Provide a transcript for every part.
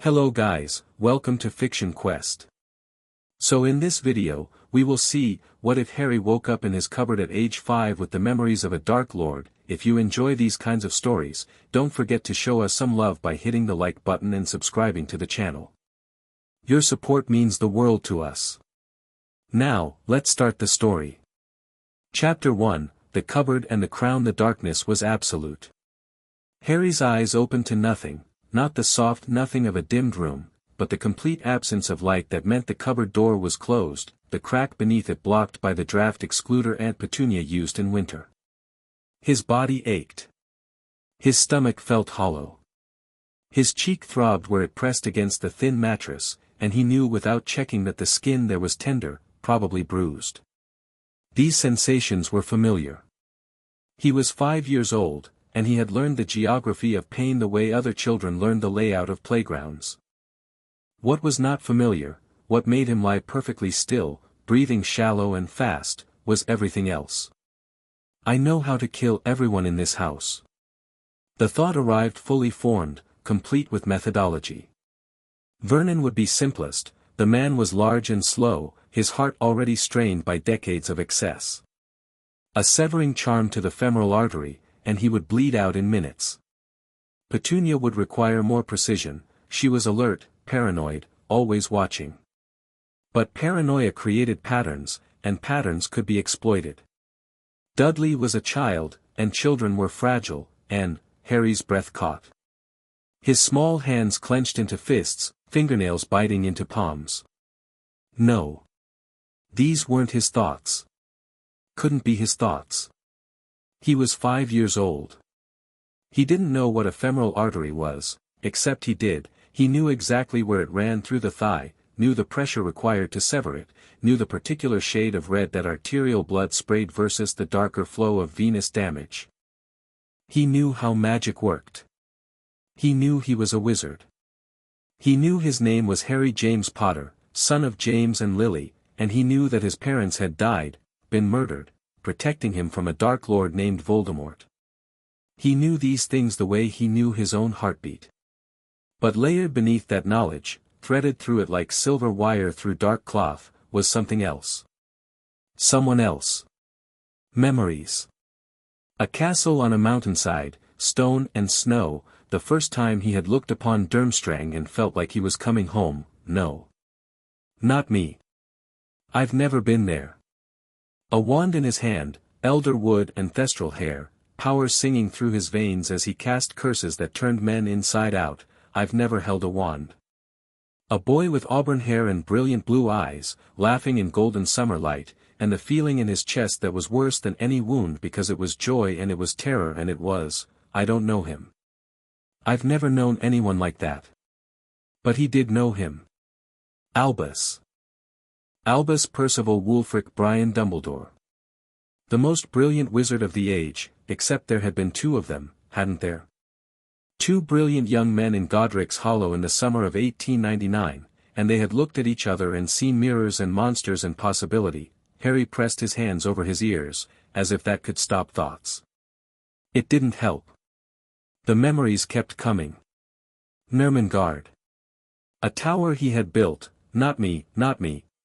Hello guys, welcome to Fiction Quest. So in this video, we will see, what if Harry woke up in his cupboard at age 5 with the memories of a Dark Lord. If you enjoy these kinds of stories, don't forget to show us some love by hitting the like button and subscribing to the channel. Your support means the world to us. Now, let's start the story. Chapter 1, The Cupboard and the Crown. The darkness was absolute. Harry's eyes opened to nothing, not the soft nothing of a dimmed room, but the complete absence of light that meant the cupboard door was closed, the crack beneath it blocked by the draft excluder Aunt Petunia used in winter. His body ached. His stomach felt hollow. His cheek throbbed where it pressed against the thin mattress, and he knew without checking that the skin there was tender, probably bruised. These sensations were familiar. He was 5 years old, and he had learned the geography of pain the way other children learned the layout of playgrounds. What was not familiar, what made him lie perfectly still, breathing shallow and fast, was everything else. I know how to kill everyone in this house. The thought arrived fully formed, complete with methodology. Vernon would be simplest. The man was large and slow, his heart already strained by decades of excess. A severing charm to the femoral artery, and he would bleed out in minutes. Petunia would require more precision. She was alert, paranoid, always watching. But paranoia created patterns, and patterns could be exploited. Dudley was a child, and children were fragile, and Harry's breath caught. His small hands clenched into fists, fingernails biting into palms. No. These weren't his thoughts. Couldn't be his thoughts. He was 5 years old. He didn't know what a femoral artery was, except he did. He knew exactly where it ran through the thigh, knew the pressure required to sever it, knew the particular shade of red that arterial blood sprayed versus the darker flow of venous damage. He knew how magic worked. He knew he was a wizard. He knew his name was Harry James Potter, son of James and Lily, and he knew that his parents had died, been murdered, protecting him from a Dark Lord named Voldemort. He knew these things the way he knew his own heartbeat. But layered beneath that knowledge, threaded through it like silver wire through dark cloth, was something else. Someone else. Memories. A castle on a mountainside, stone and snow, the first time he had looked upon Durmstrang and felt like he was coming home. No. Not me. I've never been there. A wand in his hand, elder wood and thestral hair, power singing through his veins as he cast curses that turned men inside out. I've never held a wand. A boy with auburn hair and brilliant blue eyes, laughing in golden summer light, and the feeling in his chest that was worse than any wound because it was joy and it was terror and it was, I don't know him. I've never known anyone like that. But he did know him. Albus. Albus Percival Wulfric Brian Dumbledore. The most brilliant wizard of the age, except there had been two of them, hadn't there? Two brilliant young men in Godric's Hollow in the summer of 1899, and they had looked at each other and seen mirrors and monsters and possibility. Harry pressed his hands over his ears, as if that could stop thoughts. It didn't help. The memories kept coming. Nermengard. A tower he had built, not me,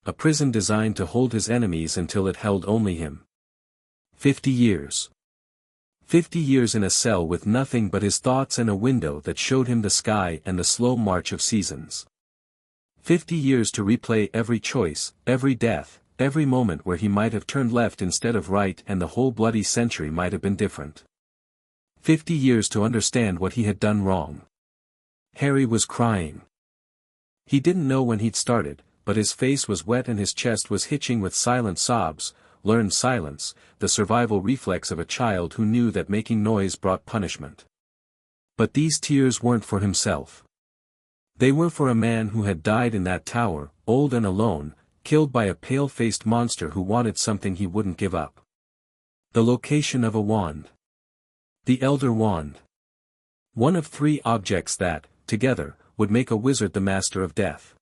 a prison designed to hold his enemies until it held only him. 50 years. 50 years in a cell with nothing but his thoughts and a window that showed him the sky and the slow march of seasons. 50 years to replay every choice, every death, every moment where he might have turned left instead of right and the whole bloody century might have been different. 50 years to understand what he had done wrong. Harry was crying. He didn't know when he'd started, but his face was wet and his chest was hitching with silent sobs. Learned silence, the survival reflex of a child who knew that making noise brought punishment. But these tears weren't for himself. They were for a man who had died in that tower, old and alone, killed by a pale-faced monster who wanted something he wouldn't give up. The location of a wand. The Elder Wand. One of 3 objects that, together, would make a wizard the master of death.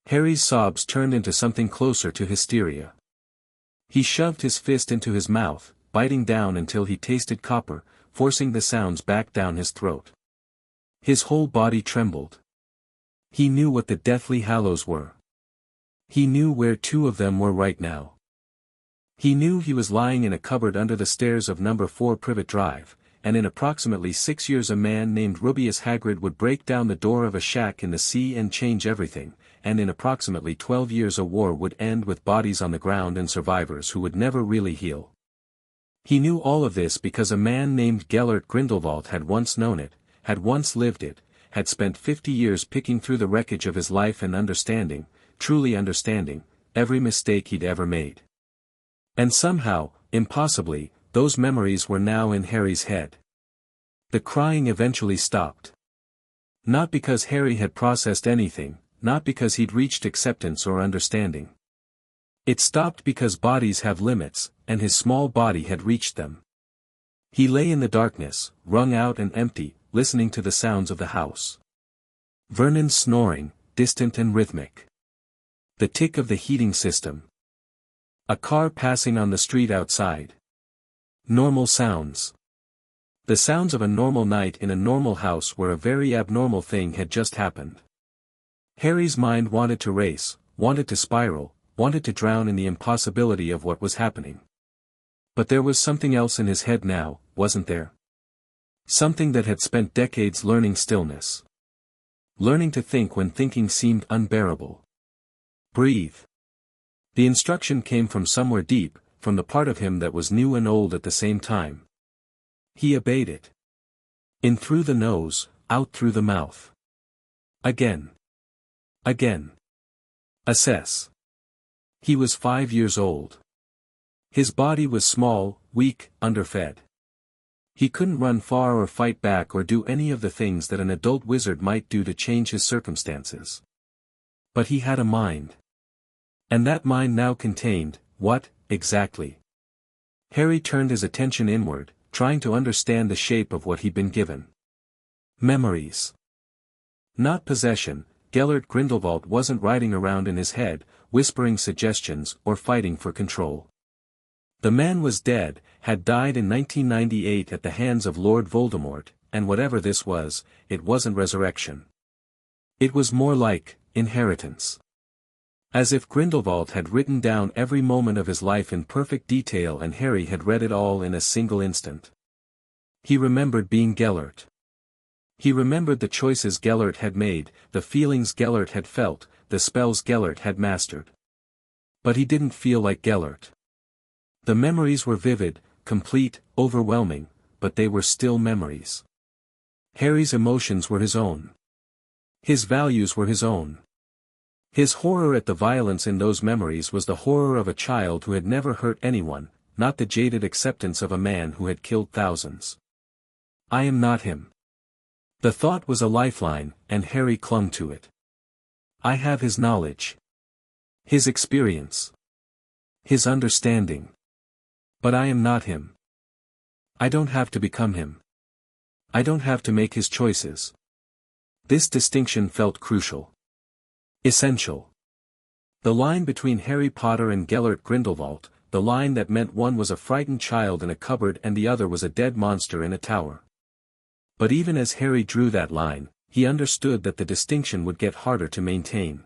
Harry's sobs turned into something closer to hysteria. He shoved his fist into his mouth, biting down until he tasted copper, forcing the sounds back down his throat. His whole body trembled. He knew what the Deathly Hallows were. He knew where two of them were right now. He knew he was lying in a cupboard under the stairs of number 4 Privet Drive, and in approximately 6 years a man named Rubeus Hagrid would break down the door of a shack in the sea and change everything, and in approximately 12 years a war would end with bodies on the ground and survivors who would never really heal. He knew all of this because a man named Gellert Grindelwald had once known it, had once lived it, had spent 50 years picking through the wreckage of his life and understanding, truly understanding, every mistake he'd ever made. And somehow, impossibly, those memories were now in Harry's head. The crying eventually stopped. Not because Harry had processed anything, not because he'd reached acceptance or understanding. It stopped because bodies have limits, and his small body had reached them. He lay in the darkness, wrung out and empty, listening to the sounds of the house. Vernon's snoring, distant and rhythmic. The tick of the heating system. A car passing on the street outside. Normal sounds. The sounds of a normal night in a normal house where a very abnormal thing had just happened. Harry's mind wanted to race, wanted to spiral, wanted to drown in the impossibility of what was happening. But there was something else in his head now, wasn't there? Something that had spent decades learning stillness. Learning to think when thinking seemed unbearable. Breathe. The instruction came from somewhere deep, from the part of him that was new and old at the same time. He obeyed it. In through the nose, out through the mouth. Again. Again. Assess. He was 5 years old. His body was small, weak, underfed. He couldn't run far or fight back or do any of the things that an adult wizard might do to change his circumstances. But he had a mind. And that mind now contained, what, exactly? Harry turned his attention inward, trying to understand the shape of what he'd been given. Memories. Not possession. Gellert Grindelwald wasn't riding around in his head, whispering suggestions or fighting for control. The man was dead, had died in 1998 at the hands of Lord Voldemort, and whatever this was, it wasn't resurrection. It was more like inheritance. As if Grindelwald had written down every moment of his life in perfect detail and Harry had read it all in a single instant. He remembered being Gellert. He remembered the choices Gellert had made, the feelings Gellert had felt, the spells Gellert had mastered. But he didn't feel like Gellert. The memories were vivid, complete, overwhelming, but they were still memories. Harry's emotions were his own. His values were his own. His horror at the violence in those memories was the horror of a child who had never hurt anyone, not the jaded acceptance of a man who had killed thousands. I am not him. The thought was a lifeline, and Harry clung to it. I have his knowledge. His experience. His understanding. But I am not him. I don't have to become him. I don't have to make his choices. This distinction felt crucial. Essential. The line between Harry Potter and Gellert Grindelwald, the line that meant one was a frightened child in a cupboard and the other was a dead monster in a tower. But even as Harry drew that line, he understood that the distinction would get harder to maintain.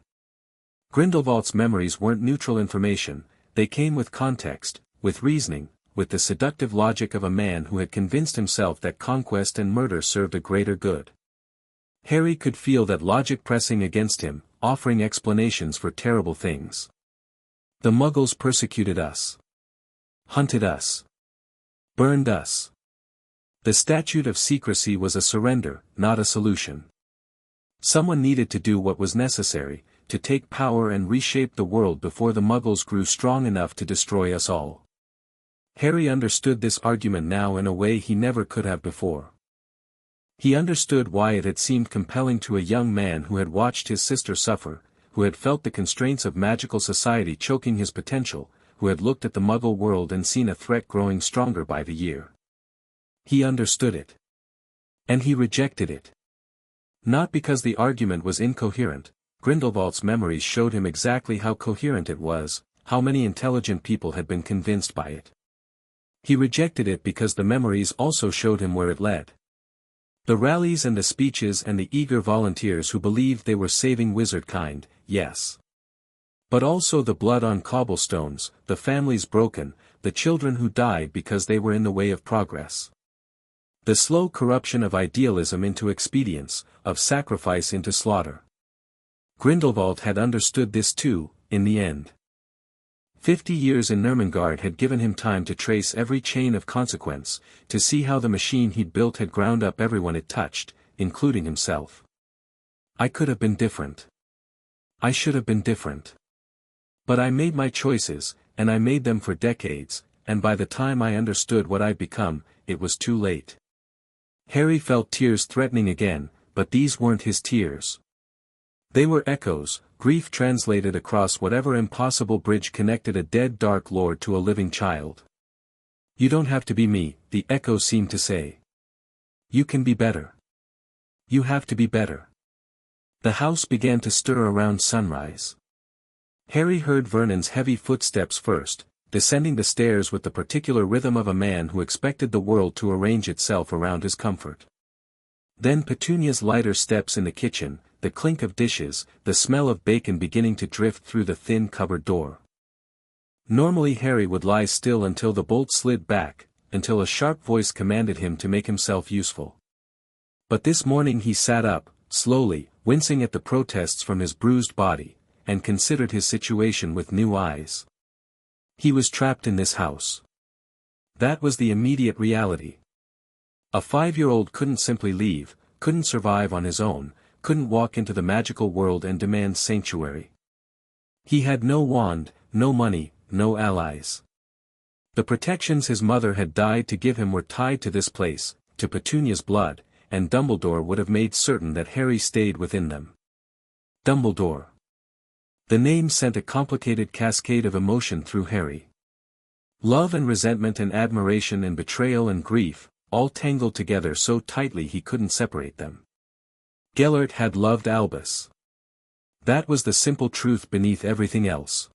Grindelwald's memories weren't neutral information, they came with context, with reasoning, with the seductive logic of a man who had convinced himself that conquest and murder served a greater good. Harry could feel that logic pressing against him, offering explanations for terrible things. The Muggles persecuted us. Hunted us. Burned us. The statute of secrecy was a surrender, not a solution. Someone needed to do what was necessary, to take power and reshape the world before the Muggles grew strong enough to destroy us all. Harry understood this argument now in a way he never could have before. He understood why it had seemed compelling to a young man who had watched his sister suffer, who had felt the constraints of magical society choking his potential, who had looked at the Muggle world and seen a threat growing stronger by the year. He understood it. And he rejected it. Not because the argument was incoherent, Grindelwald's memories showed him exactly how coherent it was, how many intelligent people had been convinced by it. He rejected it because the memories also showed him where it led. The rallies and the speeches and the eager volunteers who believed they were saving wizardkind, yes. But also the blood on cobblestones, the families broken, the children who died because they were in the way of progress. The slow corruption of idealism into expedience, of sacrifice into slaughter. Grindelwald had understood this too, in the end. 50 years in Nurmengard had given him time to trace every chain of consequence, to see how the machine he'd built had ground up everyone it touched, including himself. I could have been different. I should have been different. But I made my choices, and I made them for decades, and by the time I understood what I'd become, it was too late. Harry felt tears threatening again, but these weren't his tears. They were echoes, grief translated across whatever impossible bridge connected a dead Dark Lord to a living child. You don't have to be me, the echo seemed to say. You can be better. You have to be better. The house began to stir around sunrise. Harry heard Vernon's heavy footsteps first, descending the stairs with the particular rhythm of a man who expected the world to arrange itself around his comfort. Then Petunia's lighter steps in the kitchen, the clink of dishes, the smell of bacon beginning to drift through the thin cupboard door. Normally Harry would lie still until the bolt slid back, until a sharp voice commanded him to make himself useful. But this morning he sat up, slowly, wincing at the protests from his bruised body, and considered his situation with new eyes. He was trapped in this house. That was the immediate reality. A 5-year-old couldn't simply leave, couldn't survive on his own, couldn't walk into the magical world and demand sanctuary. He had no wand, no money, no allies. The protections his mother had died to give him were tied to this place, to Petunia's blood, and Dumbledore would have made certain that Harry stayed within them. Dumbledore. The name sent a complicated cascade of emotion through Harry. Love and resentment and admiration and betrayal and grief, all tangled together so tightly he couldn't separate them. Gellert had loved Albus. That was the simple truth beneath everything else.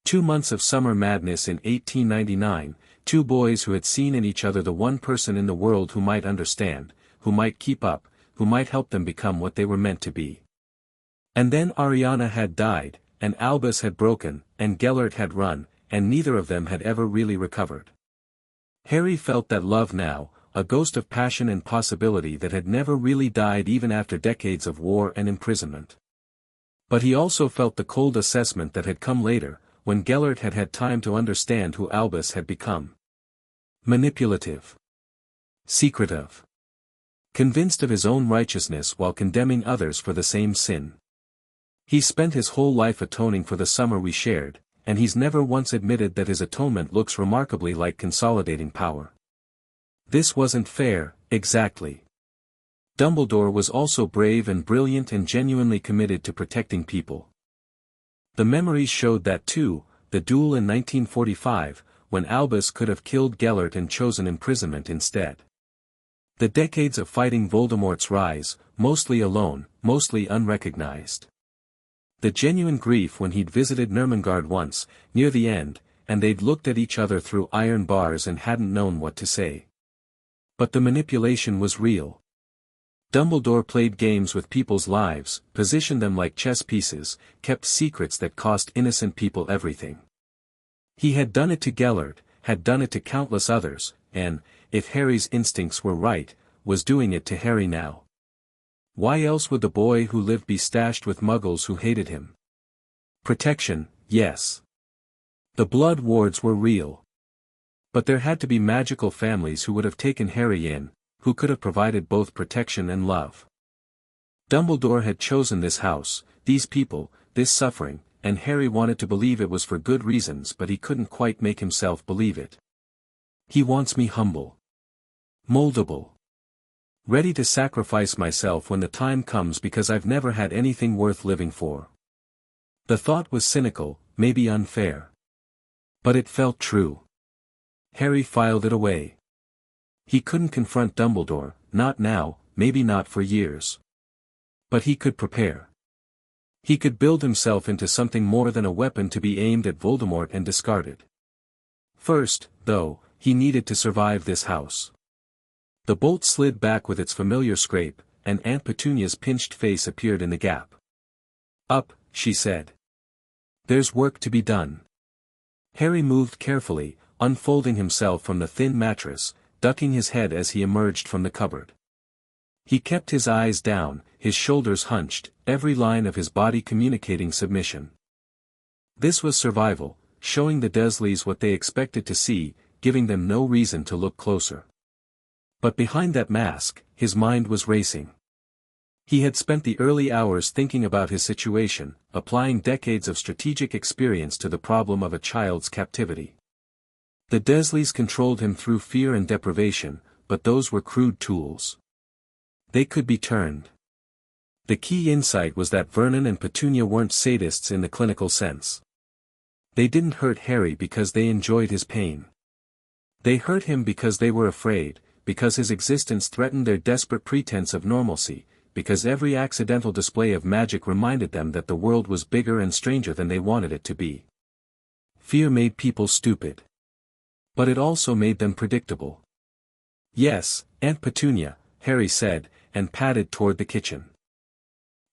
2 months of summer madness in 1899, 2 boys who had seen in each other the one person in the world who might understand, who might keep up, who might help them become what they were meant to be. And then Ariana had died, and Albus had broken, and Gellert had run, and neither of them had ever really recovered. Harry felt that love now, a ghost of passion and possibility that had never really died even after decades of war and imprisonment. But he also felt the cold assessment that had come later, when Gellert had had time to understand who Albus had become. Manipulative. Secretive. Convinced of his own righteousness while condemning others for the same sin. He spent his whole life atoning for the summer we shared, and he's never once admitted that his atonement looks remarkably like consolidating power. This wasn't fair, exactly. Dumbledore was also brave and brilliant and genuinely committed to protecting people. The memories showed that too, the duel in 1945, when Albus could have killed Gellert and chosen imprisonment instead. The decades of fighting Voldemort's rise, mostly alone, mostly unrecognized. The genuine grief when he'd visited Nurmengard once, near the end, and they'd looked at each other through iron bars and hadn't known what to say. But the manipulation was real. Dumbledore played games with people's lives, positioned them like chess pieces, kept secrets that cost innocent people everything. He had done it to Gellert, had done it to countless others, and, if Harry's instincts were right, was doing it to Harry now. Why else would the boy who lived be stashed with muggles who hated him? Protection, yes. The blood wards were real. But there had to be magical families who would have taken Harry in, who could have provided both protection and love. Dumbledore had chosen this house, these people, this suffering, and Harry wanted to believe it was for good reasons, but he couldn't quite make himself believe it. He wants me humble. Moldable. Ready to sacrifice myself when the time comes because I've never had anything worth living for. The thought was cynical, maybe unfair. But it felt true. Harry filed it away. He couldn't confront Dumbledore, not now, maybe not for years. But he could prepare. He could build himself into something more than a weapon to be aimed at Voldemort and discarded. First, though, he needed to survive this house. The bolt slid back with its familiar scrape, and Aunt Petunia's pinched face appeared in the gap. "Up," she said. "There's work to be done." Harry moved carefully, unfolding himself from the thin mattress, ducking his head as he emerged from the cupboard. He kept his eyes down, his shoulders hunched, every line of his body communicating submission. This was survival, showing the Dursleys what they expected to see, giving them no reason to look closer. But behind that mask, his mind was racing. He had spent the early hours thinking about his situation, applying decades of strategic experience to the problem of a child's captivity. The Dursleys controlled him through fear and deprivation, but those were crude tools. They could be turned. The key insight was that Vernon and Petunia weren't sadists in the clinical sense. They didn't hurt Harry because they enjoyed his pain. They hurt him because they were afraid, because his existence threatened their desperate pretense of normalcy, because every accidental display of magic reminded them that the world was bigger and stranger than they wanted it to be. Fear made people stupid. But it also made them predictable. "Yes, Aunt Petunia," Harry said, and padded toward the kitchen.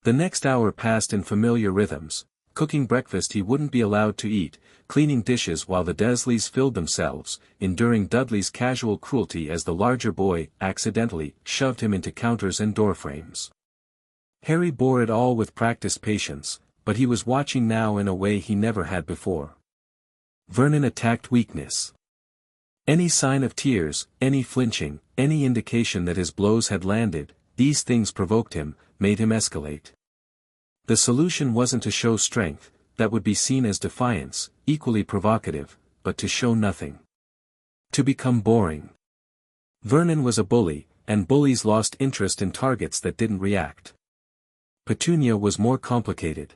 The next hour passed in familiar rhythms, cooking breakfast he wouldn't be allowed to eat, cleaning dishes while the Dursleys filled themselves, enduring Dudley's casual cruelty as the larger boy, accidentally, shoved him into counters and doorframes. Harry bore it all with practiced patience, but he was watching now in a way he never had before. Vernon attacked weakness. Any sign of tears, any flinching, any indication that his blows had landed, these things provoked him, made him escalate. The solution wasn't to show strength, that would be seen as defiance, equally provocative, but to show nothing. To become boring. Vernon was a bully, and bullies lost interest in targets that didn't react. Petunia was more complicated.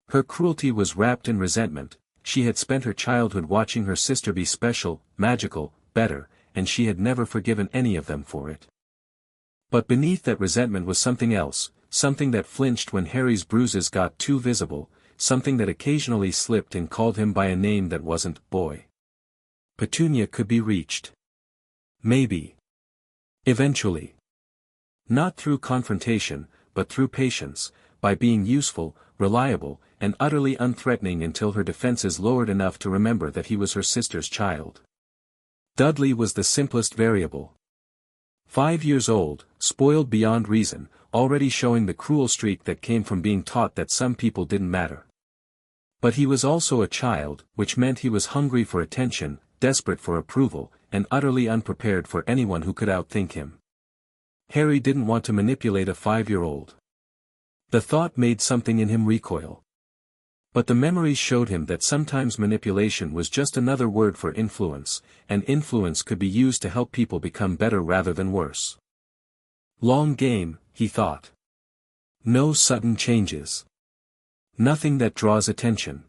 Her cruelty was wrapped in resentment. She had spent her childhood watching her sister be special, magical, better, and she had never forgiven any of them for it. But beneath that resentment was something else, something that flinched when Harry's bruises got too visible, something that occasionally slipped and called him by a name that wasn't boy. Petunia could be reached. Maybe. Eventually. Not through confrontation, but through patience, by being useful, reliable, and utterly unthreatening until her defenses lowered enough to remember that he was her sister's child. Dudley was the simplest variable. 5 years old, spoiled beyond reason, already showing the cruel streak that came from being taught that some people didn't matter. But he was also a child, which meant he was hungry for attention, desperate for approval, and utterly unprepared for anyone who could outthink him. Harry didn't want to manipulate a 5-year-old. The thought made something in him recoil. But the memories showed him that sometimes manipulation was just another word for influence, and influence could be used to help people become better rather than worse. Long game, he thought. No sudden changes. Nothing that draws attention.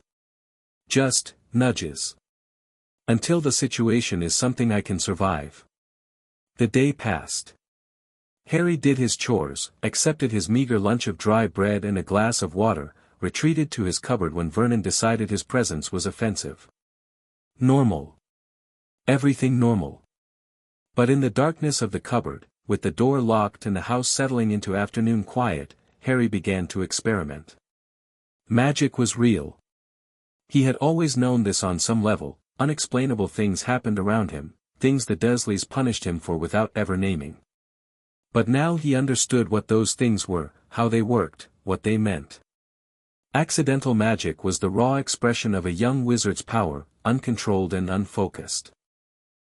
Just nudges. Until the situation is something I can survive. The day passed. Harry did his chores, accepted his meager lunch of dry bread and a glass of water, retreated to his cupboard when Vernon decided his presence was offensive. Normal. Everything normal. But in the darkness of the cupboard, with the door locked and the house settling into afternoon quiet, Harry began to experiment. Magic was real. He had always known this on some level. Unexplainable things happened around him, things the Dursleys punished him for without ever naming. But now he understood what those things were, how they worked, what they meant. Accidental magic was the raw expression of a young wizard's power, uncontrolled and unfocused.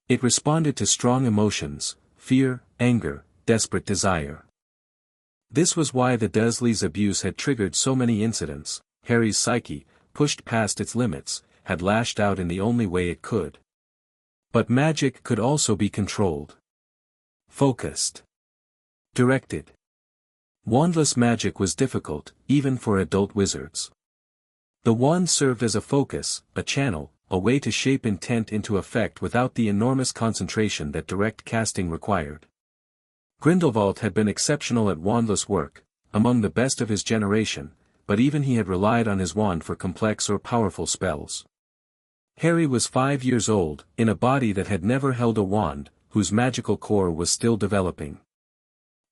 It responded to strong emotions, fear, anger, desperate desire. This was why the Dursleys' abuse had triggered so many incidents. Harry's psyche, pushed past its limits, had lashed out in the only way it could. But magic could also be controlled. Focused. Directed. Wandless magic was difficult, even for adult wizards. The wand served as a focus, a channel, a way to shape intent into effect without the enormous concentration that direct casting required. Grindelwald had been exceptional at wandless work, among the best of his generation, but even he had relied on his wand for complex or powerful spells. Harry was 5 years old, in a body that had never held a wand, whose magical core was still developing.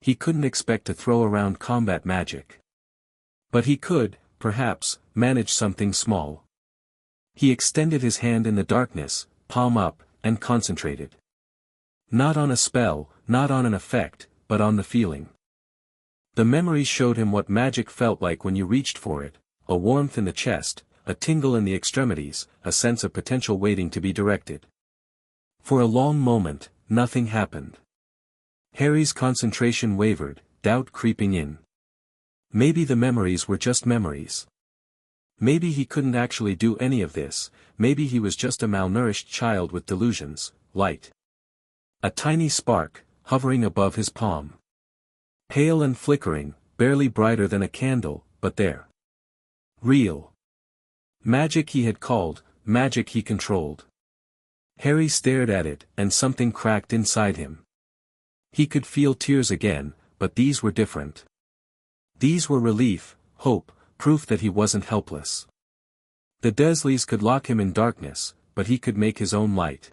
He couldn't expect to throw around combat magic. But he could, perhaps, manage something small. He extended his hand in the darkness, palm up, and concentrated. Not on a spell, not on an effect, but on the feeling. The memories showed him what magic felt like when you reached for it, a warmth in the chest, a tingle in the extremities, a sense of potential waiting to be directed. For a long moment, nothing happened. Harry's concentration wavered, doubt creeping in. Maybe the memories were just memories. Maybe he couldn't actually do any of this, maybe he was just a malnourished child with delusions. Light. A tiny spark, hovering above his palm. Pale and flickering, barely brighter than a candle, but there. Real. Magic he had called, magic he controlled. Harry stared at it, and something cracked inside him. He could feel tears again, but these were different. These were relief, hope, proof that he wasn't helpless. The Dursleys could lock him in darkness, but he could make his own light.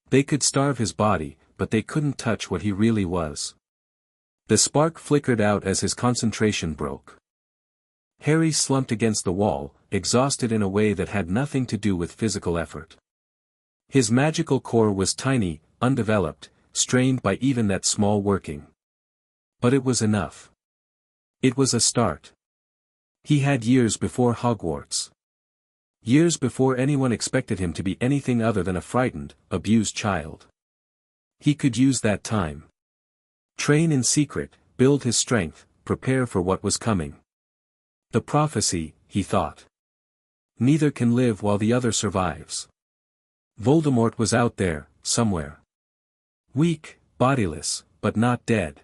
They could starve his body, but they couldn't touch what he really was. The spark flickered out as his concentration broke. Harry slumped against the wall, exhausted in a way that had nothing to do with physical effort. His magical core was tiny, undeveloped, strained by even that small working. But it was enough. It was a start. He had years before Hogwarts. Years before anyone expected him to be anything other than a frightened, abused child. He could use that time. Train in secret, build his strength, prepare for what was coming. The prophecy, he thought. Neither can live while the other survives. Voldemort was out there, somewhere. Weak, bodiless, but not dead.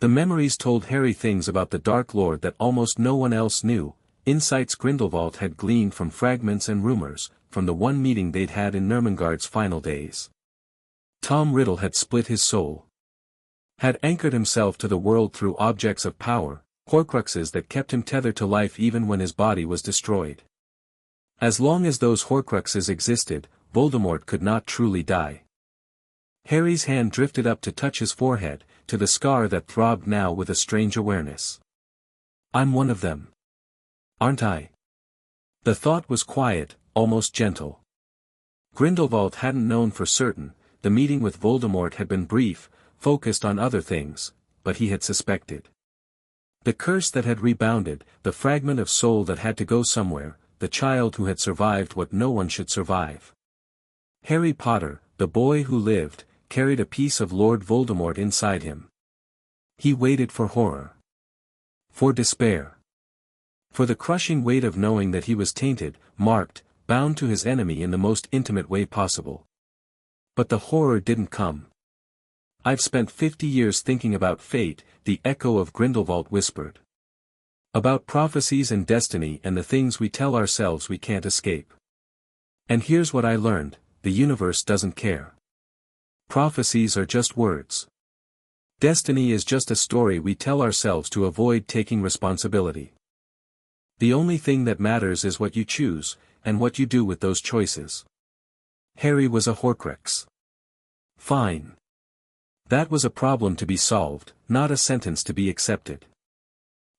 The memories told Harry things about the Dark Lord that almost no one else knew, insights Grindelwald had gleaned from fragments and rumors, from the one meeting they'd had in Ermengarde's final days. Tom Riddle had split his soul. Had anchored himself to the world through objects of power, Horcruxes that kept him tethered to life even when his body was destroyed. As long as those Horcruxes existed, Voldemort could not truly die. Harry's hand drifted up to touch his forehead, to the scar that throbbed now with a strange awareness. I'm one of them. Aren't I? The thought was quiet, almost gentle. Grindelwald hadn't known for certain, the meeting with Voldemort had been brief, focused on other things, but he had suspected. The curse that had rebounded, the fragment of soul that had to go somewhere, the child who had survived what no one should survive. Harry Potter, the boy who lived, carried a piece of Lord Voldemort inside him. He waited for horror. For despair. For the crushing weight of knowing that he was tainted, marked, bound to his enemy in the most intimate way possible. But the horror didn't come. I've spent 50 years thinking about fate, the echo of Grindelwald whispered. About prophecies and destiny and the things we tell ourselves we can't escape. And here's what I learned, the universe doesn't care. Prophecies are just words. Destiny is just a story we tell ourselves to avoid taking responsibility. The only thing that matters is what you choose, and what you do with those choices. Harry was a Horcrux. Fine. That was a problem to be solved, not a sentence to be accepted.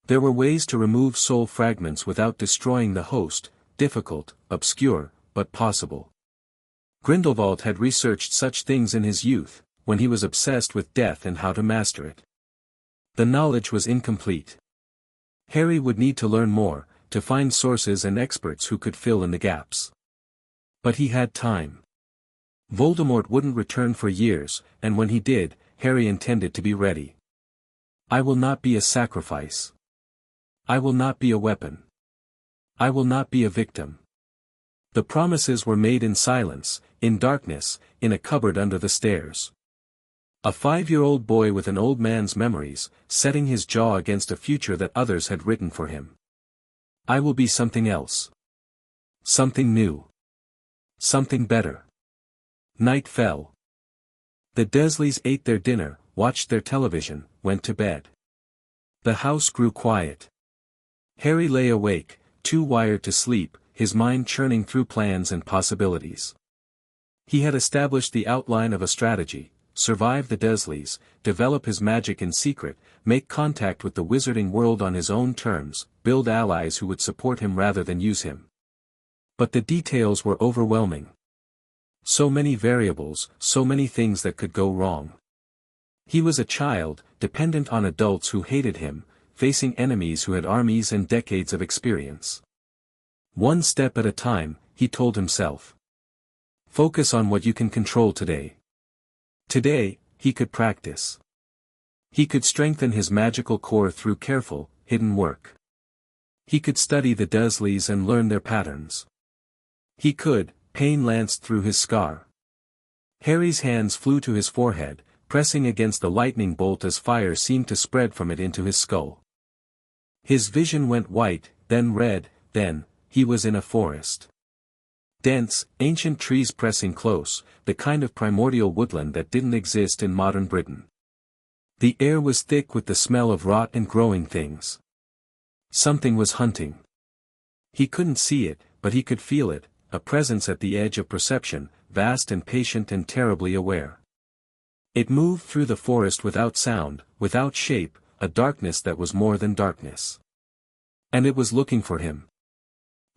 There were ways to remove soul fragments without destroying the host, difficult, obscure, but possible. Grindelwald had researched such things in his youth, when he was obsessed with death and how to master it. The knowledge was incomplete. Harry would need to learn more, to find sources and experts who could fill in the gaps. But he had time. Voldemort wouldn't return for years, and when he did, Harry intended to be ready. I will not be a sacrifice. I will not be a weapon. I will not be a victim. The promises were made in silence, in darkness, in a cupboard under the stairs. A 5-year-old boy with an old man's memories, setting his jaw against a future that others had written for him. I will be something else. Something new. Something better. Night fell. The Dursleys ate their dinner, watched their television, went to bed. The house grew quiet. Harry lay awake, too wired to sleep, his mind churning through plans and possibilities. He had established the outline of a strategy: survive the Dursleys, develop his magic in secret, make contact with the wizarding world on his own terms, build allies who would support him rather than use him. But the details were overwhelming. So many variables, so many things that could go wrong. He was a child, dependent on adults who hated him, facing enemies who had armies and decades of experience. One step at a time, he told himself. Focus on what you can control today. Today, he could practice. He could strengthen his magical core through careful, hidden work. He could study the Dursleys and learn their patterns. He could, pain lanced through his scar. Harry's hands flew to his forehead, pressing against the lightning bolt as fire seemed to spread from it into his skull. His vision went white, then red, then, he was in a forest. Dense, ancient trees pressing close, the kind of primordial woodland that didn't exist in modern Britain. The air was thick with the smell of rot and growing things. Something was hunting. He couldn't see it, but he could feel it, a presence at the edge of perception, vast and patient and terribly aware. It moved through the forest without sound, without shape, a darkness that was more than darkness. And it was looking for him.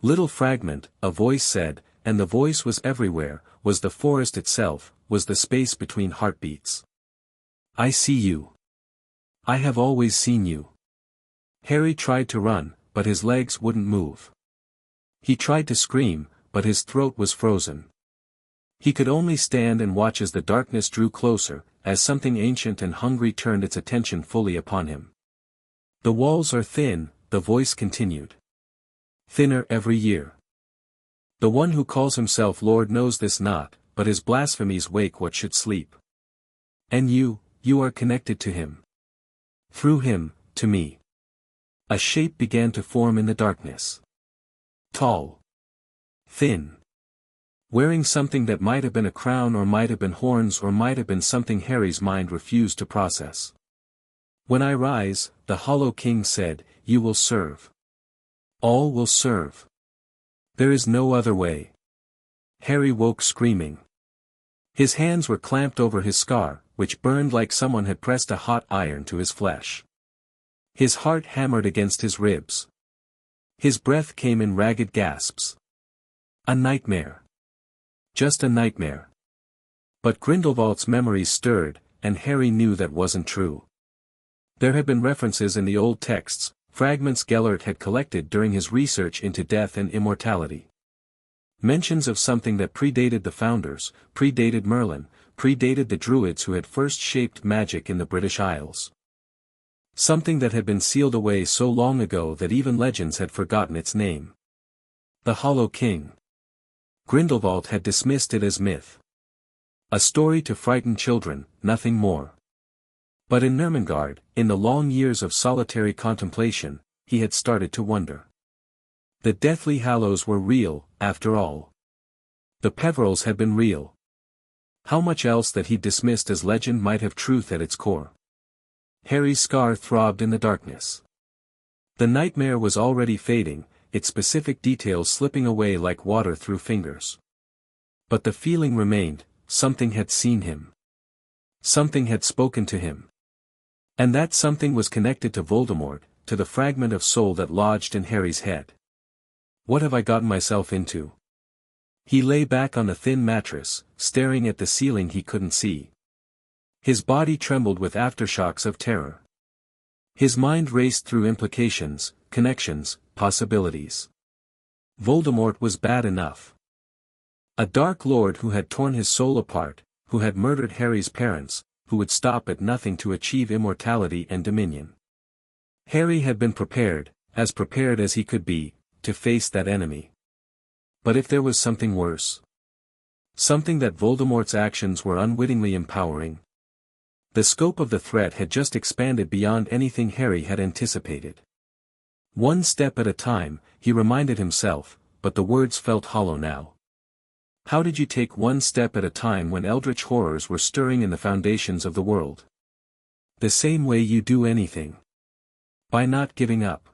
Little fragment, a voice said, and the voice was everywhere, was the forest itself, was the space between heartbeats. I see you. I have always seen you. Harry tried to run, but his legs wouldn't move. He tried to scream, but his throat was frozen. He could only stand and watch as the darkness drew closer, as something ancient and hungry turned its attention fully upon him. The walls are thin, the voice continued. Thinner every year. The one who calls himself Lord knows this not, but his blasphemies wake what should sleep. And you are connected to him. Through him, to me. A shape began to form in the darkness. Tall. Thin. Wearing something that might have been a crown or might have been horns or might have been something Harry's mind refused to process. When I rise, the Hollow King said, you will serve. All will serve. There is no other way. Harry woke screaming. His hands were clamped over his scar, which burned like someone had pressed a hot iron to his flesh. His heart hammered against his ribs. His breath came in ragged gasps. A nightmare. Just a nightmare. But Grindelwald's memories stirred, and Harry knew that wasn't true. There had been references in the old texts, fragments Gellert had collected during his research into death and immortality. Mentions of something that predated the Founders, predated Merlin, predated the Druids who had first shaped magic in the British Isles. Something that had been sealed away so long ago that even legends had forgotten its name. The Hollow King. Grindelwald had dismissed it as myth. A story to frighten children, nothing more. But in Ermengarde, in the long years of solitary contemplation, he had started to wonder. The Deathly Hallows were real, after all. The Peverils had been real. How much else that he'd dismissed as legend might have truth at its core? Harry's scar throbbed in the darkness. The nightmare was already fading, its specific details slipping away like water through fingers. But the feeling remained, something had seen him. Something had spoken to him. And that something was connected to Voldemort, to the fragment of soul that lodged in Harry's head. What have I gotten myself into? He lay back on the thin mattress, staring at the ceiling he couldn't see. His body trembled with aftershocks of terror. His mind raced through implications, connections, possibilities. Voldemort was bad enough. A Dark Lord who had torn his soul apart, who had murdered Harry's parents, who would stop at nothing to achieve immortality and dominion. Harry had been prepared as he could be, to face that enemy. But if there was something worse? Something that Voldemort's actions were unwittingly empowering? The scope of the threat had just expanded beyond anything Harry had anticipated. One step at a time, he reminded himself, but the words felt hollow now. How did you take one step at a time when eldritch horrors were stirring in the foundations of the world? The same way you do anything. By not giving up.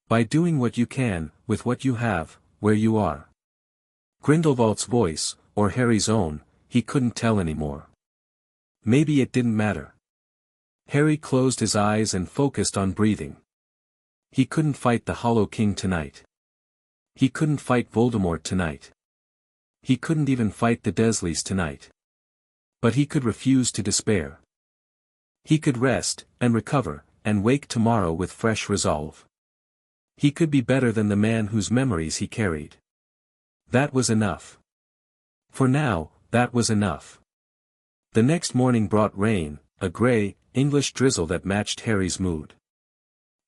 By doing what you can, with what you have, where you are. Grindelwald's voice, or Harry's own, he couldn't tell anymore. Maybe it didn't matter. Harry closed his eyes and focused on breathing. He couldn't fight the Hollow King tonight. He couldn't fight Voldemort tonight. He couldn't even fight the Dursleys tonight. But he could refuse to despair. He could rest, and recover, and wake tomorrow with fresh resolve. He could be better than the man whose memories he carried. That was enough. For now, that was enough. The next morning brought rain, a grey, English drizzle that matched Harry's mood.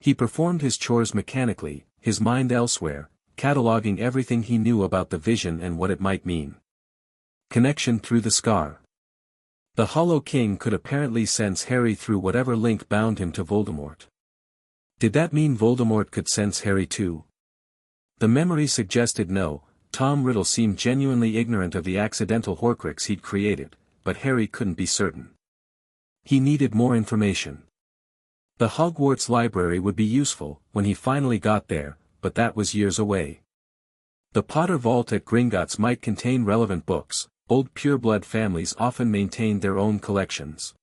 He performed his chores mechanically, his mind elsewhere, cataloguing everything he knew about the vision and what it might mean. Connection through the scar. The Hollow King could apparently sense Harry through whatever link bound him to Voldemort. Did that mean Voldemort could sense Harry too? The memory suggested no. Tom Riddle seemed genuinely ignorant of the accidental Horcrux he'd created, but Harry couldn't be certain. He needed more information. The Hogwarts library would be useful when he finally got there, but that was years away. The Potter Vault at Gringotts might contain relevant books. Old pureblood families often maintained their own collections.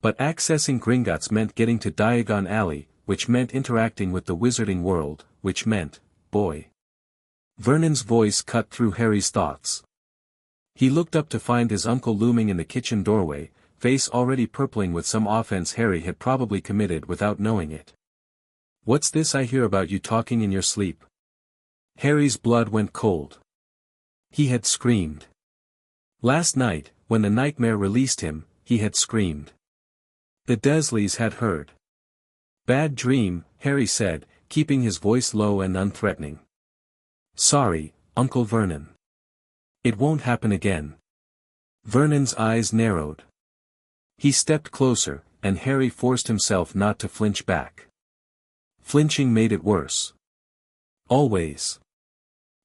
But accessing Gringotts meant getting to Diagon Alley, which meant interacting with the wizarding world, which meant, boy. Vernon's voice cut through Harry's thoughts. He looked up to find his uncle looming in the kitchen doorway, face already purpling with some offense Harry had probably committed without knowing it. "What's this I hear about you talking in your sleep?" Harry's blood went cold. He had screamed. Last night, when the nightmare released him, he had screamed. The Dursleys had heard. "Bad dream," Harry said, keeping his voice low and unthreatening. "Sorry, Uncle Vernon. It won't happen again." Vernon's eyes narrowed. He stepped closer, and Harry forced himself not to flinch back. Flinching made it worse. "Always."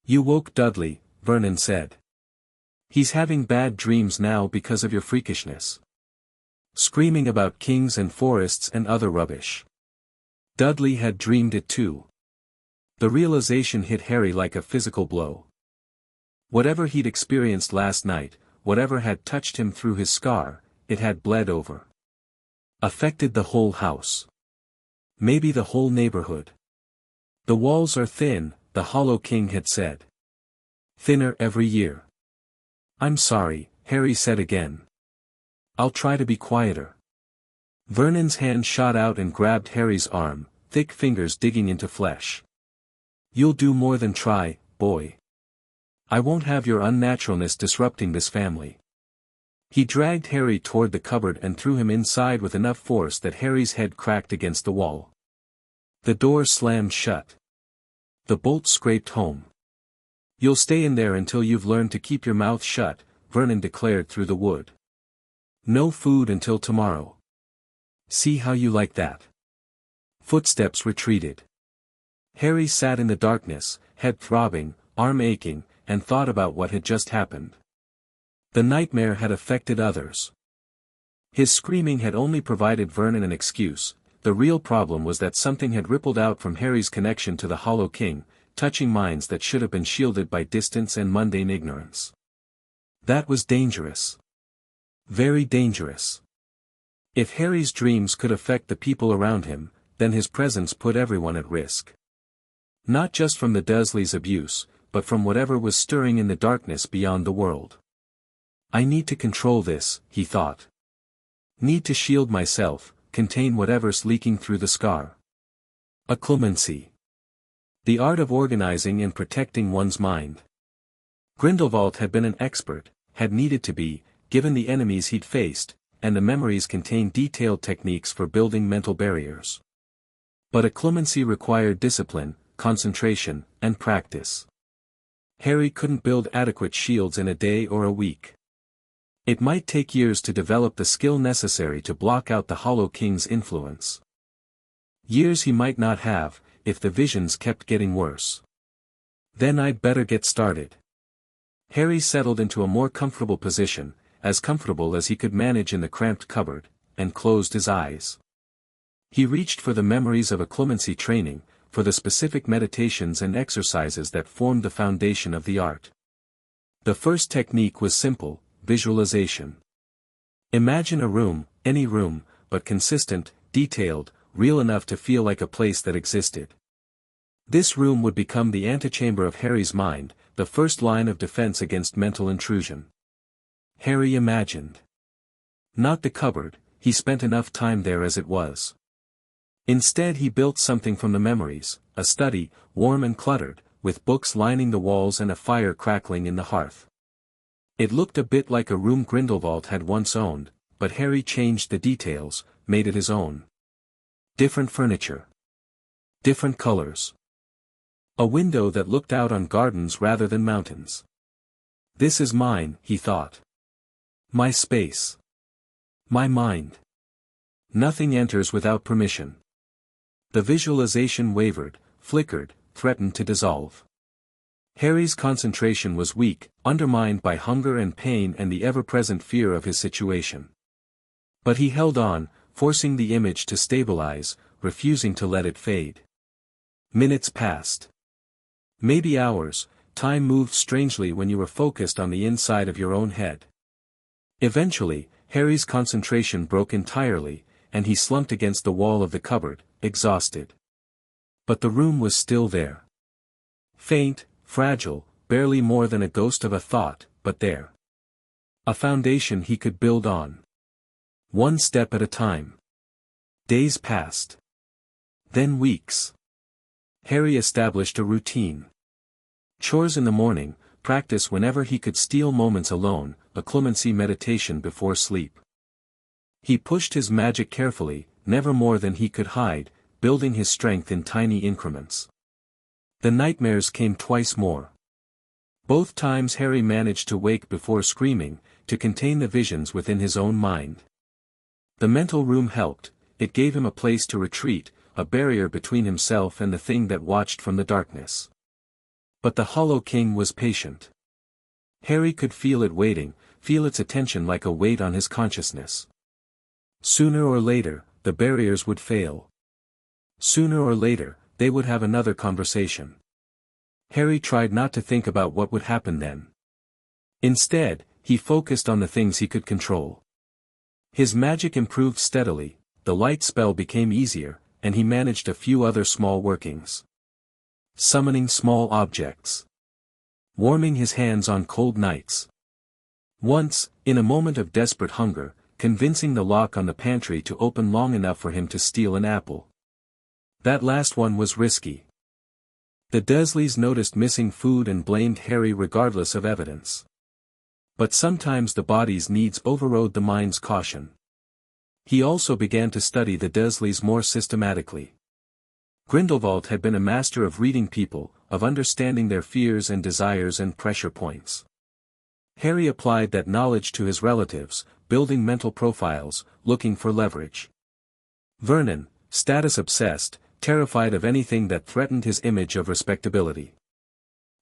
"You woke Dudley," Vernon said. "He's having bad dreams now because of your freakishness. Screaming about kings and forests and other rubbish." Dudley had dreamed it too. The realization hit Harry like a physical blow. Whatever he'd experienced last night, whatever had touched him through his scar, it had bled over. Affected the whole house. Maybe the whole neighborhood. "The walls are thin," the Hollow King had said. "Thinner every year." "I'm sorry," Harry said again. "I'll try to be quieter." Vernon's hand shot out and grabbed Harry's arm, thick fingers digging into flesh. "You'll do more than try, boy. I won't have your unnaturalness disrupting this family." He dragged Harry toward the cupboard and threw him inside with enough force that Harry's head cracked against the wall. The door slammed shut. The bolt scraped home. "You'll stay in there until you've learned to keep your mouth shut," Vernon declared through the wood. "No food until tomorrow. See how you like that." Footsteps retreated. Harry sat in the darkness, head throbbing, arm aching, and thought about what had just happened. The nightmare had affected others. His screaming had only provided Vernon an excuse. The real problem was that something had rippled out from Harry's connection to the Hollow King, touching minds that should have been shielded by distance and mundane ignorance. That was dangerous. Very dangerous. If Harry's dreams could affect the people around him, then his presence put everyone at risk. Not just from the Dursleys' abuse, but from whatever was stirring in the darkness beyond the world. "I need to control this," he thought. "Need to shield myself, contain whatever's leaking through the scar." Occlumency. The art of organizing and protecting one's mind. Grindelwald had been an expert, had needed to be, given the enemies he'd faced, and the memories contained detailed techniques for building mental barriers. But occlumency required discipline, concentration, and practice. Harry couldn't build adequate shields in a day or a week. It might take years to develop the skill necessary to block out the Hollow King's influence. Years he might not have, if the visions kept getting worse. "Then I'd better get started." Harry settled into a more comfortable position, as comfortable as he could manage in the cramped cupboard, and closed his eyes. He reached for the memories of occlumency training, for the specific meditations and exercises that formed the foundation of the art. The first technique was simple: visualization. Imagine a room, any room, but consistent, detailed, real enough to feel like a place that existed. This room would become the antechamber of Harry's mind, the first line of defense against mental intrusion. Harry imagined. Not the cupboard, he spent enough time there as it was. Instead he built something from the memories, a study, warm and cluttered, with books lining the walls and a fire crackling in the hearth. It looked a bit like a room Grindelwald had once owned, but Harry changed the details, made it his own. Different furniture. Different colors. A window that looked out on gardens rather than mountains. This is mine, he thought. My space. My mind. Nothing enters without permission. The visualization wavered, flickered, threatened to dissolve. Harry's concentration was weak, undermined by hunger and pain and the ever-present fear of his situation. But he held on, forcing the image to stabilize, refusing to let it fade. Minutes passed. Maybe hours. Time moved strangely when you were focused on the inside of your own head. Eventually, Harry's concentration broke entirely, and he slumped against the wall of the cupboard, exhausted. But the room was still there. Faint, fragile, barely more than a ghost of a thought, but there. A foundation he could build on. One step at a time. Days passed. Then weeks. Harry established a routine. Chores in the morning, practice whenever he could steal moments alone, a clemency meditation before sleep. He pushed his magic carefully, never more than he could hide, building his strength in tiny increments. The nightmares came twice more. Both times Harry managed to wake before screaming, to contain the visions within his own mind. The mental room helped, it gave him a place to retreat, a barrier between himself and the thing that watched from the darkness. But the Hollow King was patient. Harry could feel it waiting, feel its attention like a weight on his consciousness. Sooner or later, the barriers would fail. Sooner or later, they would have another conversation. Harry tried not to think about what would happen then. Instead, he focused on the things he could control. His magic improved steadily, the light spell became easier, and he managed a few other small workings. Summoning small objects. Warming his hands on cold nights. Once, in a moment of desperate hunger, convincing the lock on the pantry to open long enough for him to steal an apple. That last one was risky. The Dursleys noticed missing food and blamed Harry regardless of evidence. But sometimes the body's needs overrode the mind's caution. He also began to study the Dursleys more systematically. Grindelwald had been a master of reading people, of understanding their fears and desires and pressure points. Harry applied that knowledge to his relatives, building mental profiles, looking for leverage. Vernon, status-obsessed, terrified of anything that threatened his image of respectability.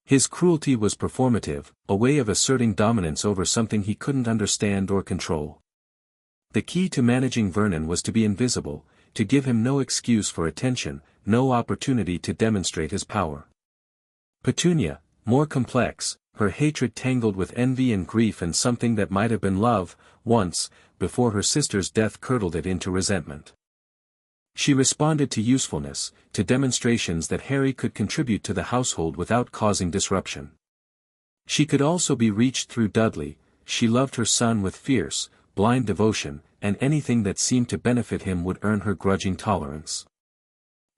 His cruelty was performative, a way of asserting dominance over something he couldn't understand or control. The key to managing Vernon was to be invisible, to give him no excuse for attention, no opportunity to demonstrate his power. Petunia, more complex, her hatred tangled with envy and grief and something that might have been love, once, before her sister's death curdled it into resentment. She responded to usefulness, to demonstrations that Harry could contribute to the household without causing disruption. She could also be reached through Dudley, she loved her son with fierce, blind devotion, and anything that seemed to benefit him would earn her grudging tolerance.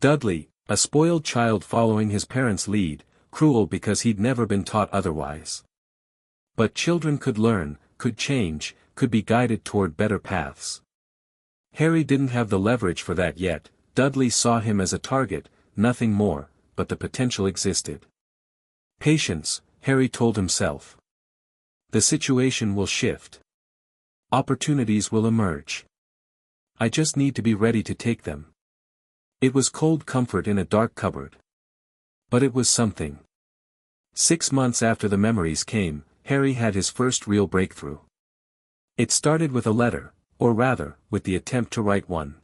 Dudley, a spoiled child following his parents' lead, cruel because he'd never been taught otherwise. But children could learn, could change, could be guided toward better paths. Harry didn't have the leverage for that yet. Dudley saw him as a target, nothing more, but the potential existed. Patience, Harry told himself. The situation will shift. Opportunities will emerge. I just need to be ready to take them. It was cold comfort in a dark cupboard. But it was something. 6 months after the memories came, Harry had his first real breakthrough. It started with a letter, or rather, with the attempt to write one.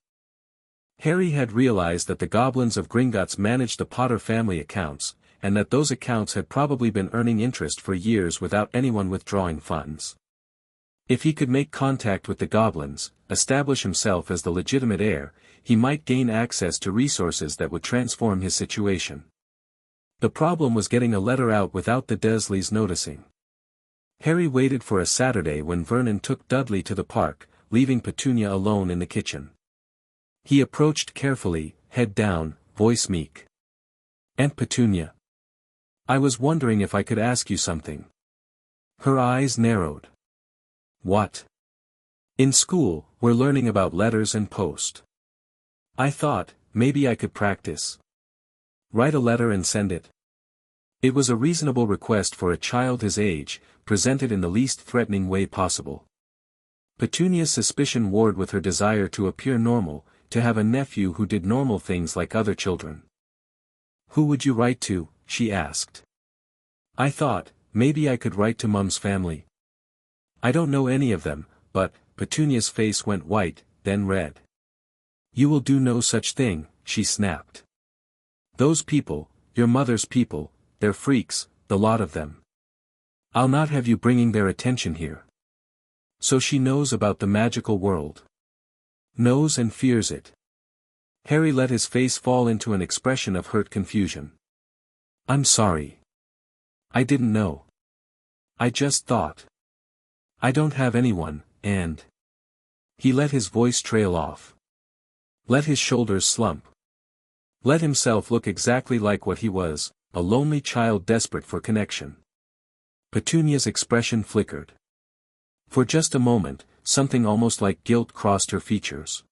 Harry had realized that the goblins of Gringotts managed the Potter family accounts, and that those accounts had probably been earning interest for years without anyone withdrawing funds. If he could make contact with the goblins, establish himself as the legitimate heir, he might gain access to resources that would transform his situation. The problem was getting a letter out without the Dursleys noticing. Harry waited for a Saturday when Vernon took Dudley to the park, leaving Petunia alone in the kitchen. He approached carefully, head down, voice meek. "Aunt Petunia. I was wondering if I could ask you something." Her eyes narrowed. "What?" "In school, we're learning about letters and post. I thought, maybe I could practice. Write a letter and send it." It was a reasonable request for a child his age, presented in the least threatening way possible. Petunia's suspicion warred with her desire to appear normal, to have a nephew who did normal things like other children. "Who would you write to?" she asked. "I thought, maybe I could write to Mum's family. I don't know any of them, but," Petunia's face went white, then red. "You will do no such thing," she snapped. "Those people, your mother's people, they're freaks, the lot of them. I'll not have you bringing their attention here." "So she knows about the magical world." "Knows and fears it." Harry let his face fall into an expression of hurt confusion. "I'm sorry. I didn't know. I just thought. I don't have anyone, and—" He let his voice trail off. Let his shoulders slump. Let himself look exactly like what he was, a lonely child desperate for connection. Petunia's expression flickered. For just a moment, something almost like guilt crossed her features.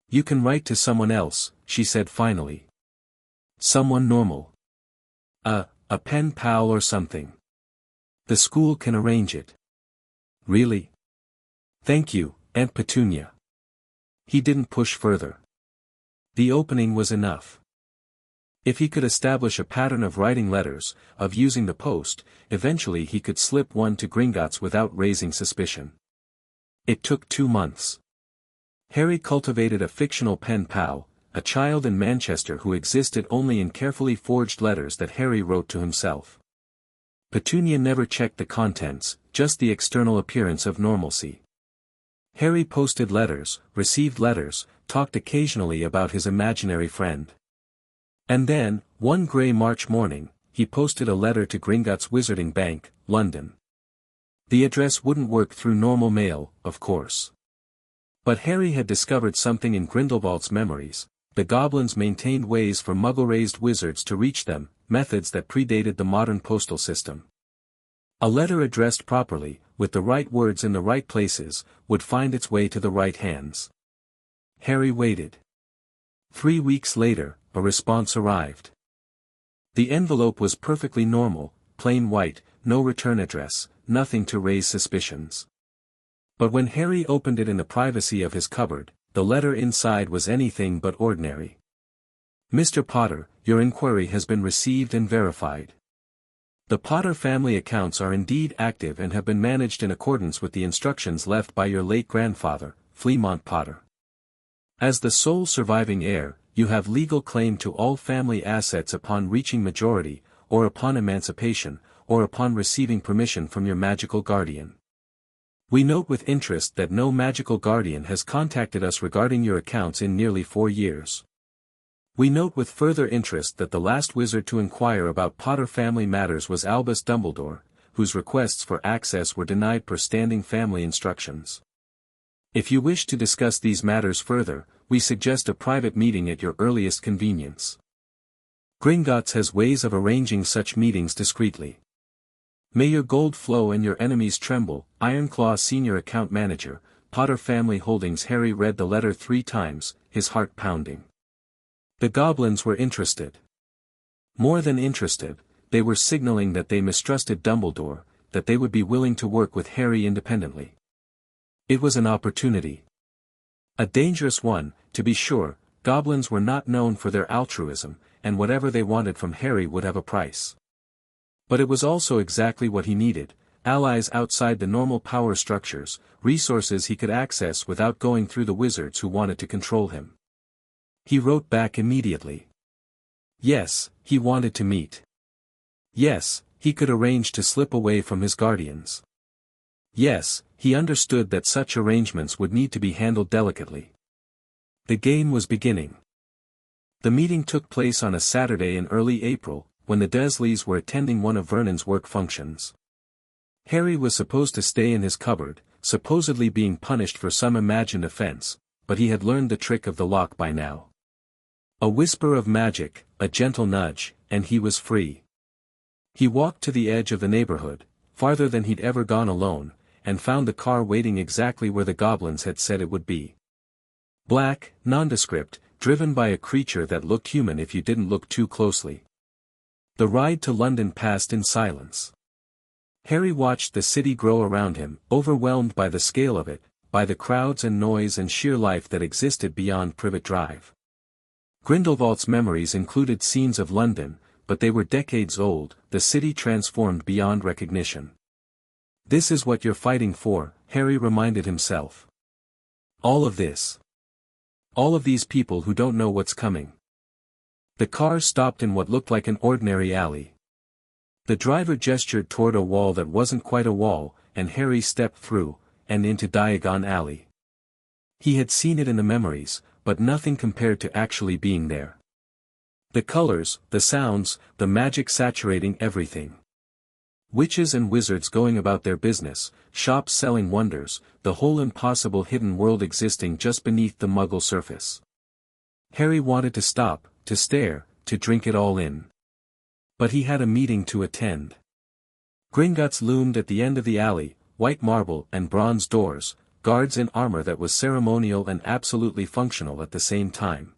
"You can write to someone else," she said finally. "Someone normal. A pen pal or something. The school can arrange it." "Really? Thank you, Aunt Petunia." He didn't push further. The opening was enough. If he could establish a pattern of writing letters, of using the post, eventually he could slip one to Gringotts without raising suspicion. It took 2 months. Harry cultivated a fictional pen pal, a child in Manchester who existed only in carefully forged letters that Harry wrote to himself. Petunia never checked the contents, just the external appearance of normalcy. Harry posted letters, received letters, talked occasionally about his imaginary friend. And then, one grey March morning, he posted a letter to Gringotts Wizarding Bank, London. The address wouldn't work through normal mail, of course. But Harry had discovered something in Grindelwald's memories. The goblins maintained ways for muggle-raised wizards to reach them, methods that predated the modern postal system. A letter addressed properly, with the right words in the right places, would find its way to the right hands. Harry waited. 3 weeks later, a response arrived. The envelope was perfectly normal, plain white, no return address, nothing to raise suspicions. But when Harry opened it in the privacy of his cupboard, the letter inside was anything but ordinary. "Mr. Potter, your inquiry has been received and verified. The Potter family accounts are indeed active and have been managed in accordance with the instructions left by your late grandfather, Fleamont Potter. As the sole surviving heir, you have legal claim to all family assets upon reaching majority, or upon emancipation, or upon receiving permission from your magical guardian. We note with interest that no magical guardian has contacted us regarding your accounts in nearly 4 years. We note with further interest that the last wizard to inquire about Potter family matters was Albus Dumbledore, whose requests for access were denied per standing family instructions. If you wish to discuss these matters further, we suggest a private meeting at your earliest convenience. Gringotts has ways of arranging such meetings discreetly. May your gold flow and your enemies tremble, Ironclaw Senior Account Manager, Potter Family Holdings. Harry read the letter 3 times, his heart pounding. The goblins were interested. More than interested, they were signaling that they mistrusted Dumbledore, that they would be willing to work with Harry independently. It was an opportunity. A dangerous one, to be sure. Goblins were not known for their altruism, and whatever they wanted from Harry would have a price. But it was also exactly what he needed, allies outside the normal power structures, resources he could access without going through the wizards who wanted to control him. He wrote back immediately. Yes, he wanted to meet. Yes, he could arrange to slip away from his guardians. Yes, he understood that such arrangements would need to be handled delicately. The game was beginning. The meeting took place on a Saturday in early April, when the Dursleys were attending one of Vernon's work functions. Harry was supposed to stay in his cupboard, supposedly being punished for some imagined offense, but he had learned the trick of the lock by now. A whisper of magic, a gentle nudge, and he was free. He walked to the edge of the neighborhood, farther than he'd ever gone alone, and found the car waiting exactly where the goblins had said it would be. Black, nondescript, driven by a creature that looked human if you didn't look too closely. The ride to London passed in silence. Harry watched the city grow around him, overwhelmed by the scale of it, by the crowds and noise and sheer life that existed beyond Privet Drive. Grindelwald's memories included scenes of London, but they were decades old, the city transformed beyond recognition. This is what you're fighting for, Harry reminded himself. All of this. All of these people who don't know what's coming. The car stopped in what looked like an ordinary alley. The driver gestured toward a wall that wasn't quite a wall, and Harry stepped through, and into Diagon Alley. He had seen it in the memories, but nothing compared to actually being there. The colors, the sounds, the magic saturating everything. Witches and wizards going about their business, shops selling wonders, the whole impossible hidden world existing just beneath the Muggle surface. Harry wanted to stop, to stare, to drink it all in. But he had a meeting to attend. Gringotts loomed at the end of the alley, white marble and bronze doors, guards in armor that was ceremonial and absolutely functional at the same time.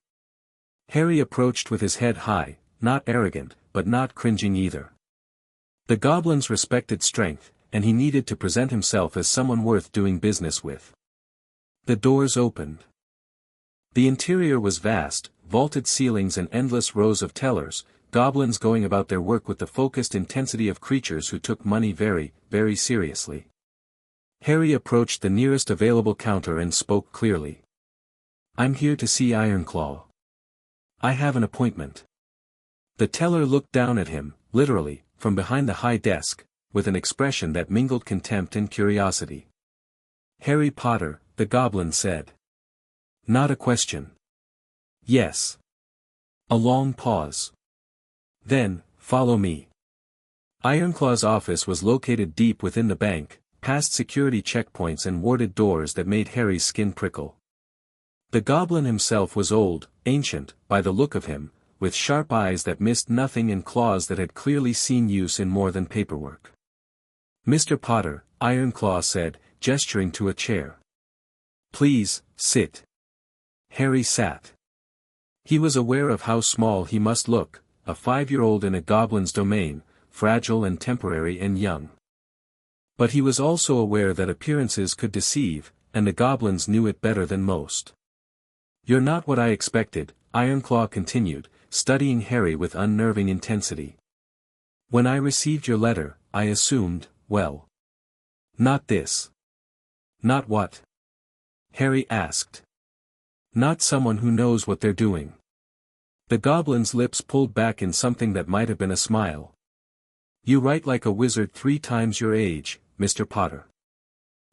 Harry approached with his head high, not arrogant, but not cringing either. The goblins respected strength, and he needed to present himself as someone worth doing business with. The doors opened. The interior was vast, vaulted ceilings and endless rows of tellers, goblins going about their work with the focused intensity of creatures who took money very, very seriously. Harry approached the nearest available counter and spoke clearly. "I'm here to see Ironclaw. I have an appointment." The teller looked down at him, literally, from behind the high desk, with an expression that mingled contempt and curiosity. "Harry Potter," the goblin said. "Not a question." "Yes." A long pause. Then, "Follow me." Ironclaw's office was located deep within the bank, past security checkpoints and warded doors that made Harry's skin prickle. The goblin himself was old, ancient, by the look of him, with sharp eyes that missed nothing and claws that had clearly seen use in more than paperwork. "Mr. Potter," Ironclaw said, gesturing to a chair. "Please, sit." Harry sat. He was aware of how small he must look, a 5-year-old in a goblin's domain, fragile and temporary and young. But he was also aware that appearances could deceive, and the goblins knew it better than most. "You're not what I expected," Ironclaw continued, studying Harry with unnerving intensity. "When I received your letter, I assumed, well. Not this." "Not what?" Harry asked. "Not someone who knows what they're doing." The goblin's lips pulled back in something that might have been a smile. "You write like a wizard 3 times your age, Mr. Potter.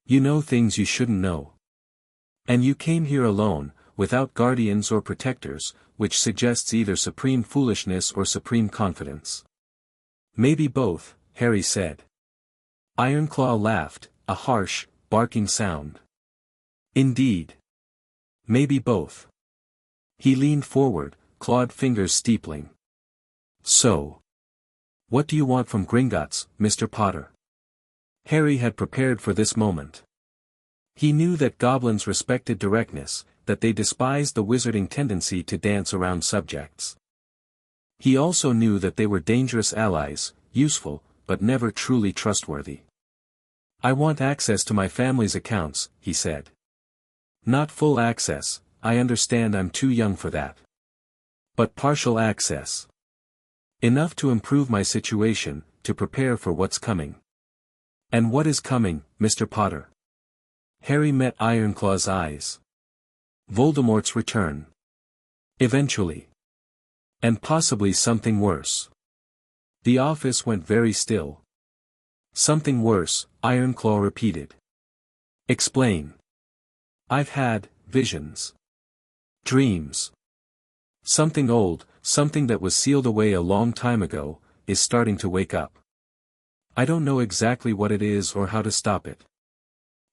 You know things you shouldn't know. And you came here alone, without guardians or protectors, which suggests either supreme foolishness or supreme confidence." "Maybe both," Harry said. Ironclaw laughed, a harsh, barking sound. "Indeed. Maybe both." He leaned forward, clawed fingers steepling. "So. What do you want from Gringotts, Mr. Potter?" Harry had prepared for this moment. He knew that goblins respected directness, that they despised the wizarding tendency to dance around subjects. He also knew that they were dangerous allies, useful, but never truly trustworthy. "I want access to my family's accounts," he said. "Not full access, I understand I'm too young for that. But partial access. Enough to improve my situation, to prepare for what's coming." "And what is coming, Mr. Potter?" Harry met Ironclaw's eyes. "Voldemort's return. Eventually. And possibly something worse." The office went very still. Something worse, Ironclaw repeated. Explain. I've had visions. Dreams. Something old, something that was sealed away a long time ago, is starting to wake up. I don't know exactly what it is or how to stop it.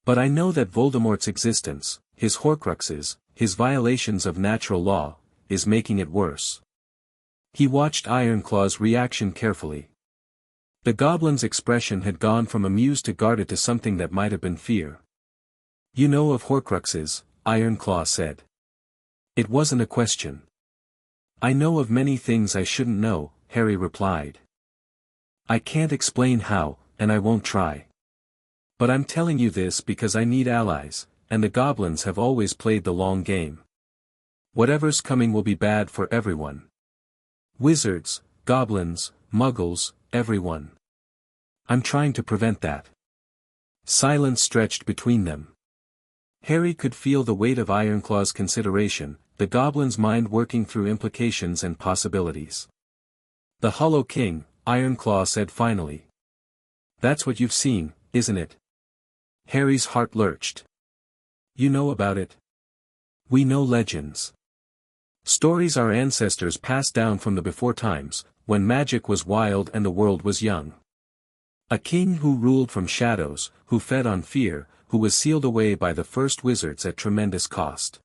But I know that Voldemort's existence, his Horcruxes, his violations of natural law, is making it worse. He watched Ironclaw's reaction carefully. The goblin's expression had gone from amused to guarded to something that might have been fear. You know of Horcruxes, Ironclaw said. It wasn't a question. I know of many things I shouldn't know, Harry replied. I can't explain how, and I won't try. But I'm telling you this because I need allies, and the goblins have always played the long game. Whatever's coming will be bad for everyone. Wizards, goblins, muggles, everyone. I'm trying to prevent that. Silence stretched between them. Harry could feel the weight of Ironclaw's consideration, the goblin's mind working through implications and possibilities. The Hollow King, Ironclaw said finally. That's what you've seen, isn't it? Harry's heart lurched. You know about it? We know legends. Stories our ancestors passed down from the before times, when magic was wild and the world was young. A king who ruled from shadows, who fed on fear, who was sealed away by the first wizards at tremendous cost.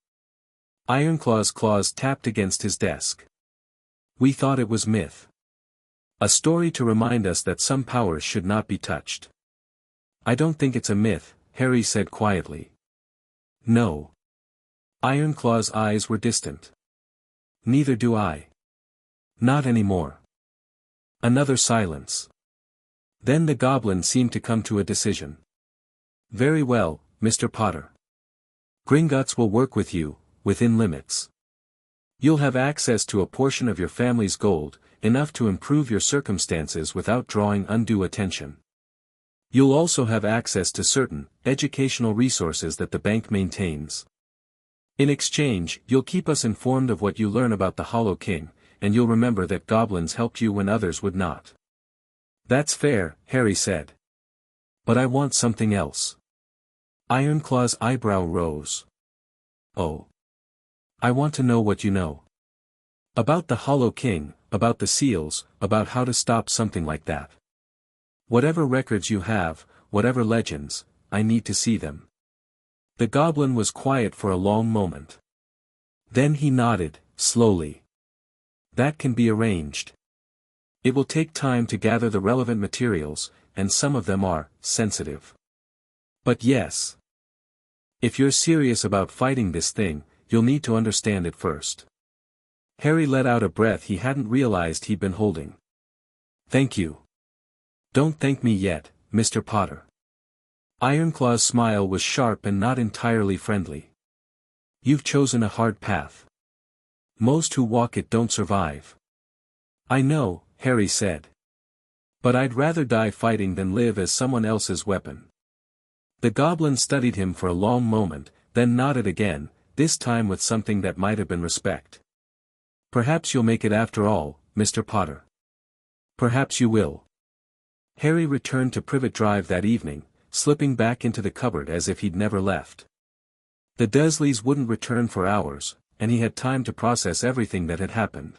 Ironclaw's claws tapped against his desk. We thought it was myth. A story to remind us that some powers should not be touched. I don't think it's a myth, Harry said quietly. No. Ironclaw's eyes were distant. Neither do I. Not anymore. Another silence. Then the goblin seemed to come to a decision. Very well, Mr. Potter. Gringotts will work with you, within limits. You'll have access to a portion of your family's gold, enough to improve your circumstances without drawing undue attention. You'll also have access to certain educational resources that the bank maintains. In exchange, you'll keep us informed of what you learn about the Hollow King, and you'll remember that goblins helped you when others would not. That's fair, Harry said. But I want something else. Ironclaw's eyebrow rose. Oh. I want to know what you know. About the Hollow King, about the seals, about how to stop something like that. Whatever records you have, whatever legends, I need to see them. The goblin was quiet for a long moment. Then he nodded, slowly. That can be arranged. It will take time to gather the relevant materials, and some of them are sensitive. But yes. If you're serious about fighting this thing, you'll need to understand it first. Harry let out a breath he hadn't realized he'd been holding. Thank you. Don't thank me yet, Mr. Potter. Ironclaw's smile was sharp and not entirely friendly. You've chosen a hard path. Most who walk it don't survive. I know, Harry said. But I'd rather die fighting than live as someone else's weapon. The goblin studied him for a long moment, then nodded again, this time with something that might have been respect. Perhaps you'll make it after all, Mr. Potter. Perhaps you will. Harry returned to Privet Drive that evening, slipping back into the cupboard as if he'd never left. The Dursleys wouldn't return for hours, and he had time to process everything that had happened.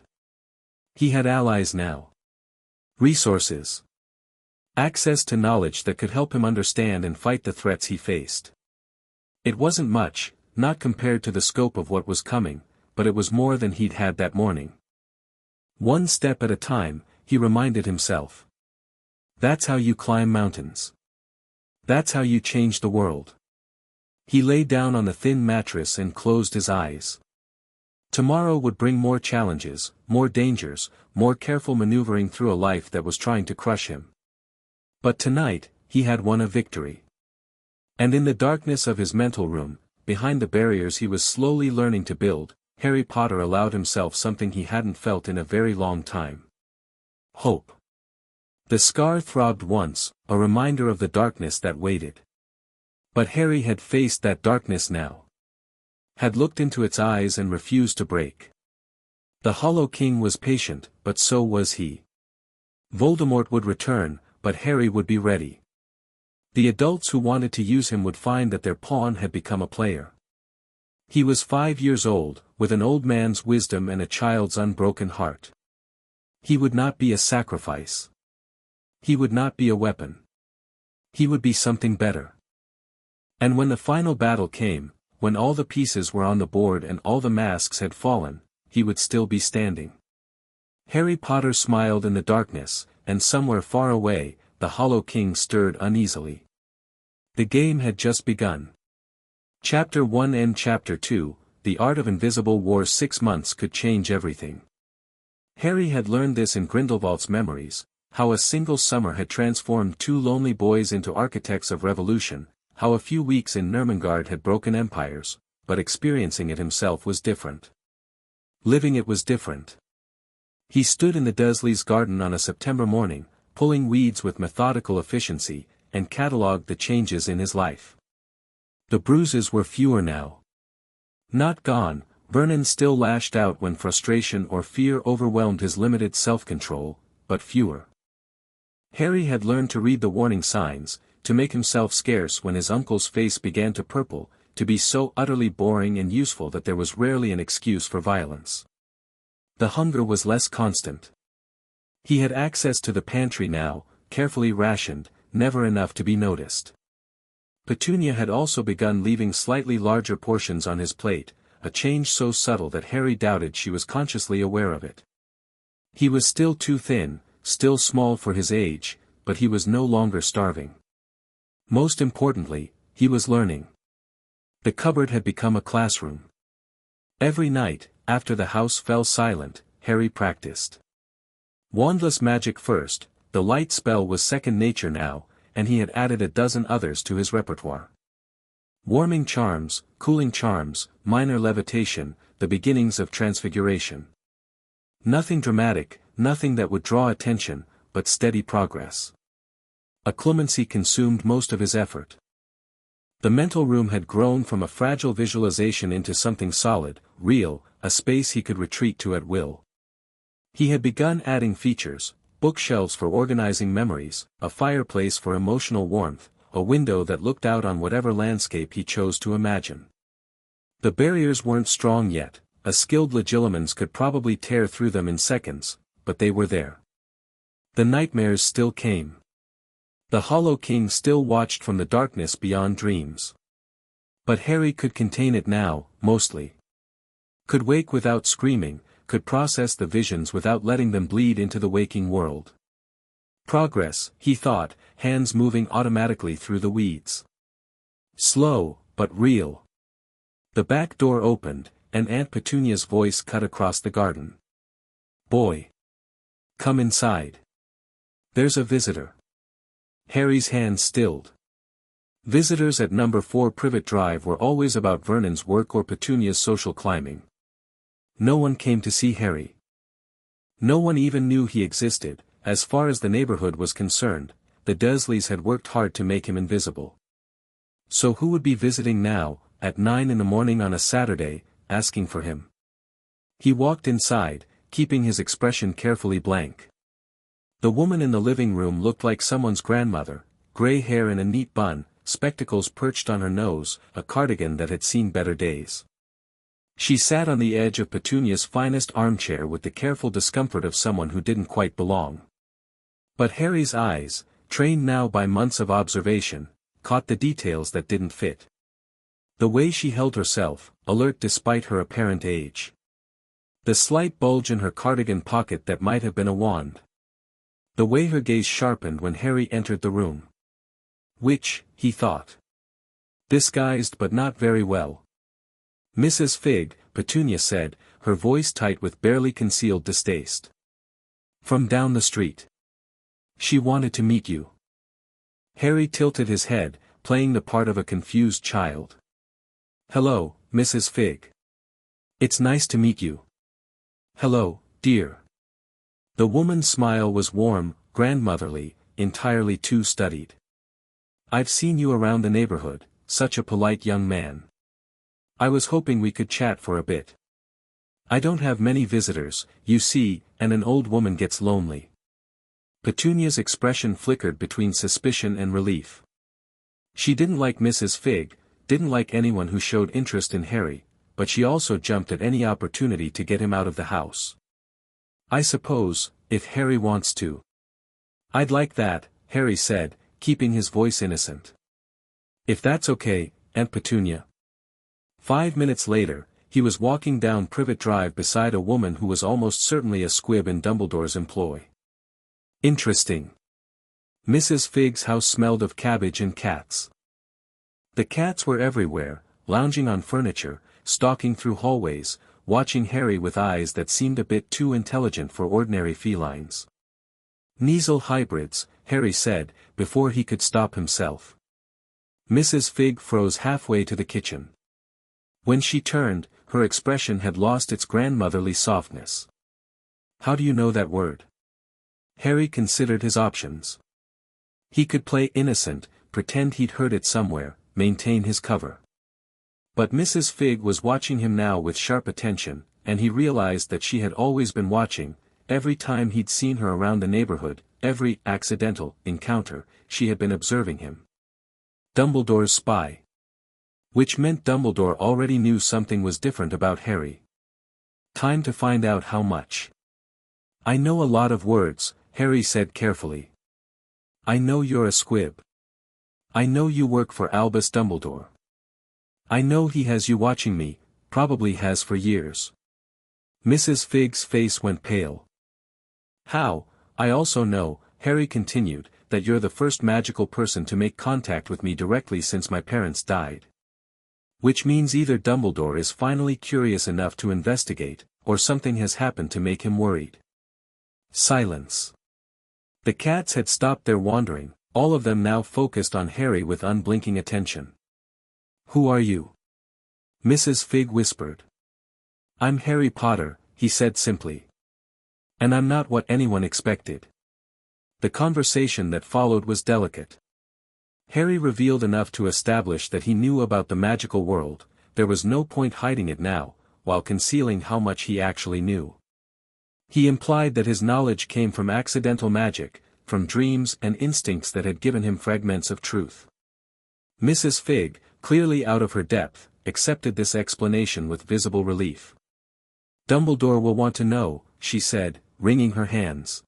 He had allies now. Resources. Access to knowledge that could help him understand and fight the threats he faced. It wasn't much, not compared to the scope of what was coming, but it was more than he'd had that morning. One step at a time, he reminded himself. That's how you climb mountains. That's how you change the world. He lay down on the thin mattress and closed his eyes. Tomorrow would bring more challenges, more dangers, more careful maneuvering through a life that was trying to crush him. But tonight, he had won a victory. And in the darkness of his mental room, behind the barriers he was slowly learning to build, Harry Potter allowed himself something he hadn't felt in a very long time. Hope. The scar throbbed once, a reminder of the darkness that waited. But Harry had faced that darkness now. Had looked into its eyes and refused to break. The Hollow King was patient, but so was he. Voldemort would return, but Harry would be ready. The adults who wanted to use him would find that their pawn had become a player. He was 5 years old, with an old man's wisdom and a child's unbroken heart. He would not be a sacrifice. He would not be a weapon. He would be something better. And when the final battle came, when all the pieces were on the board and all the masks had fallen, he would still be standing. Harry Potter smiled in the darkness, and somewhere far away, the Hollow King stirred uneasily. The game had just begun. Chapter 1 and Chapter 2, The Art of Invisible War. 6 months could change everything. Harry had learned this in Grindelwald's memories, how a single summer had transformed 2 lonely boys into architects of revolution, how a few weeks in Nurmengard had broken empires, but experiencing it himself was different. Living it was different. He stood in the Dursleys' garden on a September morning, pulling weeds with methodical efficiency, and catalogued the changes in his life. The bruises were fewer now. Not gone, Vernon still lashed out when frustration or fear overwhelmed his limited self-control, but fewer. Harry had learned to read the warning signs, to make himself scarce when his uncle's face began to purple, to be so utterly boring and useful that there was rarely an excuse for violence. The hunger was less constant. He had access to the pantry now, carefully rationed, never enough to be noticed. Petunia had also begun leaving slightly larger portions on his plate, a change so subtle that Harry doubted she was consciously aware of it. He was still too thin, still small for his age, but he was no longer starving. Most importantly, he was learning. The cupboard had become a classroom. Every night, after the house fell silent, Harry practiced. Wandless magic first, the light spell was second nature now, and he had added a dozen others to his repertoire. Warming charms, cooling charms, minor levitation, the beginnings of transfiguration. Nothing dramatic, nothing that would draw attention, but steady progress. Occlumency consumed most of his effort. The mental room had grown from a fragile visualization into something solid, real, a space he could retreat to at will. He had begun adding features, bookshelves for organizing memories, a fireplace for emotional warmth, a window that looked out on whatever landscape he chose to imagine. The barriers weren't strong yet, a skilled legilimens could probably tear through them in seconds, but they were there. The nightmares still came. The Hollow King still watched from the darkness beyond dreams. But Harry could contain it now, mostly. Could wake without screaming, could process the visions without letting them bleed into the waking world. Progress, he thought, hands moving automatically through the weeds. Slow, but real. The back door opened, and Aunt Petunia's voice cut across the garden. "Boy! Come inside. There's a visitor." Harry's hand stilled. Visitors at number 4 Privet Drive were always about Vernon's work or Petunia's social climbing. No one came to see Harry. No one even knew he existed. As far as the neighborhood was concerned, the Dursleys had worked hard to make him invisible. So who would be visiting now, at 9 in the morning on a Saturday, asking for him? He walked inside, keeping his expression carefully blank. The woman in the living room looked like someone's grandmother, gray hair in a neat bun, spectacles perched on her nose, a cardigan that had seen better days. She sat on the edge of Petunia's finest armchair with the careful discomfort of someone who didn't quite belong. But Harry's eyes, trained now by months of observation, caught the details that didn't fit. The way she held herself, alert despite her apparent age. The slight bulge in her cardigan pocket that might have been a wand. The way her gaze sharpened when Harry entered the room. Which, he thought. Disguised but not very well. "Mrs. Figg," Petunia said, her voice tight with barely concealed distaste. "From down the street. She wanted to meet you." Harry tilted his head, playing the part of a confused child. "Hello, Mrs. Figg. It's nice to meet you." "Hello, dear." The woman's smile was warm, grandmotherly, entirely too studied. "I've seen you around the neighborhood, such a polite young man. I was hoping we could chat for a bit. I don't have many visitors, you see, and an old woman gets lonely." Petunia's expression flickered between suspicion and relief. She didn't like Mrs. Fig, didn't like anyone who showed interest in Harry, but she also jumped at any opportunity to get him out of the house. I suppose, if Harry wants to. I'd like that, Harry said, keeping his voice innocent. If that's okay, Aunt Petunia. 5 minutes later, he was walking down Privet Drive beside a woman who was almost certainly a squib in Dumbledore's employ. Interesting. Mrs. Fig's house smelled of cabbage and cats. The cats were everywhere, lounging on furniture, stalking through hallways, watching Harry with eyes that seemed a bit too intelligent for ordinary felines. Kneazle hybrids, Harry said, before he could stop himself. Mrs. Fig froze halfway to the kitchen. When she turned, her expression had lost its grandmotherly softness. How do you know that word? Harry considered his options. He could play innocent, pretend he'd heard it somewhere, maintain his cover. But Mrs. Fig was watching him now with sharp attention, and he realized that she had always been watching. Every time he'd seen her around the neighborhood, every accidental encounter, she had been observing him. Dumbledore's spy. Which meant Dumbledore already knew something was different about Harry. Time to find out how much. I know a lot of words, Harry said carefully. I know you're a squib. I know you work for Albus Dumbledore. I know he has you watching me, probably has for years. Mrs. Fig's face went pale. How? I also know, Harry continued, that you're the first magical person to make contact with me directly since my parents died. Which means either Dumbledore is finally curious enough to investigate, or something has happened to make him worried. Silence. The cats had stopped their wandering, all of them now focused on Harry with unblinking attention. Who are you? Mrs. Fig whispered. I'm Harry Potter, he said simply. And I'm not what anyone expected. The conversation that followed was delicate. Harry revealed enough to establish that he knew about the magical world, there was no point hiding it now, while concealing how much he actually knew. He implied that his knowledge came from accidental magic, from dreams and instincts that had given him fragments of truth. Mrs. Fig, clearly out of her depth, accepted this explanation with visible relief. Dumbledore will want to know, she said, wringing her hands.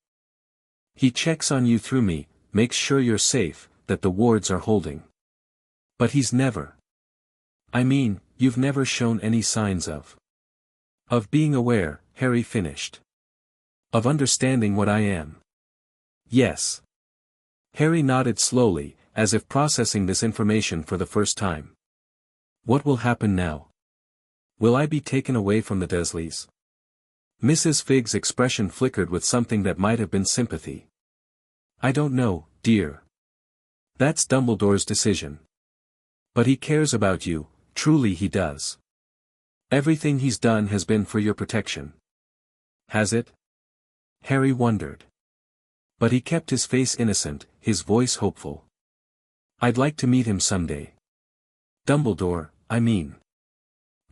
He checks on you through me, makes sure you're safe, that the wards are holding. But he's never. I mean, you've never shown any signs of being aware, Harry finished. Of understanding what I am. Yes. Harry nodded slowly, as if processing this information for the first time. What will happen now? Will I be taken away from the Dursleys? Mrs. Fig's expression flickered with something that might have been sympathy. I don't know, dear. That's Dumbledore's decision. But he cares about you, truly he does. Everything he's done has been for your protection. Has it? Harry wondered. But he kept his face innocent, his voice hopeful. I'd like to meet him someday. Dumbledore, I mean.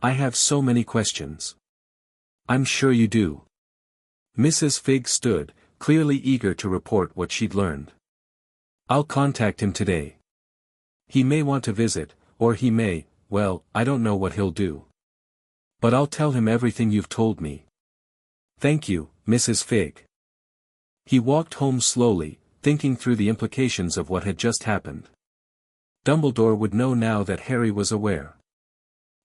I have so many questions. I'm sure you do. Mrs. Fig stood, clearly eager to report what she'd learned. I'll contact him today. He may want to visit, or he may, well, I don't know what he'll do. But I'll tell him everything you've told me. Thank you, Mrs. Fig. He walked home slowly, thinking through the implications of what had just happened. Dumbledore would know now that Harry was aware.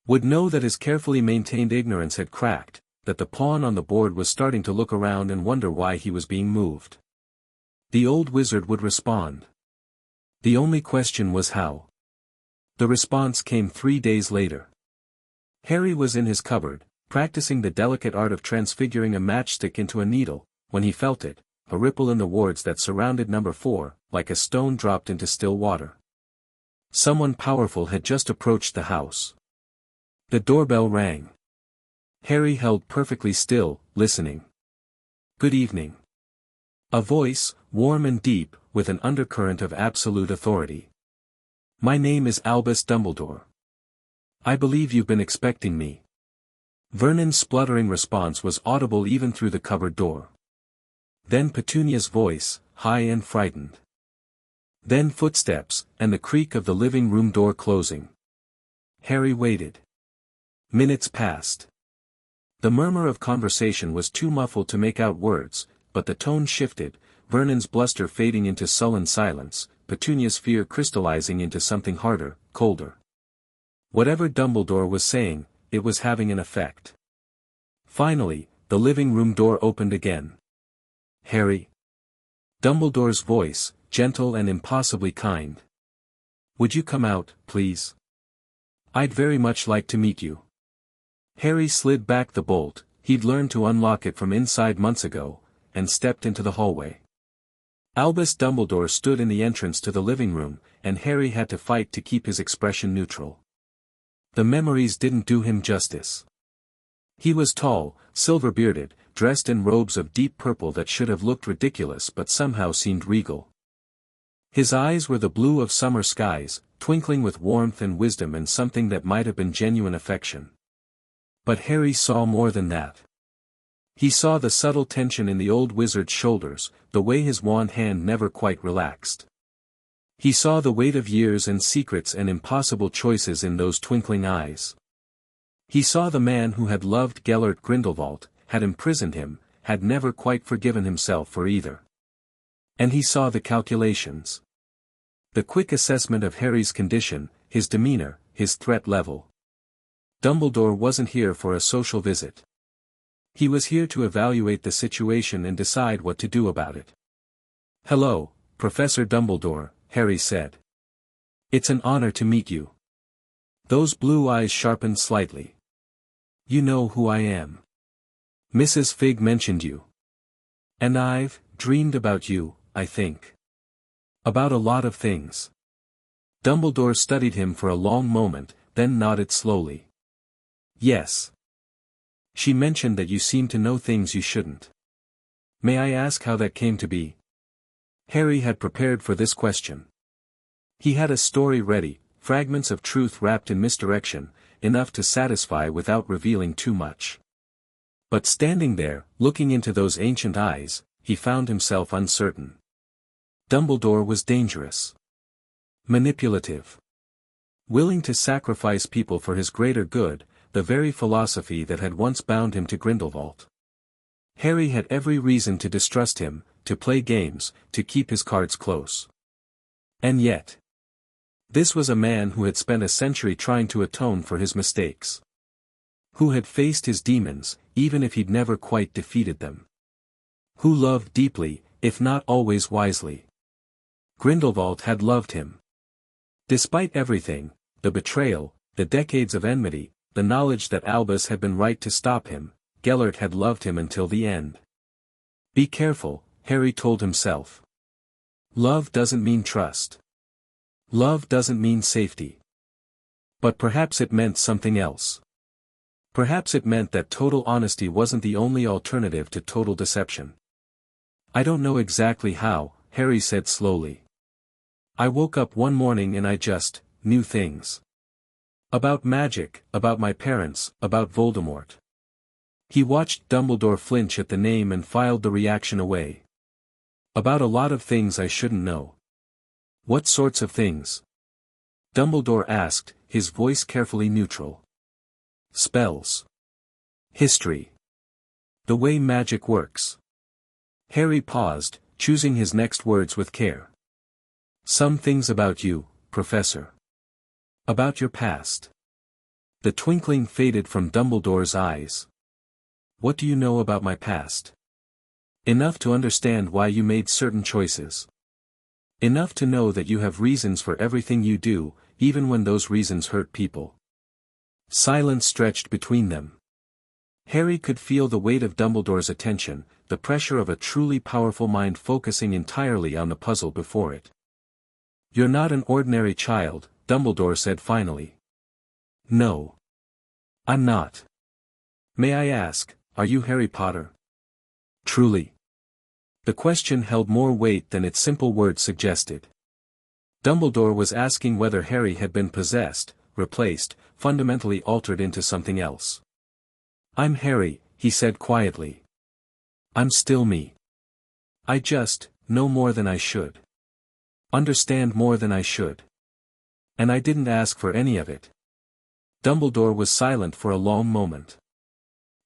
Would know that his carefully maintained ignorance had cracked, that the pawn on the board was starting to look around and wonder why he was being moved. The old wizard would respond. The only question was how. The response came 3 days later. Harry was in his cupboard, practicing the delicate art of transfiguring a matchstick into a needle, when he felt it, a ripple in the wards that surrounded number 4, like a stone dropped into still water. Someone powerful had just approached the house. The doorbell rang. Harry held perfectly still, listening. Good evening. A voice, warm and deep, with an undercurrent of absolute authority. My name is Albus Dumbledore. I believe you've been expecting me. Vernon's spluttering response was audible even through the cupboard door. Then Petunia's voice, high and frightened. Then footsteps, and the creak of the living room door closing. Harry waited. Minutes passed. The murmur of conversation was too muffled to make out words, but the tone shifted, Vernon's bluster fading into sullen silence, Petunia's fear crystallizing into something harder, colder. Whatever Dumbledore was saying, it was having an effect. Finally, the living room door opened again. Harry. Dumbledore's voice, gentle and impossibly kind. Would you come out, please? I'd very much like to meet you. Harry slid back the bolt, he'd learned to unlock it from inside months ago, and stepped into the hallway. Albus Dumbledore stood in the entrance to the living room, and Harry had to fight to keep his expression neutral. The memories didn't do him justice. He was tall, silver-bearded, dressed in robes of deep purple that should have looked ridiculous but somehow seemed regal. His eyes were the blue of summer skies, twinkling with warmth and wisdom and something that might have been genuine affection. But Harry saw more than that. He saw the subtle tension in the old wizard's shoulders, the way his wand hand never quite relaxed. He saw the weight of years and secrets and impossible choices in those twinkling eyes. He saw the man who had loved Gellert Grindelwald, had imprisoned him, had never quite forgiven himself for either. And he saw the calculations. The quick assessment of Harry's condition, his demeanor, his threat level. Dumbledore wasn't here for a social visit. He was here to evaluate the situation and decide what to do about it. "Hello, Professor Dumbledore," Harry said. "It's an honor to meet you." Those blue eyes sharpened slightly. "You know who I am. Mrs. Figg mentioned you. And I've dreamed about you, I think. About a lot of things." Dumbledore studied him for a long moment, then nodded slowly. "Yes. She mentioned that you seem to know things you shouldn't. May I ask how that came to be?" Harry had prepared for this question. He had a story ready, fragments of truth wrapped in misdirection, enough to satisfy without revealing too much. But standing there, looking into those ancient eyes, he found himself uncertain. Dumbledore was dangerous. Manipulative. Willing to sacrifice people for his greater good, the very philosophy that had once bound him to Grindelwald. Harry had every reason to distrust him, to play games, to keep his cards close. And yet, this was a man who had spent a century trying to atone for his mistakes. Who had faced his demons, even if he'd never quite defeated them. Who loved deeply, if not always wisely. Grindelwald had loved him. Despite everything, the betrayal, the decades of enmity, the knowledge that Albus had been right to stop him, Gellert had loved him until the end. Be careful, Harry told himself. Love doesn't mean trust. Love doesn't mean safety. But perhaps it meant something else. Perhaps it meant that total honesty wasn't the only alternative to total deception. "I don't know exactly how," Harry said slowly. "I woke up one morning and I just knew things. About magic, about my parents, about Voldemort." He watched Dumbledore flinch at the name and filed the reaction away. "About a lot of things I shouldn't know." "What sorts of things?" Dumbledore asked, his voice carefully neutral. "Spells. History. The way magic works." Harry paused, choosing his next words with care. "Some things about you, Professor. About your past." The twinkling faded from Dumbledore's eyes. "What do you know about my past?" "Enough to understand why you made certain choices. Enough to know that you have reasons for everything you do, even when those reasons hurt people." Silence stretched between them. Harry could feel the weight of Dumbledore's attention, the pressure of a truly powerful mind focusing entirely on the puzzle before it. "You're not an ordinary child," Dumbledore said finally. "No. I'm not. May I ask, are you Harry Potter?" "Truly." The question held more weight than its simple words suggested. Dumbledore was asking whether Harry had been possessed, replaced, fundamentally altered into something else. "I'm Harry," he said quietly. "I'm still me. I just know more than I should. Understand more than I should. And I didn't ask for any of it. Dumbledore was silent for a long moment.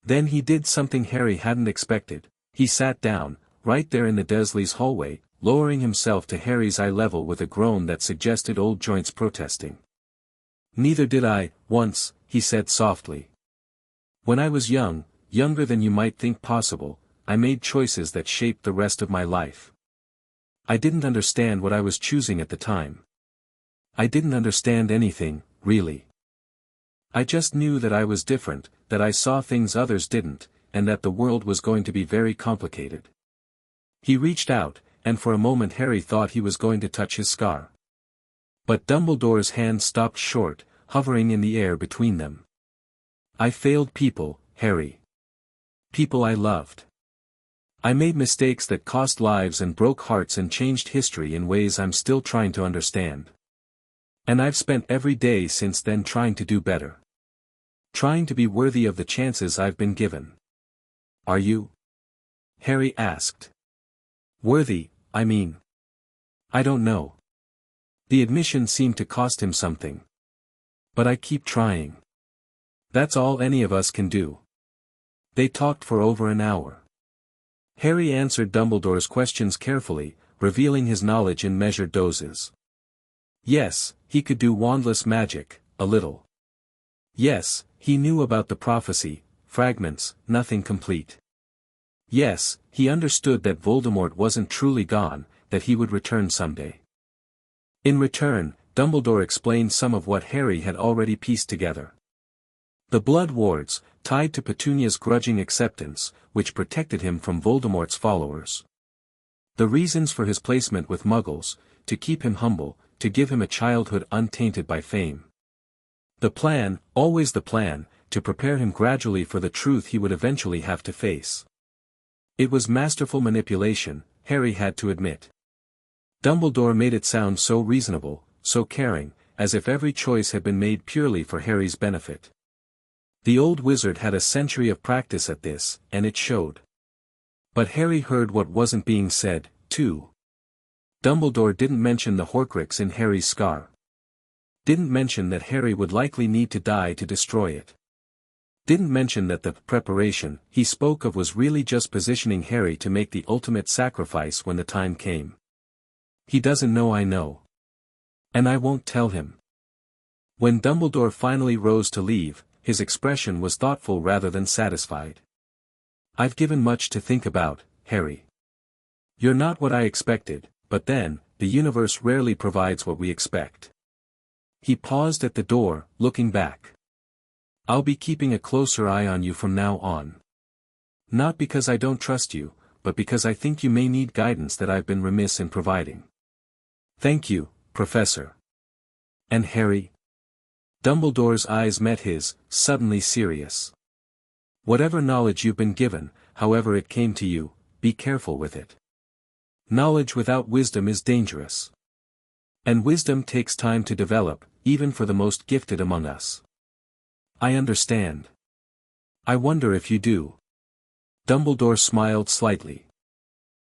Then he did something Harry hadn't expected. He sat down, right there in the Dursleys' hallway, lowering himself to Harry's eye level with a groan that suggested old joints protesting. "Neither did I, once," he said softly. "When I was young, younger than you might think possible, I made choices that shaped the rest of my life. I didn't understand what I was choosing at the time. I didn't understand anything, really. I just knew that I was different, that I saw things others didn't, and that the world was going to be very complicated." He reached out, and for a moment Harry thought he was going to touch his scar. But Dumbledore's hand stopped short, hovering in the air between them. "I failed people, Harry. People I loved. I made mistakes that cost lives and broke hearts and changed history in ways I'm still trying to understand. And I've spent every day since then trying to do better. Trying to be worthy of the chances I've been given." "Are you?" Harry asked. "Worthy, I mean. I don't know." The admission seemed to cost him something. "But I keep trying. That's all any of us can do." They talked for over an hour. Harry answered Dumbledore's questions carefully, revealing his knowledge in measured doses. Yes, he could do wandless magic, a little. Yes, he knew about the prophecy, fragments, nothing complete. Yes, he understood that Voldemort wasn't truly gone, that he would return someday. In return, Dumbledore explained some of what Harry had already pieced together. The blood wards, tied to Petunia's grudging acceptance, which protected him from Voldemort's followers. The reasons for his placement with Muggles, to keep him humble, to give him a childhood untainted by fame. The plan, always the plan, to prepare him gradually for the truth he would eventually have to face. It was masterful manipulation, Harry had to admit. Dumbledore made it sound so reasonable, so caring, as if every choice had been made purely for Harry's benefit. The old wizard had a century of practice at this, and it showed. But Harry heard what wasn't being said, too. Dumbledore didn't mention the Horcrux in Harry's scar. Didn't mention that Harry would likely need to die to destroy it. Didn't mention that the preparation he spoke of was really just positioning Harry to make the ultimate sacrifice when the time came. "He doesn't know I know. And I won't tell him." When Dumbledore finally rose to leave, his expression was thoughtful rather than satisfied. "I've given much to think about, Harry. You're not what I expected, but then, the universe rarely provides what we expect." He paused at the door, looking back. "I'll be keeping a closer eye on you from now on. Not because I don't trust you, but because I think you may need guidance that I've been remiss in providing." "Thank you, Professor." "And Harry?" Dumbledore's eyes met his, suddenly serious. "Whatever knowledge you've been given, however it came to you, be careful with it. Knowledge without wisdom is dangerous. And wisdom takes time to develop, even for the most gifted among us." "I understand. I wonder if you do." Dumbledore smiled slightly.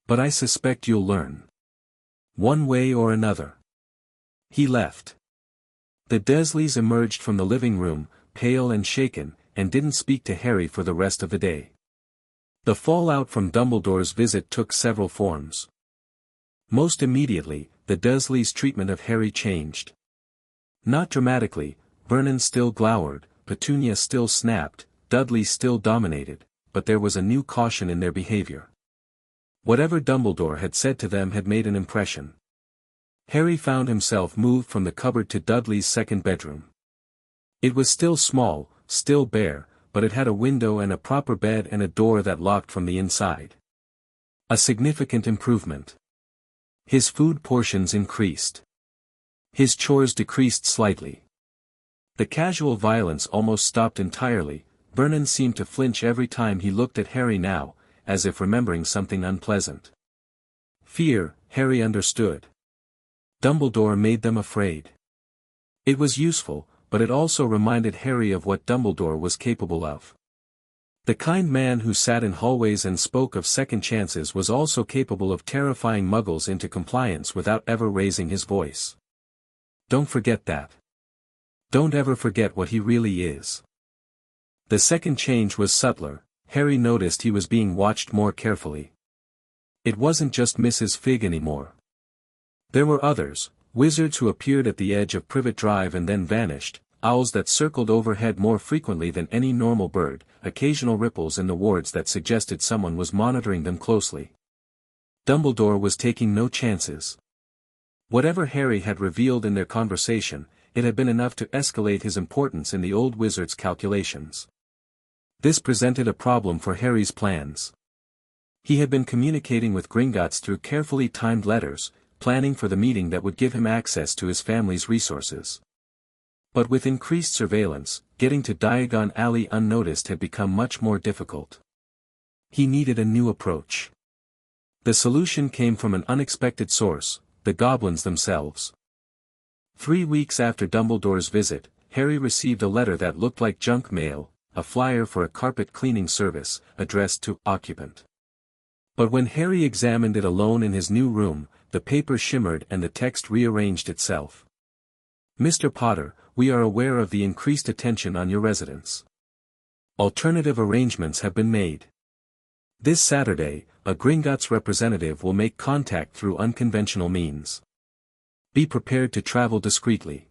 "But I suspect you'll learn. One way or another." He left. The Dursleys emerged from the living room, pale and shaken, and didn't speak to Harry for the rest of the day. The fallout from Dumbledore's visit took several forms. Most immediately, the Dursleys' treatment of Harry changed. Not dramatically, Vernon still glowered, Petunia still snapped, Dudley still dominated, but there was a new caution in their behavior. Whatever Dumbledore had said to them had made an impression. Harry found himself moved from the cupboard to Dudley's second bedroom. It was still small, still bare, but it had a window and a proper bed and a door that locked from the inside. A significant improvement. His food portions increased. His chores decreased slightly. The casual violence almost stopped entirely. Vernon seemed to flinch every time he looked at Harry now, as if remembering something unpleasant. Fear, Harry understood. Dumbledore made them afraid. It was useful, but it also reminded Harry of what Dumbledore was capable of. The kind man who sat in hallways and spoke of second chances was also capable of terrifying muggles into compliance without ever raising his voice. Don't forget that. Don't ever forget what he really is. The second change was subtler. Harry noticed he was being watched more carefully. It wasn't just Mrs. Fig anymore. There were others, wizards who appeared at the edge of Privet Drive and then vanished, owls that circled overhead more frequently than any normal bird, occasional ripples in the wards that suggested someone was monitoring them closely. Dumbledore was taking no chances. Whatever Harry had revealed in their conversation, it had been enough to escalate his importance in the old wizard's calculations. This presented a problem for Harry's plans. He had been communicating with Gringotts through carefully timed letters, planning for the meeting that would give him access to his family's resources. But with increased surveillance, getting to Diagon Alley unnoticed had become much more difficult. He needed a new approach. The solution came from an unexpected source, the goblins themselves. 3 weeks after Dumbledore's visit, Harry received a letter that looked like junk mail, a flyer for a carpet cleaning service, addressed to occupant. But when Harry examined it alone in his new room, the paper shimmered and the text rearranged itself. Mr. Potter, we are aware of the increased attention on your residence. Alternative arrangements have been made. This Saturday, a Gringotts representative will make contact through unconventional means. Be prepared to travel discreetly.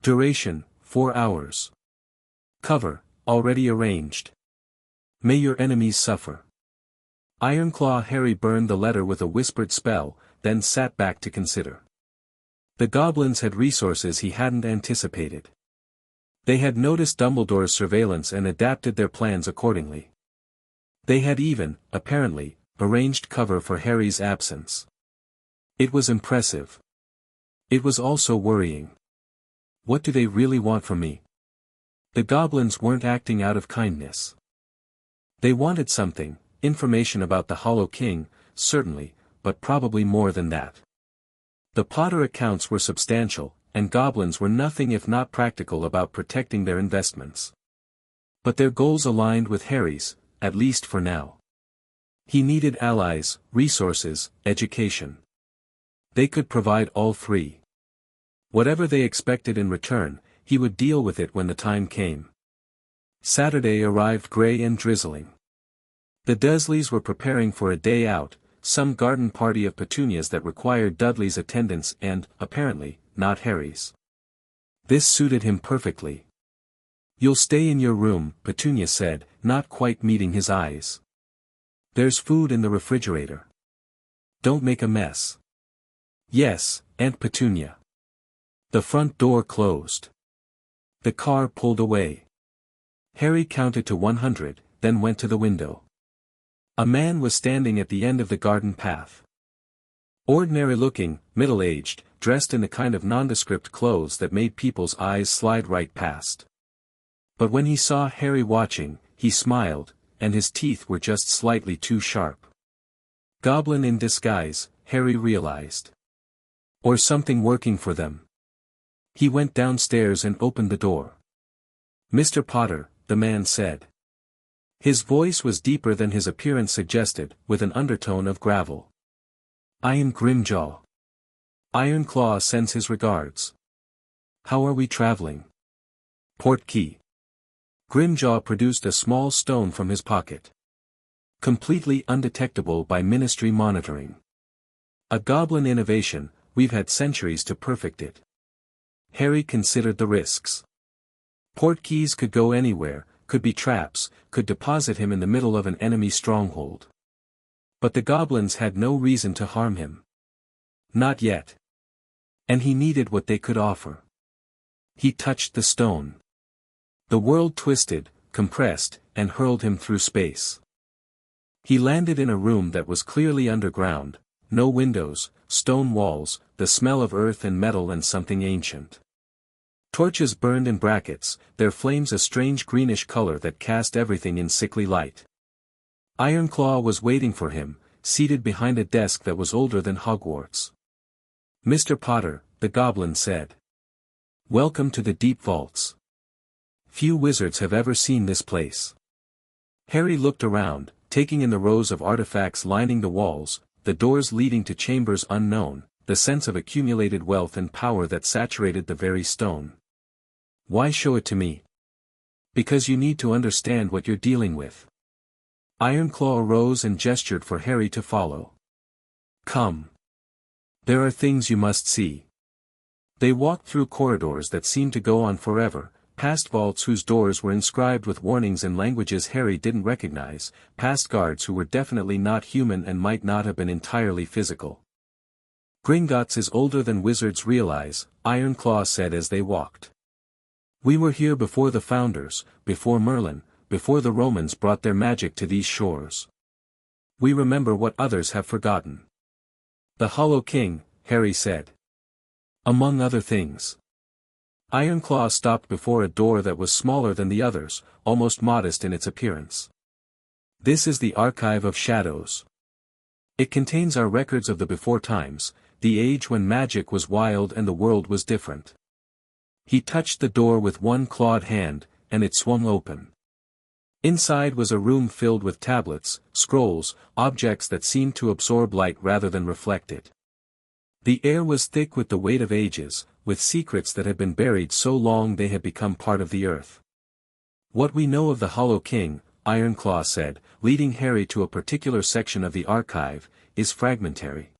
Duration, 4 hours. Cover, already arranged. May your enemies suffer. Ironclaw. Harry burned the letter with a whispered spell, then sat back to consider. The goblins had resources he hadn't anticipated. They had noticed Dumbledore's surveillance and adapted their plans accordingly. They had even, apparently, arranged cover for Harry's absence. It was impressive. It was also worrying. What do they really want from me? The goblins weren't acting out of kindness. They wanted something, information about the Hollow King, certainly, but probably more than that. The Potter accounts were substantial, and goblins were nothing if not practical about protecting their investments. But their goals aligned with Harry's, at least for now. He needed allies, resources, education. They could provide all three. Whatever they expected in return, he would deal with it when the time came. Saturday arrived gray and drizzling. The Dursleys were preparing for a day out, some garden party of petunias that required Dudley's attendance and, apparently, not Harry's. This suited him perfectly. You'll stay in your room, Petunia said, not quite meeting his eyes. There's food in the refrigerator. Don't make a mess. Yes, Aunt Petunia. The front door closed. The car pulled away. Harry counted to 100, then went to the window. A man was standing at the end of the garden path. Ordinary-looking, middle-aged, dressed in the kind of nondescript clothes that made people's eyes slide right past. But when he saw Harry watching, he smiled, and his teeth were just slightly too sharp. Goblin in disguise, Harry realized. Or something working for them. He went downstairs and opened the door. Mr. Potter, the man said. His voice was deeper than his appearance suggested, with an undertone of gravel. I am Grimjaw. Ironclaw sends his regards. How are we traveling? Portkey. Grimjaw produced a small stone from his pocket. Completely undetectable by ministry monitoring. A goblin innovation, we've had centuries to perfect it. Harry considered the risks. Portkeys could go anywhere, could be traps, could deposit him in the middle of an enemy stronghold. But the goblins had no reason to harm him. Not yet. And he needed what they could offer. He touched the stone. The world twisted, compressed, and hurled him through space. He landed in a room that was clearly underground, no windows, stone walls, the smell of earth and metal and something ancient. Torches burned in brackets, their flames a strange greenish color that cast everything in sickly light. Ironclaw was waiting for him, seated behind a desk that was older than Hogwarts. Mr. Potter, the goblin said. Welcome to the deep vaults. Few wizards have ever seen this place. Harry looked around, taking in the rows of artifacts lining the walls, the doors leading to chambers unknown, the sense of accumulated wealth and power that saturated the very stone. Why show it to me? Because you need to understand what you're dealing with. Ironclaw arose and gestured for Harry to follow. Come. There are things you must see. They walked through corridors that seemed to go on forever, past vaults whose doors were inscribed with warnings in languages Harry didn't recognize, past guards who were definitely not human and might not have been entirely physical. Gringotts is older than wizards realize, Ironclaw said as they walked. We were here before the founders, before Merlin, before the Romans brought their magic to these shores. We remember what others have forgotten. The Hollow King, Harry said. Among other things. Ironclaw stopped before a door that was smaller than the others, almost modest in its appearance. This is the Archive of Shadows. It contains our records of the before times, the age when magic was wild and the world was different. He touched the door with one clawed hand, and it swung open. Inside was a room filled with tablets, scrolls, objects that seemed to absorb light rather than reflect it. The air was thick with the weight of ages, with secrets that had been buried so long they had become part of the earth. What we know of the Hollow King, Ironclaw said, leading Harry to a particular section of the archive, is fragmentary.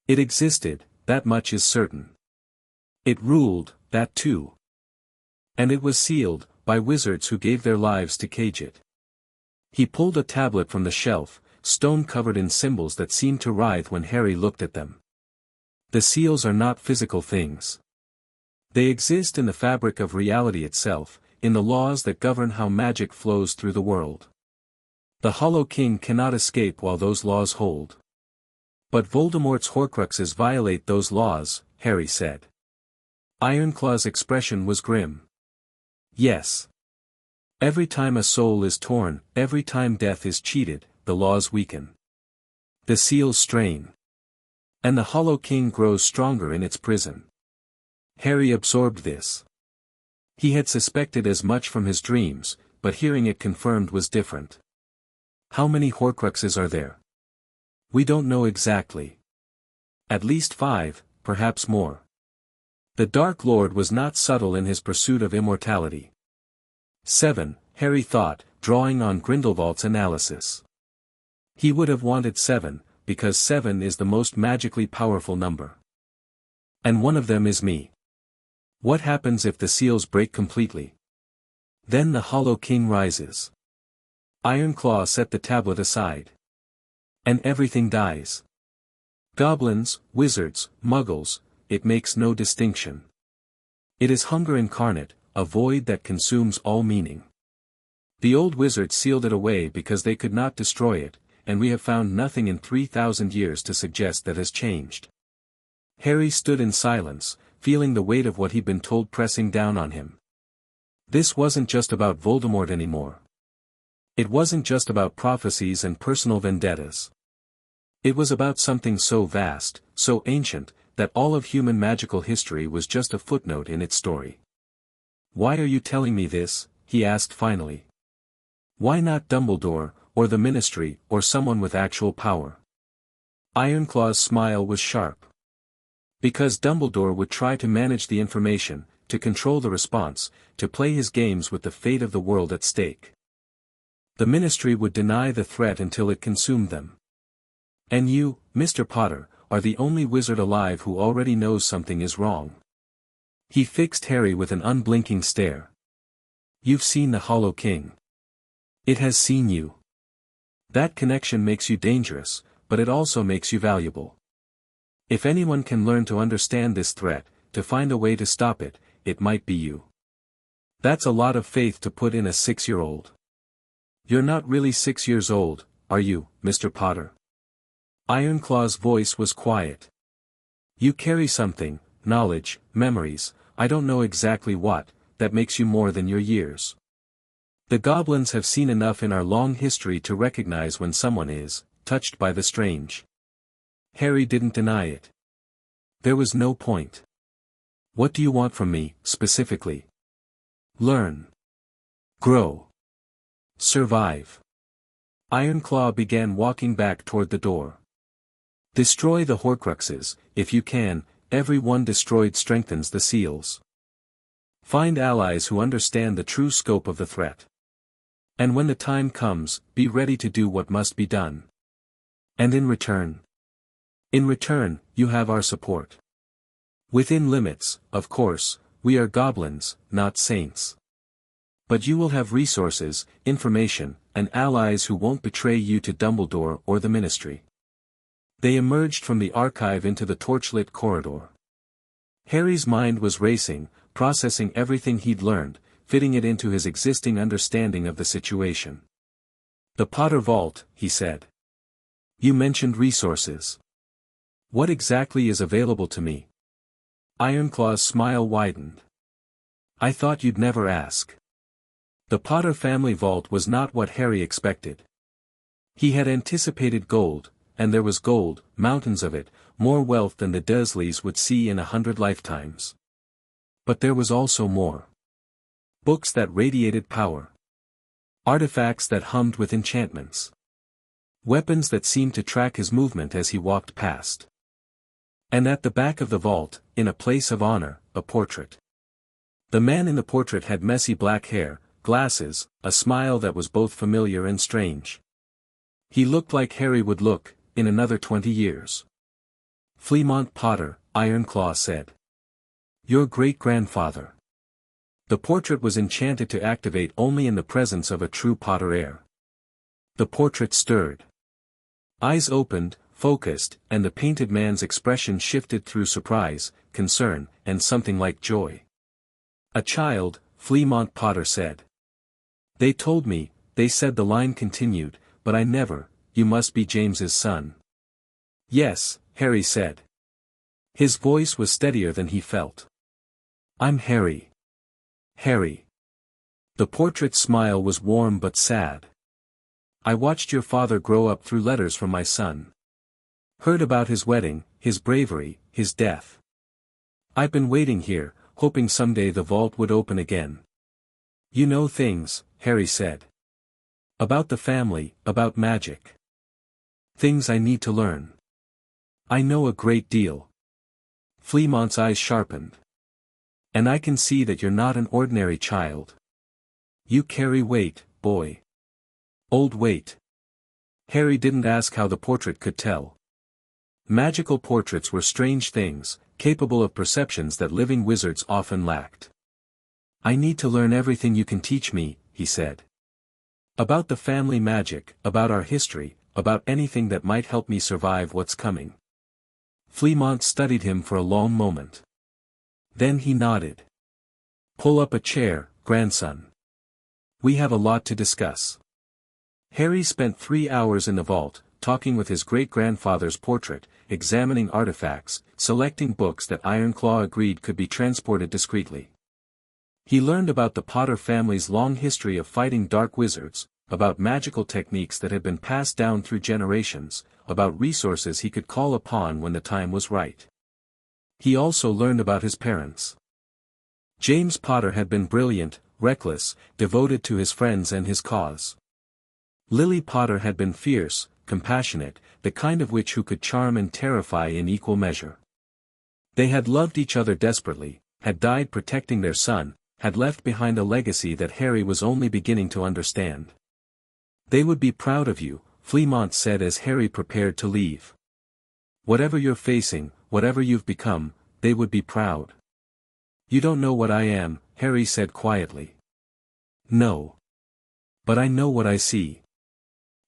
It existed, that much is certain. It ruled, that too. And it was sealed, by wizards who gave their lives to cage it. He pulled a tablet from the shelf, stone covered in symbols that seemed to writhe when Harry looked at them. The seals are not physical things. They exist in the fabric of reality itself, in the laws that govern how magic flows through the world. The Hollow King cannot escape while those laws hold. But Voldemort's Horcruxes violate those laws, Harry said. Ironclaw's expression was grim. Yes. Every time a soul is torn, every time death is cheated, the laws weaken. The seals strain. And the Hollow King grows stronger in its prison. Harry absorbed this. He had suspected as much from his dreams, but hearing it confirmed was different. How many Horcruxes are there? We don't know exactly. At least 5, perhaps more. The Dark Lord was not subtle in his pursuit of immortality. 7, Harry thought, drawing on Grindelwald's analysis. He would have wanted 7, because 7 is the most magically powerful number. And one of them is me. What happens if the seals break completely? Then the Hollow King rises. Ironclaw set the tablet aside. And everything dies. Goblins, wizards, muggles, it makes no distinction. It is hunger incarnate, a void that consumes all meaning. The old wizards sealed it away because they could not destroy it, and we have found nothing in 3,000 years to suggest that has changed. Harry stood in silence, feeling the weight of what he'd been told pressing down on him. This wasn't just about Voldemort anymore. It wasn't just about prophecies and personal vendettas. It was about something so vast, so ancient, that all of human magical history was just a footnote in its story. Why are you telling me this? He asked finally. Why not Dumbledore, or the Ministry, or someone with actual power? Ironclaw's smile was sharp. Because Dumbledore would try to manage the information, to control the response, to play his games with the fate of the world at stake. The Ministry would deny the threat until it consumed them. And you, Mr. Potter, are the only wizard alive who already knows something is wrong. He fixed Harry with an unblinking stare. You've seen the Hollow King. It has seen you. That connection makes you dangerous, but it also makes you valuable. If anyone can learn to understand this threat, to find a way to stop it, it might be you. That's a lot of faith to put in a 6-year-old. You're not really 6 years old, are you, Mr. Potter? Ironclaw's voice was quiet. You carry something, knowledge, memories, I don't know exactly what, that makes you more than your years. The goblins have seen enough in our long history to recognize when someone is touched by the strange. Harry didn't deny it. There was no point. What do you want from me, specifically? Learn. Grow. Survive. Ironclaw began walking back toward the door. Destroy the Horcruxes, if you can, every one destroyed strengthens the seals. Find allies who understand the true scope of the threat. And when the time comes, be ready to do what must be done. And in return? In return, you have our support. Within limits, of course, we are goblins, not saints. But you will have resources, information, and allies who won't betray you to Dumbledore or the Ministry. They emerged from the archive into the torchlit corridor. Harry's mind was racing, processing everything he'd learned, fitting it into his existing understanding of the situation. The Potter Vault, he said. You mentioned resources. What exactly is available to me? Ironclaw's smile widened. I thought you'd never ask. The Potter family vault was not what Harry expected. He had anticipated gold, and there was gold, mountains of it, more wealth than the Dursleys would see in 100 lifetimes. But there was also more. Books that radiated power. Artifacts that hummed with enchantments. Weapons that seemed to track his movement as he walked past. And at the back of the vault, in a place of honor, a portrait. The man in the portrait had messy black hair, glasses, a smile that was both familiar and strange. He looked like Harry would look, in another 20 years. Fleamont Potter, Ironclaw said. Your great-grandfather. The portrait was enchanted to activate only in the presence of a true Potter heir. The portrait stirred. Eyes opened, focused, and the painted man's expression shifted through surprise, concern, and something like joy. A child, Fleamont Potter said. They told me, they said the line continued, but I never, you must be James's son. Yes, Harry said. His voice was steadier than he felt. I'm Harry. Harry. The portrait's smile was warm but sad. I watched your father grow up through letters from my son. Heard about his wedding, his bravery, his death. I've been waiting here, hoping someday the vault would open again. You know things, Harry said. About the family, about magic. Things I need to learn. I know a great deal. Fleamont's eyes sharpened. And I can see that you're not an ordinary child. You carry weight, boy. Old weight. Harry didn't ask how the portrait could tell. Magical portraits were strange things, capable of perceptions that living wizards often lacked. I need to learn everything you can teach me, he said. About the family magic, about our history, about anything that might help me survive what's coming. Fleamont studied him for a long moment. Then he nodded. Pull up a chair, grandson. We have a lot to discuss. Harry spent 3 hours in the vault, talking with his great-grandfather's portrait, examining artifacts, selecting books that Ironclaw agreed could be transported discreetly. He learned about the Potter family's long history of fighting dark wizards, about magical techniques that had been passed down through generations, about resources he could call upon when the time was right. He also learned about his parents. James Potter had been brilliant, reckless, devoted to his friends and his cause. Lily Potter had been fierce, compassionate, the kind of witch who could charm and terrify in equal measure. They had loved each other desperately, had died protecting their son, had left behind a legacy that Harry was only beginning to understand. They would be proud of you, Fleamont said as Harry prepared to leave. Whatever you're facing, whatever you've become, they would be proud. You don't know what I am, Harry said quietly. No. But I know what I see.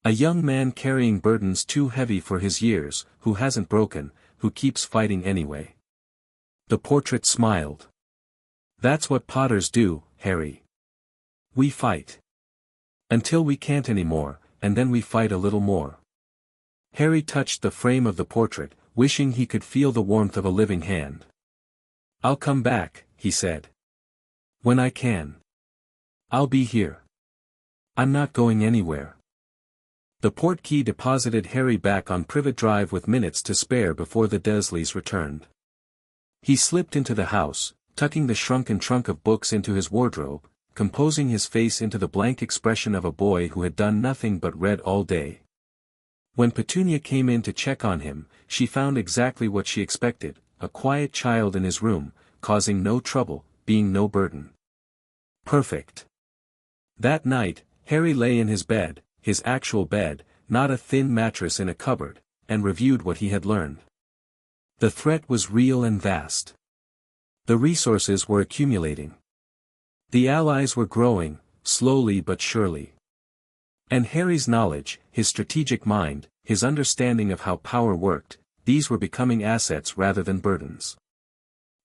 A young man carrying burdens too heavy for his years, who hasn't broken, who keeps fighting anyway. The portrait smiled. That's what Potters do, Harry. We fight. Until we can't anymore, and then we fight a little more. Harry touched the frame of the portrait, wishing he could feel the warmth of a living hand. I'll come back, he said. When I can. I'll be here. I'm not going anywhere. The portkey deposited Harry back on Privet Drive with minutes to spare before the Dursleys returned. He slipped into the house, tucking the shrunken trunk of books into his wardrobe, composing his face into the blank expression of a boy who had done nothing but read all day. When Petunia came in to check on him, she found exactly what she expected, a quiet child in his room, causing no trouble, being no burden. Perfect. That night, Harry lay in his bed, his actual bed, not a thin mattress in a cupboard, and reviewed what he had learned. The threat was real and vast. The resources were accumulating. The allies were growing, slowly but surely. And Harry's knowledge, his strategic mind, his understanding of how power worked, these were becoming assets rather than burdens.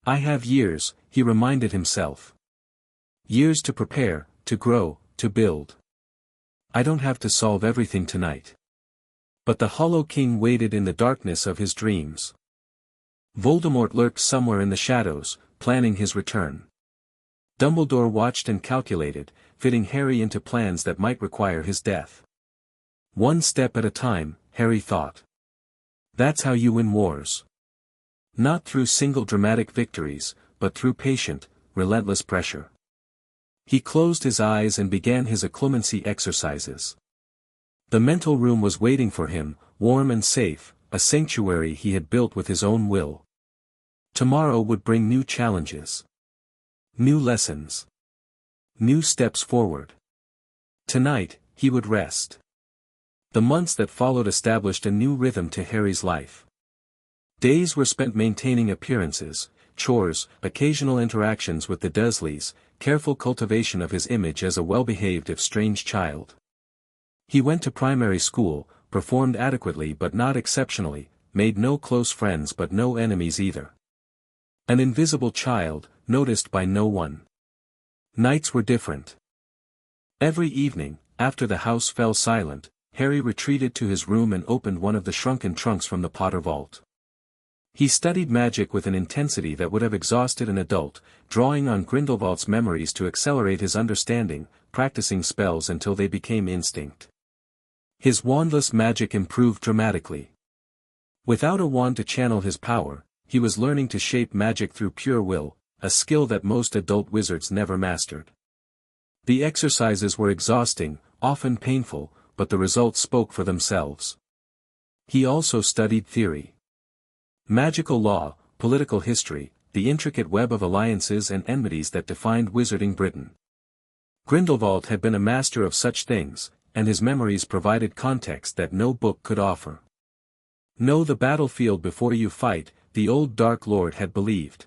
I have years, he reminded himself. Years to prepare, to grow, to build. I don't have to solve everything tonight. But the Hollow King waited in the darkness of his dreams. Voldemort lurked somewhere in the shadows, planning his return. Dumbledore watched and calculated, fitting Harry into plans that might require his death. One step at a time, Harry thought. That's how you win wars. Not through single dramatic victories, but through patient, relentless pressure. He closed his eyes and began his occlumency exercises. The mental room was waiting for him, warm and safe, a sanctuary he had built with his own will. Tomorrow would bring new challenges. New lessons. New steps forward. Tonight, he would rest. The months that followed established a new rhythm to Harry's life. Days were spent maintaining appearances, chores, occasional interactions with the Dursleys, careful cultivation of his image as a well-behaved if strange child. He went to primary school, performed adequately but not exceptionally, made no close friends but no enemies either. An invisible child, noticed by no one. Nights were different. Every evening, after the house fell silent, Harry retreated to his room and opened one of the shrunken trunks from the Potter vault. He studied magic with an intensity that would have exhausted an adult, drawing on Grindelwald's memories to accelerate his understanding, practicing spells until they became instinct. His wandless magic improved dramatically. Without a wand to channel his power, he was learning to shape magic through pure will, a skill that most adult wizards never mastered. The exercises were exhausting, often painful, but the results spoke for themselves. He also studied theory. Magical law, political history, the intricate web of alliances and enmities that defined wizarding Britain. Grindelwald had been a master of such things, and his memories provided context that no book could offer. Know the battlefield before you fight, the old Dark Lord had believed.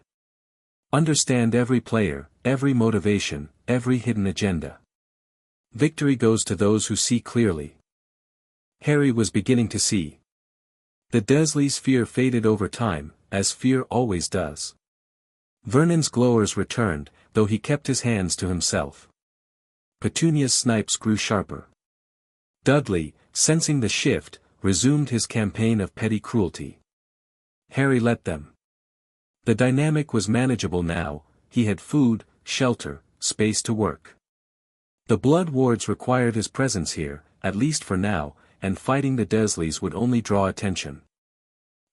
Understand every player, every motivation, every hidden agenda. Victory goes to those who see clearly. Harry was beginning to see. The Dursleys' fear faded over time, as fear always does. Vernon's glowers returned, though he kept his hands to himself. Petunia's snipes grew sharper. Dudley, sensing the shift, resumed his campaign of petty cruelty. Harry let them. The dynamic was manageable now, he had food, shelter, space to work. The Blood Wards required his presence here, at least for now, and fighting the Dursleys would only draw attention.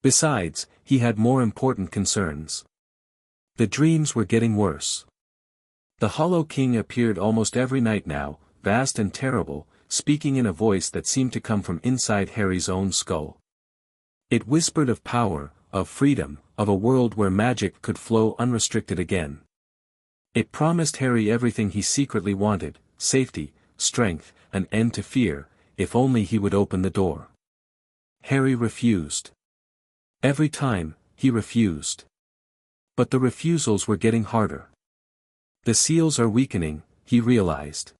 Besides, he had more important concerns. The dreams were getting worse. The Hollow King appeared almost every night now, vast and terrible, speaking in a voice that seemed to come from inside Harry's own skull. It whispered of power, of freedom, of a world where magic could flow unrestricted again. It promised Harry everything he secretly wanted, safety, strength, an end to fear, if only he would open the door. Harry refused. Every time, he refused. But the refusals were getting harder. The seals are weakening, he realized.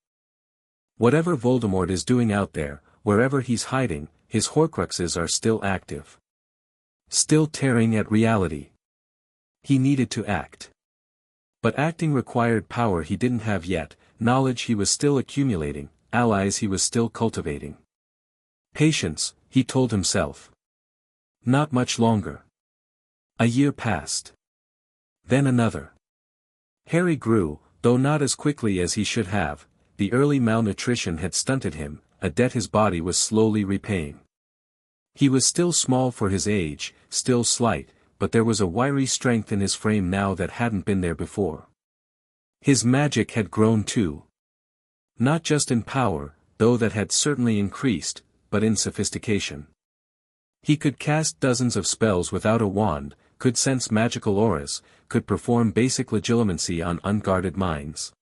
Whatever Voldemort is doing out there, wherever he's hiding, his Horcruxes are still active. Still tearing at reality. He needed to act. But acting required power he didn't have yet, knowledge he was still accumulating, allies he was still cultivating. Patience, he told himself. Not much longer. A year passed. Then another. Harry grew, though not as quickly as he should have. The early malnutrition had stunted him, a debt his body was slowly repaying. He was still small for his age, still slight, but there was a wiry strength in his frame now that hadn't been there before. His magic had grown too. Not just in power, though that had certainly increased, but in sophistication. He could cast dozens of spells without a wand, could sense magical auras, could perform basic legilimency on unguarded minds.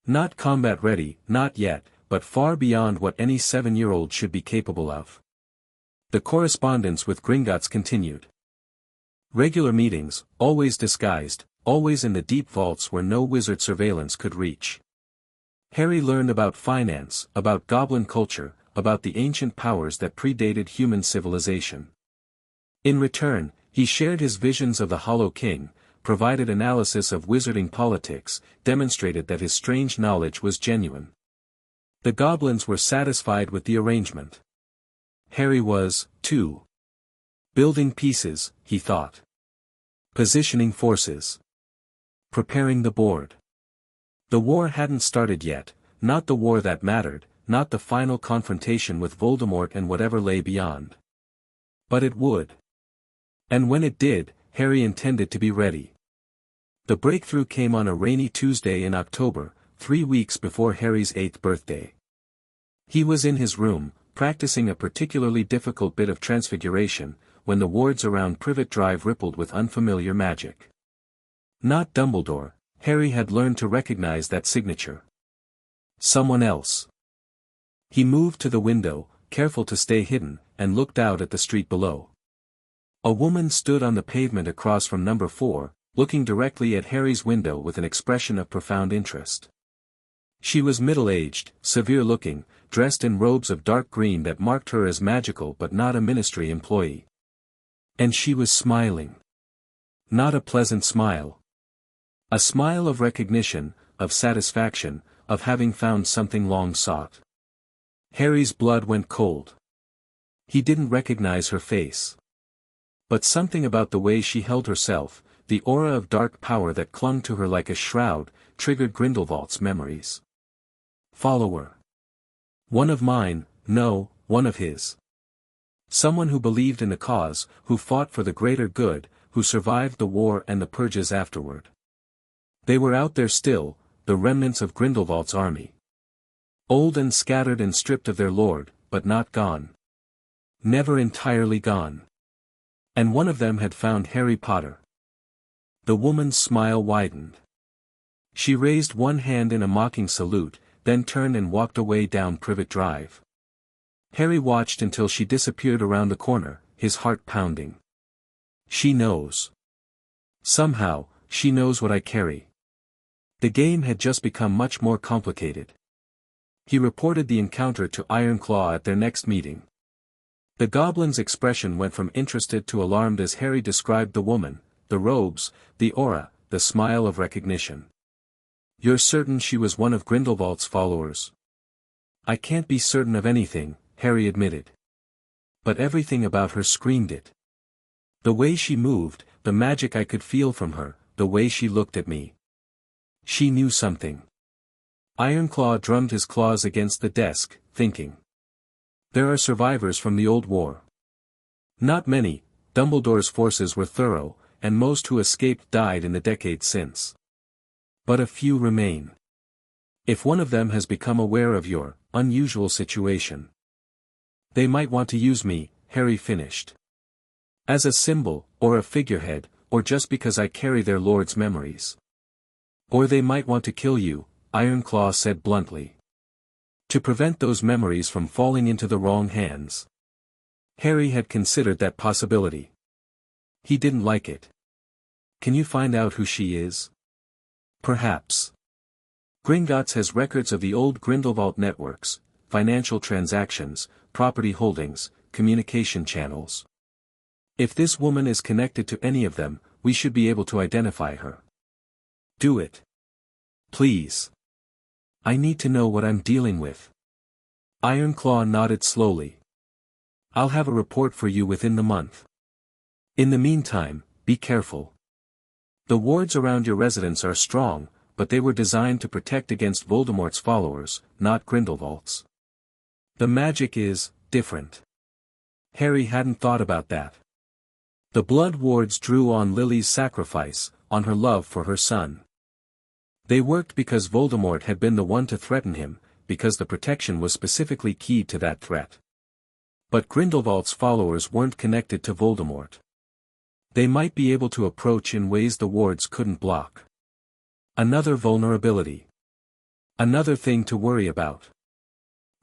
Not combat ready, not yet, but far beyond what any 7-year-old should be capable of. The correspondence with Gringotts continued. Regular meetings, always disguised, always in the deep vaults where no wizard surveillance could reach. Harry learned about finance, about goblin culture, about the ancient powers that predated human civilization. In return, he shared his visions of the Hollow King, provided analysis of wizarding politics, demonstrated that his strange knowledge was genuine. The goblins were satisfied with the arrangement. Harry was, too. Building pieces, he thought. Positioning forces. Preparing the board. The war hadn't started yet, not the war that mattered, not the final confrontation with Voldemort and whatever lay beyond. But it would. And when it did, Harry intended to be ready. The breakthrough came on a rainy Tuesday in October, 3 weeks before Harry's 8th birthday. He was in his room, practicing a particularly difficult bit of transfiguration, when the wards around Privet Drive rippled with unfamiliar magic. Not Dumbledore, Harry had learned to recognize that signature. Someone else. He moved to the window, careful to stay hidden, and looked out at the street below. A woman stood on the pavement across from number 4, looking directly at Harry's window with an expression of profound interest. She was middle-aged, severe-looking, dressed in robes of dark green that marked her as magical but not a ministry employee. And she was smiling. Not a pleasant smile. A smile of recognition, of satisfaction, of having found something long sought. Harry's blood went cold. He didn't recognize her face. But something about the way she held herself, the aura of dark power that clung to her like a shroud, triggered Grindelwald's memories. Follower. One of mine, no, one of his. Someone who believed in the cause, who fought for the greater good, who survived the war and the purges afterward. They were out there still, the remnants of Grindelwald's army. Old and scattered and stripped of their lord, but not gone. Never entirely gone. And one of them had found Harry Potter. The woman's smile widened. She raised one hand in a mocking salute, then turned and walked away down Privet Drive. Harry watched until she disappeared around the corner, his heart pounding. She knows. Somehow, she knows what I carry. The game had just become much more complicated. He reported the encounter to Ironclaw at their next meeting. The goblin's expression went from interested to alarmed as Harry described the woman, the robes, the aura, the smile of recognition. You're certain she was one of Grindelwald's followers? I can't be certain of anything, Harry admitted. But everything about her screamed it. The way she moved, the magic I could feel from her, the way she looked at me. She knew something. Ironclaw drummed his claws against the desk, thinking. There are survivors from the old war. Not many, Dumbledore's forces were thorough, and most who escaped died in the decades since. But a few remain. If one of them has become aware of your unusual situation, they might want to use me, Harry finished. As a symbol, or a figurehead, or just because I carry their lord's memories. Or they might want to kill you, Ironclaw said bluntly. To prevent those memories from falling into the wrong hands. Harry had considered that possibility. He didn't like it. Can you find out who she is? Perhaps. Gringotts has records of the old Grindelwald networks, financial transactions, property holdings, communication channels. If this woman is connected to any of them, we should be able to identify her. Do it. Please. I need to know what I'm dealing with. Ironclaw nodded slowly. I'll have a report for you within the month. In the meantime, be careful. The wards around your residence are strong, but they were designed to protect against Voldemort's followers, not Grindelwald's. The magic is different. Harry hadn't thought about that. The blood wards drew on Lily's sacrifice, on her love for her son. They worked because Voldemort had been the one to threaten him, because the protection was specifically keyed to that threat. But Grindelwald's followers weren't connected to Voldemort. They might be able to approach in ways the wards couldn't block. Another vulnerability. Another thing to worry about.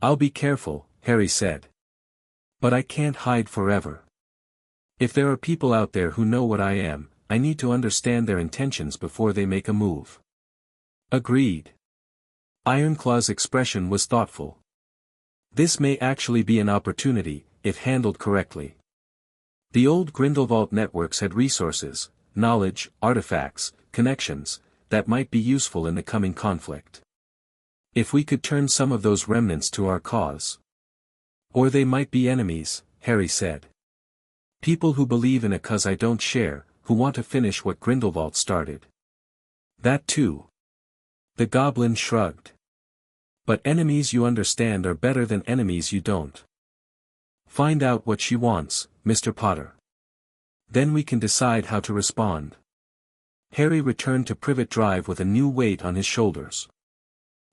"I'll be careful," Harry said. "But I can't hide forever. If there are people out there who know what I am, I need to understand their intentions before they make a move." "Agreed." Ironclaw's expression was thoughtful. "This may actually be an opportunity, if handled correctly. The old Grindelwald networks had resources, knowledge, artifacts, connections, that might be useful in the coming conflict. If we could turn some of those remnants to our cause. Or they might be enemies," Harry said. "People who believe in a cause I don't share, who want to finish what Grindelwald started." "That too." The goblin shrugged. "But enemies you understand are better than enemies you don't. Find out what she wants, Mr. Potter. Then we can decide how to respond." Harry returned to Privet Drive with a new weight on his shoulders.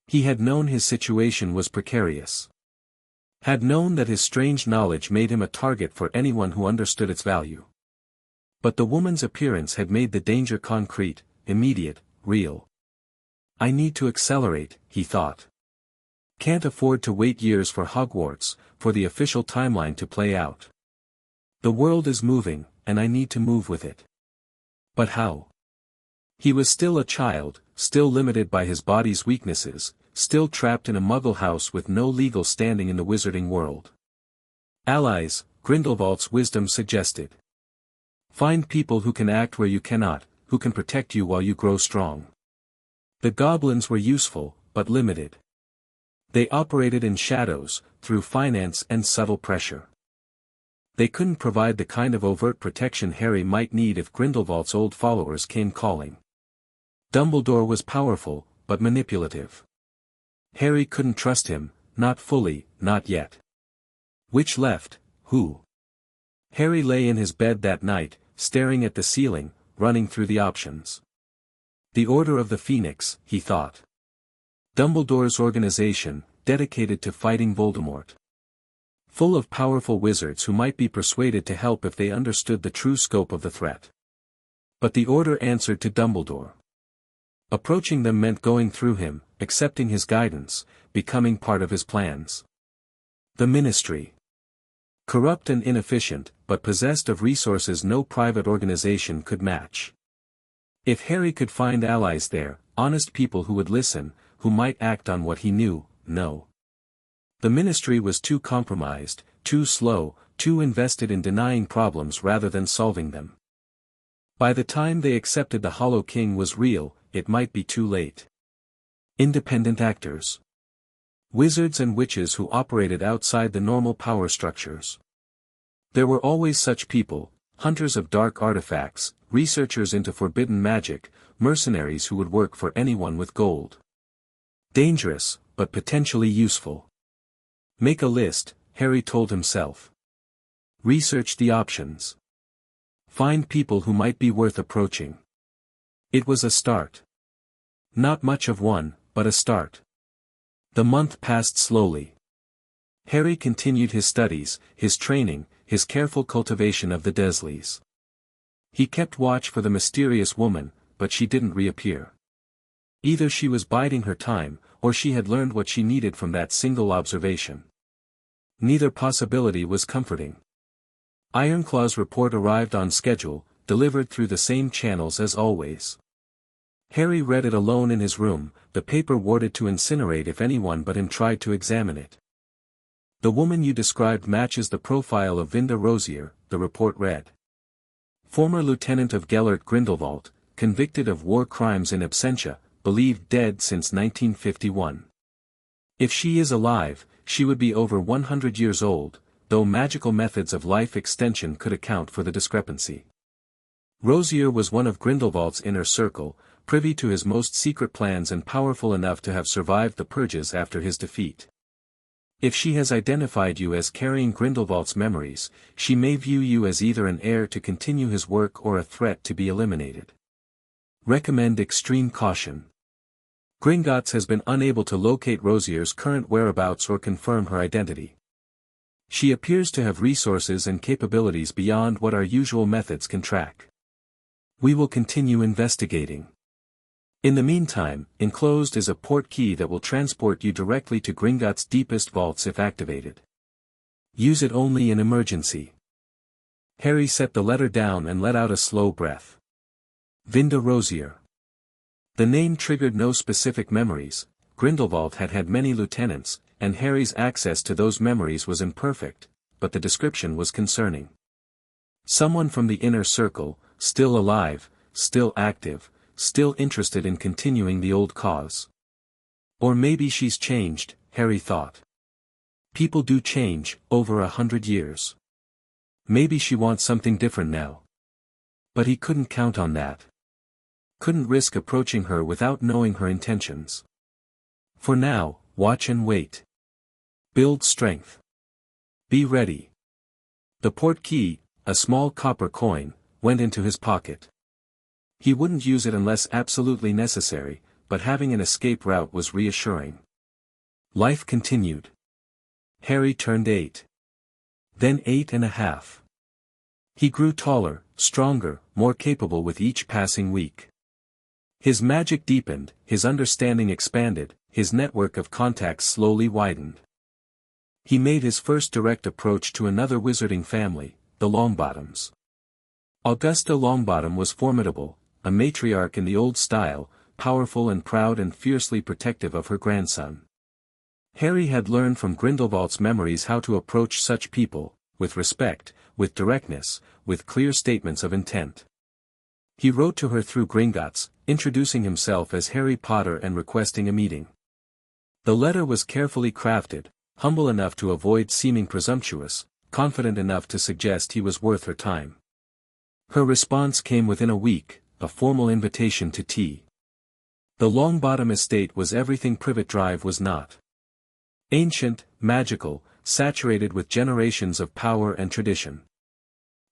He had known his situation was precarious. Had known that his strange knowledge made him a target for anyone who understood its value. But the woman's appearance had made the danger concrete, immediate, real. "I need to accelerate," he thought. "Can't afford to wait years for Hogwarts, for the official timeline to play out. The world is moving, and I need to move with it. But how?" He was still a child, still limited by his body's weaknesses, still trapped in a muggle house with no legal standing in the wizarding world. "Allies," Grindelwald's wisdom suggested. "Find people who can act where you cannot, who can protect you while you grow strong." The goblins were useful, but limited. They operated in shadows, through finance and subtle pressure. They couldn't provide the kind of overt protection Harry might need if Grindelwald's old followers came calling. Dumbledore was powerful, but manipulative. Harry couldn't trust him, not fully, not yet. Which left, who? Harry lay in his bed that night, staring at the ceiling, running through the options. The Order of the Phoenix, he thought. Dumbledore's organization, dedicated to fighting Voldemort. Full of powerful wizards who might be persuaded to help if they understood the true scope of the threat. But the Order answered to Dumbledore. Approaching them meant going through him, accepting his guidance, becoming part of his plans. The Ministry. Corrupt and inefficient, but possessed of resources no private organization could match. If Harry could find allies there, honest people who would listen, who might act on what he knew, no. The Ministry was too compromised, too slow, too invested in denying problems rather than solving them. By the time they accepted the Hollow King was real, it might be too late. Independent actors. Wizards and witches who operated outside the normal power structures. There were always such people, hunters of dark artifacts, researchers into forbidden magic, mercenaries who would work for anyone with gold. Dangerous, but potentially useful. Make a list, Harry told himself. Research the options. Find people who might be worth approaching. It was a start. Not much of one, but a start. The month passed slowly. Harry continued his studies, his training, his careful cultivation of the Dursleys. He kept watch for the mysterious woman, but she didn't reappear. Either she was biding her time, or she had learned what she needed from that single observation. Neither possibility was comforting. Ironclaw's report arrived on schedule, delivered through the same channels as always. Harry read it alone in his room, the paper warded to incinerate if anyone but him tried to examine it. "The woman you described matches the profile of Vinda Rosier," the report read. "Former lieutenant of Gellert Grindelwald, convicted of war crimes in absentia, believed dead since 1951. If she is alive, she would be over 100 years old, though magical methods of life extension could account for the discrepancy. Rosier was one of Grindelwald's inner circle, privy to his most secret plans and powerful enough to have survived the purges after his defeat. If she has identified you as carrying Grindelwald's memories, she may view you as either an heir to continue his work or a threat to be eliminated. Recommend extreme caution. Gringotts has been unable to locate Rosier's current whereabouts or confirm her identity. She appears to have resources and capabilities beyond what our usual methods can track. We will continue investigating. In the meantime, enclosed is a port key that will transport you directly to Gringotts' deepest vaults if activated. Use it only in emergency. Harry set the letter down and let out a slow breath. Vinda Rosier. The name triggered no specific memories. Grindelwald had had many lieutenants, and Harry's access to those memories was imperfect, but the description was concerning. Someone from the inner circle, still alive, still active, still interested in continuing the old cause. Or maybe she's changed, Harry thought. People do change, over 100 years. Maybe she wants something different now. But he couldn't count on that. Couldn't risk approaching her without knowing her intentions. For now, watch and wait. Build strength. Be ready. The port key, a small copper coin, went into his pocket. He wouldn't use it unless absolutely necessary, but having an escape route was reassuring. Life continued. Harry turned 8. Then 8.5. He grew taller, stronger, more capable with each passing week. His magic deepened, his understanding expanded, his network of contacts slowly widened. He made his first direct approach to another wizarding family, the Longbottoms. Augusta Longbottom was formidable, a matriarch in the old style, powerful and proud and fiercely protective of her grandson. Harry had learned from Grindelwald's memories how to approach such people, with respect, with directness, with clear statements of intent. He wrote to her through Gringotts, introducing himself as Harry Potter and requesting a meeting. The letter was carefully crafted, humble enough to avoid seeming presumptuous, confident enough to suggest he was worth her time. Her response came within a week, a formal invitation to tea. The Longbottom estate was everything Privet Drive was not. Ancient, magical, saturated with generations of power and tradition.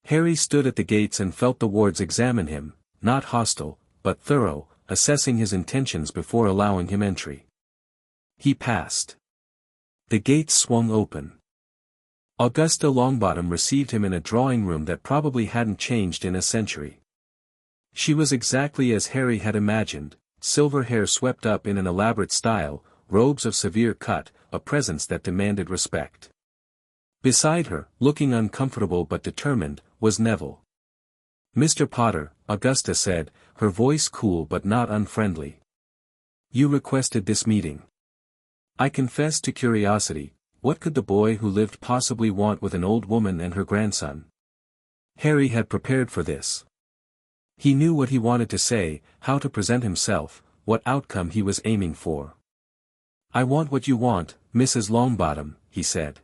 Harry stood at the gates and felt the wards examine him, not hostile, but thorough, assessing his intentions before allowing him entry. He passed. The gates swung open. Augusta Longbottom received him in a drawing room that probably hadn't changed in a century. She was exactly as Harry had imagined, silver hair swept up in an elaborate style, robes of severe cut, a presence that demanded respect. Beside her, looking uncomfortable but determined, was Neville. "Mr. Potter," Augusta said, her voice cool but not unfriendly. "You requested this meeting. I confess to curiosity, what could the boy who lived possibly want with an old woman and her grandson?" Harry had prepared for this. He knew what he wanted to say, how to present himself, what outcome he was aiming for. "I want what you want, Mrs. Longbottom," he said.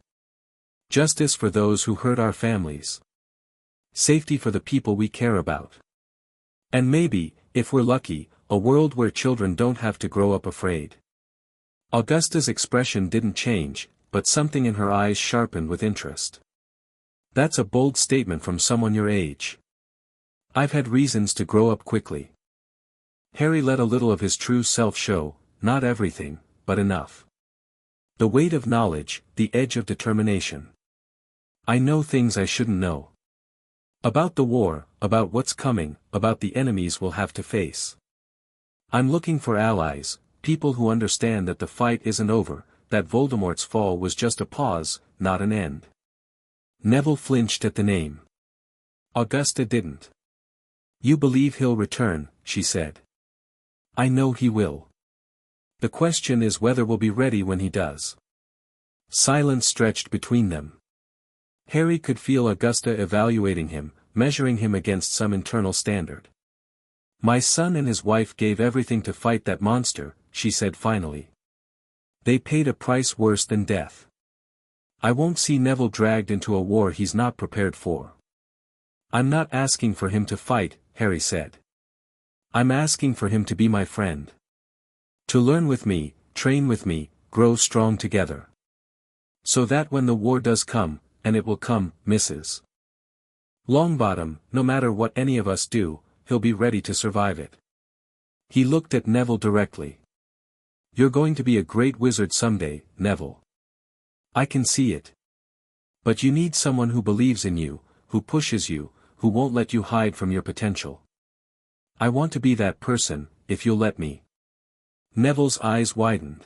"Justice for those who hurt our families. Safety for the people we care about. And maybe, if we're lucky, a world where children don't have to grow up afraid." Augusta's expression didn't change, but something in her eyes sharpened with interest. "That's a bold statement from someone your age." "I've had reasons to grow up quickly." Harry let a little of his true self show, not everything, but enough. The weight of knowledge, the edge of determination. "I know things I shouldn't know. About the war, about what's coming, about the enemies we'll have to face. I'm looking for allies, people who understand that the fight isn't over, that Voldemort's fall was just a pause, not an end." Neville flinched at the name. Augusta didn't. "You believe he'll return," she said. "I know he will. The question is whether we'll be ready when he does." Silence stretched between them. Harry could feel Augusta evaluating him, measuring him against some internal standard. "My son and his wife gave everything to fight that monster," she said finally. "They paid a price worse than death. I won't see Neville dragged into a war he's not prepared for." "I'm not asking for him to fight," Harry said. "I'm asking for him to be my friend. To learn with me, train with me, grow strong together. So that when the war does come, and it will come, Mrs. Longbottom, no matter what any of us do, he'll be ready to survive it." He looked at Neville directly. You're going to be a great wizard someday, Neville. I can see it. But you need someone who believes in you, who pushes you, who won't let you hide from your potential. I want to be that person, if you'll let me. Neville's eyes widened.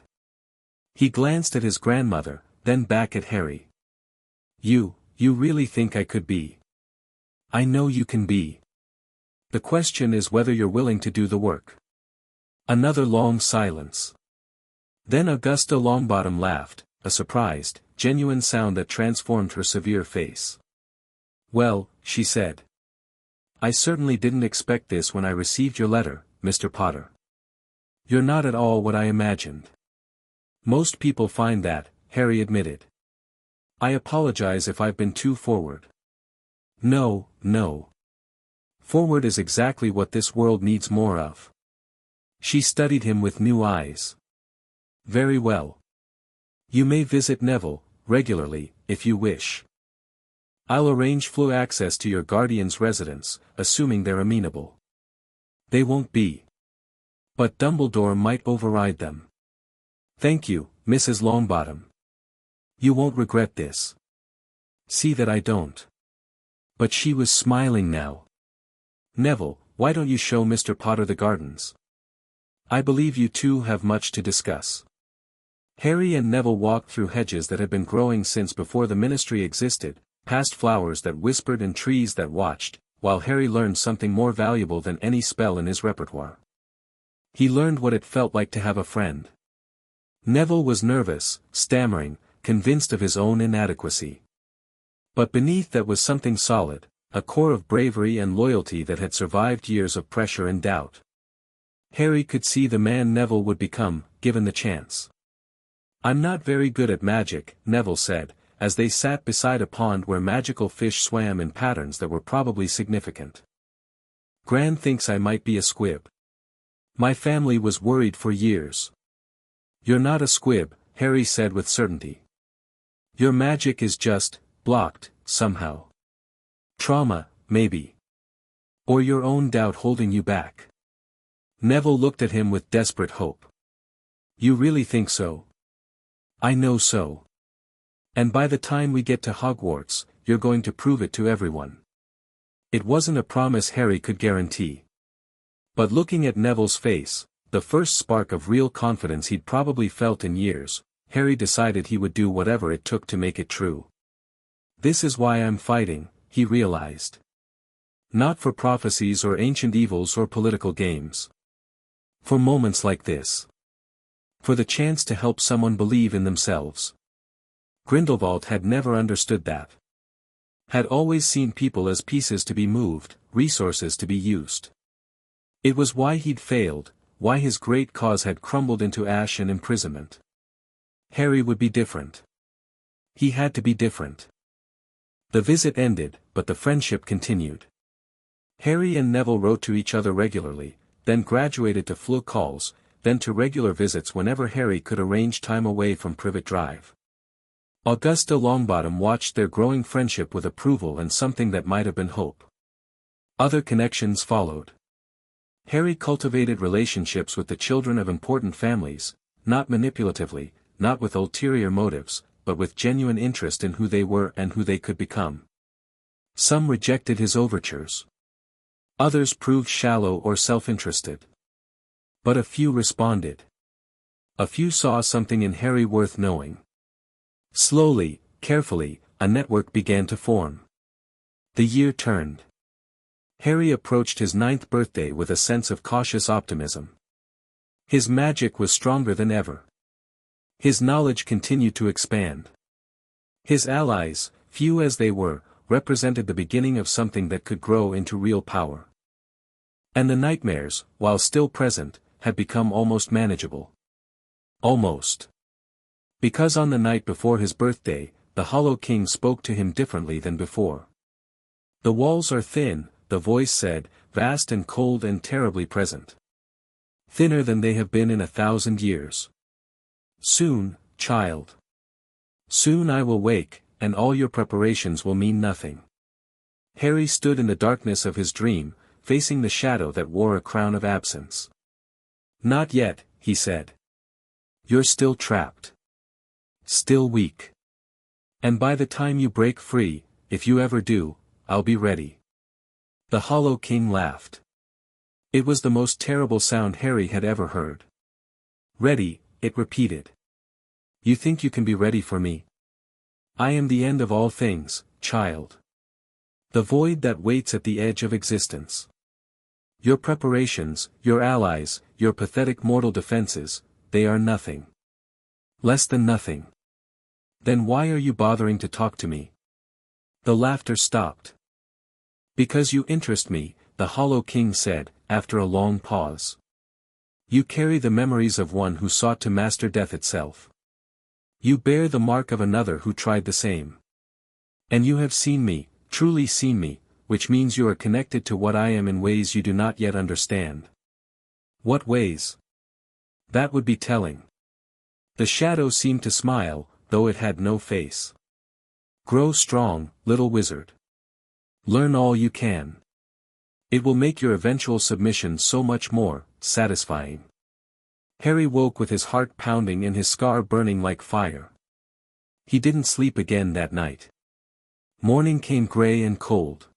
He glanced at his grandmother, then back at Harry. You really think I could be? I know you can be. The question is whether you're willing to do the work. Another long silence. Then Augusta Longbottom laughed, a surprised, genuine sound that transformed her severe face. Well, she said. I certainly didn't expect this when I received your letter, Mr. Potter. You're not at all what I imagined. Most people find that, Harry admitted. I apologize if I've been too forward. No. Forward is exactly what this world needs more of. She studied him with new eyes. Very well. You may visit Neville, regularly, if you wish. I'll arrange full access to your guardian's residence, assuming they're amenable. They won't be. But Dumbledore might override them. Thank you, Mrs. Longbottom. You won't regret this. See that I don't. But she was smiling now. Neville, why don't you show Mr. Potter the gardens? I believe you two have much to discuss. Harry and Neville walked through hedges that had been growing since before the ministry existed, past flowers that whispered and trees that watched, while Harry learned something more valuable than any spell in his repertoire. He learned what it felt like to have a friend. Neville was nervous, stammering, convinced of his own inadequacy. But beneath that was something solid, a core of bravery and loyalty that had survived years of pressure and doubt. Harry could see the man Neville would become, given the chance. I'm not very good at magic, Neville said, as they sat beside a pond where magical fish swam in patterns that were probably significant. Gran thinks I might be a squib. My family was worried for years. You're not a squib, Harry said with certainty. Your magic is just, blocked, somehow. Trauma, maybe. Or your own doubt holding you back. Neville looked at him with desperate hope. You really think so? I know so. And by the time we get to Hogwarts, you're going to prove it to everyone. It wasn't a promise Harry could guarantee. But looking at Neville's face, the first spark of real confidence he'd probably felt in years, Harry decided he would do whatever it took to make it true. This is why I'm fighting, he realized. Not for prophecies or ancient evils or political games. For moments like this. For the chance to help someone believe in themselves. Grindelwald had never understood that. Had always seen people as pieces to be moved, resources to be used. It was why he'd failed, why his great cause had crumbled into ash and imprisonment. Harry would be different. He had to be different. The visit ended, but the friendship continued. Harry and Neville wrote to each other regularly, then graduated to flu calls, then to regular visits whenever Harry could arrange time away from Privet Drive. Augusta Longbottom watched their growing friendship with approval and something that might have been hope. Other connections followed. Harry cultivated relationships with the children of important families, not manipulatively, not with ulterior motives, but with genuine interest in who they were and who they could become. Some rejected his overtures. Others proved shallow or self-interested. But a few responded. A few saw something in Harry worth knowing. Slowly, carefully, a network began to form. The year turned. Harry approached his 9th birthday with a sense of cautious optimism. His magic was stronger than ever. His knowledge continued to expand. His allies, few as they were, represented the beginning of something that could grow into real power. And the nightmares, while still present, had become almost manageable. Almost. Because on the night before his birthday, the Hollow King spoke to him differently than before. The walls are thin, the voice said, vast and cold and terribly present. Thinner than they have been in 1,000 years. Soon, child. Soon I will wake, and all your preparations will mean nothing. Harry stood in the darkness of his dream, facing the shadow that wore a crown of absence. Not yet, he said. You're still trapped. Still weak. And by the time you break free, if you ever do, I'll be ready." The Hollow King laughed. It was the most terrible sound Harry had ever heard. "Ready," it repeated. "You think you can be ready for me? I am the end of all things, child. The void that waits at the edge of existence. Your preparations, your allies, your pathetic mortal defenses, they are nothing. Less than nothing. Then why are you bothering to talk to me?" The laughter stopped. "Because you interest me," the Hollow King said, after a long pause. "You carry the memories of one who sought to master death itself. You bear the mark of another who tried the same. And you have seen me, truly seen me, which means you are connected to what I am in ways you do not yet understand." "What ways?" "That would be telling." The shadow seemed to smile, though it had no face. "Grow strong, little wizard. Learn all you can. It will make your eventual submission so much more satisfying." Harry woke with his heart pounding and his scar burning like fire. He didn't sleep again that night. Morning came gray and cold.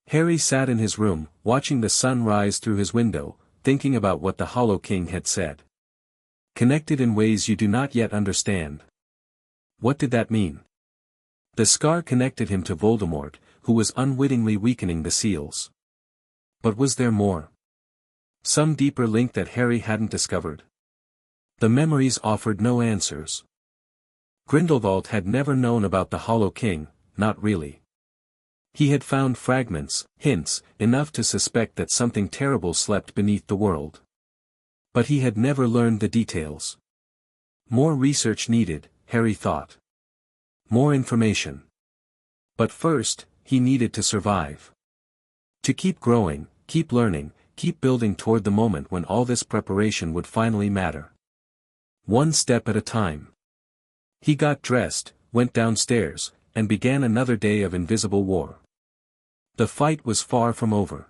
Harry sat in his room, watching the sun rise through his window, thinking about what the Hollow King had said. Connected in ways you do not yet understand. What did that mean? The scar connected him to Voldemort, who was unwittingly weakening the seals. But was there more? Some deeper link that Harry hadn't discovered? The memories offered no answers. Grindelwald had never known about the Hollow King, not really. He had found fragments, hints, enough to suspect that something terrible slept beneath the world. But he had never learned the details. More research needed, Harry thought. More information. But first, he needed to survive. To keep growing, keep learning, keep building toward the moment when all this preparation would finally matter. One step at a time. He got dressed, went downstairs, and began another day of invisible war. The fight was far from over.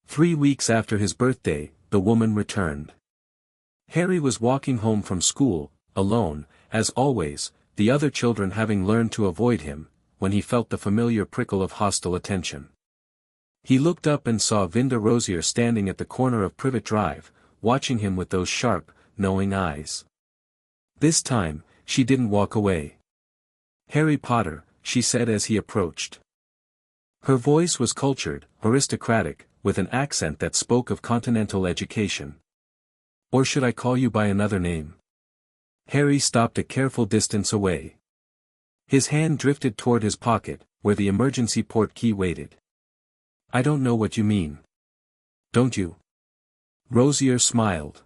3 weeks after his birthday, the woman returned. Harry was walking home from school, alone, as always, the other children having learned to avoid him, when he felt the familiar prickle of hostile attention. He looked up and saw Vinda Rosier standing at the corner of Privet Drive, watching him with those sharp, knowing eyes. This time, she didn't walk away. "Harry Potter," she said as he approached. Her voice was cultured, aristocratic, with an accent that spoke of continental education. "Or should I call you by another name?" Harry stopped a careful distance away. His hand drifted toward his pocket, where the emergency port key waited. "I don't know what you mean." "Don't you?" Rosier smiled.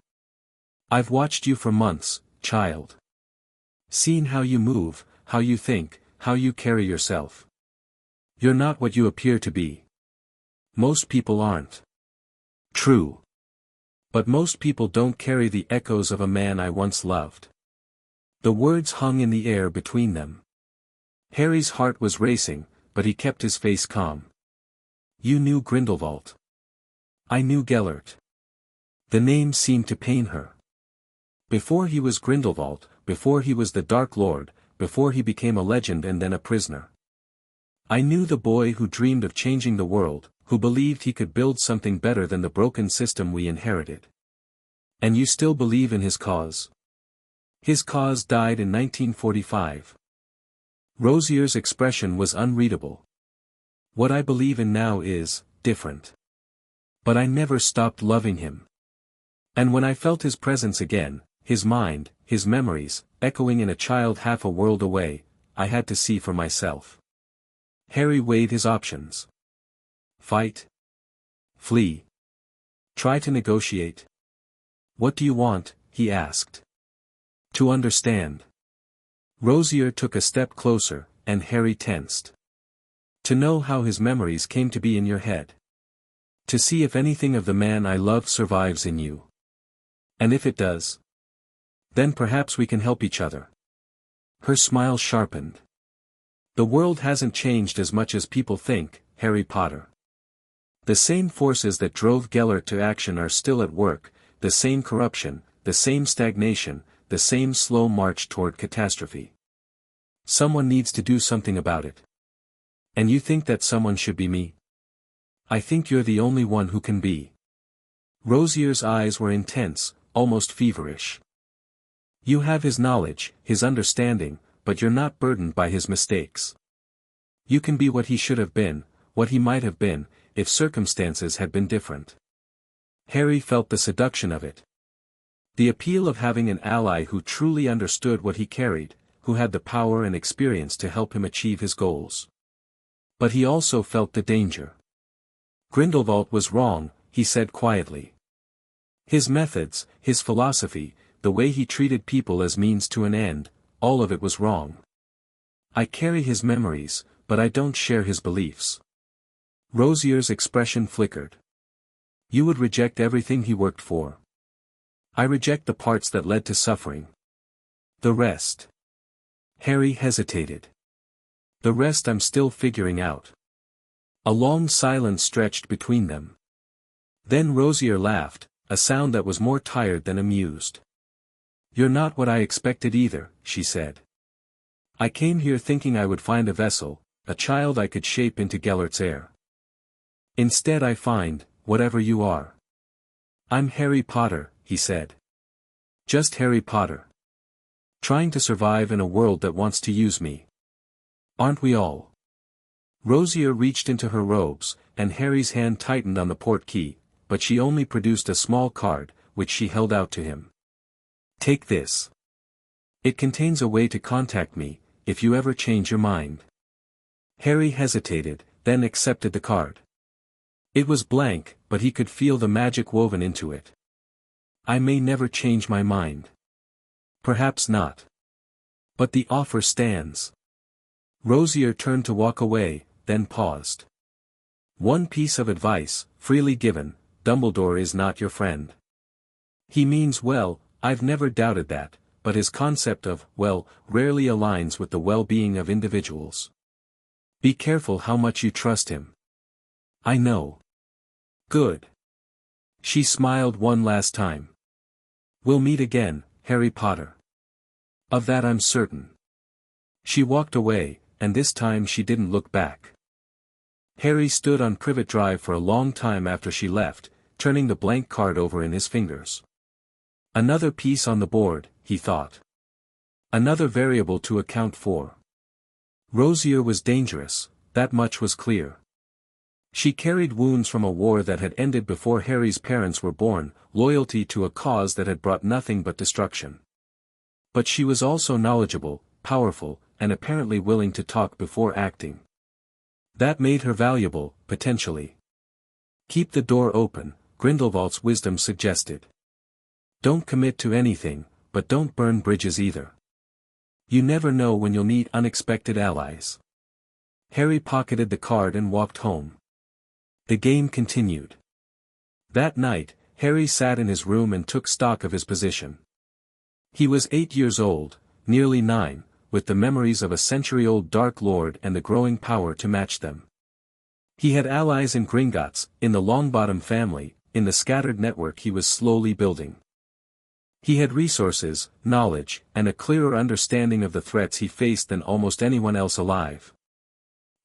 "I've watched you for months, child. Seen how you move, how you think, how you carry yourself. You're not what you appear to be. Most people aren't." "True. But most people don't carry the echoes of a man I once loved." The words hung in the air between them. Harry's heart was racing, but he kept his face calm. "You knew Grindelwald." "I knew Gellert." The name seemed to pain her. "Before he was Grindelwald, before he was the Dark Lord, before he became a legend and then a prisoner. I knew the boy who dreamed of changing the world, who believed he could build something better than the broken system we inherited." "And you still believe in his cause?" "His cause died in 1945. Rosier's expression was unreadable. "What I believe in now is different. But I never stopped loving him. And when I felt his presence again, his mind, his memories, echoing in a child half a world away, I had to see for myself." Harry weighed his options. Fight? Flee? Try to negotiate? "What do you want?" he asked. "To understand." Rosier took a step closer, and Harry tensed. "To know how his memories came to be in your head. To see if anything of the man I loved survives in you. And if it does, then perhaps we can help each other." Her smile sharpened. "The world hasn't changed as much as people think, Harry Potter. The same forces that drove Gellert to action are still at work, the same corruption, the same stagnation, the same slow march toward catastrophe. Someone needs to do something about it. And you think that someone should be me? I think you're the only one who can be. Rosier's eyes were intense, almost feverish. You have his knowledge, his understanding, but you're not burdened by his mistakes. You can be what he should have been, what he might have been, if circumstances had been different. Harry felt the seduction of it. The appeal of having an ally who truly understood what he carried, who had the power and experience to help him achieve his goals. But he also felt the danger. Grindelwald was wrong, he said quietly. His methods, his philosophy, the way he treated people as means to an end, all of it was wrong. I carry his memories, but I don't share his beliefs. Rosier's expression flickered. You would reject everything he worked for. I reject the parts that led to suffering. The rest. Harry hesitated. The rest I'm still figuring out. A long silence stretched between them. Then Rosier laughed, a sound that was more tired than amused. You're not what I expected either, she said. I came here thinking I would find a vessel, a child I could shape into Gellert's heir. Instead I find, whatever you are. I'm Harry Potter, he said. Just Harry Potter. Trying to survive in a world that wants to use me. Aren't we all? Rosier reached into her robes, and Harry's hand tightened on the port key, but she only produced a small card, which she held out to him. Take this. It contains a way to contact me, if you ever change your mind. Harry hesitated, then accepted the card. It was blank, but he could feel the magic woven into it. I may never change my mind. Perhaps not. But the offer stands. Rosier turned to walk away, then paused. One piece of advice, freely given, Dumbledore is not your friend. He means well, I've never doubted that, but his concept of, well, rarely aligns with the well-being of individuals. Be careful how much you trust him. I know. Good. She smiled one last time. We'll meet again, Harry Potter. Of that I'm certain. She walked away, and this time she didn't look back. Harry stood on Privet Drive for a long time after she left, turning the blank card over in his fingers. Another piece on the board, he thought. Another variable to account for. Rosier was dangerous, that much was clear. She carried wounds from a war that had ended before Harry's parents were born, loyalty to a cause that had brought nothing but destruction. But she was also knowledgeable, powerful, and apparently willing to talk before acting. That made her valuable, potentially. Keep the door open, Grindelwald's wisdom suggested. Don't commit to anything, but don't burn bridges either. You never know when you'll meet unexpected allies. Harry pocketed the card and walked home. The game continued. That night, Harry sat in his room and took stock of his position. He was 8 years old, nearly 9, with the memories of a century-old Dark Lord and the growing power to match them. He had allies in Gringotts, in the Longbottom family, in the scattered network he was slowly building. He had resources, knowledge, and a clearer understanding of the threats he faced than almost anyone else alive.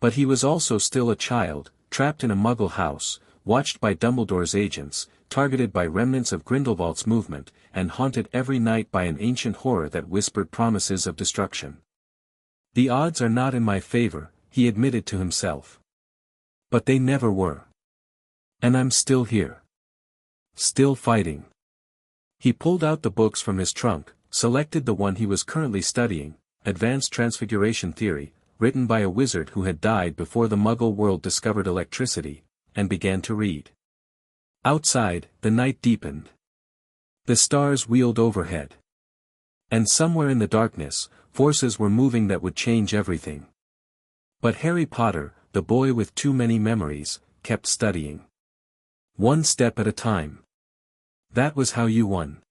But he was also still a child, trapped in a Muggle house, watched by Dumbledore's agents, targeted by remnants of Grindelwald's movement, and haunted every night by an ancient horror that whispered promises of destruction. The odds are not in my favor, he admitted to himself. But they never were. And I'm still here. Still fighting. He pulled out the books from his trunk, selected the one he was currently studying, Advanced Transfiguration Theory, written by a wizard who had died before the Muggle world discovered electricity, and began to read. Outside, the night deepened. The stars wheeled overhead. And somewhere in the darkness, forces were moving that would change everything. But Harry Potter, the boy with too many memories, kept studying. One step at a time. That was how you won.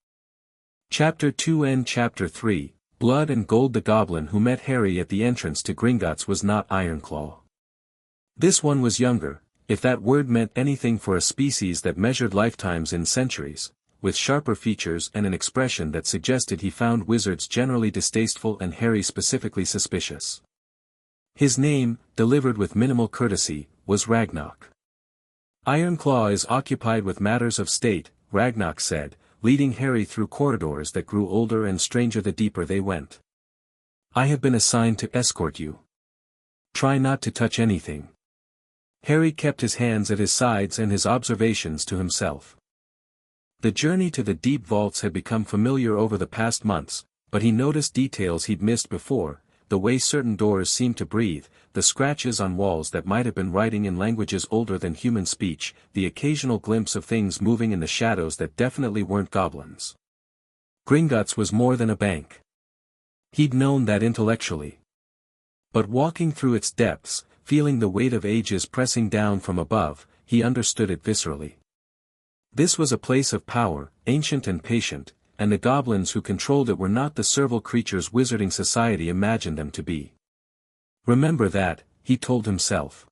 Chapter 2 and Chapter 3, Blood and Gold. The goblin who met Harry at the entrance to Gringotts was not Ironclaw. This one was younger, if that word meant anything for a species that measured lifetimes in centuries, with sharper features and an expression that suggested he found wizards generally distasteful and Harry specifically suspicious. His name, delivered with minimal courtesy, was Ragnarok. Ironclaw is occupied with matters of state, Ragnarok said, leading Harry through corridors that grew older and stranger the deeper they went. I have been assigned to escort you. Try not to touch anything. Harry kept his hands at his sides and his observations to himself. The journey to the deep vaults had become familiar over the past months, but he noticed details he'd missed before, the way certain doors seemed to breathe, the scratches on walls that might have been writing in languages older than human speech, the occasional glimpse of things moving in the shadows that definitely weren't goblins. Gringotts was more than a bank. He'd known that intellectually. But walking through its depths, feeling the weight of ages pressing down from above, he understood it viscerally. This was a place of power, ancient and patient, and the goblins who controlled it were not the servile creatures wizarding society imagined them to be. Remember that, he told himself.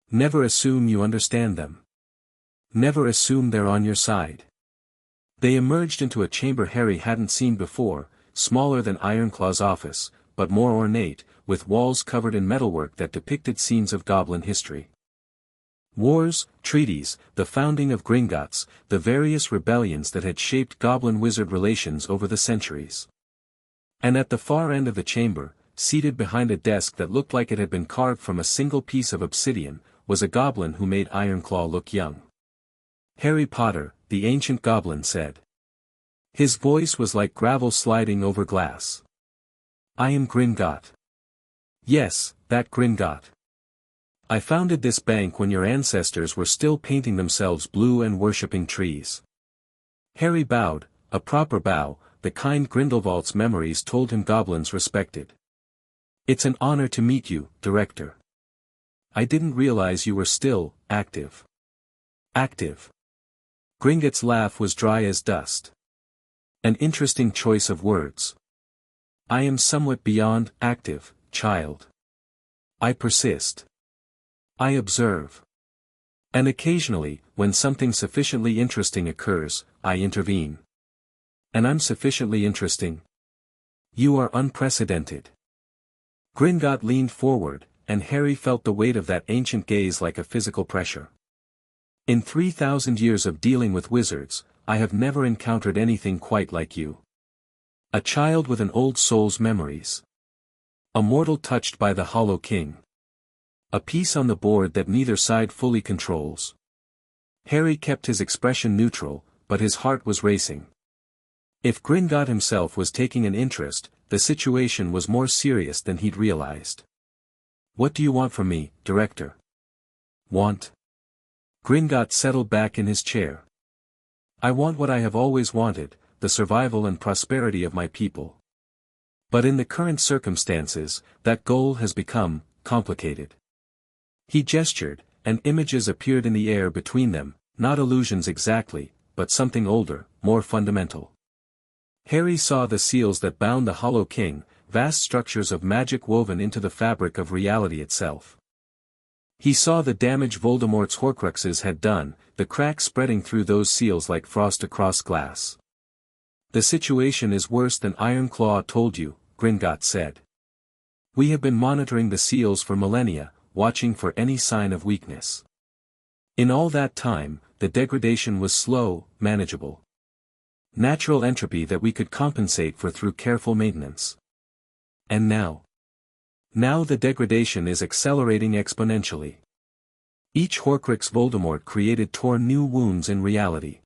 Never assume you understand them. Never assume they're on your side. They emerged into a chamber Harry hadn't seen before, smaller than Ironclaw's office, but more ornate, with walls covered in metalwork that depicted scenes of goblin history. Wars, treaties, the founding of Gringotts, the various rebellions that had shaped goblin-wizard relations over the centuries. And at the far end of the chamber, seated behind a desk that looked like it had been carved from a single piece of obsidian, was a goblin who made Ironclaw look young. Harry Potter, the ancient goblin said. His voice was like gravel sliding over glass. I am Gringott. Yes, that Gringott. I founded this bank when your ancestors were still painting themselves blue and worshipping trees. Harry bowed, a proper bow, the kind Grindelwald's memories told him goblins respected. It's an honor to meet you, Director. I didn't realize you were still active. Active. Gringott's laugh was dry as dust. An interesting choice of words. I am somewhat beyond active, child. I persist. I observe. And occasionally, when something sufficiently interesting occurs, I intervene. And I'm sufficiently interesting. You are unprecedented. Gringott leaned forward, and Harry felt the weight of that ancient gaze like a physical pressure. In 3,000 years of dealing with wizards, I have never encountered anything quite like you. A child with an old soul's memories. A mortal touched by the Hollow King. A piece on the board that neither side fully controls. Harry kept his expression neutral, but his heart was racing. If Gringott himself was taking an interest, the situation was more serious than he'd realized. What do you want from me, Director? Want? Gringott settled back in his chair. I want what I have always wanted, the survival and prosperity of my people. But in the current circumstances, that goal has become complicated. He gestured, and images appeared in the air between them, not illusions exactly, but something older, more fundamental. Harry saw the seals that bound the Hollow King, vast structures of magic woven into the fabric of reality itself. He saw the damage Voldemort's Horcruxes had done, the cracks spreading through those seals like frost across glass. The situation is worse than Ironclaw told you, Gringott said. We have been monitoring the seals for millennia, watching for any sign of weakness. In all that time, the degradation was slow, manageable. Natural entropy that we could compensate for through careful maintenance. And now? Now the degradation is accelerating exponentially. Each Horcrux Voldemort created tore new wounds in reality.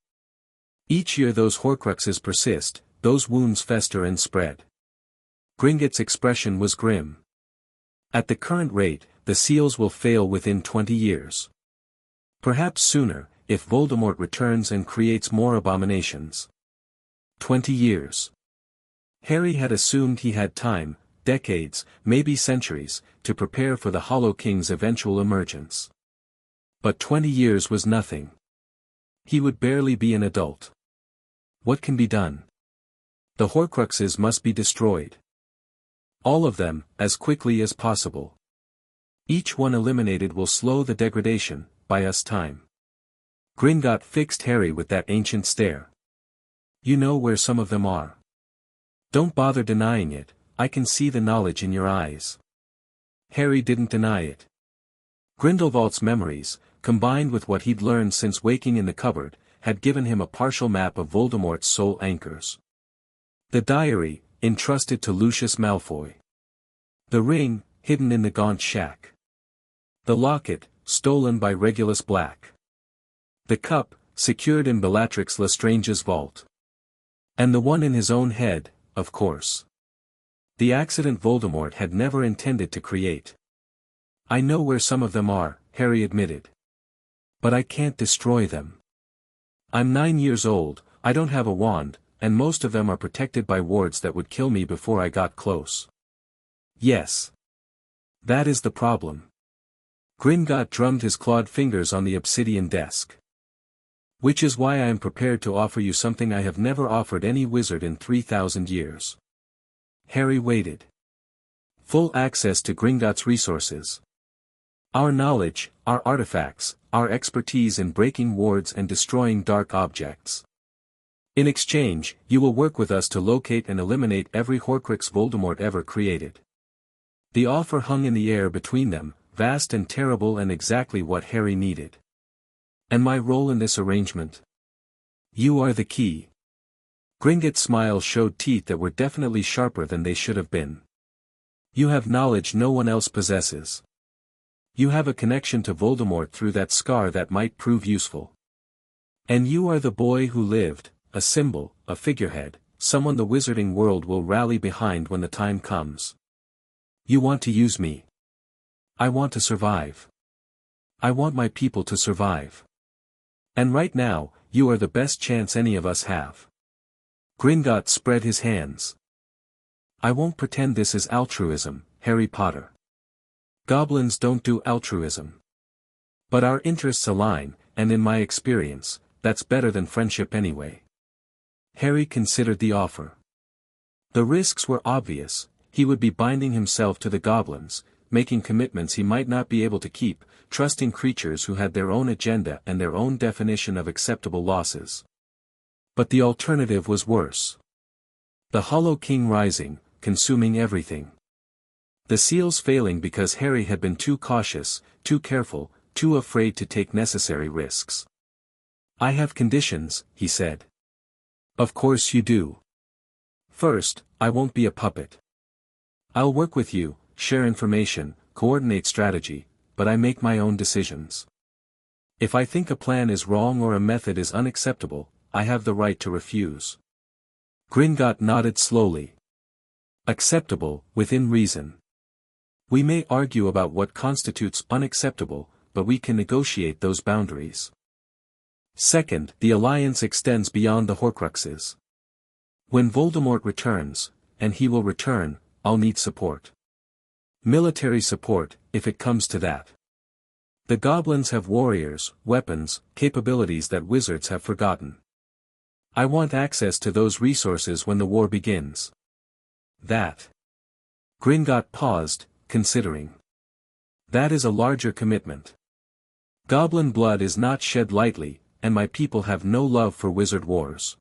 Each year those Horcruxes persist, those wounds fester and spread. Gringott's expression was grim. At the current rate, the seals will fail within 20 years. Perhaps sooner, if Voldemort returns and creates more abominations. 20 years. Harry had assumed he had time, decades, maybe centuries, to prepare for the Hollow King's eventual emergence. But 20 years was nothing. He would barely be an adult. What can be done? The Horcruxes must be destroyed. All of them, as quickly as possible. Each one eliminated will slow the degradation, buy us time. Gringott fixed Harry with that ancient stare. You know where some of them are. Don't bother denying it, I can see the knowledge in your eyes. Harry didn't deny it. Grindelwald's memories, combined with what he'd learned since waking in the cupboard, had given him a partial map of Voldemort's soul anchors. The diary, entrusted to Lucius Malfoy. The ring, hidden in the Gaunt shack. The locket, stolen by Regulus Black. The cup, secured in Bellatrix Lestrange's vault. And the one in his own head, of course. The accident Voldemort had never intended to create. I know where some of them are, Harry admitted. But I can't destroy them. I'm 9 years old, I don't have a wand, and most of them are protected by wards that would kill me before I got close. Yes. That is the problem. Gringotts drummed his clawed fingers on the obsidian desk. Which is why I am prepared to offer you something I have never offered any wizard in 3,000 years. Harry waited. Full access to Gringotts' resources. Our knowledge, our artifacts, our expertise in breaking wards and destroying dark objects. In exchange, you will work with us to locate and eliminate every Horcrux Voldemort ever created. The offer hung in the air between them, vast and terrible and exactly what Harry needed. And my role in this arrangement? You are the key. Gringotts' smile showed teeth that were definitely sharper than they should have been. You have knowledge no one else possesses. You have a connection to Voldemort through that scar that might prove useful. And you are the boy who lived, a symbol, a figurehead, someone the wizarding world will rally behind when the time comes. You want to use me. I want to survive. I want my people to survive. And right now, you are the best chance any of us have. Gringotts spread his hands. I won't pretend this is altruism, Harry Potter. Goblins don't do altruism. But our interests align, and in my experience, that's better than friendship anyway. Harry considered the offer. The risks were obvious, he would be binding himself to the goblins, making commitments he might not be able to keep, trusting creatures who had their own agenda and their own definition of acceptable losses. But the alternative was worse. The Hollow King rising, consuming everything. The seals failing because Harry had been too cautious, too careful, too afraid to take necessary risks. I have conditions, he said. Of course you do. First, I won't be a puppet. I'll work with you, share information, coordinate strategy, but I make my own decisions. If I think a plan is wrong or a method is unacceptable, I have the right to refuse. Gringotts nodded slowly. Acceptable, within reason. We may argue about what constitutes unacceptable, but we can negotiate those boundaries. Second, the alliance extends beyond the Horcruxes. When Voldemort returns, and he will return, I'll need support. Military support, if it comes to that. The goblins have warriors, weapons, capabilities that wizards have forgotten. I want access to those resources when the war begins. That. Gringotts paused, considering. That is a larger commitment. Goblin blood is not shed lightly, and my people have no love for wizard wars.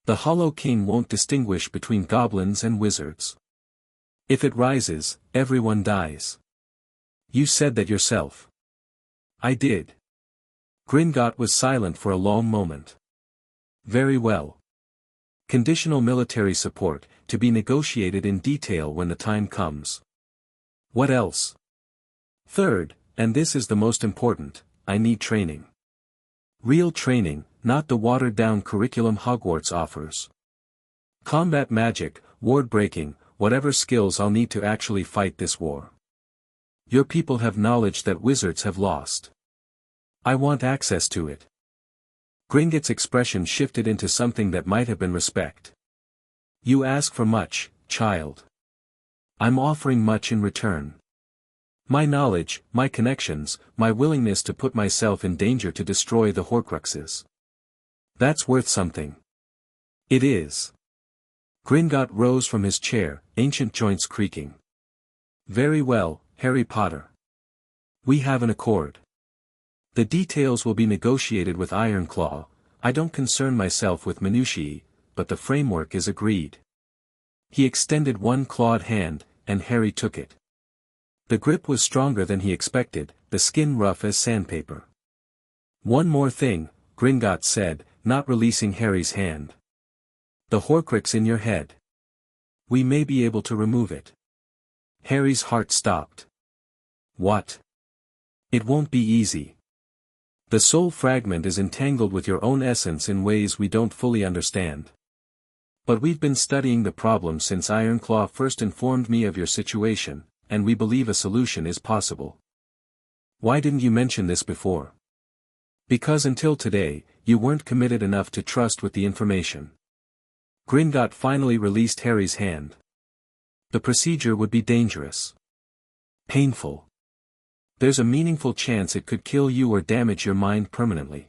The Hollow King won't distinguish between goblins and wizards. If it rises, everyone dies. You said that yourself. I did. Gringotts was silent for a long moment. Very well. Conditional military support, to be negotiated in detail when the time comes. What else? Third, and this is the most important, I need training. Real training, not the watered-down curriculum Hogwarts offers. Combat magic, ward breaking, whatever skills I'll need to actually fight this war. Your people have knowledge that wizards have lost. I want access to it. Gringotts' expression shifted into something that might have been respect. You ask for much, child. I'm offering much in return. My knowledge, my connections, my willingness to put myself in danger to destroy the Horcruxes. That's worth something. It is. Gringotts rose from his chair, ancient joints creaking. Very well, Harry Potter. We have an accord. The details will be negotiated with Ironclaw. I don't concern myself with minutiae, but the framework is agreed. He extended one clawed hand, and Harry took it. The grip was stronger than he expected, the skin rough as sandpaper. "One more thing," Gringotts said, not releasing Harry's hand. "The Horcrux in your head. We may be able to remove it." Harry's heart stopped. "What?" "It won't be easy. The soul fragment is entangled with your own essence in ways we don't fully understand. But we've been studying the problem since Ironclaw first informed me of your situation, and we believe a solution is possible." "Why didn't you mention this before?" "Because until today, you weren't committed enough to trust with the information." Gringotts finally released Harry's hand. "The procedure would be dangerous. Painful. There's a meaningful chance it could kill you or damage your mind permanently.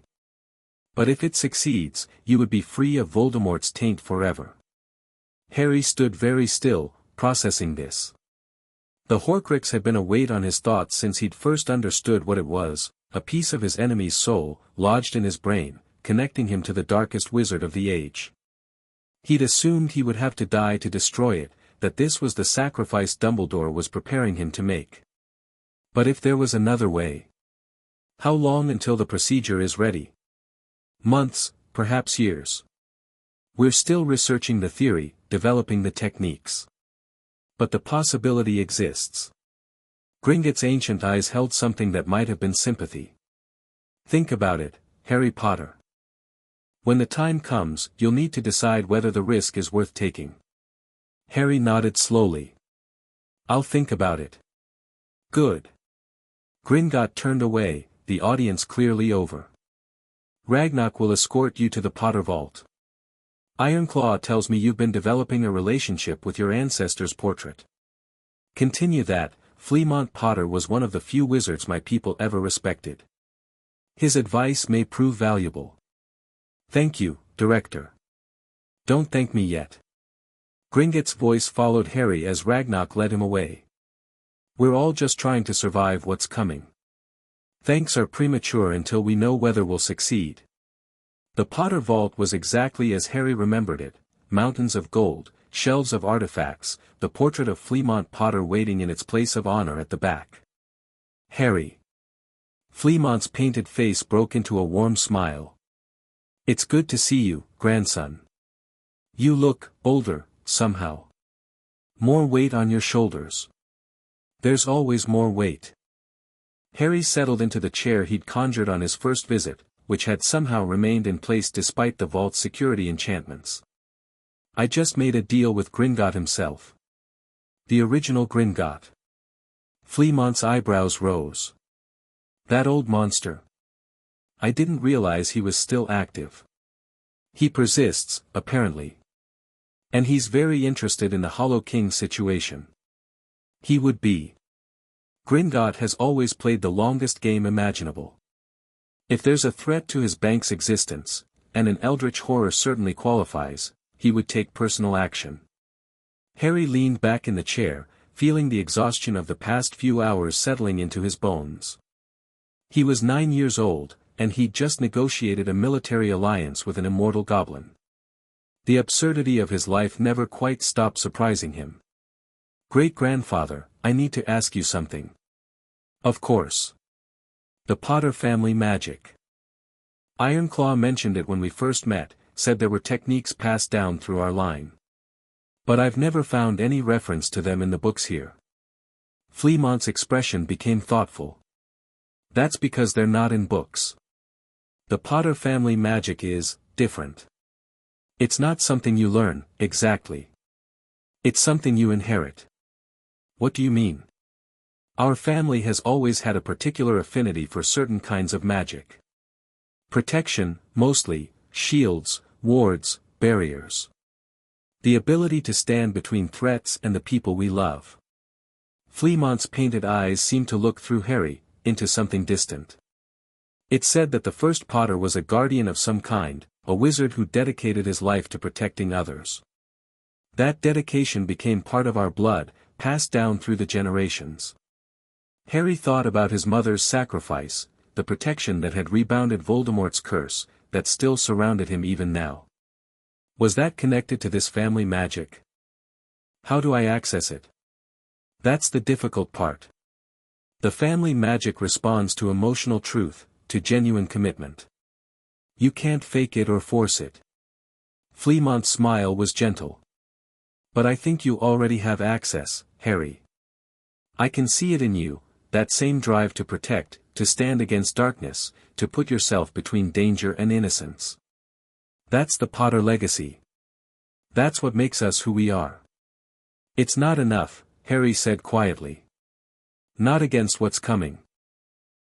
But if it succeeds, you would be free of Voldemort's taint forever." Harry stood very still, processing this. The Horcrux had been a weight on his thoughts since he'd first understood what it was, a piece of his enemy's soul, lodged in his brain, connecting him to the darkest wizard of the age. He'd assumed he would have to die to destroy it, that this was the sacrifice Dumbledore was preparing him to make. But if there was another way? How long until the procedure is ready? Months, perhaps years. We're still researching the theory, developing the techniques. But the possibility exists. Gringotts' ancient eyes held something that might have been sympathy. "Think about it, Harry Potter. When the time comes, you'll need to decide whether the risk is worth taking." Harry nodded slowly. "I'll think about it." "Good." Gringotts turned away, the audience clearly over. "Ragnarok will escort you to the Potter Vault. Ironclaw tells me you've been developing a relationship with your ancestor's portrait. Continue that. Fleamont Potter was one of the few wizards my people ever respected. His advice may prove valuable." "Thank you, Director." "Don't thank me yet." Gringotts' voice followed Harry as Ragnarok led him away. "We're all just trying to survive what's coming. Thanks are premature until we know whether we'll succeed." The Potter Vault was exactly as Harry remembered it, mountains of gold, shelves of artifacts, the portrait of Fleamont Potter waiting in its place of honor at the back. "Harry." Fleamont's painted face broke into a warm smile. "It's good to see you, grandson. You look older, somehow. More weight on your shoulders." "There's always more weight." Harry settled into the chair he'd conjured on his first visit, which had somehow remained in place despite the vault's security enchantments. "I just made a deal with Gringotts himself." "The original Gringotts?" Fleamont's eyebrows rose. "That old monster. I didn't realize he was still active. He persists, apparently. And he's very interested in the Hollow King situation. He would be. Gringotts has always played the longest game imaginable. If there's a threat to his bank's existence, and an eldritch horror certainly qualifies, he would take personal action." Harry leaned back in the chair, feeling the exhaustion of the past few hours settling into his bones. He was 9 years old, and he'd just negotiated a military alliance with an immortal goblin. The absurdity of his life never quite stopped surprising him. "Great-grandfather, I need to ask you something." "Of course." "The Potter family magic. Ironclaw mentioned it when we first met, said there were techniques passed down through our line. But I've never found any reference to them in the books here." Fleamont's expression became thoughtful. "That's because they're not in books. The Potter family magic is different. It's not something you learn, exactly. It's something you inherit." "What do you mean?" "Our family has always had a particular affinity for certain kinds of magic. Protection, mostly, shields, wards, barriers. The ability to stand between threats and the people we love." Fleamont's painted eyes seemed to look through Harry, into something distant. "It said that the first Potter was a guardian of some kind, a wizard who dedicated his life to protecting others. That dedication became part of our blood, passed down through the generations." Harry thought about his mother's sacrifice, the protection that had rebounded Voldemort's curse, that still surrounded him even now. Was that connected to this family magic? How do I access it? That's the difficult part. The family magic responds to emotional truth, to genuine commitment. You can't fake it or force it. Fleamont's smile was gentle. But I think you already have access, Harry. I can see it in you, that same drive to protect, to stand against darkness, to put yourself between danger and innocence. That's the Potter legacy. That's what makes us who we are. It's not enough, Harry said quietly. Not against what's coming.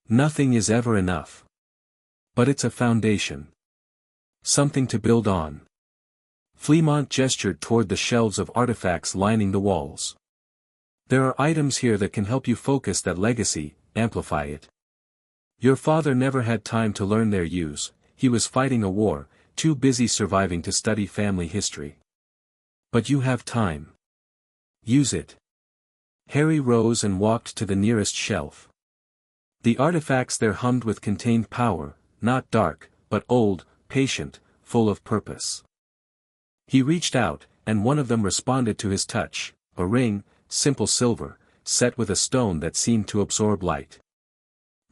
Nothing is ever enough. But it's a foundation. Something to build on. Fleamont gestured toward the shelves of artifacts lining the walls. There are items here that can help you focus that legacy, amplify it. Your father never had time to learn their use, he was fighting a war, too busy surviving to study family history. But you have time. Use it. Harry rose and walked to the nearest shelf. The artifacts there hummed with contained power, not dark, but old, patient, full of purpose. He reached out, and one of them responded to his touch, a ring, simple silver, set with a stone that seemed to absorb light.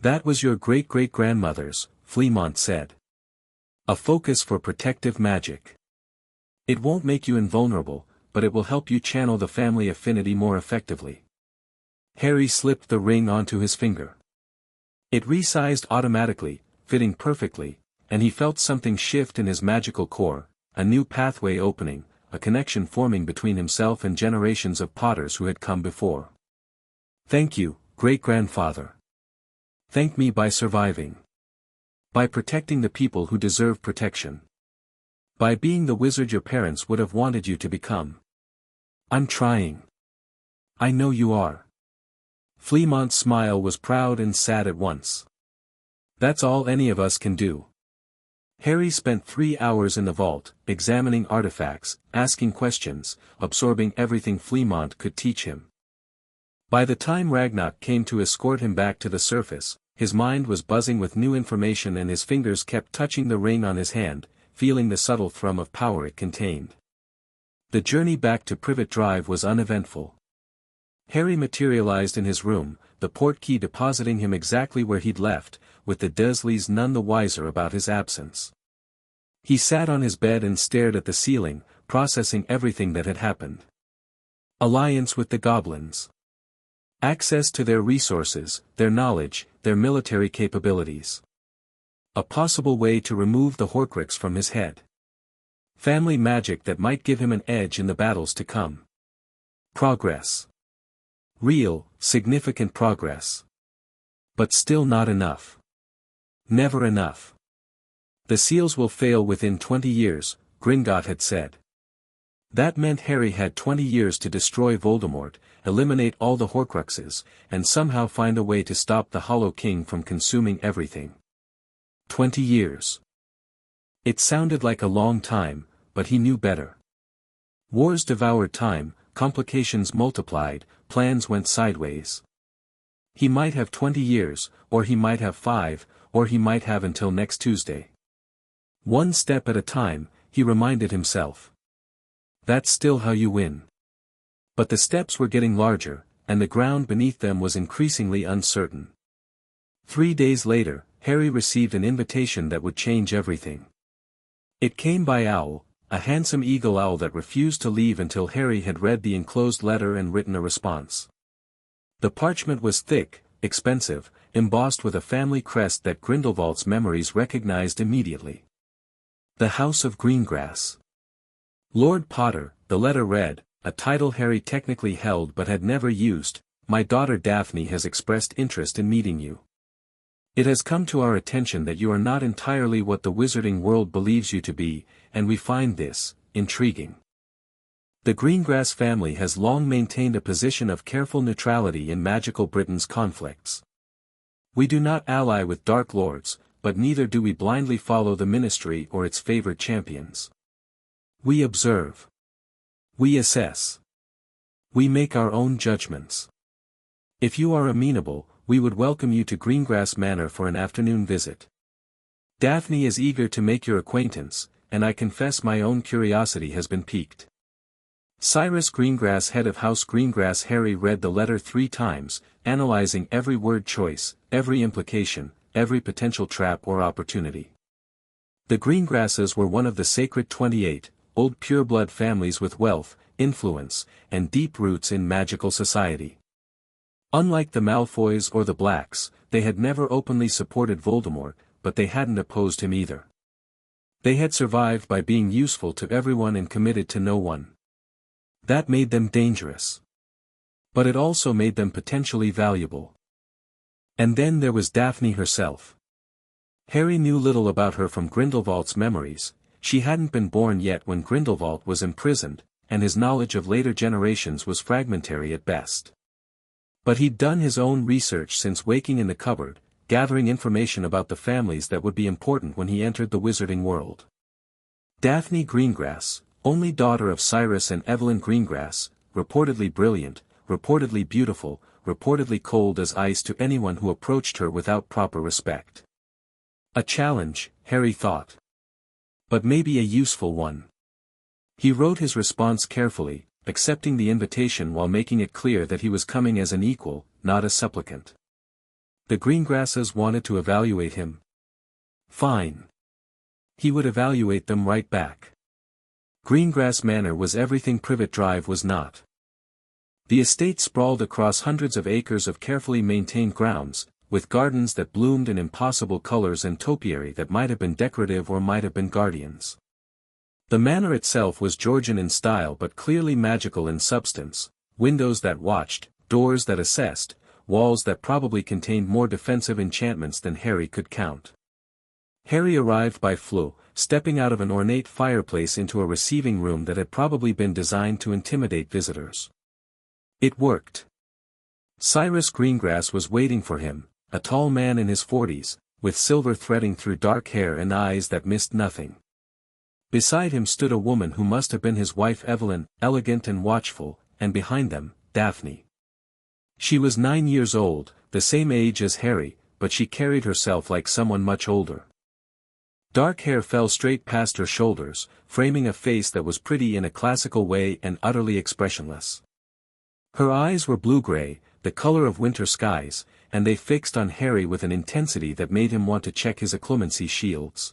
That was your great-great-grandmother's, Fleamont said. A focus for protective magic. It won't make you invulnerable, but it will help you channel the family affinity more effectively. Harry slipped the ring onto his finger. It resized automatically, fitting perfectly, and he felt something shift in his magical core, a new pathway opening, a connection forming between himself and generations of Potters who had come before. Thank you, great-grandfather. Thank me by surviving. By protecting the people who deserve protection. By being the wizard your parents would have wanted you to become. I'm trying. I know you are. Fleamont's smile was proud and sad at once. That's all any of us can do. Harry spent 3 hours in the vault, examining artifacts, asking questions, absorbing everything Fleamont could teach him. By the time Ragnarok came to escort him back to the surface, his mind was buzzing with new information and his fingers kept touching the ring on his hand, feeling the subtle thrum of power it contained. The journey back to Privet Drive was uneventful. Harry materialized in his room, the portkey depositing him exactly where he'd left, with the Dursleys none the wiser about his absence. He sat on his bed and stared at the ceiling, processing everything that had happened. Alliance with the goblins. Access to their resources, their knowledge, their military capabilities. A possible way to remove the Horcrux from his head. Family magic that might give him an edge in the battles to come. Progress. Real, significant progress. But still not enough. Never enough. The seals will fail within 20 years, Gringotts had said. That meant Harry had 20 years to destroy Voldemort, eliminate all the Horcruxes, and somehow find a way to stop the Hollow King from consuming everything. 20 years. It sounded like a long time, but he knew better. Wars devoured time, complications multiplied, plans went sideways. He might have 20 years, or he might have 5, or he might have until next Tuesday. One step at a time, he reminded himself. That's still how you win. But the steps were getting larger, and the ground beneath them was increasingly uncertain. 3 days later, Harry received an invitation that would change everything. It came by owl, a handsome eagle owl that refused to leave until Harry had read the enclosed letter and written a response. The parchment was thick, expensive, embossed with a family crest that Grindelwald's memories recognized immediately. The House of Greengrass. Lord Potter, the letter read, a title Harry technically held but had never used, my daughter Daphne has expressed interest in meeting you. It has come to our attention that you are not entirely what the wizarding world believes you to be, and we find this intriguing. The Greengrass family has long maintained a position of careful neutrality in magical Britain's conflicts. We do not ally with Dark Lords, but neither do we blindly follow the Ministry or its favored champions. We observe. We assess. We make our own judgments. If you are amenable, we would welcome you to Greengrass Manor for an afternoon visit. Daphne is eager to make your acquaintance, and I confess my own curiosity has been piqued. Cyrus Greengrass, head of House Greengrass. Harry read the letter 3 times, analyzing every word choice, every implication, every potential trap or opportunity. The Greengrasses were one of the sacred 28, old pureblood families with wealth, influence, and deep roots in magical society. Unlike the Malfoys or the Blacks, they had never openly supported Voldemort, but they hadn't opposed him either. They had survived by being useful to everyone and committed to no one. That made them dangerous. But it also made them potentially valuable. And then there was Daphne herself. Harry knew little about her from Grindelwald's memories. She hadn't been born yet when Grindelwald was imprisoned, and his knowledge of later generations was fragmentary at best. But he'd done his own research since waking in the cupboard, gathering information about the families that would be important when he entered the wizarding world. Daphne Greengrass, only daughter of Cyrus and Evelyn Greengrass, reportedly brilliant, reportedly beautiful, reportedly cold as ice to anyone who approached her without proper respect. A challenge, Harry thought. But maybe a useful one. He wrote his response carefully, accepting the invitation while making it clear that he was coming as an equal, not a supplicant. The Greengrasses wanted to evaluate him. Fine. He would evaluate them right back. Greengrass Manor was everything Privet Drive was not. The estate sprawled across hundreds of acres of carefully maintained grounds, with gardens that bloomed in impossible colors and topiary that might have been decorative or might have been guardians. The manor itself was Georgian in style but clearly magical in substance, windows that watched, doors that assessed, walls that probably contained more defensive enchantments than Harry could count. Harry arrived by flu, stepping out of an ornate fireplace into a receiving room that had probably been designed to intimidate visitors. It worked. Cyrus Greengrass was waiting for him, a tall man in his 40s, with silver threading through dark hair and eyes that missed nothing. Beside him stood a woman who must have been his wife Evelyn, elegant and watchful, and behind them, Daphne. She was 9 years old, the same age as Harry, but she carried herself like someone much older. Dark hair fell straight past her shoulders, framing a face that was pretty in a classical way and utterly expressionless. Her eyes were blue-gray, the color of winter skies, and they fixed on Harry with an intensity that made him want to check his occlumency shields.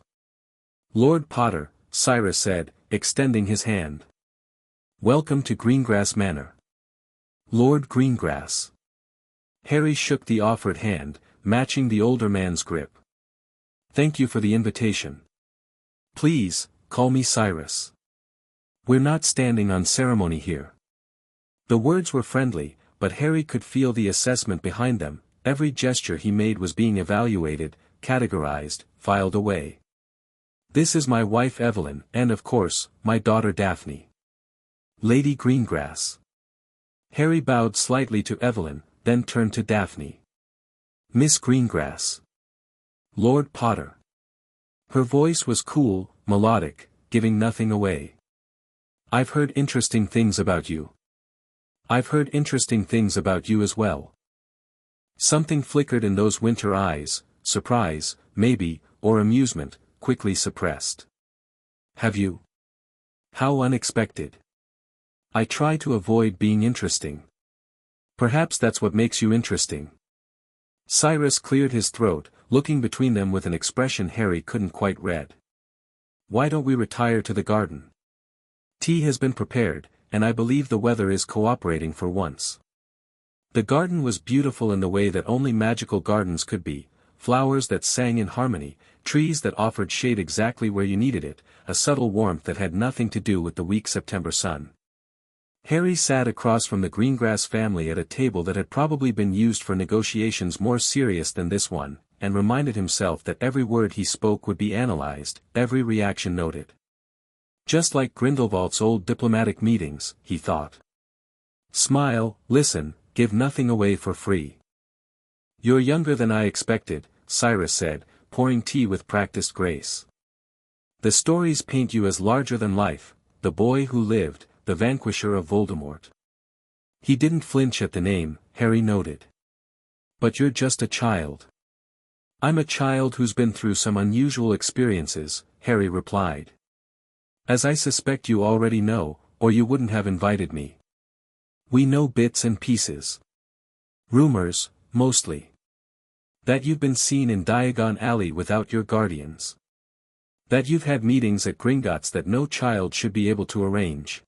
"Lord Potter," Cyrus said, extending his hand. "Welcome to Greengrass Manor." "Lord Greengrass." Harry shook the offered hand, matching the older man's grip. "Thank you for the invitation. Please, call me Cyrus. We're not standing on ceremony here." The words were friendly, but Harry could feel the assessment behind them. Every gesture he made was being evaluated, categorized, filed away. "This is my wife Evelyn, and of course, my daughter Daphne. Lady Greengrass." Harry bowed slightly to Evelyn, then turned to Daphne. "Miss Greengrass." "Lord Potter." Her voice was cool, melodic, giving nothing away. "I've heard interesting things about you." "I've heard interesting things about you as well." Something flickered in those winter eyes, surprise, maybe, or amusement, quickly suppressed. "Have you? How unexpected." "I try to avoid being interesting." "Perhaps that's what makes you interesting." Cyrus cleared his throat, looking between them with an expression Harry couldn't quite read. "Why don't we retire to the garden? Tea has been prepared, and I believe the weather is cooperating for once." The garden was beautiful in the way that only magical gardens could be, flowers that sang in harmony, trees that offered shade exactly where you needed it, a subtle warmth that had nothing to do with the weak September sun. Harry sat across from the Greengrass family at a table that had probably been used for negotiations more serious than this one, and reminded himself that every word he spoke would be analyzed, every reaction noted. Just like Grindelwald's old diplomatic meetings, he thought. Smile, listen, give nothing away for free. "You're younger than I expected," Cyrus said, pouring tea with practiced grace. "The stories paint you as larger than life, the boy who lived, the vanquisher of Voldemort." He didn't flinch at the name, Harry noted. "But you're just a child." "I'm a child who's been through some unusual experiences," Harry replied. As I suspect you already know, or you wouldn't have invited me. We know bits and pieces. Rumors, mostly. That you've been seen in Diagon Alley without your guardians. That you've had meetings at Gringotts that no child should be able to arrange.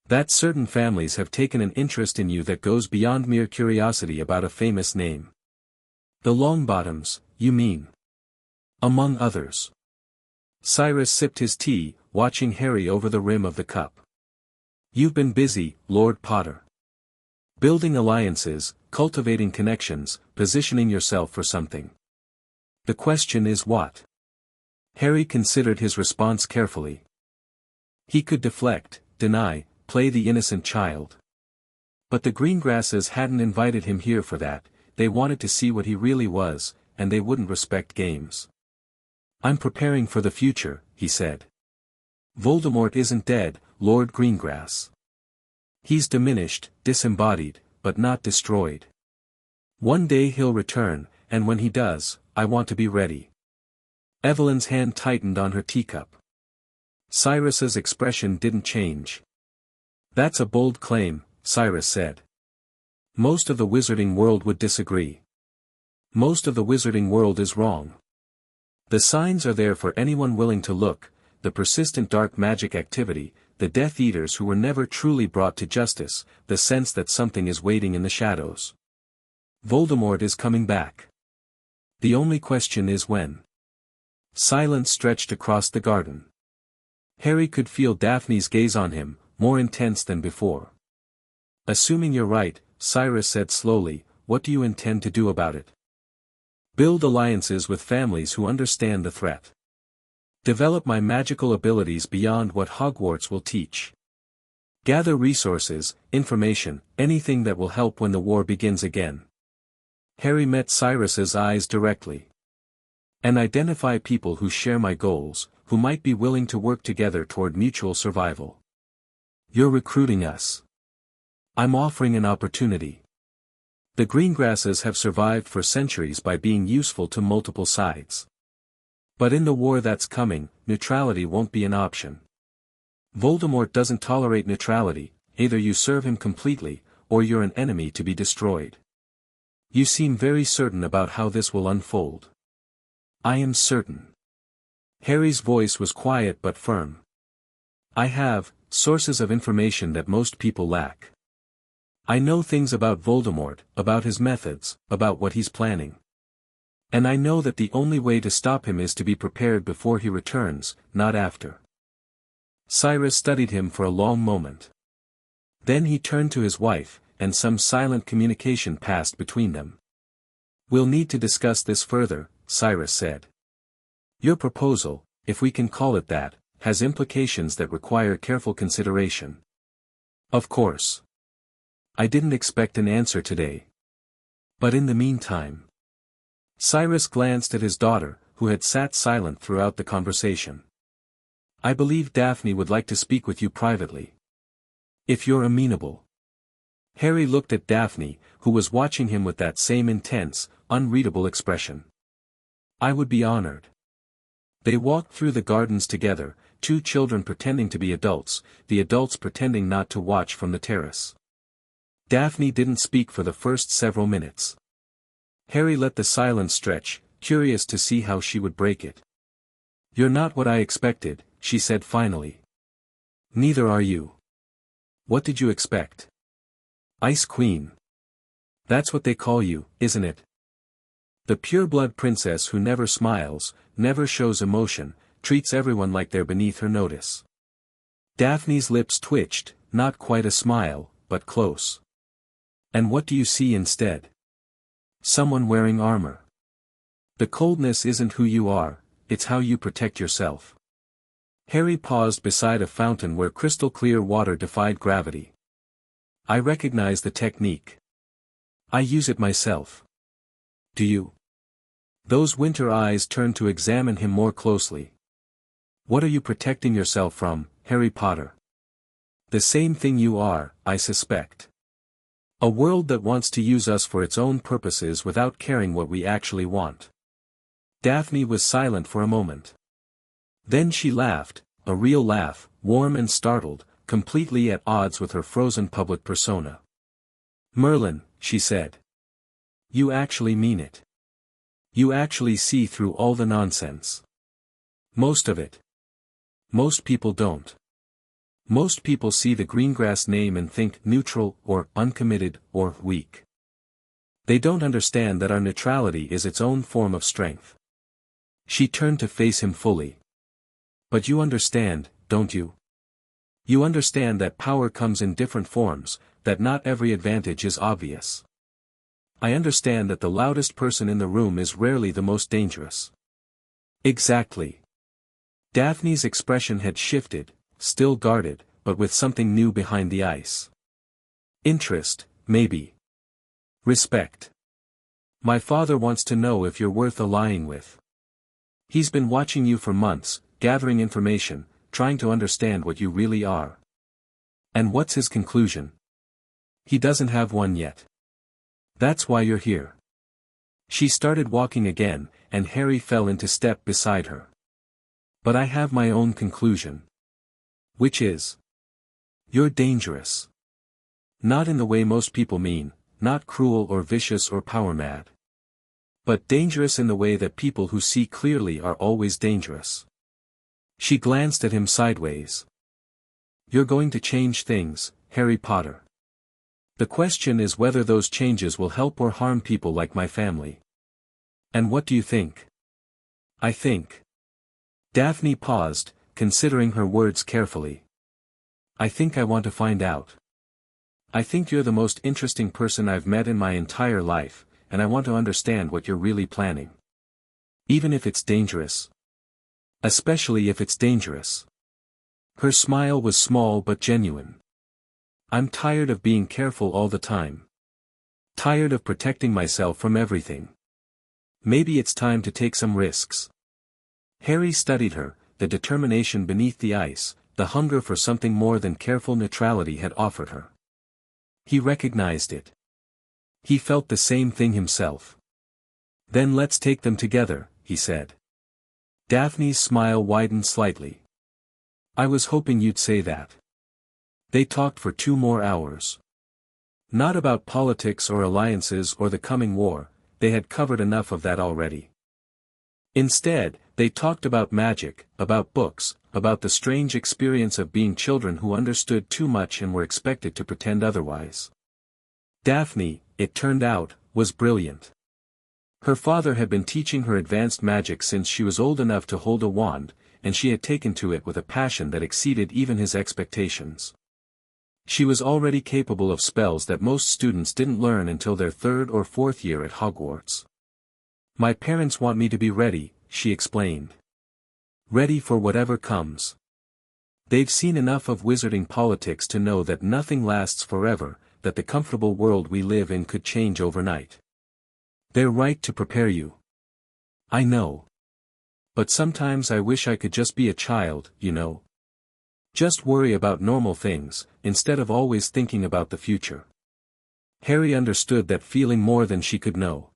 That certain families have taken an interest in you that goes beyond mere curiosity about a famous name. The Longbottoms, you mean? Among others. Cyrus sipped his tea, watching Harry over the rim of the cup. You've been busy, Lord Potter. Building alliances, cultivating connections, positioning yourself for something. The question is what? Harry considered his response carefully. He could deflect, deny, play the innocent child. But the Greengrasses hadn't invited him here for that, they wanted to see what he really was, and they wouldn't respect games. I'm preparing for the future, he said. Voldemort isn't dead, Lord Greengrass. He's diminished, disembodied, but not destroyed. One day he'll return, and when he does, I want to be ready. Evelyn's hand tightened on her teacup. Cyrus's expression didn't change. That's a bold claim, Cyrus said. Most of the wizarding world would disagree. Most of the wizarding world is wrong. The signs are there for anyone willing to look, the persistent dark magic activity, the Death Eaters who were never truly brought to justice, the sense that something is waiting in the shadows. Voldemort is coming back. The only question is when. Silence stretched across the garden. Harry could feel Daphne's gaze on him, more intense than before. Assuming you're right, Cyrus said slowly, what do you intend to do about it? Build alliances with families who understand the threat. Develop my magical abilities beyond what Hogwarts will teach. Gather resources, information, anything that will help when the war begins again. Harry met Cyrus's eyes directly. And identify people who share my goals, who might be willing to work together toward mutual survival. You're recruiting us. I'm offering an opportunity. The Greengrasses have survived for centuries by being useful to multiple sides. But in the war that's coming, neutrality won't be an option. Voldemort doesn't tolerate neutrality, either you serve him completely, or you're an enemy to be destroyed. You seem very certain about how this will unfold. I am certain. Harry's voice was quiet but firm. I have sources of information that most people lack. I know things about Voldemort, about his methods, about what he's planning. And I know that the only way to stop him is to be prepared before he returns, not after. Cyrus studied him for a long moment. Then he turned to his wife, and some silent communication passed between them. We'll need to discuss this further, Cyrus said. Your proposal, if we can call it that, has implications that require careful consideration. Of course. I didn't expect an answer today. But in the meantime. Cyrus glanced at his daughter, who had sat silent throughout the conversation. I believe Daphne would like to speak with you privately. If you're amenable. Harry looked at Daphne, who was watching him with that same intense, unreadable expression. I would be honored. They walked through the gardens together, two children pretending to be adults, the adults pretending not to watch from the terrace. Daphne didn't speak for the first several minutes. Harry let the silence stretch, curious to see how she would break it. You're not what I expected, she said finally. Neither are you. What did you expect? Ice Queen. That's what they call you, isn't it? The pureblood princess who never smiles, never shows emotion, treats everyone like they're beneath her notice. Daphne's lips twitched, not quite a smile, but close. And what do you see instead? Someone wearing armor. The coldness isn't who you are, it's how you protect yourself. Harry paused beside a fountain where crystal-clear water defied gravity. I recognize the technique. I use it myself. Do you? Those winter eyes turned to examine him more closely. What are you protecting yourself from, Harry Potter? The same thing you are, I suspect. A world that wants to use us for its own purposes without caring what we actually want. Daphne was silent for a moment. Then she laughed, a real laugh, warm and startled, completely at odds with her frozen public persona. "Merlin," she said. "You actually mean it. You actually see through all the nonsense. Most of it. Most people don't. Most people see the Greengrass name and think neutral, or uncommitted, or weak. They don't understand that our neutrality is its own form of strength." She turned to face him fully. "But you understand, don't you? You understand that power comes in different forms, that not every advantage is obvious. I understand that the loudest person in the room is rarely the most dangerous." "Exactly." Daphne's expression had shifted, still guarded, but with something new behind the ice. "Interest, maybe. Respect. My father wants to know if you're worth allying with. He's been watching you for months, gathering information, trying to understand what you really are. And what's his conclusion? He doesn't have one yet. That's why you're here." She started walking again, and Harry fell into step beside her. "But I have my own conclusion." "Which is?" "You're dangerous. Not in the way most people mean, not cruel or vicious or power-mad. But dangerous in the way that people who see clearly are always dangerous." She glanced at him sideways. "You're going to change things, Harry Potter. The question is whether those changes will help or harm people like my family. And what do you think?" "I think." Daphne paused, considering her words carefully. "I think I want to find out. I think you're the most interesting person I've met in my entire life, and I want to understand what you're really planning. Even if it's dangerous. Especially if it's dangerous." Her smile was small but genuine. "I'm tired of being careful all the time. Tired of protecting myself from everything. Maybe it's time to take some risks." Harry studied her, the determination beneath the ice, the hunger for something more than careful neutrality had offered her. He recognized it. He felt the same thing himself. "Then let's take them together," he said. Daphne's smile widened slightly. "I was hoping you'd say that." They talked for 2 more hours. Not about politics or alliances or the coming war, they had covered enough of that already. Instead, they talked about magic, about books, about the strange experience of being children who understood too much and were expected to pretend otherwise. Daphne, it turned out, was brilliant. Her father had been teaching her advanced magic since she was old enough to hold a wand, and she had taken to it with a passion that exceeded even his expectations. She was already capable of spells that most students didn't learn until their 3rd or 4th year at Hogwarts. "My parents want me to be ready," she explained. "Ready for whatever comes. They've seen enough of wizarding politics to know that nothing lasts forever, that the comfortable world we live in could change overnight. They're right to prepare you. I know. But sometimes I wish I could just be a child, you know. Just worry about normal things, instead of always thinking about the future." Harry understood that feeling more than she could know.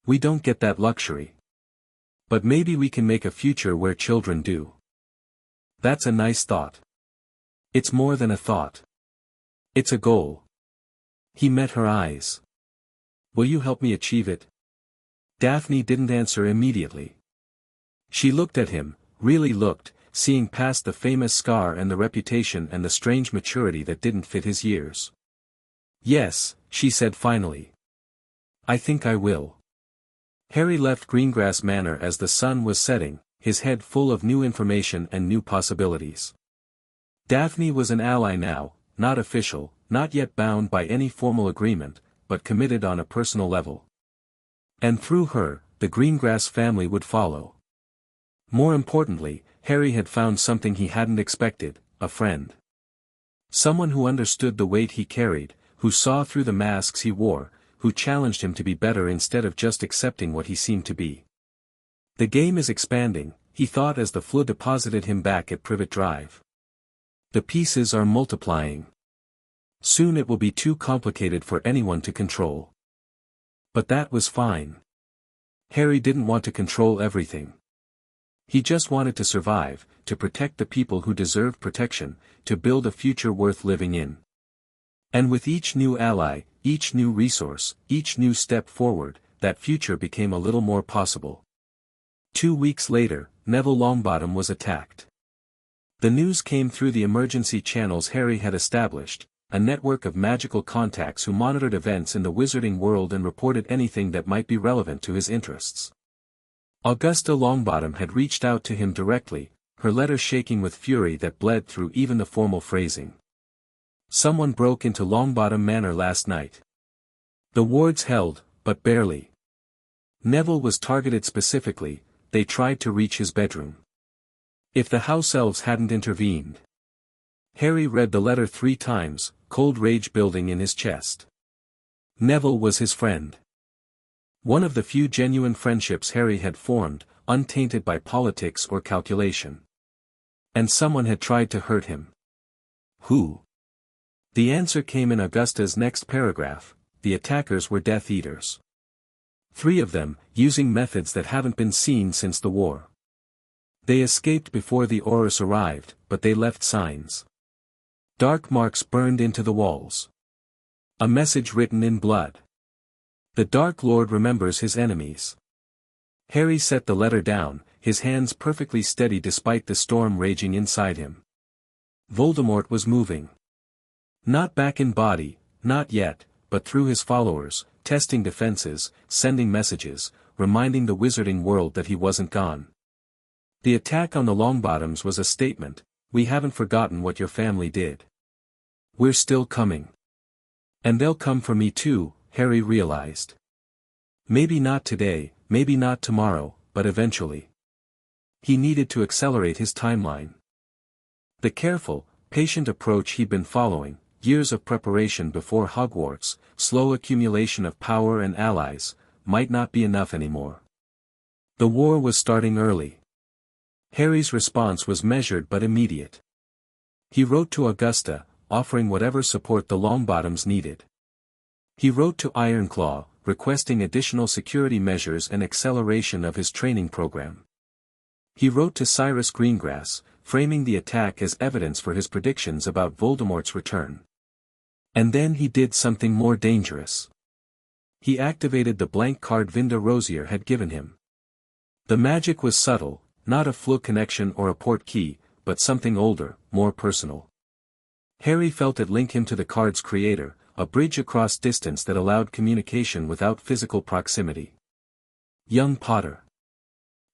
"We don't get that luxury. But maybe we can make a future where children do." "That's a nice thought." "It's more than a thought. It's a goal." He met her eyes. "Will you help me achieve it?" Daphne didn't answer immediately. She looked at him, really looked, seeing past the famous scar and the reputation and the strange maturity that didn't fit his years. "Yes," she said finally. "I think I will." Harry left Greengrass Manor as the sun was setting, his head full of new information and new possibilities. Daphne was an ally now, not official, not yet bound by any formal agreement, but committed on a personal level. And through her, the Greengrass family would follow. More importantly, Harry had found something he hadn't expected, a friend. Someone who understood the weight he carried, who saw through the masks he wore, who challenged him to be better instead of just accepting what he seemed to be. The game is expanding, he thought as the Floo deposited him back at Privet Drive. The pieces are multiplying. Soon it will be too complicated for anyone to control. But that was fine. Harry didn't want to control everything. He just wanted to survive, to protect the people who deserved protection, to build a future worth living in. And with each new ally, each new resource, each new step forward, that future became a little more possible. 2 weeks later, Neville Longbottom was attacked. The news came through the emergency channels Harry had established, a network of magical contacts who monitored events in the wizarding world and reported anything that might be relevant to his interests. Augusta Longbottom had reached out to him directly, her letter shaking with fury that bled through even the formal phrasing. Someone broke into Longbottom Manor last night. The wards held, but barely. Neville was targeted specifically, they tried to reach his bedroom. If the house elves hadn't intervened. Harry read the letter 3 times, cold rage building in his chest. Neville was his friend. One of the few genuine friendships Harry had formed, untainted by politics or calculation. And someone had tried to hurt him. Who? The answer came in Augusta's next paragraph: the attackers were Death Eaters. 3 of them, using methods that haven't been seen since the war. They escaped before the Aurors arrived, but they left signs. Dark marks burned into the walls. A message written in blood. The Dark Lord remembers his enemies. Harry set the letter down, his hands perfectly steady despite the storm raging inside him. Voldemort was moving. Not back in body, not yet, but through his followers, testing defenses, sending messages, reminding the wizarding world that he wasn't gone. The attack on the Longbottoms was a statement: we haven't forgotten what your family did. We're still coming. And they'll come for me too, Harry realized. Maybe not today, maybe not tomorrow, but eventually. He needed to accelerate his timeline. The careful, patient approach he'd been following, years of preparation before Hogwarts, slow accumulation of power and allies, might not be enough anymore. The war was starting early. Harry's response was measured but immediate. He wrote to Augusta, offering whatever support the Longbottoms needed. He wrote to Ironclaw, requesting additional security measures and acceleration of his training program. He wrote to Cyrus Greengrass, framing the attack as evidence for his predictions about Voldemort's return. And then he did something more dangerous. He activated the blank card Vinda Rosier had given him. The magic was subtle, not a fluke connection or a port key, but something older, more personal. Harry felt it link him to the card's creator, a bridge across distance that allowed communication without physical proximity. Young Potter.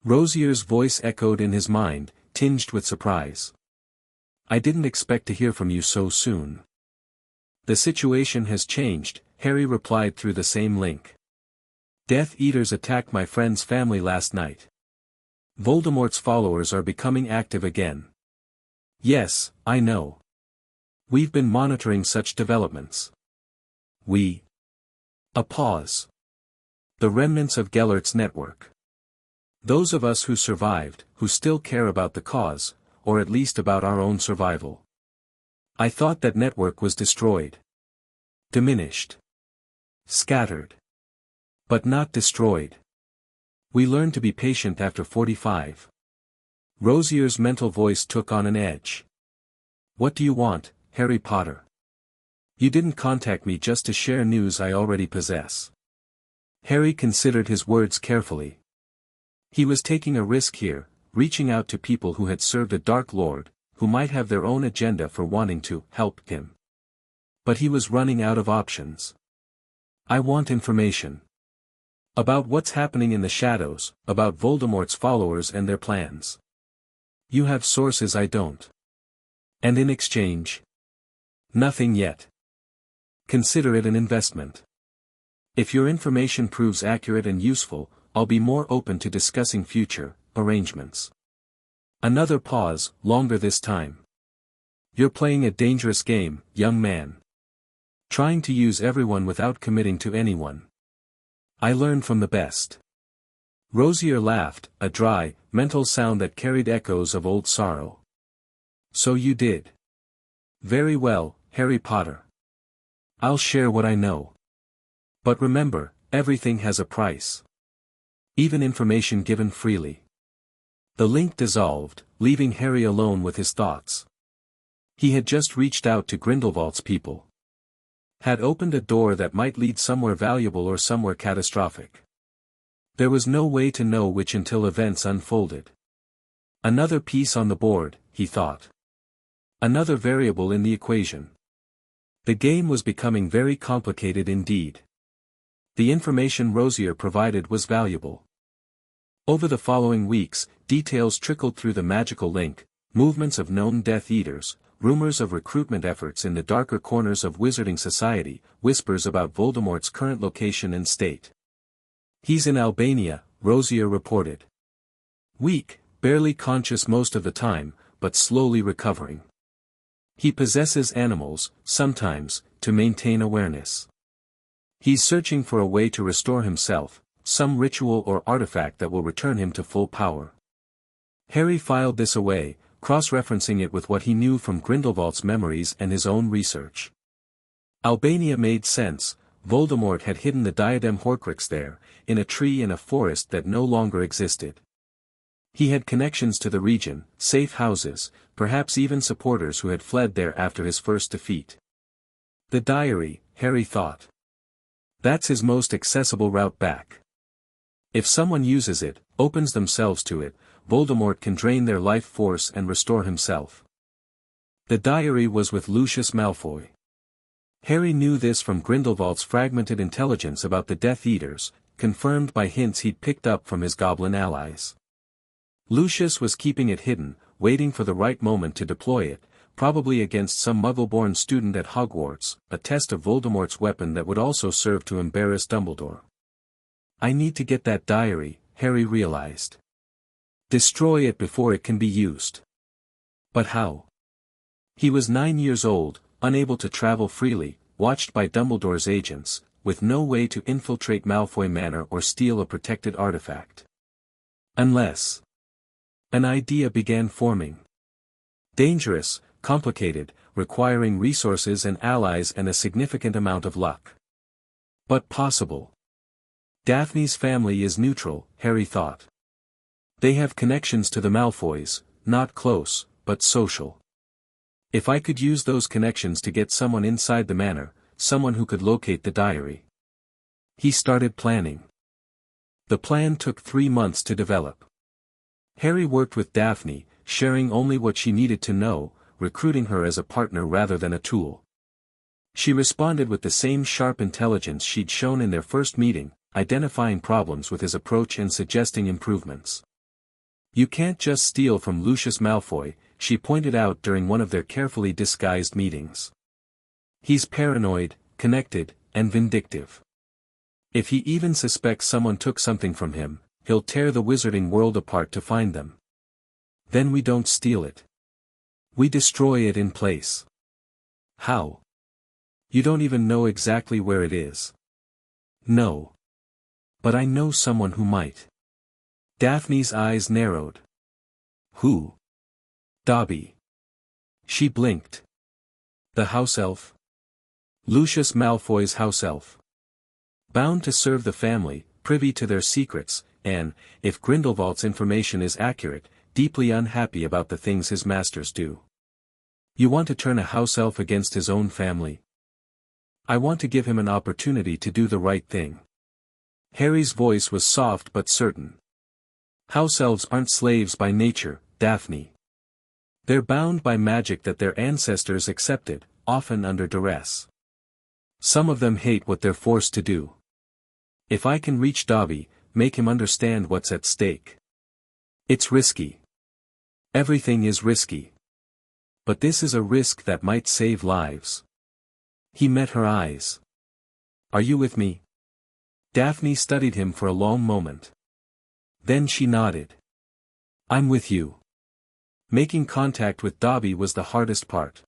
Rosier's voice echoed in his mind, tinged with surprise. I didn't expect to hear from you so soon. The situation has changed, Harry replied through the same link. Death Eaters attacked my friend's family last night. Voldemort's followers are becoming active again. Yes, I know. We've been monitoring such developments. A pause. The remnants of Gellert's network. Those of us who survived, who still care about the cause, or at least about our own survival. I thought that network was destroyed. Diminished. Scattered. But not destroyed. We learned to be patient after 45. Rosier's mental voice took on an edge. What do you want, Harry Potter? You didn't contact me just to share news I already possess. Harry considered his words carefully. He was taking a risk here, reaching out to people who had served a Dark Lord, who might have their own agenda for wanting to help him. But he was running out of options. I want information. About what's happening in the shadows, about Voldemort's followers and their plans. You have sources I don't. And in exchange? Nothing yet. Consider it an investment. If your information proves accurate and useful, I'll be more open to discussing future arrangements. Another pause, longer this time. You're playing a dangerous game, young man. Trying to use everyone without committing to anyone. I learned from the best. Rosier laughed, a dry, mental sound that carried echoes of old sorrow. So you did. Very well, Harry Potter. I'll share what I know. But remember, everything has a price. Even information given freely. The link dissolved, leaving Harry alone with his thoughts. He had just reached out to Grindelwald's people. Had opened a door that might lead somewhere valuable or somewhere catastrophic. There was no way to know which until events unfolded. Another piece on the board, he thought. Another variable in the equation. The game was becoming very complicated indeed. The information Rosier provided was valuable. Over the following weeks, details trickled through the magical link, movements of known Death Eaters, rumors of recruitment efforts in the darker corners of Wizarding Society, whispers about Voldemort's current location and state. "He's in Albania," Rosier reported. "Weak, barely conscious most of the time, but slowly recovering. He possesses animals, sometimes, to maintain awareness. He's searching for a way to restore himself, some ritual or artifact that will return him to full power." Harry filed this away, cross-referencing it with what he knew from Grindelwald's memories and his own research. Albania made sense. Voldemort had hidden the diadem Horcrux there, in a tree in a forest that no longer existed. He had connections to the region, safe houses, perhaps even supporters who had fled there after his first defeat. The diary, Harry thought. That's his most accessible route back. If someone uses it, opens themselves to it, Voldemort can drain their life force and restore himself. The diary was with Lucius Malfoy. Harry knew this from Grindelwald's fragmented intelligence about the Death Eaters, confirmed by hints he'd picked up from his goblin allies. Lucius was keeping it hidden, waiting for the right moment to deploy it, probably against some Muggle-born student at Hogwarts, a test of Voldemort's weapon that would also serve to embarrass Dumbledore. I need to get that diary, Harry realized. Destroy it before it can be used. But how? He was 9 years old, unable to travel freely, watched by Dumbledore's agents, with no way to infiltrate Malfoy Manor or steal a protected artifact. Unless... An idea began forming. Dangerous, complicated, requiring resources and allies and a significant amount of luck. But possible. Daphne's family is neutral, Harry thought. They have connections to the Malfoys, not close, but social. If I could use those connections to get someone inside the manor, someone who could locate the diary. He started planning. The plan took 3 months to develop. Harry worked with Daphne, sharing only what she needed to know, recruiting her as a partner rather than a tool. She responded with the same sharp intelligence she'd shown in their first meeting, identifying problems with his approach and suggesting improvements. You can't just steal from Lucius Malfoy, she pointed out during one of their carefully disguised meetings. He's paranoid, connected, and vindictive. If he even suspects someone took something from him, he'll tear the wizarding world apart to find them. Then we don't steal it. We destroy it in place. How? You don't even know exactly where it is. No. But I know someone who might. Daphne's eyes narrowed. Who? Dobby. She blinked. The house elf? Lucius Malfoy's house elf. Bound to serve the family, privy to their secrets, and, if Grindelwald's information is accurate, deeply unhappy about the things his masters do. You want to turn a house elf against his own family? I want to give him an opportunity to do the right thing. Harry's voice was soft but certain. House elves aren't slaves by nature, Daphne. They're bound by magic that their ancestors accepted, often under duress. Some of them hate what they're forced to do. If I can reach Dobby, make him understand what's at stake. It's risky. Everything is risky. But this is a risk that might save lives. He met her eyes. Are you with me? Daphne studied him for a long moment. Then she nodded. I'm with you. Making contact with Dobby was the hardest part.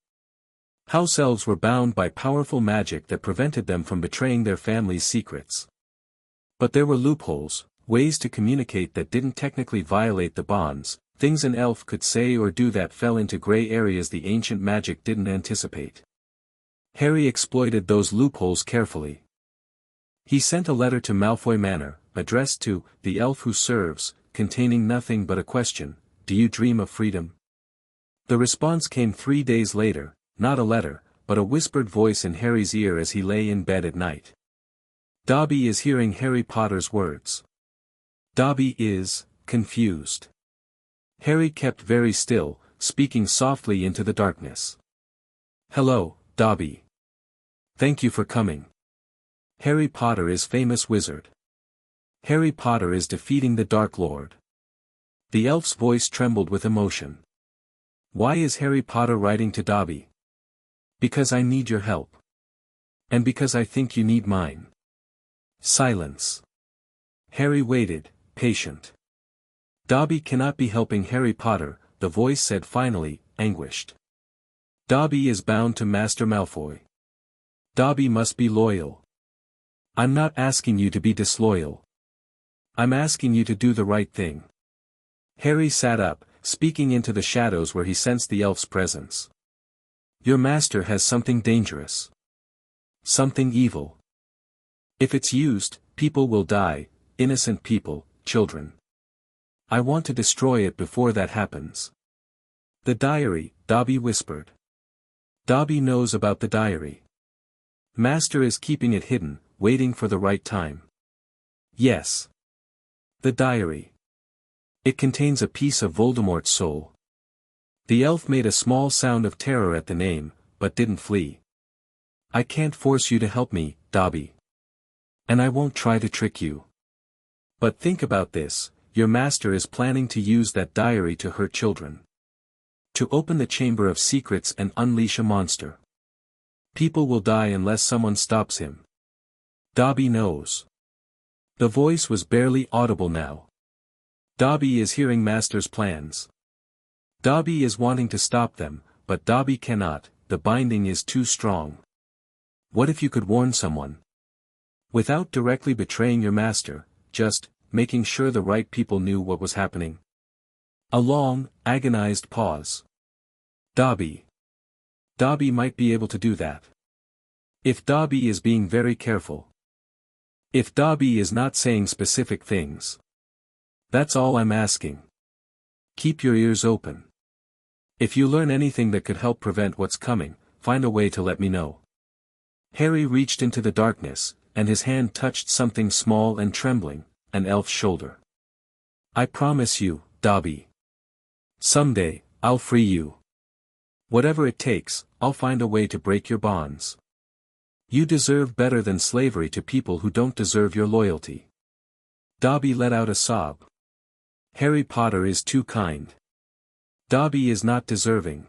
House elves were bound by powerful magic that prevented them from betraying their family's secrets. But there were loopholes, ways to communicate that didn't technically violate the bonds, things an elf could say or do that fell into gray areas the ancient magic didn't anticipate. Harry exploited those loopholes carefully. He sent a letter to Malfoy Manor, addressed to the elf who serves, containing nothing but a question, do you dream of freedom? The response came 3 days later, not a letter, but a whispered voice in Harry's ear as he lay in bed at night. Dobby is hearing Harry Potter's words. Dobby is confused. Harry kept very still, speaking softly into the darkness. Hello, Dobby. Thank you for coming. Harry Potter is famous wizard. Harry Potter is defeating the Dark Lord. The elf's voice trembled with emotion. Why is Harry Potter writing to Dobby? Because I need your help. And because I think you need mine. Silence. Harry waited, patient. Dobby cannot be helping Harry Potter, the voice said finally, anguished. Dobby is bound to Master Malfoy. Dobby must be loyal. I'm not asking you to be disloyal. I'm asking you to do the right thing. Harry sat up, speaking into the shadows where he sensed the elf's presence. Your master has something dangerous. Something evil. If it's used, people will die, innocent people, children. I want to destroy it before that happens. The diary, Dobby whispered. Dobby knows about the diary. Master is keeping it hidden, waiting for the right time. Yes. The diary. It contains a piece of Voldemort's soul. The elf made a small sound of terror at the name, but didn't flee. I can't force you to help me, Dobby. And I won't try to trick you. But think about this, your master is planning to use that diary to hurt children. To open the Chamber of Secrets and unleash a monster. People will die unless someone stops him. Dobby knows. The voice was barely audible now. Dobby is hearing Master's plans. Dobby is wanting to stop them, but Dobby cannot, the binding is too strong. What if you could warn someone? Without directly betraying your master, just making sure the right people knew what was happening. A long, agonized pause. Dobby. Dobby might be able to do that. If Dobby is being very careful. If Dobby is not saying specific things. That's all I'm asking. Keep your ears open. If you learn anything that could help prevent what's coming, find a way to let me know. Harry reached into the darkness, and his hand touched something small and trembling, an elf's shoulder. I promise you, Dobby. Someday, I'll free you. Whatever it takes, I'll find a way to break your bonds. You deserve better than slavery to people who don't deserve your loyalty. Dobby let out a sob. Harry Potter is too kind. Dobby is not deserving.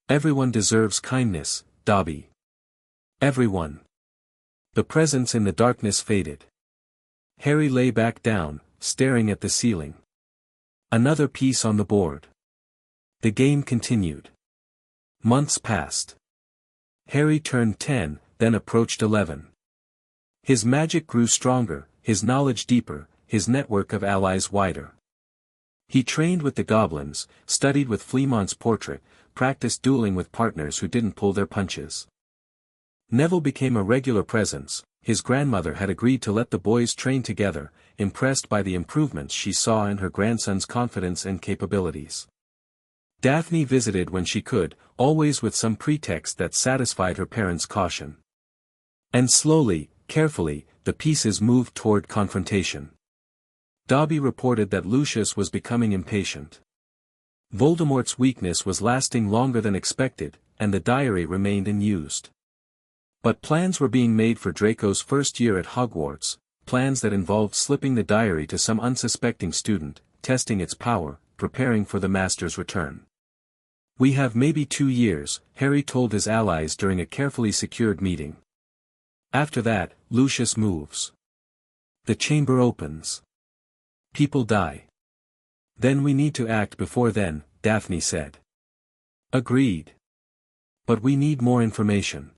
Everyone deserves kindness, Dobby. Everyone. The presence in the darkness faded. Harry lay back down, staring at the ceiling. Another piece on the board. The game continued. Months passed. Harry turned 10, then approached 11. His magic grew stronger, his knowledge deeper, his network of allies wider. He trained with the goblins, studied with Fleamont's portrait, practiced dueling with partners who didn't pull their punches. Neville became a regular presence. His grandmother had agreed to let the boys train together, impressed by the improvements she saw in her grandson's confidence and capabilities. Daphne visited when she could, always with some pretext that satisfied her parents' caution. And slowly, carefully, the pieces moved toward confrontation. Dobby reported that Lucius was becoming impatient. Voldemort's weakness was lasting longer than expected, and the diary remained unused. But plans were being made for Draco's first year at Hogwarts, plans that involved slipping the diary to some unsuspecting student, testing its power, preparing for the Master's return. We have maybe 2 years, Harry told his allies during a carefully secured meeting. After that, Lucius moves. The chamber opens. People die. Then we need to act before then, Daphne said. Agreed. But we need more information.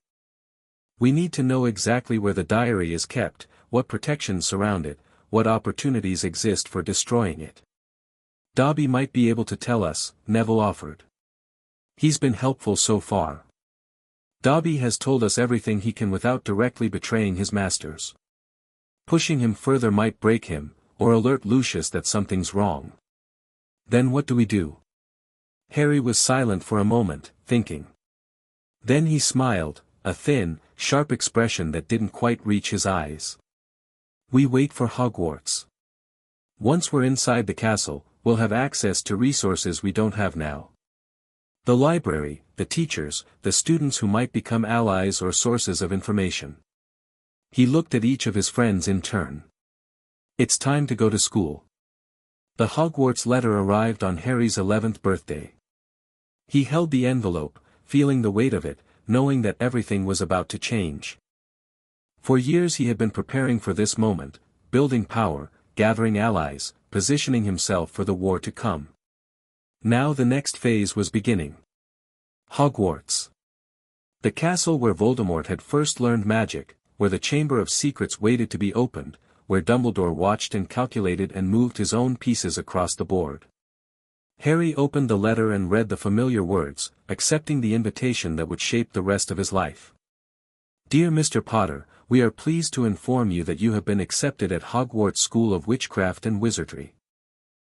We need to know exactly where the diary is kept, what protections surround it, what opportunities exist for destroying it. Dobby might be able to tell us, Neville offered. He's been helpful so far. Dobby has told us everything he can without directly betraying his masters. Pushing him further might break him, or alert Lucius that something's wrong. Then what do we do? Harry was silent for a moment, thinking. Then he smiled, a thin, sharp expression that didn't quite reach his eyes. We wait for Hogwarts. Once we're inside the castle, we'll have access to resources we don't have now. The library, the teachers, the students who might become allies or sources of information. He looked at each of his friends in turn. It's time to go to school. The Hogwarts letter arrived on Harry's 11th birthday. He held the envelope, feeling the weight of it, knowing that everything was about to change. For years he had been preparing for this moment, building power, gathering allies, positioning himself for the war to come. Now the next phase was beginning. Hogwarts. The castle where Voldemort had first learned magic, where the Chamber of Secrets waited to be opened, where Dumbledore watched and calculated and moved his own pieces across the board. Harry opened the letter and read the familiar words, accepting the invitation that would shape the rest of his life. Dear Mr. Potter, we are pleased to inform you that you have been accepted at Hogwarts School of Witchcraft and Wizardry.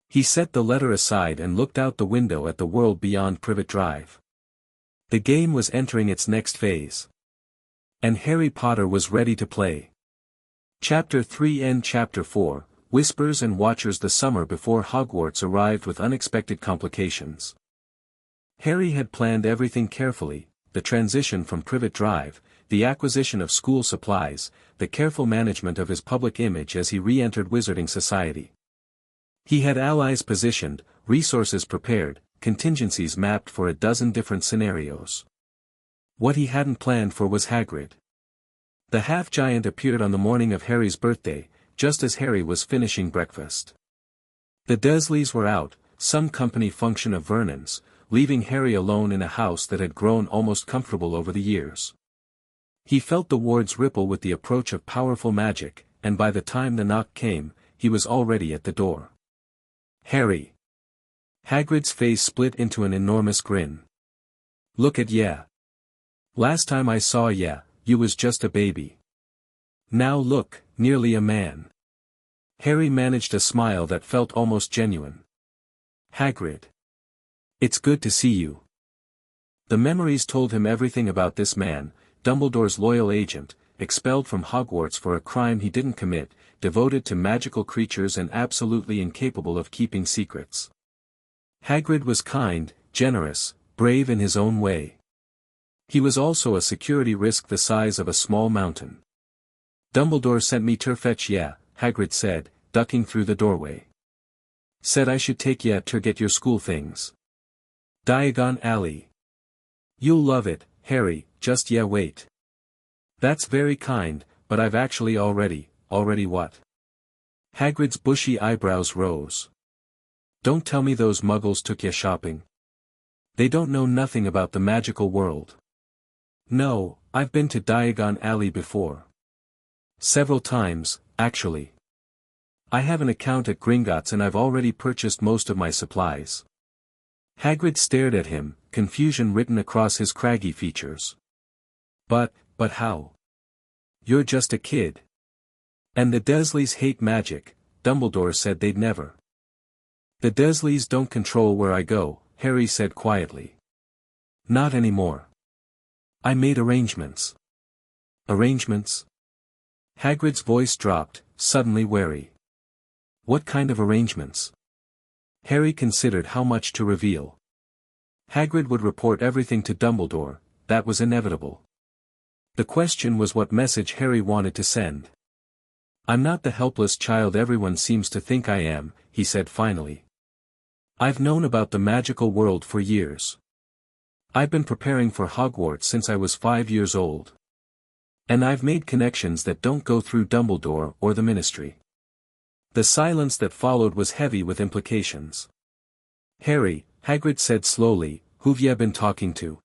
He set the letter aside and looked out the window at the world beyond Privet Drive. The game was entering its next phase. And Harry Potter was ready to play. Chapter 3 and Chapter 4, Whispers and Watchers. The summer before Hogwarts arrived with unexpected complications. Harry had planned everything carefully, the transition from Privet Drive, the acquisition of school supplies, the careful management of his public image as he re-entered Wizarding Society. He had allies positioned, resources prepared, contingencies mapped for a dozen different scenarios. What he hadn't planned for was Hagrid. The half-giant appeared on the morning of Harry's birthday, just as Harry was finishing breakfast. The Dursleys were out, some company function of Vernon's, leaving Harry alone in a house that had grown almost comfortable over the years. He felt the wards ripple with the approach of powerful magic, and by the time the knock came, he was already at the door. Harry. Hagrid's face split into an enormous grin. Look at ya. Last time I saw ya, you was just a baby. Now look, nearly a man. Harry managed a smile that felt almost genuine. Hagrid. It's good to see you. The memories told him everything about this man, Dumbledore's loyal agent, expelled from Hogwarts for a crime he didn't commit, devoted to magical creatures and absolutely incapable of keeping secrets. Hagrid was kind, generous, brave in his own way. He was also a security risk the size of a small mountain. Dumbledore sent me to fetch ya, Hagrid said, ducking through the doorway. Said I should take ya to get your school things. Diagon Alley. You'll love it, Harry, just ya wait. That's very kind, but I've actually already what? Hagrid's bushy eyebrows rose. Don't tell me those muggles took ya shopping. They don't know nothing about the magical world. No, I've been to Diagon Alley before. Several times, actually. I have an account at Gringotts and I've already purchased most of my supplies. Hagrid stared at him, confusion written across his craggy features. But how? You're just a kid. And the Dursleys hate magic, Dumbledore said they'd never. The Dursleys don't control where I go, Harry said quietly. Not anymore. I made arrangements. Arrangements? Hagrid's voice dropped, suddenly wary. What kind of arrangements? Harry considered how much to reveal. Hagrid would report everything to Dumbledore, that was inevitable. The question was what message Harry wanted to send. I'm not the helpless child everyone seems to think I am, he said finally. I've known about the magical world for years. I've been preparing for Hogwarts since I was 5 years old. And I've made connections that don't go through Dumbledore or the Ministry. The silence that followed was heavy with implications. Harry, Hagrid said slowly, who've ya been talking to?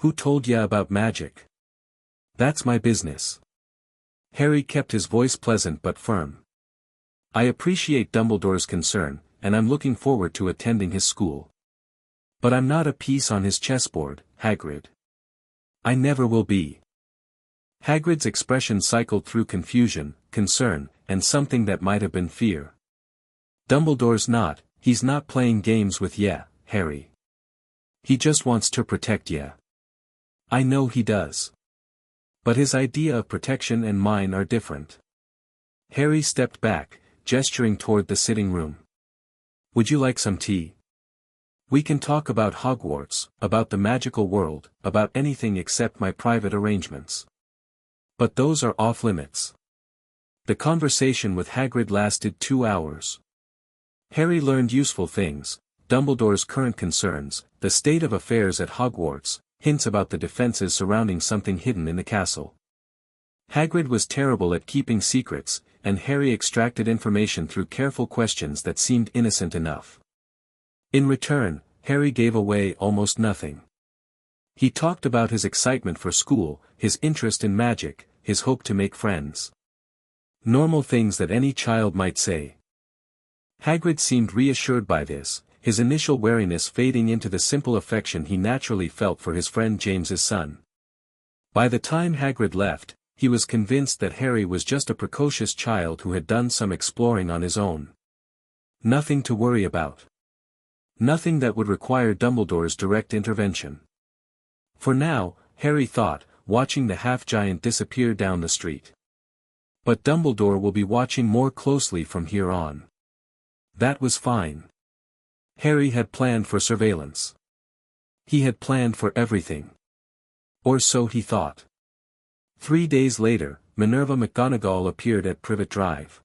Who told ya about magic? That's my business. Harry kept his voice pleasant but firm. I appreciate Dumbledore's concern, and I'm looking forward to attending his school. But I'm not a piece on his chessboard, Hagrid. I never will be. Hagrid's expression cycled through confusion, concern, and something that might have been fear. Dumbledore's not, He's not playing games with ya, Harry. He just wants to protect ya. I know he does. But his idea of protection and mine are different. Harry stepped back, gesturing toward the sitting room. Would you like some tea? We can talk about Hogwarts, about the magical world, about anything except my private arrangements. But those are off limits. The conversation with Hagrid lasted 2 hours. Harry learned useful things, Dumbledore's current concerns, the state of affairs at Hogwarts, hints about the defenses surrounding something hidden in the castle. Hagrid was terrible at keeping secrets, and Harry extracted information through careful questions that seemed innocent enough. In return, Harry gave away almost nothing. He talked about his excitement for school, his interest in magic, his hope to make friends. Normal things that any child might say. Hagrid seemed reassured by this, his initial wariness fading into the simple affection he naturally felt for his friend James's son. By the time Hagrid left, he was convinced that Harry was just a precocious child who had done some exploring on his own. Nothing to worry about. Nothing that would require Dumbledore's direct intervention. For now, Harry thought, watching the half-giant disappear down the street. But Dumbledore will be watching more closely from here on. That was fine. Harry had planned for surveillance. He had planned for everything. Or so he thought. 3 days later, Minerva McGonagall appeared at Privet Drive.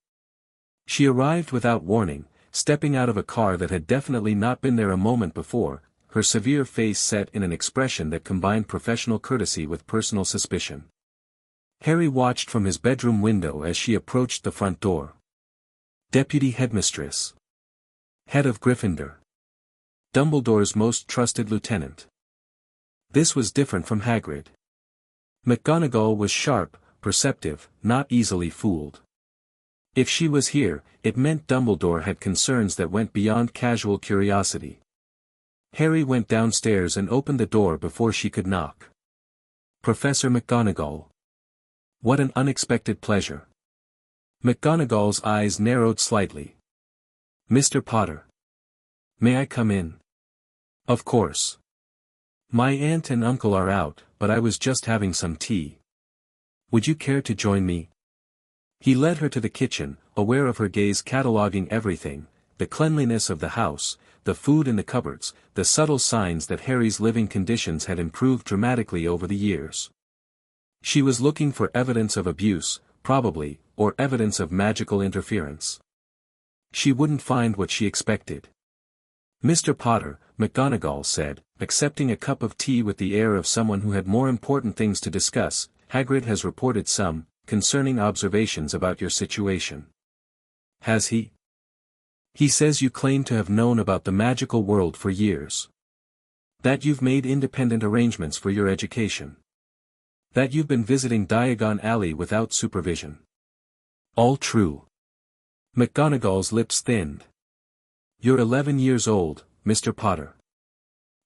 She arrived without warning, stepping out of a car that had definitely not been there a moment before, her severe face set in an expression that combined professional courtesy with personal suspicion. Harry watched from his bedroom window as she approached the front door. Deputy Headmistress. Head of Gryffindor. Dumbledore's most trusted lieutenant. This was different from Hagrid. McGonagall was sharp, perceptive, not easily fooled. If she was here, it meant Dumbledore had concerns that went beyond casual curiosity. Harry went downstairs and opened the door before she could knock. Professor McGonagall. What an unexpected pleasure. McGonagall's eyes narrowed slightly. Mr. Potter. May I come in? Of course. My aunt and uncle are out, but I was just having some tea. Would you care to join me? He led her to the kitchen, aware of her gaze cataloging everything, the cleanliness of the house, the food in the cupboards, the subtle signs that Harry's living conditions had improved dramatically over the years. She was looking for evidence of abuse, probably, or evidence of magical interference. She wouldn't find what she expected. Mr. Potter, McGonagall said, accepting a cup of tea with the air of someone who had more important things to discuss, Hagrid has reported some concerning observations about your situation. Has he? He says you claim to have known about the magical world for years. That you've made independent arrangements for your education. That you've been visiting Diagon Alley without supervision. All true. McGonagall's lips thinned. You're 11 years old, Mr. Potter.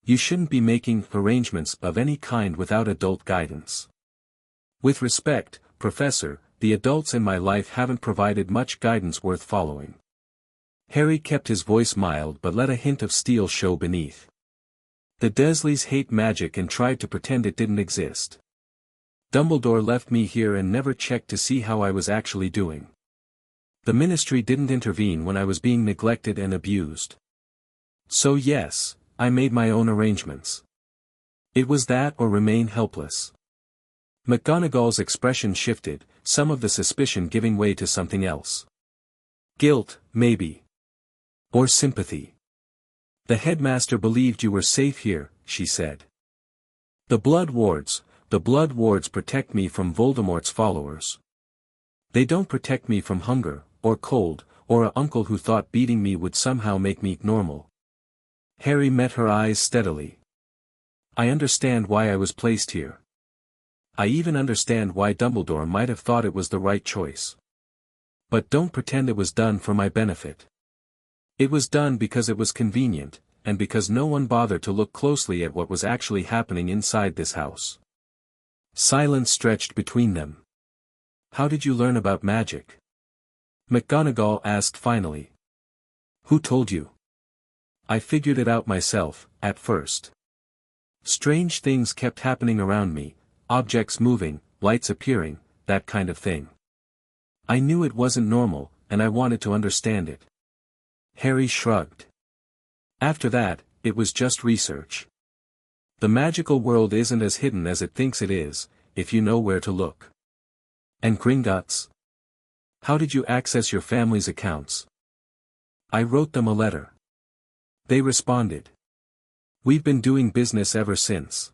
You shouldn't be making arrangements of any kind without adult guidance. With respect, Professor, the adults in my life haven't provided much guidance worth following. Harry kept his voice mild but let a hint of steel show beneath. The Dursleys hate magic and tried to pretend it didn't exist. Dumbledore left me here and never checked to see how I was actually doing. The Ministry didn't intervene when I was being neglected and abused. So yes, I made my own arrangements. It was that or remain helpless. McGonagall's expression shifted, some of the suspicion giving way to something else. Guilt, maybe. Or sympathy. The headmaster believed you were safe here, she said. The Blood Wards protect me from Voldemort's followers. They don't protect me from hunger, or cold, or an uncle who thought beating me would somehow make me normal. Harry met her eyes steadily. I understand why I was placed here. I even understand why Dumbledore might have thought it was the right choice. But don't pretend it was done for my benefit. It was done because it was convenient, and because no one bothered to look closely at what was actually happening inside this house. Silence stretched between them. How did you learn about magic? McGonagall asked finally. Who told you? I figured it out myself, at first. Strange things kept happening around me, objects moving, lights appearing, that kind of thing. I knew it wasn't normal, and I wanted to understand it. Harry shrugged. After that, it was just research. The magical world isn't as hidden as it thinks it is, if you know where to look. And Gringotts? How did you access your family's accounts? I wrote them a letter. They responded. We've been doing business ever since.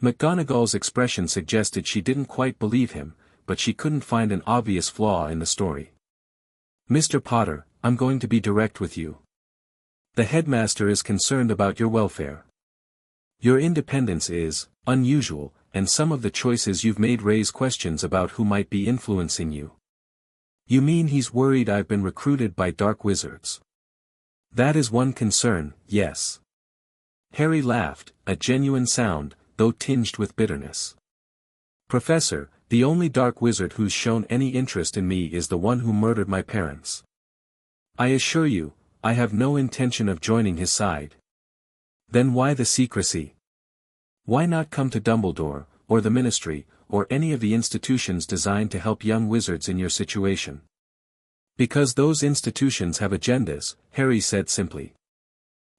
McGonagall's expression suggested she didn't quite believe him, but she couldn't find an obvious flaw in the story. Mr. Potter, I'm going to be direct with you. The headmaster is concerned about your welfare. Your independence is unusual, and some of the choices you've made raise questions about who might be influencing you. You mean he's worried I've been recruited by dark wizards? That is one concern, yes. Harry laughed, a genuine sound, though tinged with bitterness. Professor, the only dark wizard who's shown any interest in me is the one who murdered my parents. I assure you, I have no intention of joining his side. Then why the secrecy? Why not come to Dumbledore, or the Ministry, or any of the institutions designed to help young wizards in your situation? Because those institutions have agendas, Harry said simply.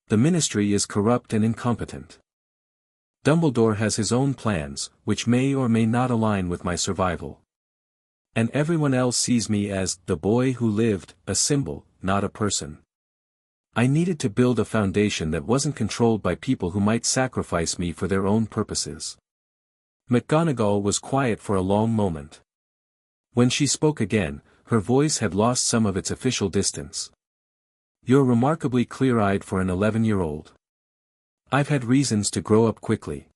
The Ministry is corrupt and incompetent. Dumbledore has his own plans, which may or may not align with my survival. And everyone else sees me as the boy who lived, a symbol, not a person. I needed to build a foundation that wasn't controlled by people who might sacrifice me for their own purposes. McGonagall was quiet for a long moment. When she spoke again, her voice had lost some of its official distance. You're remarkably clear-eyed for an 11-year-old. I've had reasons to grow up quickly.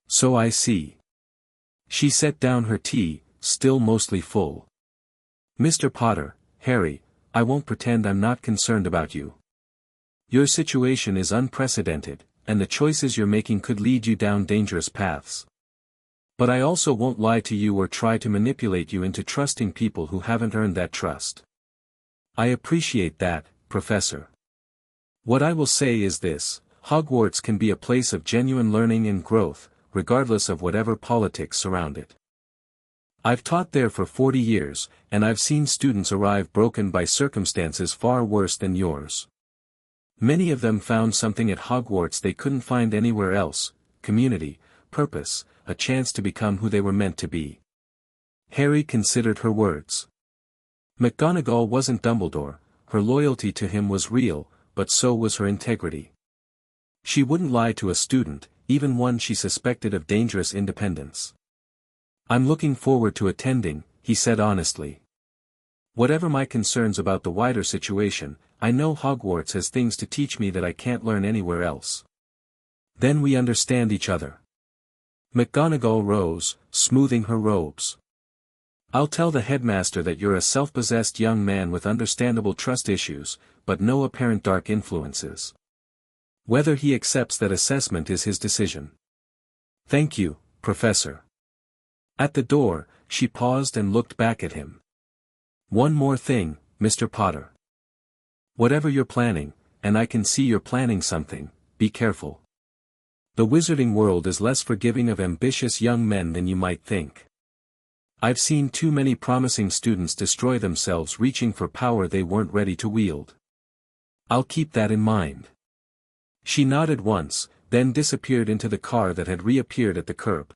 So I see. She set down her tea, still mostly full. Mr. Potter, Harry, I won't pretend I'm not concerned about you. Your situation is unprecedented, and the choices you're making could lead you down dangerous paths. But I also won't lie to you or try to manipulate you into trusting people who haven't earned that trust. I appreciate that, Professor. What I will say is this: Hogwarts can be a place of genuine learning and growth, regardless of whatever politics surround it. I've taught there for 40 years, and I've seen students arrive broken by circumstances far worse than yours. Many of them found something at Hogwarts they couldn't find anywhere else: community, purpose, a chance to become who they were meant to be. Harry considered her words. McGonagall wasn't Dumbledore, her loyalty to him was real, but so was her integrity. She wouldn't lie to a student, even one she suspected of dangerous independence. I'm looking forward to attending, he said honestly. Whatever my concerns about the wider situation, I know Hogwarts has things to teach me that I can't learn anywhere else. Then we understand each other. McGonagall rose, smoothing her robes. I'll tell the headmaster that you're a self-possessed young man with understandable trust issues, but no apparent dark influences. Whether he accepts that assessment is his decision. Thank you, Professor. At the door, she paused and looked back at him. One more thing, Mr. Potter. Whatever you're planning, and I can see you're planning something, be careful. The wizarding world is less forgiving of ambitious young men than you might think. I've seen too many promising students destroy themselves reaching for power they weren't ready to wield. I'll keep that in mind. She nodded once, then disappeared into the car that had reappeared at the curb.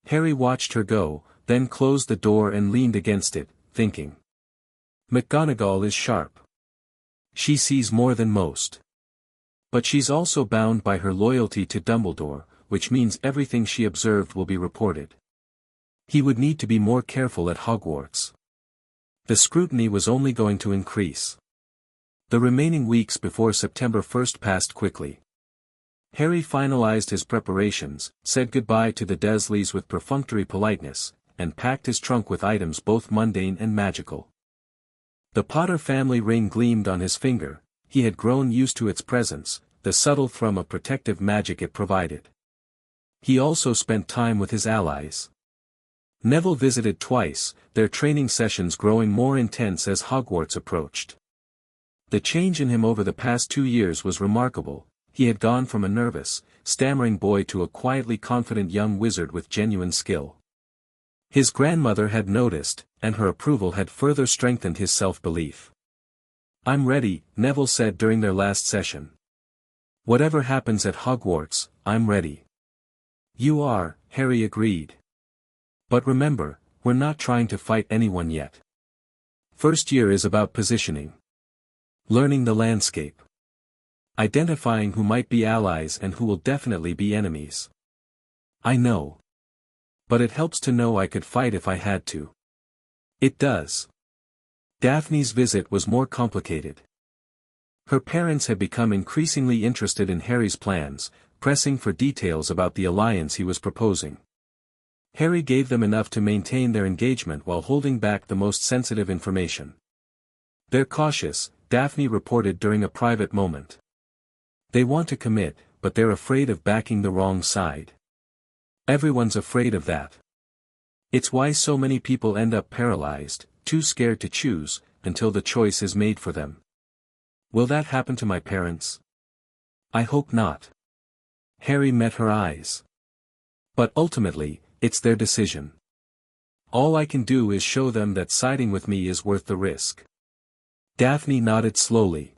Harry watched her go, then closed the door and leaned against it, thinking. McGonagall is sharp. She sees more than most. But she's also bound by her loyalty to Dumbledore, which means everything she observed will be reported. He would need to be more careful at Hogwarts. The scrutiny was only going to increase. The remaining weeks before September 1st passed quickly. Harry finalized his preparations, said goodbye to the Dursleys with perfunctory politeness, and packed his trunk with items both mundane and magical. The Potter family ring gleamed on his finger. He had grown used to its presence, the subtle thrum of protective magic it provided. He also spent time with his allies. Neville visited twice, their training sessions growing more intense as Hogwarts approached. The change in him over the past 2 years was remarkable. He had gone from a nervous, stammering boy to a quietly confident young wizard with genuine skill. His grandmother had noticed, and her approval had further strengthened his self-belief. "I'm ready," Neville said during their last session. "Whatever happens at Hogwarts, I'm ready." "You are," Harry agreed. "But remember, we're not trying to fight anyone yet. First year is about positioning. Learning the landscape. Identifying who might be allies and who will definitely be enemies." "I know. But it helps to know I could fight if I had to." "It does." Daphne's visit was more complicated. Her parents had become increasingly interested in Harry's plans, pressing for details about the alliance he was proposing. Harry gave them enough to maintain their engagement while holding back the most sensitive information. "They're cautious," Daphne reported during a private moment. "They want to commit, but they're afraid of backing the wrong side. Everyone's afraid of that. It's why so many people end up paralyzed, too scared to choose, until the choice is made for them." "Will that happen to my parents?" "I hope not." Harry met her eyes. "But ultimately, it's their decision. All I can do is show them that siding with me is worth the risk." Daphne nodded slowly.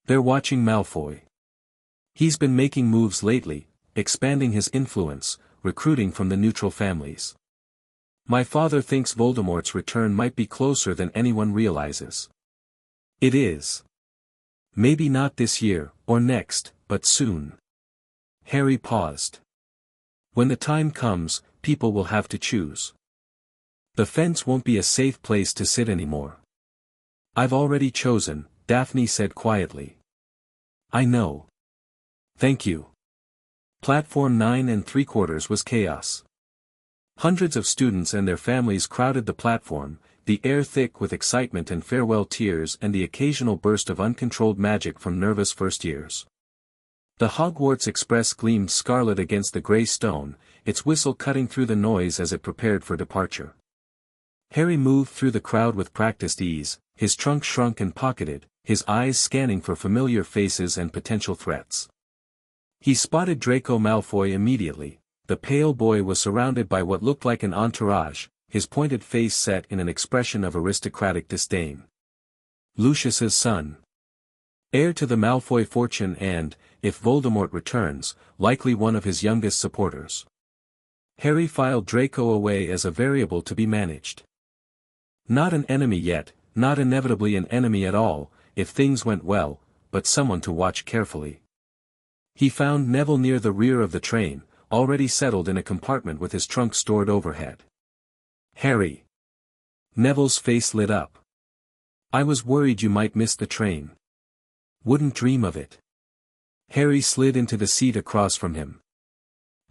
"They're watching Malfoy. He's been making moves lately, expanding his influence, recruiting from the neutral families. My father thinks Voldemort's return might be closer than anyone realizes." "It is. Maybe not this year, or next, but soon." Harry paused. "When the time comes, people will have to choose. The fence won't be a safe place to sit anymore." "I've already chosen," Daphne said quietly. "I know. Thank you." Platform 9 3/4 was chaos. Hundreds of students and their families crowded the platform, the air thick with excitement and farewell tears and the occasional burst of uncontrolled magic from nervous first-years. The Hogwarts Express gleamed scarlet against the grey stone, its whistle cutting through the noise as it prepared for departure. Harry moved through the crowd with practiced ease, his trunk shrunk and pocketed, his eyes scanning for familiar faces and potential threats. He spotted Draco Malfoy immediately. The pale boy was surrounded by what looked like an entourage, his pointed face set in an expression of aristocratic disdain. Lucius's son. Heir to the Malfoy fortune and, if Voldemort returns, likely one of his youngest supporters. Harry filed Draco away as a variable to be managed. Not an enemy yet, not inevitably an enemy at all, if things went well, but someone to watch carefully. He found Neville near the rear of the train, already settled in a compartment with his trunk stored overhead. "Harry." Neville's face lit up. "I was worried you might miss the train." "Wouldn't dream of it." Harry slid into the seat across from him.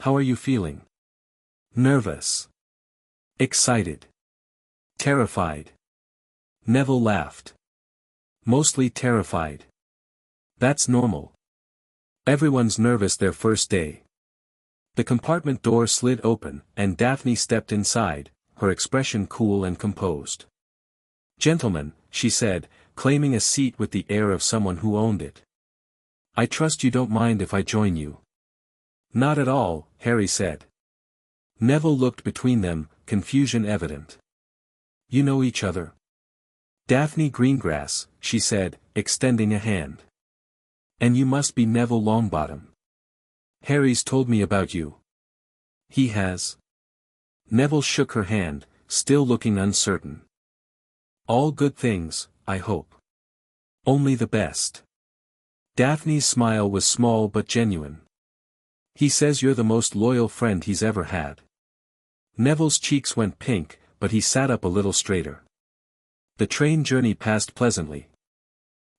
"How are you feeling?" "Nervous." "Excited." "Terrified." Neville laughed. "Mostly terrified. That's normal. Everyone's nervous their first day." The compartment door slid open, and Daphne stepped inside, her expression cool and composed. "Gentlemen," she said, claiming a seat with the air of someone who owned it. "I trust you don't mind if I join you." "Not at all," Harry said. Neville looked between them, confusion evident. "You know each other?" "Daphne Greengrass," she said, extending a hand. "And you must be Neville Longbottom. Harry's told me about you." "He has?" Neville shook her hand, still looking uncertain. "All good things, I hope. Only the best." Daphne's smile was small but genuine. "He says you're the most loyal friend he's ever had." Neville's cheeks went pink, but he sat up a little straighter. The train journey passed pleasantly.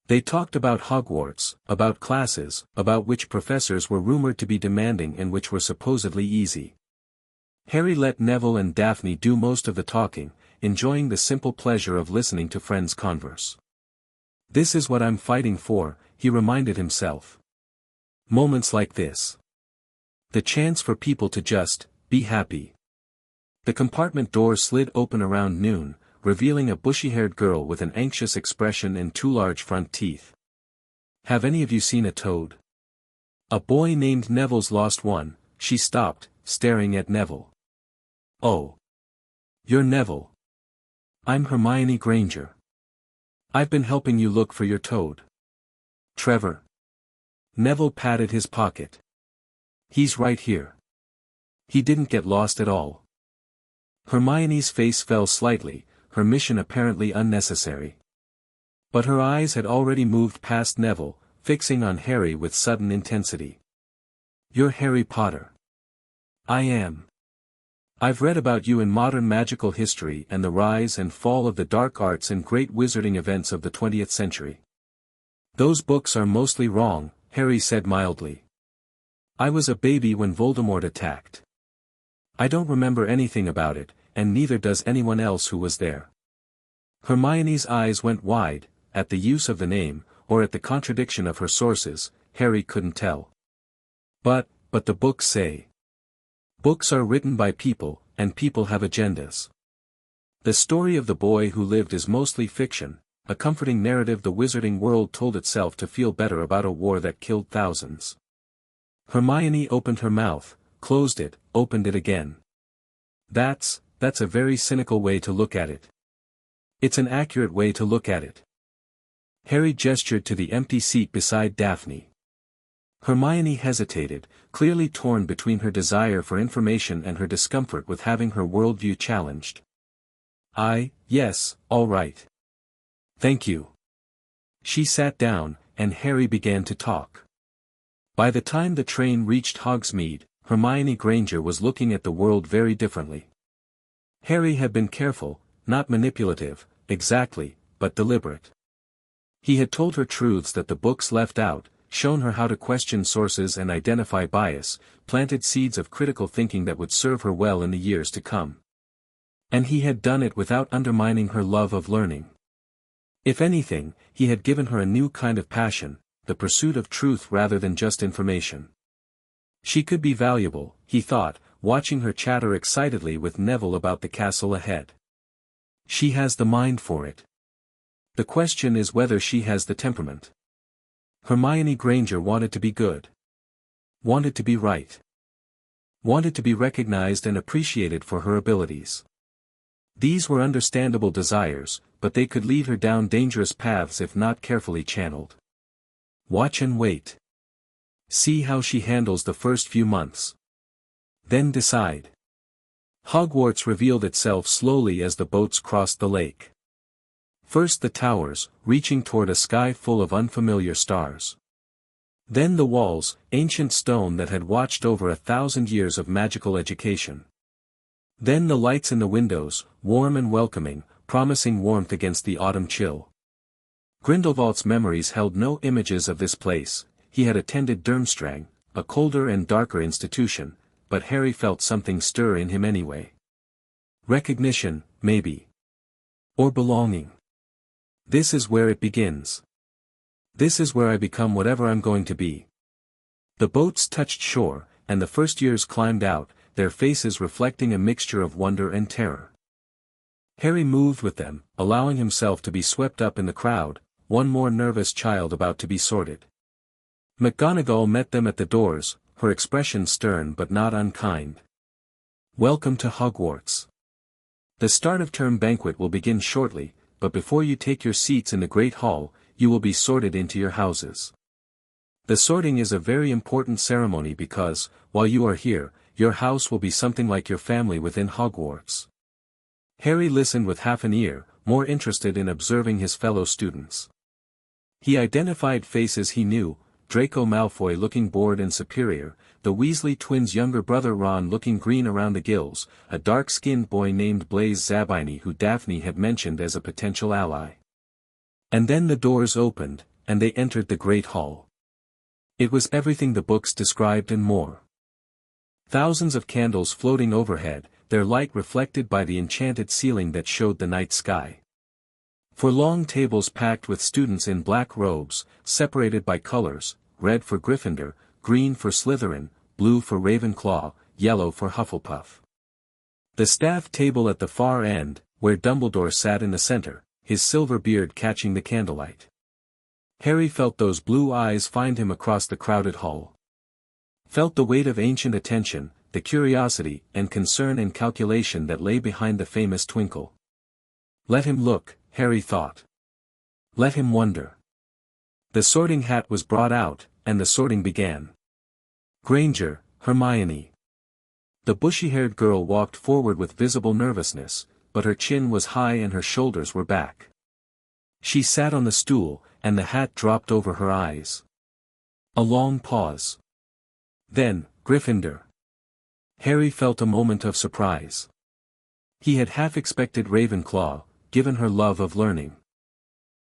They talked about Hogwarts, about classes, about which professors were rumored to be demanding and which were supposedly easy. Harry let Neville and Daphne do most of the talking, enjoying the simple pleasure of listening to friends converse. "This is what I'm fighting for," he reminded himself. Moments like this. The chance for people to just be happy. The compartment door slid open around noon, revealing a bushy-haired girl with an anxious expression and two large front teeth. "Have any of you seen a toad?" "A boy named Neville's lost one." She stopped, staring at Neville. "Oh. You're Neville. I'm Hermione Granger. I've been helping you look for your toad." "Trevor." Neville patted his pocket. "He's right here. He didn't get lost at all." Hermione's face fell slightly, her mission apparently unnecessary. But her eyes had already moved past Neville, fixing on Harry with sudden intensity. "You're Harry Potter." "I am. I've read about you in modern magical history and the rise and fall of the dark arts and great wizarding events of the 20th century." "Those books are mostly wrong," Harry said mildly. "I was a baby when Voldemort attacked. I don't remember anything about it, and neither does anyone else who was there." Hermione's eyes went wide, at the use of the name, or at the contradiction of her sources. Harry couldn't tell. But the books say. Books are written by people, and people have agendas. The story of the boy who lived is mostly fiction, a comforting narrative the wizarding world told itself to feel better about a war that killed thousands. Hermione opened her mouth, closed it, opened it again. That's a very cynical way to look at it." "It's an accurate way to look at it." Harry gestured to the empty seat beside Daphne. Hermione hesitated, clearly torn between her desire for information and her discomfort with having her worldview challenged. Yes, all right. Thank you." She sat down, and Harry began to talk. By the time the train reached Hogsmeade, Hermione Granger was looking at the world very differently. Harry had been careful, not manipulative, exactly, but deliberate. He had told her truths that the books left out, shown her how to question sources and identify bias, planted seeds of critical thinking that would serve her well in the years to come. And he had done it without undermining her love of learning. If anything, he had given her a new kind of passion, the pursuit of truth rather than just information. She could be valuable, he thought, watching her chatter excitedly with Neville about the castle ahead. She has the mind for it. The question is whether she has the temperament. Hermione Granger wanted to be good. Wanted to be right. Wanted to be recognized and appreciated for her abilities. These were understandable desires, but they could lead her down dangerous paths if not carefully channeled. Watch and wait. See how she handles the first few months. Then decide. Hogwarts revealed itself slowly as the boats crossed the lake. First the towers, reaching toward a sky full of unfamiliar stars. Then the walls, ancient stone that had watched over 1,000 years of magical education. Then the lights in the windows, warm and welcoming, promising warmth against the autumn chill. Grindelwald's memories held no images of this place. He had attended Durmstrang, a colder and darker institution, but Harry felt something stir in him anyway. Recognition, maybe. Or belonging. This is where it begins. This is where I become whatever I'm going to be. The boats touched shore, and the first years climbed out, their faces reflecting a mixture of wonder and terror. Harry moved with them, allowing himself to be swept up in the crowd, one more nervous child about to be sorted. McGonagall met them at the doors, her expression stern but not unkind. "Welcome to Hogwarts. The start of term banquet will begin shortly, but before you take your seats in the Great Hall, you will be sorted into your houses. The sorting is a very important ceremony because, while you are here, your house will be something like your family within Hogwarts." Harry listened with half an ear, more interested in observing his fellow students. He identified faces he knew, Draco Malfoy looking bored and superior, the Weasley twins' younger brother Ron looking green around the gills, a dark-skinned boy named Blaise Zabini who Daphne had mentioned as a potential ally. And then the doors opened, and they entered the Great Hall. It was everything the books described and more. Thousands of candles floating overhead, their light reflected by the enchanted ceiling that showed the night sky. For long tables packed with students in black robes, separated by colors, red for Gryffindor, green for Slytherin, blue for Ravenclaw, yellow for Hufflepuff. The staff table at the far end, where Dumbledore sat in the center, his silver beard catching the candlelight. Harry felt those blue eyes find him across the crowded hall. Felt the weight of ancient attention, the curiosity and concern and calculation that lay behind the famous twinkle. Let him look, Harry thought. Let him wonder. The sorting hat was brought out, and the sorting began. Granger, Hermione. The bushy-haired girl walked forward with visible nervousness, but her chin was high and her shoulders were back. She sat on the stool, and the hat dropped over her eyes. A long pause. Then, Gryffindor. Harry felt a moment of surprise. He had half expected Ravenclaw, given her love of learning.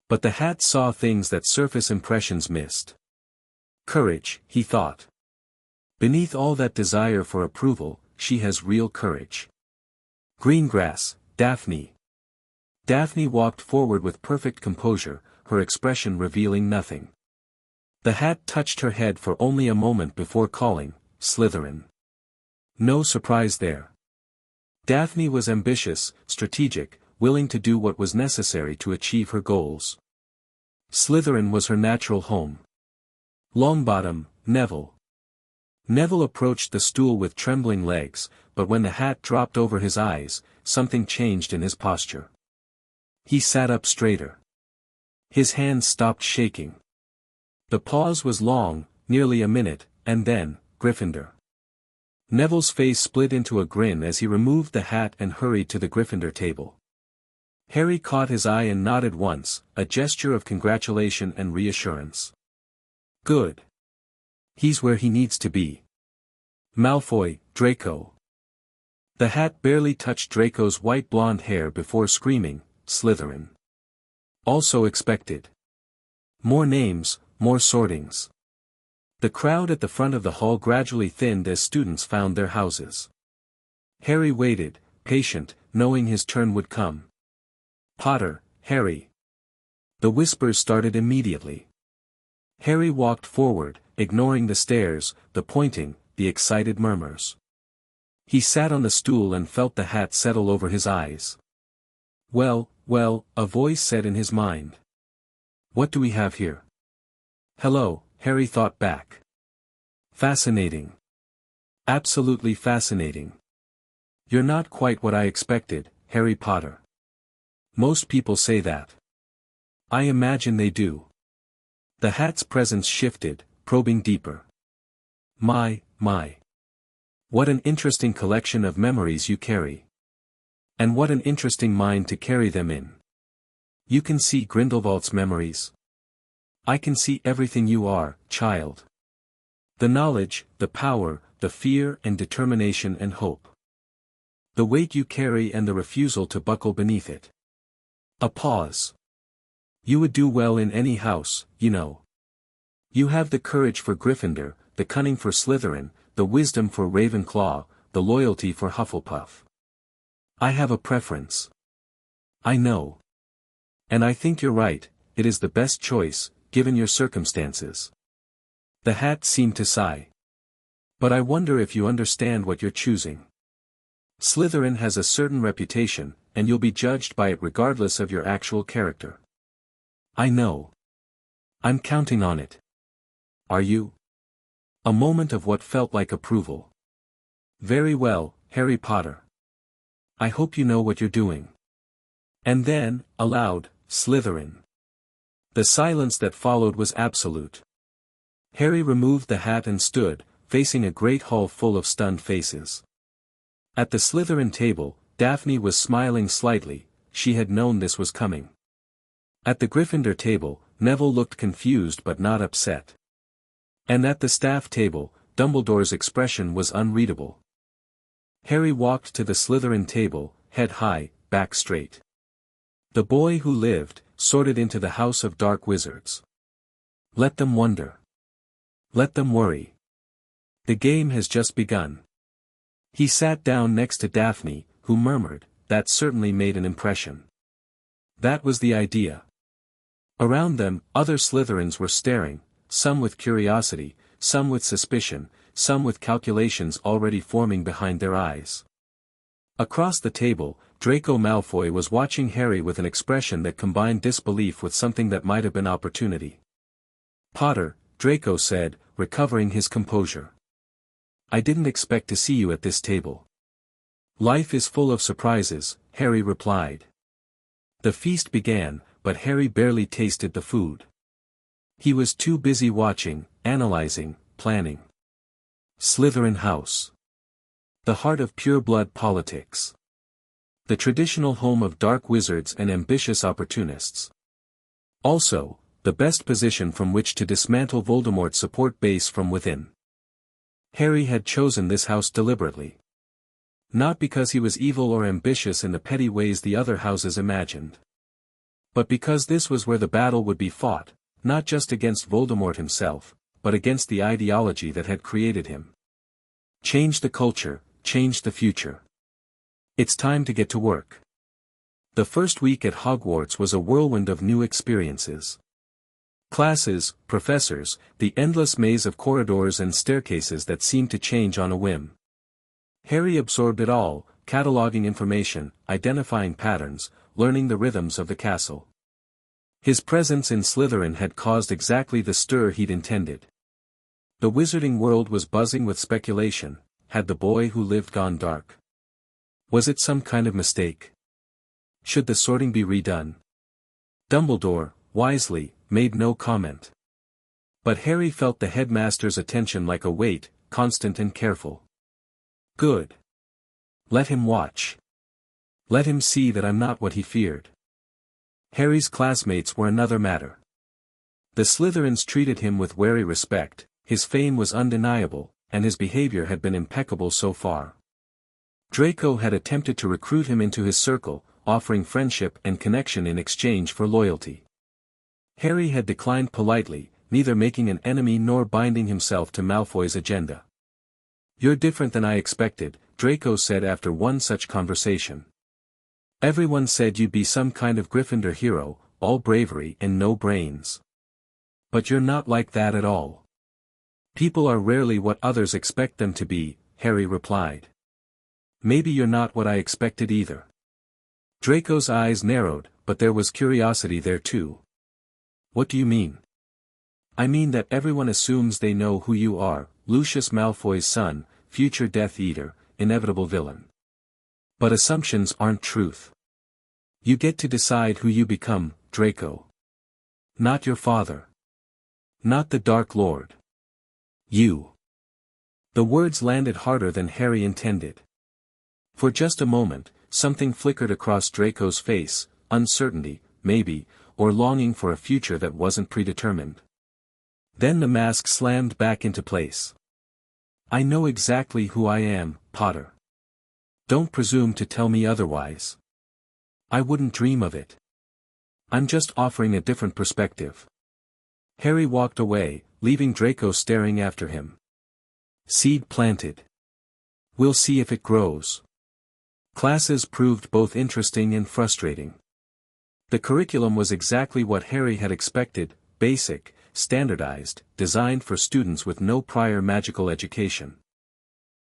But the hat saw things that surface impressions missed. Courage, he thought. Beneath all that desire for approval, she has real courage. Greengrass, Daphne. Daphne walked forward with perfect composure, her expression revealing nothing. The hat touched her head for only a moment before calling, Slytherin. No surprise there. Daphne was ambitious, strategic, willing to do what was necessary to achieve her goals. Slytherin was her natural home. Longbottom, Neville. Neville approached the stool with trembling legs, but when the hat dropped over his eyes, something changed in his posture. He sat up straighter. His hands stopped shaking. The pause was long, nearly a minute, and then, Gryffindor. Neville's face split into a grin as he removed the hat and hurried to the Gryffindor table. Harry caught his eye and nodded once, a gesture of congratulation and reassurance. Good. He's where he needs to be. Malfoy, Draco. The hat barely touched Draco's white blonde hair before screaming, Slytherin. Also expected. More names, more sortings. The crowd at the front of the hall gradually thinned as students found their houses. Harry waited, patient, knowing his turn would come. Potter, Harry. The whispers started immediately. Harry walked forward, ignoring the stares, the pointing, the excited murmurs. He sat on the stool and felt the hat settle over his eyes. Well, a voice said in his mind. What do we have here? Hello, Harry thought back. Fascinating. Absolutely fascinating. You're not quite what I expected, Harry Potter. Most people say that. I imagine they do. The hat's presence shifted, probing deeper. My. What an interesting collection of memories you carry. And what an interesting mind to carry them in. You can see Grindelwald's memories. I can see everything you are, child. The knowledge, the power, the fear and determination and hope. The weight you carry and the refusal to buckle beneath it. A pause. You would do well in any house, you know. You have the courage for Gryffindor, the cunning for Slytherin, the wisdom for Ravenclaw, the loyalty for Hufflepuff. I have a preference. I know. And I think you're right, it is the best choice, given your circumstances. The hat seemed to sigh. But I wonder if you understand what you're choosing. Slytherin has a certain reputation, and you'll be judged by it regardless of your actual character. I know. I'm counting on it. Are you? A moment of what felt like approval. Very well, Harry Potter. I hope you know what you're doing. And then, aloud, Slytherin. The silence that followed was absolute. Harry removed the hat and stood, facing a great hall full of stunned faces. At the Slytherin table, Daphne was smiling slightly, she had known this was coming. At the Gryffindor table, Neville looked confused but not upset. And at the staff table, Dumbledore's expression was unreadable. Harry walked to the Slytherin table, head high, back straight. The boy who lived, sorted into the House of Dark Wizards. Let them wonder. Let them worry. The game has just begun. He sat down next to Daphne, who murmured, that certainly made an impression. That was the idea. Around them, other Slytherins were staring, some with curiosity, some with suspicion, some with calculations already forming behind their eyes. Across the table, Draco Malfoy was watching Harry with an expression that combined disbelief with something that might have been opportunity. "Potter," Draco said, recovering his composure. "I didn't expect to see you at this table." "Life is full of surprises," Harry replied. The feast began, but Harry barely tasted the food. He was too busy watching, analyzing, planning. Slytherin House. The heart of pure-blood politics. The traditional home of dark wizards and ambitious opportunists. Also, the best position from which to dismantle Voldemort's support base from within. Harry had chosen this house deliberately. Not because he was evil or ambitious in the petty ways the other houses imagined. But because this was where the battle would be fought, not just against Voldemort himself, but against the ideology that had created him. Change the culture, change the future. It's time to get to work. The first week at Hogwarts was a whirlwind of new experiences. Classes, professors, the endless maze of corridors and staircases that seemed to change on a whim. Harry absorbed it all, cataloging information, identifying patterns, learning the rhythms of the castle. His presence in Slytherin had caused exactly the stir he'd intended. The wizarding world was buzzing with speculation. Had the boy who lived gone dark? Was it some kind of mistake? Should the sorting be redone? Dumbledore, wisely, made no comment. But Harry felt the headmaster's attention like a weight, constant and careful. Good. Let him watch. Let him see that I'm not what he feared. Harry's classmates were another matter. The Slytherins treated him with wary respect, his fame was undeniable, and his behavior had been impeccable so far. Draco had attempted to recruit him into his circle, offering friendship and connection in exchange for loyalty. Harry had declined politely, neither making an enemy nor binding himself to Malfoy's agenda. "You're different than I expected," Draco said after one such conversation. "Everyone said you'd be some kind of Gryffindor hero, all bravery and no brains. But you're not like that at all." "People are rarely what others expect them to be," Harry replied. "Maybe you're not what I expected either." Draco's eyes narrowed, but there was curiosity there too. "What do you mean?" "I mean that everyone assumes they know who you are, Lucius Malfoy's son, future Death Eater, inevitable villain. But assumptions aren't truth. You get to decide who you become, Draco. Not your father. Not the Dark Lord. You." The words landed harder than Harry intended. For just a moment, something flickered across Draco's face, uncertainty, maybe, or longing for a future that wasn't predetermined. Then the mask slammed back into place. "I know exactly who I am, Potter. Don't presume to tell me otherwise. I wouldn't dream of it. I'm just offering a different perspective." Harry walked away, leaving Draco staring after him. Seed planted. We'll see if it grows. Classes proved both interesting and frustrating. The curriculum was exactly what Harry had expected, basic, standardized, designed for students with no prior magical education.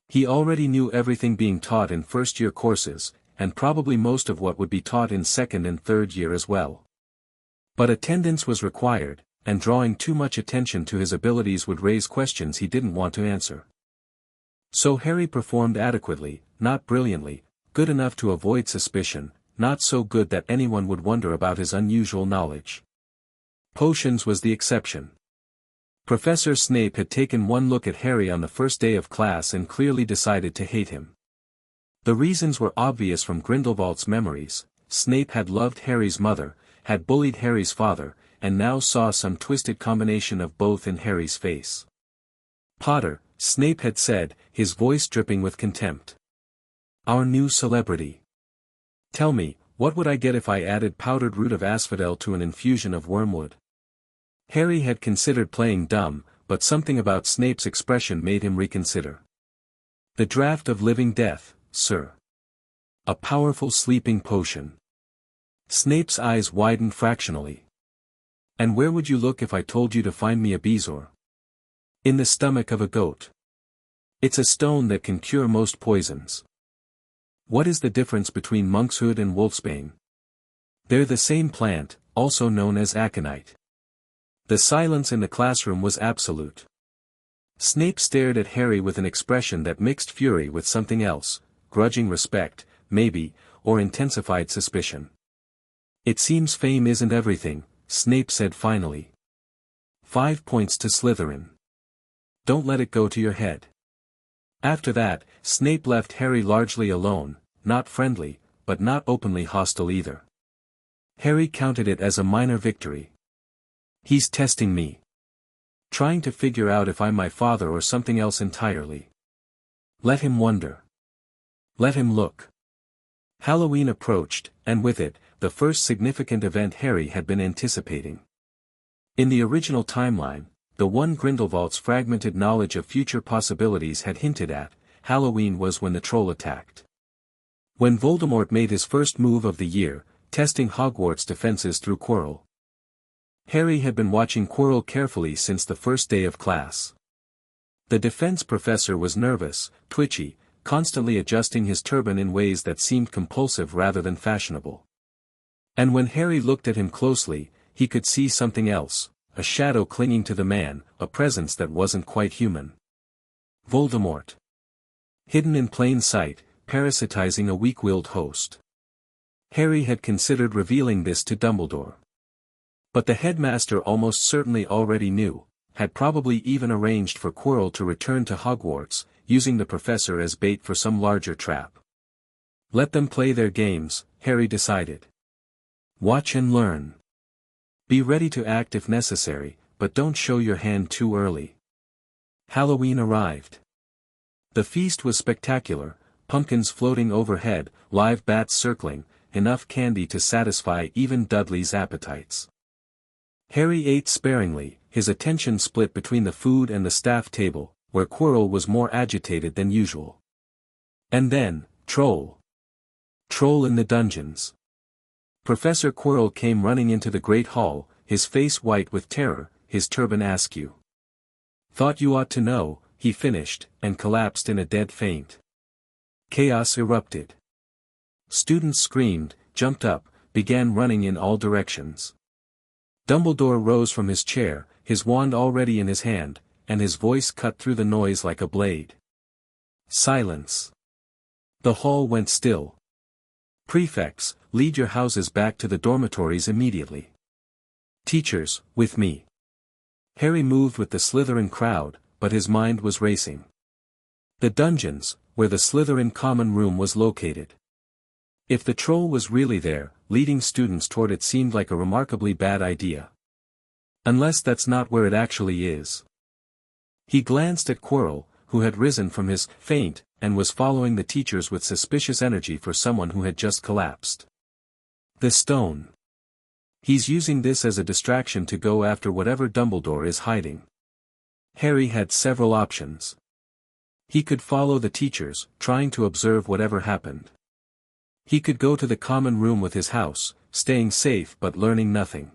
He already knew everything being taught in first-year courses, and probably most of what would be taught in second and third year as well. But attendance was required, and drawing too much attention to his abilities would raise questions he didn't want to answer. So Harry performed adequately, not brilliantly, good enough to avoid suspicion, not so good that anyone would wonder about his unusual knowledge. Potions was the exception. Professor Snape had taken one look at Harry on the first day of class and clearly decided to hate him. The reasons were obvious from Grindelwald's memories. Snape had loved Harry's mother, had bullied Harry's father, and now saw some twisted combination of both in Harry's face. "Potter," Snape had said, his voice dripping with contempt. "Our new celebrity. Tell me, what would I get if I added powdered root of asphodel to an infusion of wormwood?" Harry had considered playing dumb, but something about Snape's expression made him reconsider. "The draught of living death, sir. A powerful sleeping potion." Snape's eyes widened fractionally. "And where would you look if I told you to find me a bezoar?" "In the stomach of a goat. It's a stone that can cure most poisons." What is the difference between monkshood and wolfsbane? They're the same plant, also known as aconite. The silence in the classroom was absolute. Snape stared at Harry with an expression that mixed fury with something else, grudging respect, maybe, or intensified suspicion. It seems fame isn't everything, Snape said finally. 5 points to Slytherin. Don't let it go to your head. After that, Snape left Harry largely alone, not friendly, but not openly hostile either. Harry counted it as a minor victory. He's testing me. Trying to figure out if I'm my father or something else entirely. Let him wonder. Let him look. Halloween approached, and with it, the first significant event Harry had been anticipating. In the original timeline, the one Grindelwald's fragmented knowledge of future possibilities had hinted at, Halloween was when the troll attacked. When Voldemort made his first move of the year, testing Hogwarts' defenses through Quirrell. Harry had been watching Quirrell carefully since the first day of class. The defense professor was nervous, twitchy, constantly adjusting his turban in ways that seemed compulsive rather than fashionable. And when Harry looked at him closely, he could see something else, a shadow clinging to the man, a presence that wasn't quite human. Voldemort. Hidden in plain sight, parasitizing a weak-willed host. Harry had considered revealing this to Dumbledore. But the headmaster almost certainly already knew, had probably even arranged for Quirrell to return to Hogwarts, using the professor as bait for some larger trap. Let them play their games, Harry decided. Watch and learn. Be ready to act if necessary, but don't show your hand too early. Halloween arrived. The feast was spectacular, pumpkins floating overhead, live bats circling, enough candy to satisfy even Dudley's appetites. Harry ate sparingly, his attention split between the food and the staff table, where Quirrell was more agitated than usual. And then, Troll. Troll in the dungeons. Professor Quirrell came running into the great hall, his face white with terror, his turban askew. Thought you ought to know, he finished, and collapsed in a dead faint. Chaos erupted. Students screamed, jumped up, began running in all directions. Dumbledore rose from his chair, his wand already in his hand, and his voice cut through the noise like a blade. Silence. The hall went still. Prefects, lead your houses back to the dormitories immediately. Teachers, with me. Harry moved with the Slytherin crowd, but his mind was racing. The dungeons, where the Slytherin common room was located. If the troll was really there, leading students toward it seemed like a remarkably bad idea. Unless that's not where it actually is. He glanced at Quirrell, who had risen from his faint, and was following the teachers with suspicious energy for someone who had just collapsed. The stone. He's using this as a distraction to go after whatever Dumbledore is hiding. Harry had several options. He could follow the teachers, trying to observe whatever happened. He could go to the common room with his house, staying safe but learning nothing.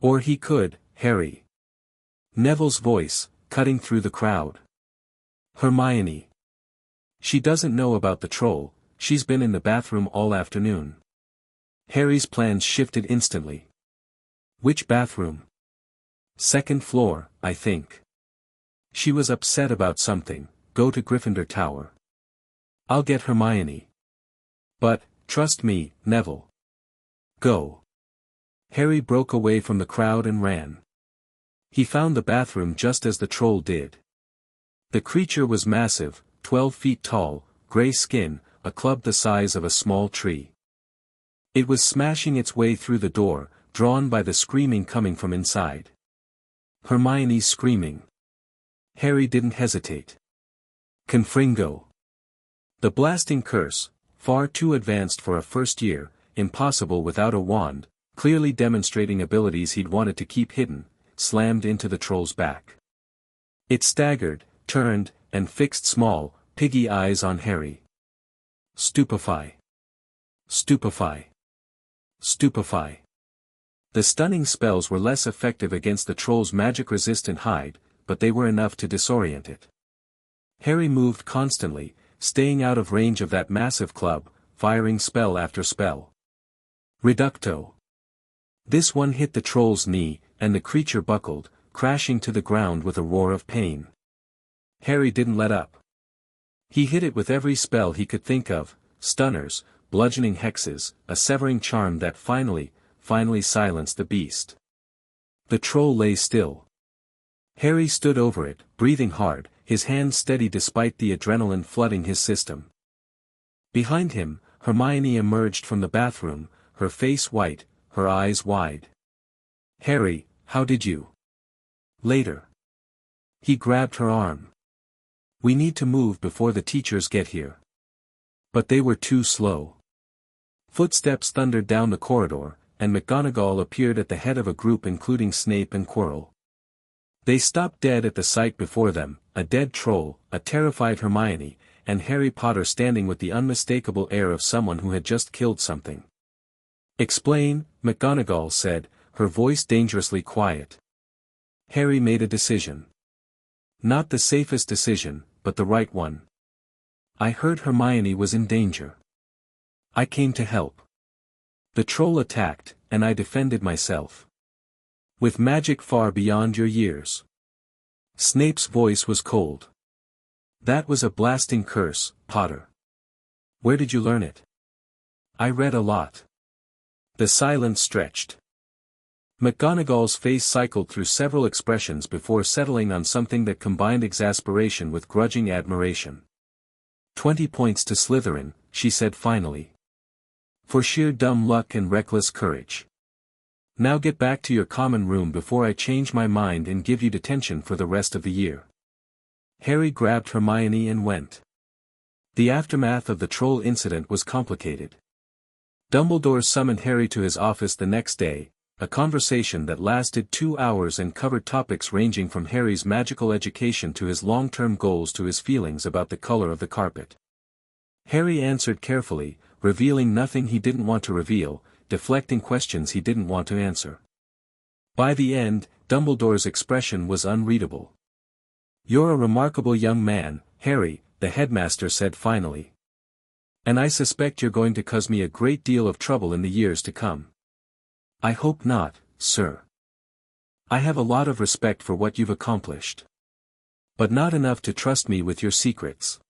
Or he could, Harry. Neville's voice, cutting through the crowd. Hermione. She doesn't know about the troll, she's been in the bathroom all afternoon. Harry's plans shifted instantly. Which bathroom? Second floor, I think. She was upset about something, go to Gryffindor Tower. I'll get Hermione. But, trust me, Neville. Go. Harry broke away from the crowd and ran. He found the bathroom just as the troll did. The creature was massive, 12 feet tall, gray skin, a club the size of a small tree. It was smashing its way through the door, drawn by the screaming coming from inside. Hermione's screaming. Harry didn't hesitate. Confringo. The blasting curse, far too advanced for a first year, impossible without a wand, clearly demonstrating abilities he'd wanted to keep hidden, slammed into the troll's back. It staggered, turned, and fixed small, piggy eyes on Harry. Stupefy. Stupefy. Stupefy. The stunning spells were less effective against the troll's magic-resistant hide, but they were enough to disorient it. Harry moved constantly, staying out of range of that massive club, firing spell after spell. Reducto. This one hit the troll's knee, and the creature buckled, crashing to the ground with a roar of pain. Harry didn't let up. He hit it with every spell he could think of, stunners, bludgeoning hexes, a severing charm that finally silenced the beast. The troll lay still. Harry stood over it, breathing hard, his hands steady despite the adrenaline flooding his system. Behind him, Hermione emerged from the bathroom, her face white, her eyes wide. "Harry, how did you?" "Later." He grabbed her arm. "We need to move before the teachers get here." But they were too slow. Footsteps thundered down the corridor, and McGonagall appeared at the head of a group including Snape and Quirrell. They stopped dead at the sight before them, a dead troll, a terrified Hermione, and Harry Potter standing with the unmistakable air of someone who had just killed something. "Explain," McGonagall said, her voice dangerously quiet. Harry made a decision. Not the safest decision, but the right one. "I heard Hermione was in danger. I came to help. The troll attacked, and I defended myself. With magic far beyond your years." Snape's voice was cold. "That was a blasting curse, Potter. Where did you learn it?" "I read a lot." The silence stretched. McGonagall's face cycled through several expressions before settling on something that combined exasperation with grudging admiration. 20 points to Slytherin," she said finally. "For sheer dumb luck and reckless courage. Now get back to your common room before I change my mind and give you detention for the rest of the year." Harry grabbed Hermione and went. The aftermath of the troll incident was complicated. Dumbledore summoned Harry to his office the next day, a conversation that lasted 2 hours and covered topics ranging from Harry's magical education to his long-term goals to his feelings about the color of the carpet. Harry answered carefully, revealing nothing he didn't want to reveal, deflecting questions he didn't want to answer. By the end, Dumbledore's expression was unreadable. "You're a remarkable young man, Harry," the headmaster said finally. "And I suspect you're going to cause me a great deal of trouble in the years to come." "I hope not, sir. I have a lot of respect for what you've accomplished. But not enough to trust me with your secrets.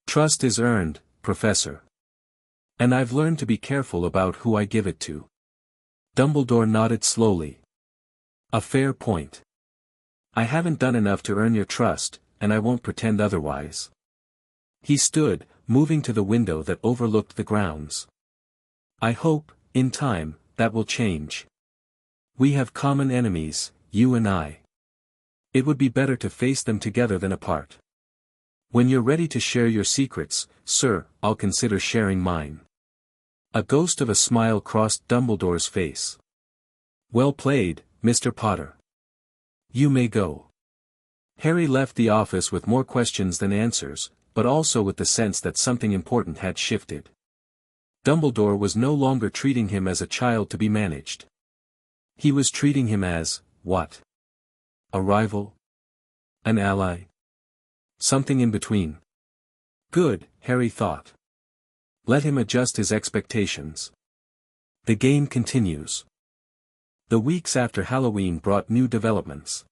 Trust is earned, Professor. And I've learned to be careful about who I give it to." Dumbledore nodded slowly. "A fair point. I haven't done enough to earn your trust, and I won't pretend otherwise." He stood, moving to the window that overlooked the grounds. "I hope, in time, that will change. We have common enemies, you and I. It would be better to face them together than apart. When you're ready to share your secrets, sir, I'll consider sharing mine." A ghost of a smile crossed Dumbledore's face. "Well played, Mr. Potter. You may go." Harry left the office with more questions than answers, but also with the sense that something important had shifted. Dumbledore was no longer treating him as a child to be managed. He was treating him as, what? A rival? An ally? Something in between. Good, Harry thought. Let him adjust his expectations. The game continues. The weeks after Halloween brought new developments.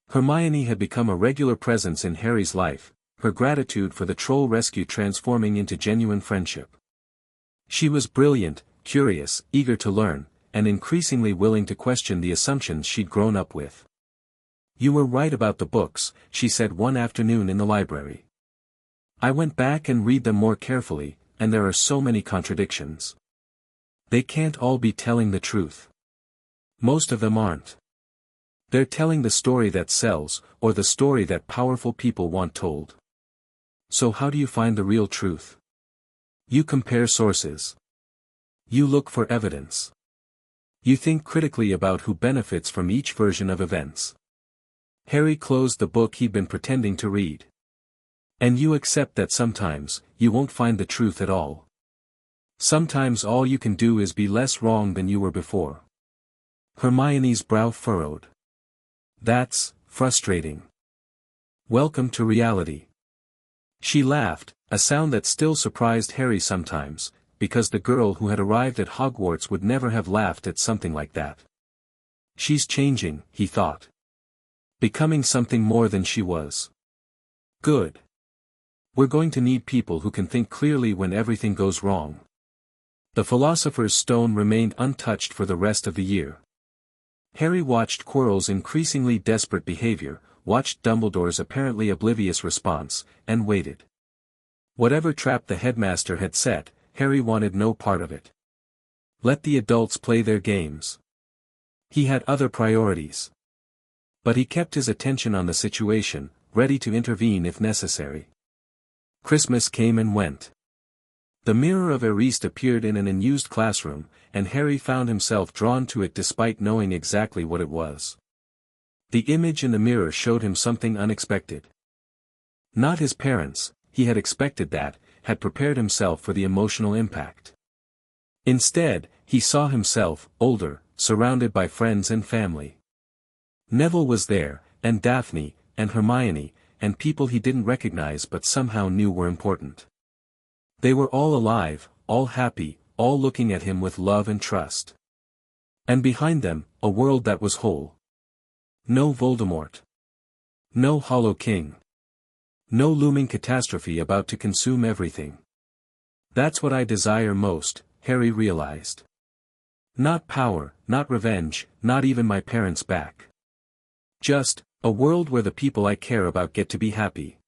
Hermione had become a regular presence in Harry's life, her gratitude for the troll rescue transforming into genuine friendship. She was brilliant, curious, eager to learn, and increasingly willing to question the assumptions she'd grown up with. "You were right about the books," she said one afternoon in the library. "I went back and read them more carefully, and there are so many contradictions. They can't all be telling the truth. Most of them aren't. They're telling the story that sells, or the story that powerful people want told. So how do you find the real truth? You compare sources. You look for evidence. You think critically about who benefits from each version of events." Harry closed the book he'd been pretending to read. "And you accept that sometimes, you won't find the truth at all. Sometimes all you can do is be less wrong than you were before." Hermione's brow furrowed. "That's frustrating. Welcome to reality." She laughed, a sound that still surprised Harry sometimes, because the girl who had arrived at Hogwarts would never have laughed at something like that. She's changing, he thought. Becoming something more than she was. Good. We're going to need people who can think clearly when everything goes wrong. The Philosopher's Stone remained untouched for the rest of the year. Harry watched Quirrell's increasingly desperate behavior, watched Dumbledore's apparently oblivious response, and waited. Whatever trap the headmaster had set, Harry wanted no part of it. Let the adults play their games. He had other priorities. But he kept his attention on the situation, ready to intervene if necessary. Christmas came and went. The Mirror of Erised appeared in an unused classroom, and Harry found himself drawn to it despite knowing exactly what it was. The image in the mirror showed him something unexpected. Not his parents, he had expected that, had prepared himself for the emotional impact. Instead, he saw himself, older, surrounded by friends and family. Neville was there, and Daphne, and Hermione, and people he didn't recognize but somehow knew were important. They were all alive, all happy, all looking at him with love and trust. And behind them, a world that was whole. No Voldemort. No Hollow King. No looming catastrophe about to consume everything. That's what I desire most, Harry realized. Not power, not revenge, not even my parents back. Just, a world where the people I care about get to be happy.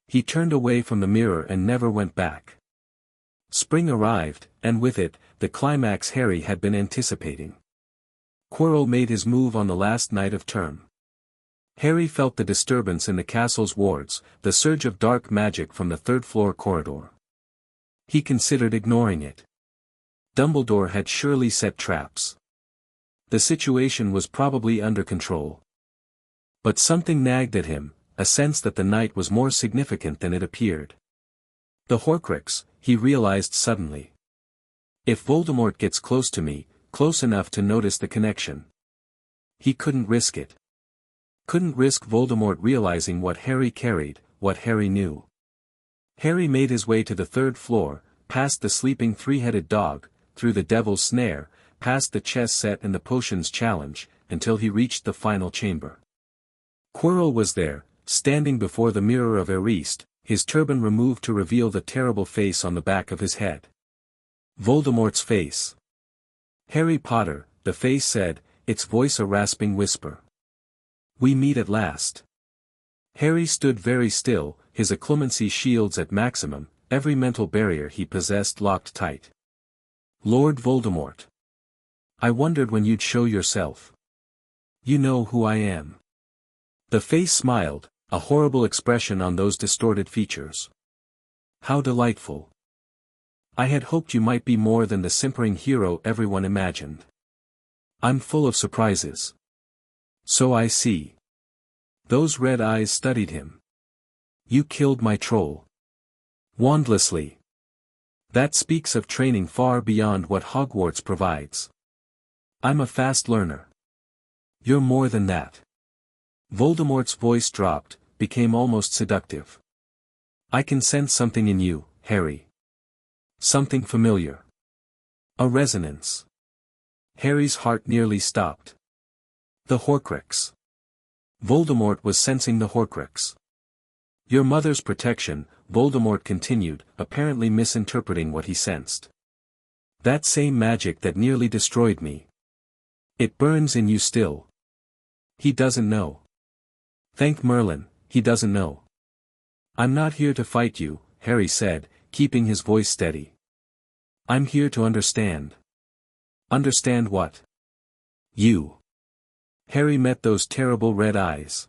He turned away from the mirror and never went back. Spring arrived, and with it, the climax Harry had been anticipating. Quirrell made his move on the last night of term. Harry felt the disturbance in the castle's wards, the surge of dark magic from the third-floor corridor. He considered ignoring it. Dumbledore had surely set traps. The situation was probably under control. But something nagged at him, a sense that the night was more significant than it appeared. The Horcrux, he realized suddenly. If Voldemort gets close to me, close enough to notice the connection. He couldn't risk it. Couldn't risk Voldemort realizing what Harry carried, what Harry knew. Harry made his way to the third floor, past the sleeping three-headed dog, through the Devil's Snare, past the chess set and the potions challenge, until he reached the final chamber. Quirrell was there, standing before the Mirror of Erised, his turban removed to reveal the terrible face on the back of his head. Voldemort's face. Harry Potter, the face said, its voice a rasping whisper. We meet at last. Harry stood very still, his occlumency shields at maximum, every mental barrier he possessed locked tight. Lord Voldemort. I wondered when you'd show yourself. You know who I am. The face smiled, a horrible expression on those distorted features. How delightful. I had hoped you might be more than the simpering hero everyone imagined. I'm full of surprises. So I see. Those red eyes studied him. You killed my troll. Wandlessly. That speaks of training far beyond what Hogwarts provides. I'm a fast learner. You're more than that. Voldemort's voice dropped, became almost seductive. I can sense something in you, Harry. Something familiar. A resonance. Harry's heart nearly stopped. The Horcrux. Voldemort was sensing the Horcrux. Your mother's protection, Voldemort continued, apparently misinterpreting what he sensed. That same magic that nearly destroyed me. It burns in you still. He doesn't know. Thank Merlin, he doesn't know. I'm not here to fight you, Harry said, keeping his voice steady. I'm here to understand. Understand what? You. Harry met those terrible red eyes.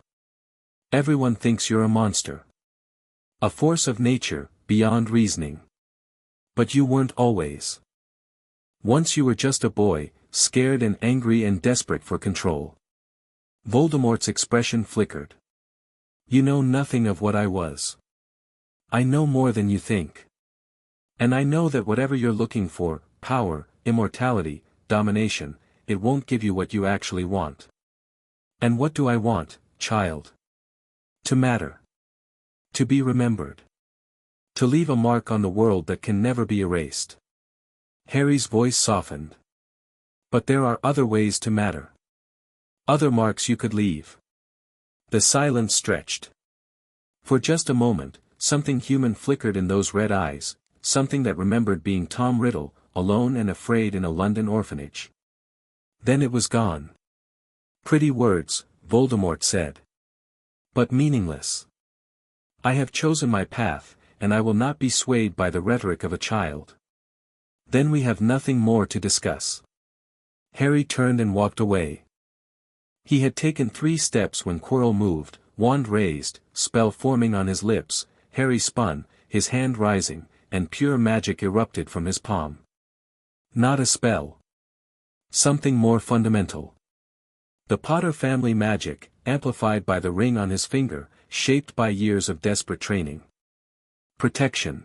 Everyone thinks you're a monster. A force of nature, beyond reasoning. But you weren't always. Once you were just a boy, scared and angry and desperate for control. Voldemort's expression flickered. You know nothing of what I was. I know more than you think. And I know that whatever you're looking for, power, immortality, domination, it won't give you what you actually want. And what do I want, child? To matter. To be remembered. To leave a mark on the world that can never be erased. Harry's voice softened. But there are other ways to matter. Other marks you could leave. The silence stretched. For just a moment, something human flickered in those red eyes, something that remembered being Tom Riddle, alone and afraid in a London orphanage. Then it was gone. Pretty words, Voldemort said. But meaningless. I have chosen my path, and I will not be swayed by the rhetoric of a child. Then we have nothing more to discuss. Harry turned and walked away. He had taken 3 steps when Quirrell moved, wand raised, spell forming on his lips. Harry spun, his hand rising, and pure magic erupted from his palm. Not a spell. Something more fundamental. The Potter family magic, amplified by the ring on his finger, shaped by years of desperate training. Protection.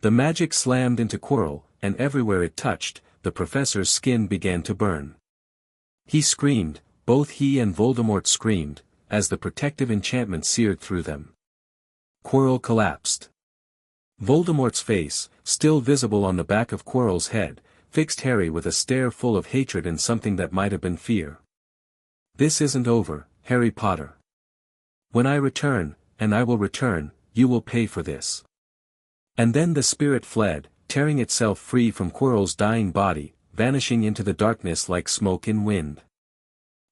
The magic slammed into Quirrell, and everywhere it touched, the professor's skin began to burn. He screamed, both he and Voldemort screamed, as the protective enchantment seared through them. Quirrell collapsed. Voldemort's face, still visible on the back of Quirrell's head, fixed Harry with a stare full of hatred and something that might have been fear. This isn't over, Harry Potter. When I return, and I will return, you will pay for this. And then the spirit fled, tearing itself free from Quirrell's dying body, vanishing into the darkness like smoke in wind.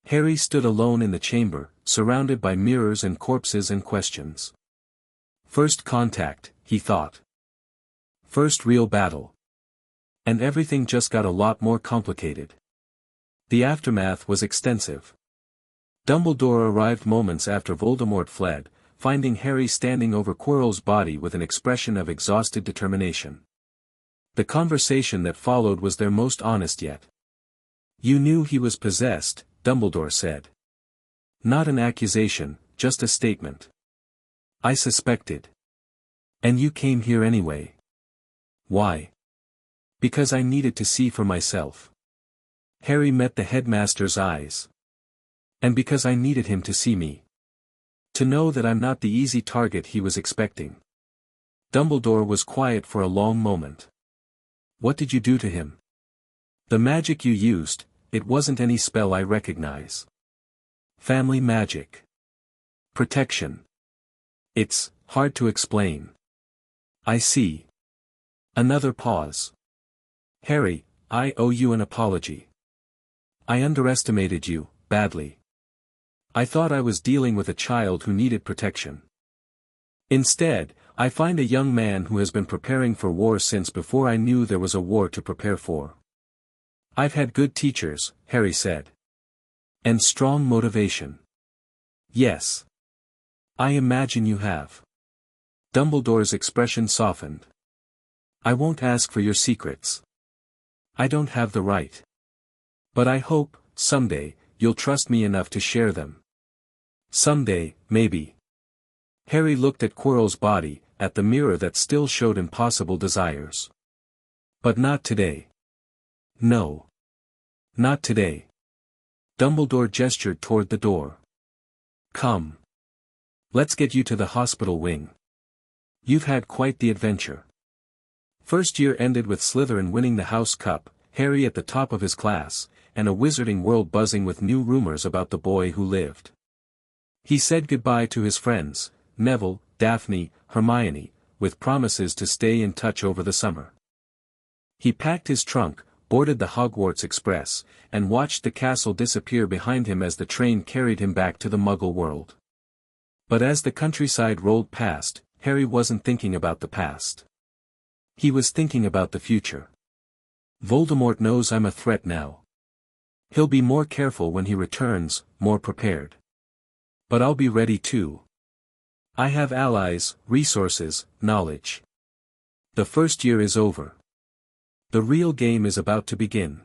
Harry stood alone in the chamber, surrounded by mirrors and corpses and questions. First contact, he thought. First real battle. And everything just got a lot more complicated. The aftermath was extensive. Dumbledore arrived moments after Voldemort fled, finding Harry standing over Quirrell's body with an expression of exhausted determination. The conversation that followed was their most honest yet. You knew he was possessed, Dumbledore said. Not an accusation, just a statement. I suspected. And you came here anyway. Why? Because I needed to see for myself. Harry met the headmaster's eyes. And because I needed him to see me. To know that I'm not the easy target he was expecting. Dumbledore was quiet for a long moment. What did you do to him? The magic you used, it wasn't any spell I recognize. Family magic. Protection. It's hard to explain. I see. Another pause. Harry, I owe you an apology. I underestimated you, badly. I thought I was dealing with a child who needed protection. Instead, I find a young man who has been preparing for war since before I knew there was a war to prepare for. I've had good teachers, Harry said. And strong motivation. Yes. I imagine you have. Dumbledore's expression softened. I won't ask for your secrets. I don't have the right. But I hope, someday, you'll trust me enough to share them. Someday, maybe. Harry looked at Quirrell's body, at the mirror that still showed impossible desires. But not today. No. Not today. Dumbledore gestured toward the door. Come. Let's get you to the hospital wing. You've had quite the adventure. First year ended with Slytherin winning the House Cup, Harry at the top of his class, and a wizarding world buzzing with new rumors about the boy who lived. He said goodbye to his friends, Neville, Daphne, Hermione, with promises to stay in touch over the summer. He packed his trunk, boarded the Hogwarts Express, and watched the castle disappear behind him as the train carried him back to the Muggle world. But as the countryside rolled past, Harry wasn't thinking about the past. He was thinking about the future. Voldemort knows I'm a threat now. He'll be more careful when he returns, more prepared. But I'll be ready too. I have allies, resources, knowledge. The first year is over. The real game is about to begin.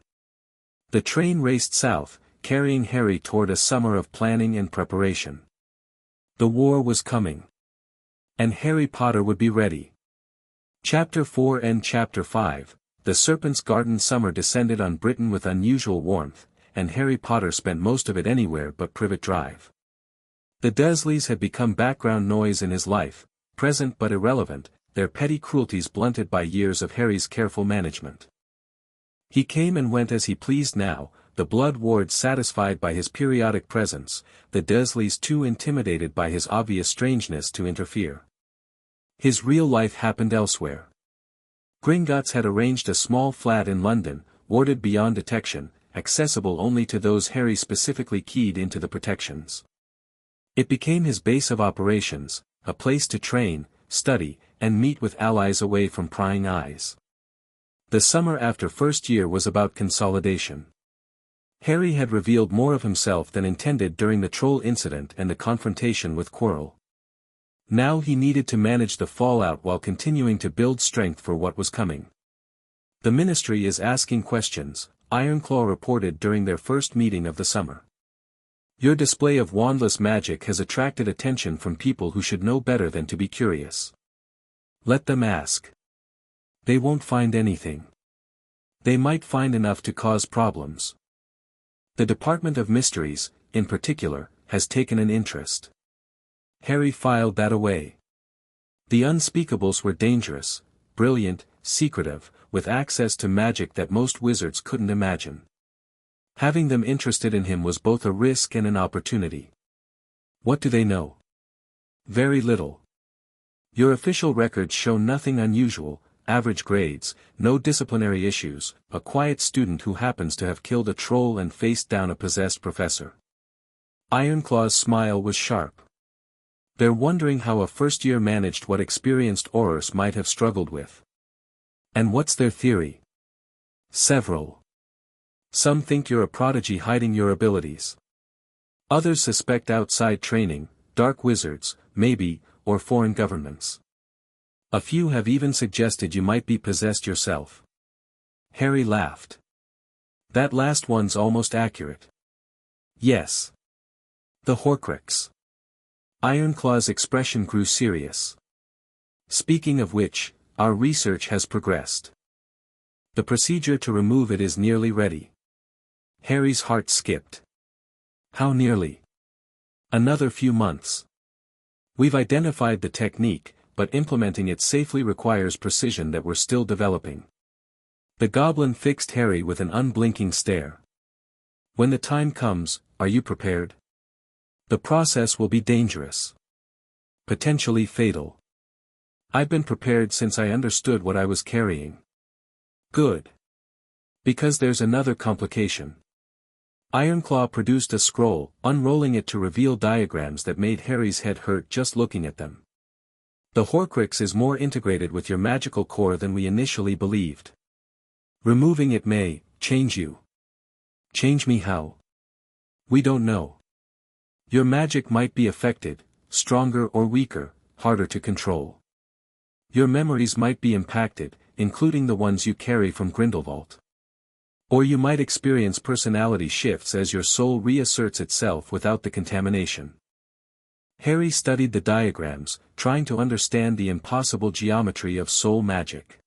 The train raced south, carrying Harry toward a summer of planning and preparation. The war was coming. And Harry Potter would be ready. Chapter 4 and Chapter 5, The Serpent's Garden summer descended on Britain with unusual warmth, and Harry Potter spent most of it anywhere but Privet Drive. The Dursleys had become background noise in his life, present but irrelevant, their petty cruelties blunted by years of Harry's careful management. He came and went as he pleased now, the Blood Wards satisfied by his periodic presence, the Dursleys too intimidated by his obvious strangeness to interfere. His real life happened elsewhere. Gringotts had arranged a small flat in London, warded beyond detection, accessible only to those Harry specifically keyed into the protections. It became his base of operations, a place to train, study, and meet with allies away from prying eyes. The summer after first year was about consolidation. Harry had revealed more of himself than intended during the troll incident and the confrontation with Quirrell. Now he needed to manage the fallout while continuing to build strength for what was coming. "The Ministry is asking questions," Ironclaw reported during their first meeting of the summer. "Your display of wandless magic has attracted attention from people who should know better than to be curious. Let them ask. They won't find anything. They might find enough to cause problems. The Department of Mysteries, in particular, has taken an interest." Harry filed that away. The unspeakables were dangerous, brilliant, secretive, with access to magic that most wizards couldn't imagine. Having them interested in him was both a risk and an opportunity. "What do they know?" "Very little. Your official records show nothing unusual, average grades, no disciplinary issues, a quiet student who happens to have killed a troll and faced down a possessed professor." Ironclaw's smile was sharp. "They're wondering how a first-year managed what experienced Aurors might have struggled with." "And what's their theory?" "Several. Some think you're a prodigy hiding your abilities. Others suspect outside training, dark wizards, maybe, or foreign governments. A few have even suggested you might be possessed yourself." Harry laughed. "That last one's almost accurate." "Yes. The Horcrux." Ironclaw's expression grew serious. "Speaking of which, our research has progressed. The procedure to remove it is nearly ready." Harry's heart skipped. "How nearly?" "Another few months. We've identified the technique, but implementing it safely requires precision that we're still developing." The goblin fixed Harry with an unblinking stare. "When the time comes, are you prepared?" "The process will be dangerous. Potentially fatal. I've been prepared since I understood what I was carrying." "Good. Because there's another complication." Ironclaw produced a scroll, unrolling it to reveal diagrams that made Harry's head hurt just looking at them. "The Horcrux is more integrated with your magical core than we initially believed. Removing it may change you." "Change me how?" "We don't know. Your magic might be affected, stronger or weaker, harder to control. Your memories might be impacted, including the ones you carry from Grindelwald. Or you might experience personality shifts as your soul reasserts itself without the contamination." Harry studied the diagrams, trying to understand the impossible geometry of soul magic.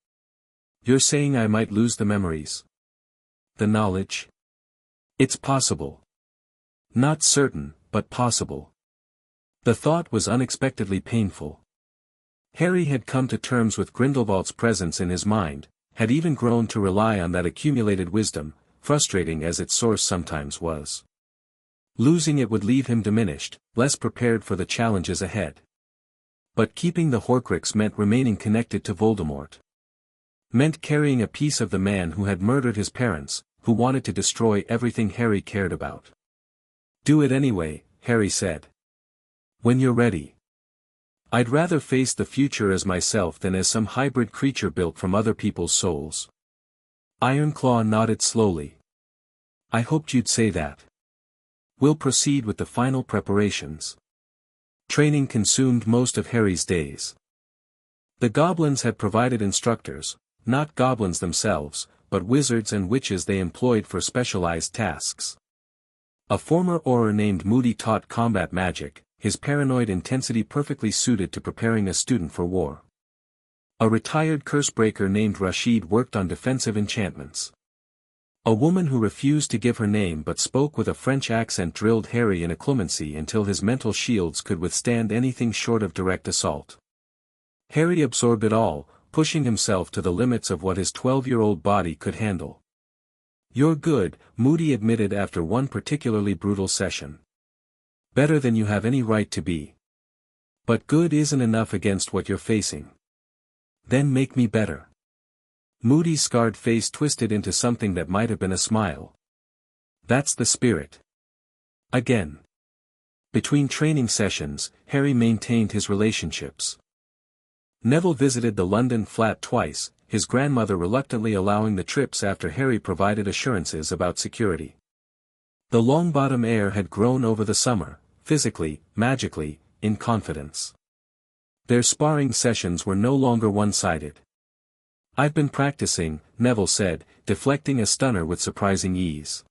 "You're saying I might lose the memories? The knowledge?" "It's possible. Not certain, but possible." The thought was unexpectedly painful. Harry had come to terms with Grindelwald's presence in his mind, had even grown to rely on that accumulated wisdom, frustrating as its source sometimes was. Losing it would leave him diminished, less prepared for the challenges ahead. But keeping the Horcrux meant remaining connected to Voldemort. Meant carrying a piece of the man who had murdered his parents, who wanted to destroy everything Harry cared about. "Do it anyway," Harry said. "When you're ready. I'd rather face the future as myself than as some hybrid creature built from other people's souls." Ironclaw nodded slowly. "I hoped you'd say that. We'll proceed with the final preparations." Training consumed most of Harry's days. The goblins had provided instructors, not goblins themselves, but wizards and witches they employed for specialized tasks. A former Auror named Moody taught combat magic, his paranoid intensity perfectly suited to preparing a student for war. A retired cursebreaker named Rashid worked on defensive enchantments. A woman who refused to give her name but spoke with a French accent drilled Harry in occlumency until his mental shields could withstand anything short of direct assault. Harry absorbed it all, pushing himself to the limits of what his 12-year-old body could handle. "You're good," Moody admitted after one particularly brutal session. "Better than you have any right to be. But good isn't enough against what you're facing. Then make me better." Moody's scarred face twisted into something that might have been a smile. "That's the spirit." Again. Between training sessions, Harry maintained his relationships. Neville visited the London flat twice, his grandmother reluctantly allowing the trips after Harry provided assurances about security. The Longbottom heir had grown over the summer, physically, magically, in confidence. Their sparring sessions were no longer one-sided. "I've been practicing," Neville said, deflecting a stunner with surprising ease.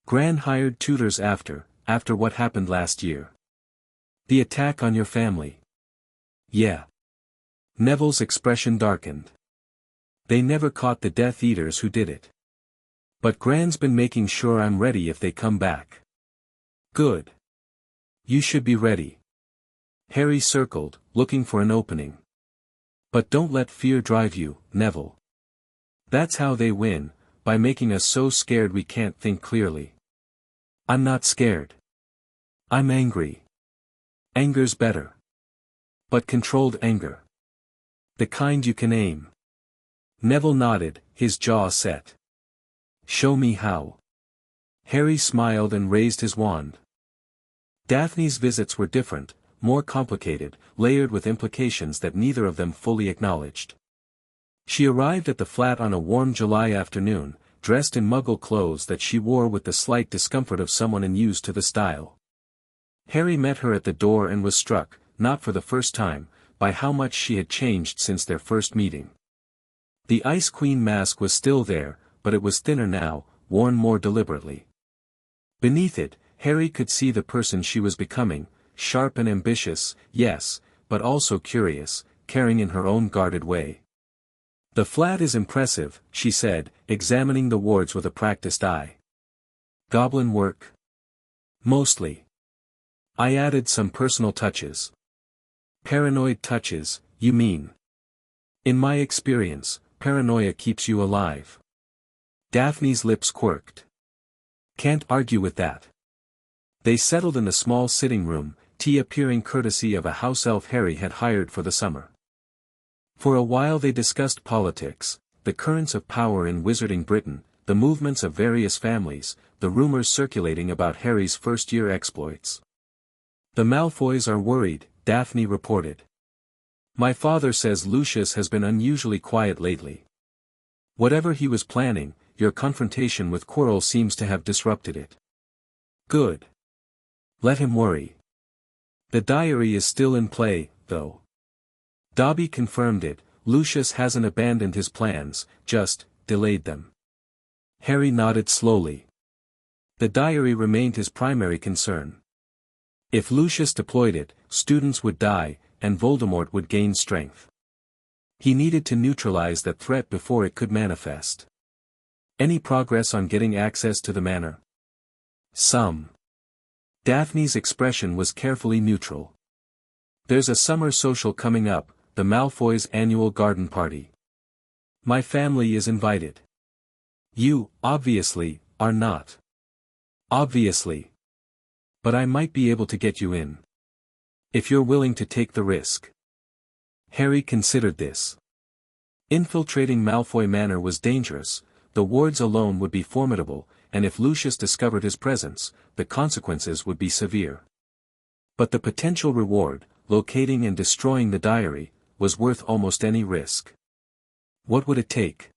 "Gran hired tutors after what happened last year. The attack on your family." "Yeah." Neville's expression darkened. "They never caught the Death Eaters who did it. But Gran's been making sure I'm ready if they come back." "Good. You should be ready." Harry circled, looking for an opening. "But don't let fear drive you, Neville. That's how they win, by making us so scared we can't think clearly." "I'm not scared. I'm angry. Anger's better. But controlled anger. The kind you can aim." Neville nodded, his jaw set. "Show me how." Harry smiled and raised his wand. Daphne's visits were different, more complicated, layered with implications that neither of them fully acknowledged. She arrived at the flat on a warm July afternoon, dressed in Muggle clothes that she wore with the slight discomfort of someone unused to the style. Harry met her at the door and was struck, not for the first time, by how much she had changed since their first meeting. The Ice Queen mask was still there, but it was thinner now, worn more deliberately. Beneath it, Harry could see the person she was becoming, sharp and ambitious, yes, but also curious, caring in her own guarded way. "The flat is impressive," she said, examining the wards with a practiced eye. "Goblin work?" "Mostly. I added some personal touches." "Paranoid touches, you mean?" "In my experience, paranoia keeps you alive." Daphne's lips quirked. "Can't argue with that." They settled in the small sitting room, tea appearing courtesy of a house elf Harry had hired for the summer. For a while they discussed politics, the currents of power in Wizarding Britain, the movements of various families, the rumors circulating about Harry's first-year exploits. "The Malfoys are worried," Daphne reported. "My father says Lucius has been unusually quiet lately. Whatever he was planning, your confrontation with Quirrell seems to have disrupted it." "Good. Let him worry. The diary is still in play, though." Dobby confirmed it. "Lucius hasn't abandoned his plans, just delayed them." Harry nodded slowly. The diary remained his primary concern. If Lucius deployed it, students would die, and Voldemort would gain strength. He needed to neutralize that threat before it could manifest. "Any progress on getting access to the manor?" "Some." Daphne's expression was carefully neutral. "There's a summer social coming up, the Malfoys' annual garden party. My family is invited. You, obviously, are not." "Obviously. But I might be able to get you in. If you're willing to take the risk." Harry considered this. Infiltrating Malfoy Manor was dangerous, the wards alone would be formidable, and if Lucius discovered his presence, the consequences would be severe. But the potential reward, locating and destroying the diary, was worth almost any risk. What would it take?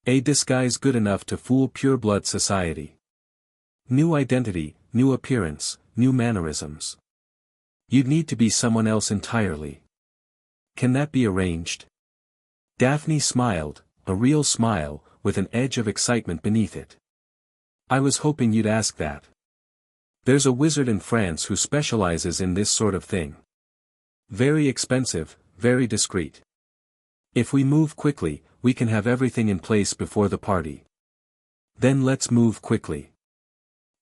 A disguise good enough to fool pure-blood society. New identity, new appearance, new mannerisms. You'd need to be someone else entirely. Can that be arranged? Daphne smiled, a real smile, with an edge of excitement beneath it. "I was hoping you'd ask that. There's a wizard in France who specializes in this sort of thing. Very expensive, very discreet. If we move quickly, we can have everything in place before the party. Then let's move quickly."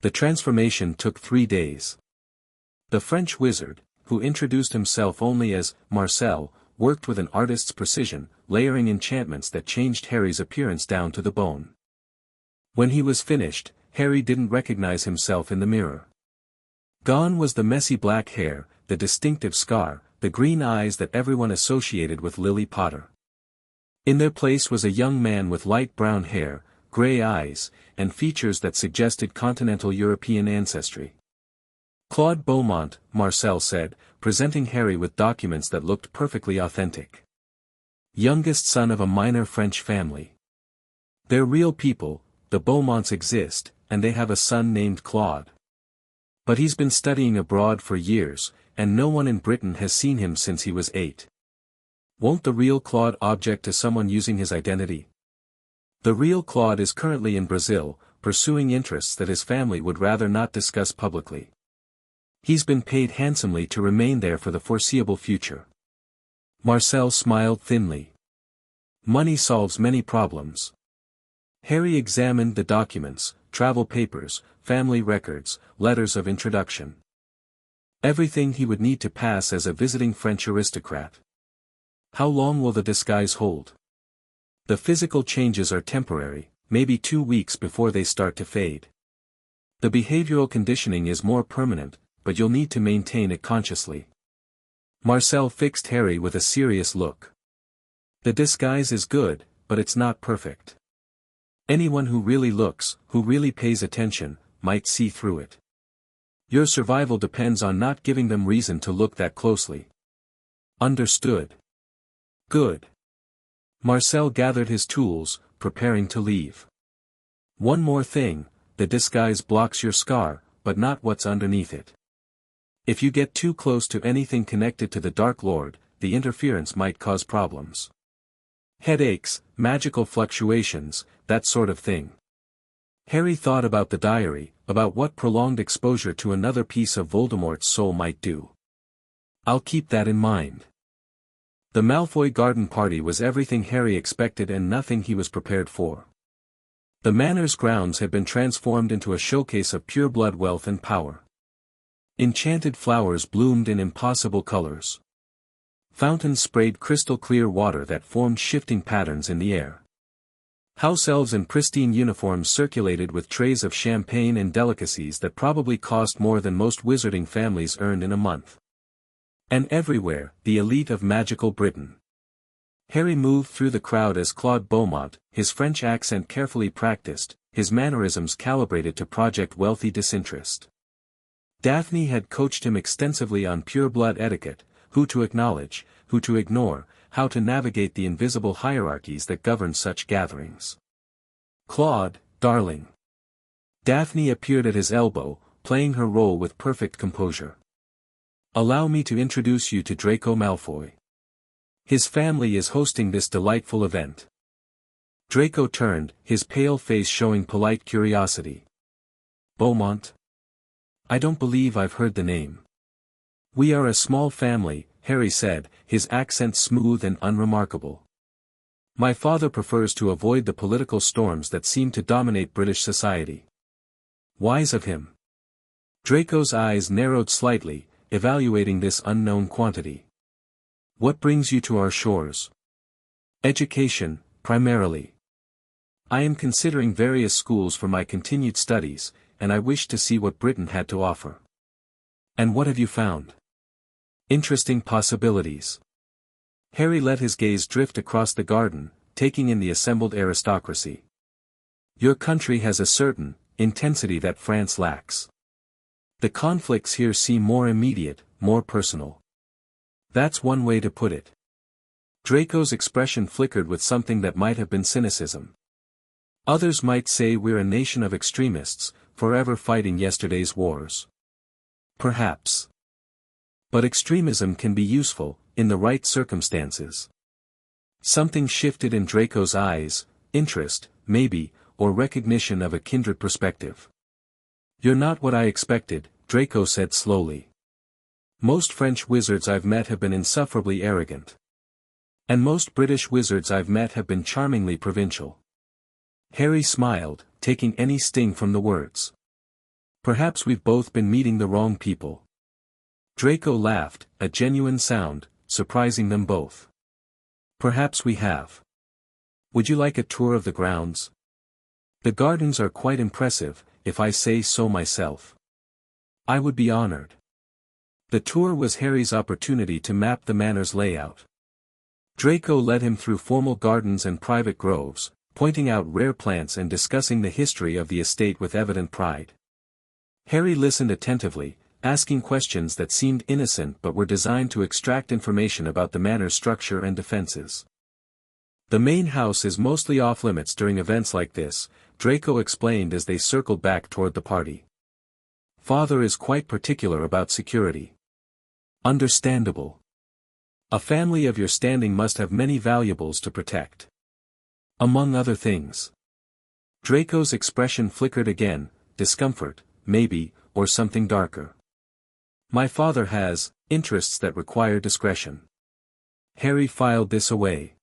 The transformation took 3 days. The French wizard, who introduced himself only as Marcel, worked with an artist's precision, layering enchantments that changed Harry's appearance down to the bone. When he was finished, Harry didn't recognize himself in the mirror. Gone was the messy black hair, the distinctive scar, the green eyes that everyone associated with Lily Potter. In their place was a young man with light brown hair, grey eyes, and features that suggested continental European ancestry. Claude Beaumont, Marcel said, presenting Harry with documents that looked perfectly authentic. Youngest son of a minor French family. They're real people, the Beaumonts exist, and they have a son named Claude. But he's been studying abroad for years, and no one in Britain has seen him since he was 8. Won't the real Claude object to someone using his identity? The real Claude is currently in Brazil, pursuing interests that his family would rather not discuss publicly. He's been paid handsomely to remain there for the foreseeable future. Marcel smiled thinly. Money solves many problems. Harry examined the documents, travel papers, family records, letters of introduction. Everything he would need to pass as a visiting French aristocrat. How long will the disguise hold? The physical changes are temporary, maybe 2 weeks before they start to fade. The behavioral conditioning is more permanent, but you'll need to maintain it consciously. Marcel fixed Harry with a serious look. The disguise is good, but it's not perfect. Anyone who really looks, who really pays attention, might see through it. Your survival depends on not giving them reason to look that closely. Understood. Good. Marcel gathered his tools, preparing to leave. One more thing, the disguise blocks your scar, but not what's underneath it. If you get too close to anything connected to the Dark Lord, the interference might cause problems. Headaches, magical fluctuations, that sort of thing. Harry thought about the diary, about what prolonged exposure to another piece of Voldemort's soul might do. I'll keep that in mind. The Malfoy garden party was everything Harry expected and nothing he was prepared for. The manor's grounds had been transformed into a showcase of pureblood wealth and power. Enchanted flowers bloomed in impossible colors. Fountains sprayed crystal-clear water that formed shifting patterns in the air. House elves in pristine uniforms circulated with trays of champagne and delicacies that probably cost more than most wizarding families earned in a month. And everywhere, the elite of magical Britain. Harry moved through the crowd as Claude Beaumont, his French accent carefully practiced, his mannerisms calibrated to project wealthy disinterest. Daphne had coached him extensively on pureblood etiquette, who to acknowledge, who to ignore, how to navigate the invisible hierarchies that govern such gatherings. Claude, darling. Daphne appeared at his elbow, playing her role with perfect composure. Allow me to introduce you to Draco Malfoy. His family is hosting this delightful event. Draco turned, his pale face showing polite curiosity. Beaumont? I don't believe I've heard the name. We are a small family, Harry said, his accent smooth and unremarkable. My father prefers to avoid the political storms that seem to dominate British society. Wise of him. Draco's eyes narrowed slightly, evaluating this unknown quantity. What brings you to our shores? Education, primarily. I am considering various schools for my continued studies, and I wish to see what Britain had to offer. And what have you found? Interesting possibilities. Harry let his gaze drift across the garden, taking in the assembled aristocracy. Your country has a certain intensity that France lacks. The conflicts here seem more immediate, more personal. That's one way to put it. Draco's expression flickered with something that might have been cynicism. Others might say we're a nation of extremists, forever fighting yesterday's wars. Perhaps. But extremism can be useful, in the right circumstances. Something shifted in Draco's eyes, interest, maybe, or recognition of a kindred perspective. You're not what I expected, Draco said slowly. Most French wizards I've met have been insufferably arrogant. And most British wizards I've met have been charmingly provincial. Harry smiled, taking any sting from the words. Perhaps we've both been meeting the wrong people. Draco laughed, a genuine sound, surprising them both. Perhaps we have. Would you like a tour of the grounds? The gardens are quite impressive, if I say so myself. I would be honored. The tour was Harry's opportunity to map the manor's layout. Draco led him through formal gardens and private groves, pointing out rare plants and discussing the history of the estate with evident pride. Harry listened attentively, asking questions that seemed innocent but were designed to extract information about the manor's structure and defenses. The main house is mostly off-limits during events like this, Draco explained as they circled back toward the party. Father is quite particular about security. Understandable. A family of your standing must have many valuables to protect. Among other things. Draco's expression flickered again, discomfort, maybe, or something darker. My father has interests that require discretion. Harry filed this away.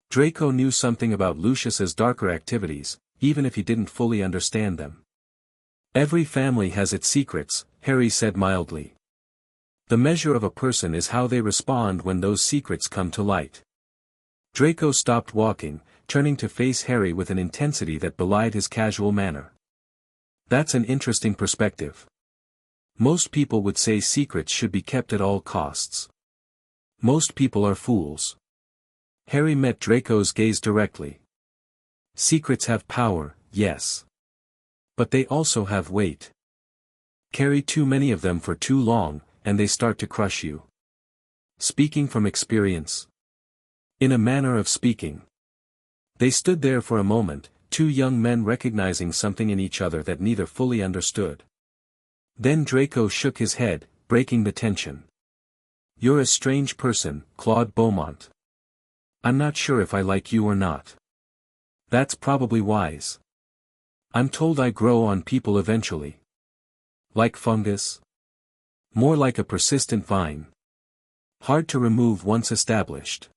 Draco knew something about Lucius's darker activities, even if he didn't fully understand them. Every family has its secrets, Harry said mildly. The measure of a person is how they respond when those secrets come to light. Draco stopped walking, turning to face Harry with an intensity that belied his casual manner. That's an interesting perspective. Most people would say secrets should be kept at all costs. Most people are fools. Harry met Draco's gaze directly. Secrets have power, yes. But they also have weight. Carry too many of them for too long, and they start to crush you. Speaking from experience. In a manner of speaking. They stood there for a moment, two young men recognizing something in each other that neither fully understood. Then Draco shook his head, breaking the tension. You're a strange person, Claude Beaumont. I'm not sure if I like you or not. That's probably wise. I'm told I grow on people eventually. Like fungus? More like a persistent vine. Hard to remove once established.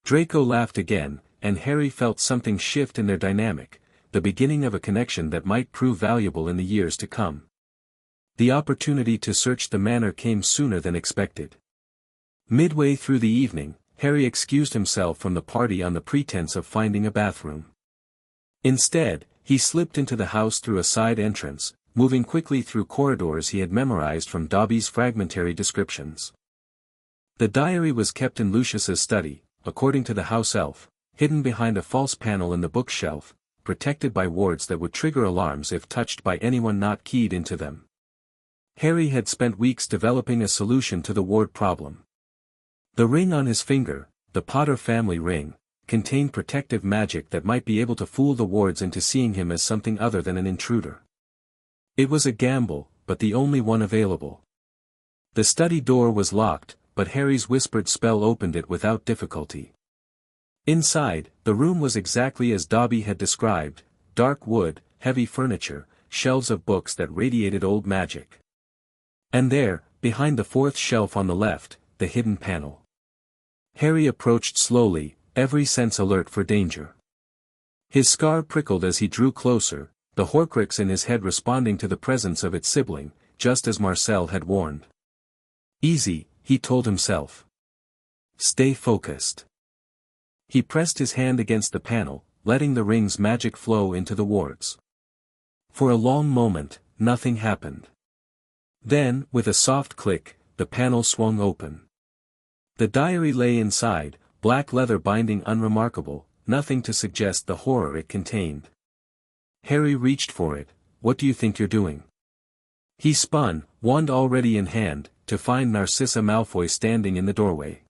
Draco laughed again, and Harry felt something shift in their dynamic, the beginning of a connection that might prove valuable in the years to come. The opportunity to search the manor came sooner than expected. Midway through the evening, Harry excused himself from the party on the pretense of finding a bathroom. Instead, he slipped into the house through a side entrance, moving quickly through corridors he had memorized from Dobby's fragmentary descriptions. The diary was kept in Lucius's study, according to the house elf, hidden behind a false panel in the bookshelf, protected by wards that would trigger alarms if touched by anyone not keyed into them. Harry had spent weeks developing a solution to the ward problem. The ring on his finger, the Potter family ring, contained protective magic that might be able to fool the wards into seeing him as something other than an intruder. It was a gamble, but the only one available. The study door was locked, but Harry's whispered spell opened it without difficulty. Inside, the room was exactly as Dobby had described, dark wood, heavy furniture, shelves of books that radiated old magic. And there, behind the fourth shelf on the left, the hidden panel. Harry approached slowly, every sense alert for danger. His scar prickled as he drew closer, the Horcrux in his head responding to the presence of its sibling, just as Marcel had warned. Easy, he told himself. Stay focused. He pressed his hand against the panel, letting the ring's magic flow into the wards. For a long moment, nothing happened. Then, with a soft click, the panel swung open. The diary lay inside, black leather binding unremarkable, nothing to suggest the horror it contained. Harry reached for it. What do you think you're doing? He spun, wand already in hand, to find Narcissa Malfoy standing in the doorway.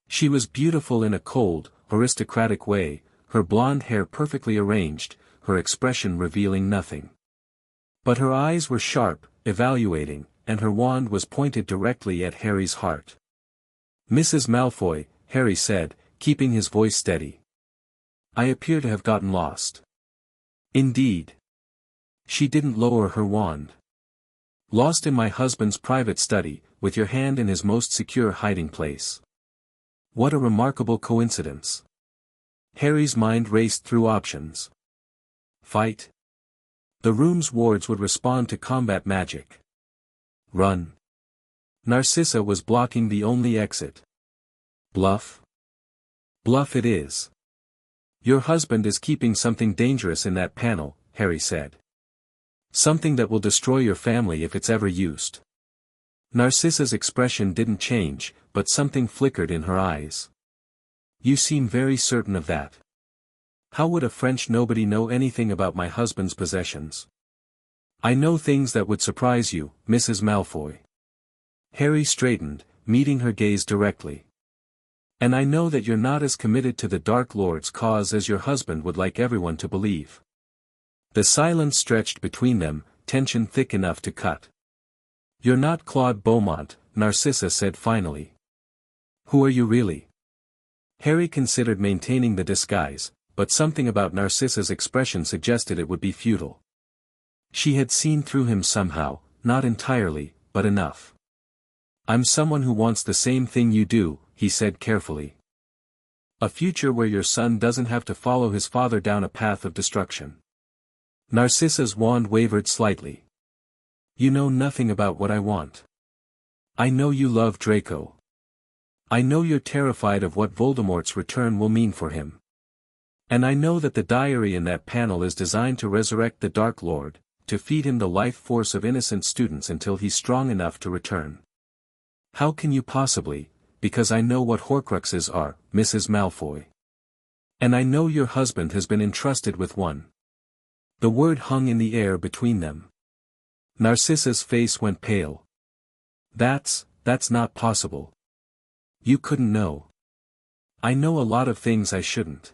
She was beautiful in a cold, aristocratic way, her blonde hair perfectly arranged, her expression revealing nothing. But her eyes were sharp, evaluating, and her wand was pointed directly at Harry's heart. Mrs. Malfoy, Harry said, keeping his voice steady. I appear to have gotten lost. Indeed. She didn't lower her wand. Lost in my husband's private study, with your hand in his most secure hiding place. What a remarkable coincidence. Harry's mind raced through options. Fight. The room's wards would respond to combat magic. Run. Narcissa was blocking the only exit. Bluff. Bluff it is. Your husband is keeping something dangerous in that panel, Harry said. Something that will destroy your family if it's ever used. Narcissa's expression didn't change, but something flickered in her eyes. You seem very certain of that. How would a French nobody know anything about my husband's possessions? I know things that would surprise you, Mrs. Malfoy. Harry straightened, meeting her gaze directly. And I know that you're not as committed to the Dark Lord's cause as your husband would like everyone to believe. The silence stretched between them, tension thick enough to cut. You're not Claude Beaumont, Narcissa said finally. Who are you really? Harry considered maintaining the disguise, but something about Narcissa's expression suggested it would be futile. She had seen through him somehow, not entirely, but enough. I'm someone who wants the same thing you do, he said carefully. A future where your son doesn't have to follow his father down a path of destruction. Narcissa's wand wavered slightly. You know nothing about what I want. I know you love Draco. I know you're terrified of what Voldemort's return will mean for him. And I know that the diary in that panel is designed to resurrect the Dark Lord, to feed him the life force of innocent students until he's strong enough to return. How can you possibly, because I know what Horcruxes are, Mrs. Malfoy. And I know your husband has been entrusted with one. The word hung in the air between them. Narcissa's face went pale. That's not possible. You couldn't know. I know a lot of things I shouldn't.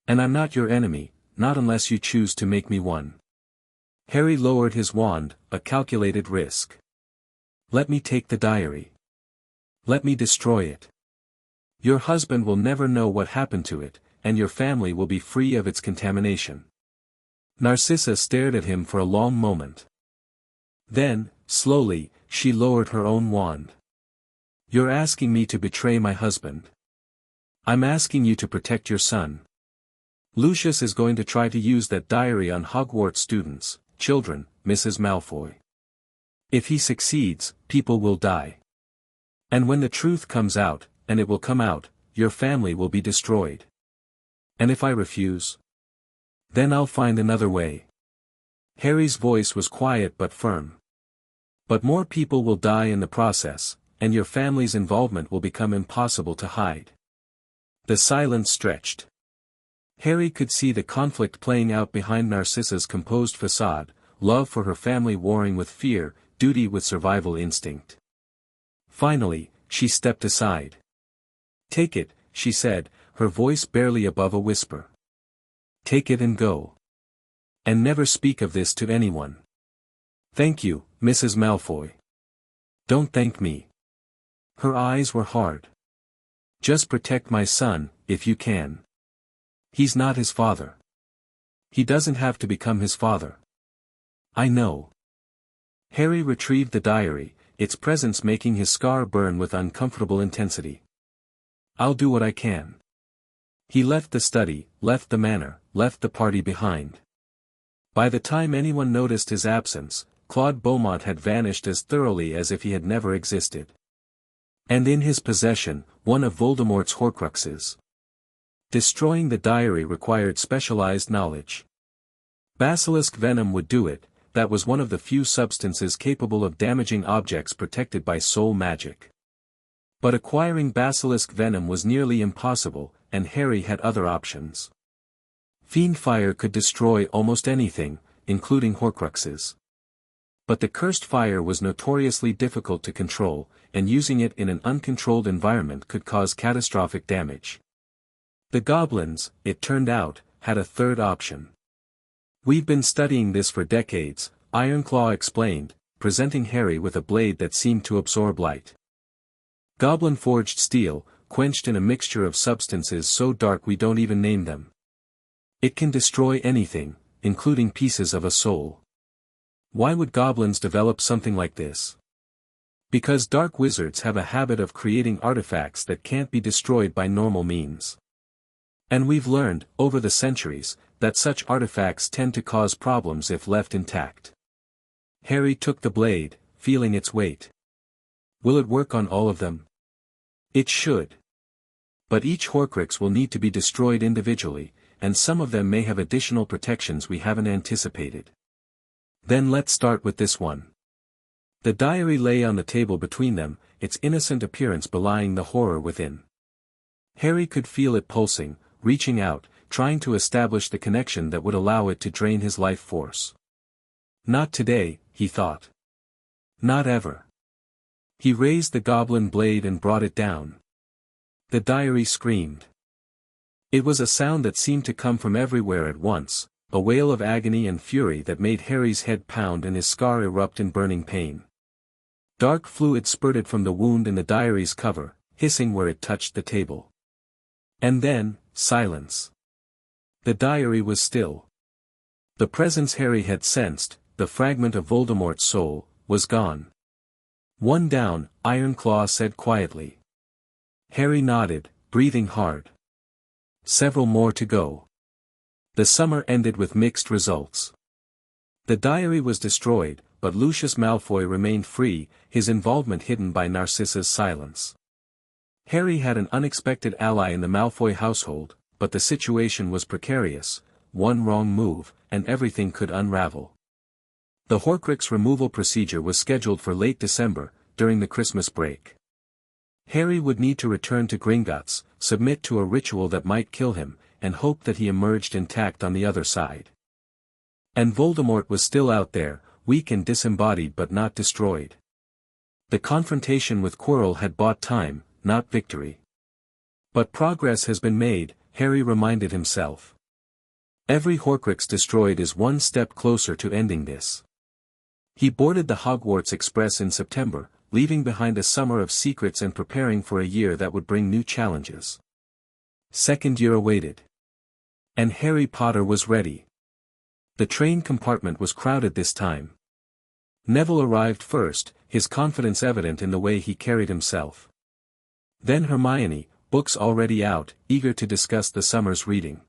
And I'm not your enemy, not unless you choose to make me one. Harry lowered his wand, a calculated risk. Let me take the diary. Let me destroy it. Your husband will never know what happened to it, and your family will be free of its contamination. Narcissa stared at him for a long moment. Then, slowly, she lowered her own wand. You're asking me to betray my husband. I'm asking you to protect your son. Lucius is going to try to use that diary on Hogwarts students, children, Mrs. Malfoy. If he succeeds, people will die. And when the truth comes out, and it will come out, your family will be destroyed. And if I refuse? Then I'll find another way. Harry's voice was quiet but firm. But more people will die in the process, and your family's involvement will become impossible to hide. The silence stretched. Harry could see the conflict playing out behind Narcissa's composed facade, love for her family warring with fear, duty with survival instinct. Finally, she stepped aside. Take it, she said, her voice barely above a whisper. Take it and go. And never speak of this to anyone. Thank you, Mrs. Malfoy. Don't thank me. Her eyes were hard. Just protect my son, if you can. He's not his father. He doesn't have to become his father. I know. Harry retrieved the diary, its presence making his scar burn with uncomfortable intensity. I'll do what I can. He left the study, left the manor, left the party behind. By the time anyone noticed his absence, Claude Beaumont had vanished as thoroughly as if he had never existed. And in his possession, one of Voldemort's Horcruxes. Destroying the diary required specialized knowledge. Basilisk venom would do it, that was one of the few substances capable of damaging objects protected by soul magic. But acquiring basilisk venom was nearly impossible, and Harry had other options. Fiendfire could destroy almost anything, including Horcruxes. But the cursed fire was notoriously difficult to control, and using it in an uncontrolled environment could cause catastrophic damage. The goblins, it turned out, had a third option. We've been studying this for decades, Ironclaw explained, presenting Harry with a blade that seemed to absorb light. Goblin-forged steel, quenched in a mixture of substances so dark we don't even name them. It can destroy anything, including pieces of a soul. Why would goblins develop something like this? Because dark wizards have a habit of creating artifacts that can't be destroyed by normal means. And we've learned, over the centuries, that such artifacts tend to cause problems if left intact. Harry took the blade, feeling its weight. Will it work on all of them? It should. But each Horcrux will need to be destroyed individually, and some of them may have additional protections we haven't anticipated. Then let's start with this one. The diary lay on the table between them, its innocent appearance belying the horror within. Harry could feel it pulsing, reaching out, trying to establish the connection that would allow it to drain his life force. Not today, he thought. Not ever. He raised the goblin blade and brought it down. The diary screamed. It was a sound that seemed to come from everywhere at once, a wail of agony and fury that made Harry's head pound and his scar erupt in burning pain. Dark fluid spurted from the wound in the diary's cover, hissing where it touched the table. And then, silence. The diary was still. The presence Harry had sensed, the fragment of Voldemort's soul, was gone. One down, Ironclaw said quietly. Harry nodded, breathing hard. Several more to go. The summer ended with mixed results. The diary was destroyed, but Lucius Malfoy remained free, his involvement hidden by Narcissa's silence. Harry had an unexpected ally in the Malfoy household, but the situation was precarious, one wrong move, and everything could unravel. The Horcrux removal procedure was scheduled for late December, during the Christmas break. Harry would need to return to Gringotts, submit to a ritual that might kill him, and hope that he emerged intact on the other side. And Voldemort was still out there, weak and disembodied but not destroyed. The confrontation with Quirrell had bought time, not victory. But progress has been made, Harry reminded himself. Every Horcrux destroyed is one step closer to ending this. He boarded the Hogwarts Express in September, leaving behind a summer of secrets and preparing for a year that would bring new challenges. Second year awaited. And Harry Potter was ready. The train compartment was crowded this time. Neville arrived first, his confidence evident in the way he carried himself. Then Hermione, books already out, eager to discuss the summer's reading.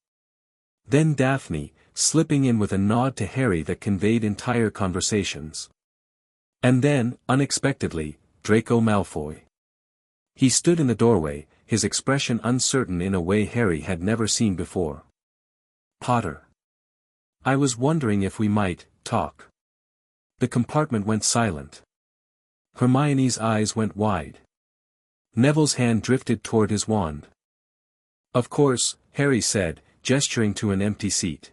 Then Daphne, slipping in with a nod to Harry that conveyed entire conversations. And then, unexpectedly, Draco Malfoy. He stood in the doorway, his expression uncertain in a way Harry had never seen before. Potter. I was wondering if we might talk. The compartment went silent. Hermione's eyes went wide. Neville's hand drifted toward his wand. Of course, Harry said, gesturing to an empty seat.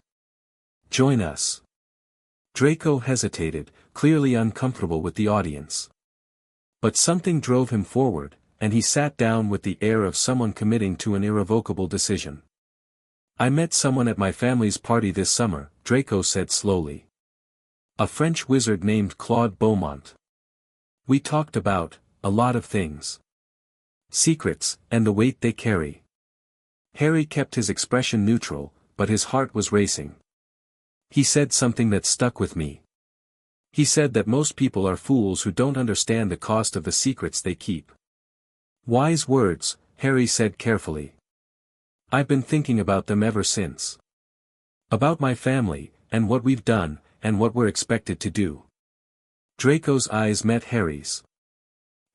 Join us. Draco hesitated, clearly uncomfortable with the audience. But something drove him forward, and he sat down with the air of someone committing to an irrevocable decision. I met someone at my family's party this summer, Draco said slowly. A French wizard named Claude Beaumont. We talked about a lot of things. Secrets, and the weight they carry. Harry kept his expression neutral, but his heart was racing. He said something that stuck with me. He said that most people are fools who don't understand the cost of the secrets they keep. Wise words, Harry said carefully. I've been thinking about them ever since. About my family, and what we've done, and what we're expected to do. Draco's eyes met Harry's.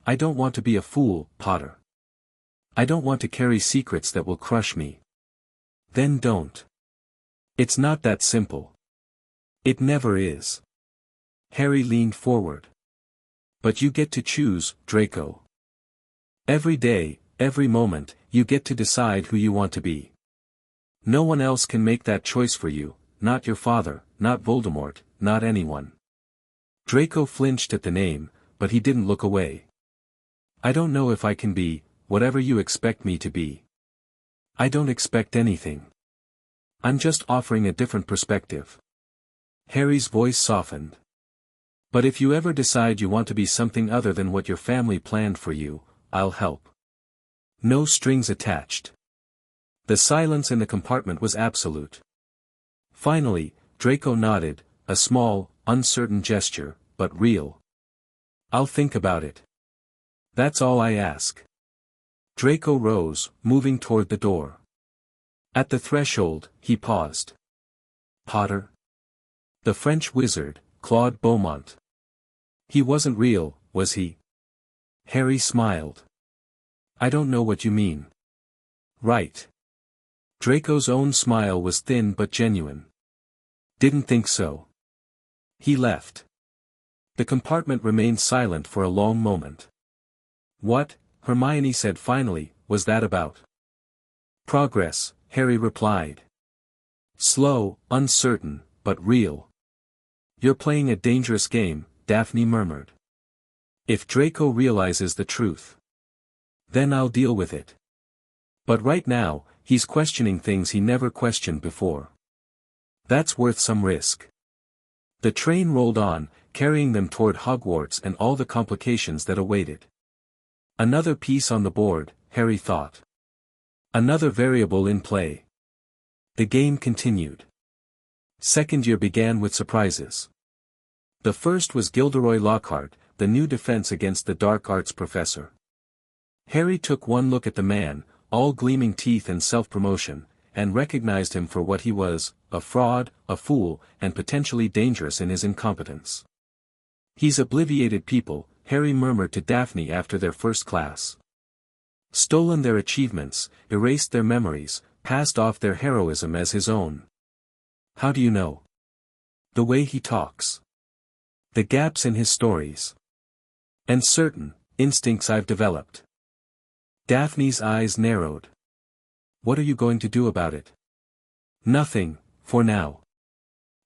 I don't want to be a fool, Potter. I don't want to carry secrets that will crush me. Then don't. It's not that simple. It never is. Harry leaned forward. But you get to choose, Draco. Every day, every moment, you get to decide who you want to be. No one else can make that choice for you, not your father, not Voldemort, not anyone. Draco flinched at the name, but he didn't look away. I don't know if I can be whatever you expect me to be. I don't expect anything. I'm just offering a different perspective. Harry's voice softened. But if you ever decide you want to be something other than what your family planned for you, I'll help. No strings attached. The silence in the compartment was absolute. Finally, Draco nodded, a small, uncertain gesture, but real. I'll think about it. That's all I ask. Draco rose, moving toward the door. At the threshold, he paused. Potter? The French wizard, Claude Beaumont. He wasn't real, was he? Harry smiled. I don't know what you mean. Right. Draco's own smile was thin but genuine. Didn't think so. He left. The compartment remained silent for a long moment. What, Hermione said finally, was that about? Progress, Harry replied. Slow, uncertain, but real. You're playing a dangerous game, Daphne murmured. If Draco realizes the truth, then I'll deal with it. But right now, he's questioning things he never questioned before. That's worth some risk. The train rolled on, carrying them toward Hogwarts and all the complications that awaited. Another piece on the board, Harry thought. Another variable in play. The game continued. Second year began with surprises. The first was Gilderoy Lockhart, the new defense against the dark arts professor. Harry took one look at the man, all gleaming teeth and self-promotion, and recognized him for what he was, a fraud, a fool, and potentially dangerous in his incompetence. He's obliviated people, Harry murmured to Daphne after their first class. Stolen their achievements, erased their memories, passed off their heroism as his own. How do you know? The way he talks. The gaps in his stories. And certain instincts I've developed. Daphne's eyes narrowed. What are you going to do about it? Nothing, for now.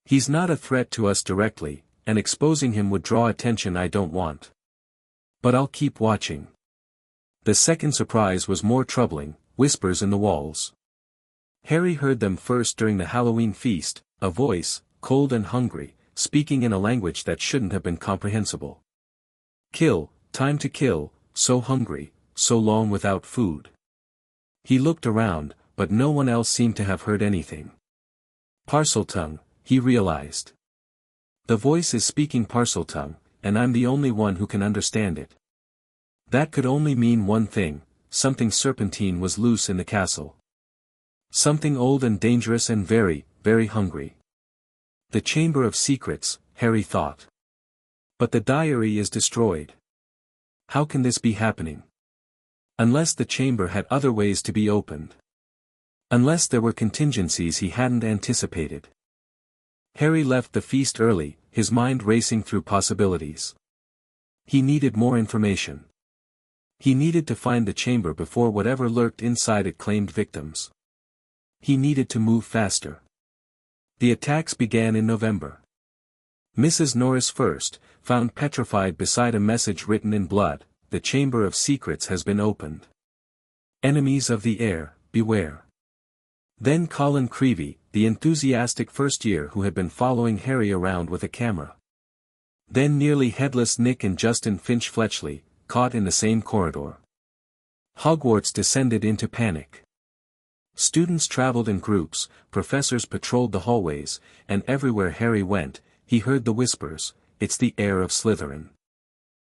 He's not a threat to us directly, and exposing him would draw attention I don't want. But I'll keep watching. The second surprise was more troubling, whispers in the walls. Harry heard them first during the Halloween feast, a voice, cold and hungry, speaking in a language that shouldn't have been comprehensible. Kill, time to kill, so hungry, so long without food. He looked around, but no one else seemed to have heard anything. Parseltongue, he realized. The voice is speaking Parseltongue, and I'm the only one who can understand it. That could only mean one thing, something serpentine was loose in the castle. Something old and dangerous and very, very hungry. The Chamber of Secrets, Harry thought. But the diary is destroyed. How can this be happening? Unless the chamber had other ways to be opened. Unless there were contingencies he hadn't anticipated. Harry left the feast early, his mind racing through possibilities. He needed more information. He needed to find the chamber before whatever lurked inside it claimed victims. He needed to move faster. The attacks began in November. Mrs. Norris first, found petrified beside a message written in blood, "The Chamber of Secrets has been opened. Enemies of the air, beware." Then Colin Creevey, the enthusiastic first year who had been following Harry around with a camera. Then nearly headless Nick and Justin Finch-Fletchley, caught in the same corridor. Hogwarts descended into panic. Students traveled in groups, professors patrolled the hallways, and everywhere Harry went, he heard the whispers, "It's the heir of Slytherin.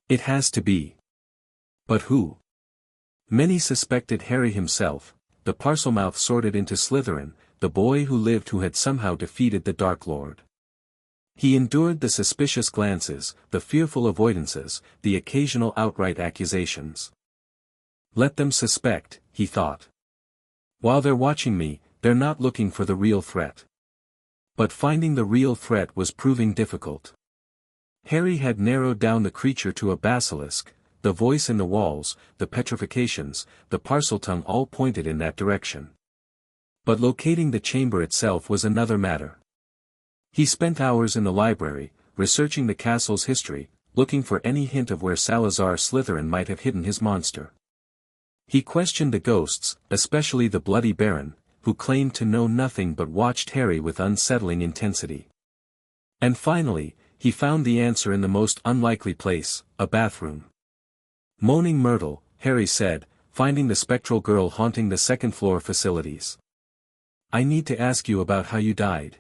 It has to be." But who? Many suspected Harry himself, the Parselmouth sorted into Slytherin, the boy who lived who had somehow defeated the Dark Lord. He endured the suspicious glances, the fearful avoidances, the occasional outright accusations. Let them suspect, he thought. While they're watching me, they're not looking for the real threat. But finding the real threat was proving difficult. Harry had narrowed down the creature to a basilisk, the voice in the walls, the petrifications, the Parseltongue all pointed in that direction. But locating the chamber itself was another matter. He spent hours in the library, researching the castle's history, looking for any hint of where Salazar Slytherin might have hidden his monster. He questioned the ghosts, especially the Bloody Baron, who claimed to know nothing but watched Harry with unsettling intensity. And finally, he found the answer in the most unlikely place, a bathroom. Moaning Myrtle, Harry said, finding the spectral girl haunting the second-floor facilities. "I need to ask you about how you died."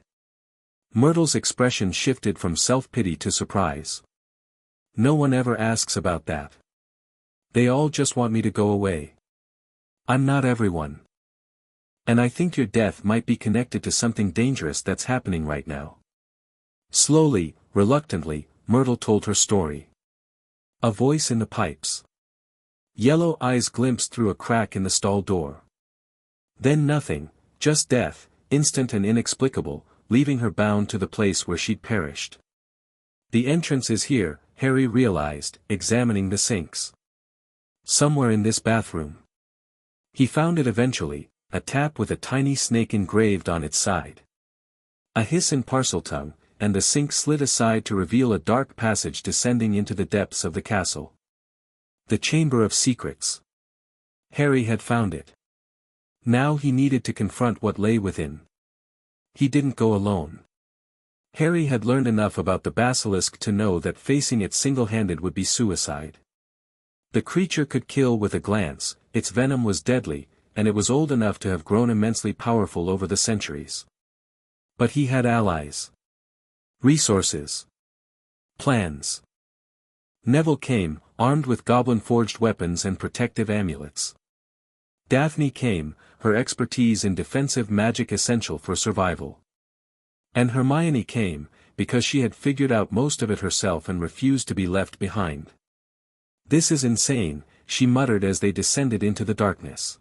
Myrtle's expression shifted from self-pity to surprise. "No one ever asks about that. They all just want me to go away. I'm not everyone. And I think your death might be connected to something dangerous that's happening right now." Slowly, reluctantly, Myrtle told her story. A voice in the pipes. Yellow eyes glimpsed through a crack in the stall door. Then nothing, just death, instant and inexplicable, leaving her bound to the place where she'd perished. The entrance is here, Harry realized, examining the sinks. Somewhere in this bathroom. He found it eventually, a tap with a tiny snake engraved on its side. A hiss in Parseltongue, and the sink slid aside to reveal a dark passage descending into the depths of the castle. The Chamber of Secrets. Harry had found it. Now he needed to confront what lay within. He didn't go alone. Harry had learned enough about the basilisk to know that facing it single-handed would be suicide. The creature could kill with a glance, its venom was deadly, and it was old enough to have grown immensely powerful over the centuries. But he had allies. Resources. Plans. Neville came, armed with goblin-forged weapons and protective amulets. Daphne came, her expertise in defensive magic essential for survival. And Hermione came, because she had figured out most of it herself and refused to be left behind. "This is insane," she muttered as they descended into the darkness.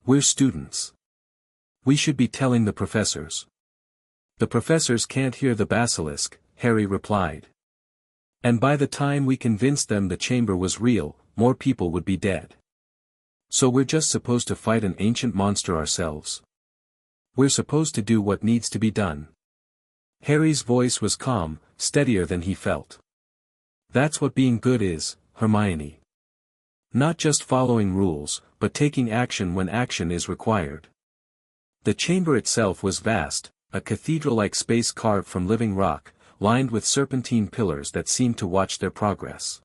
"We're students. We should be telling the professors." "The professors can't hear the basilisk," Harry replied. "And by the time we convinced them the chamber was real, more people would be dead. So we're just supposed to fight an ancient monster ourselves. We're supposed to do what needs to be done." Harry's voice was calm, steadier than he felt. "That's what being good is, Hermione. Not just following rules, but taking action when action is required." The chamber itself was vast, a cathedral-like space carved from living rock, lined with serpentine pillars that seemed to watch their progress.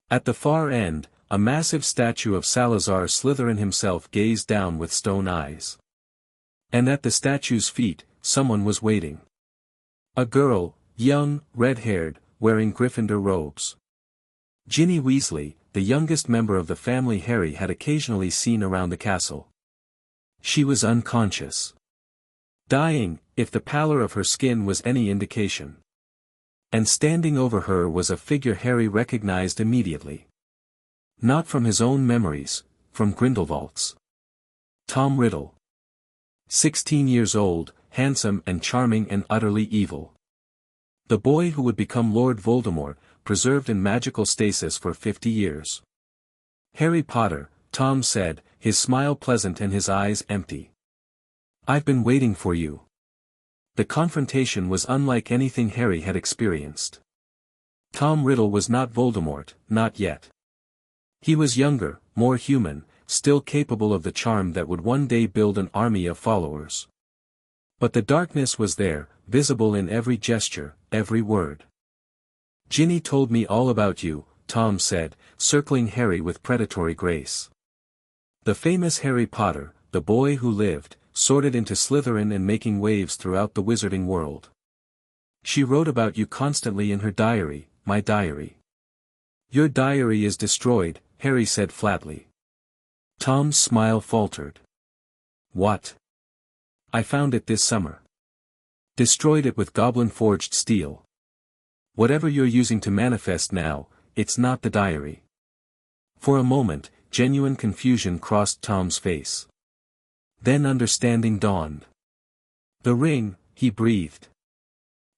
At the far end, a massive statue of Salazar Slytherin himself gazed down with stone eyes. And at the statue's feet, someone was waiting. A girl, young, red-haired, wearing Gryffindor robes. Ginny Weasley, the youngest member of the family Harry had occasionally seen around the castle. She was unconscious. Dying, if the pallor of her skin was any indication. And standing over her was a figure Harry recognized immediately. Not from his own memories, from Grindelwald's. Tom Riddle. 16 years old, handsome and charming and utterly evil. The boy who would become Lord Voldemort, preserved in magical stasis for 50 years. "Harry Potter," Tom said, his smile pleasant and his eyes empty. "I've been waiting for you." The confrontation was unlike anything Harry had experienced. Tom Riddle was not Voldemort, not yet. He was younger, more human, still capable of the charm that would one day build an army of followers. But the darkness was there, visible in every gesture, every word. "Ginny told me all about you," Tom said, circling Harry with predatory grace. "The famous Harry Potter, the boy who lived, sorted into Slytherin and making waves throughout the wizarding world. She wrote about you constantly in her diary, my diary." "Your diary is destroyed," Harry said flatly. Tom's smile faltered. "What?" "I found it this summer. Destroyed it with goblin-forged steel. Whatever you're using to manifest now, it's not the diary." For a moment, genuine confusion crossed Tom's face. Then understanding dawned. "The ring," he breathed.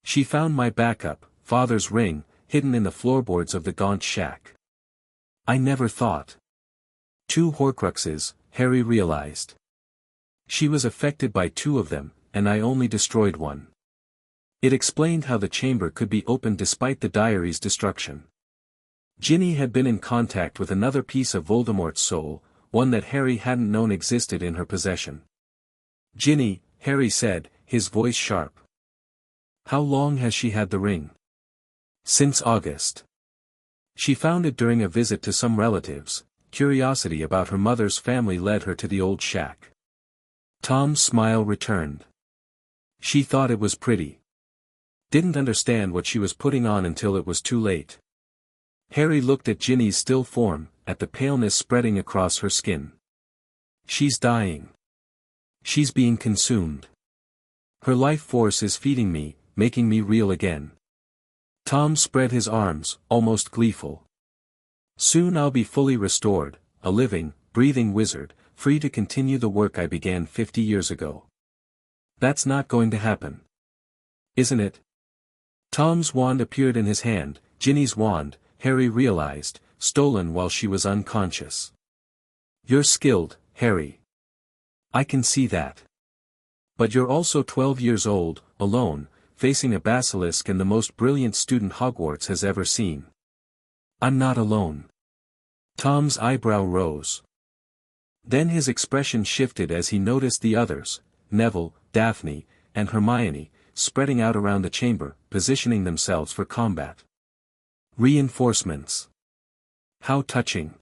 "She found my backup, father's ring, hidden in the floorboards of the Gaunt shack. I never thought." 2 Horcruxes, Harry realized. "She was affected by 2 of them, and I only destroyed 1. It explained how the chamber could be opened despite the diary's destruction. Ginny had been in contact with another piece of Voldemort's soul, one that Harry hadn't known existed in her possession. "Ginny," Harry said, his voice sharp. "How long has she had the ring?" "Since August. She found it during a visit to some relatives. Curiosity about her mother's family led her to the old shack." Tom's smile returned. "She thought it was pretty. Didn't understand what she was putting on until it was too late." Harry looked at Ginny's still form, at the paleness spreading across her skin. "She's dying. She's being consumed. Her life force is feeding me, making me real again." Tom spread his arms, almost gleeful. "Soon I'll be fully restored, a living, breathing wizard, free to continue the work I began 50 years ago. That's not going to happen. Isn't it? Tom's wand appeared in his hand, Ginny's wand, Harry realized, stolen while she was unconscious. You're skilled, Harry. I can see that. But you're also 12 years old, alone, facing a basilisk and the most brilliant student Hogwarts has ever seen. I'm not alone. Tom's eyebrow rose. Then his expression shifted as he noticed the others, Neville, Daphne, and Hermione, spreading out around the chamber, positioning themselves for combat. Reinforcements. How touching.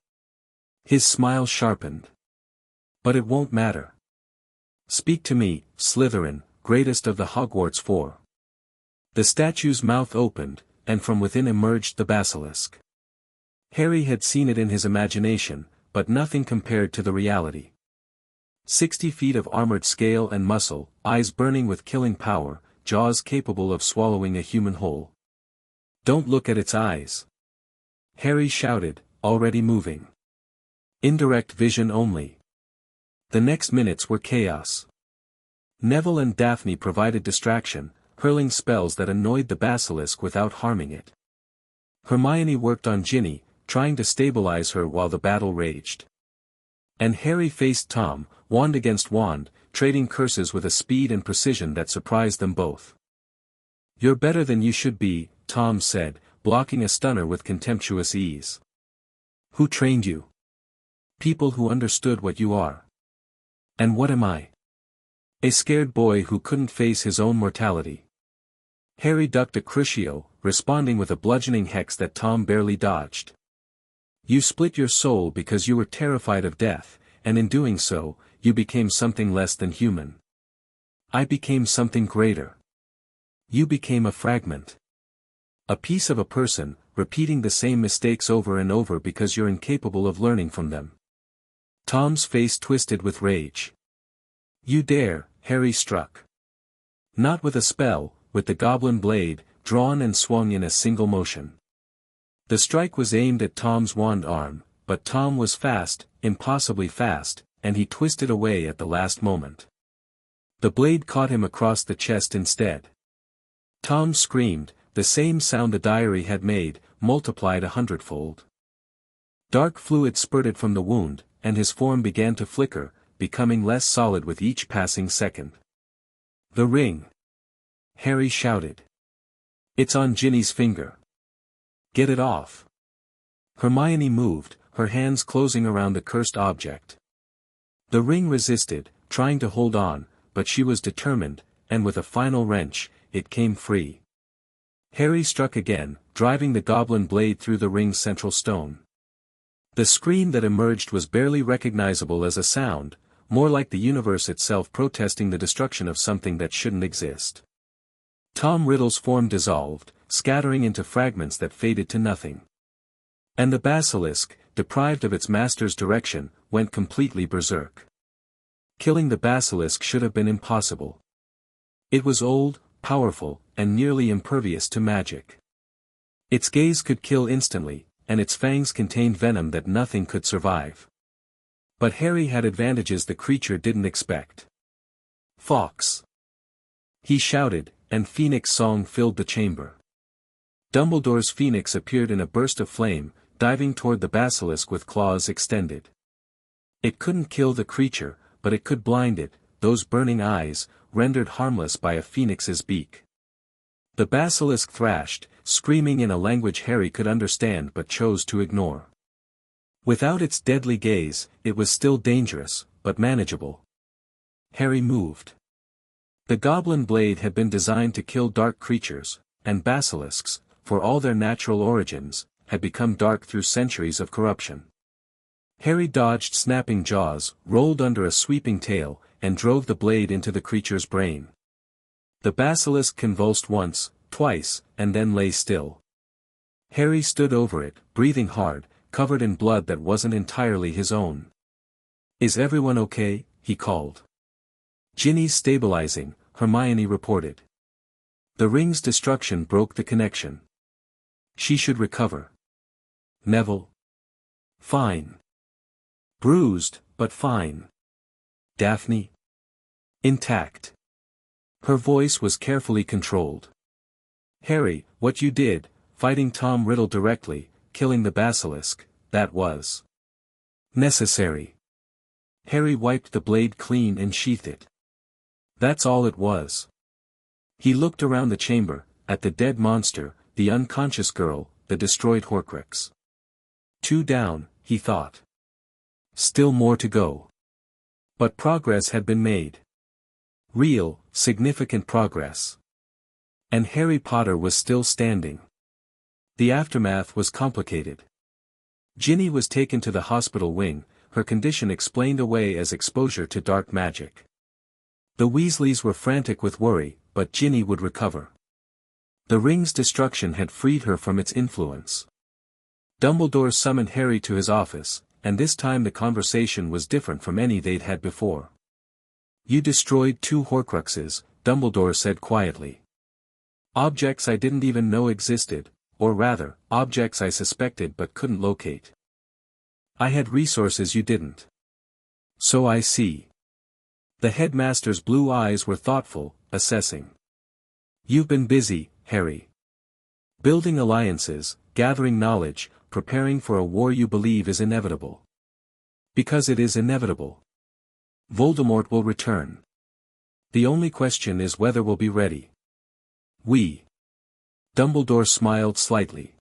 His smile sharpened. But it won't matter. Speak to me, Slytherin, greatest of the Hogwarts Four. The statue's mouth opened, and from within emerged the basilisk. Harry had seen it in his imagination, but nothing compared to the reality. 60 feet of armored scale and muscle, eyes burning with killing power, jaws capable of swallowing a human whole. Don't look at its eyes. Harry shouted, already moving. Indirect vision only. The next minutes were chaos. Neville and Daphne provided distraction, hurling spells that annoyed the basilisk without harming it. Hermione worked on Ginny, trying to stabilize her while the battle raged. And Harry faced Tom, wand against wand, trading curses with a speed and precision that surprised them both. You're better than you should be, Tom said, blocking a stunner with contemptuous ease. Who trained you? People who understood what you are. And what am I? A scared boy who couldn't face his own mortality. Harry ducked a crucio, responding with a bludgeoning hex that Tom barely dodged. You split your soul because you were terrified of death, and in doing so, you became something less than human. I became something greater. You became a fragment. A piece of a person, repeating the same mistakes over and over because you're incapable of learning from them. Tom's face twisted with rage. You dare, Harry struck. Not with a spell, with the goblin blade, drawn and swung in a single motion. The strike was aimed at Tom's wand arm, but Tom was fast, impossibly fast, and he twisted away at the last moment. The blade caught him across the chest instead. Tom screamed, the same sound the diary had made, multiplied 100-fold. Dark fluid spurted from the wound, and his form began to flicker, becoming less solid with each passing second. The ring! Harry shouted. It's on Ginny's finger. Get it off. Hermione moved, her hands closing around the cursed object. The ring resisted, trying to hold on, but she was determined, and with a final wrench, it came free. Harry struck again, driving the goblin blade through the ring's central stone. The scream that emerged was barely recognizable as a sound, more like the universe itself protesting the destruction of something that shouldn't exist. Tom Riddle's form dissolved, scattering into fragments that faded to nothing. And the basilisk, deprived of its master's direction, went completely berserk. Killing the basilisk should have been impossible. It was old, powerful, and nearly impervious to magic. Its gaze could kill instantly, and its fangs contained venom that nothing could survive. But Harry had advantages the creature didn't expect. Fox! He shouted, and Phoenix song filled the chamber. Dumbledore's Phoenix appeared in a burst of flame, diving toward the basilisk with claws extended. It couldn't kill the creature, but it could blind it, those burning eyes, rendered harmless by a phoenix's beak. The basilisk thrashed, screaming in a language Harry could understand but chose to ignore. Without its deadly gaze, it was still dangerous, but manageable. Harry moved. The goblin blade had been designed to kill dark creatures, and basilisks, for all their natural origins, had become dark through centuries of corruption. Harry dodged snapping jaws, rolled under a sweeping tail, and drove the blade into the creature's brain. The basilisk convulsed once, twice, and then lay still. Harry stood over it, breathing hard, covered in blood that wasn't entirely his own. Is everyone okay? He called. Ginny's stabilizing, Hermione reported. The ring's destruction broke the connection. She should recover. Neville. Fine. Bruised, but fine. Daphne? Intact. Her voice was carefully controlled. Harry, what you did, fighting Tom Riddle directly, killing the basilisk, that was necessary. Harry wiped the blade clean and sheathed it. That's all it was. He looked around the chamber, at the dead monster, the unconscious girl, the destroyed Horcrux. 2 down, he thought. Still more to go. But progress had been made. Real, significant progress. And Harry Potter was still standing. The aftermath was complicated. Ginny was taken to the hospital wing, her condition explained away as exposure to dark magic. The Weasleys were frantic with worry, but Ginny would recover. The ring's destruction had freed her from its influence. Dumbledore summoned Harry to his office, and this time the conversation was different from any they'd had before. You destroyed 2 Horcruxes, Dumbledore said quietly. Objects I didn't even know existed, or rather, objects I suspected but couldn't locate. I had resources you didn't. So I see. The headmaster's blue eyes were thoughtful, assessing. You've been busy, Harry. Building alliances, gathering knowledge, preparing for a war you believe is inevitable. Because it is inevitable. Voldemort will return. The only question is whether we'll be ready. We. Dumbledore smiled slightly.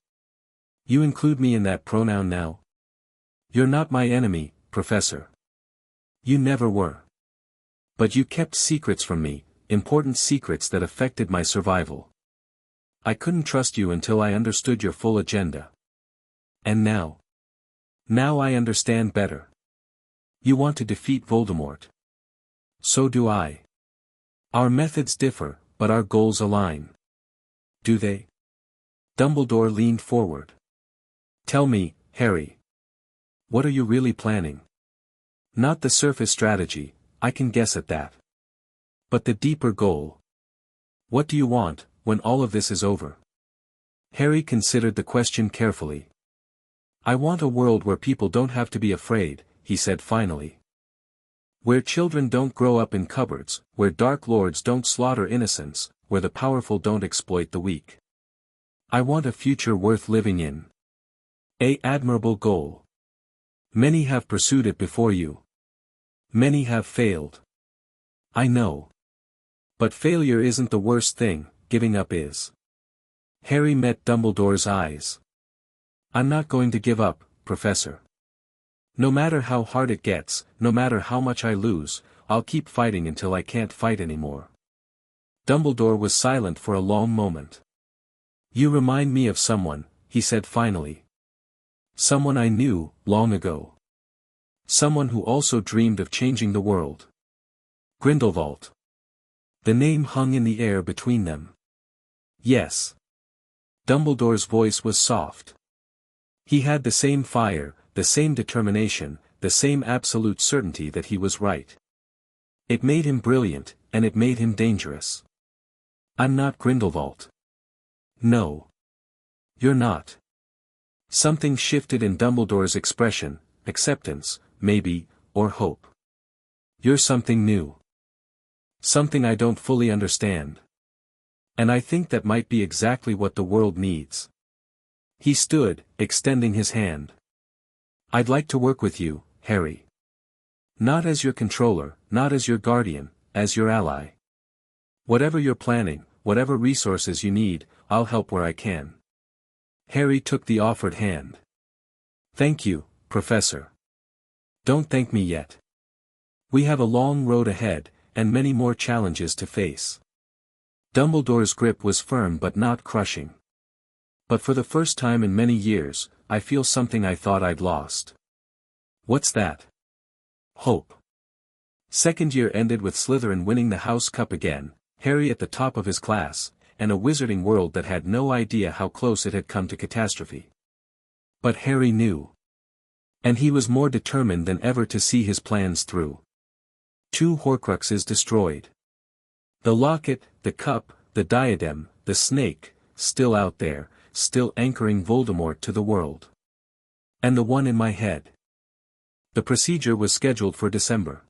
You include me in that pronoun now? You're not my enemy, Professor. You never were. But you kept secrets from me, important secrets that affected my survival. I couldn't trust you until I understood your full agenda. And now? Now I understand better. You want to defeat Voldemort. So do I. Our methods differ, but our goals align. Do they? Dumbledore leaned forward. Tell me, Harry. What are you really planning? Not the surface strategy, I can guess at that. But the deeper goal. What do you want, when all of this is over? Harry considered the question carefully. I want a world where people don't have to be afraid, he said finally. Where children don't grow up in cupboards, where dark lords don't slaughter innocents, where the powerful don't exploit the weak. I want a future worth living in. An admirable goal. Many have pursued it before you. Many have failed. I know. But failure isn't the worst thing, giving up is. Harry met Dumbledore's eyes. I'm not going to give up, Professor. No matter how hard it gets, no matter how much I lose, I'll keep fighting until I can't fight anymore. Dumbledore was silent for a long moment. You remind me of someone, he said finally. Someone I knew, long ago. Someone who also dreamed of changing the world. Grindelwald. The name hung in the air between them. Yes. Dumbledore's voice was soft. He had the same fire, the same determination, the same absolute certainty that he was right. It made him brilliant, and it made him dangerous. I'm not Grindelwald. No. You're not. Something shifted in Dumbledore's expression, acceptance, maybe, or hope. You're something new. Something I don't fully understand. And I think that might be exactly what the world needs. He stood, extending his hand. I'd like to work with you, Harry. Not as your controller, not as your guardian, as your ally. Whatever you're planning, whatever resources you need, I'll help where I can. Harry took the offered hand. Thank you, Professor. Don't thank me yet. We have a long road ahead, and many more challenges to face. Dumbledore's grip was firm but not crushing. But for the first time in many years, I feel something I thought I'd lost. What's that? Hope. Second year ended with Slytherin winning the House Cup again, Harry at the top of his class, and a wizarding world that had no idea how close it had come to catastrophe. But Harry knew. And he was more determined than ever to see his plans through. 2 Horcruxes destroyed. The locket, the cup, the diadem, the snake, still out there, still anchoring Voldemort to the world. And the one in my head. The procedure was scheduled for December.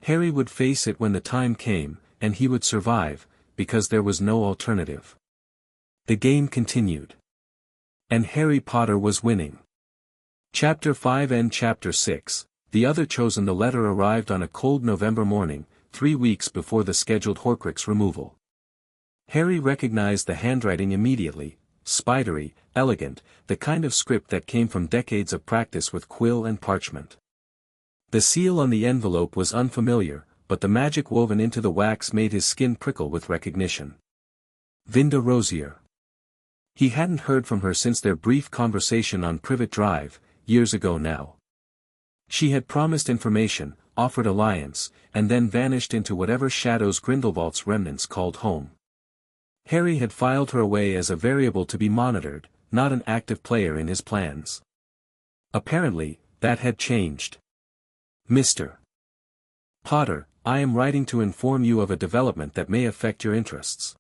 Harry would face it when the time came, and he would survive, because there was no alternative. The game continued. And Harry Potter was winning. Chapter 5 and Chapter 6, the other chosen. The letter arrived on a cold November morning, 3 weeks before the scheduled Horcrux removal. Harry recognized the handwriting immediately, spidery, elegant, the kind of script that came from decades of practice with quill and parchment. The seal on the envelope was unfamiliar, but the magic woven into the wax made his skin prickle with recognition. Vinda Rosier. He hadn't heard from her since their brief conversation on Privet Drive, years ago now. She had promised information, offered alliance, and then vanished into whatever shadows Grindelwald's remnants called home. Harry had filed her away as a variable to be monitored, not an active player in his plans. Apparently, that had changed. Mr. Potter, I am writing to inform you of a development that may affect your interests.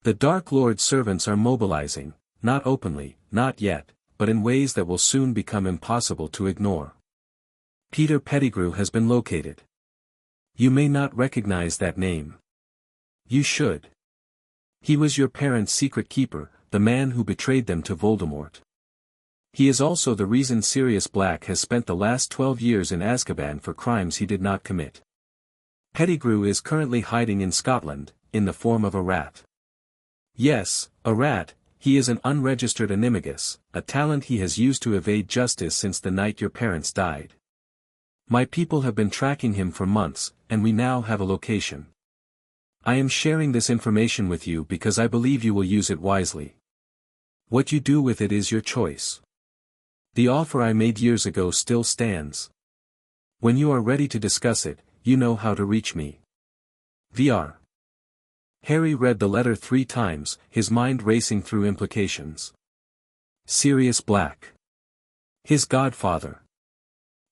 The Dark Lord's servants are mobilizing, not openly, not yet, but in ways that will soon become impossible to ignore. Peter Pettigrew has been located. You may not recognize that name. You should. He was your parents' secret keeper, the man who betrayed them to Voldemort. He is also the reason Sirius Black has spent the last 12 years in Azkaban for crimes he did not commit. Pettigrew is currently hiding in Scotland, in the form of a rat. Yes, a rat. He is an unregistered animagus, a talent he has used to evade justice since the night your parents died. My people have been tracking him for months, and we now have a location. I am sharing this information with you because I believe you will use it wisely. What you do with it is your choice. The offer I made years ago still stands. When you are ready to discuss it, you know how to reach me. Vr. Harry read the letter 3 times, his mind racing through implications. Sirius Black. His godfather.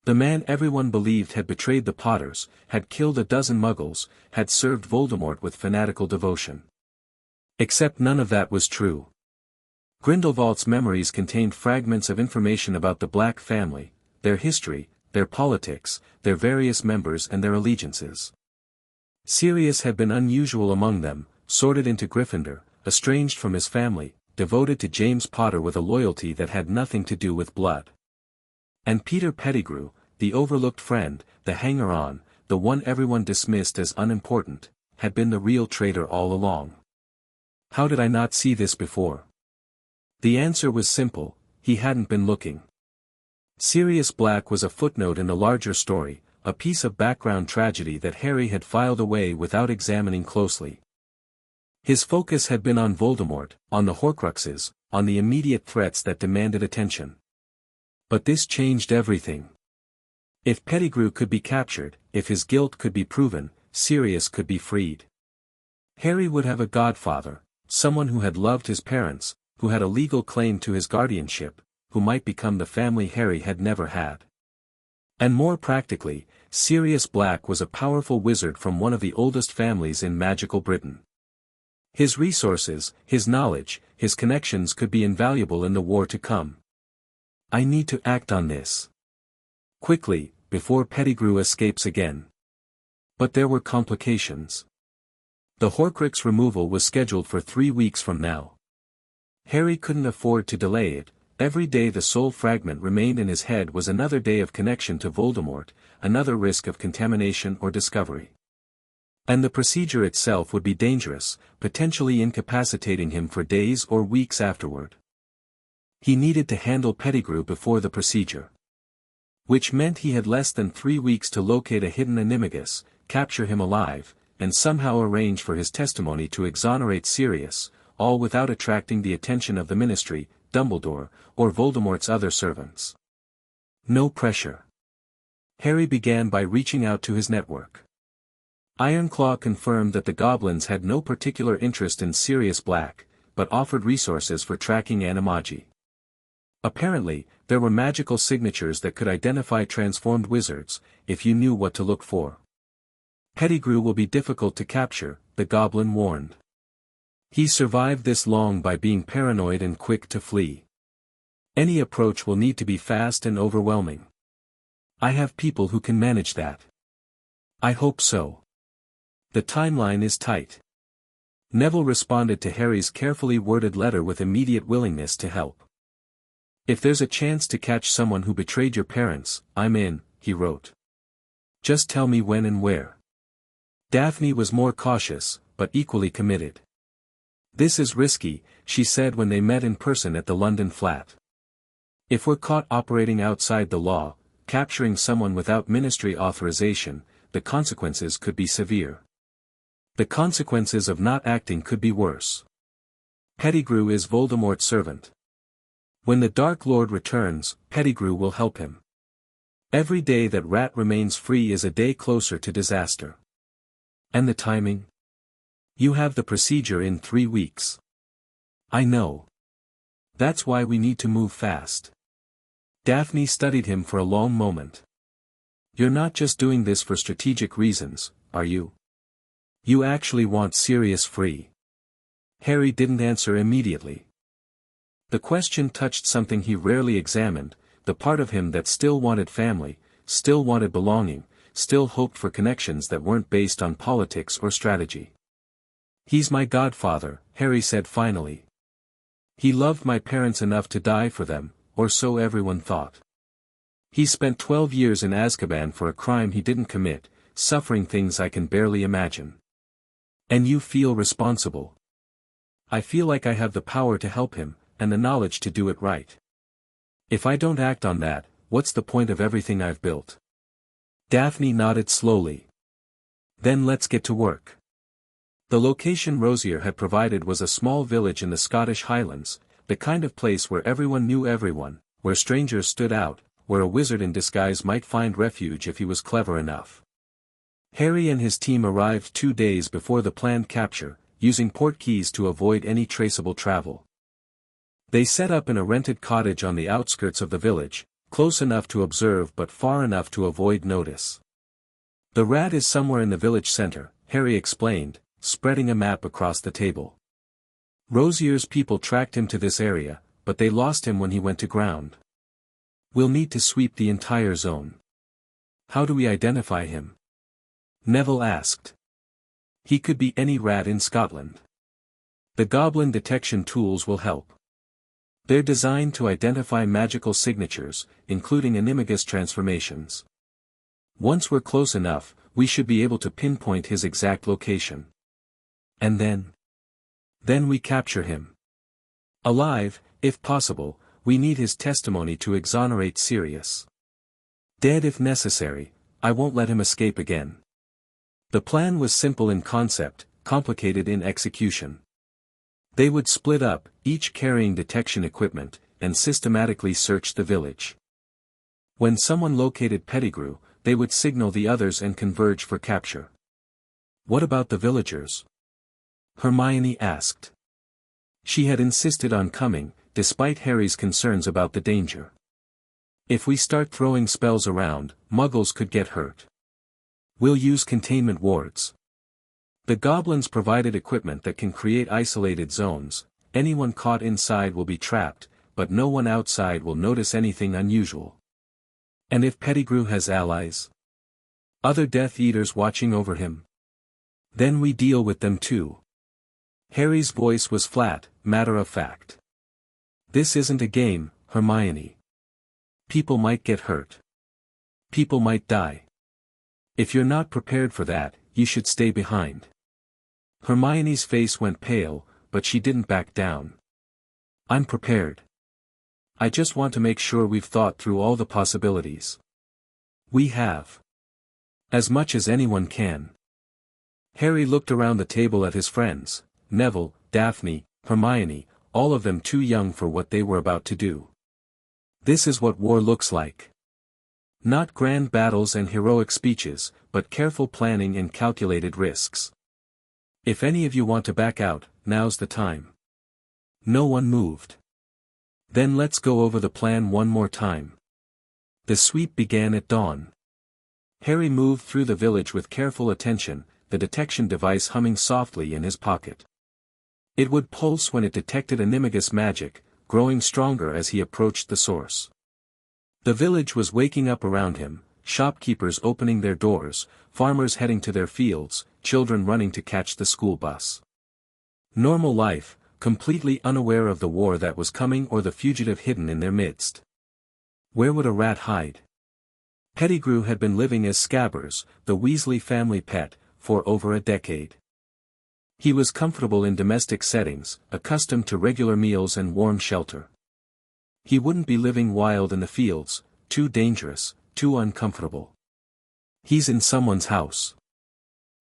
The man everyone believed had betrayed the Potters, had killed a dozen Muggles, had served Voldemort with fanatical devotion. Except none of that was true. Grindelwald's memories contained fragments of information about the Black family, their history, their politics, their various members and their allegiances. Sirius had been unusual among them, sorted into Gryffindor, estranged from his family, devoted to James Potter with a loyalty that had nothing to do with blood. And Peter Pettigrew, the overlooked friend, the hanger-on, the one everyone dismissed as unimportant, had been the real traitor all along. How did I not see this before? The answer was simple: he hadn't been looking. Sirius Black was a footnote in the larger story, a piece of background tragedy that Harry had filed away without examining closely. His focus had been on Voldemort, on the Horcruxes, on the immediate threats that demanded attention. But this changed everything. If Pettigrew could be captured, if his guilt could be proven, Sirius could be freed. Harry would have a godfather, someone who had loved his parents, who had a legal claim to his guardianship, who might become the family Harry had never had. And more practically, Sirius Black was a powerful wizard from one of the oldest families in magical Britain. His resources, his knowledge, his connections could be invaluable in the war to come. I need to act on this. Quickly, before Pettigrew escapes again. But there were complications. The Horcrux removal was scheduled for 3 weeks from now. Harry couldn't afford to delay it. Every day the soul fragment remained in his head was another day of connection to Voldemort, another risk of contamination or discovery. And the procedure itself would be dangerous, potentially incapacitating him for days or weeks afterward. He needed to handle Pettigrew before the procedure. Which meant he had less than 3 weeks to locate a hidden animagus, capture him alive, and somehow arrange for his testimony to exonerate Sirius, all without attracting the attention of the Ministry, Dumbledore, or Voldemort's other servants. No pressure. Harry began by reaching out to his network. Ironclaw confirmed that the goblins had no particular interest in Sirius Black, but offered resources for tracking animagi. Apparently, there were magical signatures that could identify transformed wizards, if you knew what to look for. Pettigrew will be difficult to capture, the goblin warned. He survived this long by being paranoid and quick to flee. Any approach will need to be fast and overwhelming. I have people who can manage that. I hope so. The timeline is tight. Neville responded to Harry's carefully worded letter with immediate willingness to help. If there's a chance to catch someone who betrayed your parents, I'm in, he wrote. Just tell me when and where. Daphne was more cautious, but equally committed. This is risky, she said when they met in person at the London flat. If we're caught operating outside the law, capturing someone without ministry authorization, the consequences could be severe. The consequences of not acting could be worse. Pettigrew is Voldemort's servant. When the Dark Lord returns, Pettigrew will help him. Every day that Rat remains free is a day closer to disaster. And the timing? You have the procedure in 3 weeks. I know. That's why we need to move fast. Daphne studied him for a long moment. You're not just doing this for strategic reasons, are you? You actually want Sirius free. Harry didn't answer immediately. The question touched something he rarely examined, the part of him that still wanted family, still wanted belonging, still hoped for connections that weren't based on politics or strategy. He's my godfather, Harry said finally. He loved my parents enough to die for them, or so everyone thought. He spent 12 years in Azkaban for a crime he didn't commit, suffering things I can barely imagine. And you feel responsible. I feel like I have the power to help him, and the knowledge to do it right. If I don't act on that, what's the point of everything I've built? Daphne nodded slowly. Then let's get to work. The location Rosier had provided was a small village in the Scottish Highlands, the kind of place where everyone knew everyone, where strangers stood out, where a wizard in disguise might find refuge if he was clever enough. Harry and his team arrived 2 days before the planned capture, using portkeys to avoid any traceable travel. They set up in a rented cottage on the outskirts of the village, close enough to observe but far enough to avoid notice. The Rat is somewhere in the village center, Harry explained, spreading a map across the table. Rosier's people tracked him to this area, but they lost him when he went to ground. We'll need to sweep the entire zone. How do we identify him? Neville asked. He could be any rat in Scotland. The goblin detection tools will help. They're designed to identify magical signatures, including animagus transformations. Once we're close enough, we should be able to pinpoint his exact location. And then? Then we capture him. Alive, if possible, we need his testimony to exonerate Sirius. Dead if necessary, I won't let him escape again. The plan was simple in concept, complicated in execution. They would split up, each carrying detection equipment, and systematically search the village. When someone located Pettigrew, they would signal the others and converge for capture. What about the villagers? Hermione asked. She had insisted on coming, despite Harry's concerns about the danger. If we start throwing spells around, muggles could get hurt. We'll use containment wards. The goblins provided equipment that can create isolated zones. Anyone caught inside will be trapped, but no one outside will notice anything unusual. And if Pettigrew has allies? Other Death Eaters watching over him? Then we deal with them too. Harry's voice was flat, matter of fact. This isn't a game, Hermione. People might get hurt. People might die. If you're not prepared for that, you should stay behind. Hermione's face went pale, but she didn't back down. I'm prepared. I just want to make sure we've thought through all the possibilities. We have. As much as anyone can. Harry looked around the table at his friends, Neville, Daphne, Hermione, all of them too young for what they were about to do. This is what war looks like. Not grand battles and heroic speeches, but careful planning and calculated risks. If any of you want to back out, now's the time. No one moved. Then let's go over the plan one more time. The sweep began at dawn. Harry moved through the village with careful attention, the detection device humming softly in his pocket. It would pulse when it detected animagus magic, growing stronger as he approached the source. The village was waking up around him, shopkeepers opening their doors, farmers heading to their fields, children running to catch the school bus. Normal life, completely unaware of the war that was coming or the fugitive hidden in their midst. Where would a rat hide? Pettigrew had been living as Scabbers, the Weasley family pet, for over a decade. He was comfortable in domestic settings, accustomed to regular meals and warm shelter. He wouldn't be living wild in the fields, too dangerous, too uncomfortable. He's in someone's house.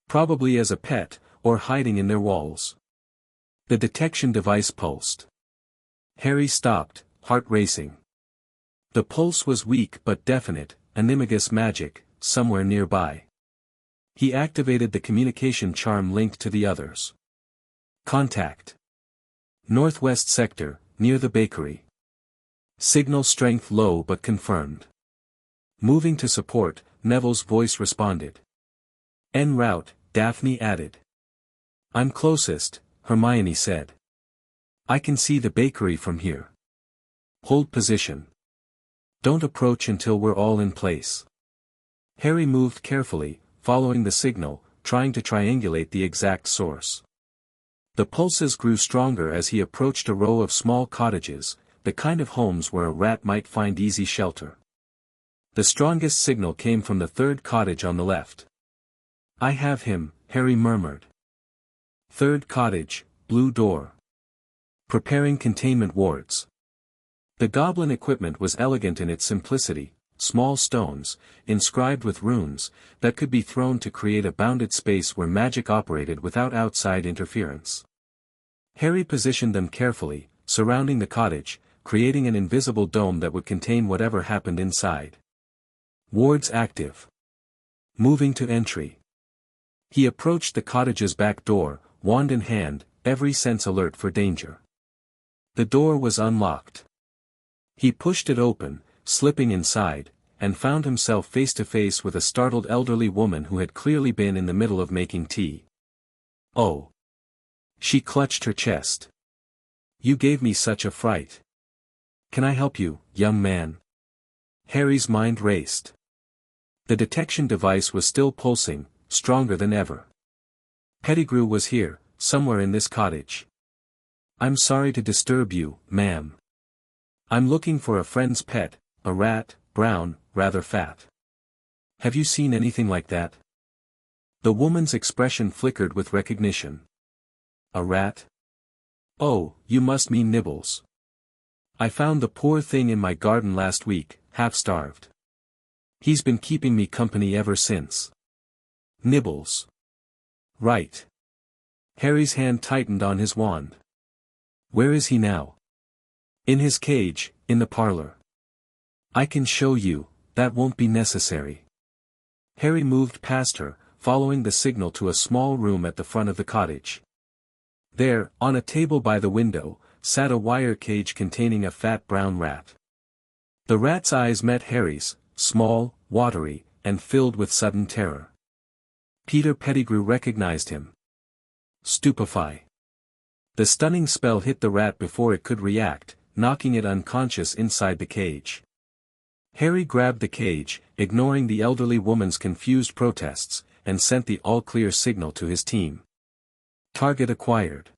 Probably as a pet, or hiding in their walls. The detection device pulsed. Harry stopped, heart racing. The pulse was weak but definite, animagus magic, somewhere nearby. He activated the communication charm linked to the others. Contact. Northwest sector, near the bakery. Signal strength low but confirmed. Moving to support, Neville's voice responded. En route, Daphne added. I'm closest, Hermione said. I can see the bakery from here. Hold position. Don't approach until we're all in place. Harry moved carefully, following the signal, trying to triangulate the exact source. The pulses grew stronger as he approached a row of small cottages, the kind of homes where a rat might find easy shelter. The strongest signal came from the third cottage on the left. I have him, Harry murmured. Third cottage, blue door. Preparing containment wards. The goblin equipment was elegant in its simplicity, small stones, inscribed with runes, that could be thrown to create a bounded space where magic operated without outside interference. Harry positioned them carefully, surrounding the cottage, creating an invisible dome that would contain whatever happened inside. Wards active. Moving to entry. He approached the cottage's back door, wand in hand, every sense alert for danger. The door was unlocked. He pushed it open, slipping inside, and found himself face to face with a startled elderly woman who had clearly been in the middle of making tea. Oh! She clutched her chest. You gave me such a fright. Can I help you, young man? Harry's mind raced. The detection device was still pulsing, stronger than ever. Pettigrew was here, somewhere in this cottage. I'm sorry to disturb you, ma'am. I'm looking for a friend's pet, a rat, brown, rather fat. Have you seen anything like that? The woman's expression flickered with recognition. A rat? Oh, you must mean Nibbles. I found the poor thing in my garden last week, half-starved. He's been keeping me company ever since. Nibbles. Right. Harry's hand tightened on his wand. Where is he now? In his cage, in the parlor. I can show you, that won't be necessary. Harry moved past her, following the signal to a small room at the front of the cottage. There, on a table by the window, sat a wire cage containing a fat brown rat. The rat's eyes met Harry's, small, watery, and filled with sudden terror. Peter Pettigrew recognized him. Stupefy. The stunning spell hit the rat before it could react, knocking it unconscious inside the cage. Harry grabbed the cage, ignoring the elderly woman's confused protests, and sent the all-clear signal to his team. Target acquired.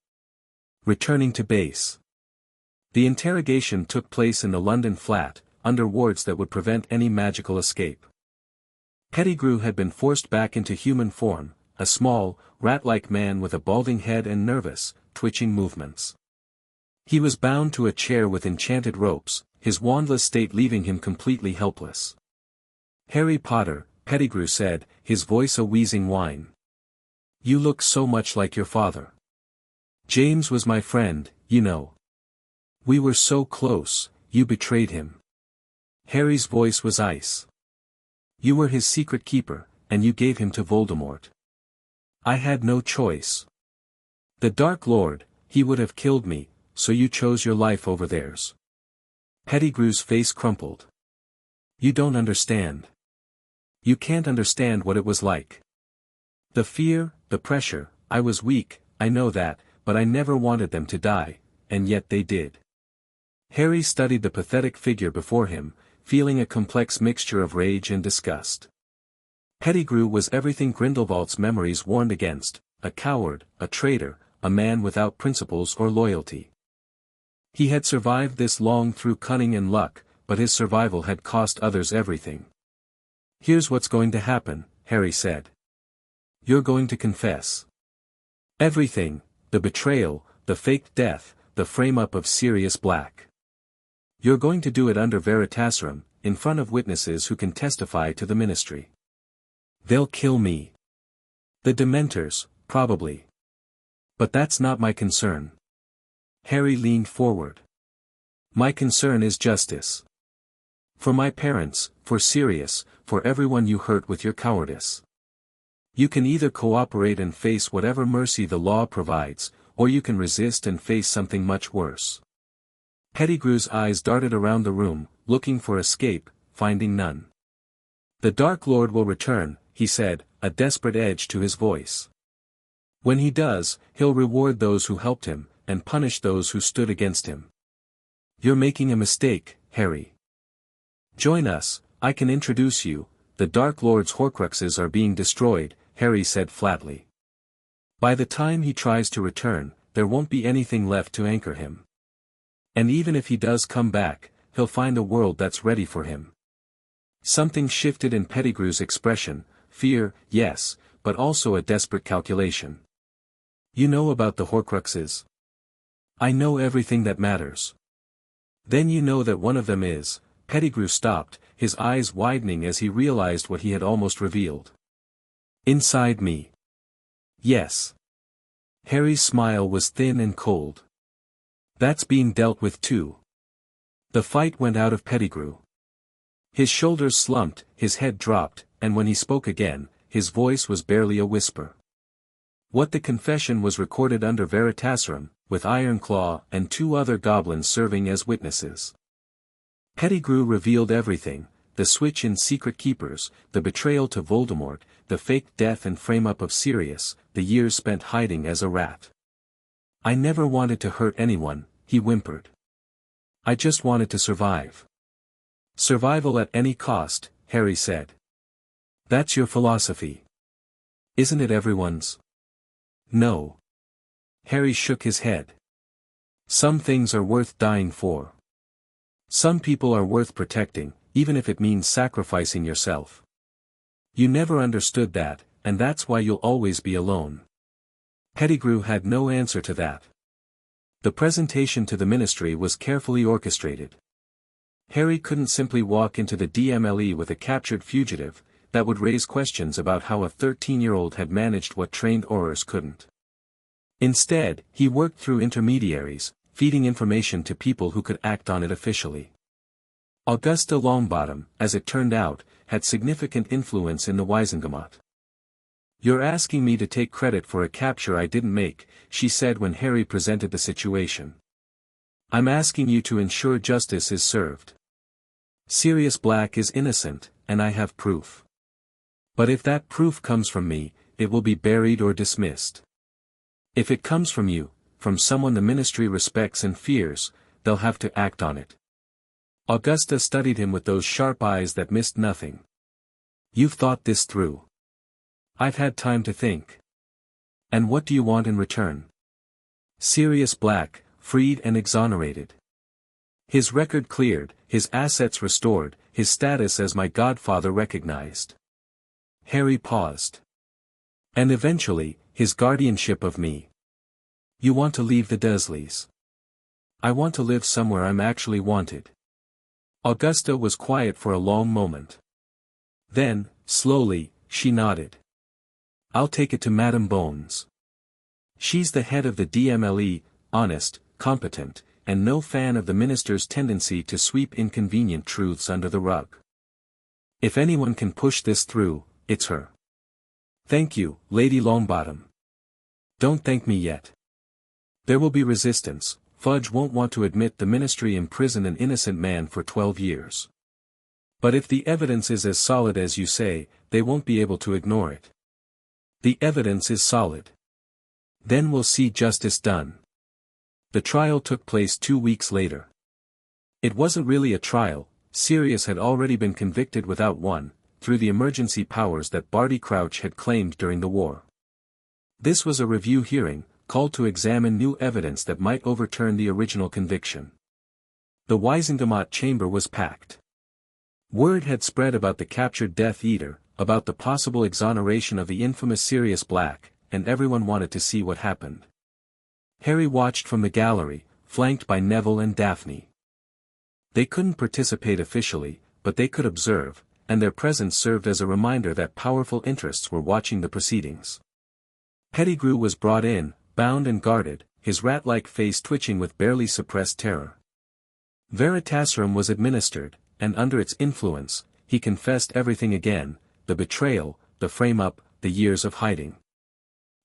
Returning to base. The interrogation took place in the London flat, under wards that would prevent any magical escape. Pettigrew had been forced back into human form, a small, rat-like man with a balding head and nervous, twitching movements. He was bound to a chair with enchanted ropes, his wandless state leaving him completely helpless. Harry Potter, Pettigrew said, his voice a wheezing whine. You look so much like your father. James was my friend, you know. We were so close, you betrayed him. Harry's voice was ice. You were his secret keeper, and you gave him to Voldemort. I had no choice. The Dark Lord, he would have killed me, so you chose your life over theirs. Pettigrew's face crumpled. You don't understand. You can't understand what it was like. The fear, the pressure, I was weak, I know that, but I never wanted them to die, and yet they did. Harry studied the pathetic figure before him, feeling a complex mixture of rage and disgust. Pettigrew was everything Grindelwald's memories warned against: a coward, a traitor, a man without principles or loyalty. He had survived this long through cunning and luck, but his survival had cost others everything. "Here's what's going to happen," Harry said. "You're going to confess. Everything, the betrayal, the faked death, the frame-up of Sirius Black. You're going to do it under Veritaserum, in front of witnesses who can testify to the Ministry. They'll kill me. The Dementors, probably. But that's not my concern." Harry leaned forward. "My concern is justice. For my parents, for Sirius, for everyone you hurt with your cowardice. You can either cooperate and face whatever mercy the law provides, or you can resist and face something much worse." Pettigrew's eyes darted around the room, looking for escape, finding none. "The Dark Lord will return," he said, a desperate edge to his voice. "When he does, he'll reward those who helped him, and punish those who stood against him. You're making a mistake, Harry. Join us, I can introduce you. The Dark Lord's Horcruxes are being destroyed," Harry said flatly. "By the time he tries to return, there won't be anything left to anchor him. And even if he does come back, he'll find a world that's ready for him." Something shifted in Pettigrew's expression: fear, yes, but also a desperate calculation. "You know about the Horcruxes?" "I know everything that matters." "Then you know that one of them is—" Pettigrew stopped, his eyes widening as he realized what he had almost revealed. "Inside me." "Yes." Harry's smile was thin and cold. "That's being dealt with too." The fight went out of Pettigrew. His shoulders slumped, his head dropped, and when he spoke again, his voice was barely a whisper. What the confession was recorded under Veritaserum, with Ironclaw and 2 other goblins serving as witnesses. Pettigrew revealed everything: the switch in Secret Keepers, the betrayal to Voldemort, the fake death and frame-up of Sirius, the years spent hiding as a rat. "I never wanted to hurt anyone," he whimpered. "I just wanted to survive." "Survival at any cost," Harry said. "That's your philosophy. Isn't it everyone's?" "No." Harry shook his head. "Some things are worth dying for. Some people are worth protecting, even if it means sacrificing yourself. You never understood that, and that's why you'll always be alone." Pettigrew had no answer to that. The presentation to the Ministry was carefully orchestrated. Harry couldn't simply walk into the DMLE with a captured fugitive. That would raise questions about how a 13-year-old had managed what trained Aurors couldn't. Instead, he worked through intermediaries, feeding information to people who could act on it officially. Augusta Longbottom, as it turned out, had significant influence in the Wizengamot. "You're asking me to take credit for a capture I didn't make," she said when Harry presented the situation. "I'm asking you to ensure justice is served. Sirius Black is innocent, and I have proof. But if that proof comes from me, it will be buried or dismissed. If it comes from you, from someone the Ministry respects and fears, they'll have to act on it." Augusta studied him with those sharp eyes that missed nothing. "You've thought this through." "I've had time to think." "And what do you want in return?" "Sirius Black, freed and exonerated. His record cleared, his assets restored, his status as my godfather recognized." Harry paused. "And eventually, his guardianship of me." "You want to leave the Dursleys?" "I want to live somewhere I'm actually wanted." Augusta was quiet for a long moment. Then, slowly, she nodded. "I'll take it to Madame Bones. She's the head of the DMLE, honest, competent, and no fan of the Minister's tendency to sweep inconvenient truths under the rug. If anyone can push this through, it's her." "Thank you, Lady Longbottom." "Don't thank me yet. There will be resistance. Fudge won't want to admit the Ministry imprisoned an innocent man for 12 years. But if the evidence is as solid as you say, they won't be able to ignore it." "The evidence is solid. Then we'll see justice done." The trial took place 2 weeks later. It wasn't really a trial, Sirius had already been convicted without one, through the emergency powers that Barty Crouch had claimed during the war. This was a review hearing, called to examine new evidence that might overturn the original conviction. The Wisengamot chamber was packed. Word had spread about the captured Death Eater, about the possible exoneration of the infamous Sirius Black, and everyone wanted to see what happened. Harry watched from the gallery, flanked by Neville and Daphne. They couldn't participate officially, but they could observe, and their presence served as a reminder that powerful interests were watching the proceedings. Pettigrew was brought in, bound and guarded, his rat-like face twitching with barely suppressed terror. Veritaserum was administered, and under its influence, he confessed everything again, the betrayal, the frame-up, the years of hiding.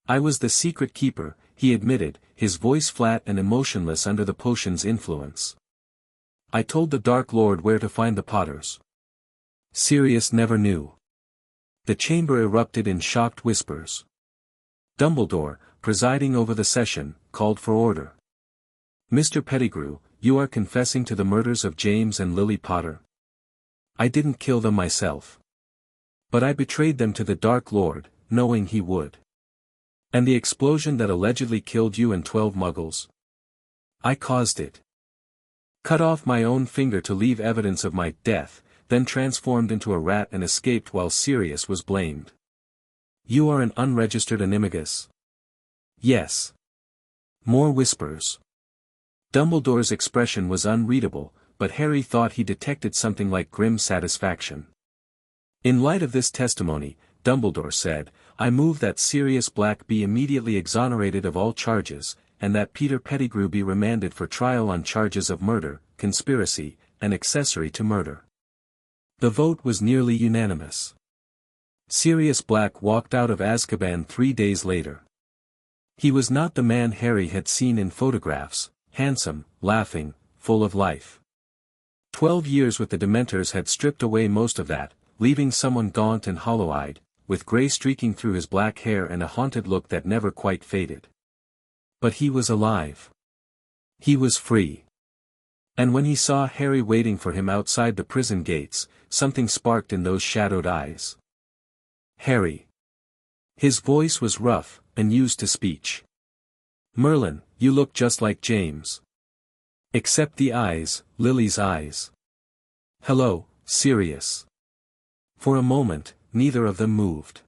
"I was the secret keeper," he admitted, his voice flat and emotionless under the potion's influence. "I told the Dark Lord where to find the Potters." Sirius never knew. The chamber erupted in shocked whispers. Dumbledore, presiding over the session, called for order. "Mr. Pettigrew, you are confessing to the murders of James and Lily Potter." "I didn't kill them myself. But I betrayed them to the Dark Lord, knowing he would." "And the explosion that allegedly killed you and 12 Muggles?" "I caused it. Cut off my own finger to leave evidence of my death, then transformed into a rat and escaped while Sirius was blamed." "You are an unregistered animagus." "Yes." More whispers. Dumbledore's expression was unreadable, but Harry thought he detected something like grim satisfaction. "In light of this testimony," Dumbledore said, "I move that Sirius Black be immediately exonerated of all charges, and that Peter Pettigrew be remanded for trial on charges of murder, conspiracy, and accessory to murder." The vote was nearly unanimous. Sirius Black walked out of Azkaban 3 days later. He was not the man Harry had seen in photographs, handsome, laughing, full of life. 12 years with the Dementors had stripped away most of that, leaving someone gaunt and hollow-eyed, with grey streaking through his black hair and a haunted look that never quite faded. But he was alive. He was free. And when he saw Harry waiting for him outside the prison gates, something sparked in those shadowed eyes. "Harry." His voice was rough, and used to speech. "Merlin, you look just like James. Except the eyes, Lily's eyes." "Hello, Sirius." For a moment, neither of them moved.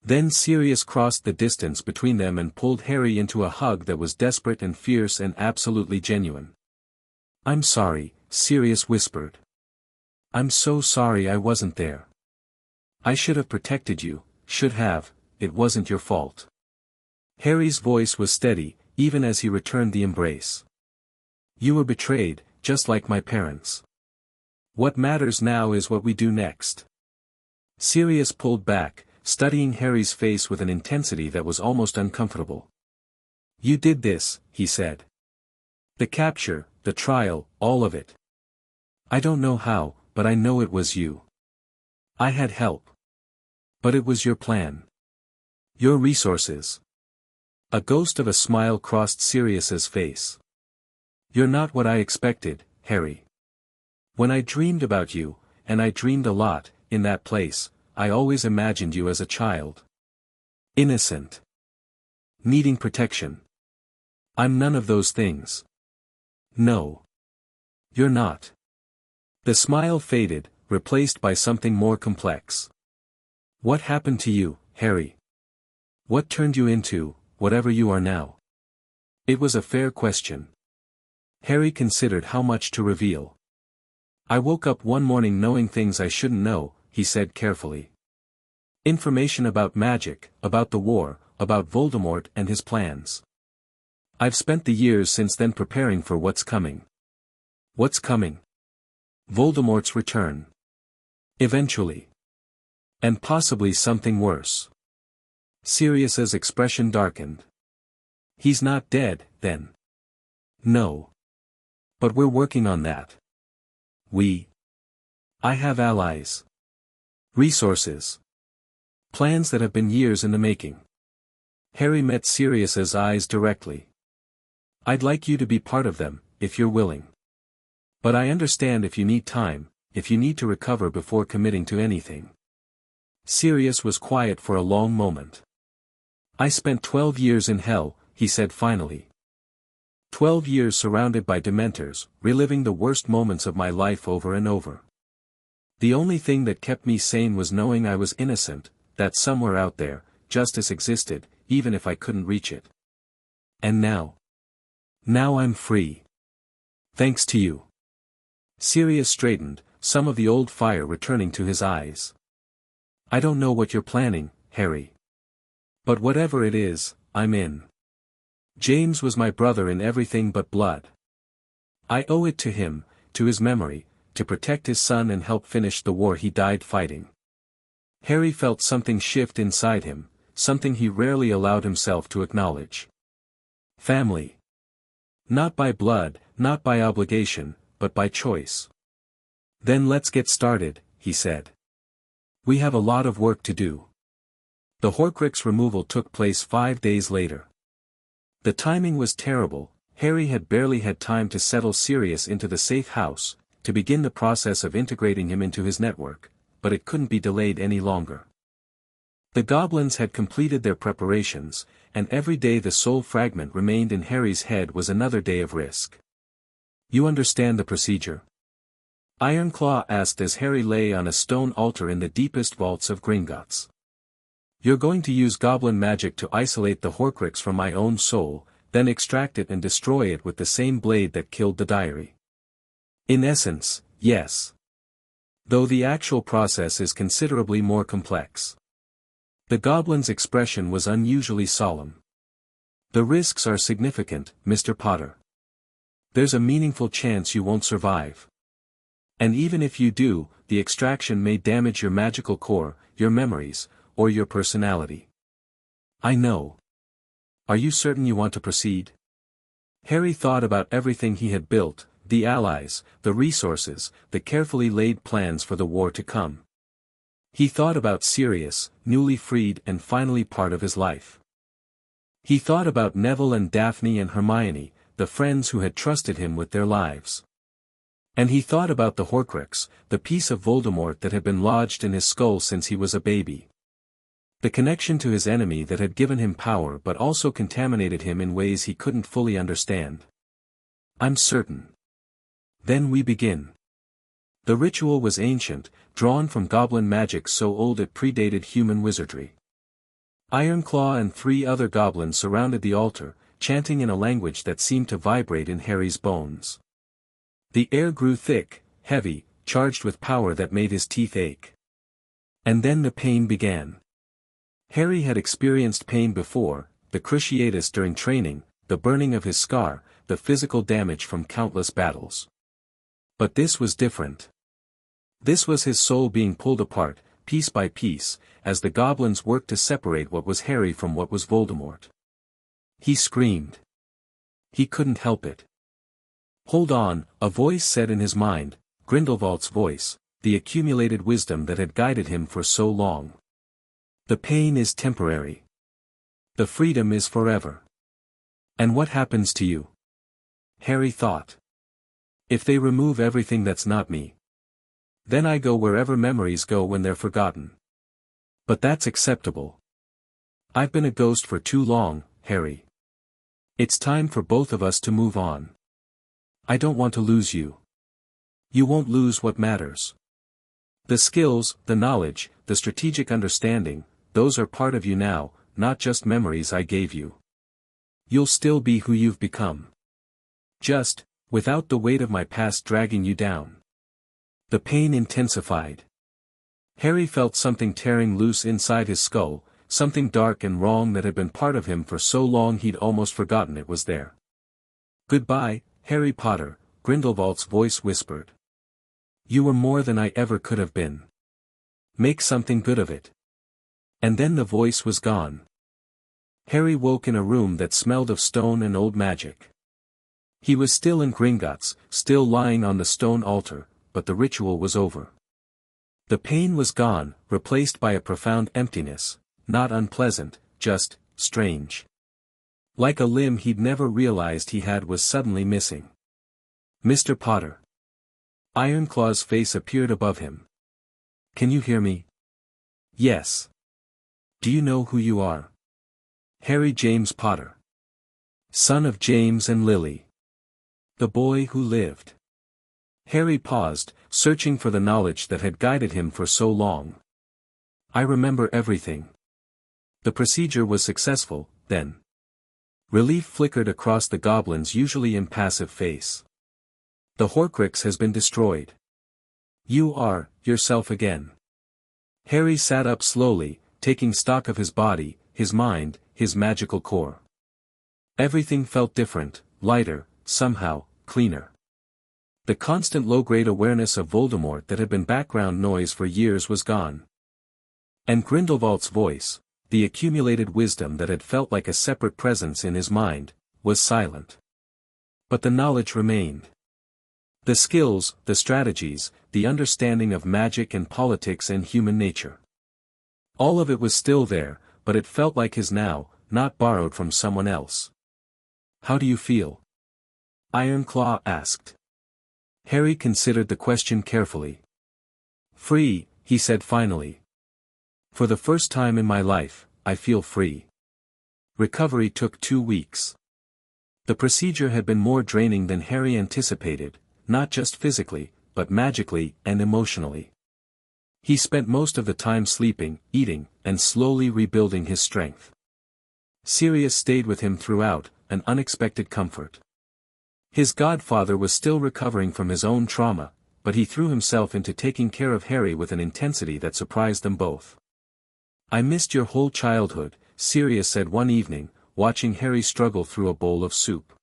Then Sirius crossed the distance between them and pulled Harry into a hug that was desperate and fierce and absolutely genuine. "I'm sorry," Sirius whispered. "I'm so sorry I wasn't there. I should have protected you, should have, it wasn't your fault." Harry's voice was steady, even as he returned the embrace. "You were betrayed, just like my parents. What matters now is what we do next." Sirius pulled back, studying Harry's face with an intensity that was almost uncomfortable. "You did this," he said. "The capture, the trial, all of it. I don't know how, but I know it was you. I had help. But it was your plan. Your resources." A ghost of a smile crossed Sirius's face. "You're not what I expected, Harry. When I dreamed about you, and I dreamed a lot, in that place, I always imagined you as a child. Innocent. Needing protection. I'm none of those things. No. You're not." The smile faded, replaced by something more complex. "What happened to you, Harry? What turned you into, whatever you are now?" It was a fair question. Harry considered how much to reveal. "I woke up one morning knowing things I shouldn't know," he said carefully. "Information about magic, about the war, about Voldemort and his plans. I've spent the years since then preparing for what's coming." "What's coming?" "Voldemort's return. Eventually. And possibly something worse." Sirius's expression darkened. "He's not dead, then?" "No. But we're working on that." I have allies. Resources. Plans that have been years in the making." Harry met Sirius's eyes directly. "I'd like you to be part of them, if you're willing." But I understand if you need time, if you need to recover before committing to anything. Sirius was quiet for a long moment. I spent 12 years in hell, he said finally. 12 years surrounded by dementors, reliving the worst moments of my life over and over. The only thing that kept me sane was knowing I was innocent, that somewhere out there, justice existed, even if I couldn't reach it. And now? Now I'm free. Thanks to you. Sirius straightened, some of the old fire returning to his eyes. I don't know what you're planning, Harry. But whatever it is, I'm in. James was my brother in everything but blood. I owe it to him, to his memory, to protect his son and help finish the war he died fighting. Harry felt something shift inside him, something he rarely allowed himself to acknowledge. Family. Not by blood, not by obligation, but by choice. Then let's get started, he said. We have a lot of work to do. The Horcrux removal took place 5 days later. The timing was terrible. Harry had barely had time to settle Sirius into the safe house, to begin the process of integrating him into his network, but it couldn't be delayed any longer. The goblins had completed their preparations, and every day the soul fragment remained in Harry's head was another day of risk. You understand the procedure? Ironclaw asked as Harry lay on a stone altar in the deepest vaults of Gringotts. You're going to use goblin magic to isolate the Horcrux from my own soul, then extract it and destroy it with the same blade that killed the diary. In essence, yes. Though the actual process is considerably more complex. The goblin's expression was unusually solemn. The risks are significant, Mr. Potter. There's a meaningful chance you won't survive. And even if you do, the extraction may damage your magical core, your memories, or your personality. I know. Are you certain you want to proceed? Harry thought about everything he had built, the allies, the resources, the carefully laid plans for the war to come. He thought about Sirius, newly freed and finally part of his life. He thought about Neville and Daphne and Hermione, the friends who had trusted him with their lives. And he thought about the Horcrux, the piece of Voldemort that had been lodged in his skull since he was a baby. The connection to his enemy that had given him power but also contaminated him in ways he couldn't fully understand. I'm certain. Then we begin. The ritual was ancient, drawn from goblin magic so old it predated human wizardry. Ironclaw and 3 other goblins surrounded the altar, chanting in a language that seemed to vibrate in Harry's bones. The air grew thick, heavy, charged with power that made his teeth ache. And then the pain began. Harry had experienced pain before, the cruciatus during training, the burning of his scar, the physical damage from countless battles. But this was different. This was his soul being pulled apart, piece by piece, as the goblins worked to separate what was Harry from what was Voldemort. He screamed. He couldn't help it. Hold on, a voice said in his mind, Grindelwald's voice, the accumulated wisdom that had guided him for so long. The pain is temporary. The freedom is forever. And what happens to you? Harry thought. If they remove everything that's not me. Then I go wherever memories go when they're forgotten. But that's acceptable. I've been a ghost for too long, Harry. It's time for both of us to move on. I don't want to lose you. You won't lose what matters. The skills, the knowledge, the strategic understanding, those are part of you now, not just memories I gave you. You'll still be who you've become. Just, without the weight of my past dragging you down. The pain intensified. Harry felt something tearing loose inside his skull, something dark and wrong that had been part of him for so long he'd almost forgotten it was there. Goodbye, Harry Potter, Grindelwald's voice whispered. You were more than I ever could have been. Make something good of it. And then the voice was gone. Harry woke in a room that smelled of stone and old magic. He was still in Gringotts, still lying on the stone altar, but the ritual was over. The pain was gone, replaced by a profound emptiness, not unpleasant, just strange. Like a limb he'd never realized he had was suddenly missing. Mr. Potter. Ironclaw's face appeared above him. Can you hear me? Yes. Do you know who you are? Harry James Potter. Son of James and Lily. The boy who lived. Harry paused, searching for the knowledge that had guided him for so long. I remember everything. The procedure was successful, then. Relief flickered across the goblin's usually impassive face. The Horcrux has been destroyed. You are, yourself again. Harry sat up slowly, taking stock of his body, his mind, his magical core. Everything felt different, lighter, somehow, cleaner. The constant low-grade awareness of Voldemort that had been background noise for years was gone. And Grindelwald's voice, the accumulated wisdom that had felt like a separate presence in his mind, was silent. But the knowledge remained. The skills, the strategies, the understanding of magic and politics and human nature. All of it was still there, but it felt like his now, not borrowed from someone else. How do you feel? Ironclaw asked. Harry considered the question carefully. Free, he said finally. For the first time in my life, I feel free. Recovery took 2 weeks. The procedure had been more draining than Harry anticipated, not just physically, but magically and emotionally. He spent most of the time sleeping, eating, and slowly rebuilding his strength. Sirius stayed with him throughout, an unexpected comfort. His godfather was still recovering from his own trauma, but he threw himself into taking care of Harry with an intensity that surprised them both. I missed your whole childhood, Sirius said one evening, watching Harry struggle through a bowl of soup.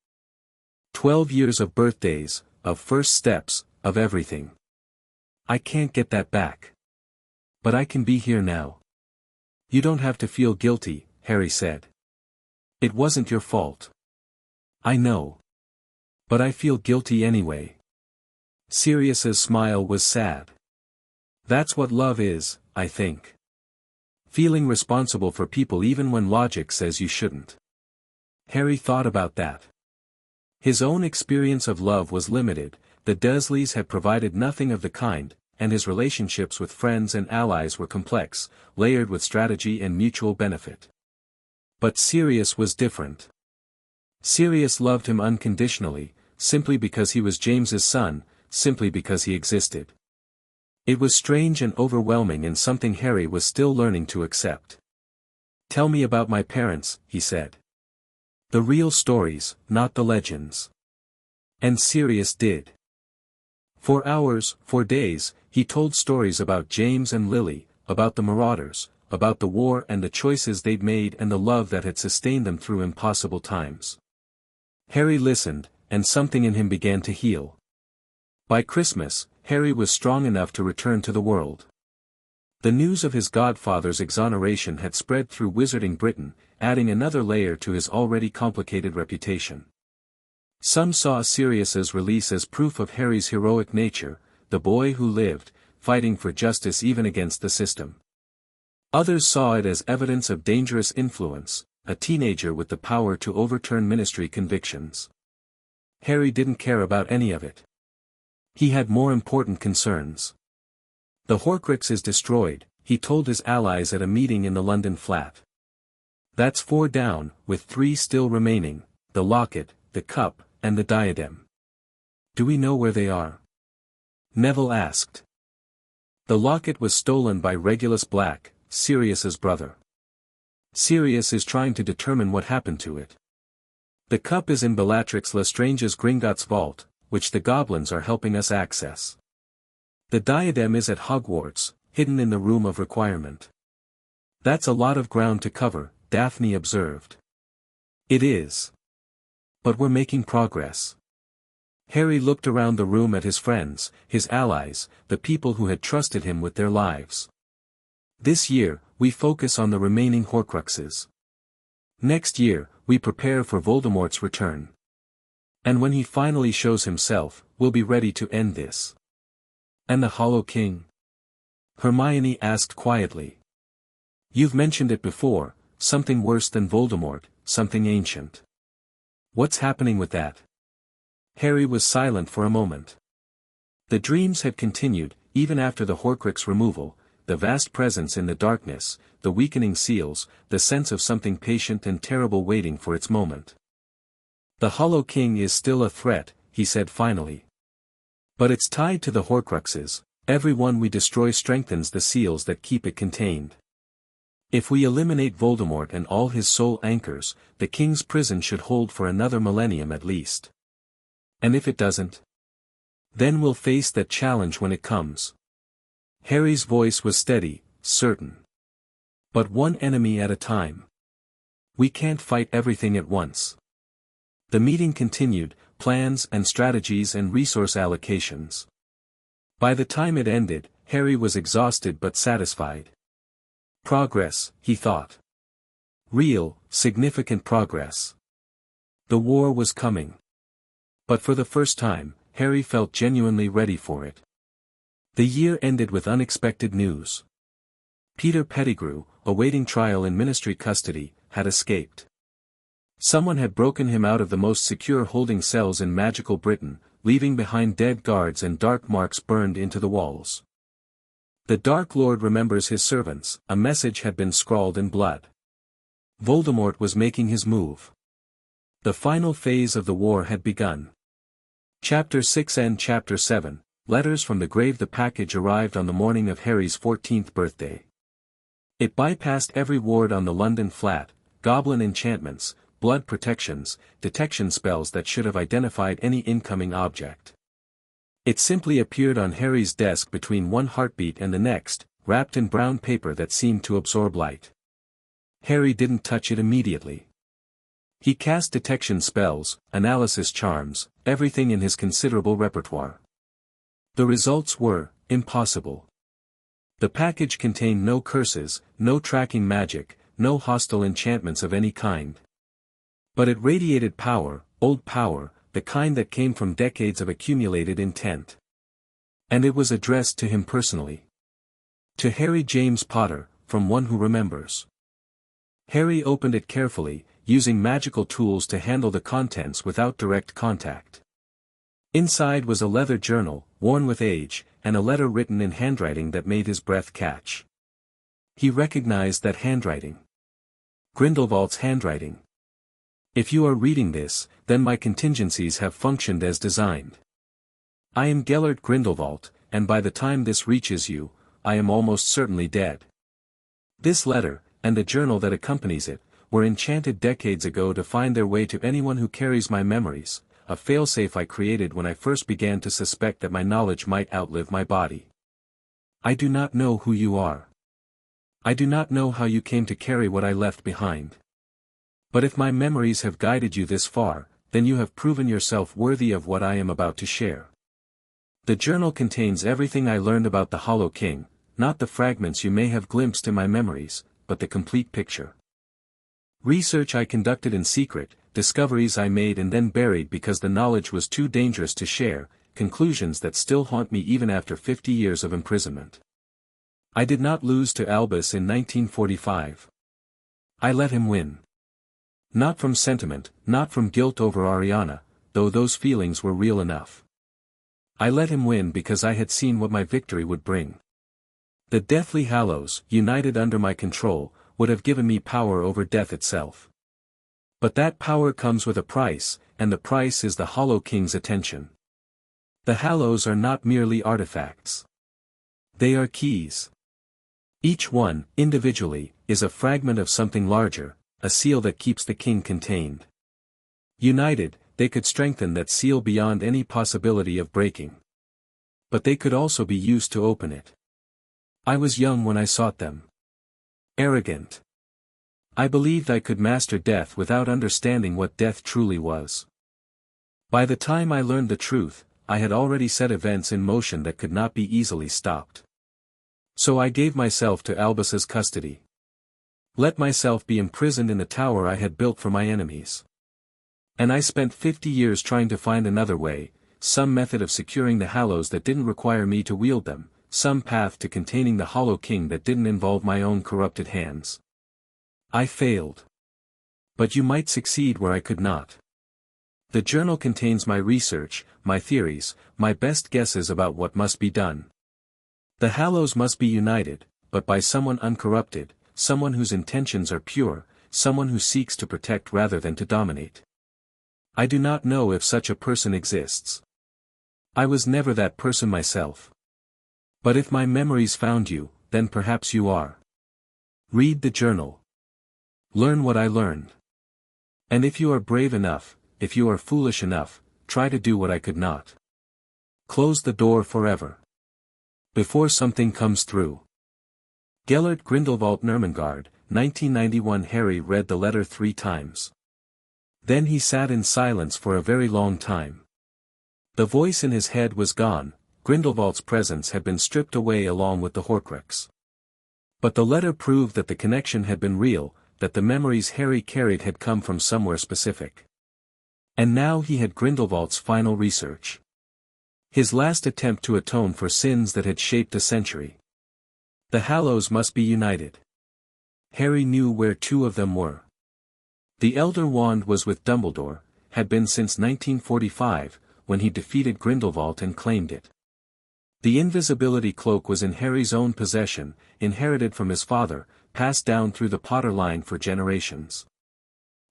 12 years of birthdays, of first steps, of everything. I can't get that back. But I can be here now. You don't have to feel guilty, Harry said. It wasn't your fault. I know. But I feel guilty anyway. Sirius's smile was sad. That's what love is, I think. Feeling responsible for people even when logic says you shouldn't. Harry thought about that. His own experience of love was limited, the Dursleys had provided nothing of the kind, and his relationships with friends and allies were complex, layered with strategy and mutual benefit. But Sirius was different. Sirius loved him unconditionally, simply because he was James's son, simply because he existed. It was strange and overwhelming and something Harry was still learning to accept. Tell me about my parents, he said. The real stories, not the legends. And Sirius did. For hours, for days, he told stories about James and Lily, about the Marauders, about the war and the choices they'd made and the love that had sustained them through impossible times. Harry listened, and something in him began to heal. By Christmas, Harry was strong enough to return to the world. The news of his godfather's exoneration had spread through Wizarding Britain, adding another layer to his already complicated reputation. Some saw Sirius's release as proof of Harry's heroic nature, the boy who lived, fighting for justice even against the system. Others saw it as evidence of dangerous influence, a teenager with the power to overturn ministry convictions. Harry didn't care about any of it. He had more important concerns. The Horcrux is destroyed, he told his allies at a meeting in the London flat. That's 4 down, with 3 still remaining, the locket, the cup, and the diadem. Do we know where they are? Neville asked. The locket was stolen by Regulus Black, Sirius's brother. Sirius is trying to determine what happened to it. The cup is in Bellatrix Lestrange's Gringotts vault, which the goblins are helping us access. The diadem is at Hogwarts, hidden in the Room of Requirement. That's a lot of ground to cover, Daphne observed. It is. But we're making progress. Harry looked around the room at his friends, his allies, the people who had trusted him with their lives. This year, we focus on the remaining Horcruxes. Next year, we prepare for Voldemort's return. And when he finally shows himself, we'll be ready to end this. And the Hollow King? Hermione asked quietly. You've mentioned it before, something worse than Voldemort, something ancient. What's happening with that? Harry was silent for a moment. The dreams had continued, even after the Horcrux removal, the vast presence in the darkness, the weakening seals, the sense of something patient and terrible waiting for its moment. The Hollow King is still a threat, he said finally. But it's tied to the Horcruxes. Every one we destroy strengthens the seals that keep it contained. If we eliminate Voldemort and all his soul anchors, the king's prison should hold for another millennium at least. And if it doesn't? Then we'll face that challenge when it comes. Harry's voice was steady, certain. But one enemy at a time. We can't fight everything at once. The meeting continued, plans and strategies and resource allocations. By the time it ended, Harry was exhausted but satisfied. Progress, he thought. Real, significant progress. The war was coming. But for the first time, Harry felt genuinely ready for it. The year ended with unexpected news. Peter Pettigrew, awaiting trial in ministry custody, had escaped. Someone had broken him out of the most secure holding cells in magical Britain, leaving behind dead guards and dark marks burned into the walls. The Dark Lord remembers his servants, a message had been scrawled in blood. Voldemort was making his move. The final phase of the war had begun. Chapter 6 and Chapter 7, Letters from the Grave. The package arrived on the morning of Harry's 14th birthday. It bypassed every ward on the London flat, goblin enchantments, blood protections, detection spells that should have identified any incoming object. It simply appeared on Harry's desk between one heartbeat and the next, wrapped in brown paper that seemed to absorb light. Harry didn't touch it immediately. He cast detection spells, analysis charms, everything in his considerable repertoire. The results were impossible. The package contained no curses, no tracking magic, no hostile enchantments of any kind. But it radiated power, old power, the kind that came from decades of accumulated intent. And it was addressed to him personally. To Harry James Potter, from one who remembers. Harry opened it carefully, using magical tools to handle the contents without direct contact. Inside was a leather journal, worn with age, and a letter written in handwriting that made his breath catch. He recognized that handwriting. Grindelwald's handwriting. If you are reading this, then my contingencies have functioned as designed. I am Gellert Grindelwald, and by the time this reaches you, I am almost certainly dead. This letter, and the journal that accompanies it, were enchanted decades ago to find their way to anyone who carries my memories, a failsafe I created when I first began to suspect that my knowledge might outlive my body. I do not know who you are. I do not know how you came to carry what I left behind. But if my memories have guided you this far, then you have proven yourself worthy of what I am about to share. The journal contains everything I learned about the Hollow King, not the fragments you may have glimpsed in my memories, but the complete picture. Research I conducted in secret, discoveries I made and then buried because the knowledge was too dangerous to share, conclusions that still haunt me even after 50 years of imprisonment. I did not lose to Albus in 1945. I let him win. Not from sentiment, not from guilt over Ariana, though those feelings were real enough. I let him win because I had seen what my victory would bring. The Deathly Hallows, united under my control, would have given me power over death itself. But that power comes with a price, and the price is the Hollow King's attention. The Hallows are not merely artifacts. They are keys. Each one, individually, is a fragment of something larger, a seal that keeps the king contained. United, they could strengthen that seal beyond any possibility of breaking. But they could also be used to open it. I was young when I sought them. Arrogant. I believed I could master death without understanding what death truly was. By the time I learned the truth, I had already set events in motion that could not be easily stopped. So I gave myself to Albus's custody. Let myself be imprisoned in the tower I had built for my enemies. And I spent 50 years trying to find another way, some method of securing the Hallows that didn't require me to wield them, some path to containing the Hollow King that didn't involve my own corrupted hands. I failed. But you might succeed where I could not. The journal contains my research, my theories, my best guesses about what must be done. The Hallows must be united, but by someone uncorrupted, someone whose intentions are pure, someone who seeks to protect rather than to dominate. I do not know if such a person exists. I was never that person myself. But if my memories found you, then perhaps you are. Read the journal. Learn what I learned. And if you are brave enough, if you are foolish enough, try to do what I could not. Close the door forever. Before something comes through. Gellert Grindelwald Nermengard, 1991. Harry read the letter 3 times. Then he sat in silence for a very long time. The voice in his head was gone, Grindelwald's presence had been stripped away along with the Horcrux. But the letter proved that the connection had been real, that the memories Harry carried had come from somewhere specific. And now he had Grindelwald's final research. His last attempt to atone for sins that had shaped a century. The Hallows must be united. Harry knew where 2 of them were. The Elder Wand was with Dumbledore, had been since 1945, when he defeated Grindelwald and claimed it. The invisibility cloak was in Harry's own possession, inherited from his father, passed down through the Potter line for generations.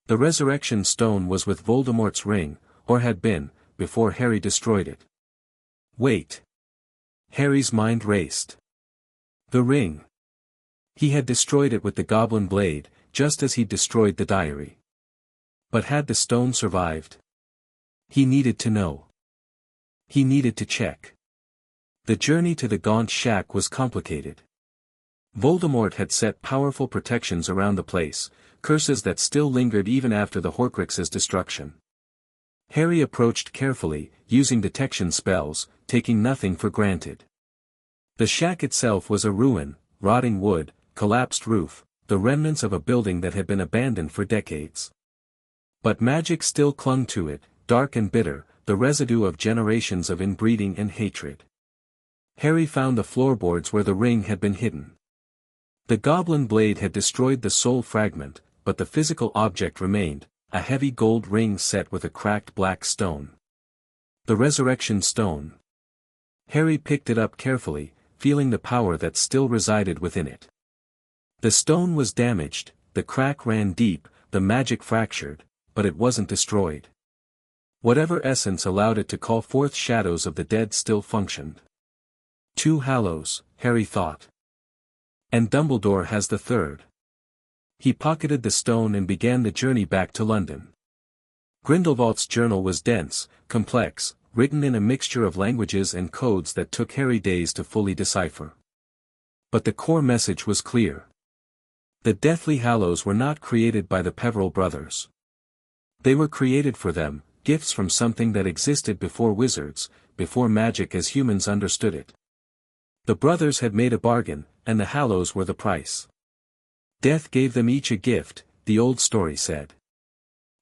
The Resurrection Stone was with Voldemort's ring, or had been, before Harry destroyed it. Wait. Harry's mind raced. The ring. He had destroyed it with the Goblin Blade, just as he destroyed the diary. But had the stone survived? He needed to know. He needed to check. The journey to the Gaunt Shack was complicated. Voldemort had set powerful protections around the place, curses that still lingered even after the Horcruxes' destruction. Harry approached carefully, using detection spells, taking nothing for granted. The shack itself was a ruin, rotting wood, collapsed roof, the remnants of a building that had been abandoned for decades. But magic still clung to it, dark and bitter, the residue of generations of inbreeding and hatred. Harry found the floorboards where the ring had been hidden. The Goblin Blade had destroyed the soul fragment, but the physical object remained, a heavy gold ring set with a cracked black stone. The Resurrection Stone. Harry picked it up carefully, feeling the power that still resided within it. The stone was damaged, the crack ran deep, the magic fractured, but it wasn't destroyed. Whatever essence allowed it to call forth shadows of the dead still functioned. 2 Hallows, Harry thought. And Dumbledore has the 3rd. He pocketed the stone and began the journey back to London. Grindelwald's journal was dense, complex, written in a mixture of languages and codes that took Harry days to fully decipher. But the core message was clear. The Deathly Hallows were not created by the Peverell brothers. They were created for them, gifts from something that existed before wizards, before magic as humans understood it. The brothers had made a bargain, and the Hallows were the price. Death gave them each a gift, the old story said.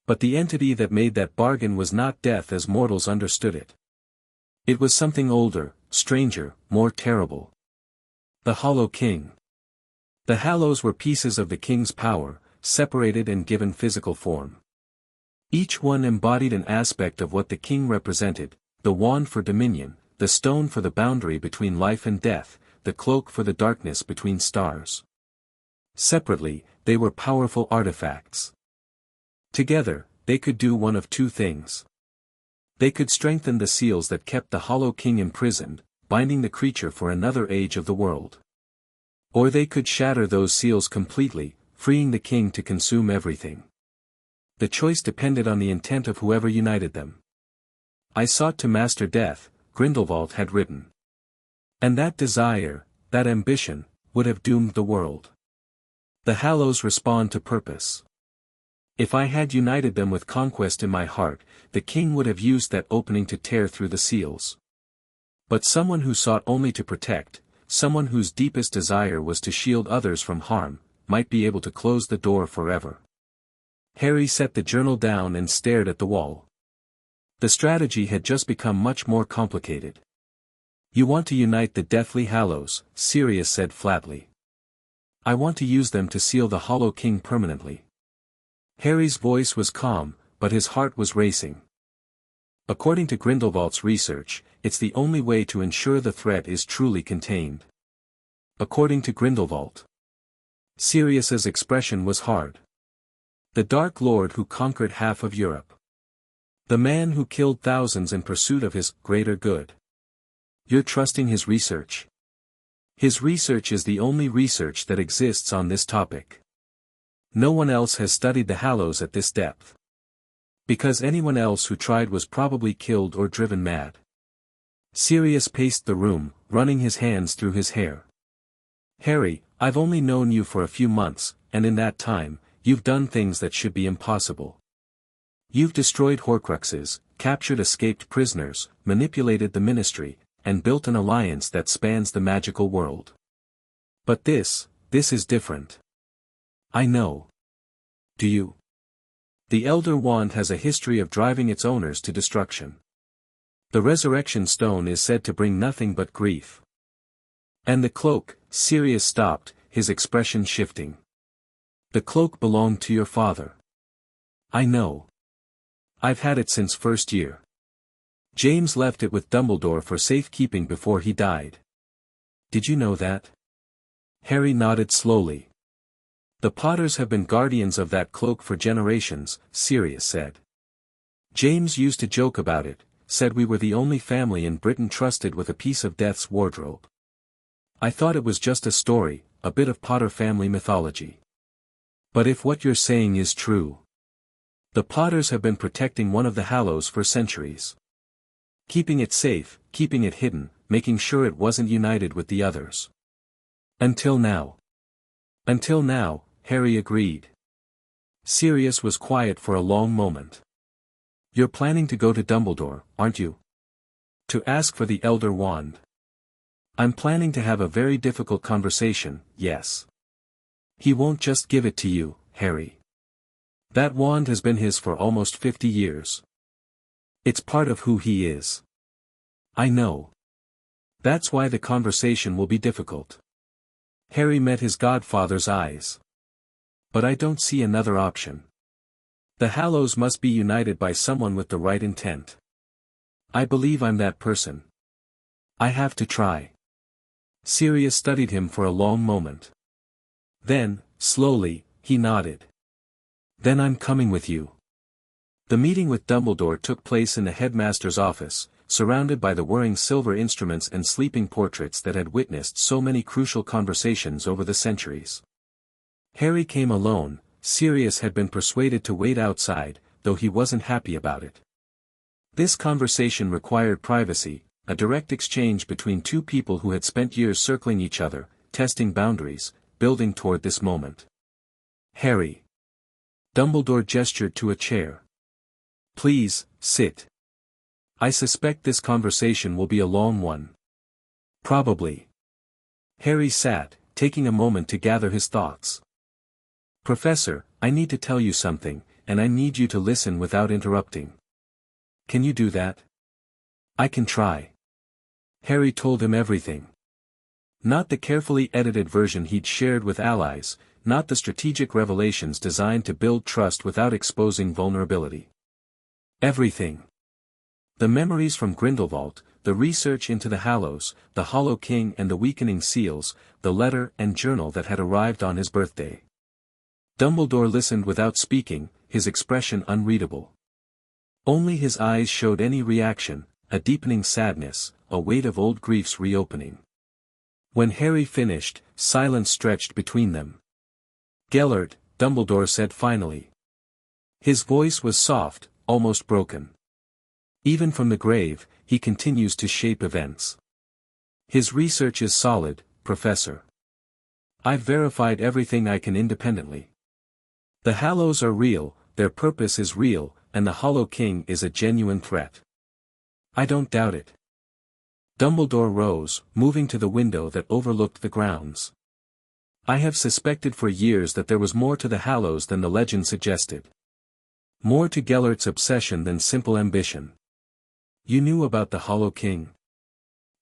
But the entity that made that bargain was not death as mortals understood it. It was something older, stranger, more terrible. The Hollow King. The Hallows were pieces of the king's power, separated and given physical form. Each one embodied an aspect of what the king represented, the wand for dominion, the stone for the boundary between life and death, the cloak for the darkness between stars. Separately, they were powerful artifacts. Together, they could do one of 2 things. They could strengthen the seals that kept the Hollow King imprisoned, binding the creature for another age of the world. Or they could shatter those seals completely, freeing the king to consume everything. The choice depended on the intent of whoever united them. I sought to master death, Grindelwald had written. And that desire, that ambition, would have doomed the world. The Hallows respond to purpose. If I had united them with conquest in my heart, the king would have used that opening to tear through the seals. But someone who sought only to protect, someone whose deepest desire was to shield others from harm, might be able to close the door forever. Harry set the journal down and stared at the wall. The strategy had just become much more complicated. You want to unite the Deathly Hallows, Sirius said flatly. I want to use them to seal the Hollow King permanently. Harry's voice was calm, but his heart was racing. According to Grindelwald's research, it's the only way to ensure the threat is truly contained. According to Grindelwald. Sirius's expression was hard. The Dark Lord who conquered half of Europe. The man who killed thousands in pursuit of his greater good. You're trusting his research? His research is the only research that exists on this topic. No one else has studied the Hallows at this depth. Because anyone else who tried was probably killed or driven mad. Sirius paced the room, running his hands through his hair. Harry, I've only known you for a few months, and in that time, you've done things that should be impossible. You've destroyed Horcruxes, captured escaped prisoners, manipulated the Ministry, and built an alliance that spans the magical world. But this is different. I know. Do you? The Elder Wand has a history of driving its owners to destruction. The Resurrection Stone is said to bring nothing but grief. And the cloak, Sirius stopped, his expression shifting. The cloak belonged to your father. I know. I've had it since first year. James left it with Dumbledore for safekeeping before he died. Did you know that? Harry nodded slowly. The Potters have been guardians of that cloak for generations, Sirius said. James used to joke about it, said we were the only family in Britain trusted with a piece of Death's wardrobe. I thought it was just a story, a bit of Potter family mythology. But if what you're saying is true, the Potters have been protecting one of the Hallows for centuries. Keeping it safe, keeping it hidden, making sure it wasn't united with the others. Until now. Until now, Harry agreed. Sirius was quiet for a long moment. You're planning to go to Dumbledore, aren't you? To ask for the Elder Wand. I'm planning to have a very difficult conversation, yes. He won't just give it to you, Harry. That wand has been his for almost 50 years. It's part of who he is. I know. That's why the conversation will be difficult. Harry met his godfather's eyes. But I don't see another option. The Hallows must be united by someone with the right intent. I believe I'm that person. I have to try. Sirius studied him for a long moment. Then, slowly, he nodded. Then I'm coming with you. The meeting with Dumbledore took place in the headmaster's office, surrounded by the whirring silver instruments and sleeping portraits that had witnessed so many crucial conversations over the centuries. Harry came alone. Sirius had been persuaded to wait outside, though he wasn't happy about it. This conversation required privacy, a direct exchange between two people who had spent years circling each other, testing boundaries, building toward this moment. Harry. Dumbledore gestured to a chair. Please, sit. I suspect this conversation will be a long one. Probably. Harry sat, taking a moment to gather his thoughts. Professor, I need to tell you something, and I need you to listen without interrupting. Can you do that? I can try. Harry told him everything. Not the carefully edited version he'd shared with allies, not the strategic revelations designed to build trust without exposing vulnerability. Everything. The memories from Grindelwald, the research into the Hallows, the Hollow King and the weakening seals, the letter and journal that had arrived on his birthday. Dumbledore listened without speaking, his expression unreadable. Only his eyes showed any reaction, a deepening sadness, a weight of old griefs reopening. When Harry finished, silence stretched between them. Gellert, Dumbledore said finally. His voice was soft, almost broken. Even from the grave, he continues to shape events. His research is solid, Professor. I've verified everything I can independently. The Hallows are real, their purpose is real, and the Hollow King is a genuine threat. I don't doubt it. Dumbledore rose, moving to the window that overlooked the grounds. I have suspected for years that there was more to the Hallows than the legend suggested. More to Gellert's obsession than simple ambition. You knew about the Hollow King.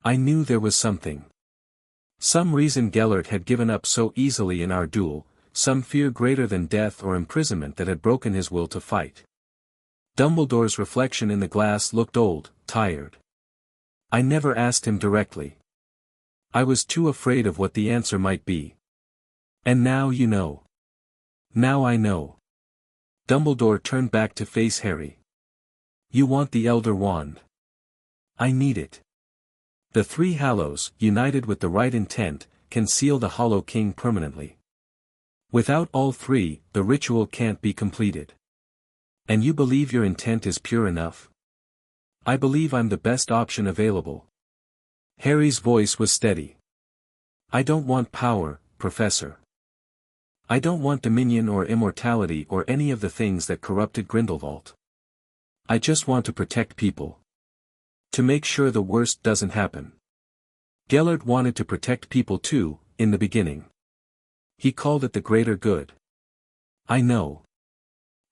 I knew there was something. Some reason Gellert had given up so easily in our duel, some fear greater than death or imprisonment that had broken his will to fight. Dumbledore's reflection in the glass looked old, tired. I never asked him directly. I was too afraid of what the answer might be. And now you know. Now I know. Dumbledore turned back to face Harry. You want the Elder Wand. I need it. The three Hallows, united with the right intent, can seal the Hollow King permanently. Without all three, the ritual can't be completed. And you believe your intent is pure enough? I believe I'm the best option available. Harry's voice was steady. I don't want power, Professor. I don't want dominion or immortality or any of the things that corrupted Grindelwald. I just want to protect people. To make sure the worst doesn't happen. Gellert wanted to protect people too, in the beginning. He called it the greater good. I know.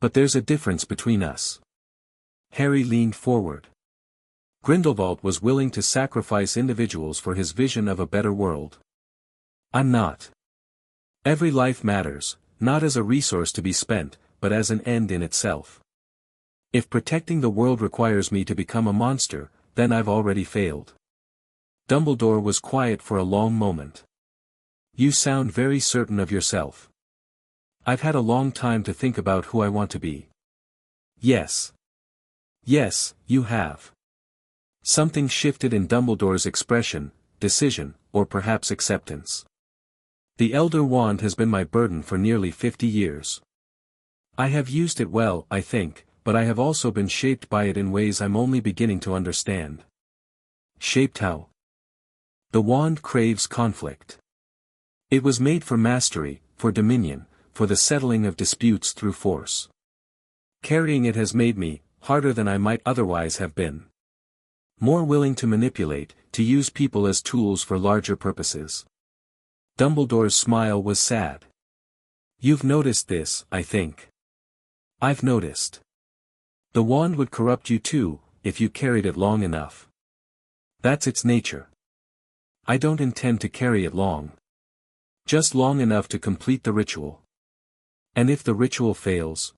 But there's a difference between us. Harry leaned forward. Grindelwald was willing to sacrifice individuals for his vision of a better world. I'm not. Every life matters, not as a resource to be spent, but as an end in itself. If protecting the world requires me to become a monster, then I've already failed. Dumbledore was quiet for a long moment. You sound very certain of yourself. I've had a long time to think about who I want to be. Yes. Yes, you have. Something shifted in Dumbledore's expression, decision, or perhaps acceptance. The Elder Wand has been my burden for nearly 50 years. I have used it well, I think, but I have also been shaped by it in ways I'm only beginning to understand. Shaped how? The wand craves conflict. It was made for mastery, for dominion, for the settling of disputes through force. Carrying it has made me, harder than I might otherwise have been. More willing to manipulate, to use people as tools for larger purposes. Dumbledore's smile was sad. You've noticed this, I think. I've noticed. The wand would corrupt you too, if you carried it long enough. That's its nature. I don't intend to carry it long. Just long enough to complete the ritual. And if the ritual fails?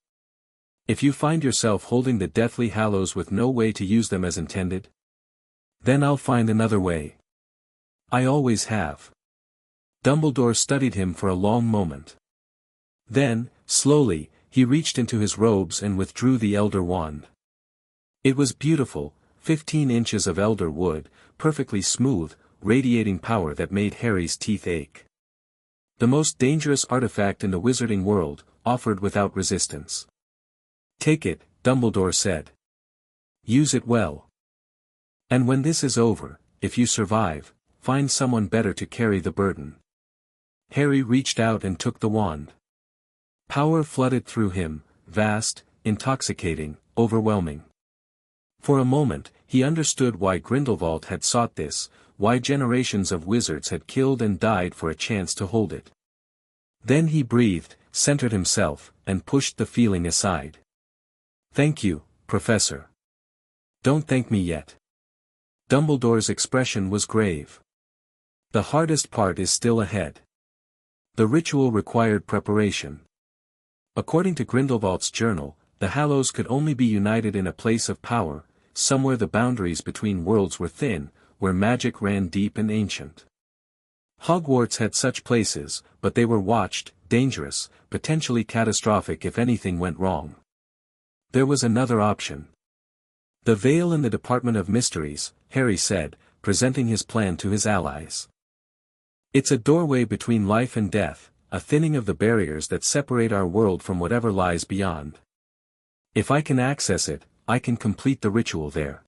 If you find yourself holding the Deathly Hallows with no way to use them as intended? Then I'll find another way. I always have. Dumbledore studied him for a long moment. Then, slowly, he reached into his robes and withdrew the Elder Wand. It was beautiful, 15 inches of elder wood, perfectly smooth, radiating power that made Harry's teeth ache. The most dangerous artifact in the wizarding world, offered without resistance. Take it, Dumbledore said. Use it well. And when this is over, if you survive, find someone better to carry the burden. Harry reached out and took the wand. Power flooded through him, vast, intoxicating, overwhelming. For a moment, he understood why Grindelwald had sought this, why generations of wizards had killed and died for a chance to hold it. Then he breathed, centered himself, and pushed the feeling aside. Thank you, Professor. Don't thank me yet. Dumbledore's expression was grave. The hardest part is still ahead. The ritual required preparation. According to Grindelwald's journal, the Hallows could only be united in a place of power, somewhere the boundaries between worlds were thin, where magic ran deep and ancient. Hogwarts had such places, but they were watched, dangerous, potentially catastrophic if anything went wrong. There was another option. The Veil in the Department of Mysteries, Harry said, presenting his plan to his allies. It's a doorway between life and death, a thinning of the barriers that separate our world from whatever lies beyond. If I can access it, I can complete the ritual there.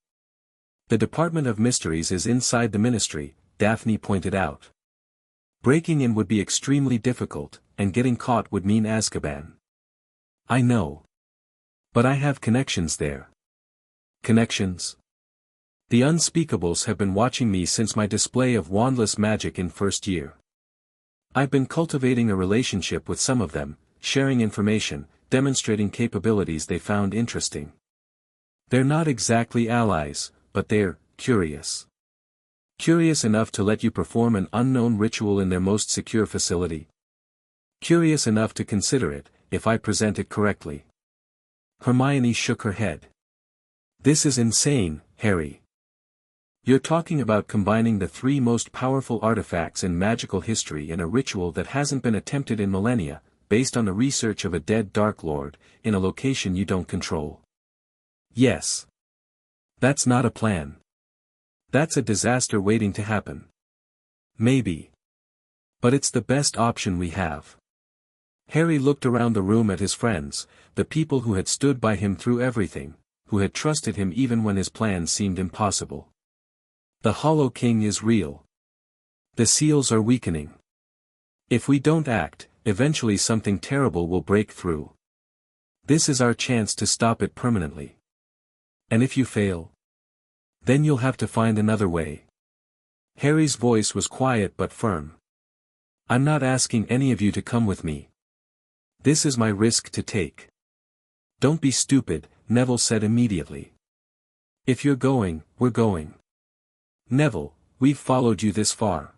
The Department of Mysteries is inside the Ministry, Daphne pointed out. Breaking in would be extremely difficult, and getting caught would mean Azkaban. I know. But I have connections there. Connections? The Unspeakables have been watching me since my display of wandless magic in first year. I've been cultivating a relationship with some of them, sharing information, demonstrating capabilities they found interesting. They're not exactly allies, but they're curious. Curious enough to let you perform an unknown ritual in their most secure facility. Curious enough to consider it, if I present it correctly. Hermione shook her head. This is insane, Harry. You're talking about combining the three most powerful artifacts in magical history in a ritual that hasn't been attempted in millennia, based on the research of a dead Dark Lord, in a location you don't control. Yes. That's not a plan. That's a disaster waiting to happen. Maybe. But it's the best option we have. Harry looked around the room at his friends, the people who had stood by him through everything, who had trusted him even when his plans seemed impossible. The Hollow King is real. The seals are weakening. If we don't act, eventually something terrible will break through. This is our chance to stop it permanently. And if you fail, then you'll have to find another way. Harry's voice was quiet but firm. I'm not asking any of you to come with me. This is my risk to take. Don't be stupid, Neville said immediately. If you're going, we're going. Neville, we've followed you this far.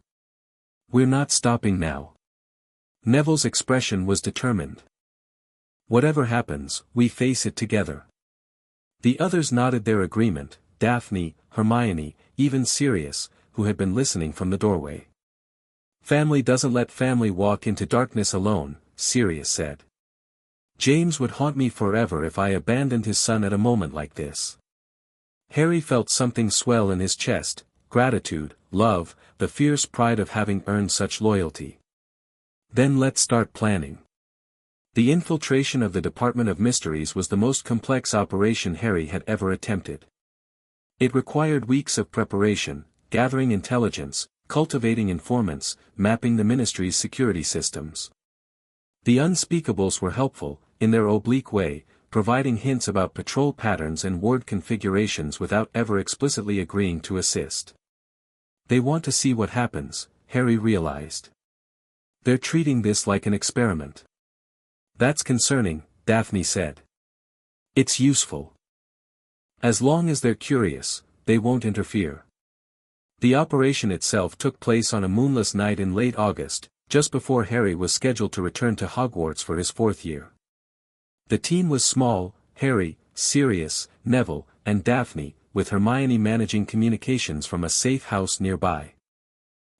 We're not stopping now. Neville's expression was determined. Whatever happens, we face it together. The others nodded their agreement, Daphne, Hermione, even Sirius, who had been listening from the doorway. Family doesn't let family walk into darkness alone, Sirius said. James would haunt me forever if I abandoned his son at a moment like this. Harry felt something swell in his chest, gratitude, love, the fierce pride of having earned such loyalty. Then let's start planning. The infiltration of the Department of Mysteries was the most complex operation Harry had ever attempted. It required weeks of preparation, gathering intelligence, cultivating informants, mapping the Ministry's security systems. The Unspeakables were helpful, in their oblique way, providing hints about patrol patterns and ward configurations without ever explicitly agreeing to assist. They want to see what happens, Harry realized. They're treating this like an experiment. That's concerning, Daphne said. It's useful. As long as they're curious, they won't interfere. The operation itself took place on a moonless night in late August, just before Harry was scheduled to return to Hogwarts for his 4th year. The team was small, Harry, Sirius, Neville, and Daphne, with Hermione managing communications from a safe house nearby.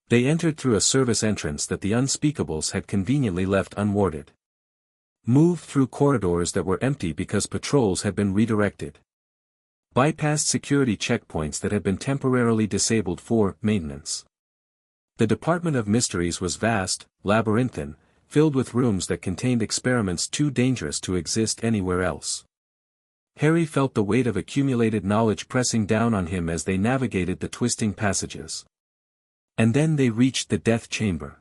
They entered through a service entrance that the Unspeakables had conveniently left unwarded. Moved through corridors that were empty because patrols had been redirected. Bypassed security checkpoints that had been temporarily disabled for maintenance. The Department of Mysteries was vast, labyrinthine, filled with rooms that contained experiments too dangerous to exist anywhere else. Harry felt the weight of accumulated knowledge pressing down on him as they navigated the twisting passages. And then they reached the death chamber.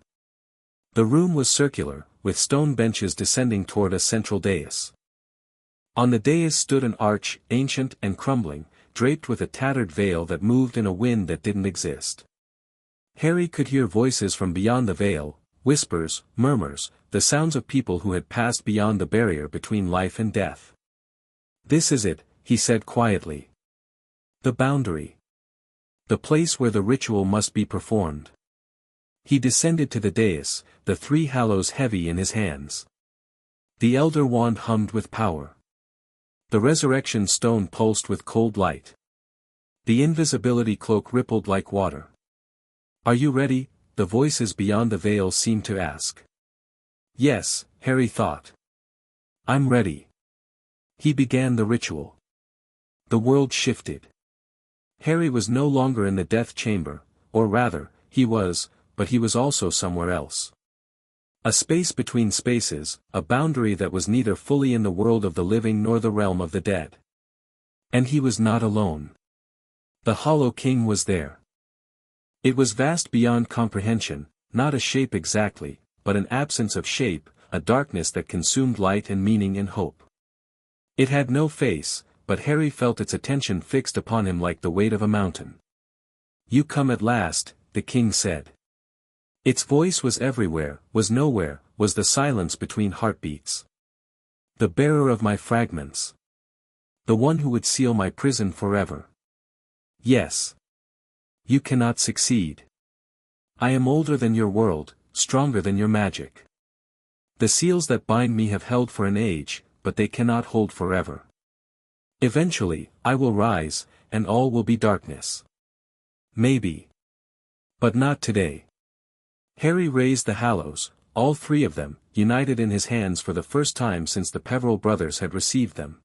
The room was circular, with stone benches descending toward a central dais. On the dais stood an arch, ancient and crumbling, draped with a tattered veil that moved in a wind that didn't exist. Harry could hear voices from beyond the veil, whispers, murmurs, the sounds of people who had passed beyond the barrier between life and death. This is it, he said quietly. The boundary. The place where the ritual must be performed. He descended to the dais, the 3 hallows heavy in his hands. The elder wand hummed with power. The resurrection stone pulsed with cold light. The invisibility cloak rippled like water. Are you ready? The voices beyond the veil seemed to ask. Yes, Harry thought. I'm ready. He began the ritual. The world shifted. Harry was no longer in the death chamber, or rather, he was, but he was also somewhere else. A space between spaces, a boundary that was neither fully in the world of the living nor the realm of the dead. And he was not alone. The Hollow King was there. It was vast beyond comprehension, not a shape exactly, but an absence of shape, a darkness that consumed light and meaning and hope. It had no face, but Harry felt its attention fixed upon him like the weight of a mountain. You come at last, the king said. Its voice was everywhere, was nowhere, was the silence between heartbeats. The bearer of my fragments. The one who would seal my prison forever. Yes. You cannot succeed. I am older than your world, stronger than your magic. The seals that bind me have held for an age, but they cannot hold forever. Eventually, I will rise, and all will be darkness. Maybe. But not today. Harry raised the Hallows, all three of them, united in his hands for the first time since the Peverell brothers had received them.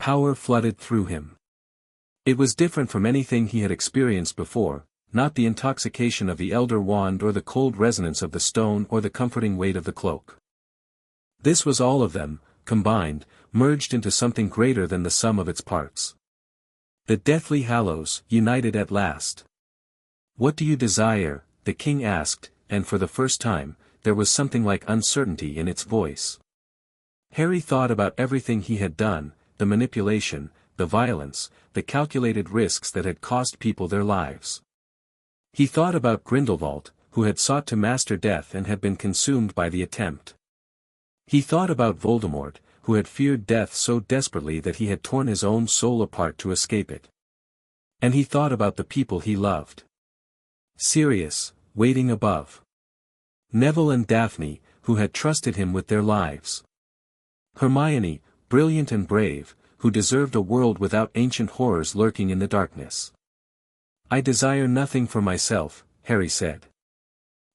Power flooded through him. It was different from anything he had experienced before, not the intoxication of the Elder Wand or the cold resonance of the stone or the comforting weight of the cloak. This was all of them, combined, merged into something greater than the sum of its parts. The Deathly Hallows, united at last. "What do you desire?" the king asked, and for the first time, there was something like uncertainty in its voice. Harry thought about everything he had done, the manipulation, the violence, the calculated risks that had cost people their lives. He thought about Grindelwald, who had sought to master death and had been consumed by the attempt. He thought about Voldemort, who had feared death so desperately that he had torn his own soul apart to escape it. And he thought about the people he loved. Sirius, waiting above. Neville and Daphne, who had trusted him with their lives. Hermione, brilliant and brave, who deserved a world without ancient horrors lurking in the darkness. "I desire nothing for myself," Harry said.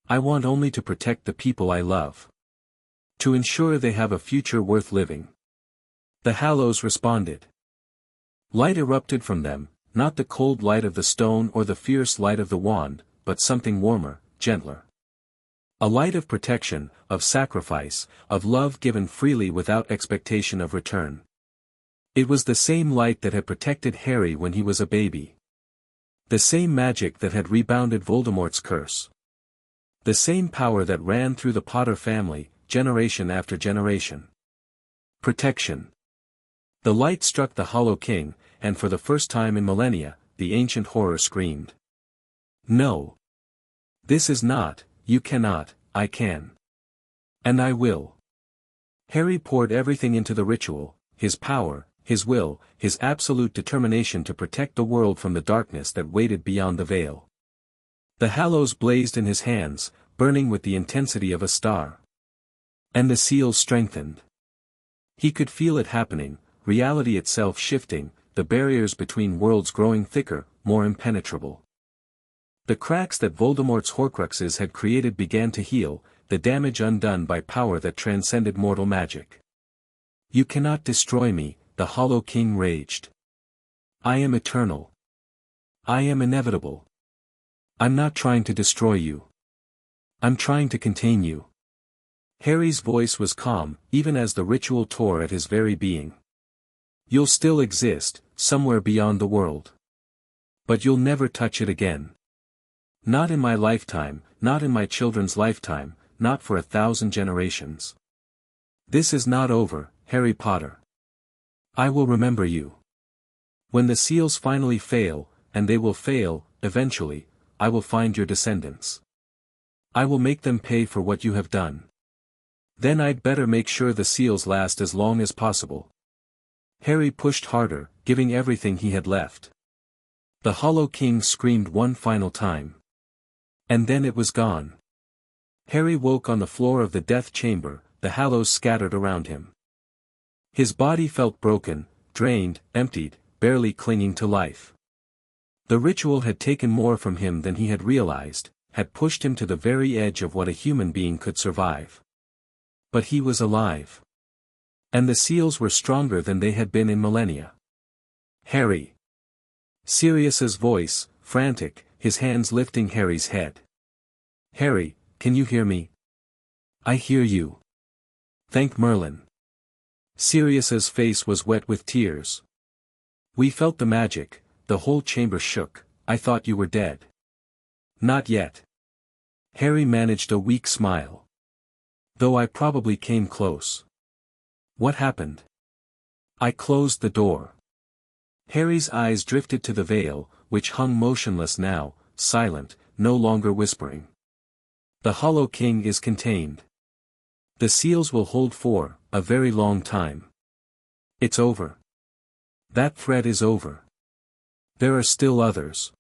"I want only to protect the people I love. To ensure they have a future worth living." The Hallows responded. Light erupted from them, not the cold light of the stone or the fierce light of the wand, but something warmer, gentler. A light of protection, of sacrifice, of love given freely without expectation of return. It was the same light that had protected Harry when he was a baby. The same magic that had rebounded Voldemort's curse. The same power that ran through the Potter family, generation after generation. Protection. The light struck the Hollow King, and for the first time in millennia, the ancient horror screamed. "No. This is not, you cannot, I can. And I will." Harry poured everything into the ritual, his power, his will, his absolute determination to protect the world from the darkness that waited beyond the veil. The Hallows blazed in his hands, burning with the intensity of a star. And the seals strengthened. He could feel it happening, reality itself shifting, the barriers between worlds growing thicker, more impenetrable. The cracks that Voldemort's Horcruxes had created began to heal, the damage undone by power that transcended mortal magic. "You cannot destroy me," the Hollow King raged. "I am eternal. I am inevitable. I'm not trying to destroy you. I'm trying to contain you." Harry's voice was calm, even as the ritual tore at his very being. "You'll still exist, somewhere beyond the world. But you'll never touch it again. Not in my lifetime, not in my children's lifetime, not for 1,000 generations. This is not over, Harry Potter. I will remember you. When the seals finally fail, and they will fail, eventually, I will find your descendants. I will make them pay for what you have done. Then I'd better make sure the seals last as long as possible." Harry pushed harder, giving everything he had left. The Hollow King screamed one final time. And then it was gone. Harry woke on the floor of the death chamber, the Hallows scattered around him. His body felt broken, drained, emptied, barely clinging to life. The ritual had taken more from him than he had realized, had pushed him to the very edge of what a human being could survive. But he was alive. And the seals were stronger than they had been in millennia. "Harry." Sirius's voice, frantic, his hands lifting Harry's head. "Harry, can you hear me?" "I hear you. Thank Merlin." Sirius's face was wet with tears. "We felt the magic, the whole chamber shook. I thought you were dead." "Not yet." Harry managed a weak smile. "Though I probably came close." "What happened?" "I closed the door." Harry's eyes drifted to the veil, which hung motionless now, silent, no longer whispering. "The Hollow King is contained. The seals will hold for a very long time. It's over. That threat is over. There are still others."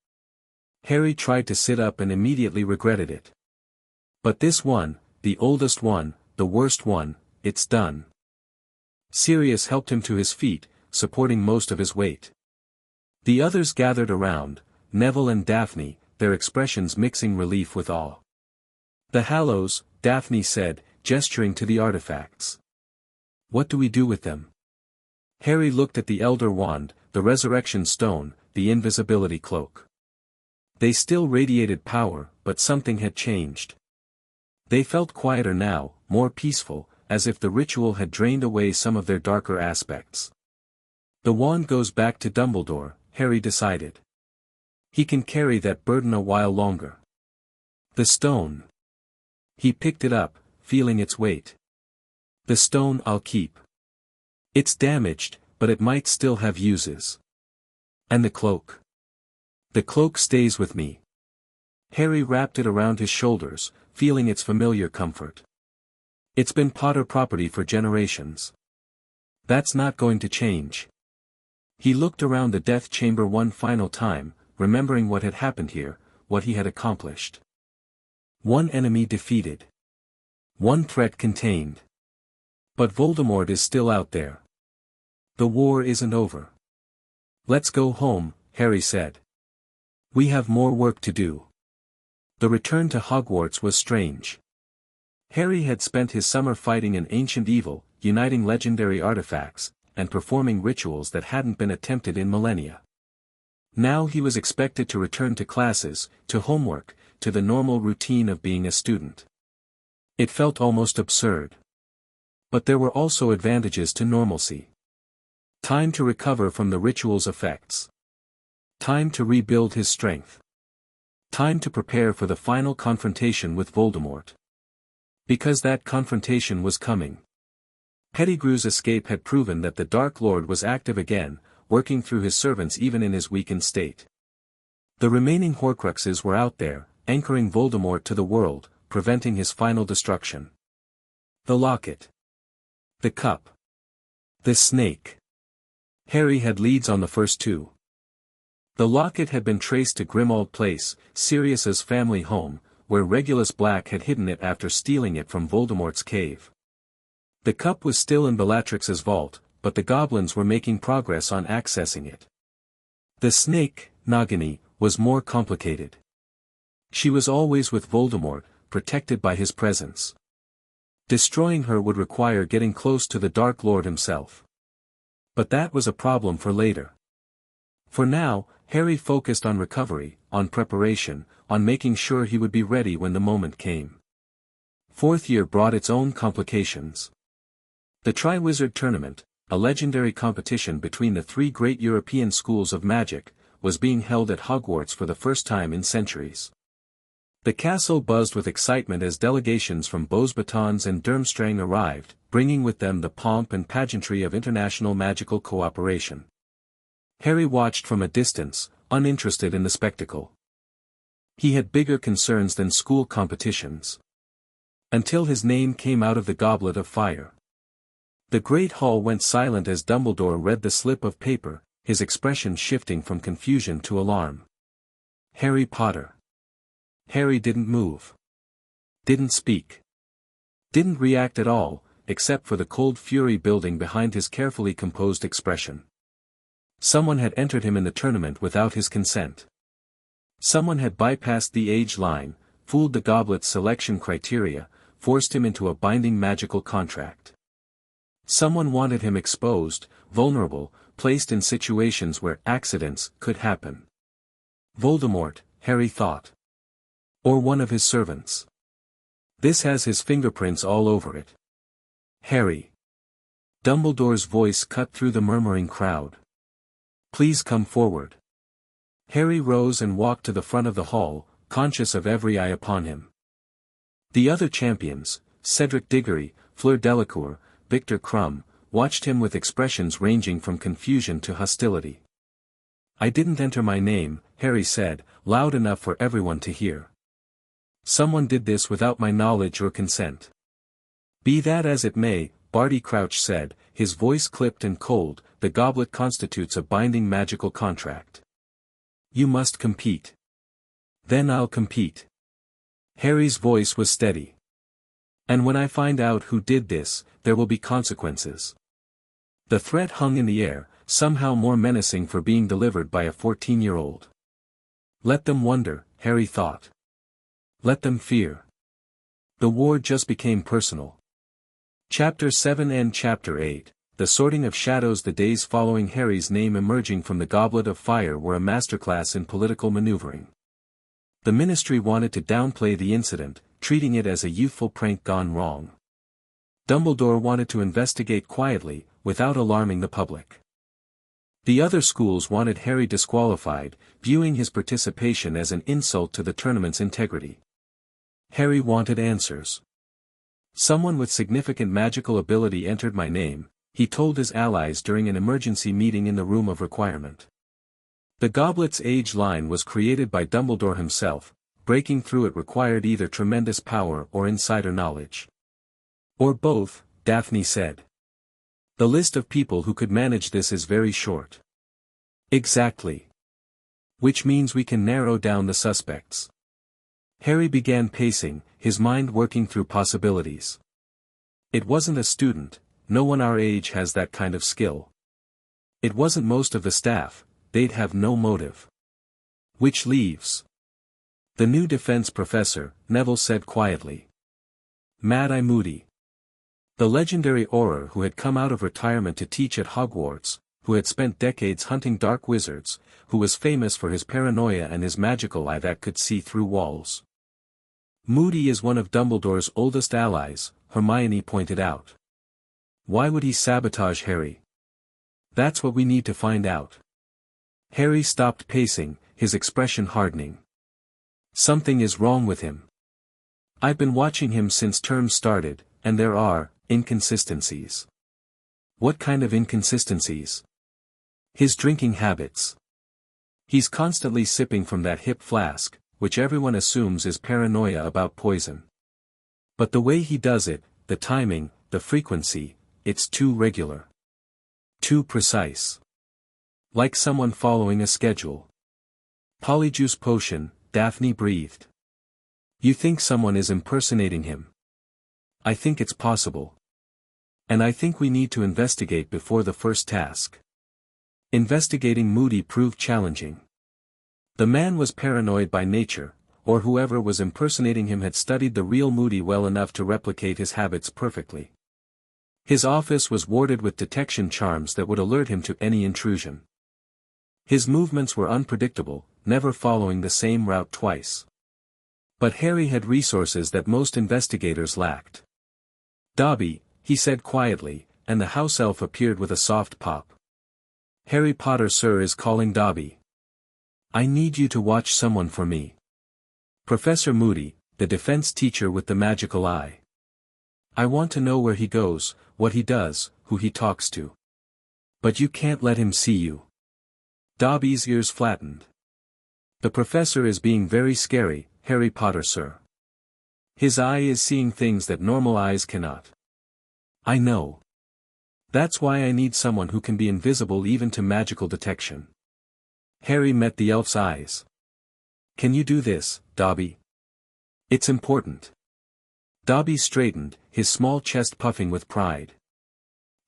Harry tried to sit up and immediately regretted it. "But this one, the oldest one, the worst one, it's done." Sirius helped him to his feet, supporting most of his weight. The others gathered around, Neville and Daphne, their expressions mixing relief with awe. "The Hallows," Daphne said, gesturing to the artifacts. "What do we do with them?" Harry looked at the Elder Wand, the Resurrection Stone, the Invisibility Cloak. They still radiated power, but something had changed. They felt quieter now, more peaceful, as if the ritual had drained away some of their darker aspects. "The wand goes back to Dumbledore," Harry decided. "He can carry that burden a while longer." "The stone." He picked it up, feeling its weight. "The stone I'll keep. It's damaged, but it might still have uses." "And the cloak?" "The cloak stays with me." Harry wrapped it around his shoulders, feeling its familiar comfort. "It's been Potter property for generations. That's not going to change." He looked around the death chamber one final time, remembering what had happened here, what he had accomplished. One enemy defeated. One threat contained. But Voldemort is still out there. The war isn't over. "Let's go home," Harry said. "We have more work to do." The return to Hogwarts was strange. Harry had spent his summer fighting an ancient evil, uniting legendary artifacts, and performing rituals that hadn't been attempted in millennia. Now he was expected to return to classes, to homework, to the normal routine of being a student. It felt almost absurd. But there were also advantages to normalcy. Time to recover from the ritual's effects. Time to rebuild his strength. Time to prepare for the final confrontation with Voldemort. Because that confrontation was coming. Pettigrew's escape had proven that the Dark Lord was active again, working through his servants even in his weakened state. The remaining Horcruxes were out there, anchoring Voldemort to the world, preventing his final destruction. The locket. The cup. The snake. Harry had leads on the first two. The locket had been traced to Grimmauld Place, Sirius's family home, where Regulus Black had hidden it after stealing it from Voldemort's cave. The cup was still in Bellatrix's vault, but the goblins were making progress on accessing it. The snake, Nagini, was more complicated. She was always with Voldemort, protected by his presence. Destroying her would require getting close to the Dark Lord himself. But that was a problem for later. For now, Harry focused on recovery, on preparation, on making sure he would be ready when the moment came. Fourth year brought its own complications. The Triwizard Tournament, a legendary competition between the three great European schools of magic, was being held at Hogwarts for the first time in centuries. The castle buzzed with excitement as delegations from Beauxbatons and Durmstrang arrived, bringing with them the pomp and pageantry of international magical cooperation. Harry watched from a distance, uninterested in the spectacle. He had bigger concerns than school competitions. Until his name came out of the Goblet of Fire. The great hall went silent as Dumbledore read the slip of paper, his expression shifting from confusion to alarm. Harry Potter. Harry didn't move. Didn't speak. Didn't react at all, except for the cold fury building behind his carefully composed expression. Someone had entered him in the tournament without his consent. Someone had bypassed the age line, fooled the goblet's selection criteria, forced him into a binding magical contract. Someone wanted him exposed, vulnerable, placed in situations where accidents could happen. Voldemort, Harry thought. Or one of his servants. This has his fingerprints all over it. Harry. Dumbledore's voice cut through the murmuring crowd. Please come forward. Harry rose and walked to the front of the hall, conscious of every eye upon him. The other champions, Cedric Diggory, Fleur Delacour, Victor Crumb, watched him with expressions ranging from confusion to hostility. I didn't enter my name, Harry said, loud enough for everyone to hear. Someone did this without my knowledge or consent. Be that as it may, Barty Crouch said, his voice clipped and cold, the goblet constitutes a binding magical contract. You must compete. Then I'll compete. Harry's voice was steady. And when I find out who did this, there will be consequences. The threat hung in the air, somehow more menacing for being delivered by a 14-year-old. Let them wonder, Harry thought. Let them fear. The war just became personal. Chapter 7 and Chapter 8, The Sorting of Shadows. The days following Harry's name emerging from the Goblet of Fire were a masterclass in political maneuvering. The Ministry wanted to downplay the incident, treating it as a youthful prank gone wrong. Dumbledore wanted to investigate quietly, without alarming the public. The other schools wanted Harry disqualified, viewing his participation as an insult to the tournament's integrity. Harry wanted answers. Someone with significant magical ability entered my name, he told his allies during an emergency meeting in the Room of Requirement. The goblet's age line was created by Dumbledore himself, breaking through it required either tremendous power or insider knowledge. Or both, Daphne said. The list of people who could manage this is very short. Exactly. Which means we can narrow down the suspects. Harry began pacing, his mind working through possibilities. It wasn't a student, no one our age has that kind of skill. It wasn't most of the staff, they'd have no motive. Which leaves the new defense professor, Neville said quietly. Mad-Eye Moody. The legendary Auror who had come out of retirement to teach at Hogwarts, who had spent decades hunting dark wizards, who was famous for his paranoia and his magical eye that could see through walls. Moody is one of Dumbledore's oldest allies, Hermione pointed out. Why would he sabotage Harry? That's what we need to find out. Harry stopped pacing, his expression hardening. Something is wrong with him. I've been watching him since term started, and there are inconsistencies. What kind of inconsistencies? His drinking habits. He's constantly sipping from that hip flask, which everyone assumes is paranoia about poison. But the way he does it, the timing, the frequency, it's too regular. Too precise. Like someone following a schedule. Polyjuice potion, Daphne breathed. You think someone is impersonating him? I think it's possible. And I think we need to investigate before the first task. Investigating Moody proved challenging. The man was paranoid by nature, or whoever was impersonating him had studied the real Moody well enough to replicate his habits perfectly. His office was warded with detection charms that would alert him to any intrusion. His movements were unpredictable, never following the same route twice. But Harry had resources that most investigators lacked. Dobby, he said quietly, and the house elf appeared with a soft pop. Harry Potter sir is calling Dobby. I need you to watch someone for me. Professor Moody, the defense teacher with the magical eye. I want to know where he goes, what he does, who he talks to. But you can't let him see you. Dobby's ears flattened. The professor is being very scary, Harry Potter sir. His eye is seeing things that normal eyes cannot. I know. That's why I need someone who can be invisible even to magical detection. Harry met the elf's eyes. Can you do this, Dobby? It's important. Dobby straightened, his small chest puffing with pride.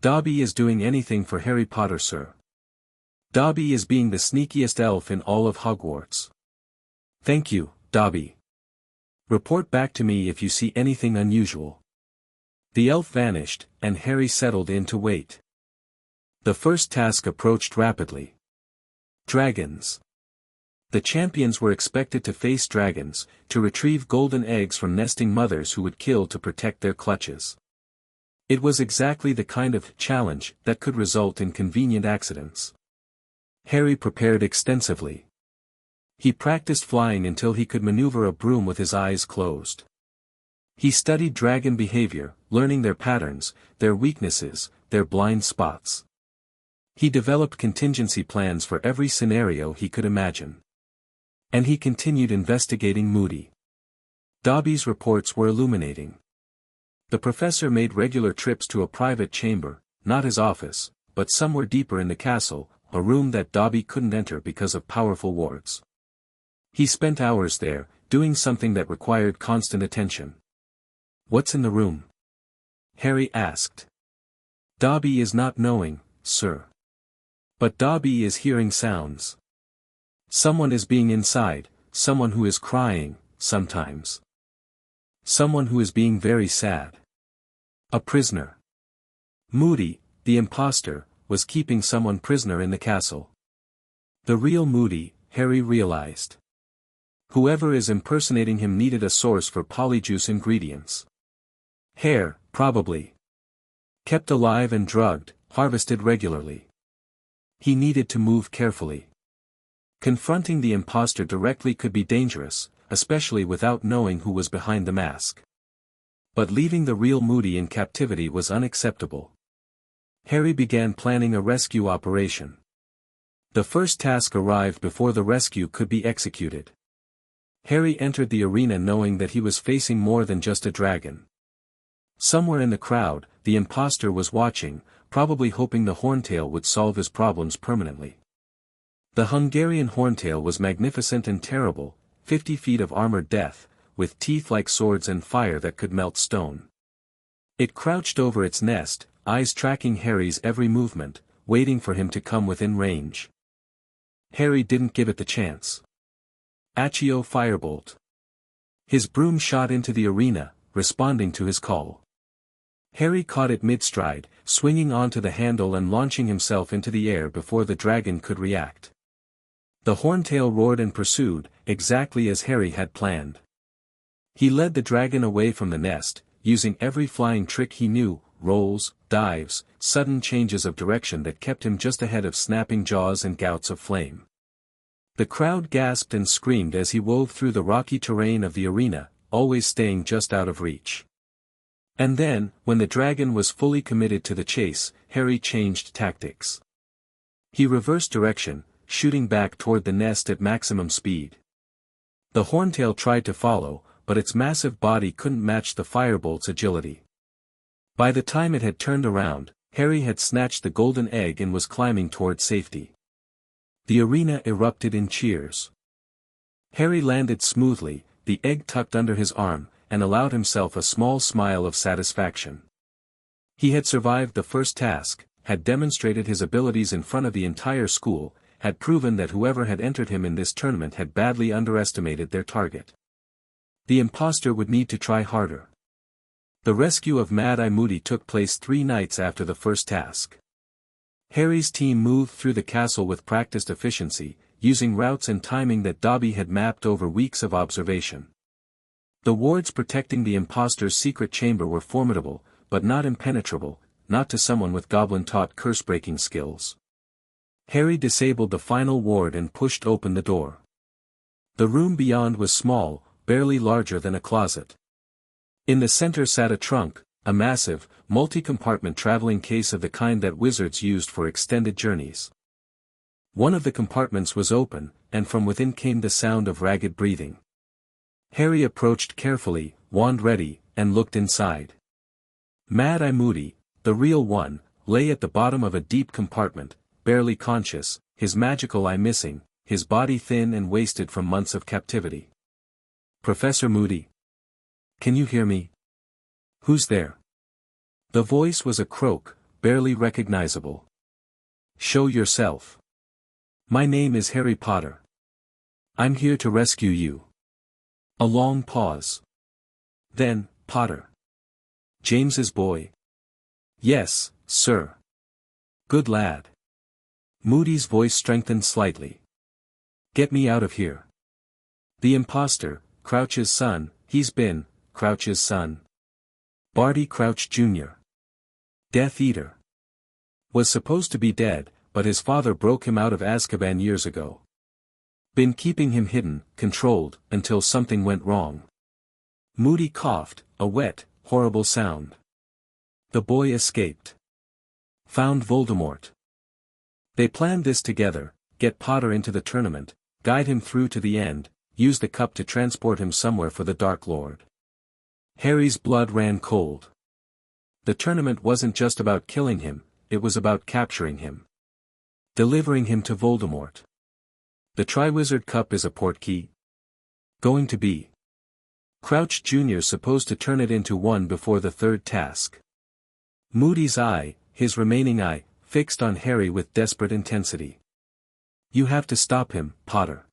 Dobby is doing anything for Harry Potter sir. Dobby is being the sneakiest elf in all of Hogwarts. Thank you, Dobby. Report back to me if you see anything unusual. The elf vanished, and Harry settled in to wait. The first task approached rapidly. Dragons. The champions were expected to face dragons, to retrieve golden eggs from nesting mothers who would kill to protect their clutches. It was exactly the kind of challenge that could result in convenient accidents. Harry prepared extensively. He practiced flying until he could maneuver a broom with his eyes closed. He studied dragon behavior, learning their patterns, their weaknesses, their blind spots. He developed contingency plans for every scenario he could imagine. And he continued investigating Moody. Dobby's reports were illuminating. The professor made regular trips to a private chamber, not his office, but somewhere deeper in the castle, a room that Dobby couldn't enter because of powerful wards. He spent hours there, doing something that required constant attention. What's in the room? Harry asked. Dobby is not knowing, sir. But Dobby is hearing sounds. Someone is being inside, someone who is crying, sometimes. Someone who is being very sad. A prisoner. Moody, the imposter, was keeping someone prisoner in the castle. The real Moody, Harry realized. Whoever is impersonating him needed a source for polyjuice ingredients. Hair, probably. Kept alive and drugged, harvested regularly. He needed to move carefully. Confronting the imposter directly could be dangerous, especially without knowing who was behind the mask. But leaving the real Moody in captivity was unacceptable. Harry began planning a rescue operation. The first task arrived before the rescue could be executed. Harry entered the arena knowing that he was facing more than just a dragon. Somewhere in the crowd, the imposter was watching, probably hoping the Horntail would solve his problems permanently. The Hungarian Horntail was magnificent and terrible, 50 feet of armored death, with teeth like swords and fire that could melt stone. It crouched over its nest, eyes tracking Harry's every movement, waiting for him to come within range. Harry didn't give it the chance. Accio Firebolt. His broom shot into the arena, responding to his call. Harry caught it mid-stride, swinging onto the handle and launching himself into the air before the dragon could react. The Horntail roared and pursued, exactly as Harry had planned. He led the dragon away from the nest, using every flying trick he knew, rolls, dives, sudden changes of direction that kept him just ahead of snapping jaws and gouts of flame. The crowd gasped and screamed as he wove through the rocky terrain of the arena, always staying just out of reach. And then, when the dragon was fully committed to the chase, Harry changed tactics. He reversed direction, shooting back toward the nest at maximum speed. The Horntail tried to follow, but its massive body couldn't match the firebolt's agility. By the time it had turned around, Harry had snatched the golden egg and was climbing toward safety. The arena erupted in cheers. Harry landed smoothly, the egg tucked under his arm, and allowed himself a small smile of satisfaction. He had survived the first task, had demonstrated his abilities in front of the entire school, had proven that whoever had entered him in this tournament had badly underestimated their target. The imposter would need to try harder. The rescue of Mad-Eye Moody took place 3 nights after the first task. Harry's team moved through the castle with practiced efficiency, using routes and timing that Dobby had mapped over weeks of observation. The wards protecting the imposter's secret chamber were formidable, but not impenetrable, not to someone with goblin-taught curse-breaking skills. Harry disabled the final ward and pushed open the door. The room beyond was small, barely larger than a closet. In the center sat a trunk, a massive, multi-compartment traveling case of the kind that wizards used for extended journeys. One of the compartments was open, and from within came the sound of ragged breathing. Harry approached carefully, wand ready, and looked inside. Mad-Eye Moody, the real one, lay at the bottom of a deep compartment, barely conscious, his magical eye missing, his body thin and wasted from months of captivity. "Professor Moody? Can you hear me? Who's there?" The voice was a croak, barely recognizable. "Show yourself. My name is Harry Potter. I'm here to rescue you." A long pause. Then, "Potter. James's boy?" "Yes, sir." "Good lad." Moody's voice strengthened slightly. "Get me out of here." The imposter, Crouch's son, he's been, Crouch's son. Barty Crouch Jr. Death Eater. Was supposed to be dead, but his father broke him out of Azkaban years ago. Been keeping him hidden, controlled, until something went wrong. Moody coughed, a wet, horrible sound. The boy escaped. Found Voldemort. They planned this together, get Potter into the tournament, guide him through to the end, use the cup to transport him somewhere for the Dark Lord. Harry's blood ran cold. The tournament wasn't just about killing him, it was about capturing him. Delivering him to Voldemort. The Triwizard Cup is a portkey. Going to be. Crouch Jr. supposed to turn it into one before the third task. Moody's eye, his remaining eye, fixed on Harry with desperate intensity. "You have to stop him, Potter.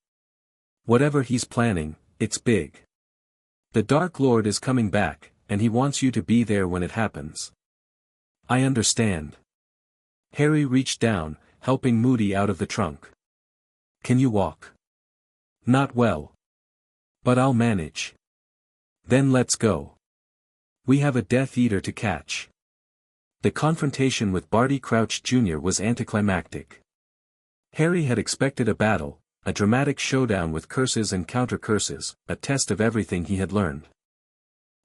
Whatever he's planning, it's big. The Dark Lord is coming back, and he wants you to be there when it happens." "I understand." Harry reached down, helping Moody out of the trunk. "Can you walk?" "Not well. But I'll manage." "Then let's go. We have a Death Eater to catch." The confrontation with Barty Crouch Jr. was anticlimactic. Harry had expected a battle, a dramatic showdown with curses and counter-curses, a test of everything he had learned.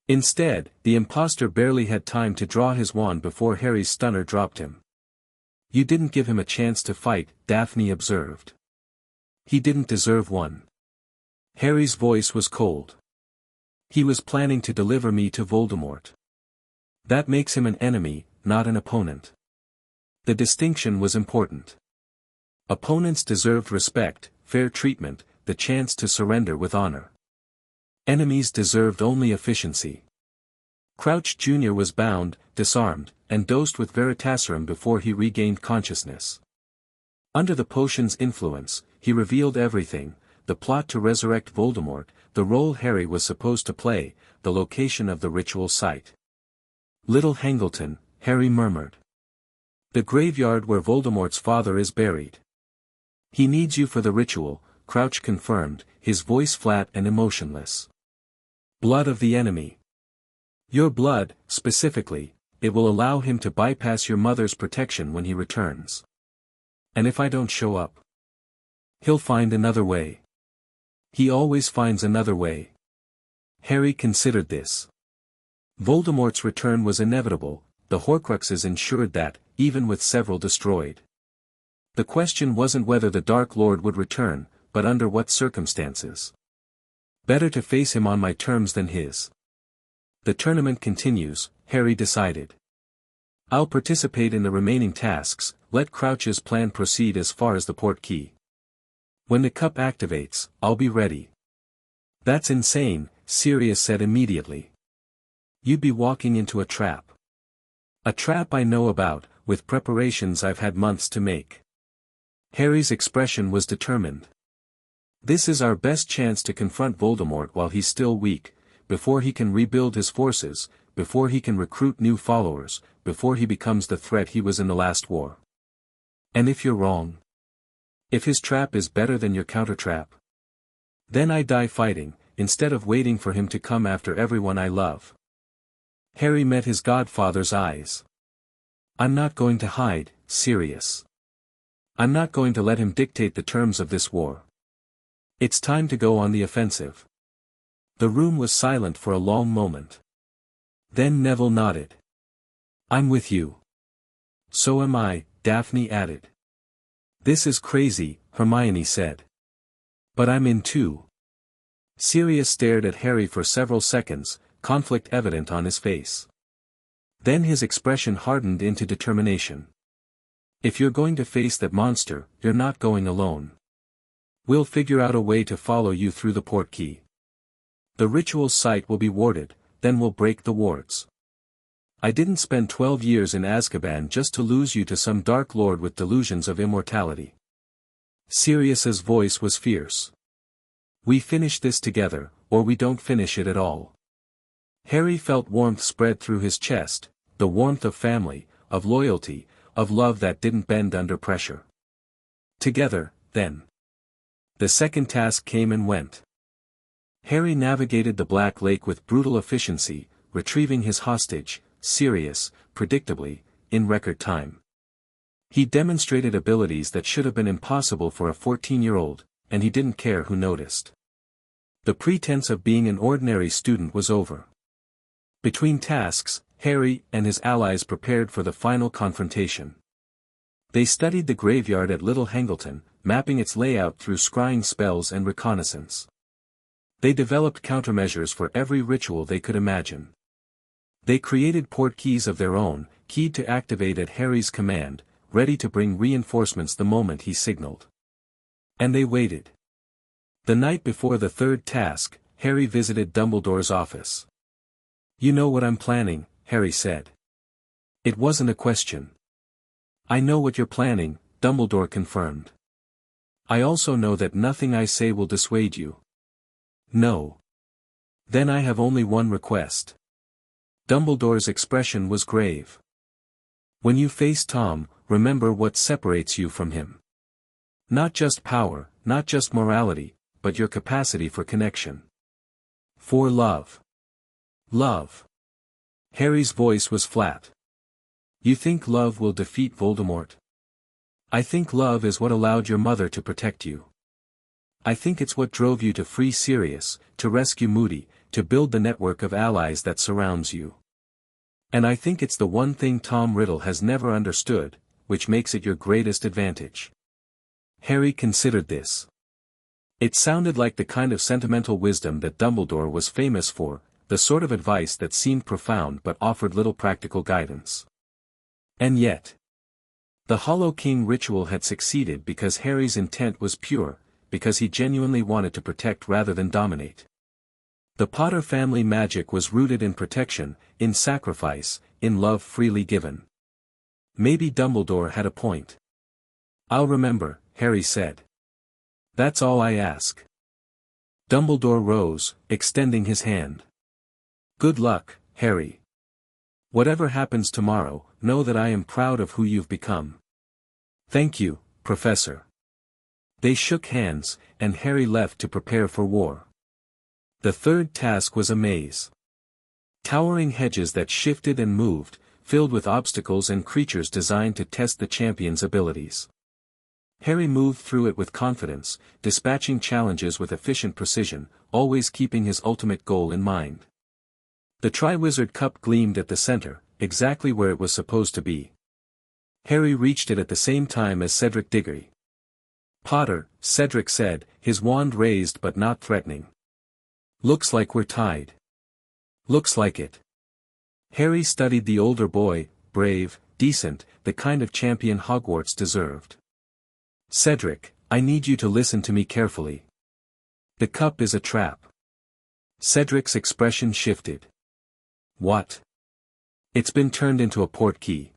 Instead, the impostor barely had time to draw his wand before Harry's stunner dropped him. "You didn't give him a chance to fight," Daphne observed. "He didn't deserve one." Harry's voice was cold. "He was planning to deliver me to Voldemort. That makes him an enemy, not an opponent." The distinction was important. Opponents deserved respect, fair treatment, the chance to surrender with honor. Enemies deserved only efficiency. Crouch Jr. was bound, disarmed, and dosed with Veritaserum before he regained consciousness. Under the potion's influence, he revealed everything: the plot to resurrect Voldemort, the role Harry was supposed to play, the location of the ritual site. "Little Hangleton," Harry murmured. "The graveyard where Voldemort's father is buried." "He needs you for the ritual," Crouch confirmed, his voice flat and emotionless. "Blood of the enemy. Your blood, specifically, it will allow him to bypass your mother's protection when he returns. And if I don't show up, he'll find another way. He always finds another way." Harry considered this. Voldemort's return was inevitable, the Horcruxes ensured that, even with several destroyed. The question wasn't whether the Dark Lord would return, but under what circumstances. "Better to face him on my terms than his." "The tournament continues," Harry decided. "I'll participate in the remaining tasks, let Crouch's plan proceed as far as the portkey. When the cup activates, I'll be ready." "That's insane," Sirius said immediately. "You'd be walking into a trap." "A trap I know about, with preparations I've had months to make." Harry's expression was determined. "This is our best chance to confront Voldemort while he's still weak, before he can rebuild his forces, before he can recruit new followers, before he becomes the threat he was in the last war. And if you're wrong? If his trap is better than your counter-trap? Then I die fighting, instead of waiting for him to come after everyone I love." Harry met his godfather's eyes. "I'm not going to hide, Sirius. I'm not going to let him dictate the terms of this war. It's time to go on the offensive." The room was silent for a long moment. Then Neville nodded. "I'm with you." "So am I," Daphne added. "This is crazy," Hermione said. "But I'm in too." Sirius stared at Harry for several seconds, conflict evident on his face. Then his expression hardened into determination. "If you're going to face that monster, you're not going alone. We'll figure out a way to follow you through the portkey. The ritual site will be warded, then we'll break the wards. I didn't spend 12 years in Azkaban just to lose you to some Dark Lord with delusions of immortality." Sirius's voice was fierce. "We finish this together, or we don't finish it at all." Harry felt warmth spread through his chest, the warmth of family, of loyalty, of love that didn't bend under pressure. Together, then. The second task came and went. Harry navigated the Black Lake with brutal efficiency, retrieving his hostage, Sirius, predictably, in record time. He demonstrated abilities that should have been impossible for a 14-year-old, and he didn't care who noticed. The pretense of being an ordinary student was over. Between tasks, Harry and his allies prepared for the final confrontation. They studied the graveyard at Little Hangleton, mapping its layout through scrying spells and reconnaissance. They developed countermeasures for every ritual they could imagine. They created portkeys of their own, keyed to activate at Harry's command, ready to bring reinforcements the moment he signaled. And they waited. The night before the third task, Harry visited Dumbledore's office. "You know what I'm planning," Harry said. It wasn't a question. I know what you're planning, Dumbledore confirmed. I also know that nothing I say will dissuade you. No. Then I have only one request. Dumbledore's expression was grave. When you face Tom, remember what separates you from him. Not just power, not just morality, but your capacity for connection. For love. Love. Harry's voice was flat. You think love will defeat Voldemort? I think love is what allowed your mother to protect you. I think it's what drove you to free Sirius, to rescue Moody, to build the network of allies that surrounds you. And I think it's the one thing Tom Riddle has never understood, which makes it your greatest advantage. Harry considered this. It sounded like the kind of sentimental wisdom that Dumbledore was famous for, the sort of advice that seemed profound but offered little practical guidance. And yet, the Hollow King ritual had succeeded because Harry's intent was pure, because he genuinely wanted to protect rather than dominate. The Potter family magic was rooted in protection, in sacrifice, in love freely given. Maybe Dumbledore had a point. I'll remember, Harry said. That's all I ask. Dumbledore rose, extending his hand. Good luck, Harry. Whatever happens tomorrow, know that I am proud of who you've become. Thank you, Professor. They shook hands, and Harry left to prepare for war. The third task was a maze. Towering hedges that shifted and moved, filled with obstacles and creatures designed to test the champion's abilities. Harry moved through it with confidence, dispatching challenges with efficient precision, always keeping his ultimate goal in mind. The Triwizard Cup gleamed at the center, exactly where it was supposed to be. Harry reached it at the same time as Cedric Diggory. Potter, Cedric said, his wand raised but not threatening. Looks like we're tied. Looks like it. Harry studied the older boy, brave, decent, the kind of champion Hogwarts deserved. Cedric, I need you to listen to me carefully. The cup is a trap. Cedric's expression shifted. What? It's been turned into a portkey.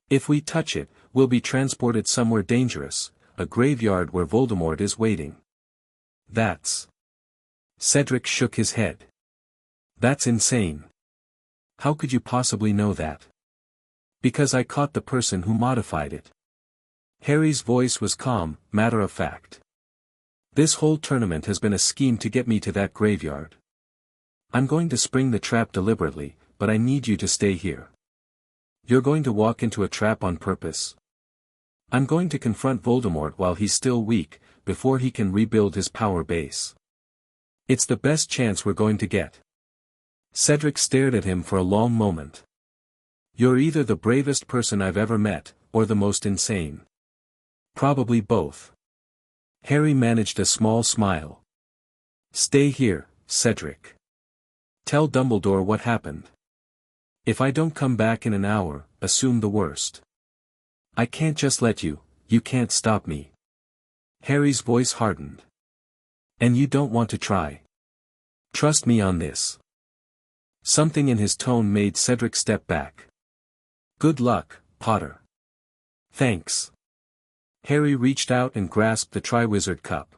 If we touch it, we'll be transported somewhere dangerous, a graveyard where Voldemort is waiting. That's... Cedric shook his head. That's insane. How could you possibly know that? Because I caught the person who modified it. Harry's voice was calm, matter-of-fact. This whole tournament has been a scheme to get me to that graveyard. I'm going to spring the trap deliberately, but I need you to stay here. You're going to walk into a trap on purpose. I'm going to confront Voldemort while he's still weak, before he can rebuild his power base. It's the best chance we're going to get. Cedric stared at him for a long moment. You're either the bravest person I've ever met, or the most insane. Probably both. Harry managed a small smile. Stay here, Cedric. Tell Dumbledore what happened. If I don't come back in an hour, assume the worst. I can't just let you can't stop me. Harry's voice hardened. And you don't want to try. Trust me on this. Something in his tone made Cedric step back. Good luck, Potter. Thanks. Harry reached out and grasped the Triwizard Cup.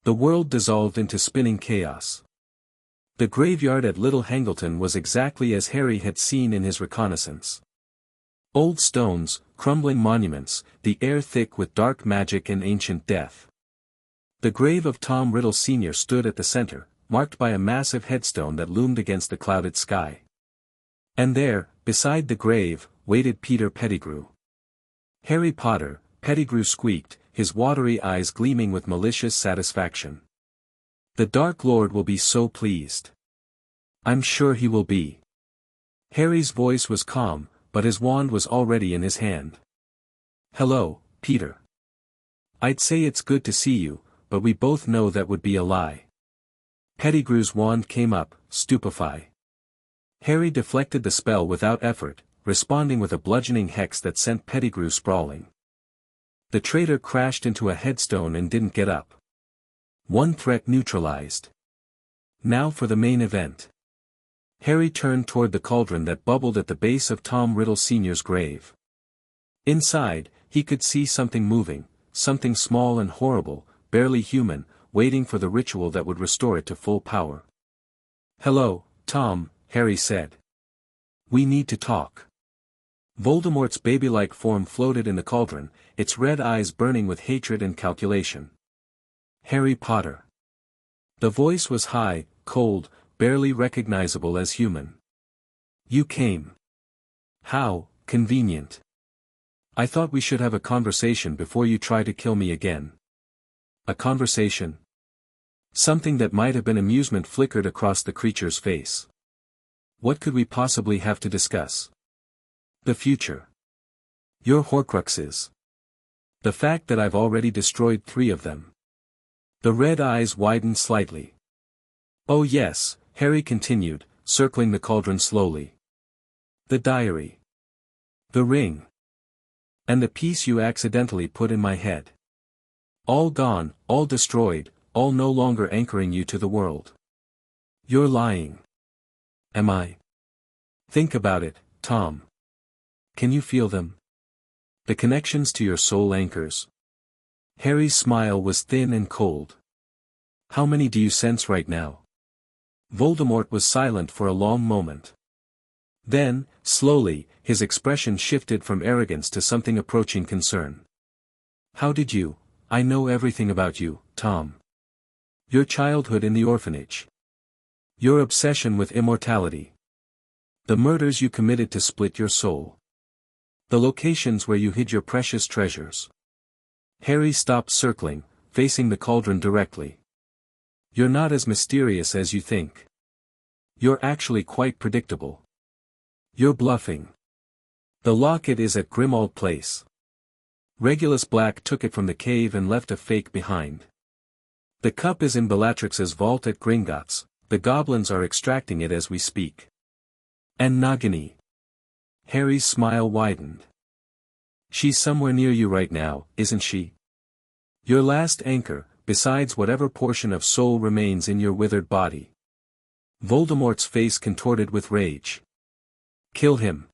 The world dissolved into spinning chaos. The graveyard at Little Hangleton was exactly as Harry had seen in his reconnaissance. Old stones, crumbling monuments, the air thick with dark magic and ancient death. The grave of Tom Riddle Sr. stood at the center, marked by a massive headstone that loomed against the clouded sky. And there, beside the grave, waited Peter Pettigrew. Harry Potter, Pettigrew squeaked, his watery eyes gleaming with malicious satisfaction. The Dark Lord will be so pleased. I'm sure he will be. Harry's voice was calm, but his wand was already in his hand. Hello, Peter. I'd say it's good to see you, but we both know that would be a lie. Pettigrew's wand came up, stupefy. Harry deflected the spell without effort, responding with a bludgeoning hex that sent Pettigrew sprawling. The traitor crashed into a headstone and didn't get up. One threat neutralized. Now for the main event. Harry turned toward the cauldron that bubbled at the base of Tom Riddle Sr.'s grave. Inside, he could see something moving, something small and horrible, barely human, waiting for the ritual that would restore it to full power. "Hello, Tom," Harry said. "We need to talk." Voldemort's baby-like form floated in the cauldron, its red eyes burning with hatred and calculation. "Harry Potter." The voice was high, cold, barely recognizable as human. "You came. How convenient. I thought we should have a conversation before you try to kill me again." A conversation? Something that might have been amusement flickered across the creature's face. What could we possibly have to discuss? The future. Your Horcruxes. The fact that I've already destroyed 3 of them. The red eyes widened slightly. "Oh yes," Harry continued, circling the cauldron slowly. "The diary. The ring. And the piece you accidentally put in my head. All gone, all destroyed, all no longer anchoring you to the world. You're lying." "Am I?" "Think about it, Tom. Can you feel them? The connections to your soul anchors." Harry's smile was thin and cold. "How many do you sense right now?" Voldemort was silent for a long moment. Then, slowly, his expression shifted from arrogance to something approaching concern. "How did you? I know everything about you, Tom. Your childhood in the orphanage. Your obsession with immortality. The murders you committed to split your soul. The locations where you hid your precious treasures." Harry stopped circling, facing the cauldron directly. "You're not as mysterious as you think. You're actually quite predictable. You're bluffing. The locket is at Grimmauld Place. Regulus Black took it from the cave and left a fake behind. The cup is in Bellatrix's vault at Gringotts. The goblins are extracting it as we speak. And Nagini." Harry's smile widened. "She's somewhere near you right now, isn't she? Your last anchor, besides whatever portion of soul remains in your withered body." Voldemort's face contorted with rage. "Kill him.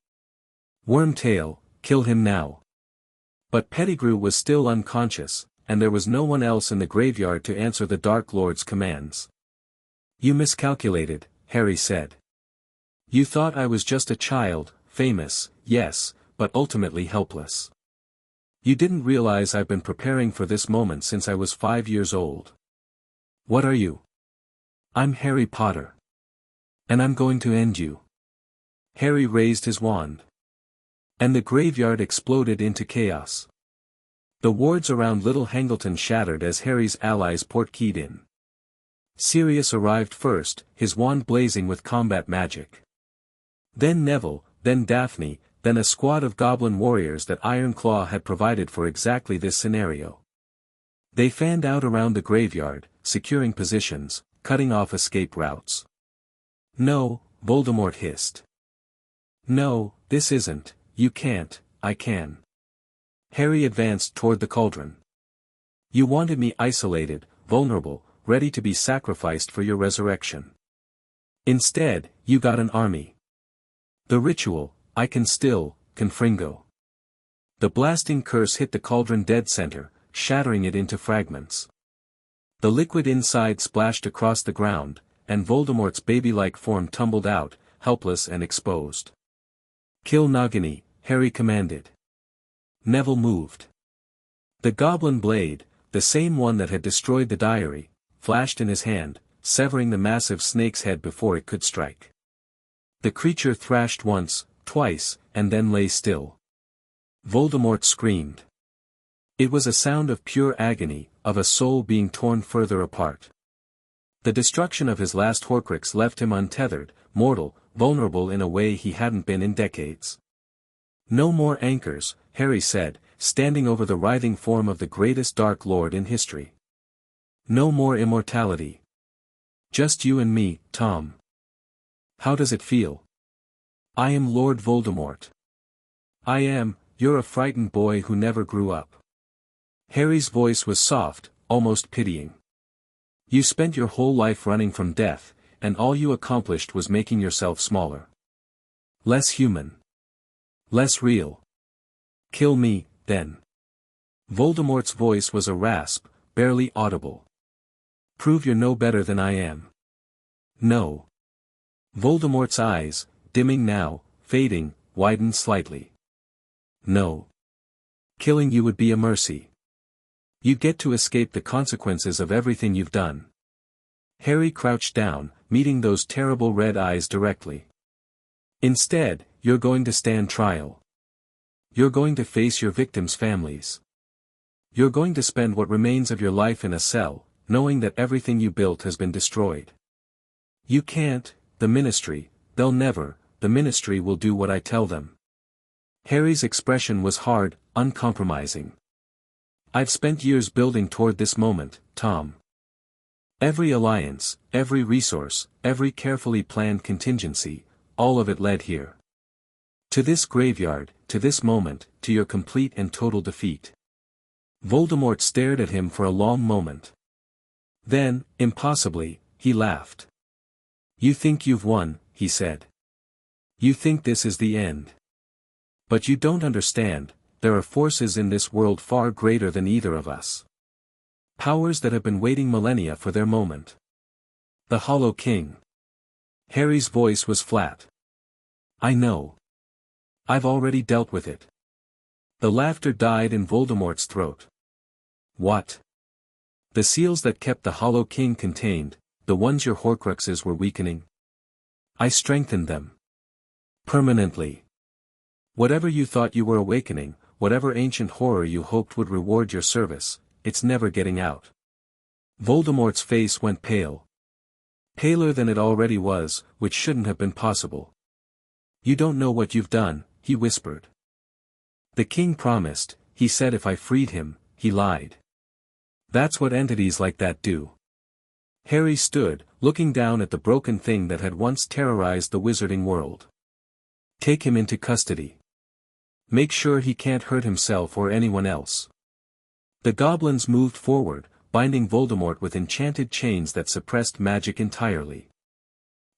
Wormtail, kill him now." But Pettigrew was still unconscious, and there was no one else in the graveyard to answer the Dark Lord's commands. "You miscalculated," Harry said. "You thought I was just a child, famous, yes, but ultimately helpless. You didn't realize I've been preparing for this moment since I was 5 years old. What are you?" "I'm Harry Potter. And I'm going to end you." Harry raised his wand. And the graveyard exploded into chaos. The wards around Little Hangleton shattered as Harry's allies portkeyed in. Sirius arrived first, his wand blazing with combat magic. Then Neville, then Daphne, then a squad of goblin warriors that Ironclaw had provided for exactly this scenario. They fanned out around the graveyard, securing positions, cutting off escape routes. "No," Voldemort hissed. "No, this isn't, you can't, I can." Harry advanced toward the cauldron. "You wanted me isolated, vulnerable, ready to be sacrificed for your resurrection. Instead, you got an army. The ritual, I can still, Confringo." The blasting curse hit the cauldron dead center, shattering it into fragments. The liquid inside splashed across the ground, and Voldemort's baby-like form tumbled out, helpless and exposed. "Kill Nagini," Harry commanded. Neville moved. The goblin blade, the same one that had destroyed the diary, flashed in his hand, severing the massive snake's head before it could strike. The creature thrashed once, twice, and then lay still. Voldemort screamed. It was a sound of pure agony, of a soul being torn further apart. The destruction of his last Horcrux left him untethered, mortal, vulnerable in a way he hadn't been in decades. "No more anchors," Harry said, standing over the writhing form of the greatest Dark Lord in history. "No more immortality. Just you and me, Tom. How does it feel? I am Lord Voldemort. I am, you're a frightened boy who never grew up." Harry's voice was soft, almost pitying. "You spent your whole life running from death, and all you accomplished was making yourself smaller. Less human. Less real. Kill me, then. Voldemort's voice was a rasp, barely audible. Prove you're no better than I am. No. Voldemort's eyes, dimming now, fading, widened slightly. No. Killing you would be a mercy. You get to escape the consequences of everything you've done. Harry crouched down, meeting those terrible red eyes directly. Instead, you're going to stand trial. You're going to face your victims' families. You're going to spend what remains of your life in a cell, knowing that everything you built has been destroyed. You can't, the Ministry, they'll never, the Ministry will do what I tell them. Harry's expression was hard, uncompromising. I've spent years building toward this moment, Tom. Every alliance, every resource, every carefully planned contingency, all of it led here. To this graveyard, to this moment, to your complete and total defeat. Voldemort stared at him for a long moment. Then, impossibly, he laughed. You think you've won, he said. You think this is the end. But you don't understand, there are forces in this world far greater than either of us. Powers that have been waiting millennia for their moment. The Hollow King. Harry's voice was flat. I know. I've already dealt with it. The laughter died in Voldemort's throat. What? The seals that kept the Hollow King contained, the ones your Horcruxes were weakening? I strengthened them. Permanently. Whatever you thought you were awakening, whatever ancient horror you hoped would reward your service, it's never getting out. Voldemort's face went pale. Paler than it already was, which shouldn't have been possible. You don't know what you've done, he whispered. The king promised, he said if I freed him, he lied. That's what entities like that do. Harry stood, looking down at the broken thing that had once terrorized the wizarding world. Take him into custody. Make sure he can't hurt himself or anyone else. The goblins moved forward, binding Voldemort with enchanted chains that suppressed magic entirely.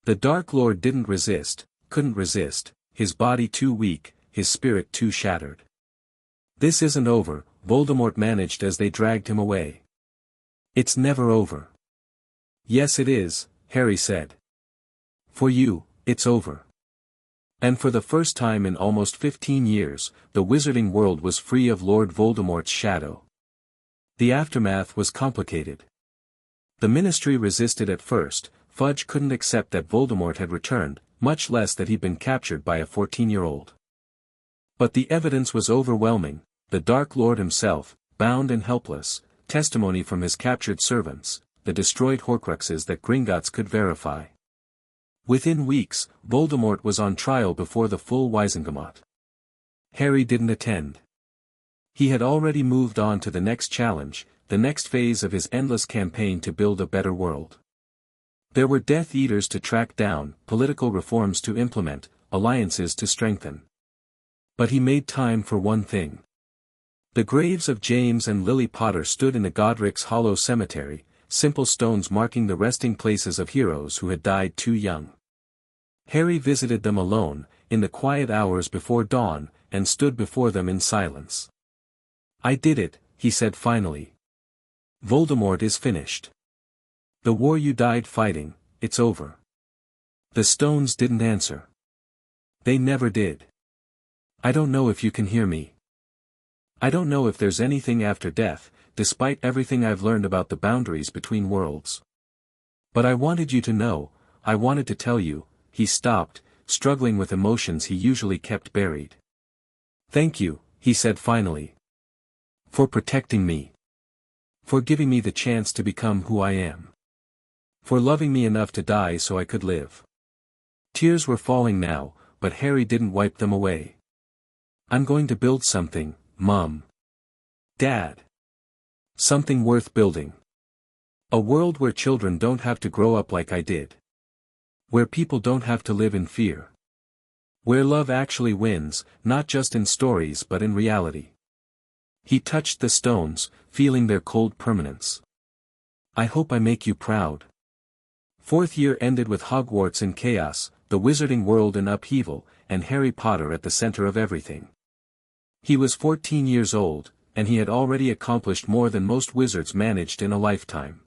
The Dark Lord didn't resist, couldn't resist, his body too weak, his spirit too shattered. This isn't over, Voldemort managed as they dragged him away. It's never over. Yes it is, Harry said. For you, it's over. And for the first time in almost 15 years, the wizarding world was free of Lord Voldemort's shadow. The aftermath was complicated. The Ministry resisted at first. Fudge couldn't accept that Voldemort had returned, much less that he'd been captured by a 14-year-old. But the evidence was overwhelming, the Dark Lord himself, bound and helpless, testimony from his captured servants, the destroyed Horcruxes that Gringotts could verify. Within weeks, Voldemort was on trial before the full Wizengamot. Harry didn't attend. He had already moved on to the next challenge, the next phase of his endless campaign to build a better world. There were Death Eaters to track down, political reforms to implement, alliances to strengthen. But he made time for one thing. The graves of James and Lily Potter stood in the Godric's Hollow Cemetery, simple stones marking the resting places of heroes who had died too young. Harry visited them alone, in the quiet hours before dawn, and stood before them in silence. I did it, he said finally. Voldemort is finished. The war you died fighting, it's over. The stones didn't answer. They never did. I don't know if you can hear me. I don't know if there's anything after death, despite everything I've learned about the boundaries between worlds. But I wanted you to know, I wanted to tell you. He stopped, struggling with emotions he usually kept buried. Thank you, he said finally. For protecting me. For giving me the chance to become who I am. For loving me enough to die so I could live. Tears were falling now, but Harry didn't wipe them away. I'm going to build something, Mom. Dad. Something worth building. A world where children don't have to grow up like I did. Where people don't have to live in fear. Where love actually wins, not just in stories but in reality. He touched the stones, feeling their cold permanence. I hope I make you proud. Fourth year ended with Hogwarts in chaos, the wizarding world in upheaval, and Harry Potter at the center of everything. He was 14 years old, and he had already accomplished more than most wizards managed in a lifetime.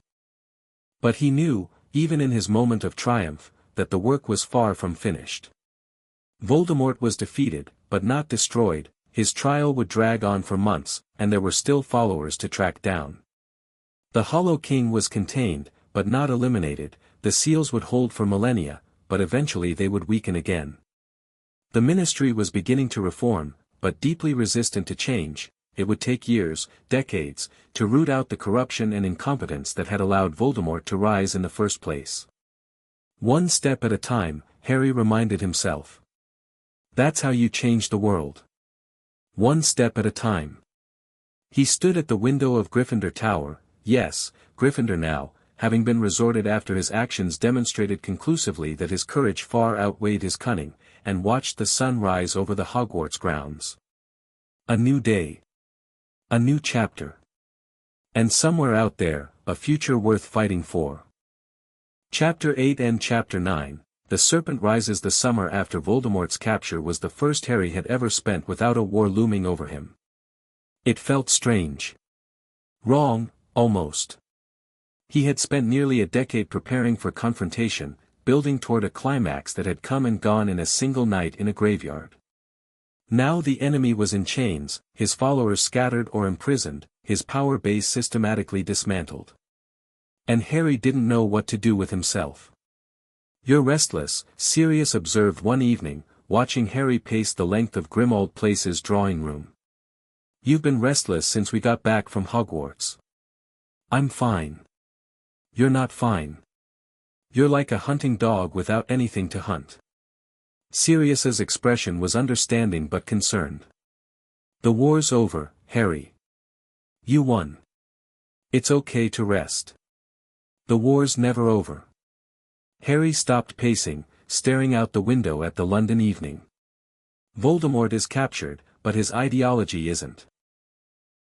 But he knew, even in his moment of triumph, that the work was far from finished. Voldemort was defeated, but not destroyed. His trial would drag on for months, and there were still followers to track down. The Hollow King was contained, but not eliminated. The seals would hold for millennia, but eventually they would weaken again. The Ministry was beginning to reform, but deeply resistant to change. It would take years, decades, to root out the corruption and incompetence that had allowed Voldemort to rise in the first place. One step at a time, Harry reminded himself. That's how you change the world. One step at a time. He stood at the window of Gryffindor Tower, yes, Gryffindor now, having been resorted after his actions demonstrated conclusively that his courage far outweighed his cunning, and watched the sun rise over the Hogwarts grounds. A new day. A new chapter. And somewhere out there, a future worth fighting for. Chapter 8 and Chapter 9, The Serpent Rises. The summer after Voldemort's capture was the first Harry had ever spent without a war looming over him. It felt strange. Wrong, almost. He had spent nearly a decade preparing for confrontation, building toward a climax that had come and gone in a single night in a graveyard. Now the enemy was in chains, his followers scattered or imprisoned, his power base systematically dismantled. And Harry didn't know what to do with himself. "You're restless," Sirius observed one evening, watching Harry pace the length of Grimmauld Place's drawing room. "You've been restless since we got back from Hogwarts." "I'm fine." "You're not fine. You're like a hunting dog without anything to hunt." Sirius's expression was understanding but concerned. "The war's over, Harry. You won. It's okay to rest. The war's never over." Harry stopped pacing, staring out the window at the London evening. Voldemort is captured, but his ideology isn't.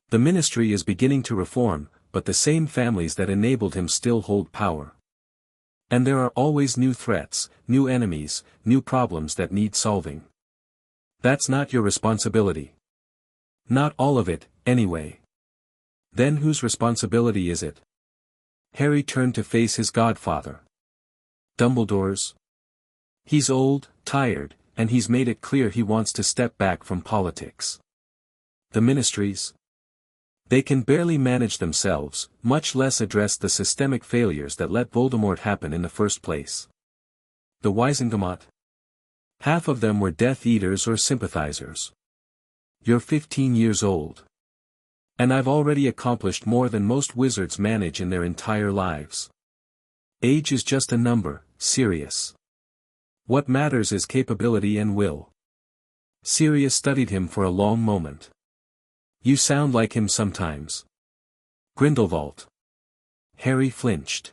The Ministry is beginning to reform, but the same families that enabled him still hold power. And there are always new threats, new enemies, new problems that need solving. That's not your responsibility. Not all of it, anyway. Then whose responsibility is it? Harry turned to face his godfather. Dumbledore's. He's old, tired, and he's made it clear he wants to step back from politics. The Ministries? They can barely manage themselves, much less address the systemic failures that let Voldemort happen in the first place. The Wizengamot? Half of them were Death Eaters or sympathizers. You're 15 years old. And I've already accomplished more than most wizards manage in their entire lives. Age is just a number, Sirius. What matters is capability and will. Sirius studied him for a long moment. You sound like him sometimes. Grindelwald. Harry flinched.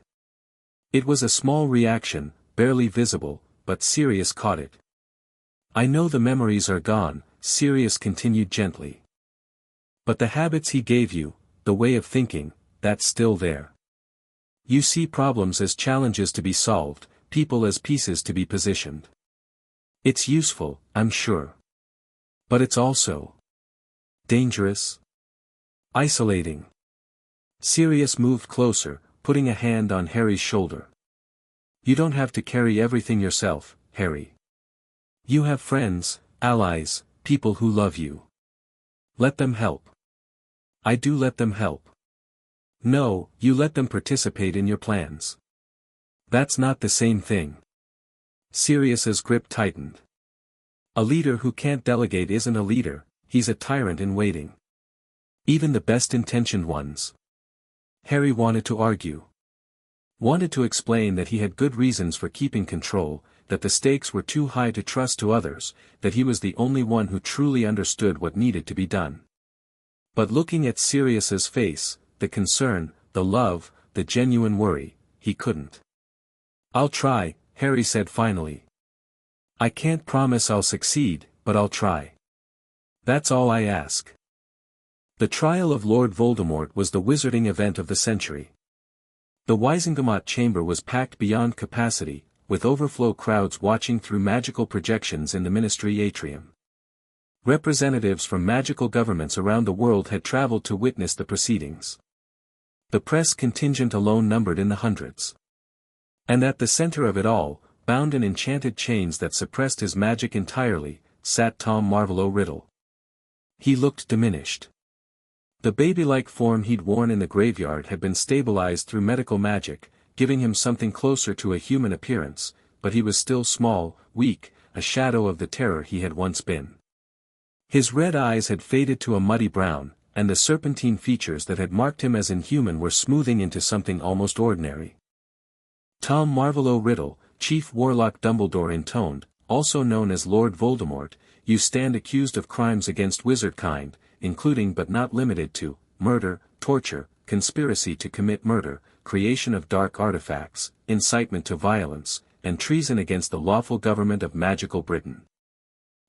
It was a small reaction, barely visible, but Sirius caught it. I know the memories are gone, Sirius continued gently. But the habits he gave you, the way of thinking, that's still there. You see problems as challenges to be solved, people as pieces to be positioned. It's useful, I'm sure. But it's also dangerous. Isolating. Sirius moved closer, putting a hand on Harry's shoulder. You don't have to carry everything yourself, Harry. You have friends, allies, people who love you. Let them help. I do let them help. No, you let them participate in your plans. That's not the same thing. Sirius's grip tightened. A leader who can't delegate isn't a leader. He's a tyrant in waiting. Even the best-intentioned ones. Harry wanted to argue. Wanted to explain that he had good reasons for keeping control, that the stakes were too high to trust to others, that he was the only one who truly understood what needed to be done. But looking at Sirius's face, the concern, the love, the genuine worry, he couldn't. I'll try, Harry said finally. I can't promise I'll succeed, but I'll try. That's all I ask. The trial of Lord Voldemort was the wizarding event of the century. The Wizengamot chamber was packed beyond capacity, with overflow crowds watching through magical projections in the Ministry atrium. Representatives from magical governments around the world had traveled to witness the proceedings. The press contingent alone numbered in the hundreds. And at the center of it all, bound in enchanted chains that suppressed his magic entirely, sat Tom Marvolo Riddle. He looked diminished. The baby-like form he'd worn in the graveyard had been stabilized through medical magic, giving him something closer to a human appearance, but he was still small, weak, a shadow of the terror he had once been. His red eyes had faded to a muddy brown, and the serpentine features that had marked him as inhuman were smoothing into something almost ordinary. Tom Marvolo Riddle, Chief Warlock Dumbledore intoned, also known as Lord Voldemort, you stand accused of crimes against wizardkind, including but not limited to, murder, torture, conspiracy to commit murder, creation of dark artifacts, incitement to violence, and treason against the lawful government of magical Britain.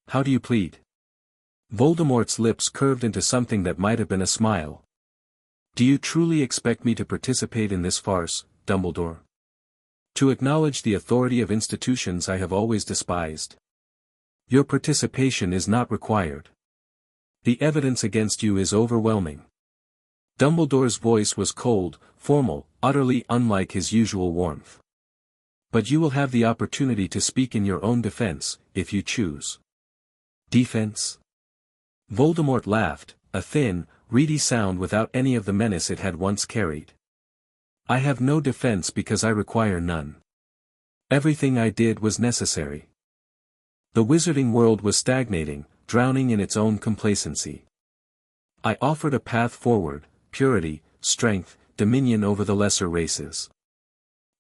How do you plead? Voldemort's lips curved into something that might have been a smile. Do you truly expect me to participate in this farce, Dumbledore? To acknowledge the authority of institutions I have always despised. Your participation is not required. The evidence against you is overwhelming. Dumbledore's voice was cold, formal, utterly unlike his usual warmth. But you will have the opportunity to speak in your own defense, if you choose. Defense? Voldemort laughed, a thin, reedy sound without any of the menace it had once carried. I have no defense because I require none. Everything I did was necessary. The wizarding world was stagnating, drowning in its own complacency. I offered a path forward, purity, strength, dominion over the lesser races.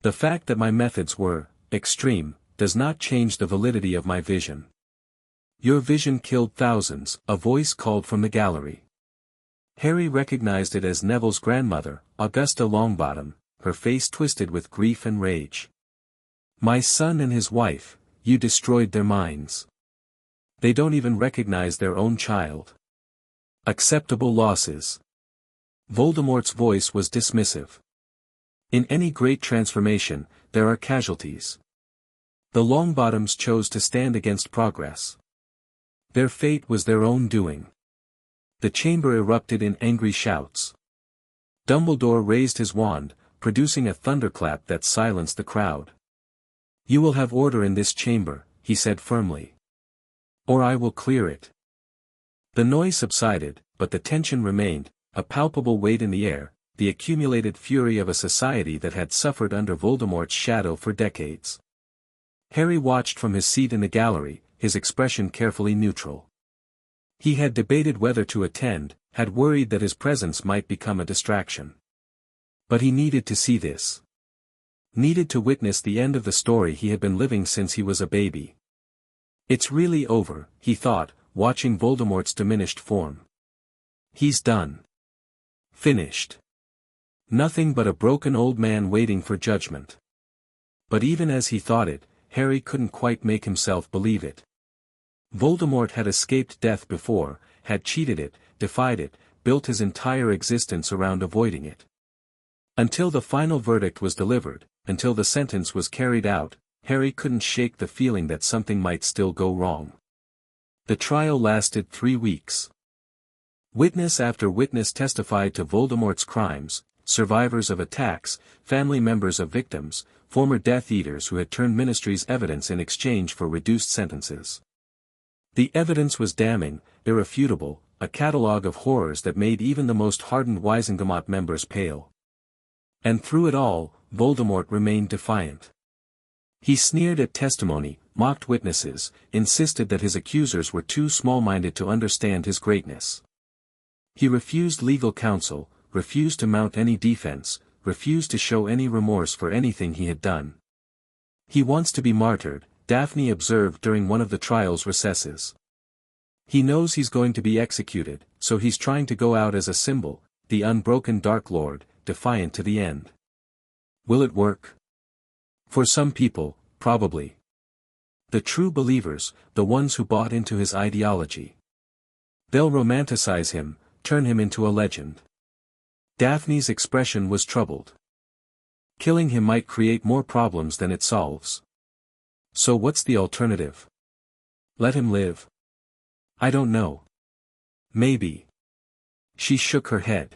The fact that my methods were extreme does not change the validity of my vision. Your vision killed thousands, a voice called from the gallery. Harry recognized it as Neville's grandmother, Augusta Longbottom, her face twisted with grief and rage. My son and his wife, you destroyed their minds. They don't even recognize their own child. Acceptable losses. Voldemort's voice was dismissive. In any great transformation, there are casualties. The Longbottoms chose to stand against progress. Their fate was their own doing. The chamber erupted in angry shouts. Dumbledore raised his wand, producing a thunderclap that silenced the crowd. You will have order in this chamber, he said firmly. Or I will clear it. The noise subsided, but the tension remained, a palpable weight in the air, the accumulated fury of a society that had suffered under Voldemort's shadow for decades. Harry watched from his seat in the gallery, his expression carefully neutral. He had debated whether to attend, had worried that his presence might become a distraction. But he needed to see this. Needed to witness the end of the story he had been living since he was a baby. It's really over, he thought, watching Voldemort's diminished form. He's done. Finished. Nothing but a broken old man waiting for judgment. But even as he thought it, Harry couldn't quite make himself believe it. Voldemort had escaped death before, had cheated it, defied it, built his entire existence around avoiding it. Until the final verdict was delivered, until the sentence was carried out, Harry couldn't shake the feeling that something might still go wrong. The trial lasted 3 weeks. Witness after witness testified to Voldemort's crimes, survivors of attacks, family members of victims, former Death Eaters who had turned Ministry's evidence in exchange for reduced sentences. The evidence was damning, irrefutable, a catalogue of horrors that made even the most hardened Wizengamot members pale. And through it all, Voldemort remained defiant. He sneered at testimony, mocked witnesses, insisted that his accusers were too small-minded to understand his greatness. He refused legal counsel, refused to mount any defense, refused to show any remorse for anything he had done. He wants to be martyred, Daphne observed during one of the trial's recesses. He knows he's going to be executed, so he's trying to go out as a symbol, the unbroken Dark Lord, defiant to the end. Will it work? For some people, probably. The true believers, the ones who bought into his ideology. They'll romanticize him, turn him into a legend. Daphne's expression was troubled. Killing him might create more problems than it solves. So what's the alternative? Let him live. I don't know. Maybe. She shook her head.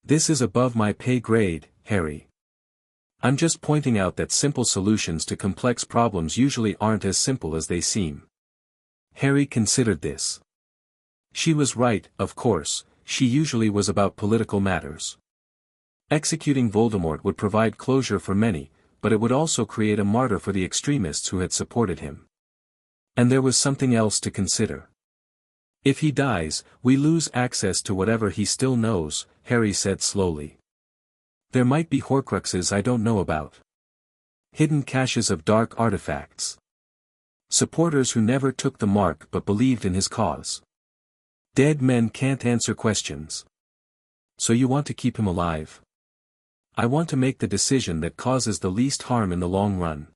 This is above my pay grade, Harry. I'm just pointing out that simple solutions to complex problems usually aren't as simple as they seem. Harry considered this. She was right, of course, she usually was about political matters. Executing Voldemort would provide closure for many, but it would also create a martyr for the extremists who had supported him. And there was something else to consider. If he dies, we lose access to whatever he still knows, Harry said slowly. There might be Horcruxes I don't know about. Hidden caches of dark artifacts. Supporters who never took the mark but believed in his cause. Dead men can't answer questions. So you want to keep him alive? I want to make the decision that causes the least harm in the long run.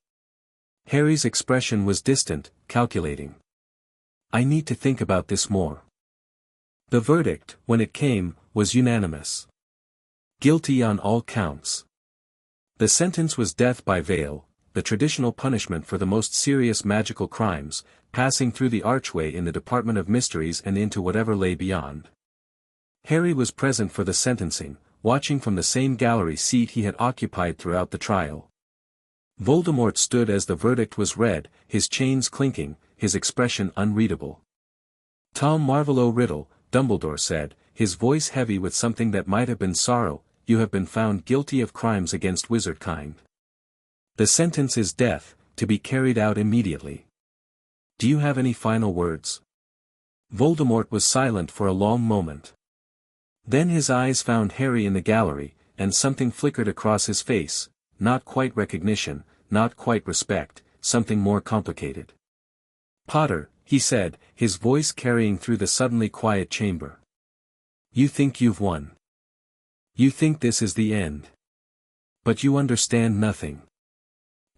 Harry's expression was distant, calculating. I need to think about this more. The verdict, when it came, was unanimous. Guilty on all counts. The sentence was death by veil, the traditional punishment for the most serious magical crimes, passing through the archway in the Department of Mysteries and into whatever lay beyond. Harry was present for the sentencing, watching from the same gallery seat he had occupied throughout the trial. Voldemort stood as the verdict was read, his chains clinking, his expression unreadable. Tom Marvolo Riddle, Dumbledore said, his voice heavy with something that might have been sorrow, you have been found guilty of crimes against wizardkind. The sentence is death, to be carried out immediately. Do you have any final words? Voldemort was silent for a long moment. Then his eyes found Harry in the gallery, and something flickered across his face, not quite recognition, not quite respect, something more complicated. Potter, he said, his voice carrying through the suddenly quiet chamber. You think you've won. You think this is the end. But you understand nothing.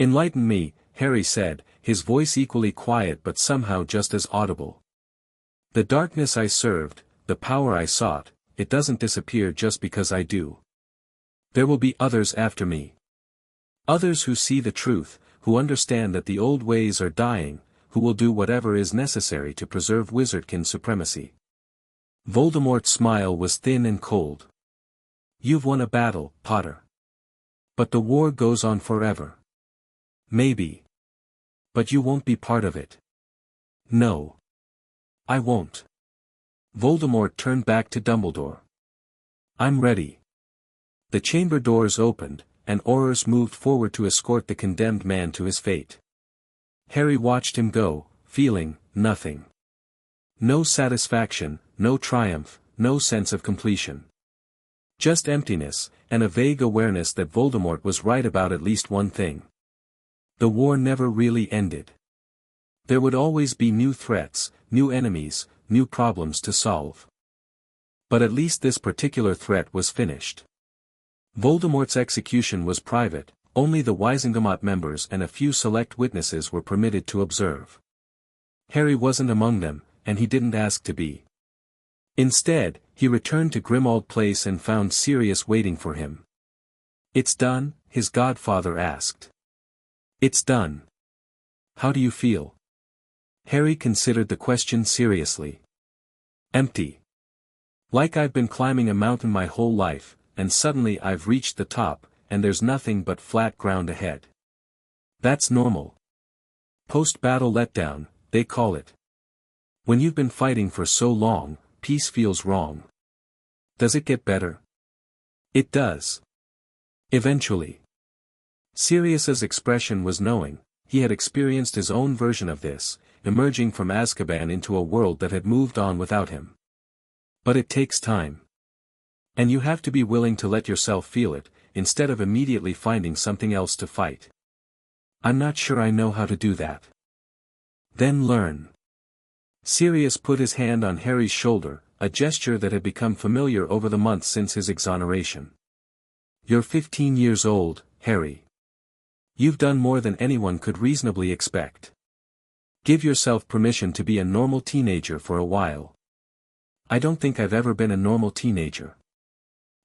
Enlighten me, Harry said, his voice equally quiet but somehow just as audible. The darkness I served, the power I sought, it doesn't disappear just because I do. There will be others after me. Others who see the truth, who understand that the old ways are dying, who will do whatever is necessary to preserve wizardkin supremacy. Voldemort's smile was thin and cold. You've won a battle, Potter. But the war goes on forever. Maybe. But you won't be part of it. No. I won't. Voldemort turned back to Dumbledore. I'm ready. The chamber doors opened, and Aurors moved forward to escort the condemned man to his fate. Harry watched him go, feeling nothing. No satisfaction, no triumph, no sense of completion. Just emptiness, and a vague awareness that Voldemort was right about at least one thing. The war never really ended. There would always be new threats, new enemies, new problems to solve. But at least this particular threat was finished. Voldemort's execution was private, only the Wizengamot members and a few select witnesses were permitted to observe. Harry wasn't among them, and he didn't ask to be. Instead, he returned to Grimmauld Place and found Sirius waiting for him. It's done, his godfather asked. It's done. How do you feel? Harry considered the question seriously. Empty. Like I've been climbing a mountain my whole life, and suddenly I've reached the top, and there's nothing but flat ground ahead. That's normal. Post-battle letdown, they call it. When you've been fighting for so long, peace feels wrong. Does it get better? It does. Eventually. Sirius's expression was knowing, he had experienced his own version of this, emerging from Azkaban into a world that had moved on without him. But it takes time. And you have to be willing to let yourself feel it, instead of immediately finding something else to fight. I'm not sure I know how to do that. Then learn. Sirius put his hand on Harry's shoulder, a gesture that had become familiar over the months since his exoneration. You're 15 years old, Harry. You've done more than anyone could reasonably expect. Give yourself permission to be a normal teenager for a while. I don't think I've ever been a normal teenager.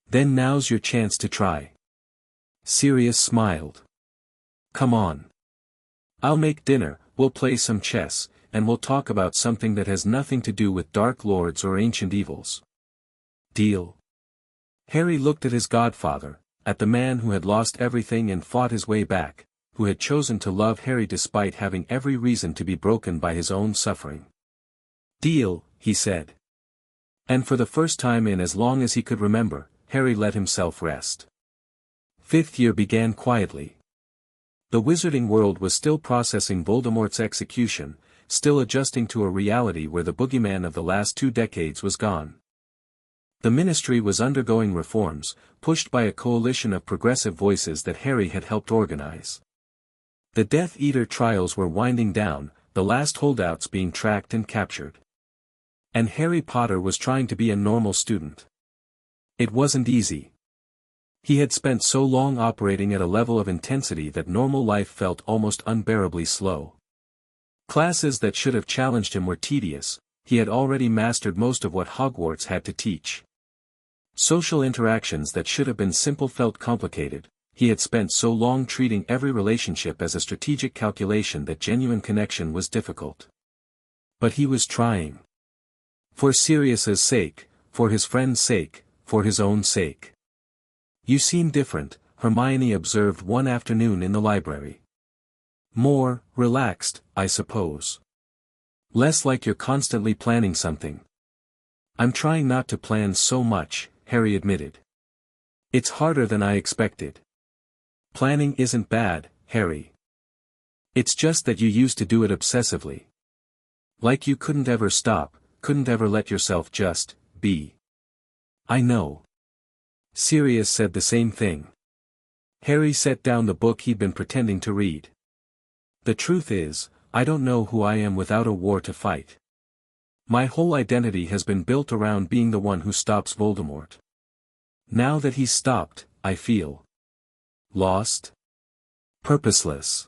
Then now's your chance to try. Sirius smiled. Come on. I'll make dinner, we'll play some chess, and we'll talk about something that has nothing to do with Dark Lords or ancient evils. Deal? Harry looked at his godfather, at the man who had lost everything and fought his way back, who had chosen to love Harry despite having every reason to be broken by his own suffering. Deal, he said. And for the first time in as long as he could remember, Harry let himself rest. Fifth year began quietly. The wizarding world was still processing Voldemort's execution, still adjusting to a reality where the boogeyman of the last 2 decades was gone. The ministry was undergoing reforms, pushed by a coalition of progressive voices that Harry had helped organize. The Death Eater trials were winding down, the last holdouts being tracked and captured. And Harry Potter was trying to be a normal student. It wasn't easy. He had spent so long operating at a level of intensity that normal life felt almost unbearably slow. Classes that should have challenged him were tedious, he had already mastered most of what Hogwarts had to teach. Social interactions that should have been simple felt complicated, he had spent so long treating every relationship as a strategic calculation that genuine connection was difficult. But he was trying. For Sirius's sake, for his friend's sake, for his own sake. You seem different, Hermione observed one afternoon in the library. More relaxed, I suppose. Less like you're constantly planning something. I'm trying not to plan so much, Harry admitted. It's harder than I expected. Planning isn't bad, Harry. It's just that you used to do it obsessively. Like you couldn't ever stop, couldn't ever let yourself just be. I know. Sirius said the same thing. Harry set down the book he'd been pretending to read. The truth is, I don't know who I am without a war to fight. My whole identity has been built around being the one who stops Voldemort. Now that he's stopped, I feel lost? Purposeless.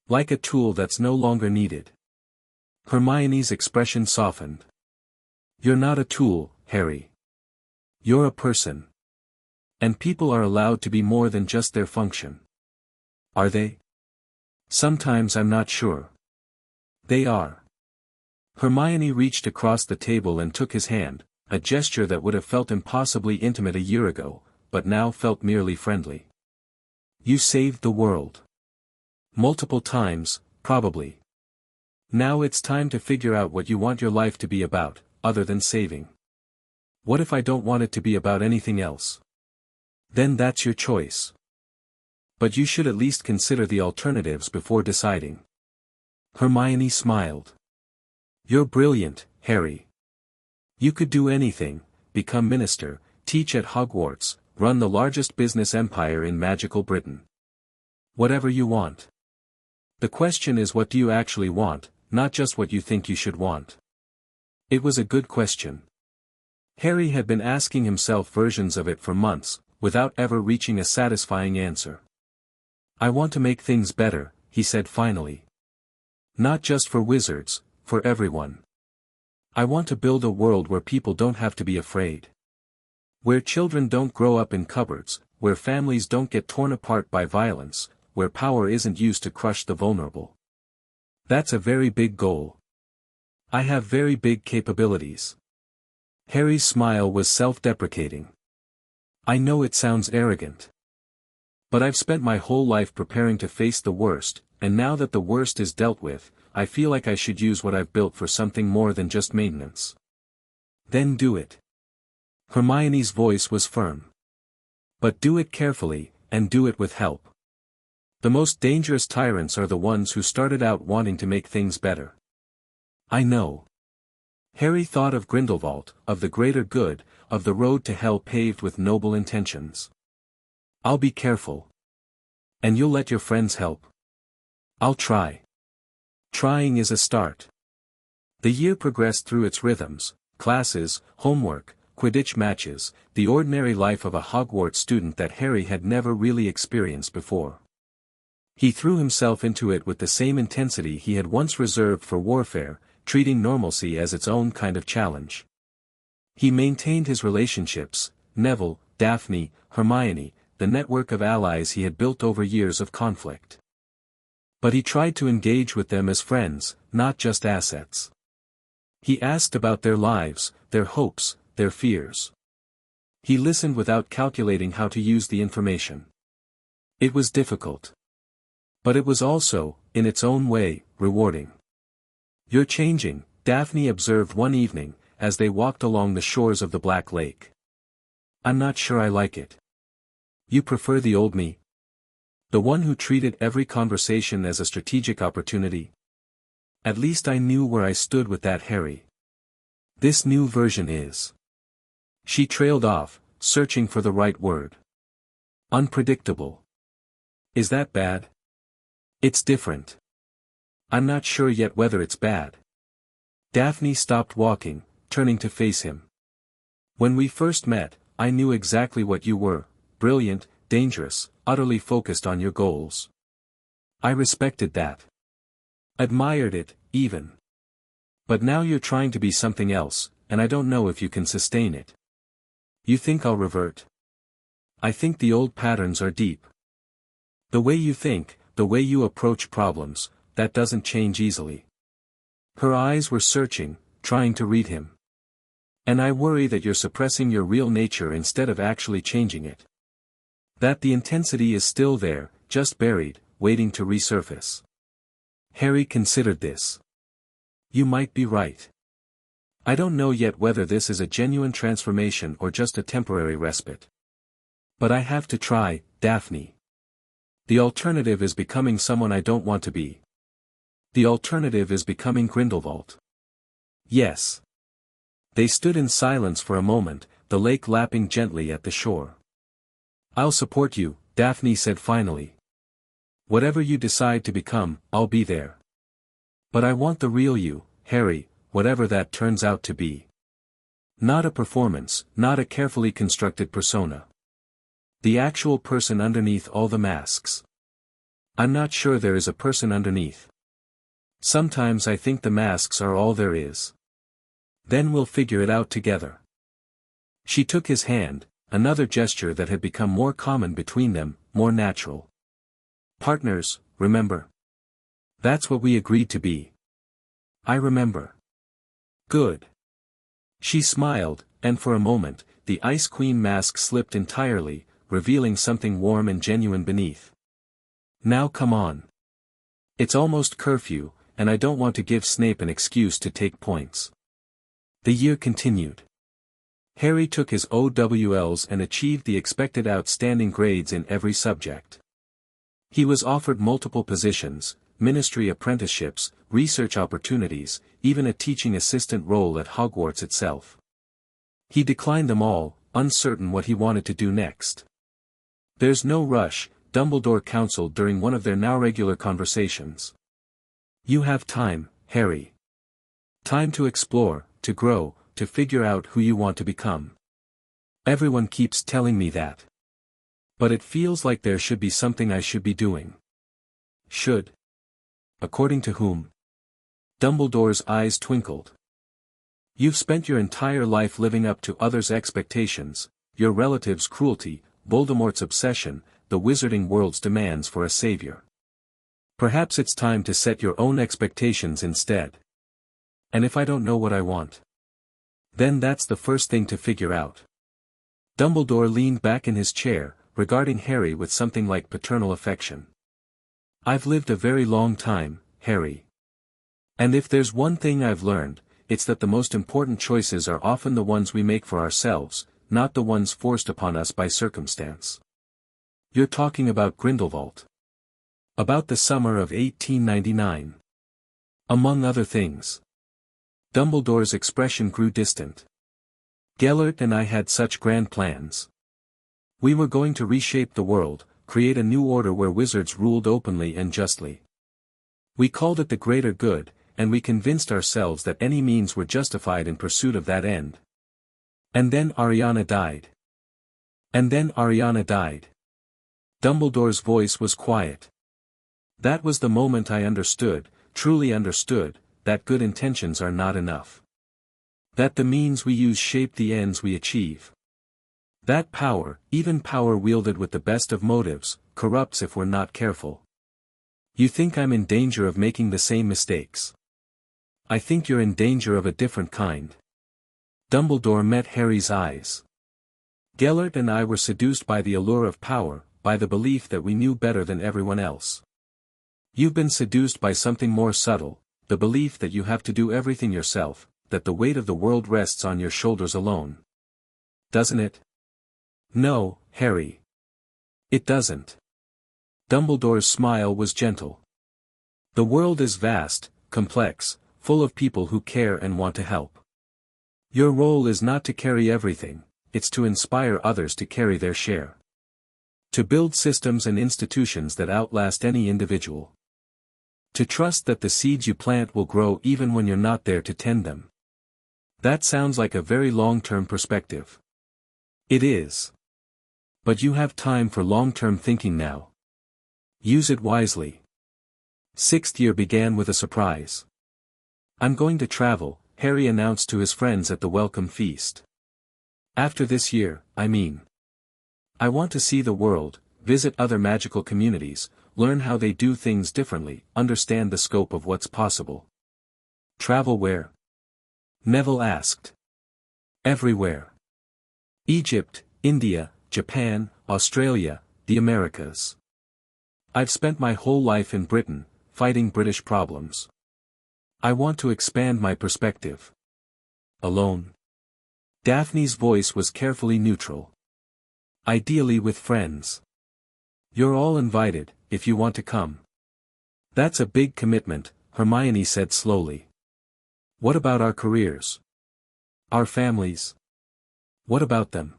Like a tool that's no longer needed. Hermione's expression softened. You're not a tool, Harry. You're a person. And people are allowed to be more than just their function. Are they? Sometimes I'm not sure. They are. Hermione reached across the table and took his hand, a gesture that would have felt impossibly intimate a year ago, but now felt merely friendly. You saved the world. Multiple times, probably. Now it's time to figure out what you want your life to be about, other than saving. What if I don't want it to be about anything else? Then that's your choice. But you should at least consider the alternatives before deciding. Hermione smiled. You're brilliant, Harry. You could do anything, become minister, teach at Hogwarts, run the largest business empire in magical Britain. Whatever you want. The question is, what do you actually want, not just what you think you should want. It was a good question. Harry had been asking himself versions of it for months, without ever reaching a satisfying answer. I want to make things better, he said finally. Not just for wizards, for everyone. I want to build a world where people don't have to be afraid. Where children don't grow up in cupboards, where families don't get torn apart by violence, where power isn't used to crush the vulnerable. That's a very big goal. I have very big capabilities. Harry's smile was self-deprecating. I know it sounds arrogant. But I've spent my whole life preparing to face the worst, and now that the worst is dealt with, I feel like I should use what I've built for something more than just maintenance. Then do it. Hermione's voice was firm. But do it carefully, and do it with help. The most dangerous tyrants are the ones who started out wanting to make things better. I know. Harry thought of Grindelwald, of the greater good, of the road to hell paved with noble intentions. I'll be careful. And you'll let your friends help. I'll try. Trying is a start. The year progressed through its rhythms, classes, homework, Quidditch matches, the ordinary life of a Hogwarts student that Harry had never really experienced before. He threw himself into it with the same intensity he had once reserved for warfare, treating normalcy as its own kind of challenge. He maintained his relationships, Neville, Daphne, Hermione, the network of allies he had built over years of conflict. But he tried to engage with them as friends, not just assets. He asked about their lives, their hopes, their fears. He listened without calculating how to use the information. It was difficult. But it was also, in its own way, rewarding. "You're changing," Daphne observed one evening, as they walked along the shores of the Black Lake. "I'm not sure I like it." "You prefer the old me? The one who treated every conversation as a strategic opportunity?" "At least I knew where I stood with that Harry. This new version is." She trailed off, searching for the right word. "Unpredictable." "Is that bad?" "It's different. I'm not sure yet whether it's bad." Daphne stopped walking, turning to face him. "When we first met, I knew exactly what you were: brilliant, dangerous, utterly focused on your goals. I respected that. Admired it, even. But now you're trying to be something else, and I don't know if you can sustain it." "You think I'll revert?" "I think the old patterns are deep. The way you think, the way you approach problems, that doesn't change easily." Her eyes were searching, trying to read him. "And I worry that you're suppressing your real nature instead of actually changing it. That the intensity is still there, just buried, waiting to resurface." Harry considered this. "You might be right. I don't know yet whether this is a genuine transformation or just a temporary respite. But I have to try, Daphne. The alternative is becoming someone I don't want to be. The alternative is becoming Grindelwald." "Yes." They stood in silence for a moment, the lake lapping gently at the shore. "I'll support you," Daphne said finally. "Whatever you decide to become, I'll be there. But I want the real you, Harry, whatever that turns out to be. Not a performance, not a carefully constructed persona. The actual person underneath all the masks. I'm not sure there is a person underneath. Sometimes I think the masks are all there is. Then we'll figure it out together." She took his hand, another gesture that had become more common between them, more natural. "Partners, remember? That's what we agreed to be." "I remember." "Good." She smiled, and for a moment, the Ice Queen mask slipped entirely, revealing something warm and genuine beneath. "Now come on. It's almost curfew, and I don't want to give Snape an excuse to take points." The year continued. Harry took his OWLs and achieved the expected outstanding grades in every subject. He was offered multiple positions, ministry apprenticeships, research opportunities, even a teaching assistant role at Hogwarts itself. He declined them all, uncertain what he wanted to do next. "There's no rush," Dumbledore counseled during one of their now regular conversations. "You have time, Harry. Time to explore, to grow, to figure out who you want to become. Everyone keeps telling me that. But it feels like there should be something I should be doing." "Should? According to whom?" Dumbledore's eyes twinkled. "You've spent your entire life living up to others' expectations, your relatives' cruelty, Voldemort's obsession, the wizarding world's demands for a savior. Perhaps it's time to set your own expectations instead. And if I don't know what I want? Then that's the first thing to figure out." Dumbledore leaned back in his chair, regarding Harry with something like paternal affection. "I've lived a very long time, Harry. And if there's one thing I've learned, it's that the most important choices are often the ones we make for ourselves, not the ones forced upon us by circumstance." "You're talking about Grindelwald. About the summer of 1899. Among other things." Dumbledore's expression grew distant. "Gellert and I had such grand plans. We were going to reshape the world, create a new order where wizards ruled openly and justly. We called it the greater good, and we convinced ourselves that any means were justified in pursuit of that end. And then Ariana died. Dumbledore's voice was quiet. "That was the moment I understood, truly understood, that good intentions are not enough. That the means we use shape the ends we achieve. That power, even power wielded with the best of motives, corrupts if we're not careful. You think I'm in danger of making the same mistakes. I think you're in danger of a different kind. Dumbledore met Harry's eyes. Gellert and I were seduced by the allure of power, by the belief that we knew better than everyone else. You've been seduced by something more subtle, the belief that you have to do everything yourself, that the weight of the world rests on your shoulders alone. Doesn't it? No, Harry. It doesn't. Dumbledore's smile was gentle. The world is vast, complex, full of people who care and want to help. Your role is not to carry everything, it's to inspire others to carry their share. To build systems and institutions that outlast any individual. To trust that the seeds you plant will grow even when you're not there to tend them. That sounds like a very long-term perspective. It is. But you have time for long-term thinking now. Use it wisely. Sixth year began with a surprise. I'm going to travel, Harry announced to his friends at the welcome feast. After this year, I mean. I want to see the world, visit other magical communities, learn how they do things differently, understand the scope of what's possible. Travel where? Neville asked. Everywhere. Egypt, India, Japan, Australia, the Americas. I've spent my whole life in Britain, fighting British problems. I want to expand my perspective. Alone? Daphne's voice was carefully neutral. Ideally with friends. You're all invited, if you want to come. That's a big commitment, Hermione said slowly. What about our careers? Our families? What about them?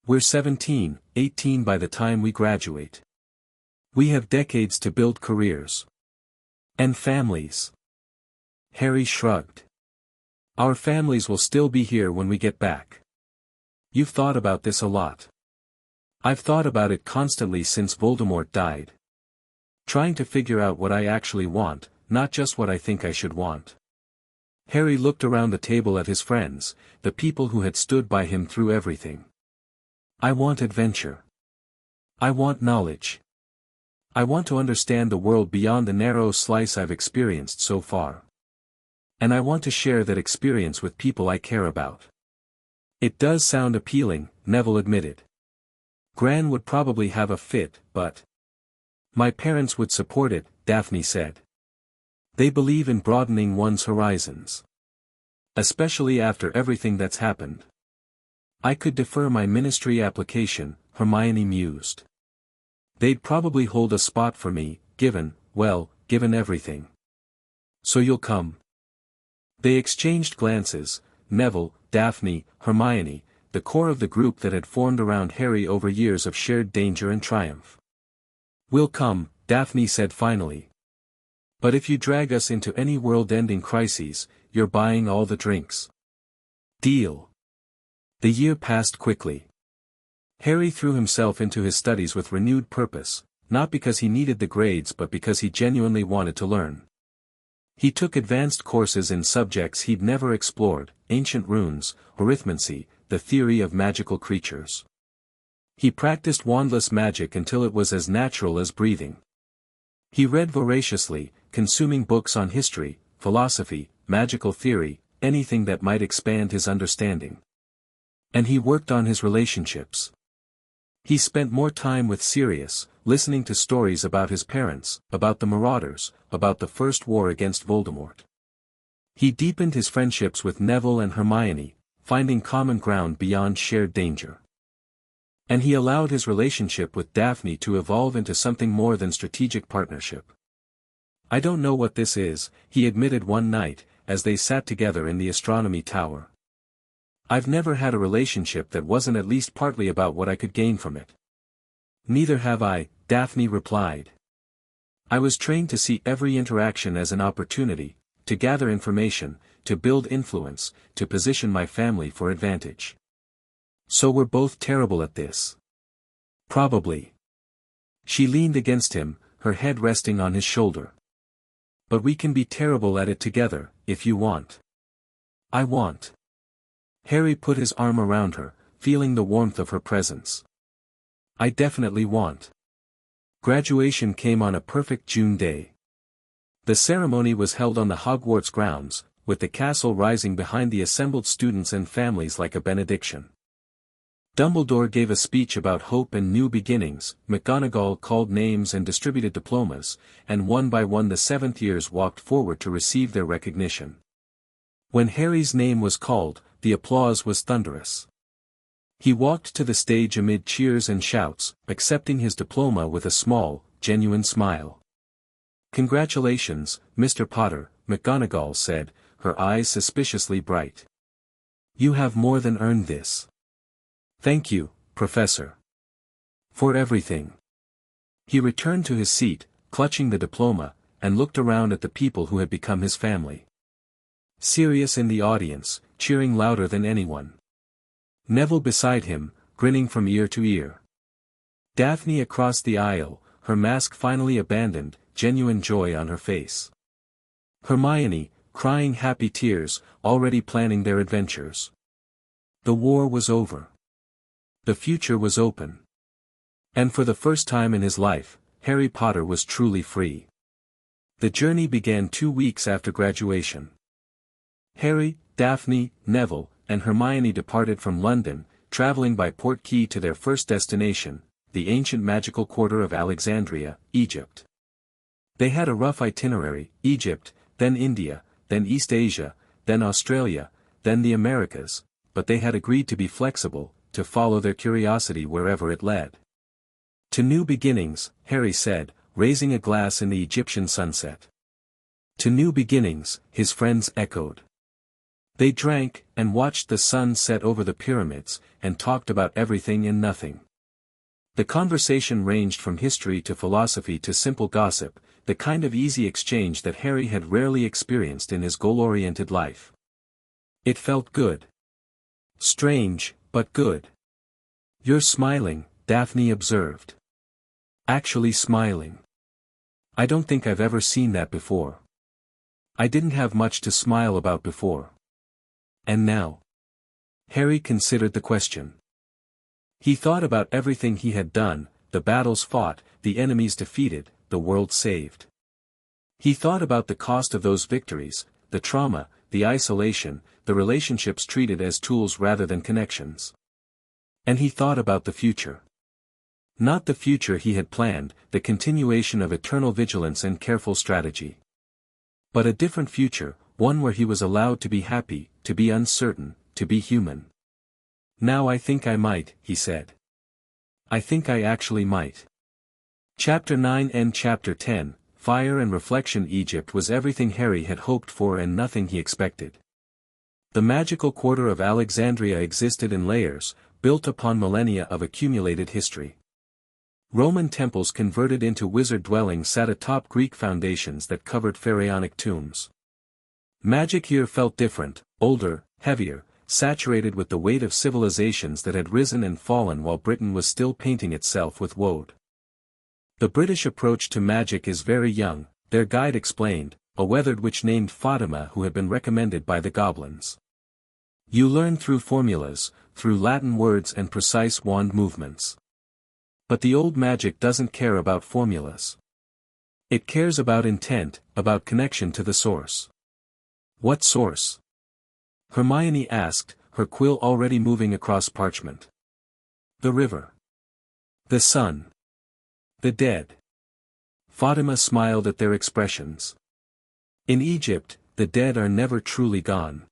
We're 17, 18 by the time we graduate. We have decades to build careers. And families. Harry shrugged. Our families will still be here when we get back. You've thought about this a lot. I've thought about it constantly since Voldemort died. Trying to figure out what I actually want, not just what I think I should want. Harry looked around the table at his friends, the people who had stood by him through everything. I want adventure. I want knowledge. I want to understand the world beyond the narrow slice I've experienced so far. And I want to share that experience with people I care about. It does sound appealing, Neville admitted. Gran would probably have a fit, but... My parents would support it, Daphne said. They believe in broadening one's horizons. Especially after everything that's happened. I could defer my ministry application, Hermione mused. They'd probably hold a spot for me, given everything. So you'll come. They exchanged glances, Neville, Daphne, Hermione, the core of the group that had formed around Harry over years of shared danger and triumph. We'll come, Daphne said finally. But if you drag us into any world-ending crises, you're buying all the drinks. Deal. The year passed quickly. Harry threw himself into his studies with renewed purpose, not because he needed the grades but because he genuinely wanted to learn. He took advanced courses in subjects he'd never explored, ancient runes, arithmancy, the theory of magical creatures. He practiced wandless magic until it was as natural as breathing. He read voraciously, consuming books on history, philosophy, magical theory, anything that might expand his understanding. And he worked on his relationships. He spent more time with Sirius, listening to stories about his parents, about the Marauders, about the First War against Voldemort. He deepened his friendships with Neville and Hermione, finding common ground beyond shared danger. And he allowed his relationship with Daphne to evolve into something more than strategic partnership. I don't know what this is, he admitted one night, as they sat together in the astronomy tower. I've never had a relationship that wasn't at least partly about what I could gain from it. Neither have I, Daphne replied. I was trained to see every interaction as an opportunity, to gather information, to build influence, to position my family for advantage. So we're both terrible at this. Probably. She leaned against him, her head resting on his shoulder. But we can be terrible at it together, if you want. I want. Harry put his arm around her, feeling the warmth of her presence. I definitely want. Graduation came on a perfect June day. The ceremony was held on the Hogwarts grounds, with the castle rising behind the assembled students and families like a benediction. Dumbledore gave a speech about hope and new beginnings, McGonagall called names and distributed diplomas, and one by one the seventh years walked forward to receive their recognition. When Harry's name was called, the applause was thunderous. He walked to the stage amid cheers and shouts, accepting his diploma with a small, genuine smile. "Congratulations, Mr. Potter," McGonagall said, her eyes suspiciously bright. "You have more than earned this." "Thank you, Professor. For everything." He returned to his seat, clutching the diploma, and looked around at the people who had become his family. Sirius in the audience, cheering louder than anyone. Neville beside him, grinning from ear to ear. Daphne across the aisle, her mask finally abandoned, genuine joy on her face. Hermione, crying happy tears, already planning their adventures. The war was over. The future was open. And for the first time in his life, Harry Potter was truly free. The journey began 2 weeks after graduation. Harry, Daphne, Neville, and Hermione departed from London, traveling by Portkey to their first destination, the ancient magical quarter of Alexandria, Egypt. They had a rough itinerary: Egypt, then India, then East Asia, then Australia, then the Americas, but they had agreed to be flexible, to follow their curiosity wherever it led. "To new beginnings," Harry said, raising a glass in the Egyptian sunset. "To new beginnings," his friends echoed. They drank, and watched the sun set over the pyramids, and talked about everything and nothing. The conversation ranged from history to philosophy to simple gossip, the kind of easy exchange that Harry had rarely experienced in his goal-oriented life. It felt good. Strange, but good. "You're smiling," Daphne observed. "Actually smiling. I don't think I've ever seen that before. I didn't have much to smile about before. And now?" Harry considered the question. He thought about everything he had done, the battles fought, the enemies defeated, the world saved. He thought about the cost of those victories, the trauma, the isolation, the relationships treated as tools rather than connections. And he thought about the future. Not the future he had planned, the continuation of eternal vigilance and careful strategy. But a different future, one where he was allowed to be happy, to be uncertain, to be human. "Now I think I might," he said. "I think I actually might." Chapter 9 and Chapter 10, Fire and Reflection. Egypt was everything Harry had hoped for and nothing he expected. The magical quarter of Alexandria existed in layers, built upon millennia of accumulated history. Roman temples converted into wizard dwellings sat atop Greek foundations that covered pharaonic tombs. Magic here felt different, older, heavier, saturated with the weight of civilizations that had risen and fallen while Britain was still painting itself with woad. "The British approach to magic is very young," their guide explained, a weathered witch named Fatima who had been recommended by the goblins. "You learn through formulas, through Latin words and precise wand movements. But the old magic doesn't care about formulas. It cares about intent, about connection to the source." "What source?" Hermione asked, her quill already moving across parchment. "The river. The sun. The dead." Fatima smiled at their expressions. "In Egypt, the dead are never truly gone.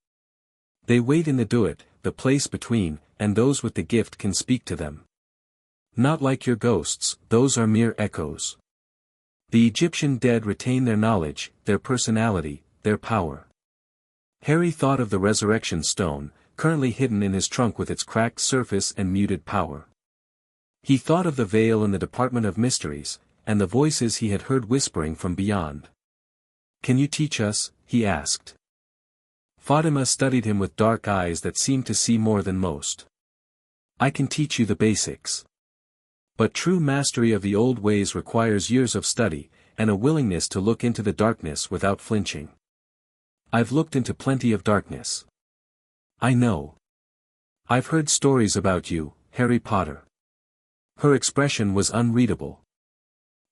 They wait in the duat, the place between, and those with the gift can speak to them. Not like your ghosts, those are mere echoes. The Egyptian dead retain their knowledge, their personality, their power." Harry thought of the resurrection stone, currently hidden in his trunk with its cracked surface and muted power. He thought of the veil in the Department of Mysteries, and the voices he had heard whispering from beyond. "Can you teach us?" he asked. Fatima studied him with dark eyes that seemed to see more than most. "I can teach you the basics. But true mastery of the old ways requires years of study, and a willingness to look into the darkness without flinching. I've looked into plenty of darkness. I know. I've heard stories about you, Harry Potter." Her expression was unreadable.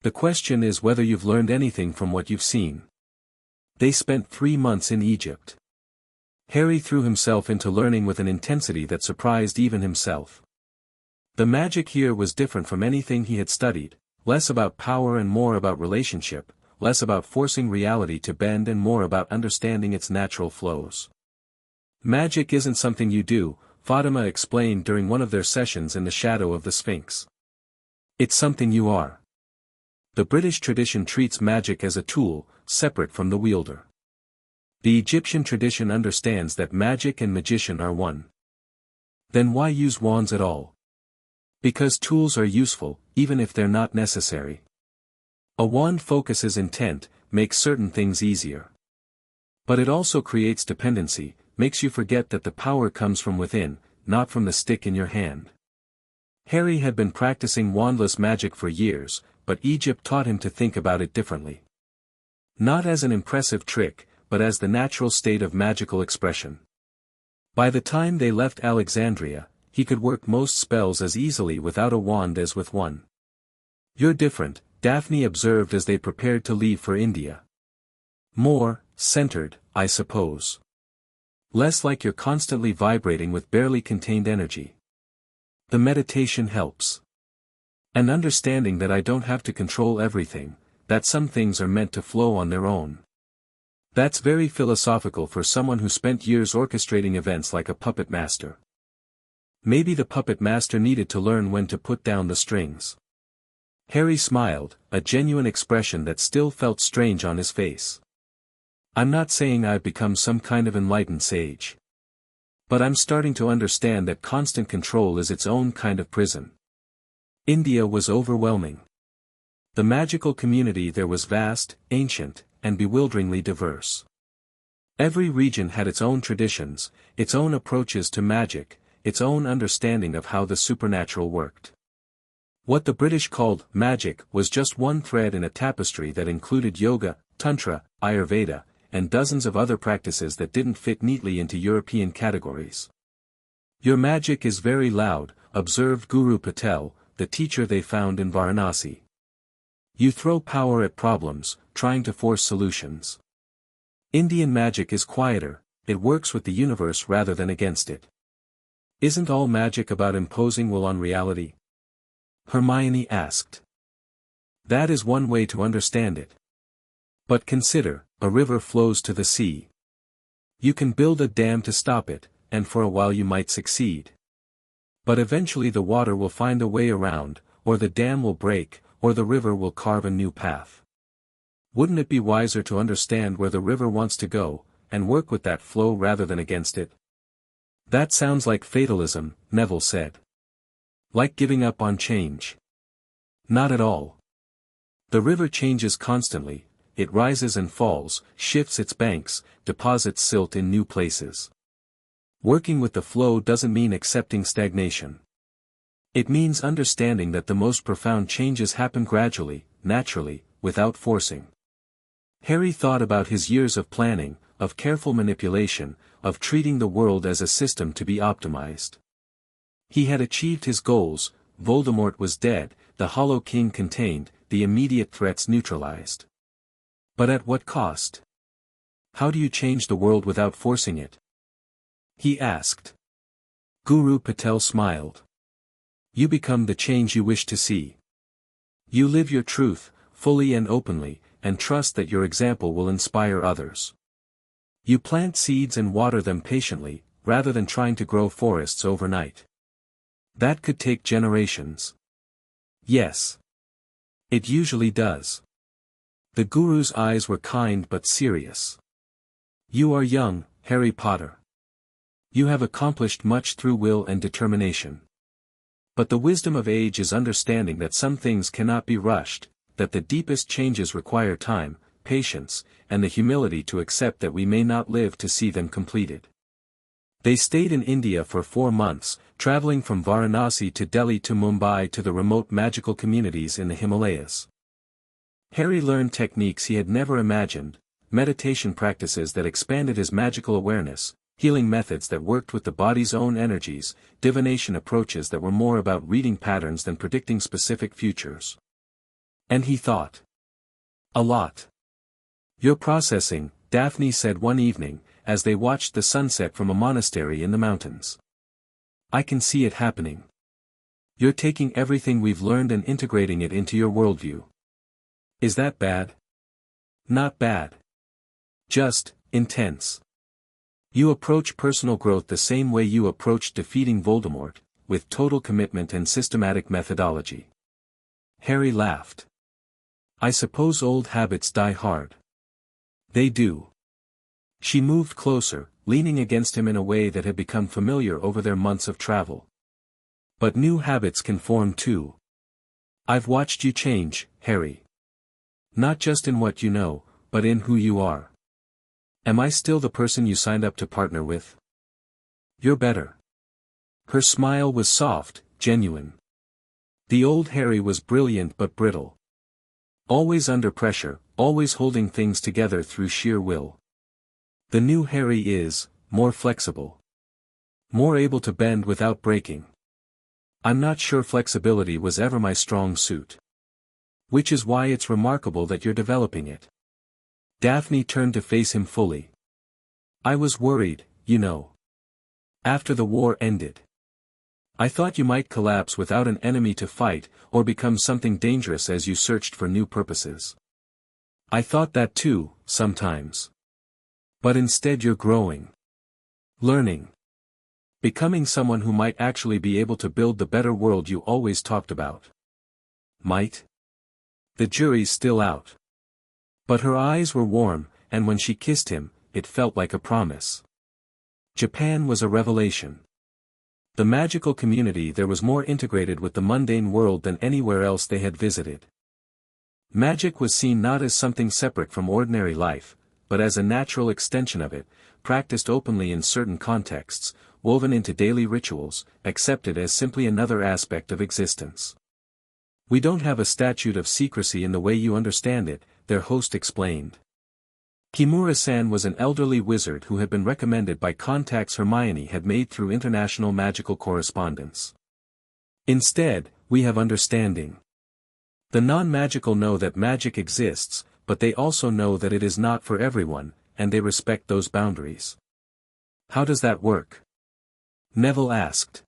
The question is whether you've learned anything from what you've seen. They spent 3 months in Egypt. Harry threw himself into learning with an intensity that surprised even himself. The magic here was different from anything he had studied, less about power and more about relationship, less about forcing reality to bend and more about understanding its natural flows. Magic isn't something you do, Fatima explained during one of their sessions in the shadow of the Sphinx. It's something you are. The British tradition treats magic as a tool, separate from the wielder. The Egyptian tradition understands that magic and magician are one. Then why use wands at all? Because tools are useful, even if they're not necessary. A wand focuses intent, makes certain things easier. But it also creates dependency, makes you forget that the power comes from within, not from the stick in your hand. Harry had been practicing wandless magic for years, but Egypt taught him to think about it differently. Not as an impressive trick, but as the natural state of magical expression. By the time they left Alexandria, he could work most spells as easily without a wand as with one. "You're different," Daphne observed as they prepared to leave for India. "More centered, I suppose. Less like you're constantly vibrating with barely contained energy. The meditation helps. And understanding that I don't have to control everything, that some things are meant to flow on their own." That's very philosophical for someone who spent years orchestrating events like a puppet master. Maybe the puppet master needed to learn when to put down the strings. Harry smiled, a genuine expression that still felt strange on his face. "I'm not saying I've become some kind of enlightened sage. But I'm starting to understand that constant control is its own kind of prison." India was overwhelming. The magical community there was vast, ancient, and bewilderingly diverse. Every region had its own traditions, its own approaches to magic, its own understanding of how the supernatural worked. What the British called magic was just one thread in a tapestry that included yoga, tantra, Ayurveda, and dozens of other practices that didn't fit neatly into European categories. "Your magic is very loud," observed Guru Patel, the teacher they found in Varanasi. "You throw power at problems, trying to force solutions. Indian magic is quieter, it works with the universe rather than against it." "Isn't all magic about imposing will on reality?" Hermione asked. "That is one way to understand it. But consider, a river flows to the sea. You can build a dam to stop it, and for a while you might succeed. But eventually the water will find a way around, or the dam will break, or the river will carve a new path. Wouldn't it be wiser to understand where the river wants to go, and work with that flow rather than against it?" "That sounds like fatalism," Neville said. "Like giving up on change." "Not at all. The river changes constantly, it rises and falls, shifts its banks, deposits silt in new places. Working with the flow doesn't mean accepting stagnation. It means understanding that the most profound changes happen gradually, naturally, without forcing." Harry thought about his years of planning, of careful manipulation, of treating the world as a system to be optimized. He had achieved his goals, Voldemort was dead, the Hollow King contained, the immediate threats neutralized. But at what cost? "How do you change the world without forcing it?" he asked. Guru Patel smiled. "You become the change you wish to see. You live your truth, fully and openly, and trust that your example will inspire others. You plant seeds and water them patiently, rather than trying to grow forests overnight. That could take generations." "Yes. It usually does." The Guru's eyes were kind but serious. "You are young, Harry Potter. You have accomplished much through will and determination. But the wisdom of age is understanding that some things cannot be rushed, that the deepest changes require time, patience, and the humility to accept that we may not live to see them completed." They stayed in India for 4 months, traveling from Varanasi to Delhi to Mumbai to the remote magical communities in the Himalayas. Harry learned techniques he had never imagined, meditation practices that expanded his magical awareness, healing methods that worked with the body's own energies, divination approaches that were more about reading patterns than predicting specific futures. And he thought. A lot. You're processing, Daphne said one evening, as they watched the sunset from a monastery in the mountains. I can see it happening. You're taking everything we've learned and integrating it into your worldview. Is that bad? Not bad. Just, intense. You approach personal growth the same way you approached defeating Voldemort, with total commitment and systematic methodology. Harry laughed. I suppose old habits die hard. They do. She moved closer, leaning against him in a way that had become familiar over their months of travel. But new habits can form too. I've watched you change, Harry. Not just in what you know, but in who you are. Am I still the person you signed up to partner with? You're better. Her smile was soft, genuine. The old Harry was brilliant but brittle. Always under pressure, always holding things together through sheer will. The new Harry is, more flexible. More able to bend without breaking. I'm not sure flexibility was ever my strong suit. Which is why it's remarkable that you're developing it. Daphne turned to face him fully. I was worried, you know. After the war ended. I thought you might collapse without an enemy to fight, or become something dangerous as you searched for new purposes. I thought that too, sometimes. But instead you're growing. Learning. Becoming someone who might actually be able to build the better world you always talked about. Might? The jury's still out. But her eyes were warm, and when she kissed him, it felt like a promise. Japan was a revelation. The magical community there was more integrated with the mundane world than anywhere else they had visited. Magic was seen not as something separate from ordinary life, but as a natural extension of it, practiced openly in certain contexts, woven into daily rituals, accepted as simply another aspect of existence. We don't have a statute of secrecy in the way you understand it, their host explained. Kimura-san was an elderly wizard who had been recommended by contacts Hermione had made through international magical correspondence. Instead, we have understanding. The non-magical know that magic exists, but they also know that it is not for everyone, and they respect those boundaries. How does that work? Neville asked.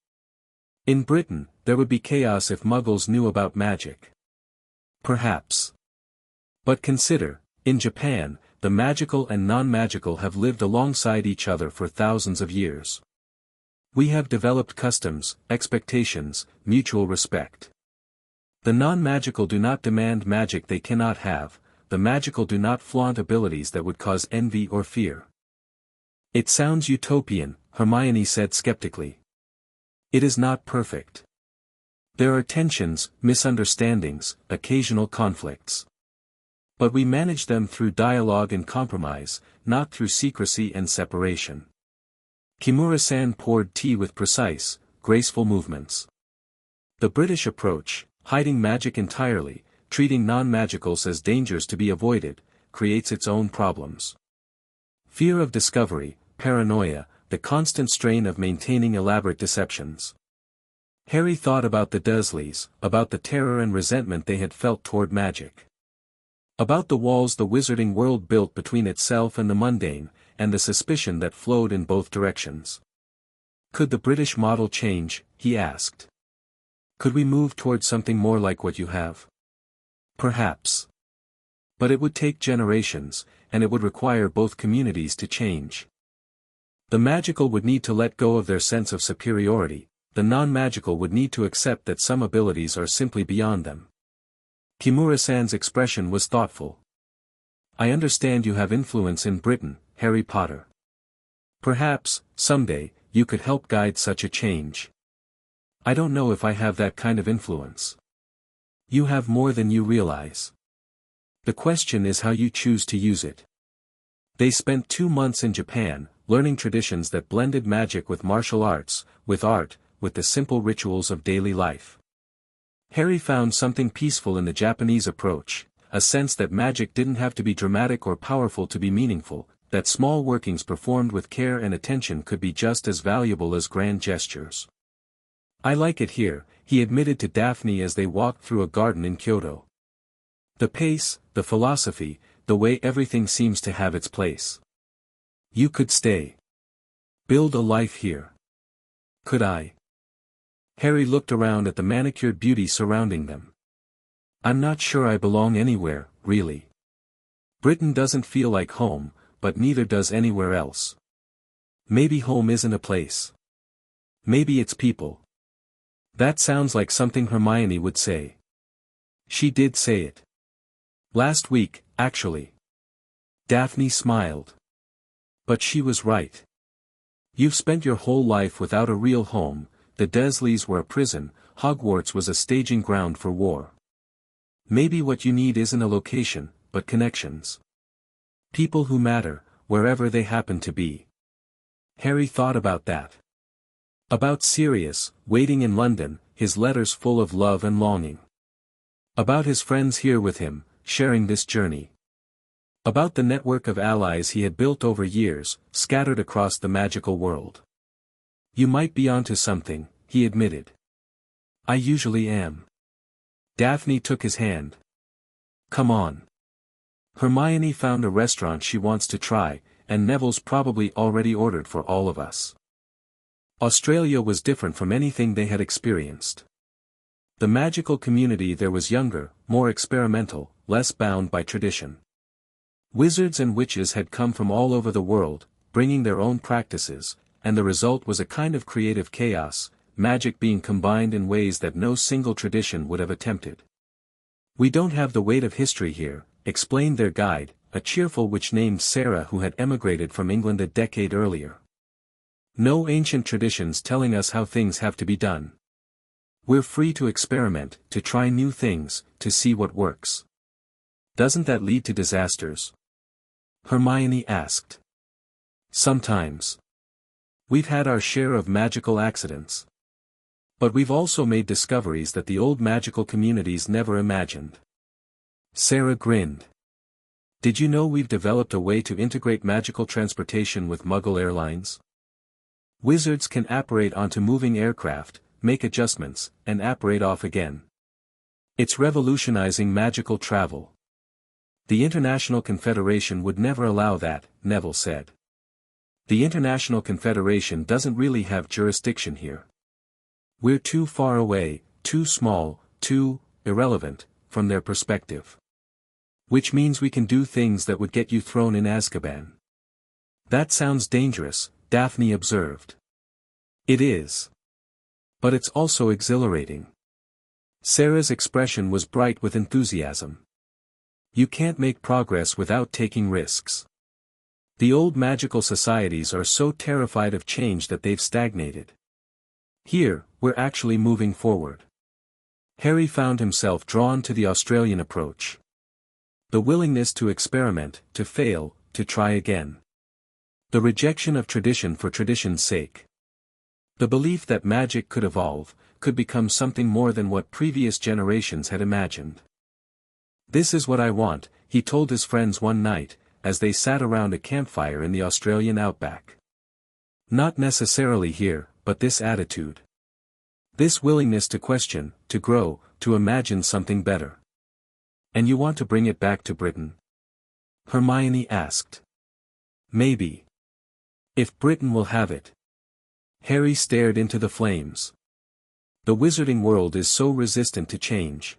In Britain, there would be chaos if Muggles knew about magic. Perhaps. But consider, in Japan, the magical and non-magical have lived alongside each other for thousands of years. We have developed customs, expectations, mutual respect. The non-magical do not demand magic they cannot have, the magical do not flaunt abilities that would cause envy or fear. It sounds utopian, Hermione said skeptically. It is not perfect. There are tensions, misunderstandings, occasional conflicts. But we manage them through dialogue and compromise, not through secrecy and separation. Kimura-san poured tea with precise, graceful movements. The British approach, hiding magic entirely, treating non-magicals as dangers to be avoided, creates its own problems. Fear of discovery, paranoia, the constant strain of maintaining elaborate deceptions. Harry thought about the Dursleys, about the terror and resentment they had felt toward magic. About the walls the wizarding world built between itself and the mundane, and the suspicion that flowed in both directions. Could the British model change, he asked. Could we move towards something more like what you have? Perhaps. But it would take generations, and it would require both communities to change. The magical would need to let go of their sense of superiority, the non-magical would need to accept that some abilities are simply beyond them. Kimura-san's expression was thoughtful. I understand you have influence in Britain, Harry Potter. Perhaps, someday, you could help guide such a change. I don't know if I have that kind of influence. You have more than you realize. The question is how you choose to use it. They spent 2 months in Japan, learning traditions that blended magic with martial arts, with art, with the simple rituals of daily life. Harry found something peaceful in the Japanese approach, a sense that magic didn't have to be dramatic or powerful to be meaningful, that small workings performed with care and attention could be just as valuable as grand gestures. I like it here, he admitted to Daphne as they walked through a garden in Kyoto. The pace, the philosophy, the way everything seems to have its place. You could stay. Build a life here. Could I? Harry looked around at the manicured beauty surrounding them. I'm not sure I belong anywhere, really. Britain doesn't feel like home, but neither does anywhere else. Maybe home isn't a place. Maybe it's people. That sounds like something Hermione would say. She did say it. Last week, actually. Daphne smiled. But she was right. You've spent your whole life without a real home. The Dursleys were a prison, Hogwarts was a staging ground for war. Maybe what you need isn't a location, but connections. People who matter, wherever they happen to be. Harry thought about that. About Sirius, waiting in London, his letters full of love and longing. About his friends here with him, sharing this journey. About the network of allies he had built over years, scattered across the magical world. You might be onto something, he admitted. I usually am. Daphne took his hand. Come on. Hermione found a restaurant she wants to try, and Neville's probably already ordered for all of us. Australia was different from anything they had experienced. The magical community there was younger, more experimental, less bound by tradition. Wizards and witches had come from all over the world, bringing their own practices, and the result was a kind of creative chaos, magic being combined in ways that no single tradition would have attempted. We don't have the weight of history here, explained their guide, a cheerful witch named Sarah who had emigrated from England a decade earlier. No ancient traditions telling us how things have to be done. We're free to experiment, to try new things, to see what works. Doesn't that lead to disasters? Hermione asked. Sometimes. We've had our share of magical accidents. But we've also made discoveries that the old magical communities never imagined. Sarah grinned. Did you know we've developed a way to integrate magical transportation with Muggle airlines? Wizards can apparate onto moving aircraft, make adjustments, and apparate off again. It's revolutionizing magical travel. The International Confederation would never allow that, Neville said. The International Confederation doesn't really have jurisdiction here. We're too far away, too small, too irrelevant, from their perspective. Which means we can do things that would get you thrown in Azkaban. That sounds dangerous, Daphne observed. It is. But it's also exhilarating. Sarah's expression was bright with enthusiasm. You can't make progress without taking risks. The old magical societies are so terrified of change that they've stagnated. Here, we're actually moving forward. Harry found himself drawn to the Australian approach. The willingness to experiment, to fail, to try again. The rejection of tradition for tradition's sake. The belief that magic could evolve, could become something more than what previous generations had imagined. This is what I want, he told his friends one night, as they sat around a campfire in the Australian outback. Not necessarily here, but this attitude. This willingness to question, to grow, to imagine something better. And you want to bring it back to Britain? Hermione asked. Maybe. If Britain will have it. Harry stared into the flames. The wizarding world is so resistant to change.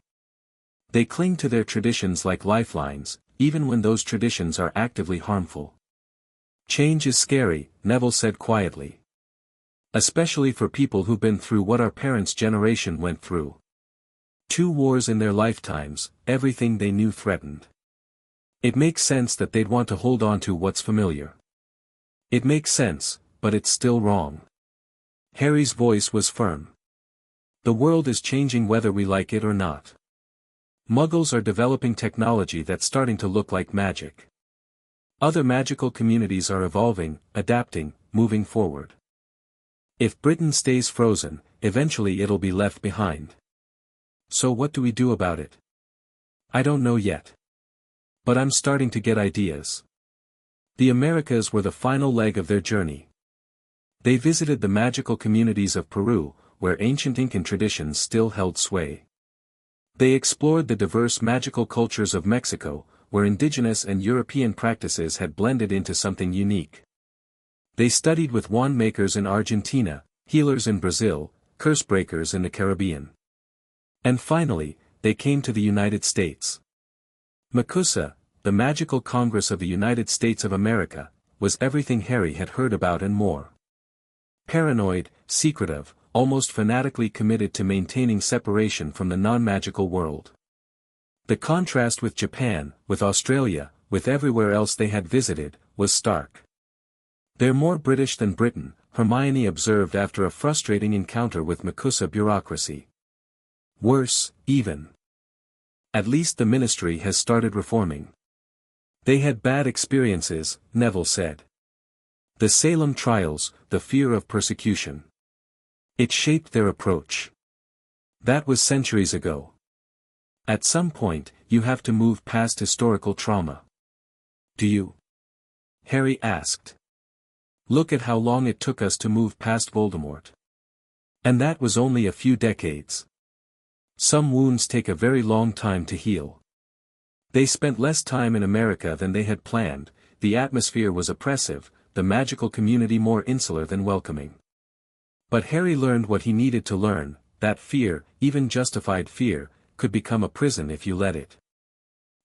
They cling to their traditions like lifelines, even when those traditions are actively harmful. Change is scary, Neville said quietly. Especially for people who've been through what our parents' generation went through. 2 wars in their lifetimes, everything they knew threatened. It makes sense that they'd want to hold on to what's familiar. It makes sense, but it's still wrong. Harry's voice was firm. The world is changing whether we like it or not. Muggles are developing technology that's starting to look like magic. Other magical communities are evolving, adapting, moving forward. If Britain stays frozen, eventually it'll be left behind. So what do we do about it? I don't know yet. But I'm starting to get ideas. The Americas were the final leg of their journey. They visited the magical communities of Peru, where ancient Incan traditions still held sway. They explored the diverse magical cultures of Mexico, where indigenous and European practices had blended into something unique. They studied with wand makers in Argentina, healers in Brazil, curse breakers in the Caribbean. And finally, they came to the United States. MACUSA, the Magical Congress of the United States of America, was everything Harry had heard about and more. Paranoid, secretive, almost fanatically committed to maintaining separation from the non-magical world. The contrast with Japan, with Australia, with everywhere else they had visited, was stark. "They're more British than Britain," Hermione observed after a frustrating encounter with MACUSA bureaucracy. "Worse, even. At least the ministry has started reforming." "They had bad experiences," Neville said. "The Salem trials, the fear of persecution. It shaped their approach. That was centuries ago. At some point, you have to move past historical trauma." "Do you?" Harry asked. "Look at how long it took us to move past Voldemort. And that was only a few decades. Some wounds take a very long time to heal." They spent less time in America than they had planned, the atmosphere was oppressive, the magical community more insular than welcoming. But Harry learned what he needed to learn, that fear, even justified fear, could become a prison if you let it.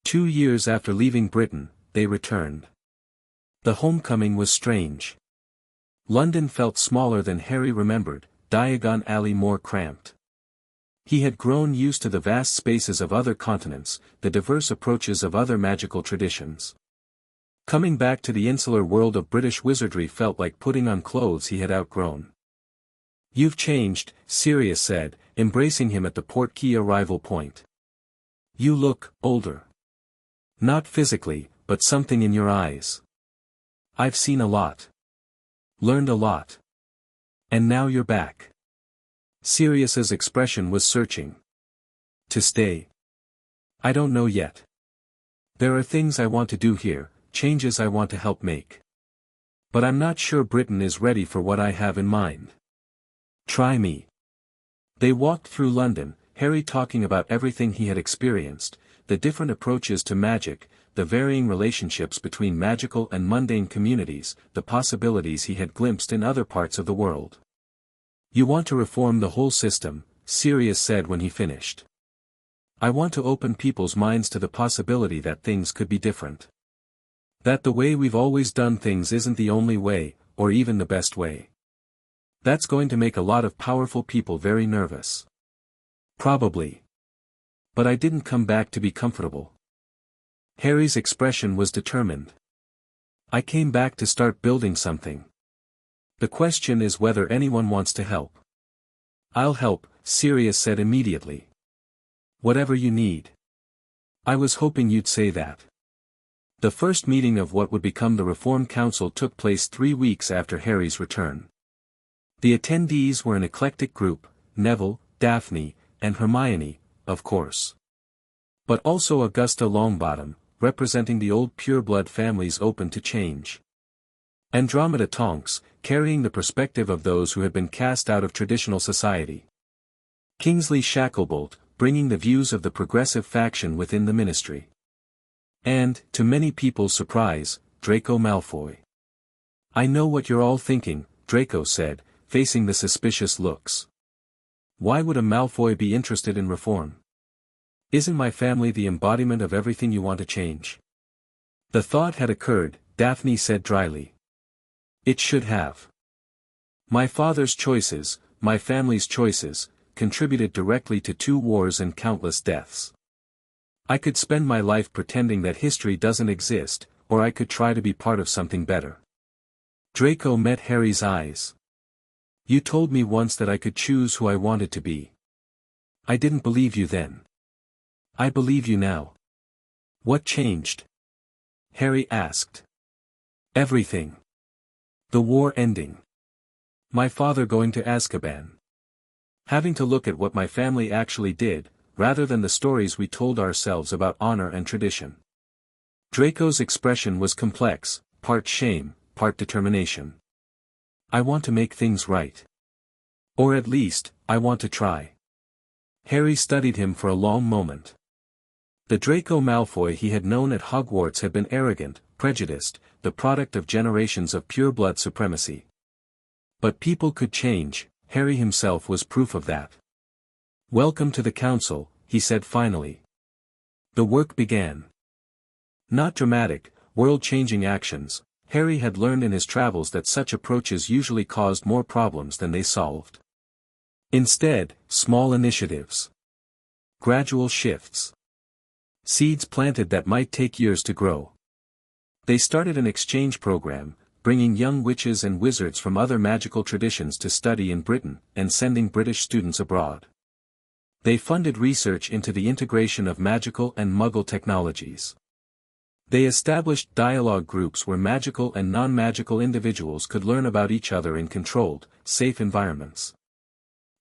2 years after leaving Britain, they returned. The homecoming was strange. London felt smaller than Harry remembered, Diagon Alley more cramped. He had grown used to the vast spaces of other continents, the diverse approaches of other magical traditions. Coming back to the insular world of British wizardry felt like putting on clothes he had outgrown. "You've changed," Sirius said, embracing him at the portkey arrival point. "You look older. Not physically, but something in your eyes. I've seen a lot. Learned a lot. And now you're back." Sirius's expression was searching. "To stay? I don't know yet. There are things I want to do here, changes I want to help make. But I'm not sure Britain is ready for what I have in mind. Try me." They walked through London, Harry talking about everything he had experienced, the different approaches to magic, the varying relationships between magical and mundane communities, the possibilities he had glimpsed in other parts of the world. "You want to reform the whole system," Sirius said when he finished. "I want to open people's minds to the possibility that things could be different. That the way we've always done things isn't the only way, or even the best way. That's going to make a lot of powerful people very nervous. Probably. But I didn't come back to be comfortable." Harry's expression was determined. "I came back to start building something. The question is whether anyone wants to help." "I'll help," Sirius said immediately. "Whatever you need." "I was hoping you'd say that." The first meeting of what would become the Reform Council took place 3 weeks after Harry's return. The attendees were an eclectic group, Neville, Daphne, and Hermione, of course. But also Augusta Longbottom, representing the old pureblood families open to change. Andromeda Tonks, carrying the perspective of those who had been cast out of traditional society. Kingsley Shacklebolt, bringing the views of the progressive faction within the ministry. And, to many people's surprise, Draco Malfoy. "I know what you're all thinking," Draco said, facing the suspicious looks. "Why would a Malfoy be interested in reform? Isn't my family the embodiment of everything you want to change?" "The thought had occurred," Daphne said dryly. "It should have. My father's choices, my family's choices, contributed directly to 2 wars and countless deaths. I could spend my life pretending that history doesn't exist, or I could try to be part of something better." Draco met Harry's eyes. "You told me once that I could choose who I wanted to be. I didn't believe you then. I believe you now." "What changed?" Harry asked. "Everything. The war ending. My father going to Azkaban. Having to look at what my family actually did, rather than the stories we told ourselves about honor and tradition." Draco's expression was complex, part shame, part determination. "I want to make things right. Or at least, I want to try. Harry studied him for a long moment. The Draco Malfoy he had known at Hogwarts had been arrogant, prejudiced, the product of generations of pure-blood supremacy. But people could change, Harry himself was proof of that. "Welcome to the council," he said finally. The work began. Not dramatic, world-changing actions, Harry had learned in his travels that such approaches usually caused more problems than they solved. Instead, small initiatives. Gradual shifts. Seeds planted that might take years to grow. They started an exchange program, bringing young witches and wizards from other magical traditions to study in Britain, and sending British students abroad. They funded research into the integration of magical and Muggle technologies. They established dialogue groups where magical and non-magical individuals could learn about each other in controlled, safe environments.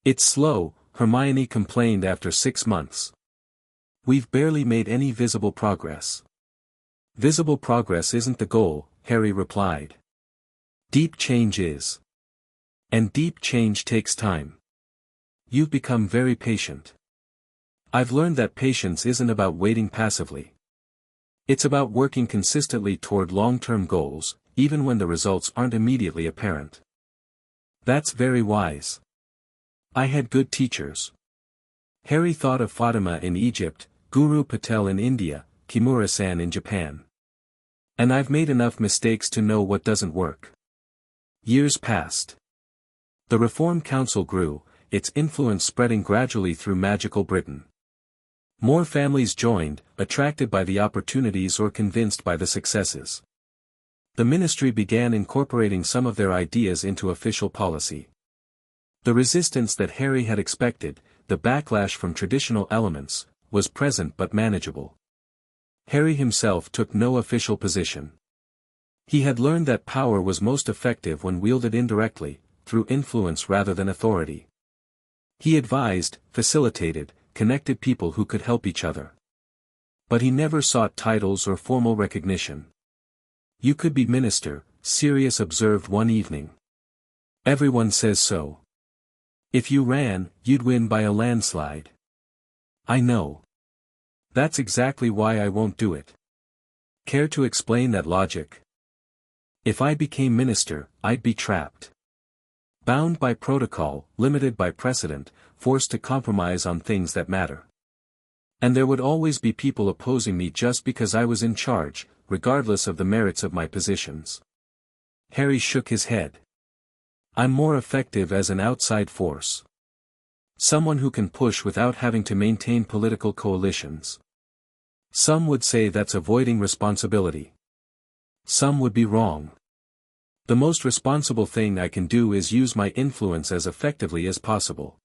"It's slow," Hermione complained after 6 months. "We've barely made any visible progress." "Visible progress isn't the goal," Harry replied. "Deep change is. And deep change takes time. You've become very patient. I've learned that patience isn't about waiting passively. It's about working consistently toward long-term goals, even when the results aren't immediately apparent." "That's very wise. I had good teachers." Harry thought of Fatima in Egypt, Guru Patel in India, Kimura-san in Japan. "And I've made enough mistakes to know what doesn't work." Years passed. The Reform Council grew, its influence spreading gradually through magical Britain. More families joined, attracted by the opportunities or convinced by the successes. The ministry began incorporating some of their ideas into official policy. The resistance that Harry had expected, the backlash from traditional elements, was present but manageable. Harry himself took no official position. He had learned that power was most effective when wielded indirectly, through influence rather than authority. He advised, facilitated, connected people who could help each other. But he never sought titles or formal recognition. "You could be minister," Sirius observed one evening. "Everyone says so. If you ran, you'd win by a landslide." "I know. That's exactly why I won't do it." "Care to explain that logic?" "If I became minister, I'd be trapped. Bound by protocol, limited by precedent, forced to compromise on things that matter. And there would always be people opposing me just because I was in charge, regardless of the merits of my positions." Harry shook his head. "I'm more effective as an outside force. Someone who can push without having to maintain political coalitions. Some would say that's avoiding responsibility. Some would be wrong. The most responsible thing I can do is use my influence as effectively as possible.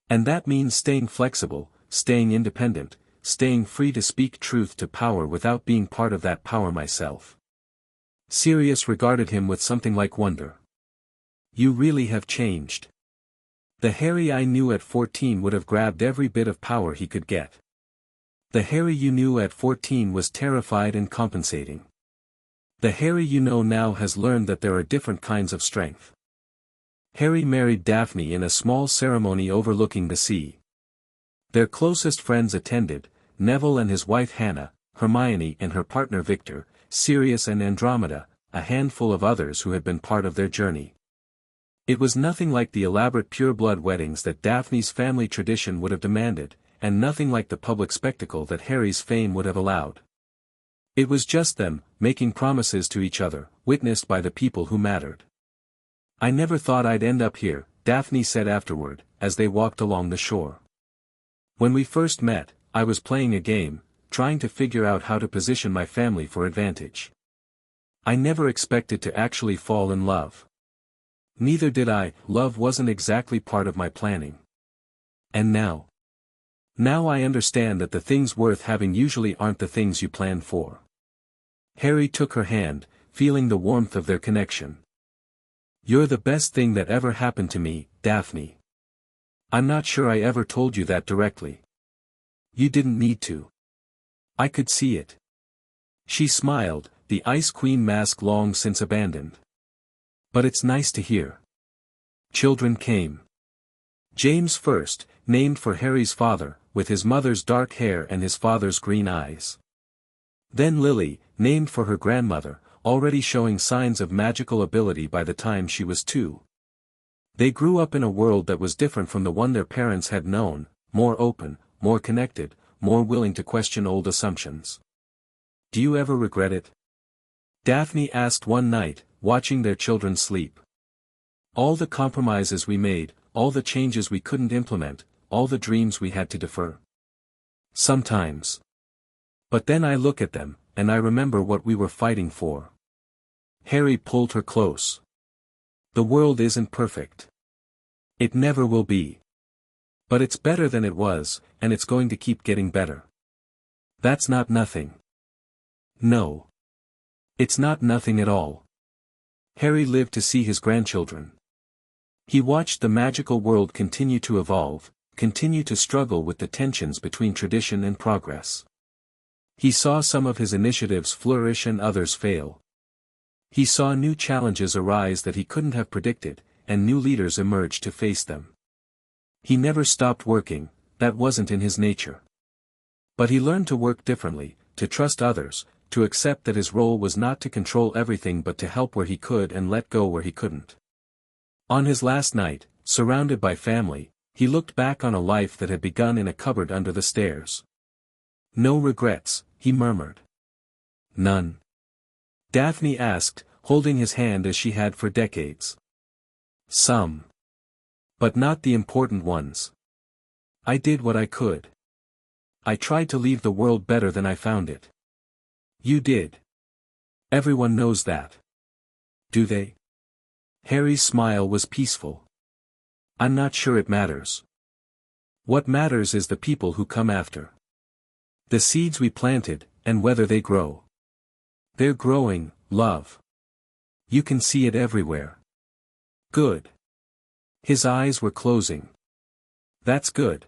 And that means staying flexible, staying independent, staying free to speak truth to power without being part of that power myself." Sirius regarded him with something like wonder. "You really have changed. The Harry I knew at 14 would have grabbed every bit of power he could get. The Harry you knew at 14 was terrified and compensating. The Harry you know now has learned that there are different kinds of strength." Harry married Daphne in a small ceremony overlooking the sea. Their closest friends attended, Neville and his wife Hannah, Hermione and her partner Victor, Sirius and Andromeda, a handful of others who had been part of their journey. It was nothing like the elaborate pure-blood weddings that Daphne's family tradition would have demanded, and nothing like the public spectacle that Harry's fame would have allowed. It was just them, making promises to each other, witnessed by the people who mattered. "I never thought I'd end up here," Daphne said afterward, as they walked along the shore. "When we first met, I was playing a game, trying to figure out how to position my family for advantage. I never expected to actually fall in love. Neither did I, love wasn't exactly part of my planning. And now? Now I understand that the things worth having usually aren't the things you plan for." Harry took her hand, feeling the warmth of their connection. "You're the best thing that ever happened to me, Daphne. I'm not sure I ever told you that directly. You didn't need to. I could see it." She smiled, the Ice Queen mask long since abandoned. "But it's nice to hear." Children came. James first, named for Harry's father, with his mother's dark hair and his father's green eyes. Then Lily, named for her grandmother, already showing signs of magical ability by the time she was 2. They grew up in a world that was different from the one their parents had known, more open, more connected, more willing to question old assumptions. "Do you ever regret it?" Daphne asked one night, watching their children sleep. "All the compromises we made, all the changes we couldn't implement, all the dreams we had to defer." "Sometimes. But then I look at them, and I remember what we were fighting for." Harry pulled her close. "The world isn't perfect. It never will be. But it's better than it was, and it's going to keep getting better. That's not nothing." "No. It's not nothing at all." Harry lived to see his grandchildren. He watched the magical world continue to evolve, continue to struggle with the tensions between tradition and progress. He saw some of his initiatives flourish and others fail. He saw new challenges arise that he couldn't have predicted, and new leaders emerge to face them. He never stopped working, that wasn't in his nature. But he learned to work differently, to trust others, to accept that his role was not to control everything but to help where he could and let go where he couldn't. On his last night, surrounded by family, he looked back on a life that had begun in a cupboard under the stairs. "No regrets," he murmured. "None?" Daphne asked, holding his hand as she had for decades. "Some. But not the important ones. I did what I could. I tried to leave the world better than I found it." "You did. Everyone knows that." "Do they?" Harry's smile was peaceful. "I'm not sure it matters. What matters is the people who come after. The seeds we planted, and whether they grow. They're growing, love. You can see it everywhere." "Good." His eyes were closing. "That's good."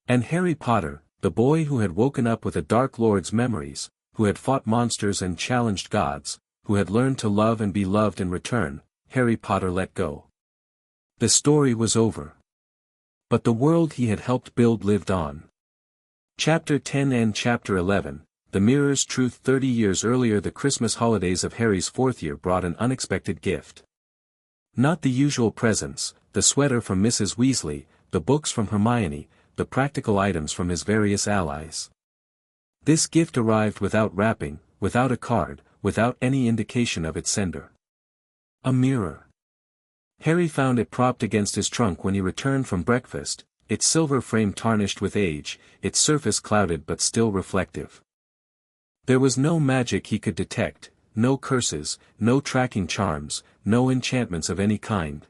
And Harry Potter, the boy who had woken up with a Dark Lord's memories, who had fought monsters and challenged gods, who had learned to love and be loved in return, Harry Potter let go. The story was over. But the world he had helped build lived on. Chapter 10 and Chapter 11, The Mirror's Truth. 30 years earlier, the Christmas holidays of Harry's 4th year brought an unexpected gift. Not the usual presents, the sweater from Mrs. Weasley, the books from Hermione, the practical items from his various allies. This gift arrived without wrapping, without a card, without any indication of its sender. A mirror. Harry found it propped against his trunk when he returned from breakfast, its silver frame tarnished with age, its surface clouded but still reflective. There was no magic he could detect, no curses, no tracking charms, no enchantments of any kind.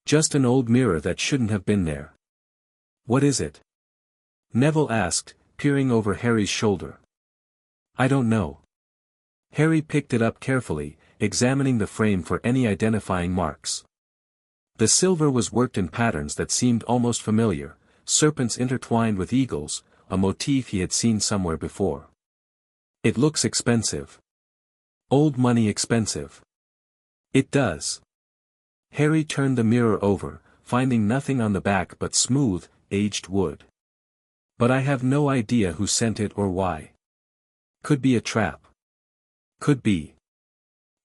Just an old mirror that shouldn't have been there. "What is it?" Neville asked, peering over Harry's shoulder. "I don't know." Harry picked it up carefully, examining the frame for any identifying marks. The silver was worked in patterns that seemed almost familiar, serpents intertwined with eagles, a motif he had seen somewhere before. "It looks expensive. Old money expensive." "It does." Harry turned the mirror over, finding nothing on the back but smooth, aged wood. "But I have no idea who sent it or why. Could be a trap. Could be.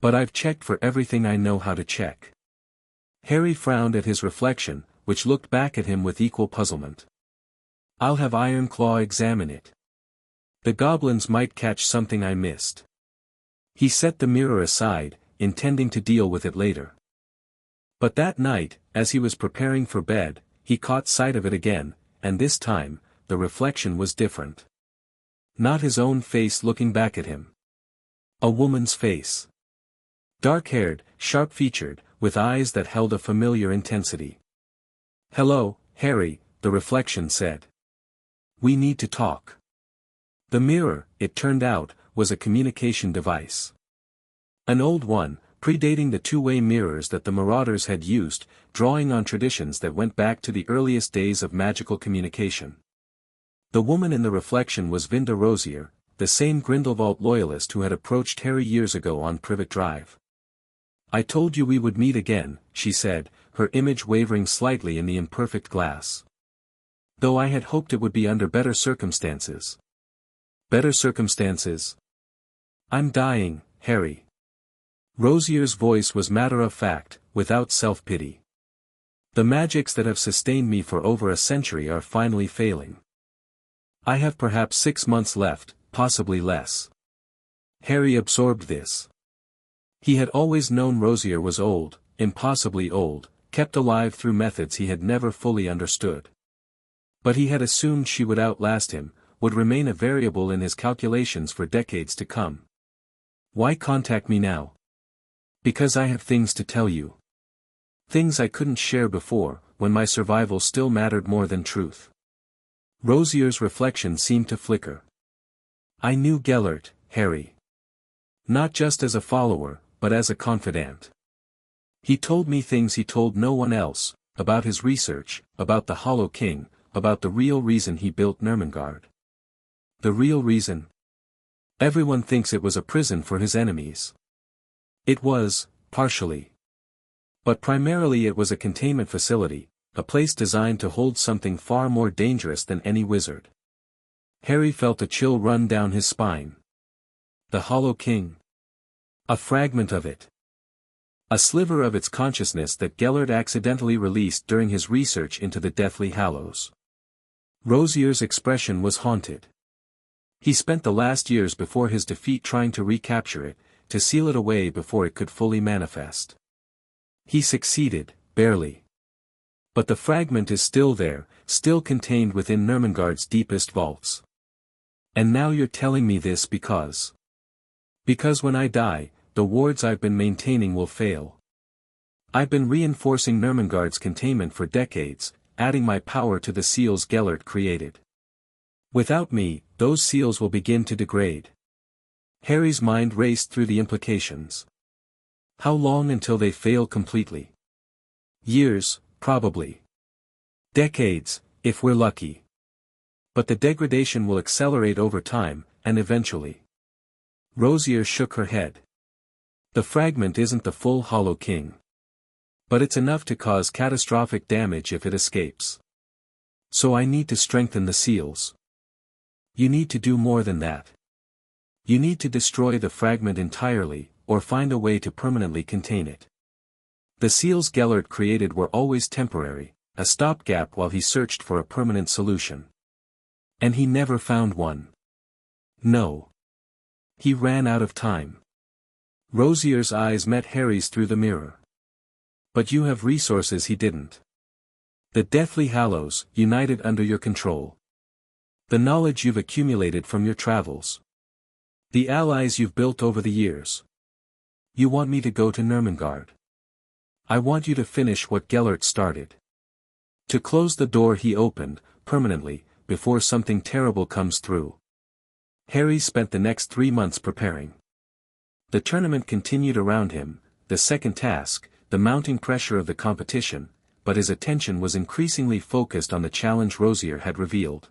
But I've checked for everything I know how to check." Harry frowned at his reflection, which looked back at him with equal puzzlement. "I'll have Ironclaw examine it. The goblins might catch something I missed." He set the mirror aside, intending to deal with it later. But that night, as he was preparing for bed, he caught sight of it again, and this time, the reflection was different. Not his own face looking back at him. A woman's face. Dark-haired, sharp-featured, with eyes that held a familiar intensity. "Hello, Harry," the reflection said. "We need to talk." The mirror, it turned out, was a communication device. An old one, predating the two-way mirrors that the Marauders had used, drawing on traditions that went back to the earliest days of magical communication. The woman in the reflection was Vinda Rosier, the same Grindelwald loyalist who had approached Harry years ago on Privet Drive. "I told you we would meet again," she said, her image wavering slightly in the imperfect glass. Though I had hoped it would be under better circumstances. Better circumstances? I'm dying, Harry. Rosier's voice was matter-of-fact, without self-pity. The magics that have sustained me for over a century are finally failing. I have perhaps 6 months left, possibly less. Harry absorbed this. He had always known Rosier was old, impossibly old, kept alive through methods he had never fully understood. But he had assumed she would outlast him, would remain a variable in his calculations for decades to come. Why contact me now? Because I have things to tell you. Things I couldn't share before, when my survival still mattered more than truth. Rosier's reflection seemed to flicker. I knew Gellert, Harry. Not just as a follower, but as a confidant. He told me things he told no one else, about his research, about the Hollow King, about the real reason he built Nurmengard. The real reason? Everyone thinks it was a prison for his enemies. It was, partially. But primarily it was a containment facility, a place designed to hold something far more dangerous than any wizard. Harry felt a chill run down his spine. The Hollow King. A fragment of it. A sliver of its consciousness that Gellert accidentally released during his research into the Deathly Hallows. Rosier's expression was haunted. He spent the last years before his defeat trying to recapture it, to seal it away before it could fully manifest. He succeeded, barely. But the fragment is still there, still contained within Nurmengard's deepest vaults. And now you're telling me this because... Because when I die, the wards I've been maintaining will fail. I've been reinforcing Nurmengard's containment for decades, adding my power to the seals Gellert created. Without me, those seals will begin to degrade. Harry's mind raced through the implications. How long until they fail completely? Years, probably. Decades, if we're lucky. But the degradation will accelerate over time, and eventually. Rosier shook her head. The fragment isn't the full Hollow King. But it's enough to cause catastrophic damage if it escapes. So I need to strengthen the seals. You need to do more than that. You need to destroy the fragment entirely, or find a way to permanently contain it. The seals Gellert created were always temporary, a stopgap while he searched for a permanent solution. And he never found one. No. He ran out of time. Rosier's eyes met Harry's through the mirror. But you have resources he didn't. The Deathly Hallows, united under your control. The knowledge you've accumulated from your travels. The allies you've built over the years. You want me to go to Nurmengard. I want you to finish what Gellert started. To close the door he opened, permanently, before something terrible comes through. Harry spent the next 3 months preparing. The tournament continued around him, the second task, the mounting pressure of the competition, but his attention was increasingly focused on the challenge Rosier had revealed.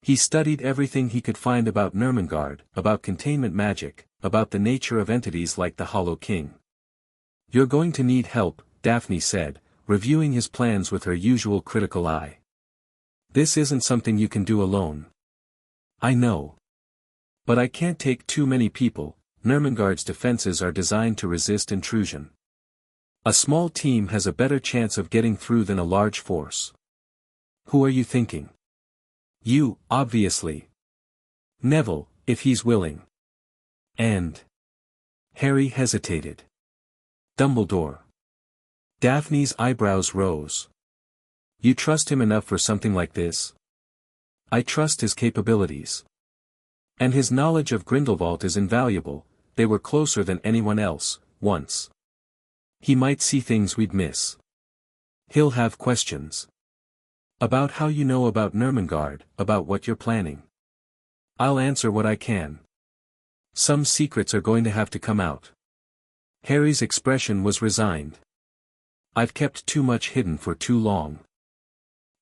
He studied everything he could find about Nurmengard, about containment magic, about the nature of entities like the Hollow King. You're going to need help, Daphne said, reviewing his plans with her usual critical eye. This isn't something you can do alone. I know. But I can't take too many people. Nurmengard's defenses are designed to resist intrusion. A small team has a better chance of getting through than a large force. Who are you thinking? You, obviously. Neville, if he's willing. And... Harry hesitated. Dumbledore. Daphne's eyebrows rose. You trust him enough for something like this? I trust his capabilities. And his knowledge of Grindelwald is invaluable. They were closer than anyone else, once. He might see things we'd miss. He'll have questions. About how you know about Nurmengard, about what you're planning. I'll answer what I can. Some secrets are going to have to come out. Harry's expression was resigned. I've kept too much hidden for too long.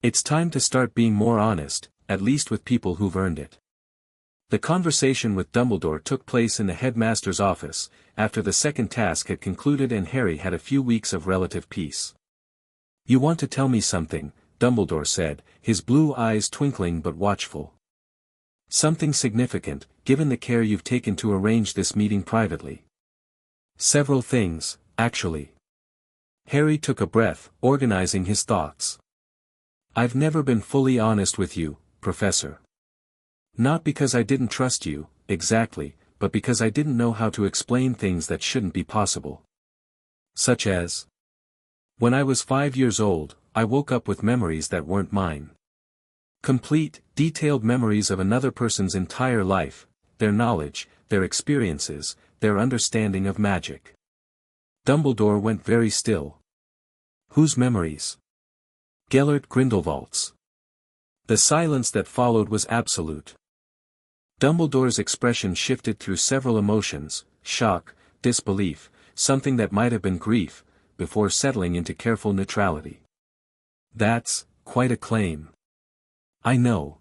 It's time to start being more honest, at least with people who've earned it. The conversation with Dumbledore took place in the headmaster's office, after the second task had concluded and Harry had a few weeks of relative peace. You want to tell me something, Dumbledore said, his blue eyes twinkling but watchful. Something significant, given the care you've taken to arrange this meeting privately. Several things, actually. Harry took a breath, organizing his thoughts. I've never been fully honest with you, Professor. Not because I didn't trust you, exactly, but because I didn't know how to explain things that shouldn't be possible. Such as? When I was 5 years old, I woke up with memories that weren't mine. Complete, detailed memories of another person's entire life, their knowledge, their experiences, their understanding of magic. Dumbledore went very still. Whose memories? Gellert Grindelwald's. The silence that followed was absolute. Dumbledore's expression shifted through several emotions, shock, disbelief, something that might have been grief, before settling into careful neutrality. That's quite a claim. I know.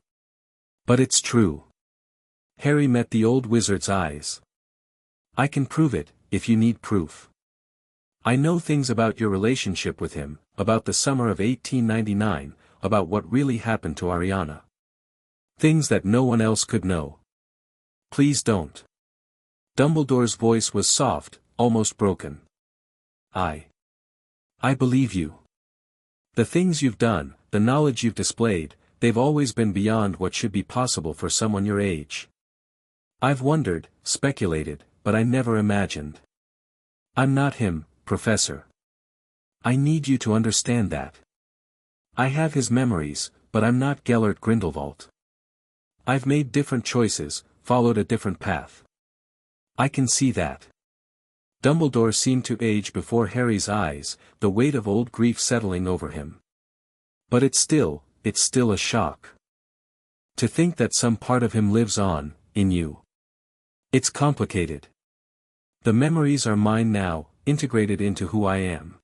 But it's true. Harry met the old wizard's eyes. I can prove it, if you need proof. I know things about your relationship with him, about the summer of 1899, about what really happened to Ariana. Things that no one else could know. Please don't. Dumbledore's voice was soft, almost broken. I believe you. The things you've done, the knowledge you've displayed, they've always been beyond what should be possible for someone your age. I've wondered, speculated, but I never imagined. I'm not him, Professor. I need you to understand that. I have his memories, but I'm not Gellert Grindelwald. I've made different choices, followed a different path. I can see that. Dumbledore seemed to age before Harry's eyes, the weight of old grief settling over him. But it's still a shock. To think that some part of him lives on, in you. It's complicated. The memories are mine now, integrated into who I am.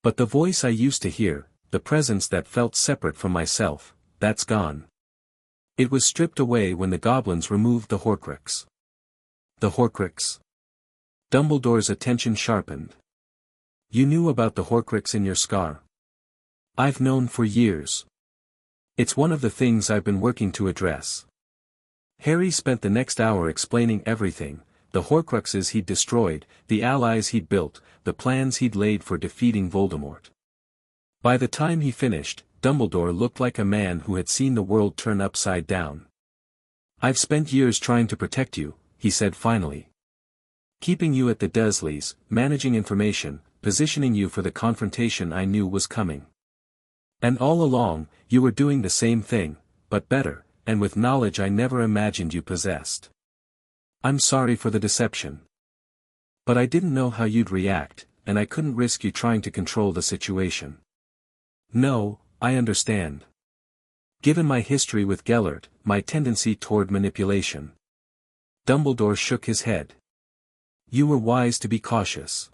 But the voice I used to hear, the presence that felt separate from myself, that's gone. It was stripped away when the goblins removed the Horcrux. The Horcrux? Dumbledore's attention sharpened. You knew about the Horcrux in your scar. I've known for years. It's one of the things I've been working to address. Harry spent the next hour explaining everything, the Horcruxes he'd destroyed, the allies he'd built, the plans he'd laid for defeating Voldemort. By the time he finished, Dumbledore looked like a man who had seen the world turn upside down. I've spent years trying to protect you, he said finally. Keeping you at the Dursleys, managing information, positioning you for the confrontation I knew was coming. And all along, you were doing the same thing, but better, and with knowledge I never imagined you possessed. I'm sorry for the deception. But I didn't know how you'd react, and I couldn't risk you trying to control the situation. No, I understand. Given my history with Gellert, my tendency toward manipulation. Dumbledore shook his head. You were wise to be cautious.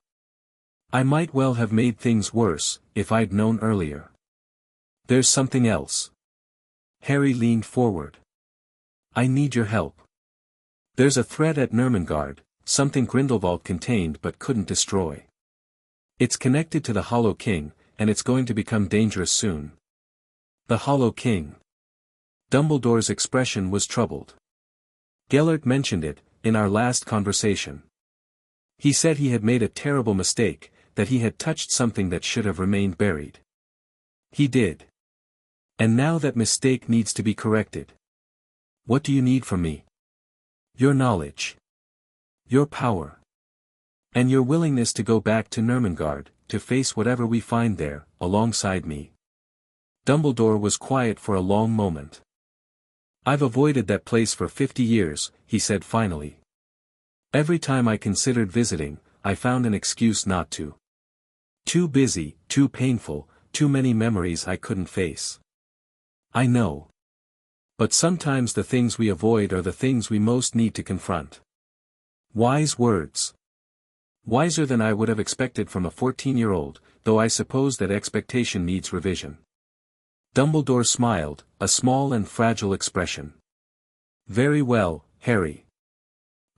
I might well have made things worse, if I'd known earlier. There's something else. Harry leaned forward. I need your help. There's a threat at Nurmengard, something Grindelwald contained but couldn't destroy. It's connected to the Hollow King, and it's going to become dangerous soon. The Hollow King. Dumbledore's expression was troubled. Gellert mentioned it, in our last conversation. He said he had made a terrible mistake, that he had touched something that should have remained buried. He did. And now that mistake needs to be corrected. What do you need from me? Your knowledge. Your power. And your willingness to go back to Nurmengard, to face whatever we find there, alongside me. Dumbledore was quiet for a long moment. I've avoided that place for 50 years, he said finally. Every time I considered visiting, I found an excuse not to. Too busy, too painful, too many memories I couldn't face. I know. But sometimes the things we avoid are the things we most need to confront. Wise words. Wiser than I would have expected from a 14-year-old, though I suppose that expectation needs revision. Dumbledore smiled, a small and fragile expression. Very well, Harry.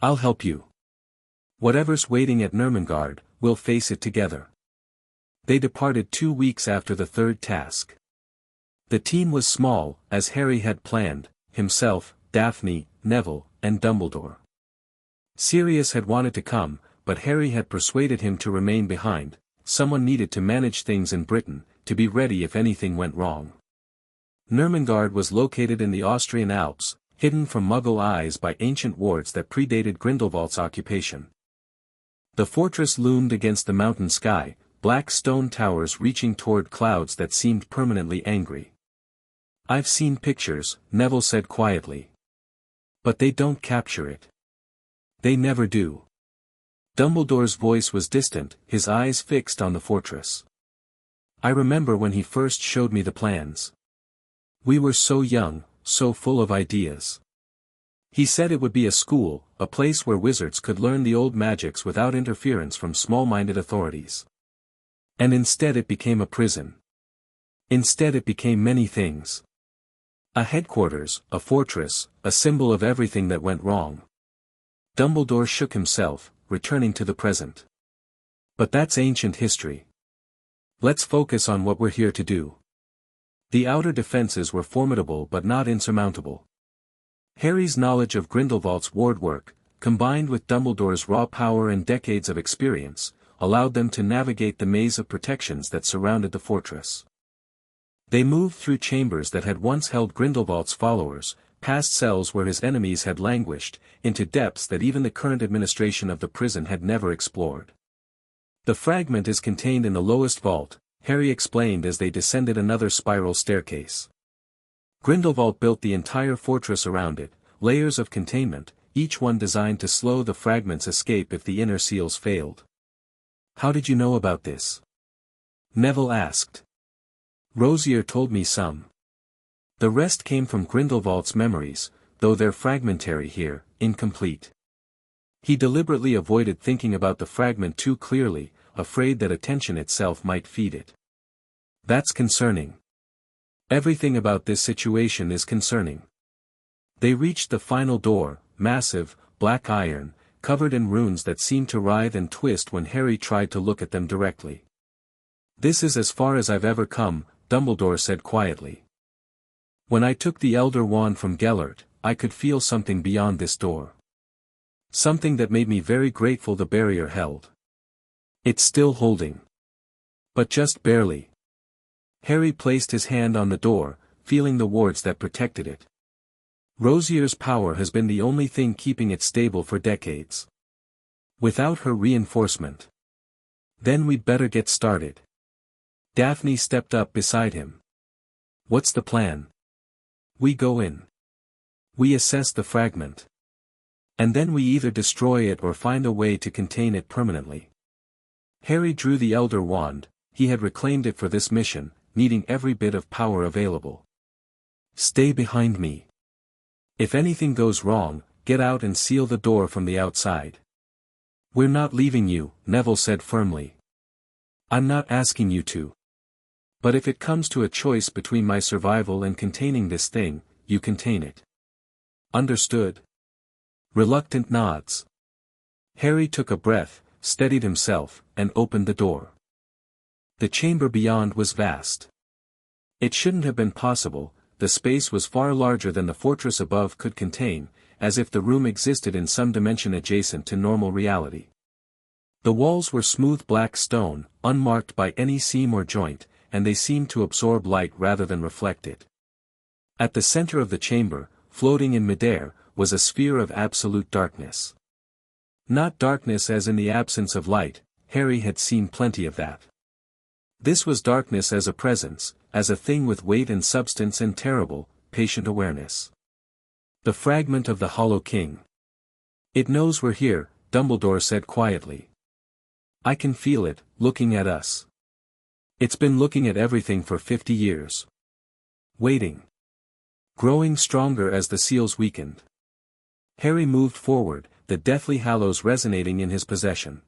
I'll help you. Whatever's waiting at Nurmengard, we'll face it together. They departed 2 weeks after the third task. The team was small, as Harry had planned: himself, Daphne, Neville, and Dumbledore. Sirius had wanted to come, but Harry had persuaded him to remain behind. Someone needed to manage things in Britain, to be ready if anything went wrong. Nurmengard was located in the Austrian Alps, hidden from Muggle eyes by ancient wards that predated Grindelwald's occupation. The fortress loomed against the mountain sky, black stone towers reaching toward clouds that seemed permanently angry. "I've seen pictures," Neville said quietly. "But they don't capture it. They never do." Dumbledore's voice was distant, his eyes fixed on the fortress. "I remember when he first showed me the plans. We were so young, so full of ideas. He said it would be a school, a place where wizards could learn the old magics without interference from small-minded authorities. And instead it became a prison. Instead it became many things. A headquarters, a fortress, a symbol of everything that went wrong." Dumbledore shook himself, returning to the present. "But that's ancient history. Let's focus on what we're here to do." The outer defenses were formidable but not insurmountable. Harry's knowledge of Grindelwald's ward work, combined with Dumbledore's raw power and decades of experience, allowed them to navigate the maze of protections that surrounded the fortress. They moved through chambers that had once held Grindelwald's followers, past cells where his enemies had languished, into depths that even the current administration of the prison had never explored. "The fragment is contained in the lowest vault," Harry explained as they descended another spiral staircase. Grindelwald built the entire fortress around it, layers of containment, each one designed to slow the fragment's escape if the inner seals failed. "How did you know about this?" Neville asked. "Rosier told me some. The rest came from Grindelwald's memories, though they're fragmentary here, incomplete. He deliberately avoided thinking about the fragment too clearly, afraid that attention itself might feed it. That's concerning. Everything about this situation is concerning." They reached the final door, massive, black iron, covered in runes that seemed to writhe and twist when Harry tried to look at them directly. "This is as far as I've ever come," Dumbledore said quietly. "When I took the Elder Wand from Gellert, I could feel something beyond this door. Something that made me very grateful the barrier held. It's still holding. But just barely." Harry placed his hand on the door, feeling the wards that protected it. "Rosier's power has been the only thing keeping it stable for decades. Without her reinforcement. Then we'd better get started." Daphne stepped up beside him. "What's the plan?" "We go in. We assess the fragment. And then we either destroy it or find a way to contain it permanently." Harry drew the Elder Wand. He had reclaimed it for this mission, needing every bit of power available. "Stay behind me. If anything goes wrong, get out and seal the door from the outside." "We're not leaving you," Neville said firmly. "I'm not asking you to. But if it comes to a choice between my survival and containing this thing, you contain it." "Understood." Reluctant nods. Harry took a breath, steadied himself, and opened the door. The chamber beyond was vast. It shouldn't have been possible, the space was far larger than the fortress above could contain, as if the room existed in some dimension adjacent to normal reality. The walls were smooth black stone, unmarked by any seam or joint, and they seemed to absorb light rather than reflect it. At the center of the chamber, floating in midair, was a sphere of absolute darkness. Not darkness as in the absence of light, Harry had seen plenty of that. This was darkness as a presence, as a thing with weight and substance and terrible, patient awareness. The fragment of the Hollow King. "It knows we're here," Dumbledore said quietly. "I can feel it, looking at us. It's been looking at everything for 50 years. Waiting. Growing stronger as the seals weakened." Harry moved forward, the Deathly Hallows resonating in his possession.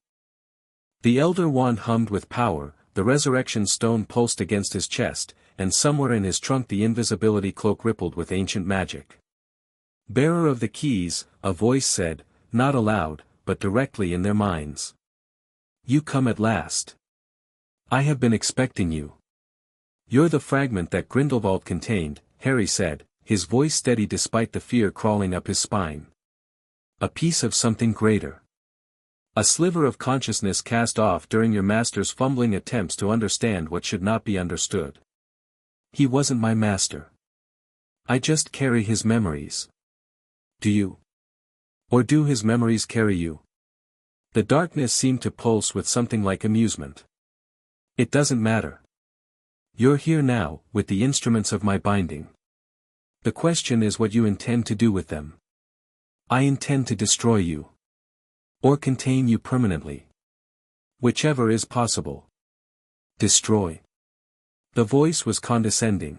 The Elder Wand hummed with power, the Resurrection Stone pulsed against his chest, and somewhere in his trunk the Invisibility Cloak rippled with ancient magic. "Bearer of the keys," a voice said, not aloud, but directly in their minds. "You come at last. I have been expecting you." You're the fragment that Grindelwald contained, Harry said, his voice steady despite the fear crawling up his spine. A piece of something greater. A sliver of consciousness cast off during your master's fumbling attempts to understand what should not be understood. He wasn't my master. I just carry his memories. Do you? Or do his memories carry you? The darkness seemed to pulse with something like amusement. It doesn't matter. You're here now, with the instruments of my binding. The question is what you intend to do with them. I intend to destroy you. Or contain you permanently. Whichever is possible. Destroy. The voice was condescending.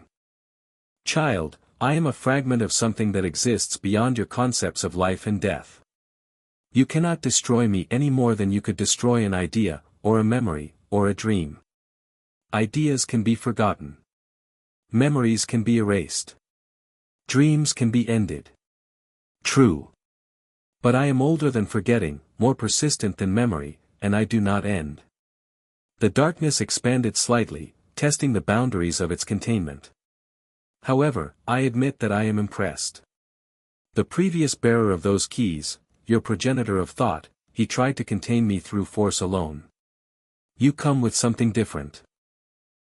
Child, I am a fragment of something that exists beyond your concepts of life and death. You cannot destroy me any more than you could destroy an idea, or a memory, or a dream. Ideas can be forgotten. Memories can be erased. Dreams can be ended. True. But I am older than forgetting, more persistent than memory, and I do not end. The darkness expanded slightly, testing the boundaries of its containment. However, I admit that I am impressed. The previous bearer of those keys, your progenitor of thought, he tried to contain me through force alone. You come with something different.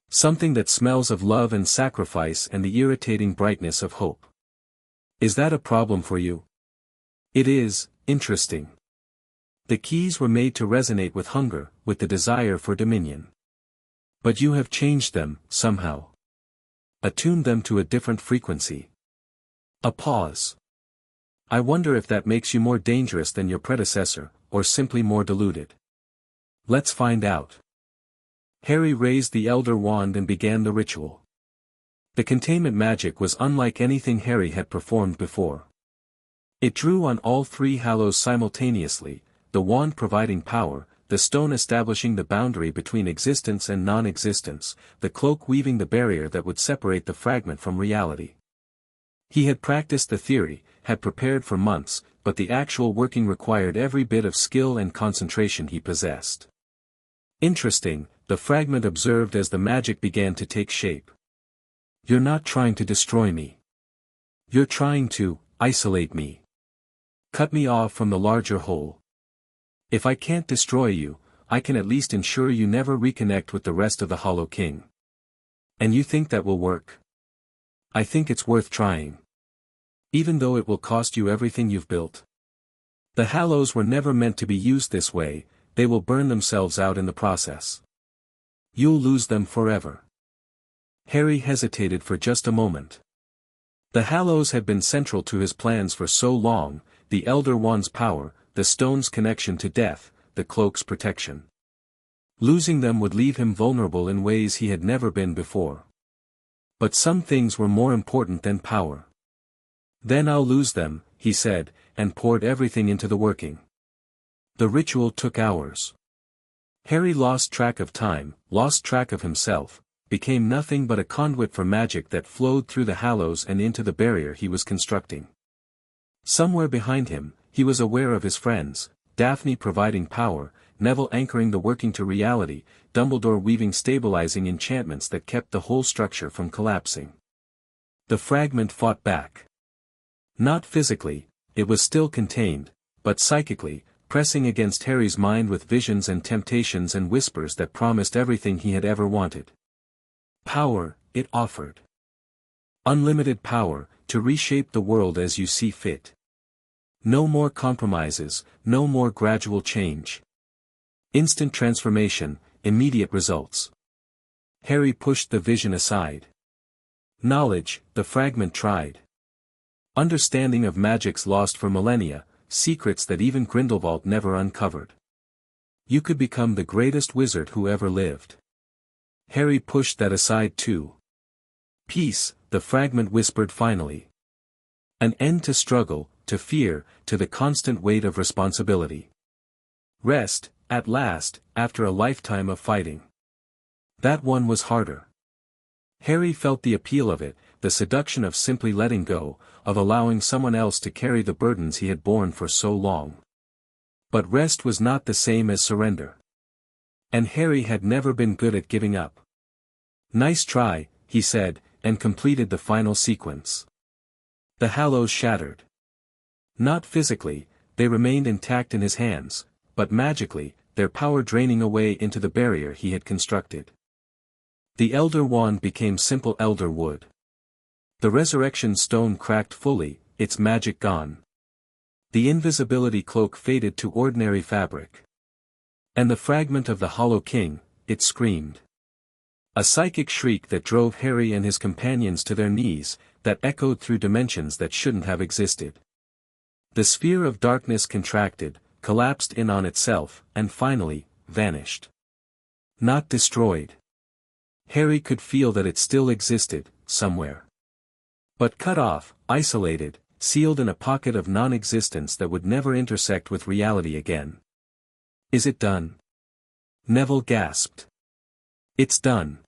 Something that smells of love and sacrifice and the irritating brightness of hope. Is that a problem for you? It is, interesting. The keys were made to resonate with hunger, with the desire for dominion. But you have changed them, somehow. Attuned them to a different frequency. A pause. I wonder if that makes you more dangerous than your predecessor, or simply more deluded. Let's find out. Harry raised the Elder Wand and began the ritual. The containment magic was unlike anything Harry had performed before. It drew on all three hallows simultaneously, the wand providing power, the stone establishing the boundary between existence and non-existence, the cloak weaving the barrier that would separate the fragment from reality. He had practiced the theory, had prepared for months, but the actual working required every bit of skill and concentration he possessed. Interesting, the fragment observed as the magic began to take shape. You're not trying to destroy me. You're trying to isolate me. Cut me off from the larger whole. If I can't destroy you, I can at least ensure you never reconnect with the rest of the Hollow King. And you think that will work? I think it's worth trying. Even though it will cost you everything you've built. The Hallows were never meant to be used this way, they will burn themselves out in the process. You'll lose them forever. Harry hesitated for just a moment. The Hallows had been central to his plans for so long, the Elder Wand's power, the stone's connection to death, the cloak's protection. Losing them would leave him vulnerable in ways he had never been before. But some things were more important than power. Then I'll lose them, he said, and poured everything into the working. The ritual took hours. Harry lost track of time, lost track of himself, became nothing but a conduit for magic that flowed through the Hallows and into the barrier he was constructing. Somewhere behind him, he was aware of his friends, Daphne providing power, Neville anchoring the working to reality, Dumbledore weaving stabilizing enchantments that kept the whole structure from collapsing. The fragment fought back. Not physically, it was still contained, but psychically, pressing against Harry's mind with visions and temptations and whispers that promised everything he had ever wanted. Power, it offered. Unlimited power, to reshape the world as you see fit. No more compromises, no more gradual change. Instant transformation, immediate results. Harry pushed the vision aside. Knowledge, the fragment tried. Understanding of magics lost for millennia, secrets that even Grindelwald never uncovered. You could become the greatest wizard who ever lived. Harry pushed that aside too. Peace, the fragment whispered finally. An end to struggle, to fear, to the constant weight of responsibility. Rest, at last, after a lifetime of fighting. That one was harder. Harry felt the appeal of it, the seduction of simply letting go, of allowing someone else to carry the burdens he had borne for so long. But rest was not the same as surrender. And Harry had never been good at giving up. Nice try, he said, and completed the final sequence. The Hallows shattered. Not physically, they remained intact in his hands, but magically, their power draining away into the barrier he had constructed. The Elder Wand became simple elder wood. The Resurrection Stone cracked fully, its magic gone. The Invisibility Cloak faded to ordinary fabric. And the fragment of the Hollow King, it screamed. A psychic shriek that drove Harry and his companions to their knees, that echoed through dimensions that shouldn't have existed. The sphere of darkness contracted, collapsed in on itself, and finally, vanished. Not destroyed. Harry could feel that it still existed, somewhere. But cut off, isolated, sealed in a pocket of non-existence that would never intersect with reality again. Is it done? Neville gasped. It's done.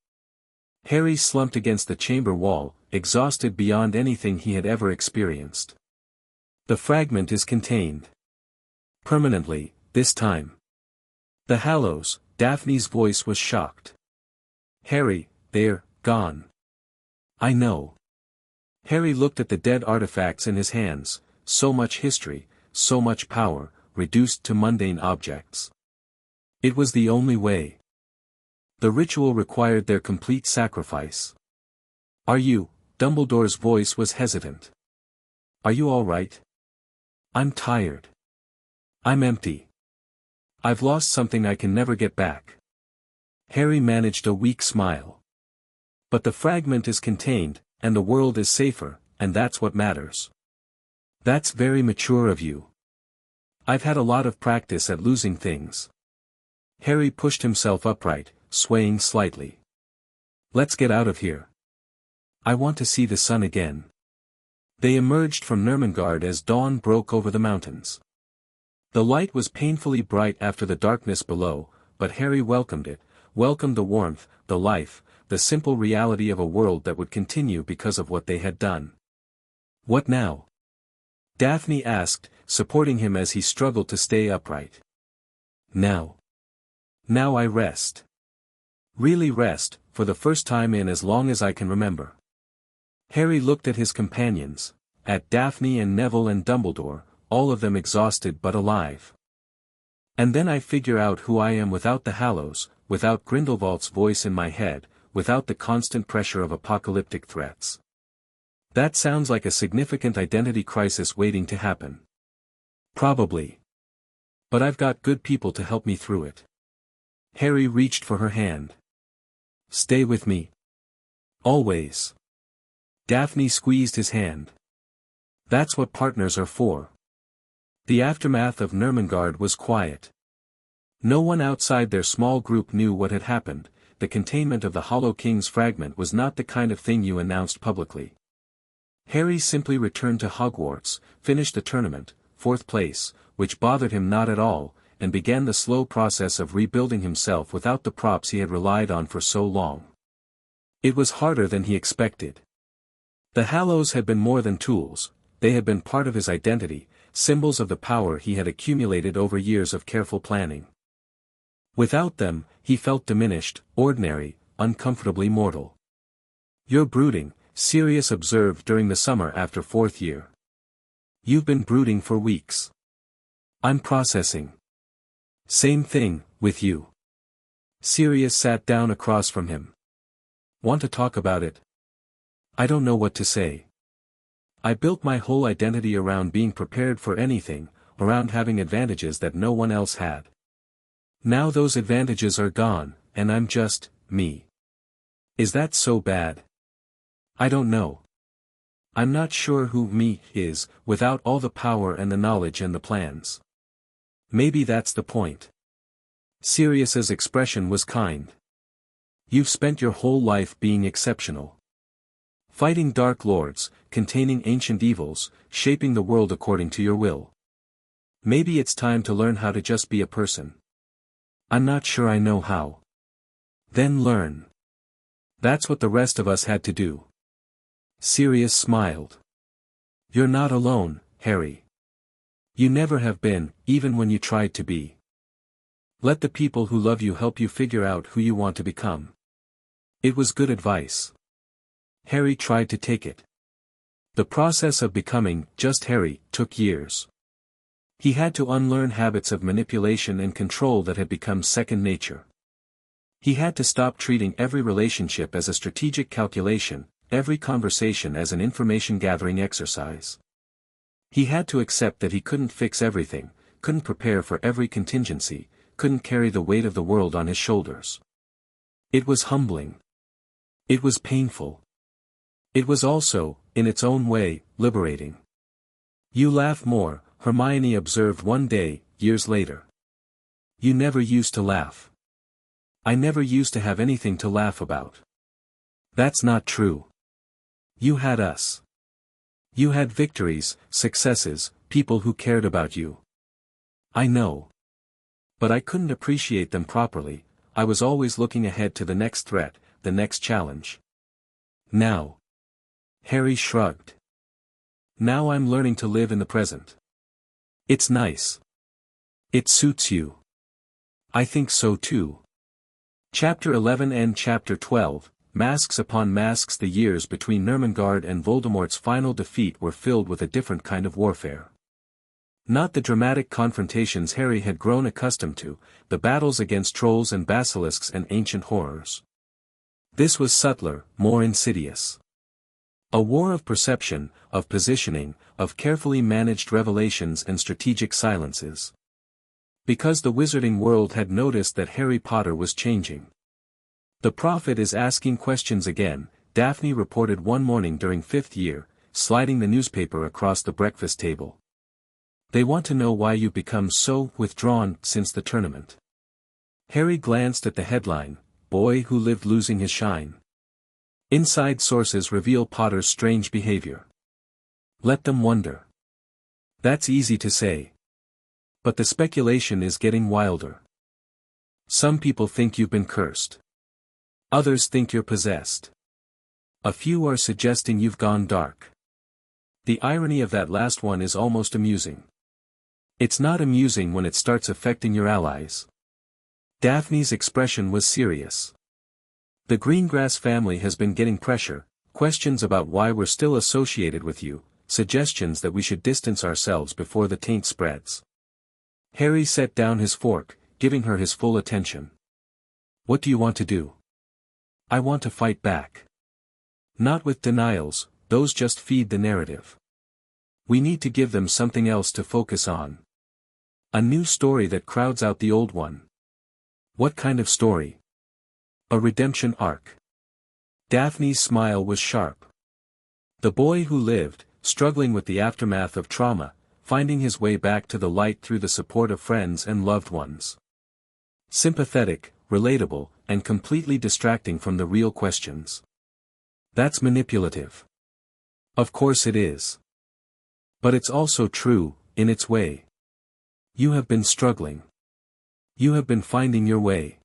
Harry slumped against the chamber wall, exhausted beyond anything he had ever experienced. The fragment is contained. Permanently, this time. The Hallows, Daphne's voice was shocked. Harry, they're gone. I know. Harry looked at the dead artifacts in his hands, so much history, so much power, reduced to mundane objects. It was the only way. The ritual required their complete sacrifice. Are you? Dumbledore's voice was hesitant. Are you all right? I'm tired. I'm empty. I've lost something I can never get back. Harry managed a weak smile. But the fragment is contained, and the world is safer, and that's what matters. That's very mature of you. I've had a lot of practice at losing things. Harry pushed himself upright, swaying slightly. Let's get out of here. I want to see the sun again. They emerged from Nurmengard as dawn broke over the mountains. The light was painfully bright after the darkness below, but Harry welcomed it, welcomed the warmth, the life, the simple reality of a world that would continue because of what they had done. What now? Daphne asked, supporting him as he struggled to stay upright. Now. Now I rest. Really rest, for the first time in as long as I can remember. Harry looked at his companions, at Daphne and Neville and Dumbledore, all of them exhausted but alive. And then I figure out who I am without the Hallows, without Grindelwald's voice in my head, without the constant pressure of apocalyptic threats. That sounds like a significant identity crisis waiting to happen. Probably. But I've got good people to help me through it. Harry reached for her hand. Stay with me. Always. Daphne squeezed his hand. That's what partners are for. The aftermath of Nurmengard was quiet. No one outside their small group knew what had happened. The containment of the Hollow King's fragment was not the kind of thing you announced publicly. Harry simply returned to Hogwarts, finished the tournament, 4th place, which bothered him not at all, and began the slow process of rebuilding himself without the props he had relied on for so long. It was harder than he expected. The Hallows had been more than tools, they had been part of his identity, symbols of the power he had accumulated over years of careful planning. Without them, he felt diminished, ordinary, uncomfortably mortal. You're brooding, Sirius observed during the summer after 4th year. You've been brooding for weeks. I'm processing. Same thing, with you. Sirius sat down across from him. Want to talk about it? I don't know what to say. I built my whole identity around being prepared for anything, around having advantages that no one else had. Now those advantages are gone, and I'm just, me. Is that so bad? I don't know. I'm not sure who me is, without all the power and the knowledge and the plans. Maybe that's the point. Sirius's expression was kind. You've spent your whole life being exceptional. Fighting dark lords, containing ancient evils, shaping the world according to your will. Maybe it's time to learn how to just be a person. I'm not sure I know how. Then learn. That's what the rest of us had to do. Sirius smiled. You're not alone, Harry. You never have been, even when you tried to be. Let the people who love you help you figure out who you want to become. It was good advice. Harry tried to take it. The process of becoming just Harry took years. He had to unlearn habits of manipulation and control that had become second nature. He had to stop treating every relationship as a strategic calculation, every conversation as an information-gathering exercise. He had to accept that he couldn't fix everything, couldn't prepare for every contingency, couldn't carry the weight of the world on his shoulders. It was humbling. It was painful. It was also, in its own way, liberating. "You laugh more," Hermione observed one day, years later. "You never used to laugh." "I never used to have anything to laugh about." "That's not true. You had us. You had victories, successes, people who cared about you." "I know. But I couldn't appreciate them properly. I was always looking ahead to the next threat, the next challenge." "Now." Harry shrugged. "Now I'm learning to live in the present. It's nice. It suits you." "I think so too." Chapter 11 and Chapter 12, Masks upon Masks. The years between Ermengarde and Voldemort's final defeat were filled with a different kind of warfare. Not the dramatic confrontations Harry had grown accustomed to, the battles against trolls and basilisks and ancient horrors. This was subtler, more insidious. A war of perception, of positioning, of carefully managed revelations and strategic silences. Because the wizarding world had noticed that Harry Potter was changing. "The prophet is asking questions again," Daphne reported one morning during fifth year, sliding the newspaper across the breakfast table. "They want to know why you've become so withdrawn since the tournament." Harry glanced at the headline, "Boy who lived losing his shine. Inside sources reveal Potter's strange behavior." Let them wonder. That's easy to say. But the speculation is getting wilder. Some people think you've been cursed. Others think you're possessed. A few are suggesting you've gone dark. The irony of that last one is almost amusing. It's not amusing when it starts affecting your allies. Daphne's expression was serious. "The Greengrass family has been getting pressure, questions about why we're still associated with you, suggestions that we should distance ourselves before the taint spreads." Harry set down his fork, giving her his full attention. "What do you want to do?" "I want to fight back. Not with denials, those just feed the narrative. We need to give them something else to focus on. A new story that crowds out the old one." "What kind of story?" "A redemption arc." Daphne's smile was sharp. The boy who lived, struggling with the aftermath of trauma, finding his way back to the light through the support of friends and loved ones. Sympathetic, relatable, and completely distracting from the real questions. That's manipulative. Of course it is. But it's also true, in its way. You have been struggling. You have been finding your way.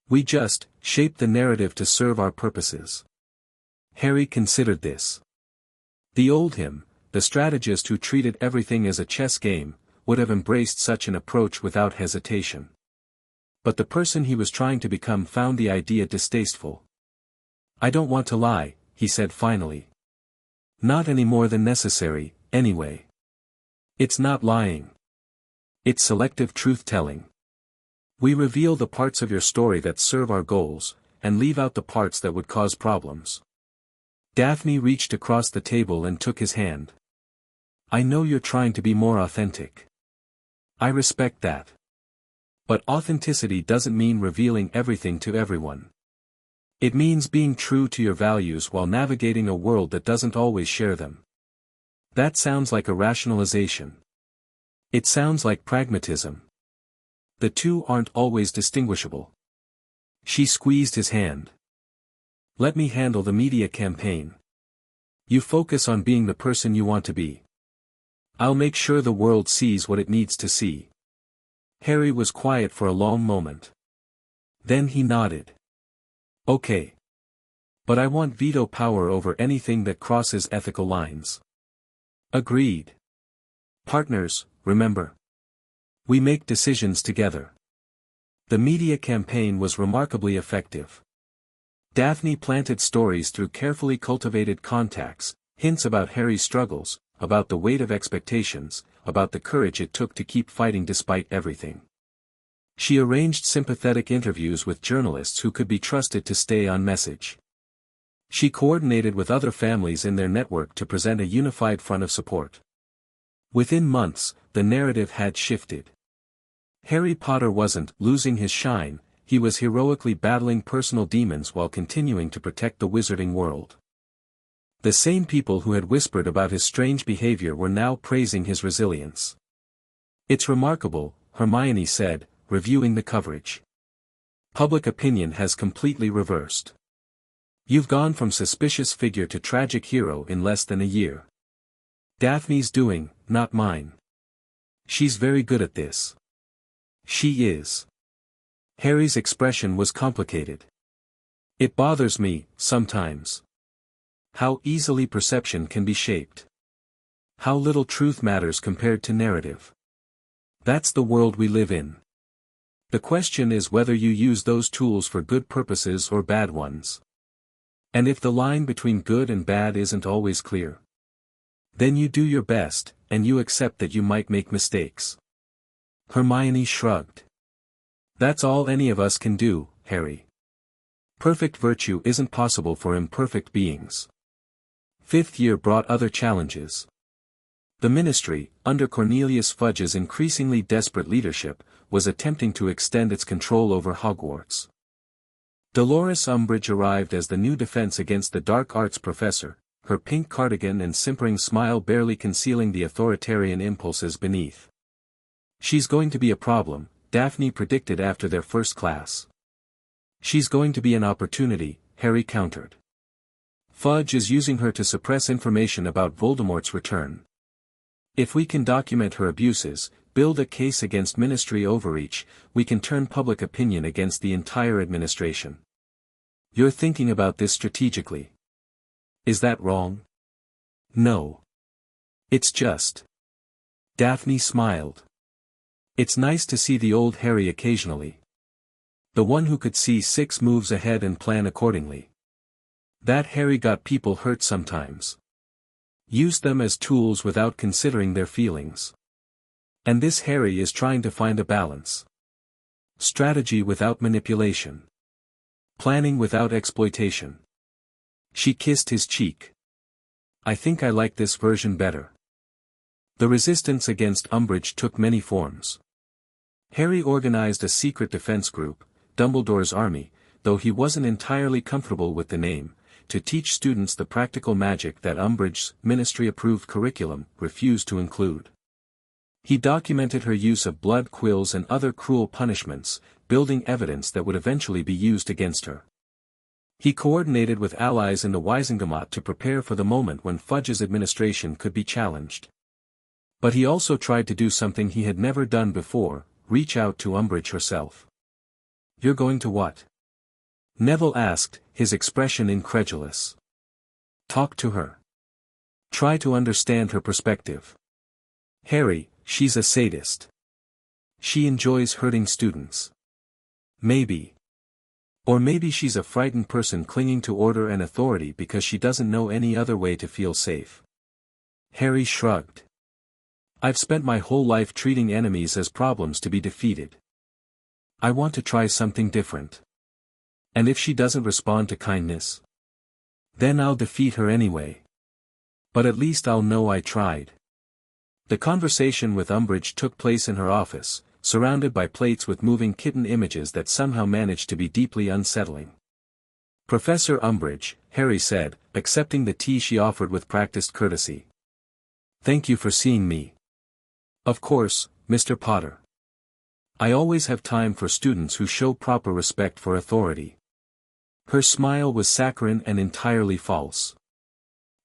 We just shape the narrative to serve our purposes. Harry considered this. The old him, the strategist who treated everything as a chess game, would have embraced such an approach without hesitation. But the person he was trying to become found the idea distasteful. "I don't want to lie," he said finally. "Not any more than necessary, anyway. It's not lying. It's selective truth-telling. We reveal the parts of your story that serve our goals, and leave out the parts that would cause problems." Daphne reached across the table and took his hand. "I know you're trying to be more authentic. I respect that. But authenticity doesn't mean revealing everything to everyone. It means being true to your values while navigating a world that doesn't always share them." That sounds like a rationalization. It sounds like pragmatism. The two aren't always distinguishable. She squeezed his hand. "Let me handle the media campaign. You focus on being the person you want to be. I'll make sure the world sees what it needs to see." Harry was quiet for a long moment. Then he nodded. "Okay. But I want veto power over anything that crosses ethical lines." "Agreed. Partners, remember. We make decisions together." The media campaign was remarkably effective. Daphne planted stories through carefully cultivated contacts, hints about Harry's struggles, about the weight of expectations, about the courage it took to keep fighting despite everything. She arranged sympathetic interviews with journalists who could be trusted to stay on message. She coordinated with other families in their network to present a unified front of support. Within months, the narrative had shifted. Harry Potter wasn't losing his shine, he was heroically battling personal demons while continuing to protect the wizarding world. The same people who had whispered about his strange behavior were now praising his resilience. "It's remarkable," Hermione said, reviewing the coverage. "Public opinion has completely reversed. You've gone from suspicious figure to tragic hero in less than a year. Daphne's doing, not mine. She's very good at this." "She is." Harry's expression was complicated. "It bothers me, sometimes. How easily perception can be shaped. How little truth matters compared to narrative. That's the world we live in. The question is whether you use those tools for good purposes or bad ones. And if the line between good and bad isn't always clear, then you do your best, and you accept that you might make mistakes." Hermione shrugged. "That's all any of us can do, Harry. Perfect virtue isn't possible for imperfect beings." Fifth year brought other challenges. The Ministry, under Cornelius Fudge's increasingly desperate leadership, was attempting to extend its control over Hogwarts. Dolores Umbridge arrived as the new defense against the dark arts professor, her pink cardigan and simpering smile barely concealing the authoritarian impulses beneath. "She's going to be a problem," Daphne predicted after their first class. "She's going to be an opportunity," Harry countered. "Fudge is using her to suppress information about Voldemort's return. If we can document her abuses, build a case against Ministry overreach, we can turn public opinion against the entire administration. You're thinking about this strategically. Is that wrong?" "No. It's just." Daphne smiled. "It's nice to see the old Harry occasionally. The one who could see 6 moves ahead and plan accordingly. That Harry got people hurt sometimes. Used them as tools without considering their feelings. And this Harry is trying to find a balance. Strategy without manipulation. Planning without exploitation." She kissed his cheek. "I think I like this version better." The resistance against Umbridge took many forms. Harry organized a secret defense group, Dumbledore's Army, though he wasn't entirely comfortable with the name, to teach students the practical magic that Umbridge's ministry-approved curriculum refused to include. He documented her use of blood quills and other cruel punishments, building evidence that would eventually be used against her. He coordinated with allies in the Wizengamot to prepare for the moment when Fudge's administration could be challenged. But he also tried to do something he had never done before, reach out to Umbridge herself. "You're going to what?" Neville asked, his expression incredulous. "Talk to her. Try to understand her perspective." "Harry, she's a sadist. She enjoys hurting students. Maybe. Or maybe she's a frightened person clinging to order and authority because she doesn't know any other way to feel safe." Harry shrugged. "I've spent my whole life treating enemies as problems to be defeated. I want to try something different. And if she doesn't respond to kindness, then I'll defeat her anyway. But at least I'll know I tried." The conversation with Umbridge took place in her office, surrounded by plates with moving kitten images that somehow managed to be deeply unsettling. "Professor Umbridge," Harry said, accepting the tea she offered with practiced courtesy. "Thank you for seeing me." "Of course, Mr. Potter. I always have time for students who show proper respect for authority." Her smile was saccharine and entirely false.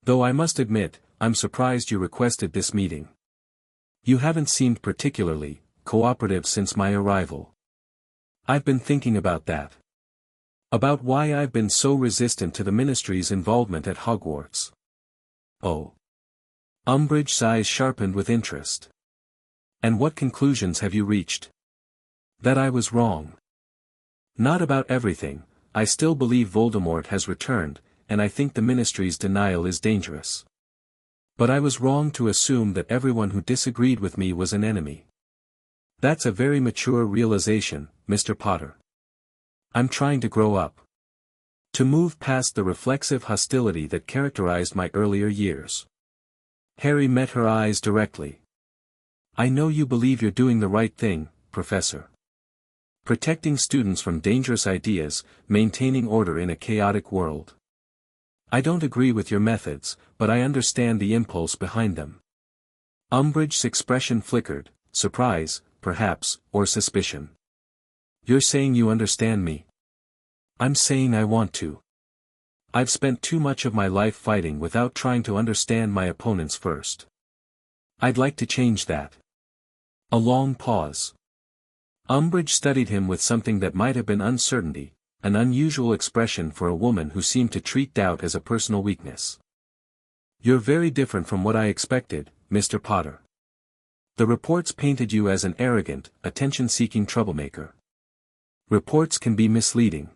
"Though I must admit, I'm surprised you requested this meeting. You haven't seemed particularly cooperative since my arrival. I've been thinking about that. About why I've been so resistant to the Ministry's involvement at Hogwarts." "Oh." Umbridge's eyes sharpened with interest. "And what conclusions have you reached?" "That I was wrong. Not about everything, I still believe Voldemort has returned, and I think the Ministry's denial is dangerous. But I was wrong to assume that everyone who disagreed with me was an enemy. That's a very mature realization, Mr. Potter. I'm trying to grow up. To move past the reflexive hostility that characterized my earlier years. Harry met her eyes directly. I know you believe you're doing the right thing, Professor. Protecting students from dangerous ideas, maintaining order in a chaotic world. I don't agree with your methods, but I understand the impulse behind them. Umbridge's expression flickered, surprise, perhaps, or suspicion. You're saying you understand me? I'm saying I want to. I've spent too much of my life fighting without trying to understand my opponents first. I'd like to change that. A long pause. Umbridge studied him with something that might have been uncertainty, an unusual expression for a woman who seemed to treat doubt as a personal weakness. You're very different from what I expected, Mr. Potter. The reports painted you as an arrogant, attention-seeking troublemaker. Reports can be misleading.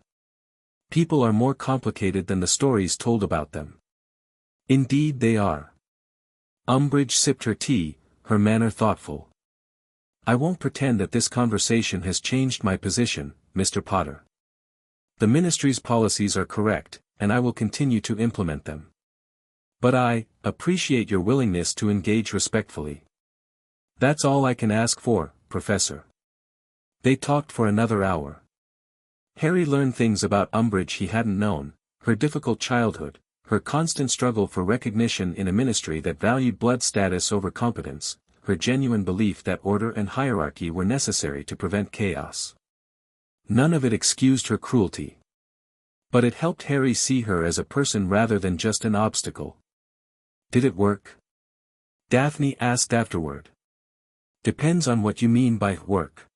People are more complicated than the stories told about them. Indeed they are. Umbridge sipped her tea, her manner thoughtful. I won't pretend that this conversation has changed my position, Mr. Potter. The Ministry's policies are correct, and I will continue to implement them. But I appreciate your willingness to engage respectfully. That's all I can ask for, Professor. They talked for another hour. Harry learned things about Umbridge he hadn't known, her difficult childhood, her constant struggle for recognition in a ministry that valued blood status over competence, her genuine belief that order and hierarchy were necessary to prevent chaos. None of it excused her cruelty. But it helped Harry see her as a person rather than just an obstacle. Did it work? Daphne asked afterward. Depends on what you mean by work.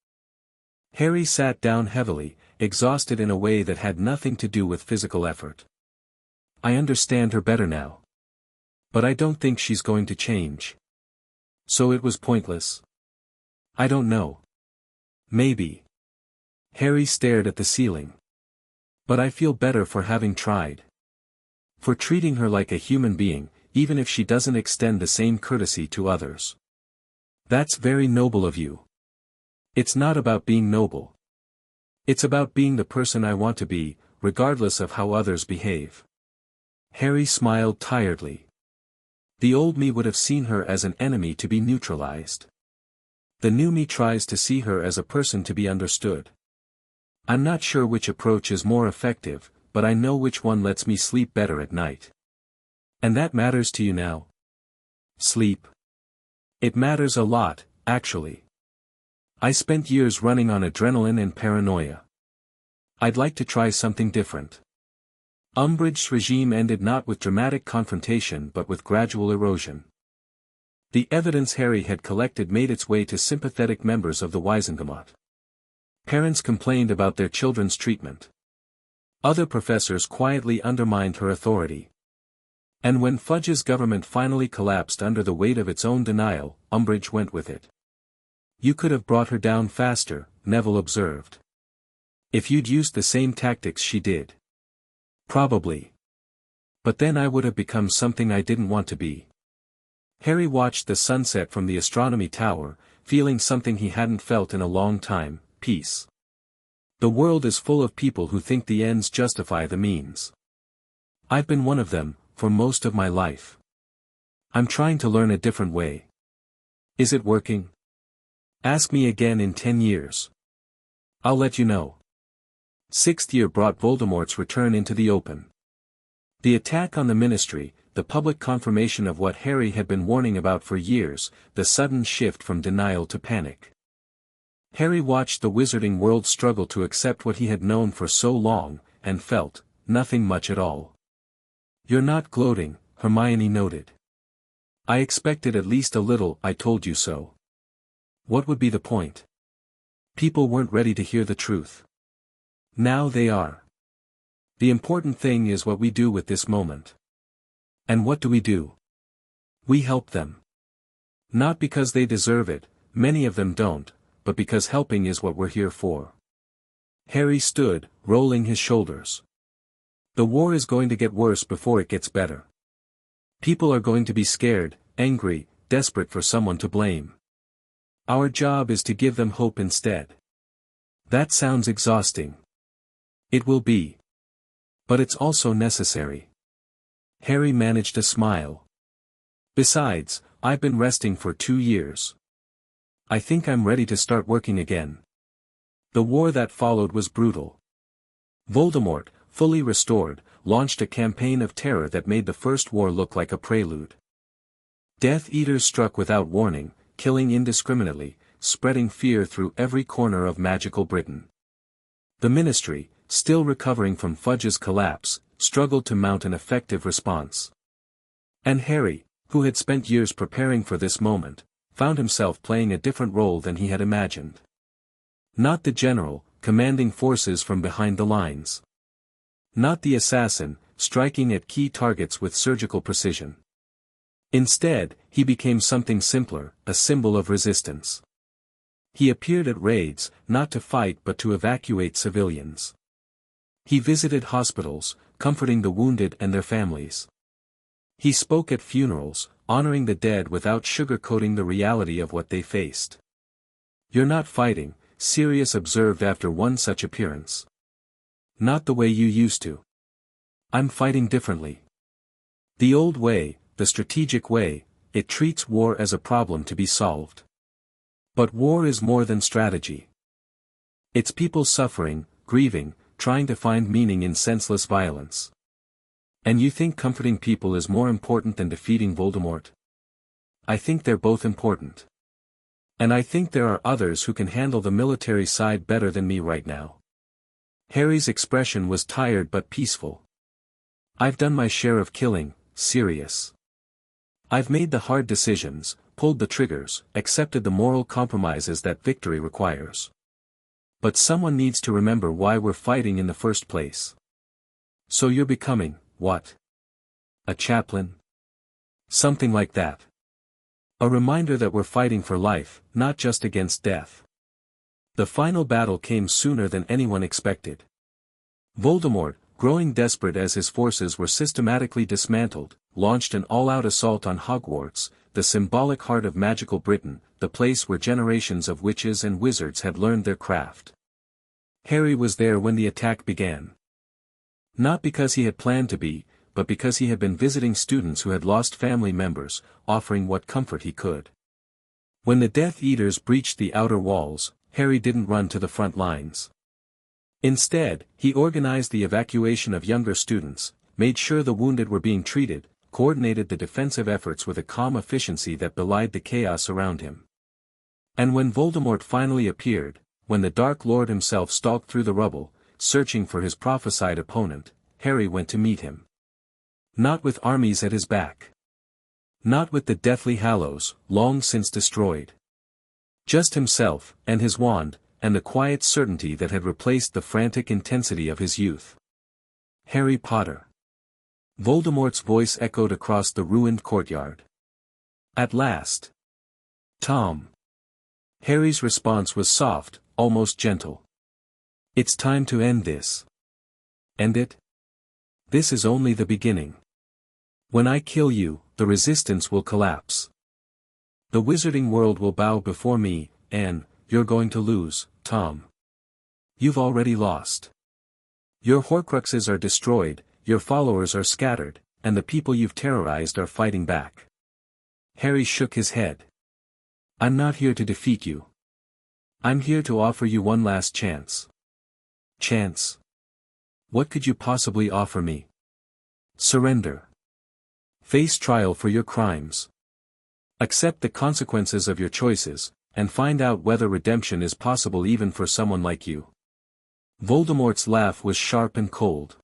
Harry sat down heavily, exhausted in a way that had nothing to do with physical effort. I understand her better now. But I don't think she's going to change. So it was pointless? I don't know. Maybe. Harry stared at the ceiling. But I feel better for having tried. For treating her like a human being, even if she doesn't extend the same courtesy to others. That's very noble of you. It's not about being noble. It's about being the person I want to be, regardless of how others behave. Harry smiled tiredly. The old me would have seen her as an enemy to be neutralized. The new me tries to see her as a person to be understood. I'm not sure which approach is more effective, but I know which one lets me sleep better at night. And that matters to you now? Sleep. It matters a lot, actually. I spent years running on adrenaline and paranoia. I'd like to try something different. Umbridge's regime ended not with dramatic confrontation but with gradual erosion. The evidence Harry had collected made its way to sympathetic members of the Wizengamot. Parents complained about their children's treatment. Other professors quietly undermined her authority. And when Fudge's government finally collapsed under the weight of its own denial, Umbridge went with it. You could have brought her down faster, Neville observed. If you'd used the same tactics she did. Probably. But then I would have become something I didn't want to be. Harry watched the sunset from the astronomy tower, feeling something he hadn't felt in a long time, peace. The world is full of people who think the ends justify the means. I've been one of them, for most of my life. I'm trying to learn a different way. Is it working? Ask me again in 10 years. I'll let you know. Sixth year brought Voldemort's return into the open. The attack on the Ministry, the public confirmation of what Harry had been warning about for years, the sudden shift from denial to panic. Harry watched the wizarding world struggle to accept what he had known for so long, and felt nothing much at all. You're not gloating, Hermione noted. I expected at least a little, I told you so. What would be the point? People weren't ready to hear the truth. Now they are. The important thing is what we do with this moment. And what do? We help them. Not because they deserve it, many of them don't, but because helping is what we're here for. Harry stood, rolling his shoulders. The war is going to get worse before it gets better. People are going to be scared, angry, desperate for someone to blame. Our job is to give them hope instead. That sounds exhausting. It will be. But it's also necessary. Harry managed a smile. Besides, I've been resting for 2 years. I think I'm ready to start working again. The war that followed was brutal. Voldemort, fully restored, launched a campaign of terror that made the First War look like a prelude. Death Eaters struck without warning, killing indiscriminately, spreading fear through every corner of magical Britain. The Ministry, still recovering from Fudge's collapse, struggled to mount an effective response. And Harry, who had spent years preparing for this moment, found himself playing a different role than he had imagined. Not the general, commanding forces from behind the lines. Not the assassin, striking at key targets with surgical precision. Instead, he became something simpler, a symbol of resistance. He appeared at raids, not to fight but to evacuate civilians. He visited hospitals, comforting the wounded and their families. He spoke at funerals, honoring the dead without sugarcoating the reality of what they faced. "You're not fighting," Sirius observed after one such appearance. "Not the way you used to. I'm fighting differently. The old way, the strategic way, it treats war as a problem to be solved. But war is more than strategy. It's people suffering, grieving, trying to find meaning in senseless violence. And you think comforting people is more important than defeating Voldemort? I think they're both important. And I think there are others who can handle the military side better than me right now." Harry's expression was tired but peaceful. "I've done my share of killing, Sirius. I've made the hard decisions, pulled the triggers, accepted the moral compromises that victory requires. But someone needs to remember why we're fighting in the first place. So you're becoming, what? A chaplain? Something like that. A reminder that we're fighting for life, not just against death." The final battle came sooner than anyone expected. Voldemort, growing desperate as his forces were systematically dismantled, launched an all-out assault on Hogwarts, the symbolic heart of magical Britain, the place where generations of witches and wizards had learned their craft. Harry was there when the attack began. Not because he had planned to be, but because he had been visiting students who had lost family members, offering what comfort he could. When the Death Eaters breached the outer walls, Harry didn't run to the front lines. Instead, he organized the evacuation of younger students, made sure the wounded were being treated, coordinated the defensive efforts with a calm efficiency that belied the chaos around him. And when Voldemort finally appeared, when the Dark Lord himself stalked through the rubble, searching for his prophesied opponent, Harry went to meet him. Not with armies at his back. Not with the Deathly Hallows, long since destroyed. Just himself, and his wand, and the quiet certainty that had replaced the frantic intensity of his youth. "Harry Potter." Voldemort's voice echoed across the ruined courtyard. "At last." "Tom." Harry's response was soft, almost gentle. "It's time to end this." "End it?" "This is only the beginning. When I kill you, the resistance will collapse. The wizarding world will bow before me, and you're going to lose, Tom. You've already lost. Your Horcruxes are destroyed, your followers are scattered, and the people you've terrorized are fighting back." Harry shook his head. "I'm not here to defeat you. I'm here to offer you one last chance." "Chance? What could you possibly offer me?" "Surrender. Face trial for your crimes. Accept the consequences of your choices, and find out whether redemption is possible even for someone like you." Voldemort's laugh was sharp and cold.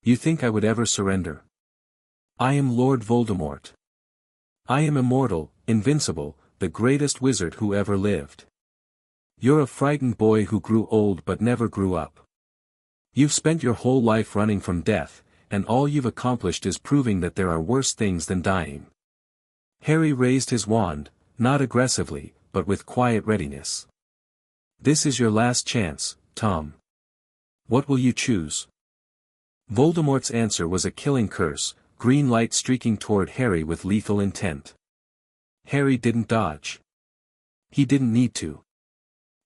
"You think I would ever surrender? I am Lord Voldemort. I am immortal, invincible, the greatest wizard who ever lived. You're a frightened boy who grew old but never grew up. You've spent your whole life running from death, and all you've accomplished is proving that there are worse things than dying." Harry raised his wand, not aggressively, but with quiet readiness. "This is your last chance, Tom. What will you choose? Voldemort's answer was a killing curse, green light streaking toward Harry with lethal intent. Harry didn't dodge. He didn't need to.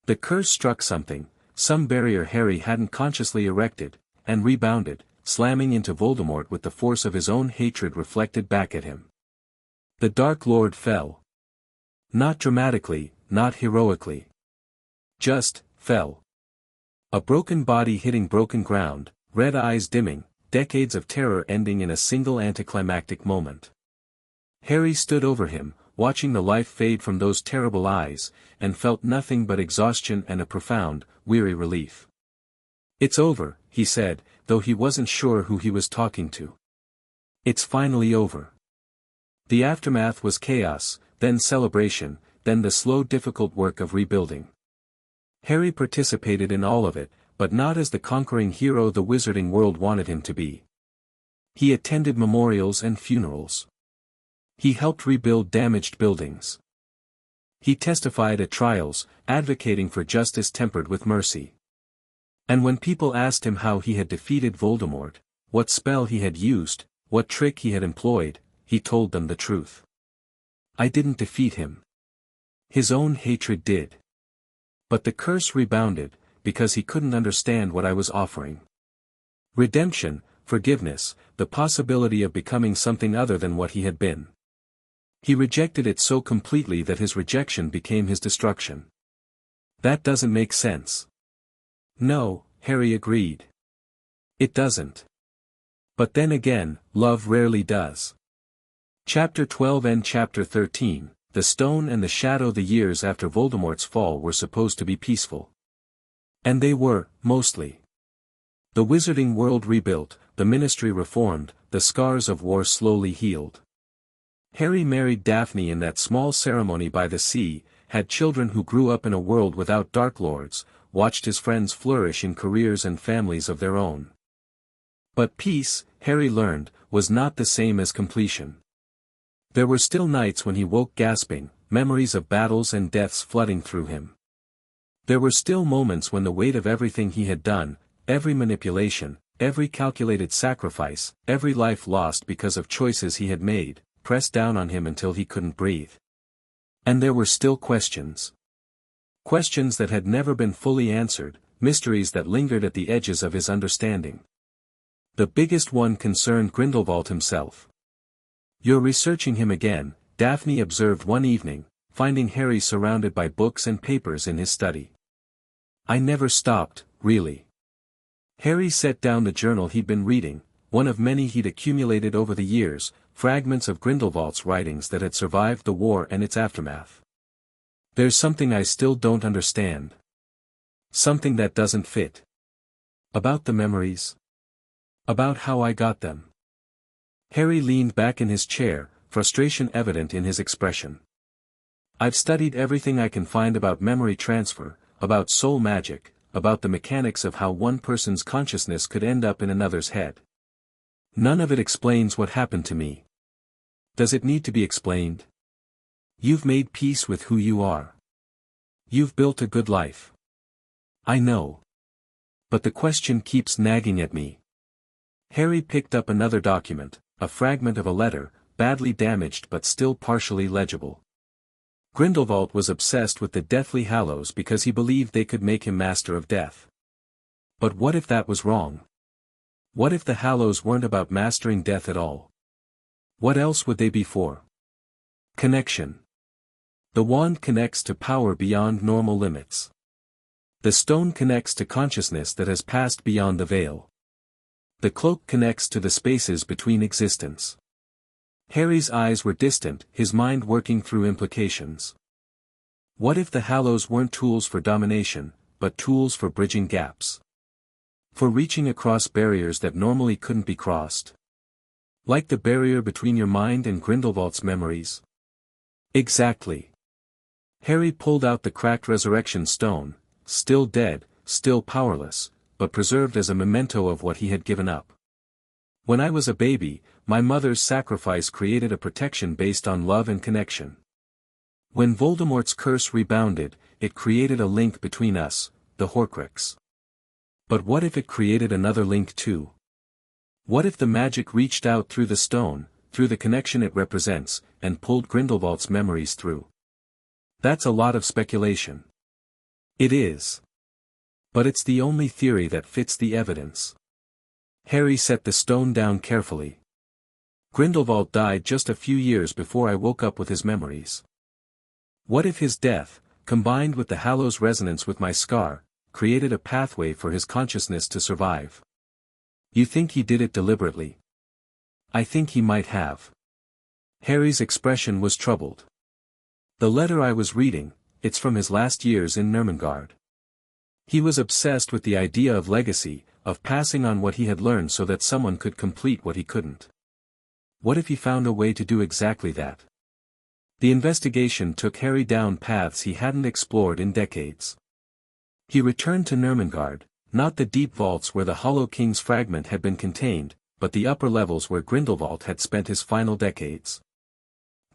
The curse struck something, some barrier Harry hadn't consciously erected, and rebounded, slamming into Voldemort with the force of his own hatred reflected back at him. The Dark Lord fell. Not dramatically, not heroically. Just, fell. A broken body hitting broken ground, red eyes dimming, decades of terror ending in a single anticlimactic moment. Harry stood over him, watching the life fade from those terrible eyes, and felt nothing but exhaustion and a profound, weary relief. "It's over," he said, though he wasn't sure who he was talking to. "It's finally over." The aftermath was chaos, then celebration, then the slow difficult work of rebuilding. Harry participated in all of it, but not as the conquering hero the wizarding world wanted him to be. He attended memorials and funerals. He helped rebuild damaged buildings. He testified at trials, advocating for justice tempered with mercy. And when people asked him how he had defeated Voldemort, what spell he had used, what trick he had employed, he told them the truth. "I didn't defeat him. His own hatred did. But the curse rebounded, because he couldn't understand what I was offering. Redemption, forgiveness, the possibility of becoming something other than what he had been. He rejected it so completely that his rejection became his destruction." "That doesn't make sense." "No," Harry agreed. "It doesn't. But then again, love rarely does." Chapter 12 and Chapter 13, The Stone and the Shadow. The years after Voldemort's fall were supposed to be peaceful. And they were, mostly. The wizarding world rebuilt, the ministry reformed, the scars of war slowly healed. Harry married Daphne in that small ceremony by the sea, had children who grew up in a world without Dark Lords, watched his friends flourish in careers and families of their own. But peace, Harry learned, was not the same as completion. There were still nights when he woke gasping, memories of battles and deaths flooding through him. There were still moments when the weight of everything he had done, every manipulation, every calculated sacrifice, every life lost because of choices he had made, pressed down on him until he couldn't breathe. And there were still questions. Questions that had never been fully answered, mysteries that lingered at the edges of his understanding. The biggest one concerned Grindelwald himself. "You're researching him again," Daphne observed one evening, finding Harry surrounded by books and papers in his study. "I never stopped, really." Harry set down the journal he'd been reading, one of many he'd accumulated over the years, fragments of Grindelwald's writings that had survived the war and its aftermath. "There's something I still don't understand. Something that doesn't fit. About the memories. About how I got them." Harry leaned back in his chair, frustration evident in his expression. "I've studied everything I can find about memory transfer, about soul magic, about the mechanics of how one person's consciousness could end up in another's head. None of it explains what happened to me. Does it need to be explained? You've made peace with who you are. You've built a good life. I know. But the question keeps nagging at me." Harry picked up another document, a fragment of a letter, badly damaged but still partially legible. Grindelwald was obsessed with the Deathly Hallows because he believed they could make him master of death. But what if that was wrong? What if the Hallows weren't about mastering death at all? What else would they be for? Connection. The wand connects to power beyond normal limits. The stone connects to consciousness that has passed beyond the veil. The cloak connects to the spaces between existence. Harry's eyes were distant, his mind working through implications. What if the Hallows weren't tools for domination, but tools for bridging gaps? For reaching across barriers that normally couldn't be crossed? Like the barrier between your mind and Grindelwald's memories? Exactly. Harry pulled out the cracked resurrection stone, still dead, still powerless, but preserved as a memento of what he had given up. "When I was a baby, my mother's sacrifice created a protection based on love and connection. When Voldemort's curse rebounded, it created a link between us, the Horcrux. But what if it created another link too? What if the magic reached out through the stone, through the connection it represents, and pulled Grindelwald's memories through? That's a lot of speculation. It is. But it's the only theory that fits the evidence. Harry set the stone down carefully. Grindelwald died just a few years before I woke up with his memories. What if his death, combined with the Hallow's resonance with my scar, created a pathway for his consciousness to survive? You think he did it deliberately? I think he might have. Harry's expression was troubled. The letter I was reading, it's from his last years in Nurmengard. He was obsessed with the idea of legacy, of passing on what he had learned so that someone could complete what he couldn't. What if he found a way to do exactly that? The investigation took Harry down paths he hadn't explored in decades. He returned to Nurmengard, not the deep vaults where the Hollow King's fragment had been contained, but the upper levels where Grindelwald had spent his final decades.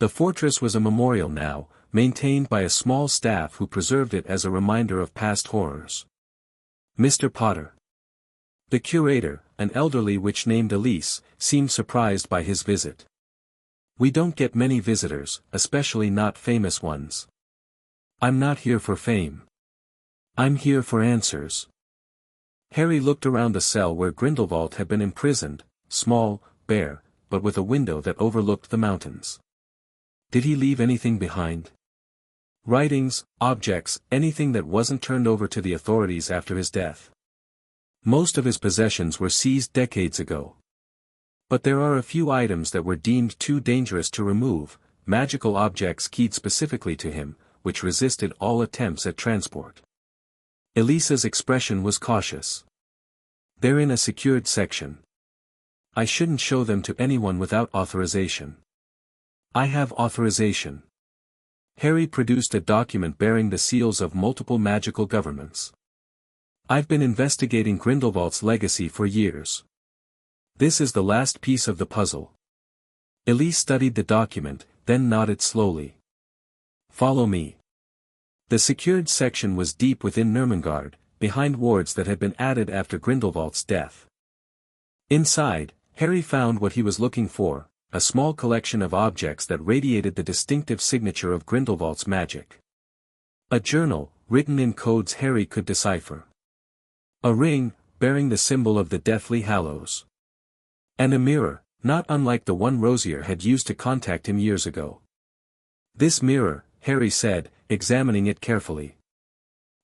The fortress was a memorial now, maintained by a small staff who preserved it as a reminder of past horrors. Mr. Potter. The curator, an elderly witch named Elise, seemed surprised by his visit. We don't get many visitors, especially not famous ones. I'm not here for fame. I'm here for answers. Harry looked around the cell where Grindelwald had been imprisoned, small, bare, but with a window that overlooked the mountains. Did he leave anything behind? Writings, objects, anything that wasn't turned over to the authorities after his death. Most of his possessions were seized decades ago. But there are a few items that were deemed too dangerous to remove, magical objects keyed specifically to him, which resisted all attempts at transport. Elisa's expression was cautious. They're in a secured section. I shouldn't show them to anyone without authorization. I have authorization. Harry produced a document bearing the seals of multiple magical governments. I've been investigating Grindelwald's legacy for years. This is the last piece of the puzzle. Elise studied the document, then nodded slowly. Follow me. The secured section was deep within Nurmengard, behind wards that had been added after Grindelwald's death. Inside, Harry found what he was looking for, a small collection of objects that radiated the distinctive signature of Grindelwald's magic. A journal, written in codes Harry could decipher. A ring, bearing the symbol of the Deathly Hallows. And a mirror, not unlike the one Rosier had used to contact him years ago. This mirror, Harry said, examining it carefully.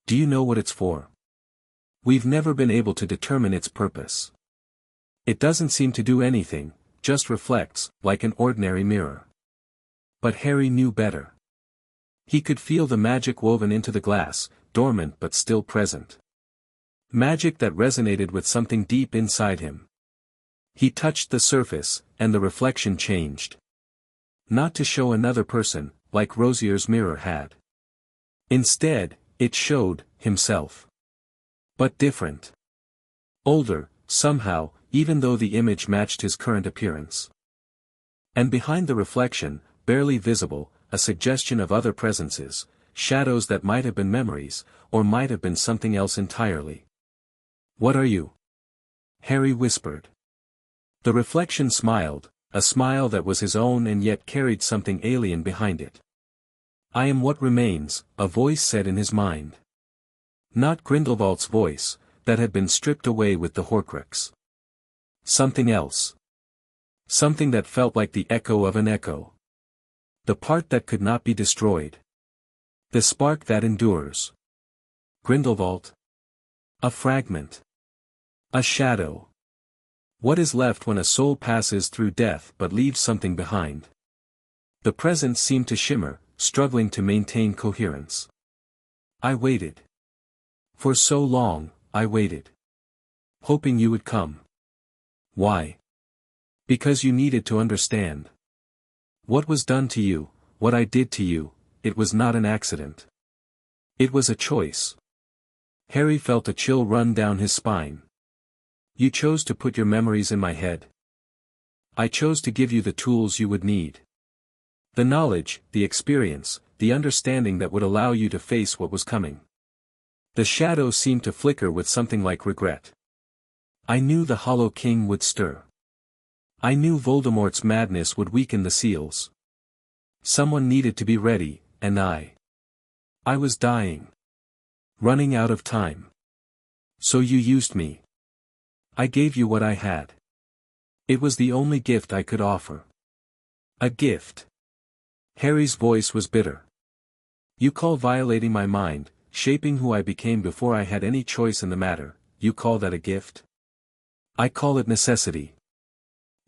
Do you know what it's for? We've never been able to determine its purpose. It doesn't seem to do anything, just reflects, like an ordinary mirror. But Harry knew better. He could feel the magic woven into the glass, dormant but still present. Magic that resonated with something deep inside him. He touched the surface, and the reflection changed. Not to show another person, like Rosier's mirror had. Instead, it showed himself. But different. Older, somehow, even though the image matched his current appearance. And behind the reflection, barely visible, a suggestion of other presences, shadows that might have been memories, or might have been something else entirely. What are you? Harry whispered. The reflection smiled, a smile that was his own and yet carried something alien behind it. I am what remains, a voice said in his mind. Not Grindelwald's voice, that had been stripped away with the Horcrux. Something else. Something that felt like the echo of an echo. The part that could not be destroyed. The spark that endures. Grindelwald. A fragment. A shadow. What is left when a soul passes through death but leaves something behind? The present seemed to shimmer, struggling to maintain coherence. I waited. For so long, I waited. Hoping you would come. Why? Because you needed to understand. What was done to you, what I did to you, it was not an accident. It was a choice. Harry felt a chill run down his spine. You chose to put your memories in my head. I chose to give you the tools you would need. The knowledge, the experience, the understanding that would allow you to face what was coming. The shadow seemed to flicker with something like regret. I knew the Hollow King would stir. I knew Voldemort's madness would weaken the seals. Someone needed to be ready, and I was dying. Running out of time. So you used me. I gave you what I had. It was the only gift I could offer. A gift. Harry's voice was bitter. You call violating my mind, shaping who I became before I had any choice in the matter, you call that a gift? I call it necessity.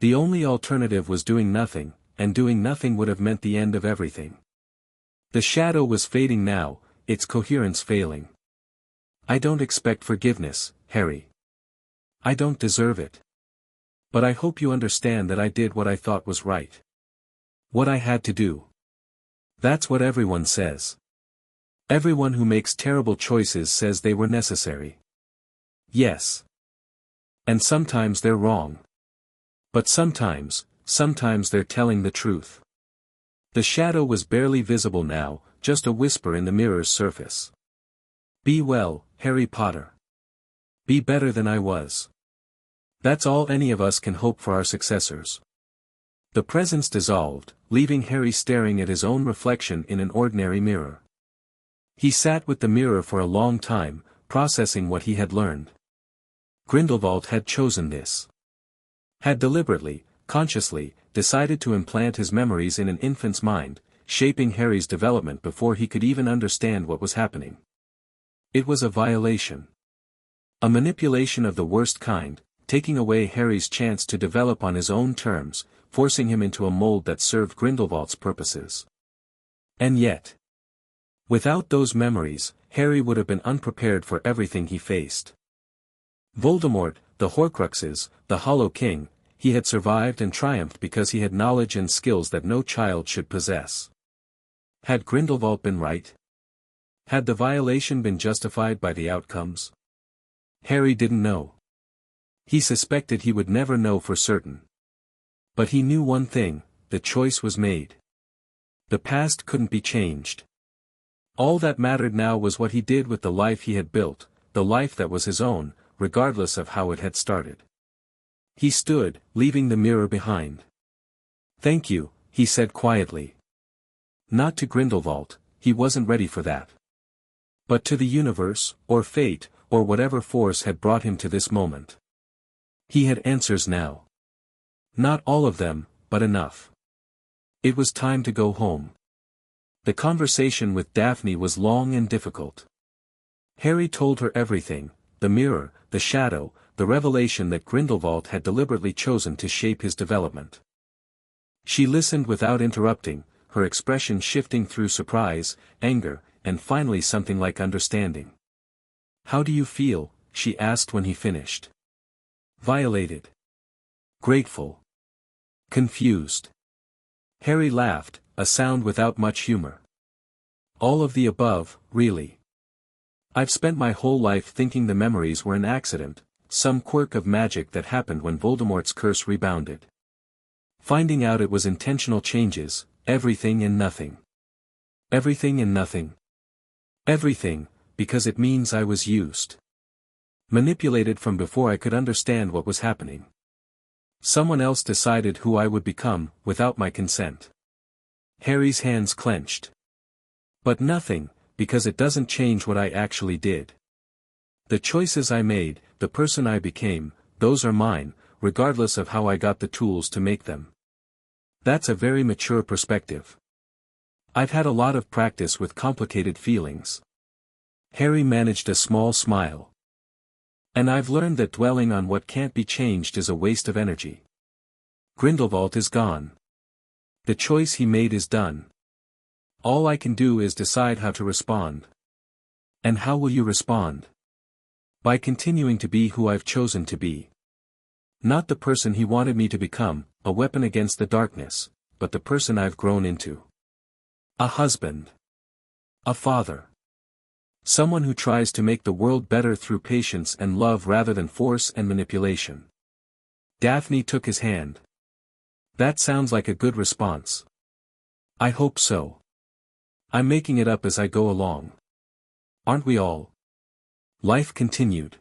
The only alternative was doing nothing, and doing nothing would have meant the end of everything. The shadow was fading now, its coherence failing. I don't expect forgiveness, Harry. I don't deserve it. But I hope you understand that I did what I thought was right. What I had to do. That's what everyone says. Everyone who makes terrible choices says they were necessary. Yes. And sometimes they're wrong. But sometimes they're telling the truth. The shadow was barely visible now, just a whisper in the mirror's surface. Be well, Harry Potter. Be better than I was. That's all any of us can hope for our successors. The presence dissolved, leaving Harry staring at his own reflection in an ordinary mirror. He sat with the mirror for a long time, processing what he had learned. Grindelwald had chosen this. Had deliberately, consciously, decided to implant his memories in an infant's mind, shaping Harry's development before he could even understand what was happening. It was a violation. A manipulation of the worst kind, taking away Harry's chance to develop on his own terms, forcing him into a mold that served Grindelwald's purposes. And yet, without those memories, Harry would have been unprepared for everything he faced. Voldemort, the Horcruxes, the Hollow King, he had survived and triumphed because he had knowledge and skills that no child should possess. Had Grindelwald been right? Had the violation been justified by the outcomes? Harry didn't know. He suspected he would never know for certain. But he knew one thing, the choice was made. The past couldn't be changed. All that mattered now was what he did with the life he had built, the life that was his own, regardless of how it had started. He stood, leaving the mirror behind. Thank you, he said quietly. Not to Grindelwald, he wasn't ready for that. But to the universe, or fate, or whatever force had brought him to this moment. He had answers now. Not all of them, but enough. It was time to go home. The conversation with Daphne was long and difficult. Harry told her everything, the mirror, the shadow, the revelation that Grindelwald had deliberately chosen to shape his development. She listened without interrupting, her expression shifting through surprise, anger, and finally something like understanding. How do you feel? She asked when he finished. Violated. Grateful. Confused. Harry laughed, a sound without much humor. All of the above, really. I've spent my whole life thinking the memories were an accident, some quirk of magic that happened when Voldemort's curse rebounded. Finding out it was intentional changes, everything and nothing. Everything and nothing. Everything, because it means I was used. Manipulated from before I could understand what was happening. Someone else decided who I would become, without my consent. Harry's hands clenched. But nothing, because it doesn't change what I actually did. The choices I made, the person I became, those are mine, regardless of how I got the tools to make them. That's a very mature perspective. I've had a lot of practice with complicated feelings. Harry managed a small smile. And I've learned that dwelling on what can't be changed is a waste of energy. Grindelwald is gone. The choice he made is done. All I can do is decide how to respond. And how will you respond? By continuing to be who I've chosen to be. Not the person he wanted me to become, a weapon against the darkness, but the person I've grown into. A husband. A father. Someone who tries to make the world better through patience and love rather than force and manipulation. Daphne took his hand. That sounds like a good response. I hope so. I'm making it up as I go along. Aren't we all? Life continued.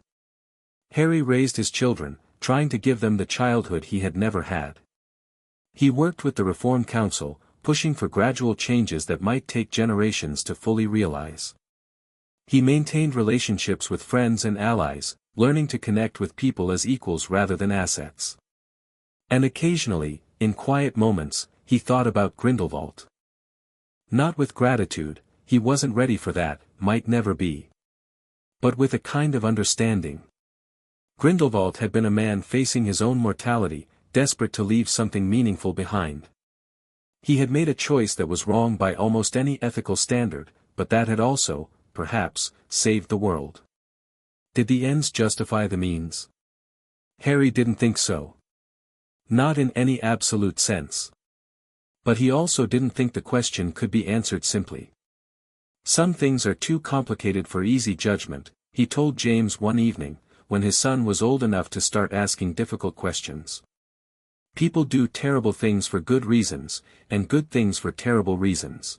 Harry raised his children, trying to give them the childhood he had never had. He worked with the Reform Council, pushing for gradual changes that might take generations to fully realize. He maintained relationships with friends and allies, learning to connect with people as equals rather than assets. And occasionally, in quiet moments, he thought about Grindelwald. Not with gratitude, he wasn't ready for that, might never be. But with a kind of understanding. Grindelwald had been a man facing his own mortality, desperate to leave something meaningful behind. He had made a choice that was wrong by almost any ethical standard, but that had also, perhaps, saved the world. Did the ends justify the means? Harry didn't think so. Not in any absolute sense. But he also didn't think the question could be answered simply. Some things are too complicated for easy judgment, he told James one evening, when his son was old enough to start asking difficult questions. People do terrible things for good reasons, and good things for terrible reasons.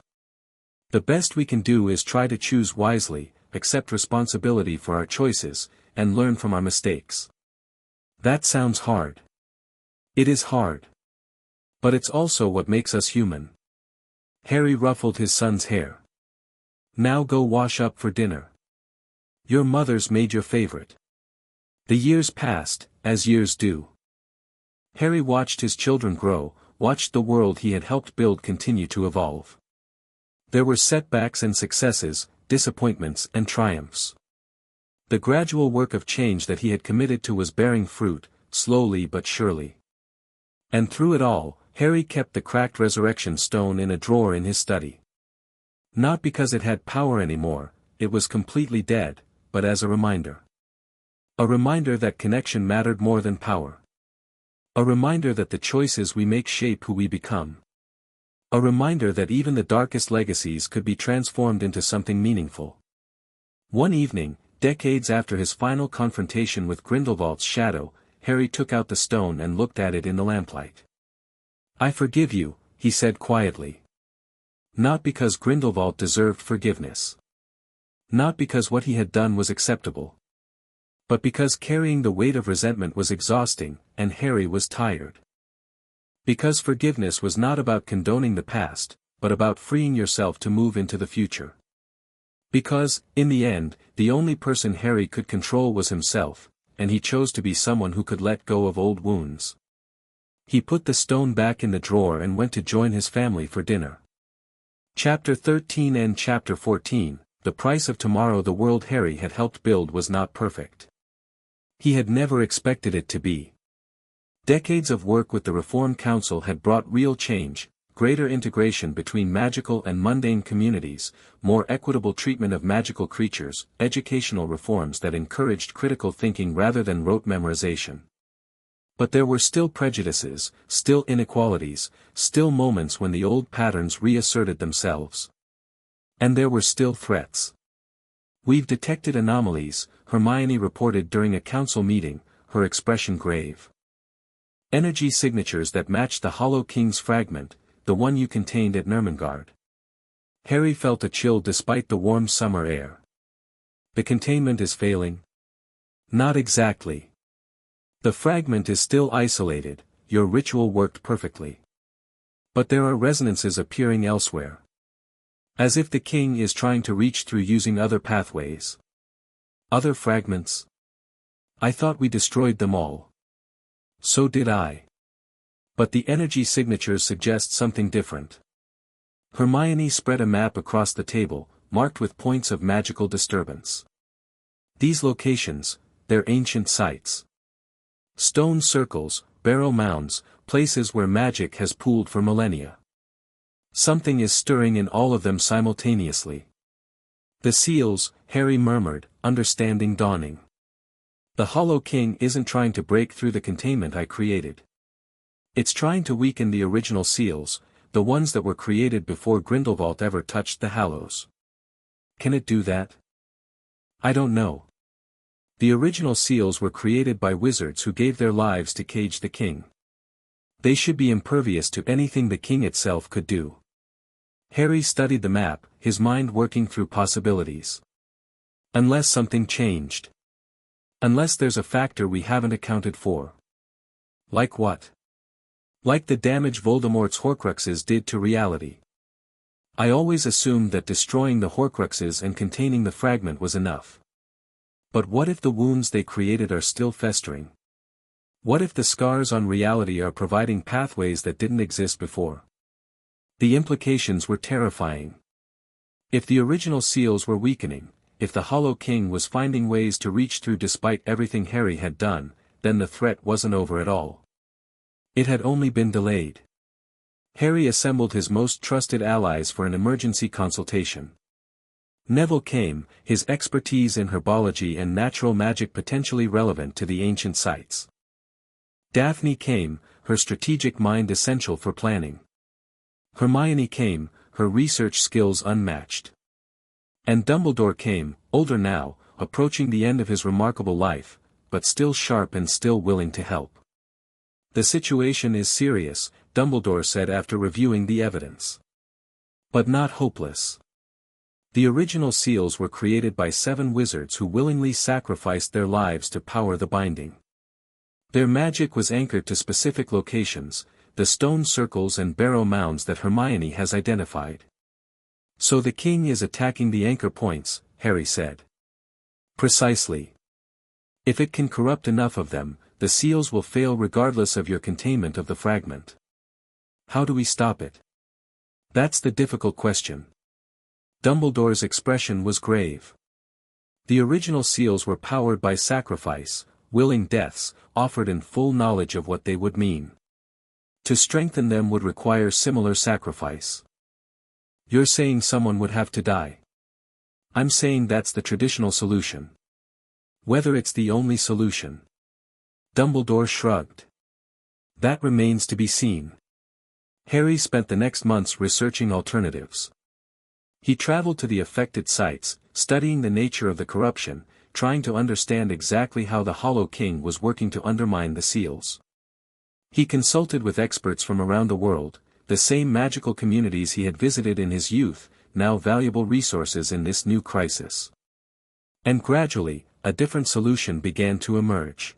The best we can do is try to choose wisely, accept responsibility for our choices, and learn from our mistakes. That sounds hard. It is hard. But it's also what makes us human. Harry ruffled his son's hair. Now go wash up for dinner. Your mother's made your favorite. The years passed, as years do. Harry watched his children grow, watched the world he had helped build continue to evolve. There were setbacks and successes, disappointments and triumphs. The gradual work of change that he had committed to was bearing fruit, slowly but surely. And through it all, Harry kept the cracked resurrection stone in a drawer in his study. Not because it had power anymore, it was completely dead, but as a reminder. A reminder that connection mattered more than power. A reminder that the choices we make shape who we become. A reminder that even the darkest legacies could be transformed into something meaningful. One evening, decades after his final confrontation with Grindelwald's shadow, Harry took out the stone and looked at it in the lamplight. I forgive you, he said quietly. Not because Grindelwald deserved forgiveness. Not because what he had done was acceptable. But because carrying the weight of resentment was exhausting, and Harry was tired. Because forgiveness was not about condoning the past, but about freeing yourself to move into the future. Because, in the end, the only person Harry could control was himself, and he chose to be someone who could let go of old wounds. He put the stone back in the drawer and went to join his family for dinner. Chapter 13 and Chapter 14, The Price of Tomorrow. The world Harry had helped build was not perfect. He had never expected it to be. Decades of work with the Reform Council had brought real change, greater integration between magical and mundane communities, more equitable treatment of magical creatures, educational reforms that encouraged critical thinking rather than rote memorization. But there were still prejudices, still inequalities, still moments when the old patterns reasserted themselves. And there were still threats. We've detected anomalies, Hermione reported during a council meeting, her expression grave. Energy signatures that matched the Hollow King's fragment, the one you contained at Nermangard. Harry felt a chill despite the warm summer air. The containment is failing? Not exactly. The fragment is still isolated, your ritual worked perfectly. But there are resonances appearing elsewhere. As if the king is trying to reach through using other pathways. Other fragments? I thought we destroyed them all. So did I. But the energy signatures suggest something different. Hermione spread a map across the table, marked with points of magical disturbance. These locations, they're ancient sites. Stone circles, barrow mounds, places where magic has pooled for millennia. Something is stirring in all of them simultaneously. The seals, Harry murmured, understanding dawning. The Hollow King isn't trying to break through the containment I created. It's trying to weaken the original seals, the ones that were created before Grindelwald ever touched the Hallows. Can it do that? I don't know. The original seals were created by wizards who gave their lives to cage the king. They should be impervious to anything the king itself could do. Harry studied the map, his mind working through possibilities. Unless something changed. Unless there's a factor we haven't accounted for. Like what? Like the damage Voldemort's Horcruxes did to reality. I always assumed that destroying the Horcruxes and containing the fragment was enough. But what if the wounds they created are still festering? What if the scars on reality are providing pathways that didn't exist before? The implications were terrifying. If the original seals were weakening, if the Hollow King was finding ways to reach through despite everything Harry had done, then the threat wasn't over at all. It had only been delayed. Harry assembled his most trusted allies for an emergency consultation. Neville came, his expertise in herbology and natural magic potentially relevant to the ancient sites. Daphne came, her strategic mind essential for planning. Hermione came, her research skills unmatched. And Dumbledore came, older now, approaching the end of his remarkable life, but still sharp and still willing to help. The situation is serious, Dumbledore said after reviewing the evidence. But not hopeless. The original seals were created by 7 wizards who willingly sacrificed their lives to power the binding. Their magic was anchored to specific locations, the stone circles and barrow mounds that Hermione has identified. So the king is attacking the anchor points, Harry said. Precisely. If it can corrupt enough of them, the seals will fail regardless of your containment of the fragment. How do we stop it? That's the difficult question. Dumbledore's expression was grave. The original seals were powered by sacrifice, willing deaths, offered in full knowledge of what they would mean. To strengthen them would require similar sacrifice. You're saying someone would have to die. I'm saying that's the traditional solution. Whether it's the only solution. Dumbledore shrugged. That remains to be seen. Harry spent the next months researching alternatives. He traveled to the affected sites, studying the nature of the corruption, trying to understand exactly how the Hollow King was working to undermine the seals. He consulted with experts from around the world, the same magical communities he had visited in his youth, now valuable resources in this new crisis. And gradually, a different solution began to emerge.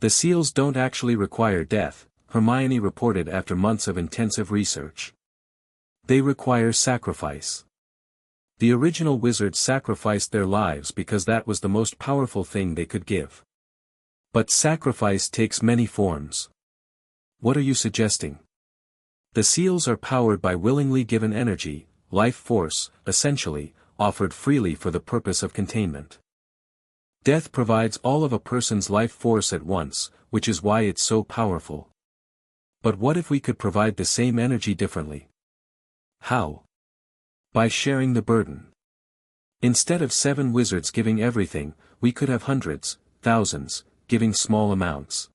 The seals don't actually require death, Hermione reported after months of intensive research. They require sacrifice. The original wizards sacrificed their lives because that was the most powerful thing they could give. But sacrifice takes many forms. What are you suggesting? The seals are powered by willingly given energy, life force, essentially, offered freely for the purpose of containment. Death provides all of a person's life force at once, which is why it's so powerful. But what if we could provide the same energy differently? How? By sharing the burden. Instead of 7 wizards giving everything, we could have hundreds, thousands, giving small amounts.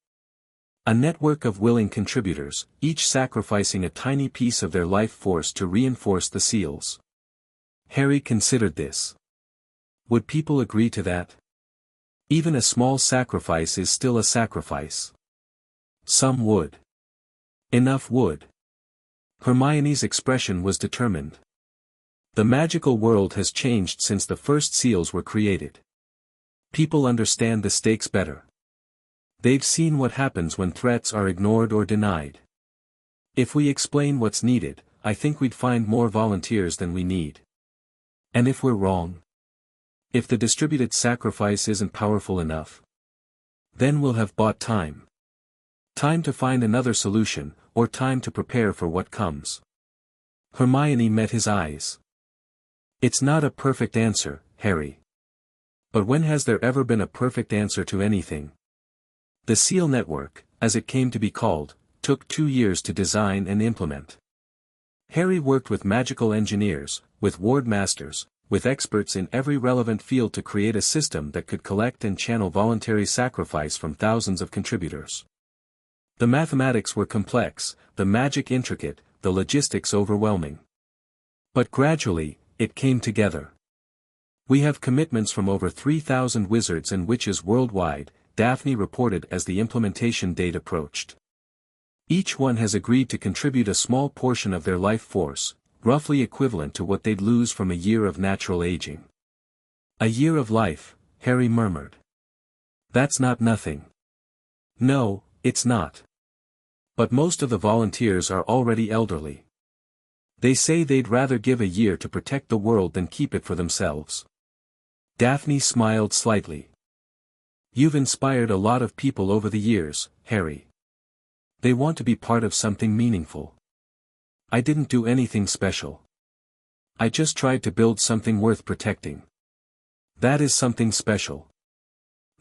A network of willing contributors, each sacrificing a tiny piece of their life force to reinforce the seals. Harry considered this. Would people agree to that? Even a small sacrifice is still a sacrifice. Some would. Enough would. Hermione's expression was determined. The magical world has changed since the first seals were created. People understand the stakes better. They've seen what happens when threats are ignored or denied. If we explain what's needed, I think we'd find more volunteers than we need. And if we're wrong? If the distributed sacrifice isn't powerful enough? Then we'll have bought time. Time to find another solution, or time to prepare for what comes. Hermione met his eyes. It's not a perfect answer, Harry. But when has there ever been a perfect answer to anything? The SEAL network, as it came to be called, took 2 years to design and implement. Harry worked with magical engineers, with ward masters, with experts in every relevant field to create a system that could collect and channel voluntary sacrifice from thousands of contributors. The mathematics were complex, the magic intricate, the logistics overwhelming. But gradually, it came together. We have commitments from over 3,000 wizards and witches worldwide, Daphne reported as the implementation date approached. Each one has agreed to contribute a small portion of their life force, roughly equivalent to what they'd lose from a year of natural aging. A year of life, Harry murmured. That's not nothing. No, it's not. But most of the volunteers are already elderly. They say they'd rather give a year to protect the world than keep it for themselves. Daphne smiled slightly. You've inspired a lot of people over the years, Harry. They want to be part of something meaningful. I didn't do anything special. I just tried to build something worth protecting. That is something special.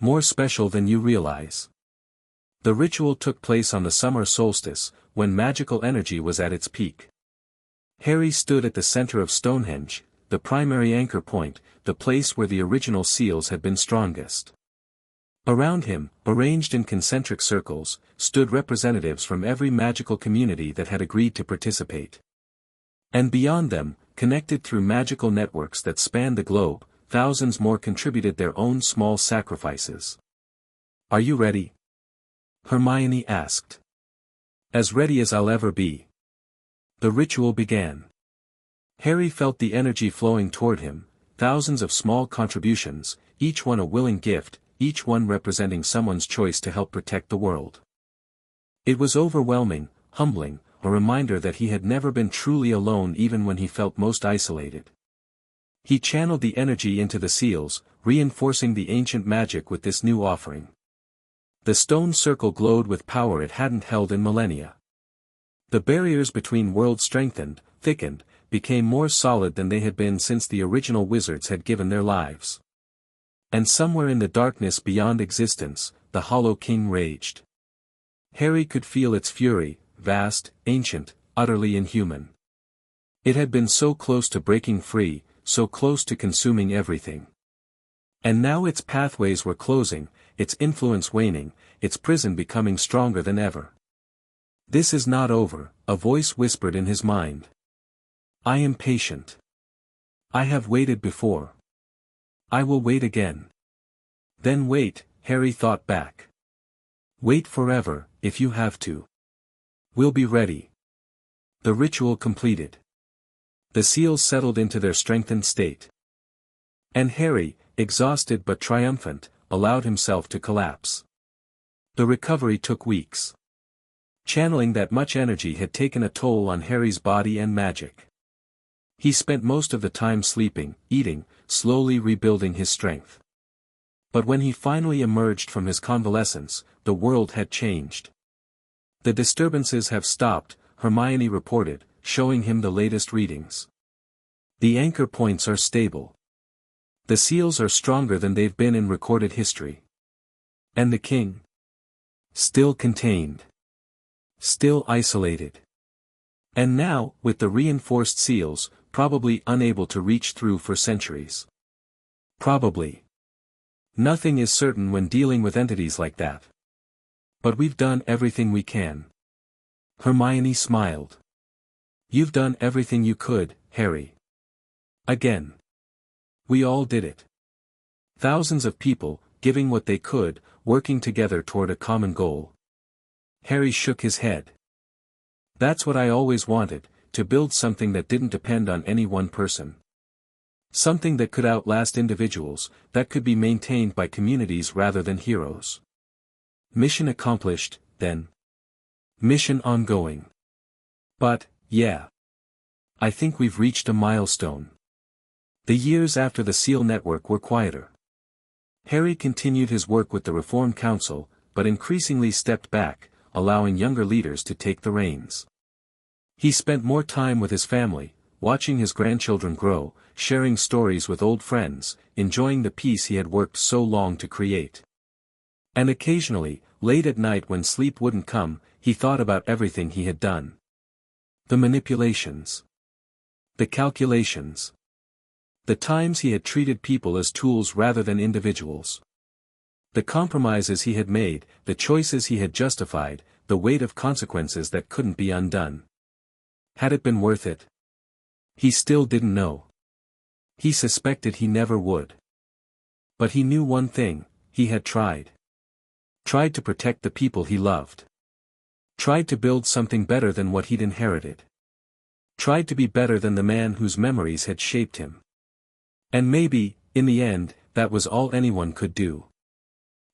More special than you realize. The ritual took place on the summer solstice, when magical energy was at its peak. Harry stood at the center of Stonehenge, the primary anchor point, the place where the original seals had been strongest. Around him, arranged in concentric circles, stood representatives from every magical community that had agreed to participate. And beyond them, connected through magical networks that spanned the globe, thousands more contributed their own small sacrifices. Are you ready? Hermione asked. As ready as I'll ever be. The ritual began. Harry felt the energy flowing toward him, thousands of small contributions, each one a willing gift, each one representing someone's choice to help protect the world. It was overwhelming, humbling, a reminder that he had never been truly alone even when he felt most isolated. He channeled the energy into the seals, reinforcing the ancient magic with this new offering. The stone circle glowed with power it hadn't held in millennia. The barriers between worlds strengthened, thickened, became more solid than they had been since the original wizards had given their lives. And somewhere in the darkness beyond existence, the Hollow King raged. Harry could feel its fury, vast, ancient, utterly inhuman. It had been so close to breaking free, so close to consuming everything. And now its pathways were closing, its influence waning, its prison becoming stronger than ever. This is not over, a voice whispered in his mind. I am patient. I have waited before. I will wait again. Then wait, Harry thought back. Wait forever, if you have to. We'll be ready. The ritual completed. The seals settled into their strengthened state. And Harry, exhausted but triumphant, allowed himself to collapse. The recovery took weeks. Channeling that much energy had taken a toll on Harry's body and magic. He spent most of the time sleeping, eating, slowly rebuilding his strength. But when he finally emerged from his convalescence, the world had changed. The disturbances have stopped, Hermione reported, showing him the latest readings. The anchor points are stable. The seals are stronger than they've been in recorded history. And the king? Still contained. Still isolated. And now, with the reinforced seals, probably unable to reach through for centuries. Probably. Nothing is certain when dealing with entities like that. But we've done everything we can. Hermione smiled. You've done everything you could, Harry. Again. We all did it. Thousands of people, giving what they could, working together toward a common goal. Harry shook his head. That's what I always wanted, to build something that didn't depend on any one person. Something that could outlast individuals, that could be maintained by communities rather than heroes. Mission accomplished, then. Mission ongoing. But, yeah. I think we've reached a milestone. The years after the SEAL network were quieter. Harry continued his work with the Reform Council, but increasingly stepped back, allowing younger leaders to take the reins. He spent more time with his family, watching his grandchildren grow, sharing stories with old friends, enjoying the peace he had worked so long to create. And occasionally, late at night when sleep wouldn't come, he thought about everything he had done. The manipulations. The calculations. The times he had treated people as tools rather than individuals. The compromises he had made, the choices he had justified, the weight of consequences that couldn't be undone. Had it been worth it? He still didn't know. He suspected he never would. But he knew one thing, he had tried. Tried to protect the people he loved. Tried to build something better than what he'd inherited. Tried to be better than the man whose memories had shaped him. And maybe, in the end, that was all anyone could do.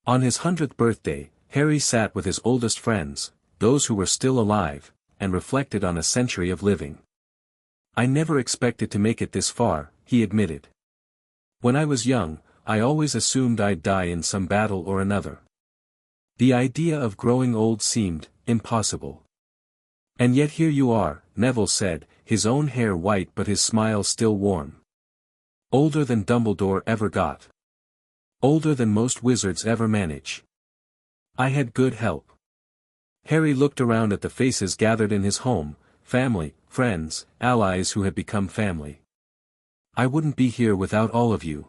On his 100th birthday, Harry sat with his oldest friends, those who were still alive, and reflected on a century of living. "I never expected to make it this far," he admitted. "When I was young, I always assumed I'd die in some battle or another. The idea of growing old seemed impossible." "And yet here you are," Neville said, his own hair white but his smile still warm. "Older than Dumbledore ever got. Older than most wizards ever manage. I had good help." Harry looked around at the faces gathered in his home, family, friends, allies who had become family. "I wouldn't be here without all of you."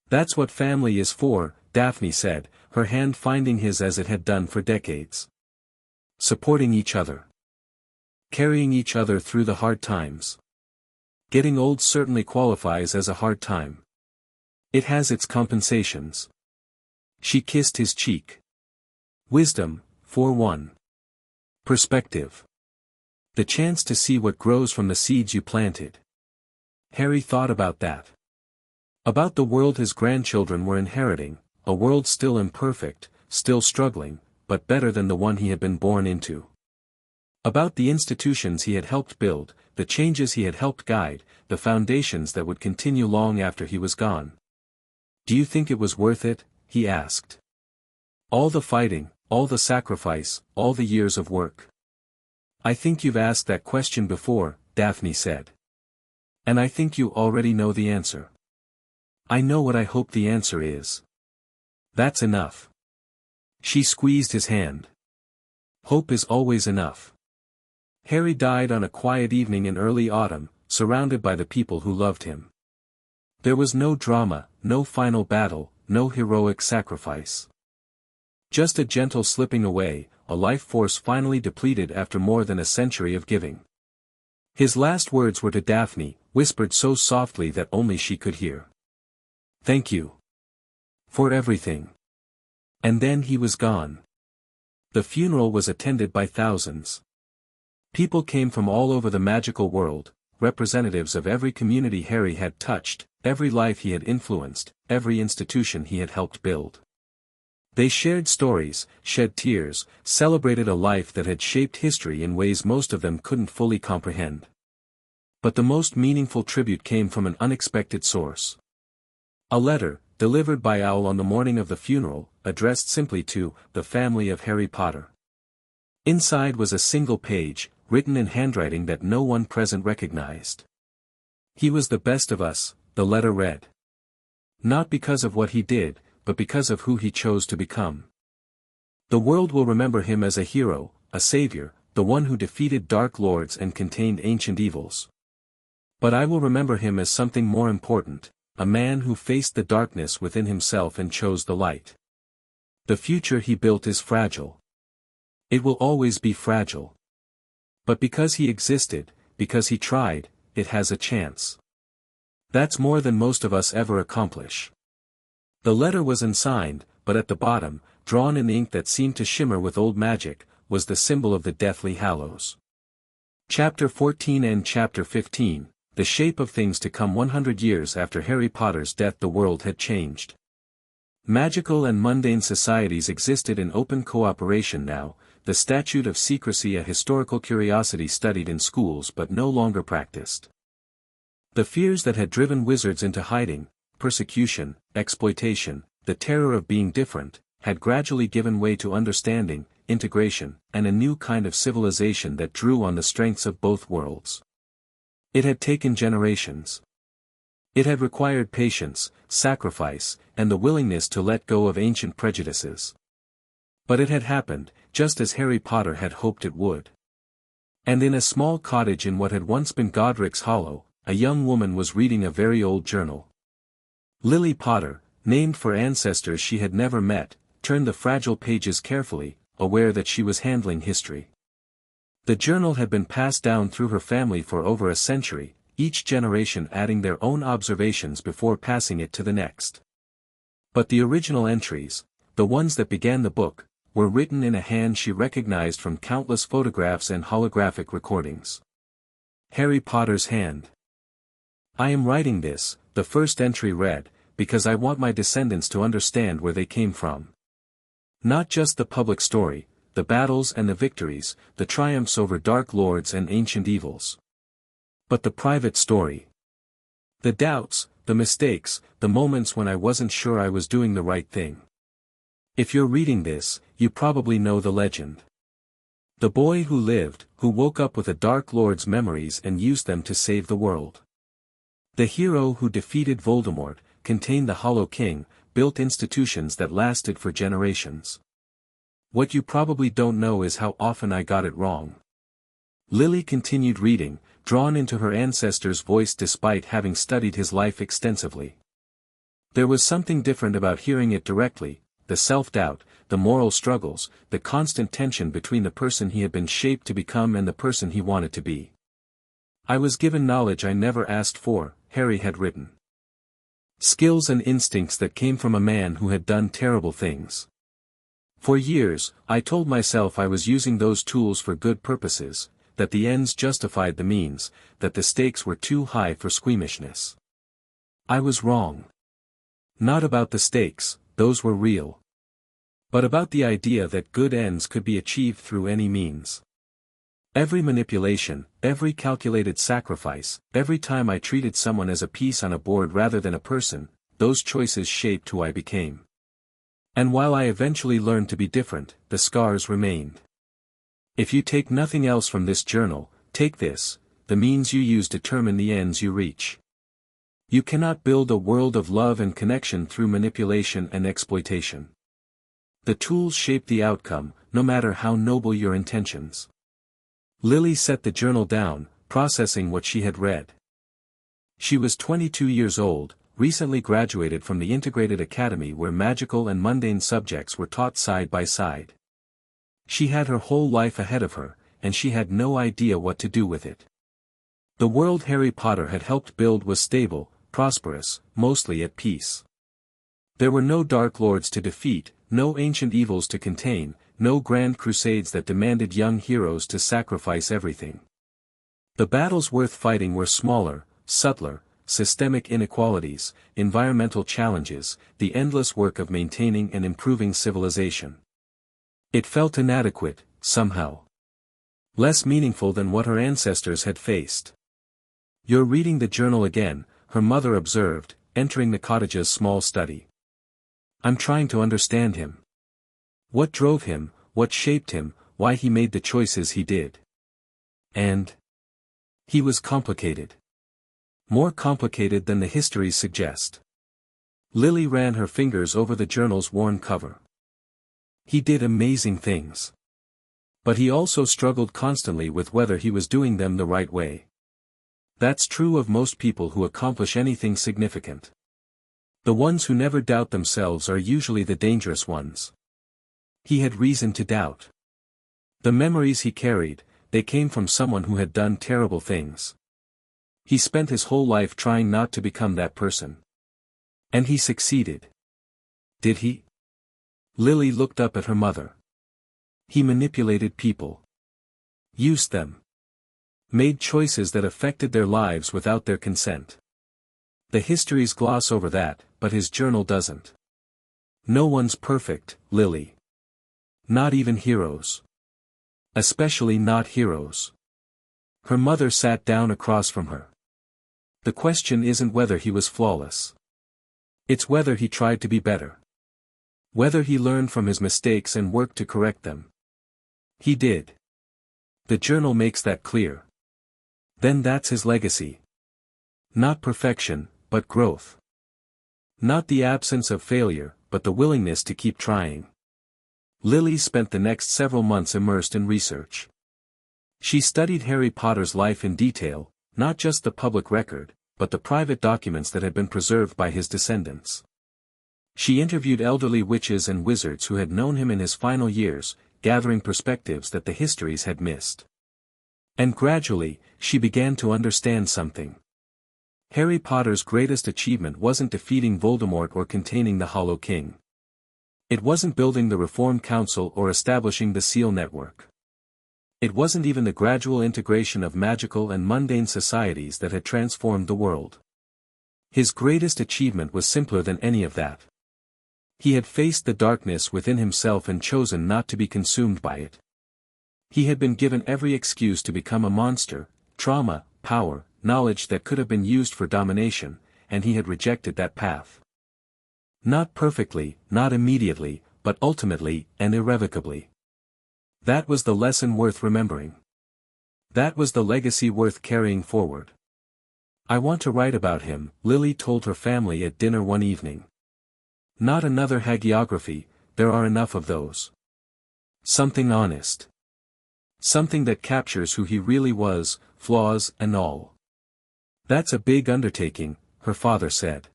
"That's what family is for," Daphne said, her hand finding his as it had done for decades. "Supporting each other. Carrying each other through the hard times. Getting old certainly qualifies as a hard time. It has its compensations." She kissed his cheek. "Wisdom, for one. Perspective. The chance to see what grows from the seeds you planted." Harry thought about that. About the world his grandchildren were inheriting, a world still imperfect, still struggling, but better than the one he had been born into. About the institutions he had helped build, the changes he had helped guide, the foundations that would continue long after he was gone. "Do you think it was worth it?" he asked. "All the fighting, all the sacrifice, all the years of work?" "I think you've asked that question before," Daphne said. "And I think you already know the answer." "I know what I hope the answer is." "That's enough." She squeezed his hand. "Hope is always enough." Harry died on a quiet evening in early autumn, surrounded by the people who loved him. There was no drama, no final battle, no heroic sacrifice. Just a gentle slipping away, a life force finally depleted after more than a century of giving. His last words were to Daphne, whispered so softly that only she could hear. "Thank you. For everything." And then he was gone. The funeral was attended by thousands. People came from all over the magical world, representatives of every community Harry had touched, every life he had influenced, every institution he had helped build. They shared stories, shed tears, celebrated a life that had shaped history in ways most of them couldn't fully comprehend. But the most meaningful tribute came from an unexpected source. A letter, delivered by Owl on the morning of the funeral, addressed simply to the family of Harry Potter. Inside was a single page, written in handwriting that no one present recognized. "He was the best of us," the letter read. "Not because of what he did, but because of who he chose to become. The world will remember him as a hero, a savior, the one who defeated dark lords and contained ancient evils. But I will remember him as something more important, a man who faced the darkness within himself and chose the light. The future he built is fragile. It will always be fragile. But because he existed, because he tried, it has a chance. That's more than most of us ever accomplish." The letter was unsigned, but at the bottom, drawn in ink that seemed to shimmer with old magic, was the symbol of the Deathly Hallows. Chapter 14 and Chapter 15, The Shape of Things to Come. 100 years after Harry Potter's death the world had changed. Magical and mundane societies existed in open cooperation now, the statute of secrecy a historical curiosity studied in schools but no longer practiced. The fears that had driven wizards into hiding, persecution, exploitation, the terror of being different, had gradually given way to understanding, integration, and a new kind of civilization that drew on the strengths of both worlds. It had taken generations. It had required patience, sacrifice, and the willingness to let go of ancient prejudices. But it had happened, just as Harry Potter had hoped it would. And in a small cottage in what had once been Godric's Hollow, a young woman was reading a very old journal. Lily Potter, named for ancestors she had never met, turned the fragile pages carefully, aware that she was handling history. The journal had been passed down through her family for over a century, each generation adding their own observations before passing it to the next. But the original entries, the ones that began the book, were written in a hand she recognized from countless photographs and holographic recordings. Harry Potter's hand. "I am writing this," the first entry read, "Because I want my descendants to understand where they came from." Not just the public story, the battles and the victories, the triumphs over dark lords and ancient evils. But the private story. The doubts, the mistakes, the moments when I wasn't sure I was doing the right thing. If you're reading this, you probably know the legend. The boy who lived, who woke up with a Dark Lord's memories and used them to save the world. The hero who defeated Voldemort, contained the Hollow King, built institutions that lasted for generations. What you probably don't know is how often I got it wrong. Lily continued reading, drawn into her ancestor's voice despite having studied his life extensively. There was something different about hearing it directly, the self-doubt, the moral struggles, the constant tension between the person he had been shaped to become and the person he wanted to be. I was given knowledge I never asked for, Harry had written. Skills and instincts that came from a man who had done terrible things. For years, I told myself I was using those tools for good purposes, that the ends justified the means, that the stakes were too high for squeamishness. I was wrong. Not about the stakes, those were real. But about the idea that good ends could be achieved through any means. Every manipulation, every calculated sacrifice, every time I treated someone as a piece on a board rather than a person, those choices shaped who I became. And while I eventually learned to be different, the scars remained. If you take nothing else from this journal, take this: the means you use determine the ends you reach. You cannot build a world of love and connection through manipulation and exploitation. The tools shape the outcome, no matter how noble your intentions. Lily set the journal down, processing what she had read. She was 22 years old, recently graduated from the integrated academy where magical and mundane subjects were taught side by side. She had her whole life ahead of her, and she had no idea what to do with it. The world Harry Potter had helped build was stable, prosperous, mostly at peace. There were no Dark Lords to defeat, no ancient evils to contain, no grand crusades that demanded young heroes to sacrifice everything. The battles worth fighting were smaller, subtler: systemic inequalities, environmental challenges, the endless work of maintaining and improving civilization. It felt inadequate, somehow. Less meaningful than what her ancestors had faced. "You're reading the journal again," her mother observed, entering the cottage's small study. "I'm trying to understand him. What drove him, what shaped him, why he made the choices he did. And he was complicated. More complicated than the histories suggest." Lily ran her fingers over the journal's worn cover. "He did amazing things. But he also struggled constantly with whether he was doing them the right way. That's true of most people who accomplish anything significant. The ones who never doubt themselves are usually the dangerous ones." He had reason to doubt. The memories he carried, they came from someone who had done terrible things. He spent his whole life trying not to become that person. And he succeeded. Did he? Lily looked up at her mother. He manipulated people. Used them. Made choices that affected their lives without their consent. The histories gloss over that, but his journal doesn't. No one's perfect, Lily. Not even heroes. Especially not heroes. Her mother sat down across from her. The question isn't whether he was flawless. It's whether he tried to be better. Whether he learned from his mistakes and worked to correct them. He did. The journal makes that clear. Then that's his legacy. Not perfection, but growth. Not the absence of failure, but the willingness to keep trying. Lily spent the next several months immersed in research. She studied Harry Potter's life in detail, not just the public record, but the private documents that had been preserved by his descendants. She interviewed elderly witches and wizards who had known him in his final years, gathering perspectives that the histories had missed. And gradually, she began to understand something. Harry Potter's greatest achievement wasn't defeating Voldemort or containing the Hollow King. It wasn't building the Reform Council or establishing the SEAL network. It wasn't even the gradual integration of magical and mundane societies that had transformed the world. His greatest achievement was simpler than any of that. He had faced the darkness within himself and chosen not to be consumed by it. He had been given every excuse to become a monster, trauma, power, knowledge that could have been used for domination, and he had rejected that path. Not perfectly, not immediately, but ultimately and irrevocably. That was the lesson worth remembering. That was the legacy worth carrying forward. "I want to write about him," Lily told her family at dinner one evening. "Not another hagiography, there are enough of those. Something honest. Something that captures who he really was, flaws and all." "That's a big undertaking," her father said.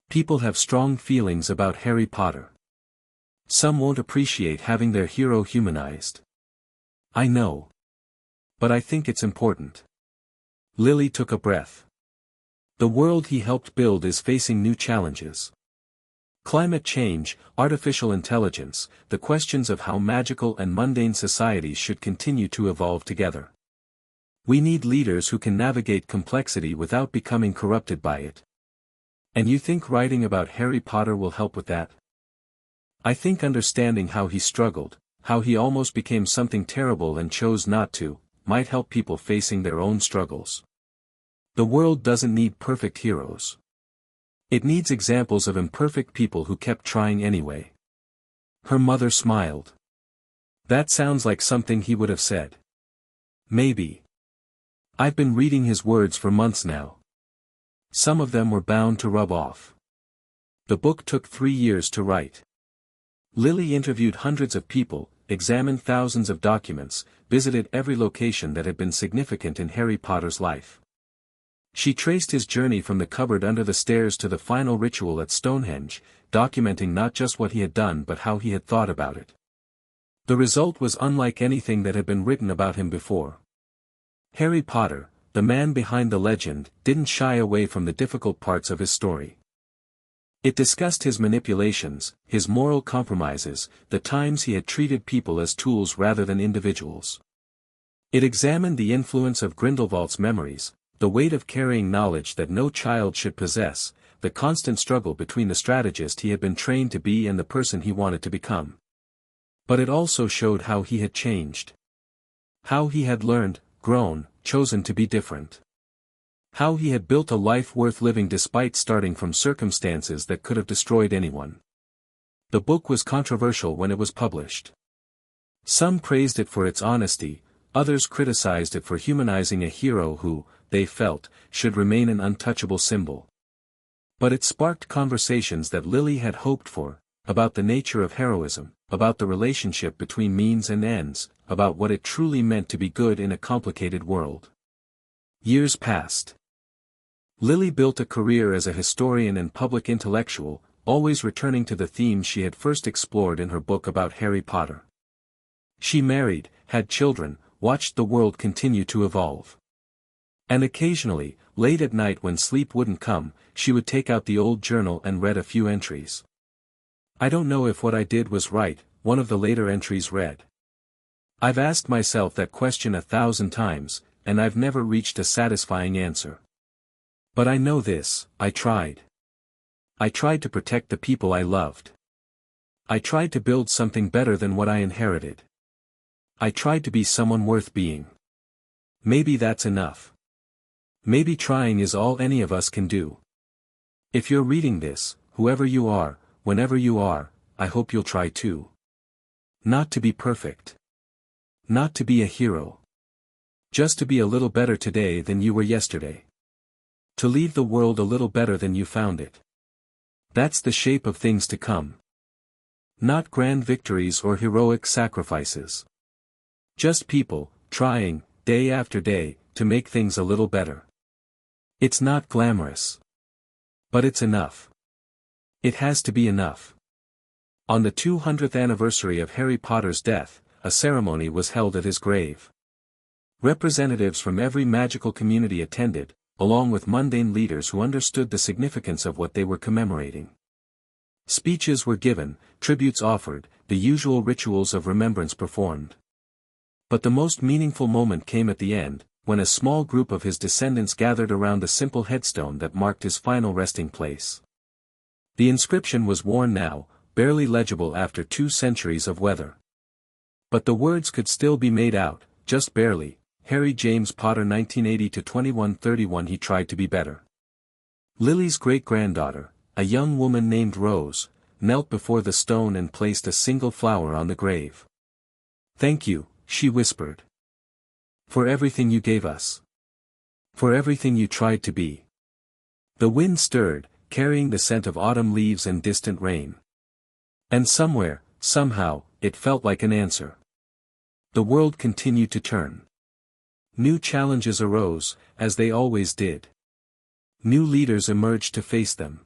"People have strong feelings about Harry Potter. Some won't appreciate having their hero humanized." "I know. But I think it's important." Lily took a breath. The world he helped build is facing new challenges. Climate change, artificial intelligence, the questions of how magical and mundane societies should continue to evolve together. We need leaders who can navigate complexity without becoming corrupted by it. And you think writing about Harry Potter will help with that? I think understanding how he struggled, how he almost became something terrible and chose not to, might help people facing their own struggles. The world doesn't need perfect heroes. It needs examples of imperfect people who kept trying anyway. Her mother smiled. That sounds like something he would have said. Maybe. I've been reading his words for months now. Some of them were bound to rub off. The book took 3 years to write. Lily interviewed hundreds of people, examined thousands of documents, visited every location that had been significant in Harry Potter's life. She traced his journey from the cupboard under the stairs to the final ritual at Stonehenge, documenting not just what he had done but how he had thought about it. The result was unlike anything that had been written about him before. Harry Potter, the man behind the legend, didn't shy away from the difficult parts of his story. It discussed his manipulations, his moral compromises, the times he had treated people as tools rather than individuals. It examined the influence of Grindelwald's memories, the weight of carrying knowledge that no child should possess, the constant struggle between the strategist he had been trained to be and the person he wanted to become. But it also showed how he had changed. How he had learned, grown, chosen to be different. How he had built a life worth living despite starting from circumstances that could have destroyed anyone. The book was controversial when it was published. Some praised it for its honesty, others criticized it for humanizing a hero who, they felt, should remain an untouchable symbol. But it sparked conversations that Lily had hoped for, about the nature of heroism, about the relationship between means and ends, about what it truly meant to be good in a complicated world. Years passed. Lily built a career as a historian and public intellectual, always returning to the themes she had first explored in her book about Harry Potter. She married, had children, watched the world continue to evolve. And occasionally, late at night when sleep wouldn't come, she would take out the old journal and read a few entries. "I don't know if what I did was right," one of the later entries read. "I've asked myself that question 1,000 times, and I've never reached a satisfying answer. But I know this, I tried. I tried to protect the people I loved. I tried to build something better than what I inherited. I tried to be someone worth being. Maybe that's enough. Maybe trying is all any of us can do. If you're reading this, whoever you are, whenever you are, I hope you'll try too. Not to be perfect. Not to be a hero. Just to be a little better today than you were yesterday. To leave the world a little better than you found it. That's the shape of things to come. Not grand victories or heroic sacrifices. Just people, trying, day after day, to make things a little better. It's not glamorous. But it's enough. It has to be enough." On the 200th anniversary of Harry Potter's death, a ceremony was held at his grave. Representatives from every magical community attended, along with mundane leaders who understood the significance of what they were commemorating. Speeches were given, tributes offered, the usual rituals of remembrance performed. But the most meaningful moment came at the end, when a small group of his descendants gathered around the simple headstone that marked his final resting place. The inscription was worn now, barely legible after 2 centuries of weather. But the words could still be made out, just barely. Harry James Potter 1980-2131. He tried to be better. Lily's great-granddaughter, a young woman named Rose, knelt before the stone and placed a single flower on the grave. "Thank you," she whispered. "For everything you gave us. For everything you tried to be." The wind stirred, carrying the scent of autumn leaves and distant rain. And somewhere, somehow, it felt like an answer. The world continued to turn. New challenges arose, as they always did. New leaders emerged to face them.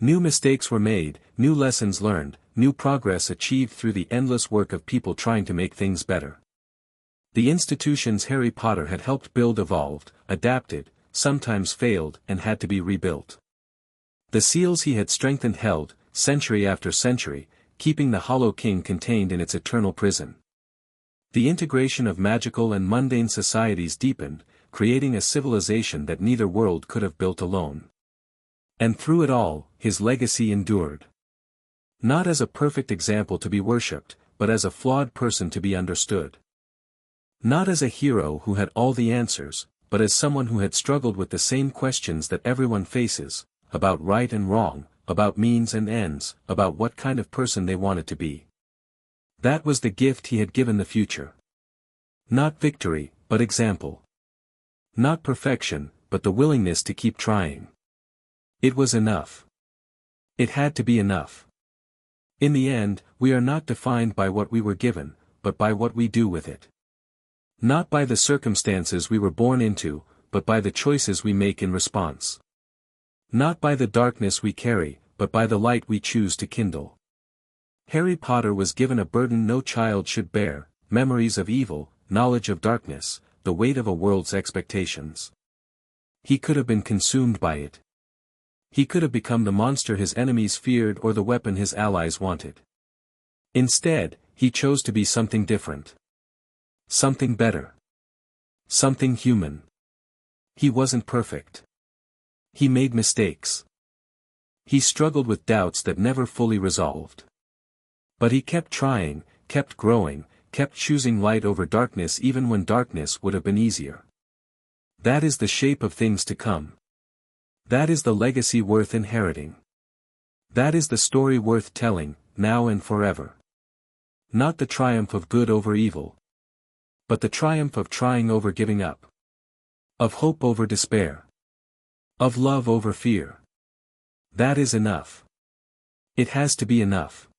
New mistakes were made, new lessons learned, new progress achieved through the endless work of people trying to make things better. The institutions Harry Potter had helped build evolved, adapted, sometimes failed, and had to be rebuilt. The seals he had strengthened held, century after century, keeping the Hollow King contained in its eternal prison. The integration of magical and mundane societies deepened, creating a civilization that neither world could have built alone. And through it all, his legacy endured. Not as a perfect example to be worshipped, but as a flawed person to be understood. Not as a hero who had all the answers, but as someone who had struggled with the same questions that everyone faces, about right and wrong, about means and ends, about what kind of person they wanted to be. That was the gift he had given the future. Not victory, but example. Not perfection, but the willingness to keep trying. It was enough. It had to be enough. In the end, we are not defined by what we were given, but by what we do with it. Not by the circumstances we were born into, but by the choices we make in response. Not by the darkness we carry, but by the light we choose to kindle. Harry Potter was given a burden no child should bear, memories of evil, knowledge of darkness, the weight of a world's expectations. He could have been consumed by it. He could have become the monster his enemies feared or the weapon his allies wanted. Instead, he chose to be something different. Something better. Something human. He wasn't perfect. He made mistakes. He struggled with doubts that never fully resolved. But he kept trying, kept growing, kept choosing light over darkness even when darkness would have been easier. That is the shape of things to come. That is the legacy worth inheriting. That is the story worth telling, now and forever. Not the triumph of good over evil, but the triumph of trying over giving up. Of hope over despair. Of love over fear. That is enough. It has to be enough.